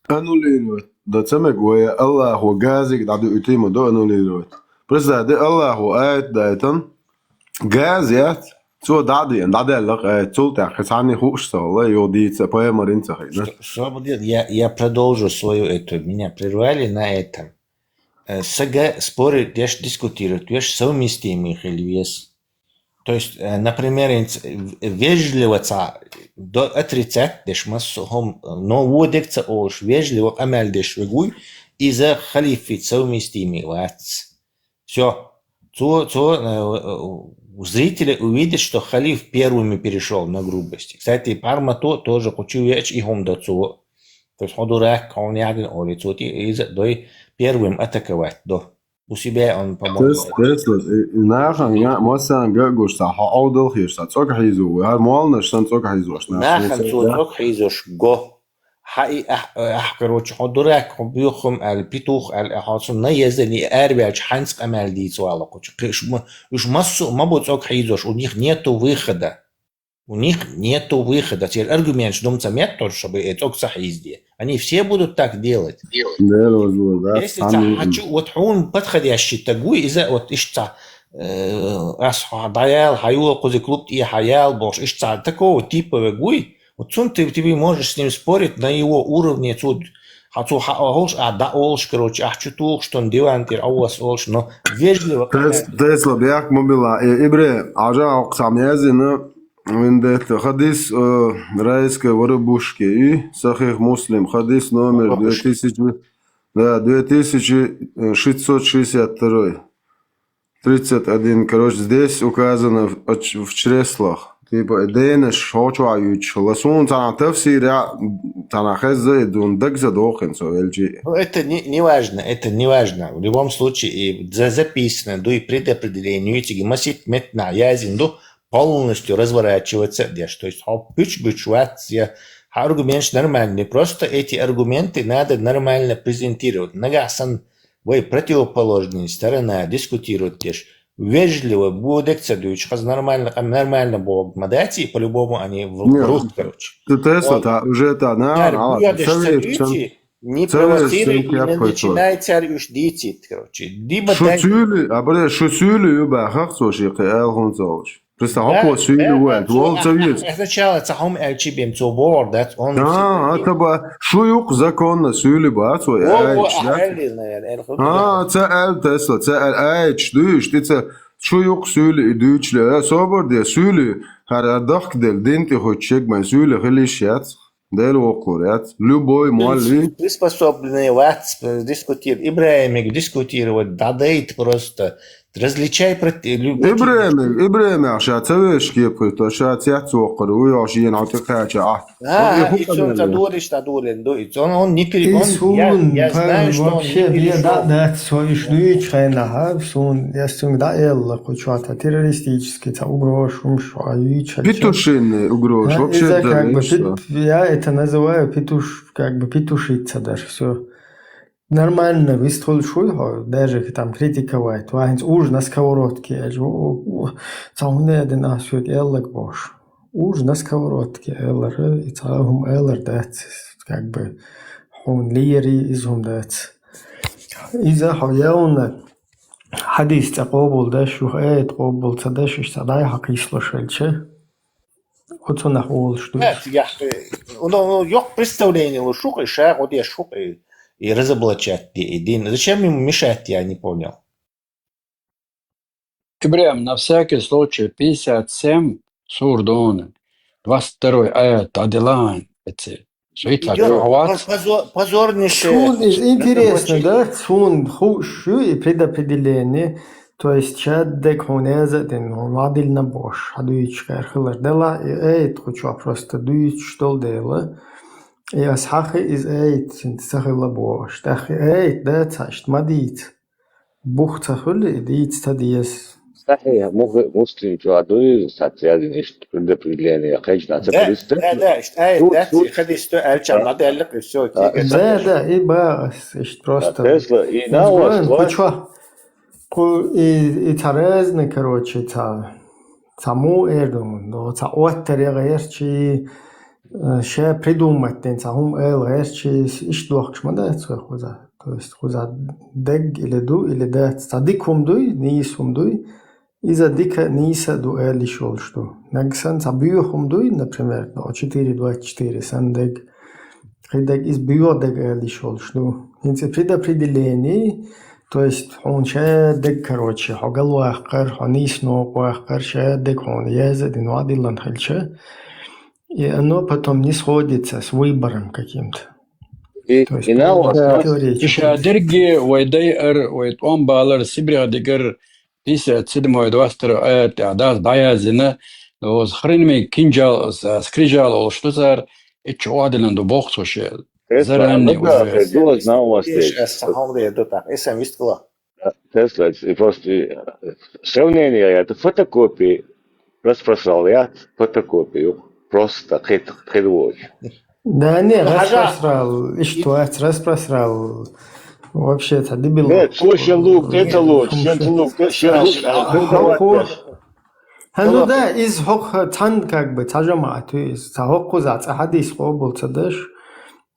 Аннулирует. Да цемек вая Аллаху газик да утимо до аннулирует. Просто да Аллаху аят дайтан Газет, so dadien, dadelijk, zulta, хасани хушсала, йодица, поэмаринца. Я продолжу свою эту. Меня прервали на этом. Сега споры, дешь дискутируют, дешь совместимых или вес. То есть, например, вежливо до отрицать, дешь массухом, но водекца ош вежливо амель дешь вегуй и за халифит совместимый вац. Все. Зрители увидят, что халиф первыми перешел на грубости. Кстати, Пармато тоже хочу веч и хомдацу. То есть ходурак, он яден олицути, и дой первым атаковать. До. У себя он помог. Нахан, я масан гагушта, хаудал хирса, цок хизу, я муална, что цок хизуш. Нахан цок хизуш го. حقي أحكروش حضرك بيخم البيتوخ الأحاسن نيزني أربعة حنسق أمال دي سوالقوش إيش массу ما بتصق حيزوش ونيخ نيتو выхода. Теперь аргумент, что домца метод, чтобы это صحيح дي. Они все будут так делать. Если хочу вот он подходящий тагуй из-за вот ишца أصح ضيال حيول قذ клуб и حيال бош ишца такого типа вегуй. Вот ты можешь с ним спорить на его уровне, что он делает, но вежливо. Тесла бяк мобила. Ибре, ажа самязина, виндет хадис райской воробушки и сахих муслим. Хадис номер 2662. 31. Короче, здесь указано в чреслах. Типа Дэниш хочу аюч, ласун тана тавсир тана хазза дун дагза дохен со элджи. Это не важно. В любом случае записано до и предопределению эти масит метна язинду полностью разворачиваться, то есть бычваться. Аргумент нормальный, просто эти аргументы надо нормально презентировать. Нагасан вы противоположная сторона дискутируют теж. Вежливо будет цедуч, нормально бог мадати, по-любому они врут, короче. Ты Тесла, уже это, не провоцируй, не начинай царь уж дитит, короче. Шуцюли, а бля, шуцюли, юба, хахцоши, каэл хунцош. Просто هو سؤال واحد والتويت сначала цахом элчибем цобор дат он تبع شيوخ زكون سؤال بات هو وإيش أحلنا تسأل تسأل إيش دوش تسأل شيوخ سؤال دوش لا صبر ده سؤال هذا ضحك ده دينتي هو تشيك ما سؤال خليشات ده الوقورات любой معلم Ты способны дискутировать, дадает просто. Различай إبراهيم عشان تسويش كيف عشان تحتوقر ويعشين عطيك حاجة он задуришь, он не перегон. Я знаю, что он не перешел. Да, своишь двичайно, сон, я стим да элла, кучата террористический, та угрош, умшаюч. Петушины угрош, вообще да. Я это называю петушиться даже, все. Нормально выстольшуй, даже там критиковать. Ваинц уж на сковородке, цауне один асюет эллак бош. Уж на сковородке эллар, и цаухум эллар дать, хун лири изум дать. Иза хаяуна حديث تقابل داش وهاي تقابل تداش اشتداي حقيس لشلче. Вот он ахол что. Ну, yok представление, шукай шаг, вот я шукай. И разоблачать один. Зачем ему мешать, я не понял. Ибраим, на всякий случай, 57 сурдоны, 22 аят, Аделайн, эти. Позорнейшее. Интересно, да? Сун хушью и предопределение. То есть, чаддек хонезадин, вадил на бош. Адуичка архилар дела, и эйт хочу просто дуич что дела. Я сахи из эйт, сахила бош. Тахи эйт, да, цашт, мадит. Бух цахули, дит стадиес. صحيح مسلم جوادوي ساتيادين ايش предопределение خيجنا تبرست да, خديستو الچام надо элек всё. Да, и бас, ايش просто. Тесла и на вас. И таразны, короче, цаму эрдун, но ца оттери герчи ше придумать, цахум эл герчи иш дуахшма да цохоза. То есть хоза дег или ду или да цадикум дуй, нисум дуй. Из-за дика ниса ду эли шел что. Нагсан цабюхум дуй, например, 4-24 сандег. Хидег из биодег эли шел что. Инце предопределение. То есть он шедек, короче, хогал вахкар, ханис ног вахкар, шедек, он езет, и нуадилан хальче. И оно потом не сходится с выбором каким-то. Еще дерги, вайдайр, вайдон балар, сибриа дегер, 57 22 аят, адас даязина, с хренами кинжал, скрижал, что за эчуадилан до бог сушел. Заранее уже. Тесла, просто сравнение, это фотокопии, распространяют фотокопию, просто хедвоч. Да не, распространял, и что, распространял. Вообще это дебил. Нет, кошер лук, это лучше, лук, ну да, из хок тан тажама, то есть хокузац, хадис хобул цадеш.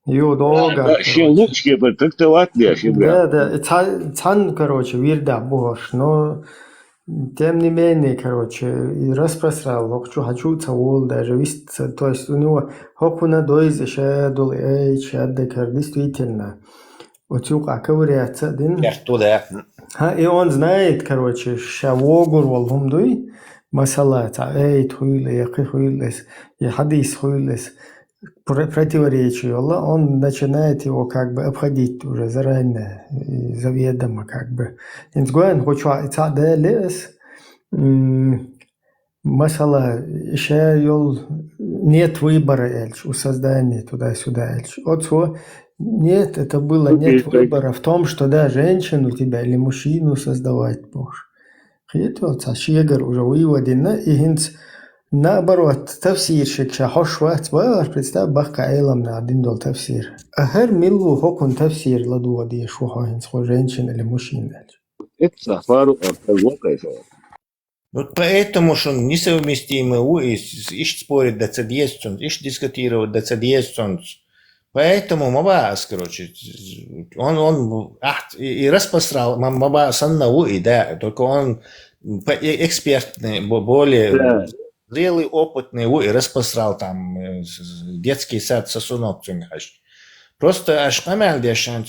Да, лучки бы трактовать не Да, цан, короче, вирда бош, но тем не менее, короче, и распространял, хочу цавол даже, то есть у него хокуна дойзе шедул, шеддекер, действительно. Утюг ковыряется один. И он знает, короче, шавогур волхумдуй, масала, хуйлес, яки хуйлес, и хадис хуйлес. Противоречию, он начинает его обходить уже заранее, заведомо Инсгуэн хочу лес, масала, еще нет выбора у создания туда-сюда. Нет, это было нет выбора в том, что да, женщину тебя или мужчину создавать можешь. Хитвелца, шегар уже выводено, и хинц наоборот, тафсирщик шахошват, представь, бахка эйлам на один дол тафсир. Ахер миллу хокун тафсир ладу води шухахин, женщина или мужчина. Это пару Вот поэтому, что несовместимы, ищ спорить до цадьестон, ищ дискутировать до цадьестон. Поэтому Мабаас, короче, он и распространял Мабаас на да, только он экспертный, более зрелый, опытный, и распространял там детский сад сосунок. Просто аж помялдешен,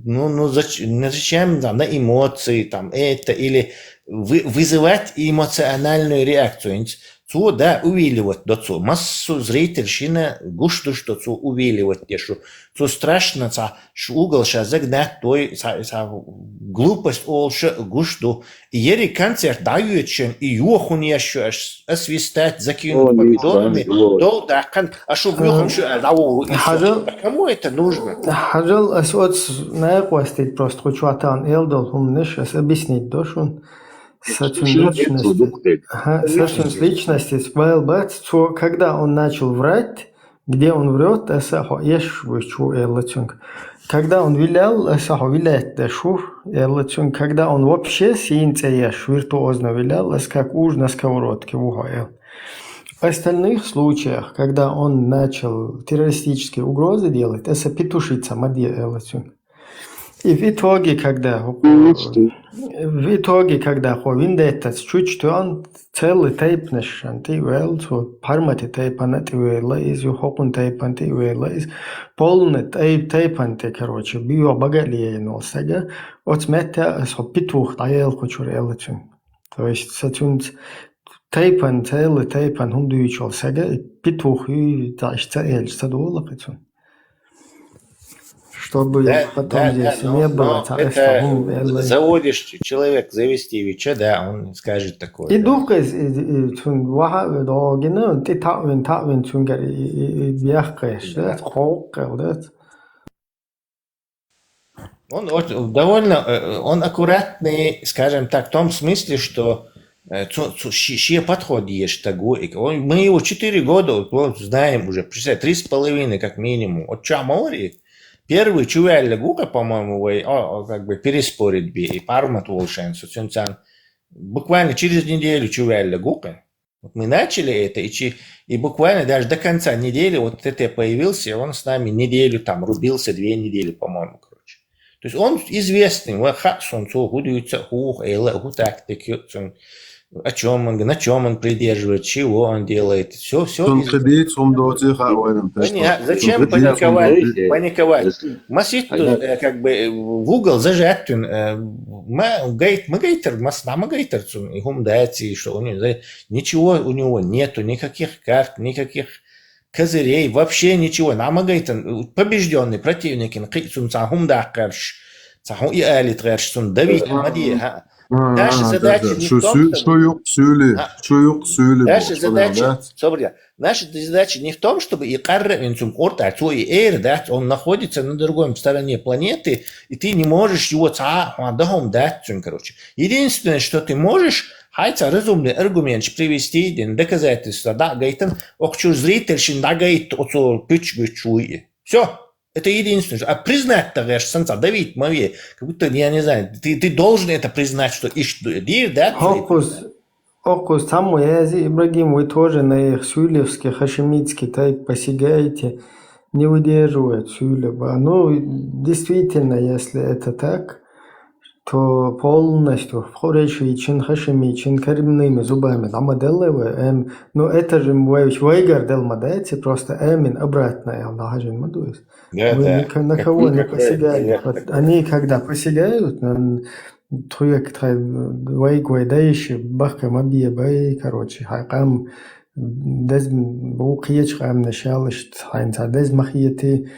ну зачем там на эмоции там это или вызывать эмоциональную реакцию. Цу да увиливать до цу. Массу зрительщина гушту что цу увиливать тешу. Цу страшно ша угол ша загнать той глупость олша гушту. И ери концерт даючен и юхун еще аж освистать закинуть помидорами. Дол да кан ашу юхун ша дау. Кому это нужно? Хажал асот наэквастить просто хочу атан элдол хумнеш объяснить дошун. Сочинность личности, когда он начал врать, где он врет, когда он вилял, когда он вообще виртуозно вилял, как уж на сковородке. В остальных случаях, когда он начал террористические угрозы делать, это петушица мадья. И в итоге, когда виндетtas чуть он целый тейп нешан, ты велцо пармати тейпана ты велайз, юхокун тейпан ты велайз, полный тейпан ты, короче, био багалия носага, от смета со петух таел хочу релацию. То есть сатюнц тейпан целый тейпан хундуючол сага, петух и ташца эль садула пецун. Чтобы потом здесь не было. Заводишь человек, завести веча, да, он скажет такое. И дух из ваха догина, ты тавин цунгар и бяхкаешь, да, хокал, да. Он довольно, он аккуратный, скажем так, в том смысле, что ще подход есть такой. Мы его 4 года знаем уже, 3,5 как минимум. От Чамори. Первый чувелли гука, по-моему, как бы переспорить би и пармат волшенцу. Буквально через неделю чувелли гука. Вот мы начали это, и буквально даже до конца недели вот это появился, он с нами неделю там рубился, 2 недели, по-моему, короче. То есть он известный, о чем он, на чем он придерживает, чего он делает, все. Зачем паниковать? Масит как бы в угол зажать, магайтер, и гумдати, что у него ничего у него нету, никаких карт, никаких козырей, вообще ничего. Намагайтер побежденный противник, давить, Наша задача не в том, наша задача не в том, чтобы он находится на другой стороне планеты, и ты не можешь его короче. Единственное, что ты можешь, разумный аргумент привести, доказательства, да, гайтан, зритель, да, гайт, все. Это единственное. А признать-то, давить мове, как будто, я не знаю, ты должен это признать, что да? Окус, там Ибрагим, вы тоже на их сюлевский, хашемитский тайп посягаете, не выдерживает сюлева. Ну, действительно, если это так, то полностью входящий чин хашеми, чин коренными зубами, амаделлевы, ну это же вайгар дел мадайте, просто эмин обратно, я нахожу мадуюсь. Вы на кого не посягали. Вот они когда посягают, туяк вайгвай даиши, бахка мабия бай, короче, хайкам, дез букиеч хайм началыш, хайнца дез махияти,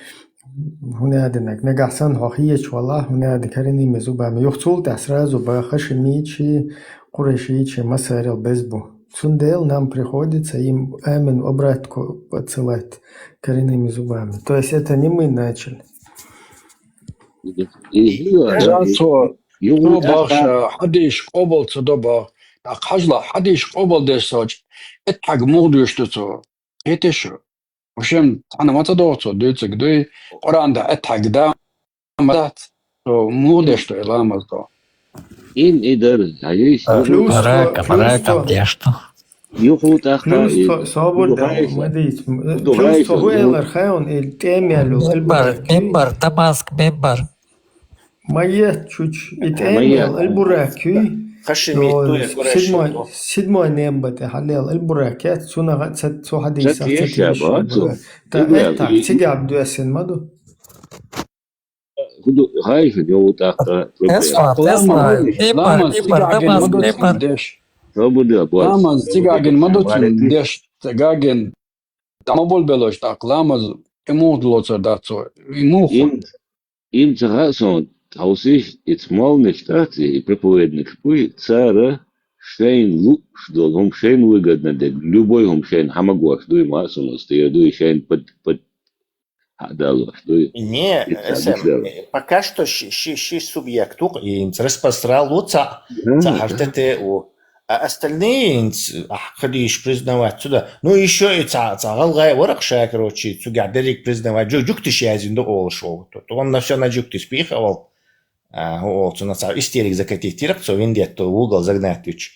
هنادنك نجحسن هخيش والله هناد كرني مزوبا ميخصول تسرازو بخشميчи قريشيчи مسارил безбу. Сундел нам приходится им амин обратку отсылать коренными зубами. То есть это не мы начали. حديش قبل صدبا حجلا حديش قبل دساج اتحق مغدو يشتسو هيتشو وشم أنا ما تدوتو دوتك دوي قرآن دا اتحق دا مدات مغدش تو إلا مزدو إن إدر عيش فراك أبديشتو يخوت أخطاء فلوس صابر دا مديت فلوس هو الأرخاون التاميالو ممبر تماسك ممبر ما يتشوش التاميال البراكي седьмой нембате халел البراكات سونا سو حديث تيش يا باتو تا تيجاب دوسن مادو هاي في جو تاخت Ламаз тигаген мадутин деш тигаген тамабол белош так ламаз эмудлоцер дацо эмуху им цагасон таусиш итмол нечтати и проповедник пуй цара шейн лук что он шейн выгодно де любой он шейн хамагуаш дуй масоно стоя дуй шейн под адало что не пока что ши субъекту и распространяться цахартете о а остальные ходишь признавать сюда. Ну еще и цагалгай воракша, короче, цугадерик признавать. Джуктиш язин до олшо. То он на все на джуктиш пихал. Олцу на истерик закатить тиракцию, виндет то в угол загнать уч.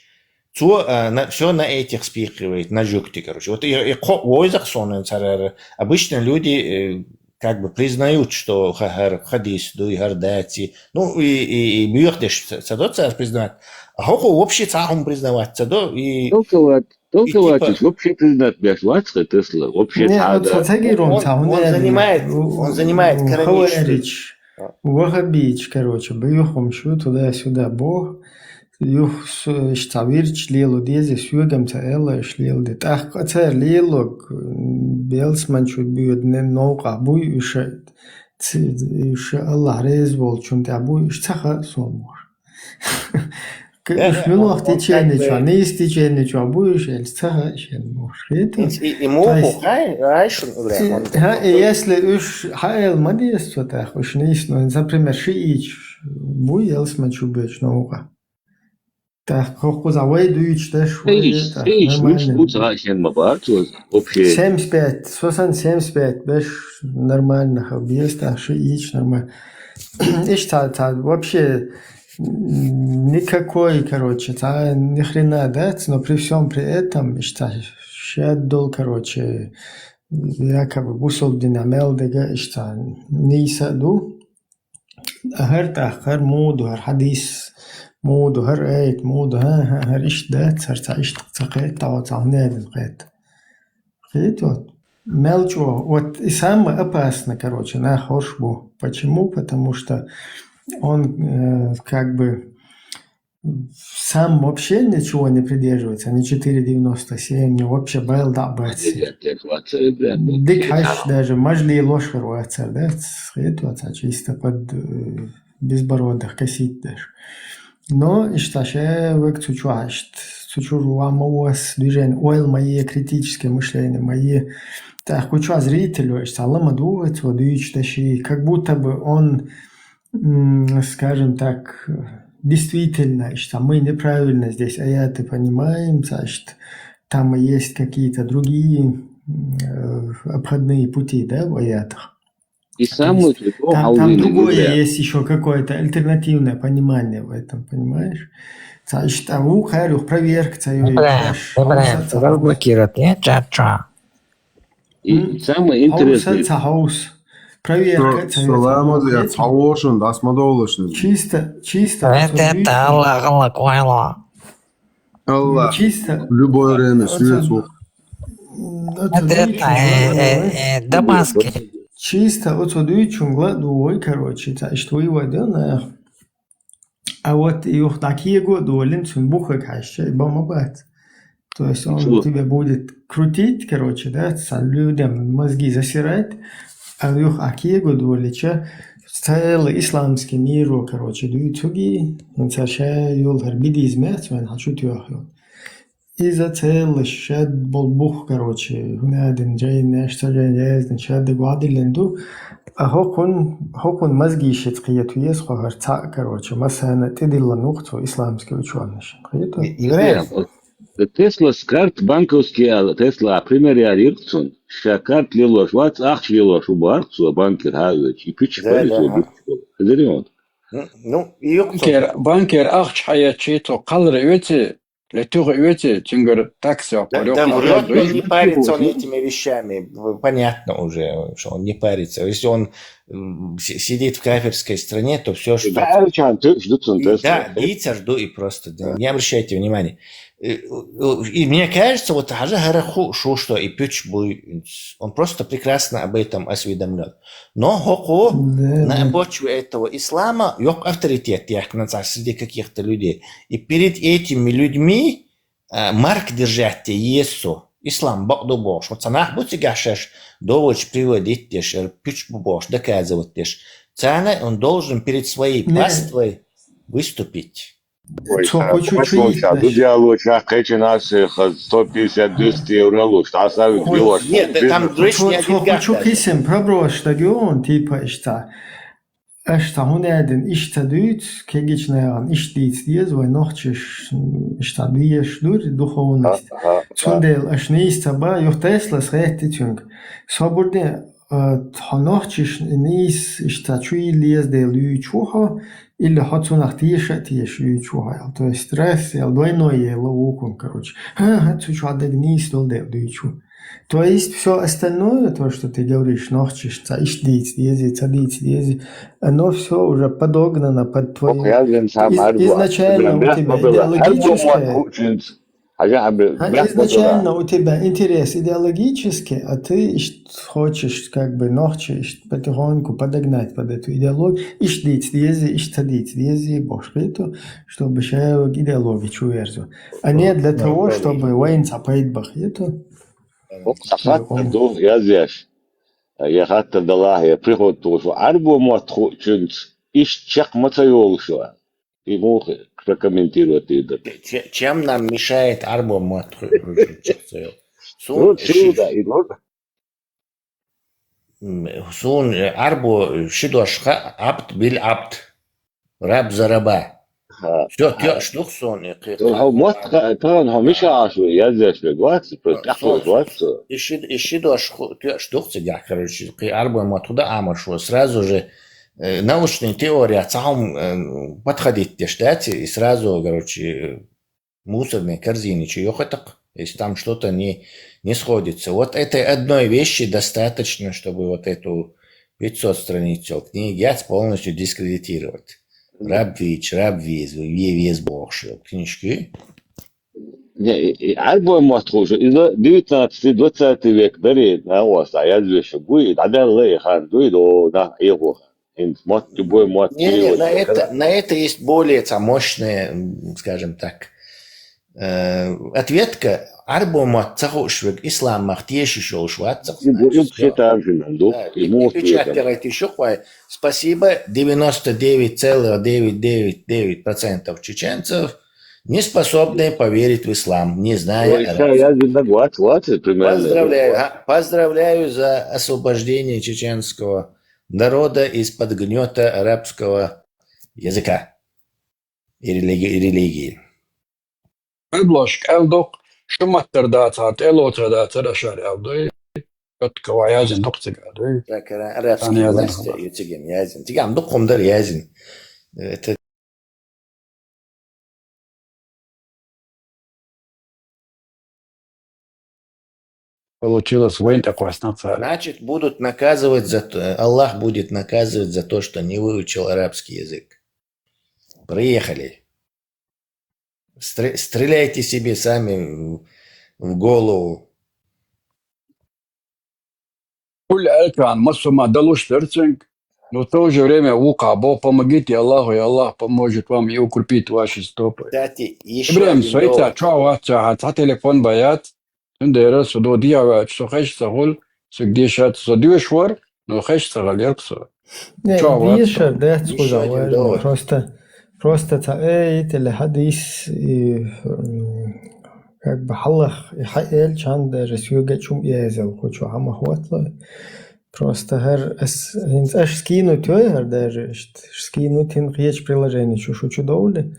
Все на этих спихивает, на джукти, короче. Вот и войзах сонен царер. Обычно люди как бы признают, что хадис, дуй гардати. Ну и бьёхдеш садоться признавать. А хоку вообще цахом признаваться, да? И толковать, вообще признать бяшватска Тесла, вообще он занимает Хаварич, Вахабич, короче, бьюхом шу туда-сюда, бог, юх штавирч лилу дези сюгам цаэла шлил дет. Ах, цаэр лилог, белсманчу бьют не наука, буй юша Аллах резвол, чунте абуй, штаха сомуш. شنو وقت تشيني شو نيس تشيني شو أبويش السها شن مشكلة. إموه هاي شو نقول. ها يسل وش هاي المادي يستوى وش نيس نو إنسان بريمير شيء بوي يلس ما شو بيش نوعه. تأخذ زاوية دويش تش. إيش مش عشان ما بعرفه أوبشي. سامس بيت سوسن سامس بيت بيش نورمال نخبيس شيء نورمال. إيش تعال вообще никакой, короче, ни хрена дать, но при всем при этом, щаддол, короче, якобы бусол динамел дега, нисаду, هر مود وهر حديث مود وهر آيت مود هر إيش دات هر تقيت تعوناد القيت قيت мелчо, вот и самое опасное, короче, на хоршбу. Почему? Потому что он как бы сам вообще ничего не придерживается, не 4.97, не вообще байл да баци. Дик хаш даже, мажли лошар вацар, да, схитуация чисто под безбородых косить даже. Но ишташе век цучуашт, цучуру амауас движение, ойл мои критические мышления, мои так куча зрителю, Аллах думает, вот ищешь, как будто бы он, скажем так, действительно, что мы неправильно здесь аяты понимаем, значит, там есть какие-то другие обходные пути, да, в аятах. И самое там другое есть еще какое-то альтернативное понимание в этом, понимаешь? Значит, а у Харюх проверка, разблокировать, нет, И самое интересное... Проверка. Чисто. Это Аллах. Аллах. Чисто. В любое время свету. Это Дамаски. Чисто вот сюда чунгла дуой, короче, что его дело. А вот их такие годы, олен сумбуха каще, бомбат. То есть он тебя будет крутить, короче, да, людям мозги засирать, а их акиего долеча целый исламский мир, короче, дуютуги, он саша юл харбидизме, он хочу тюахил. Из-за целый шад болбух, короче, хунадин джай нешта джай яздин шад гвадиленду, а хокун мозги шит қияту ес хохарца, короче, масана тедилла нухту исламский ученый. Тесла скарт банковский, Тесла пример я рирцун, шакарт лилош, вац ахч лилош убарцу, банкер хавич, и пичпарицу бирчу. Ну, банкер ахч хаячито, калр юэти, летур юэти, тингер такси. Да, врет, не парится он этими вещами, понятно уже, что он не парится. Если он сидит в кафирской стране, то все, что... Да, дитя жду и просто, не обращайте внимания. И мне кажется, вот Хажа Хараху, что и Пючбуй, он просто прекрасно об этом осведомлен. Но Хоку на почве этого ислама есть авторитет, среди каких-то людей. И перед этими людьми марк держать Иесу. Ислам Бог до Бог. Вот санах будете гашеш, довольно приводить теш, Пючбу Бог, доказывать теш. Цана он должен перед своей паствой выступить. Ой, диалог, 150-200 евро лучше, а сами делаешь. Нет, там дрыщ не один гад. Хочу кисем проброш тагион типа ишта. اشتا هنادن اشتا دوت كيجيش نيران اشتيت ديز وينوختش اشتا بيش دور دخونست تندل اشنيستا با يختيسلس ريتي تونك صبردين تنوختش نيس اشتا چوي ليز ديل يچوها или хотсунах тиеш лючуха, то есть стресс, двойное ловуком, короче. Цучу адегнис дол дел дючу. То есть все остальное, то, что ты говоришь, нохчишь, цадить, оно все уже подогнано под твою... Изначально у тебя идеологическое... Изначально у тебя интерес идеологический, а ты хочешь как бы нохчишь потихоньку подогнать под эту идеологию, и цадить, бошкету, чтобы человек идеологию чуверзу. А не для того, чтобы воинца поидбах это... Я здесь. Я хаттер дала, я приход тоже. Арбу матху чунт, чек матайолшо. И мог прокомментировать это. Чем нам мешает арбу матху? Сун арбу шидошха абд бил абд. Раб за раба. Все, что сон? هو مش عاشو يزش بقوات بتحفظ قوات Ищи что тебя, короче, арбу матхуда амаршу. Сразу же научная теория целом подходит те штаты и сразу, короче, мусорные корзины, чаёхоток, если там что-то не сходится. Вот этой одной вещи достаточно, чтобы вот эту 500 страниц книги полностью дискредитировать. Раб виз, виз богшил. Книжки? арбу матху, إذا 19-20 век дарит на вас, а я здесь будет, а далее хан дует до его. На это есть более мощная, скажем так, ответка. Арбу матху швек ислам махтеши шел шватцах. Спасибо, 99,999% чеченцев не способны поверить в ислам, не зная. Поздравляю за освобождение чеченского народа из-под гнета арабского языка и религии. شو ما ترداتات إلو تردات رشار أبدي كتكوا يازن دكتور قادوي أرابسكي لست يتجم يازن تجام دقهم در يازن получилось войн такой снаться. Значит, будут наказывать Аллах будет наказывать за то, что не выучил арабский язык. Приехали. Стреляйте себе сами в голову. Куль элькан, массума далуш терцинг, но в то же время вукабо, помогите Аллаху, и Аллах поможет вам и укрепит ваши стопы. Кстати, еще Ибрахим, сойта, чуава, та телефон баят, тендера, судо диава, что хэш сагул, сагдешат, судюшвар, но хэш сагалерксо. Вишер, да, сказал, просто таэйт или хадис как бы халах хаэль чан даже сюгачум язел хочу хамахватло просто хер аш скину тёер даже скину тин речь приложение чушучу доули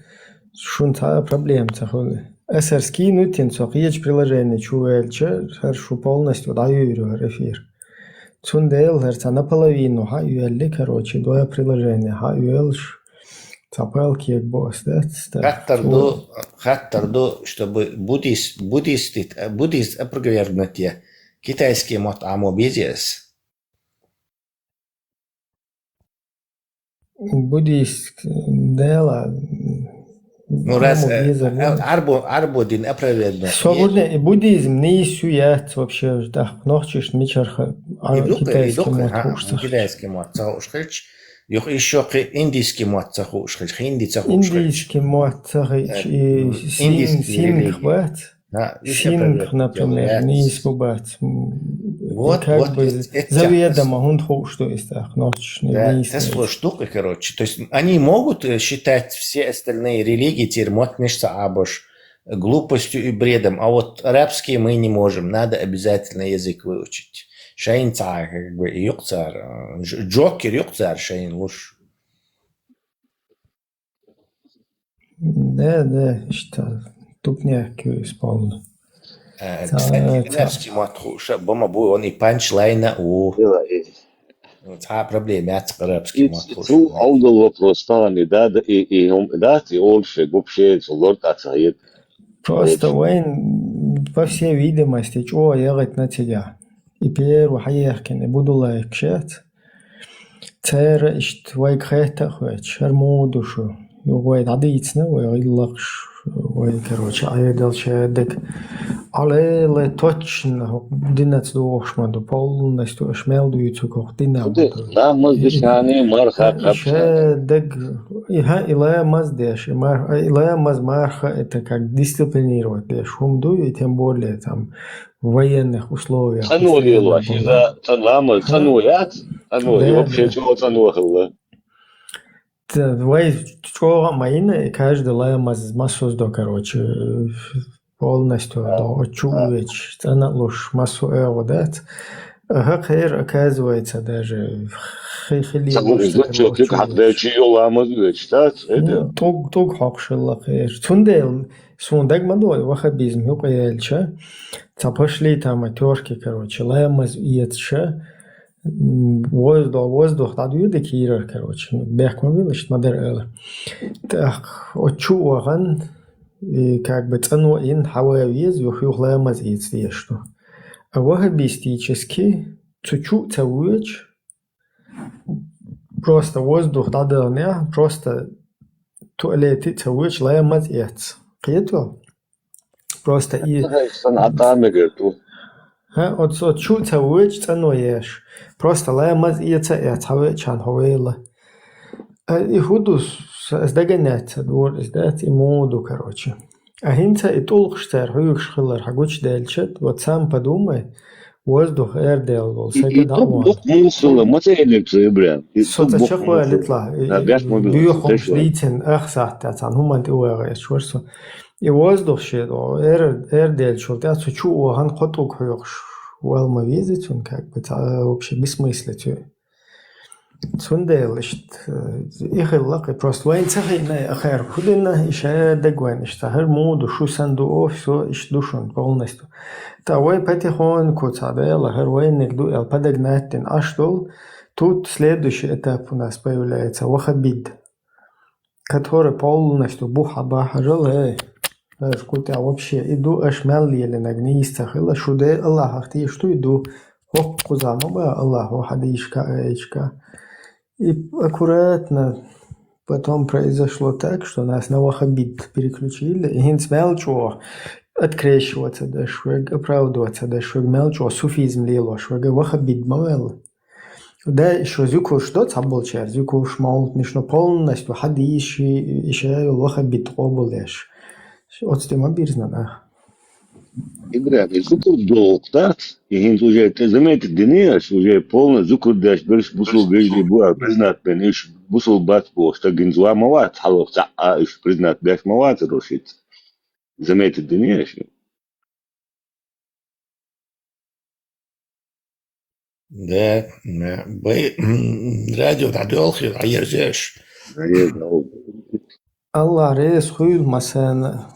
шунта проблем цахоли эсер скину тин со речь приложение чуэльче хер шу полностью даю эфир цундел хер наполовину ха юэлли короче двое приложения ха юэлш Цапелки як босс, да? Хаттарду, чтобы буддист опровергнуть китайский мот амо бизнес. Буддийск дела. Ну, раз арбодин опровергнут. Свободный буддизм не исует вообще, да, ночишь мечерха, китайский мат цаушхич, еще индийский мат цаушхич, хинди цаушхич. Индийский мат цаушхич и сингх бат. Сингх, например, не испугать. Вот, как бы заведомо он что есть так, ночишь. Это штука, короче. То есть они могут считать все остальные религии термотнешься абош глупостью и бредом, а вот арабские мы не можем, надо обязательно язык выучить. Шейн цар, как бы, юкцар, джокер, юкцар, шейн луш. Да, что тут не исполнено. Кстати, арабский матхуша, бома бу, он и панчлайна у. Проблема, я арабский матхуша. Цу аудал вопрос, стали, да, и олше, губше, лорд ацаид. Просто вайн, по всей видимости, чего ехать на тебя. И первый хаехкин, и буду лайкшет. Цера ишт вайкхета хуэч, шарму душу. Вай надыцна, вай лакш. Ой, короче, айдал чедек. Але точно динец дошмаду полностью шмелдуются как динаму. Да, маздешани марха капша. Чедек, илая маздеш, илая мазмарха, это как дисциплинировать, шум дует, тем более там в военных условиях. Цанулила, за цанлама, цанулят, и вообще чего цанула. Вай чего майна и каждый лая массу сдо, короче, полностью до чувствуешь, цена луж массу дать. Хакер оказывается даже хили. Туг хакшила хер. Тундел сундак мадой вахабизм юкаяльча. Пошли там актерки, короче, лая маз иетша. Воздух, да, дюйде кирер, короче, бехмовил, что модер. Так, очуган, и как бы цену ин хаваевиз, юхлая мазиц что. А вахабистически, чуть-чуть цауич, просто воздух, да, да, просто туалеты цауич, лая мазиц. Кието? Просто и... От чуть цауич, цену еш. Просто лая маз иеца цауичан хавейла. И худу сдагонять двор, сдать и моду, короче. А хинца и толкштер, хуюкшхилер, хагуч дельчет, вот сам подумай, воздух эрдел был, сагадаму. Соцачахуя литла, бюхом шлитен, эхсахтацан, хумант уэреш, шверсо. И воздух щедо, эрдел чултят, сучу, хан хотук хуюкш. Уэлма визит, он как бы вообще бессмысленно. Сундел, их лак, просто вайн цахина, ахер худина, еще дегвен, что хер моду, шу санду, все, иш душон полностью. Та вай потихоньку цадел, хер вайн негду, эл подогнатен, аштол. Тут следующий этап у нас появляется вахабид, который полностью бухаба-хажал, Шкута вообще иду ашмал еле на гнистах, или шуде Аллах, ты что иду, хоп кузама ба Аллаху хадишка эчка. И аккуратно потом произошло так, что нас на вахабит переключили, и хинц мелчо открещиваться дашвег, оправдываться дашвег мелчо, суфизм лило, швег вахабит мавел. Да, еще зюку что цаболчер, зюку шмаут нишно полностью хадиши, еще вахабит обулеш. От стема бирзнана. Игра, зукур долг, да? И уже, ты заметил, днеш уже полный зукур дашь, берешь бусул грежли буа, признат пениш, бусул батко, что гинзуа мават, халовца, а иш признат бяш мават рушит. Заметил, днеш. Да, радио надолго, а я здесь. Allah reis хуй масана.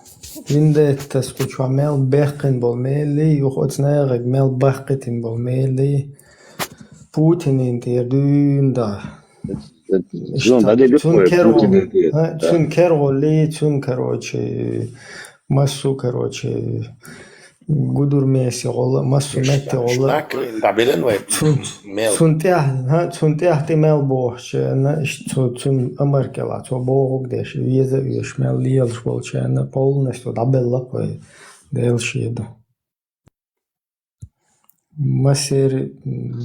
Виндет скучу мел бехкин бол мели, юхоцнерг мел бахкитин бол мели. Путин интердюн да. Чун керо ли, чун короче, массу короче. قدر ميسي غلا ماسو متي غلا تعبيرن وين سنتيح تمال بوش أنا تم أمريكا تو بوغ ديش ويزا يشمل ليل شوال أنا بول نستو دبل لك ديل شيدا مسير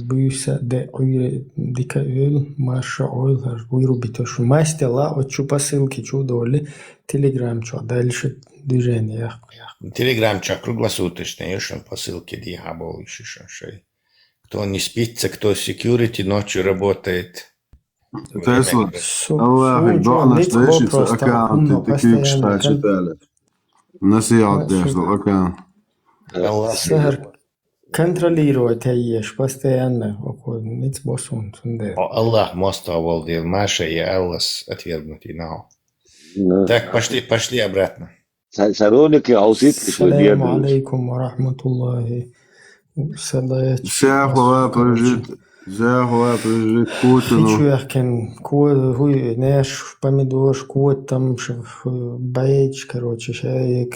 بيسا دي عير ديكا أول مارشا أول هر ويرو بيتوش ماستلا وتشو посылки чу доли телеграм чу дальше движение. Телеграмчик круглосуточный, еще посылки диабол еще шей. Кто не спится, кто security ночью работает. Tesla, الله يضعنا اشتريش اكاونت تكيك شتاش تالف نسيعة ديش الاكاونت سهر контролировать аеш постоянно около ниц босун сунде. Allah мостовал дел Маша и Аллас отвергнутый нау. Так, пошли обратно. سألونك يا عوسيت السلام عليكم ورحمة الله وبركاته. Фичуях кен код хуй неш помидор код там байч короче шаек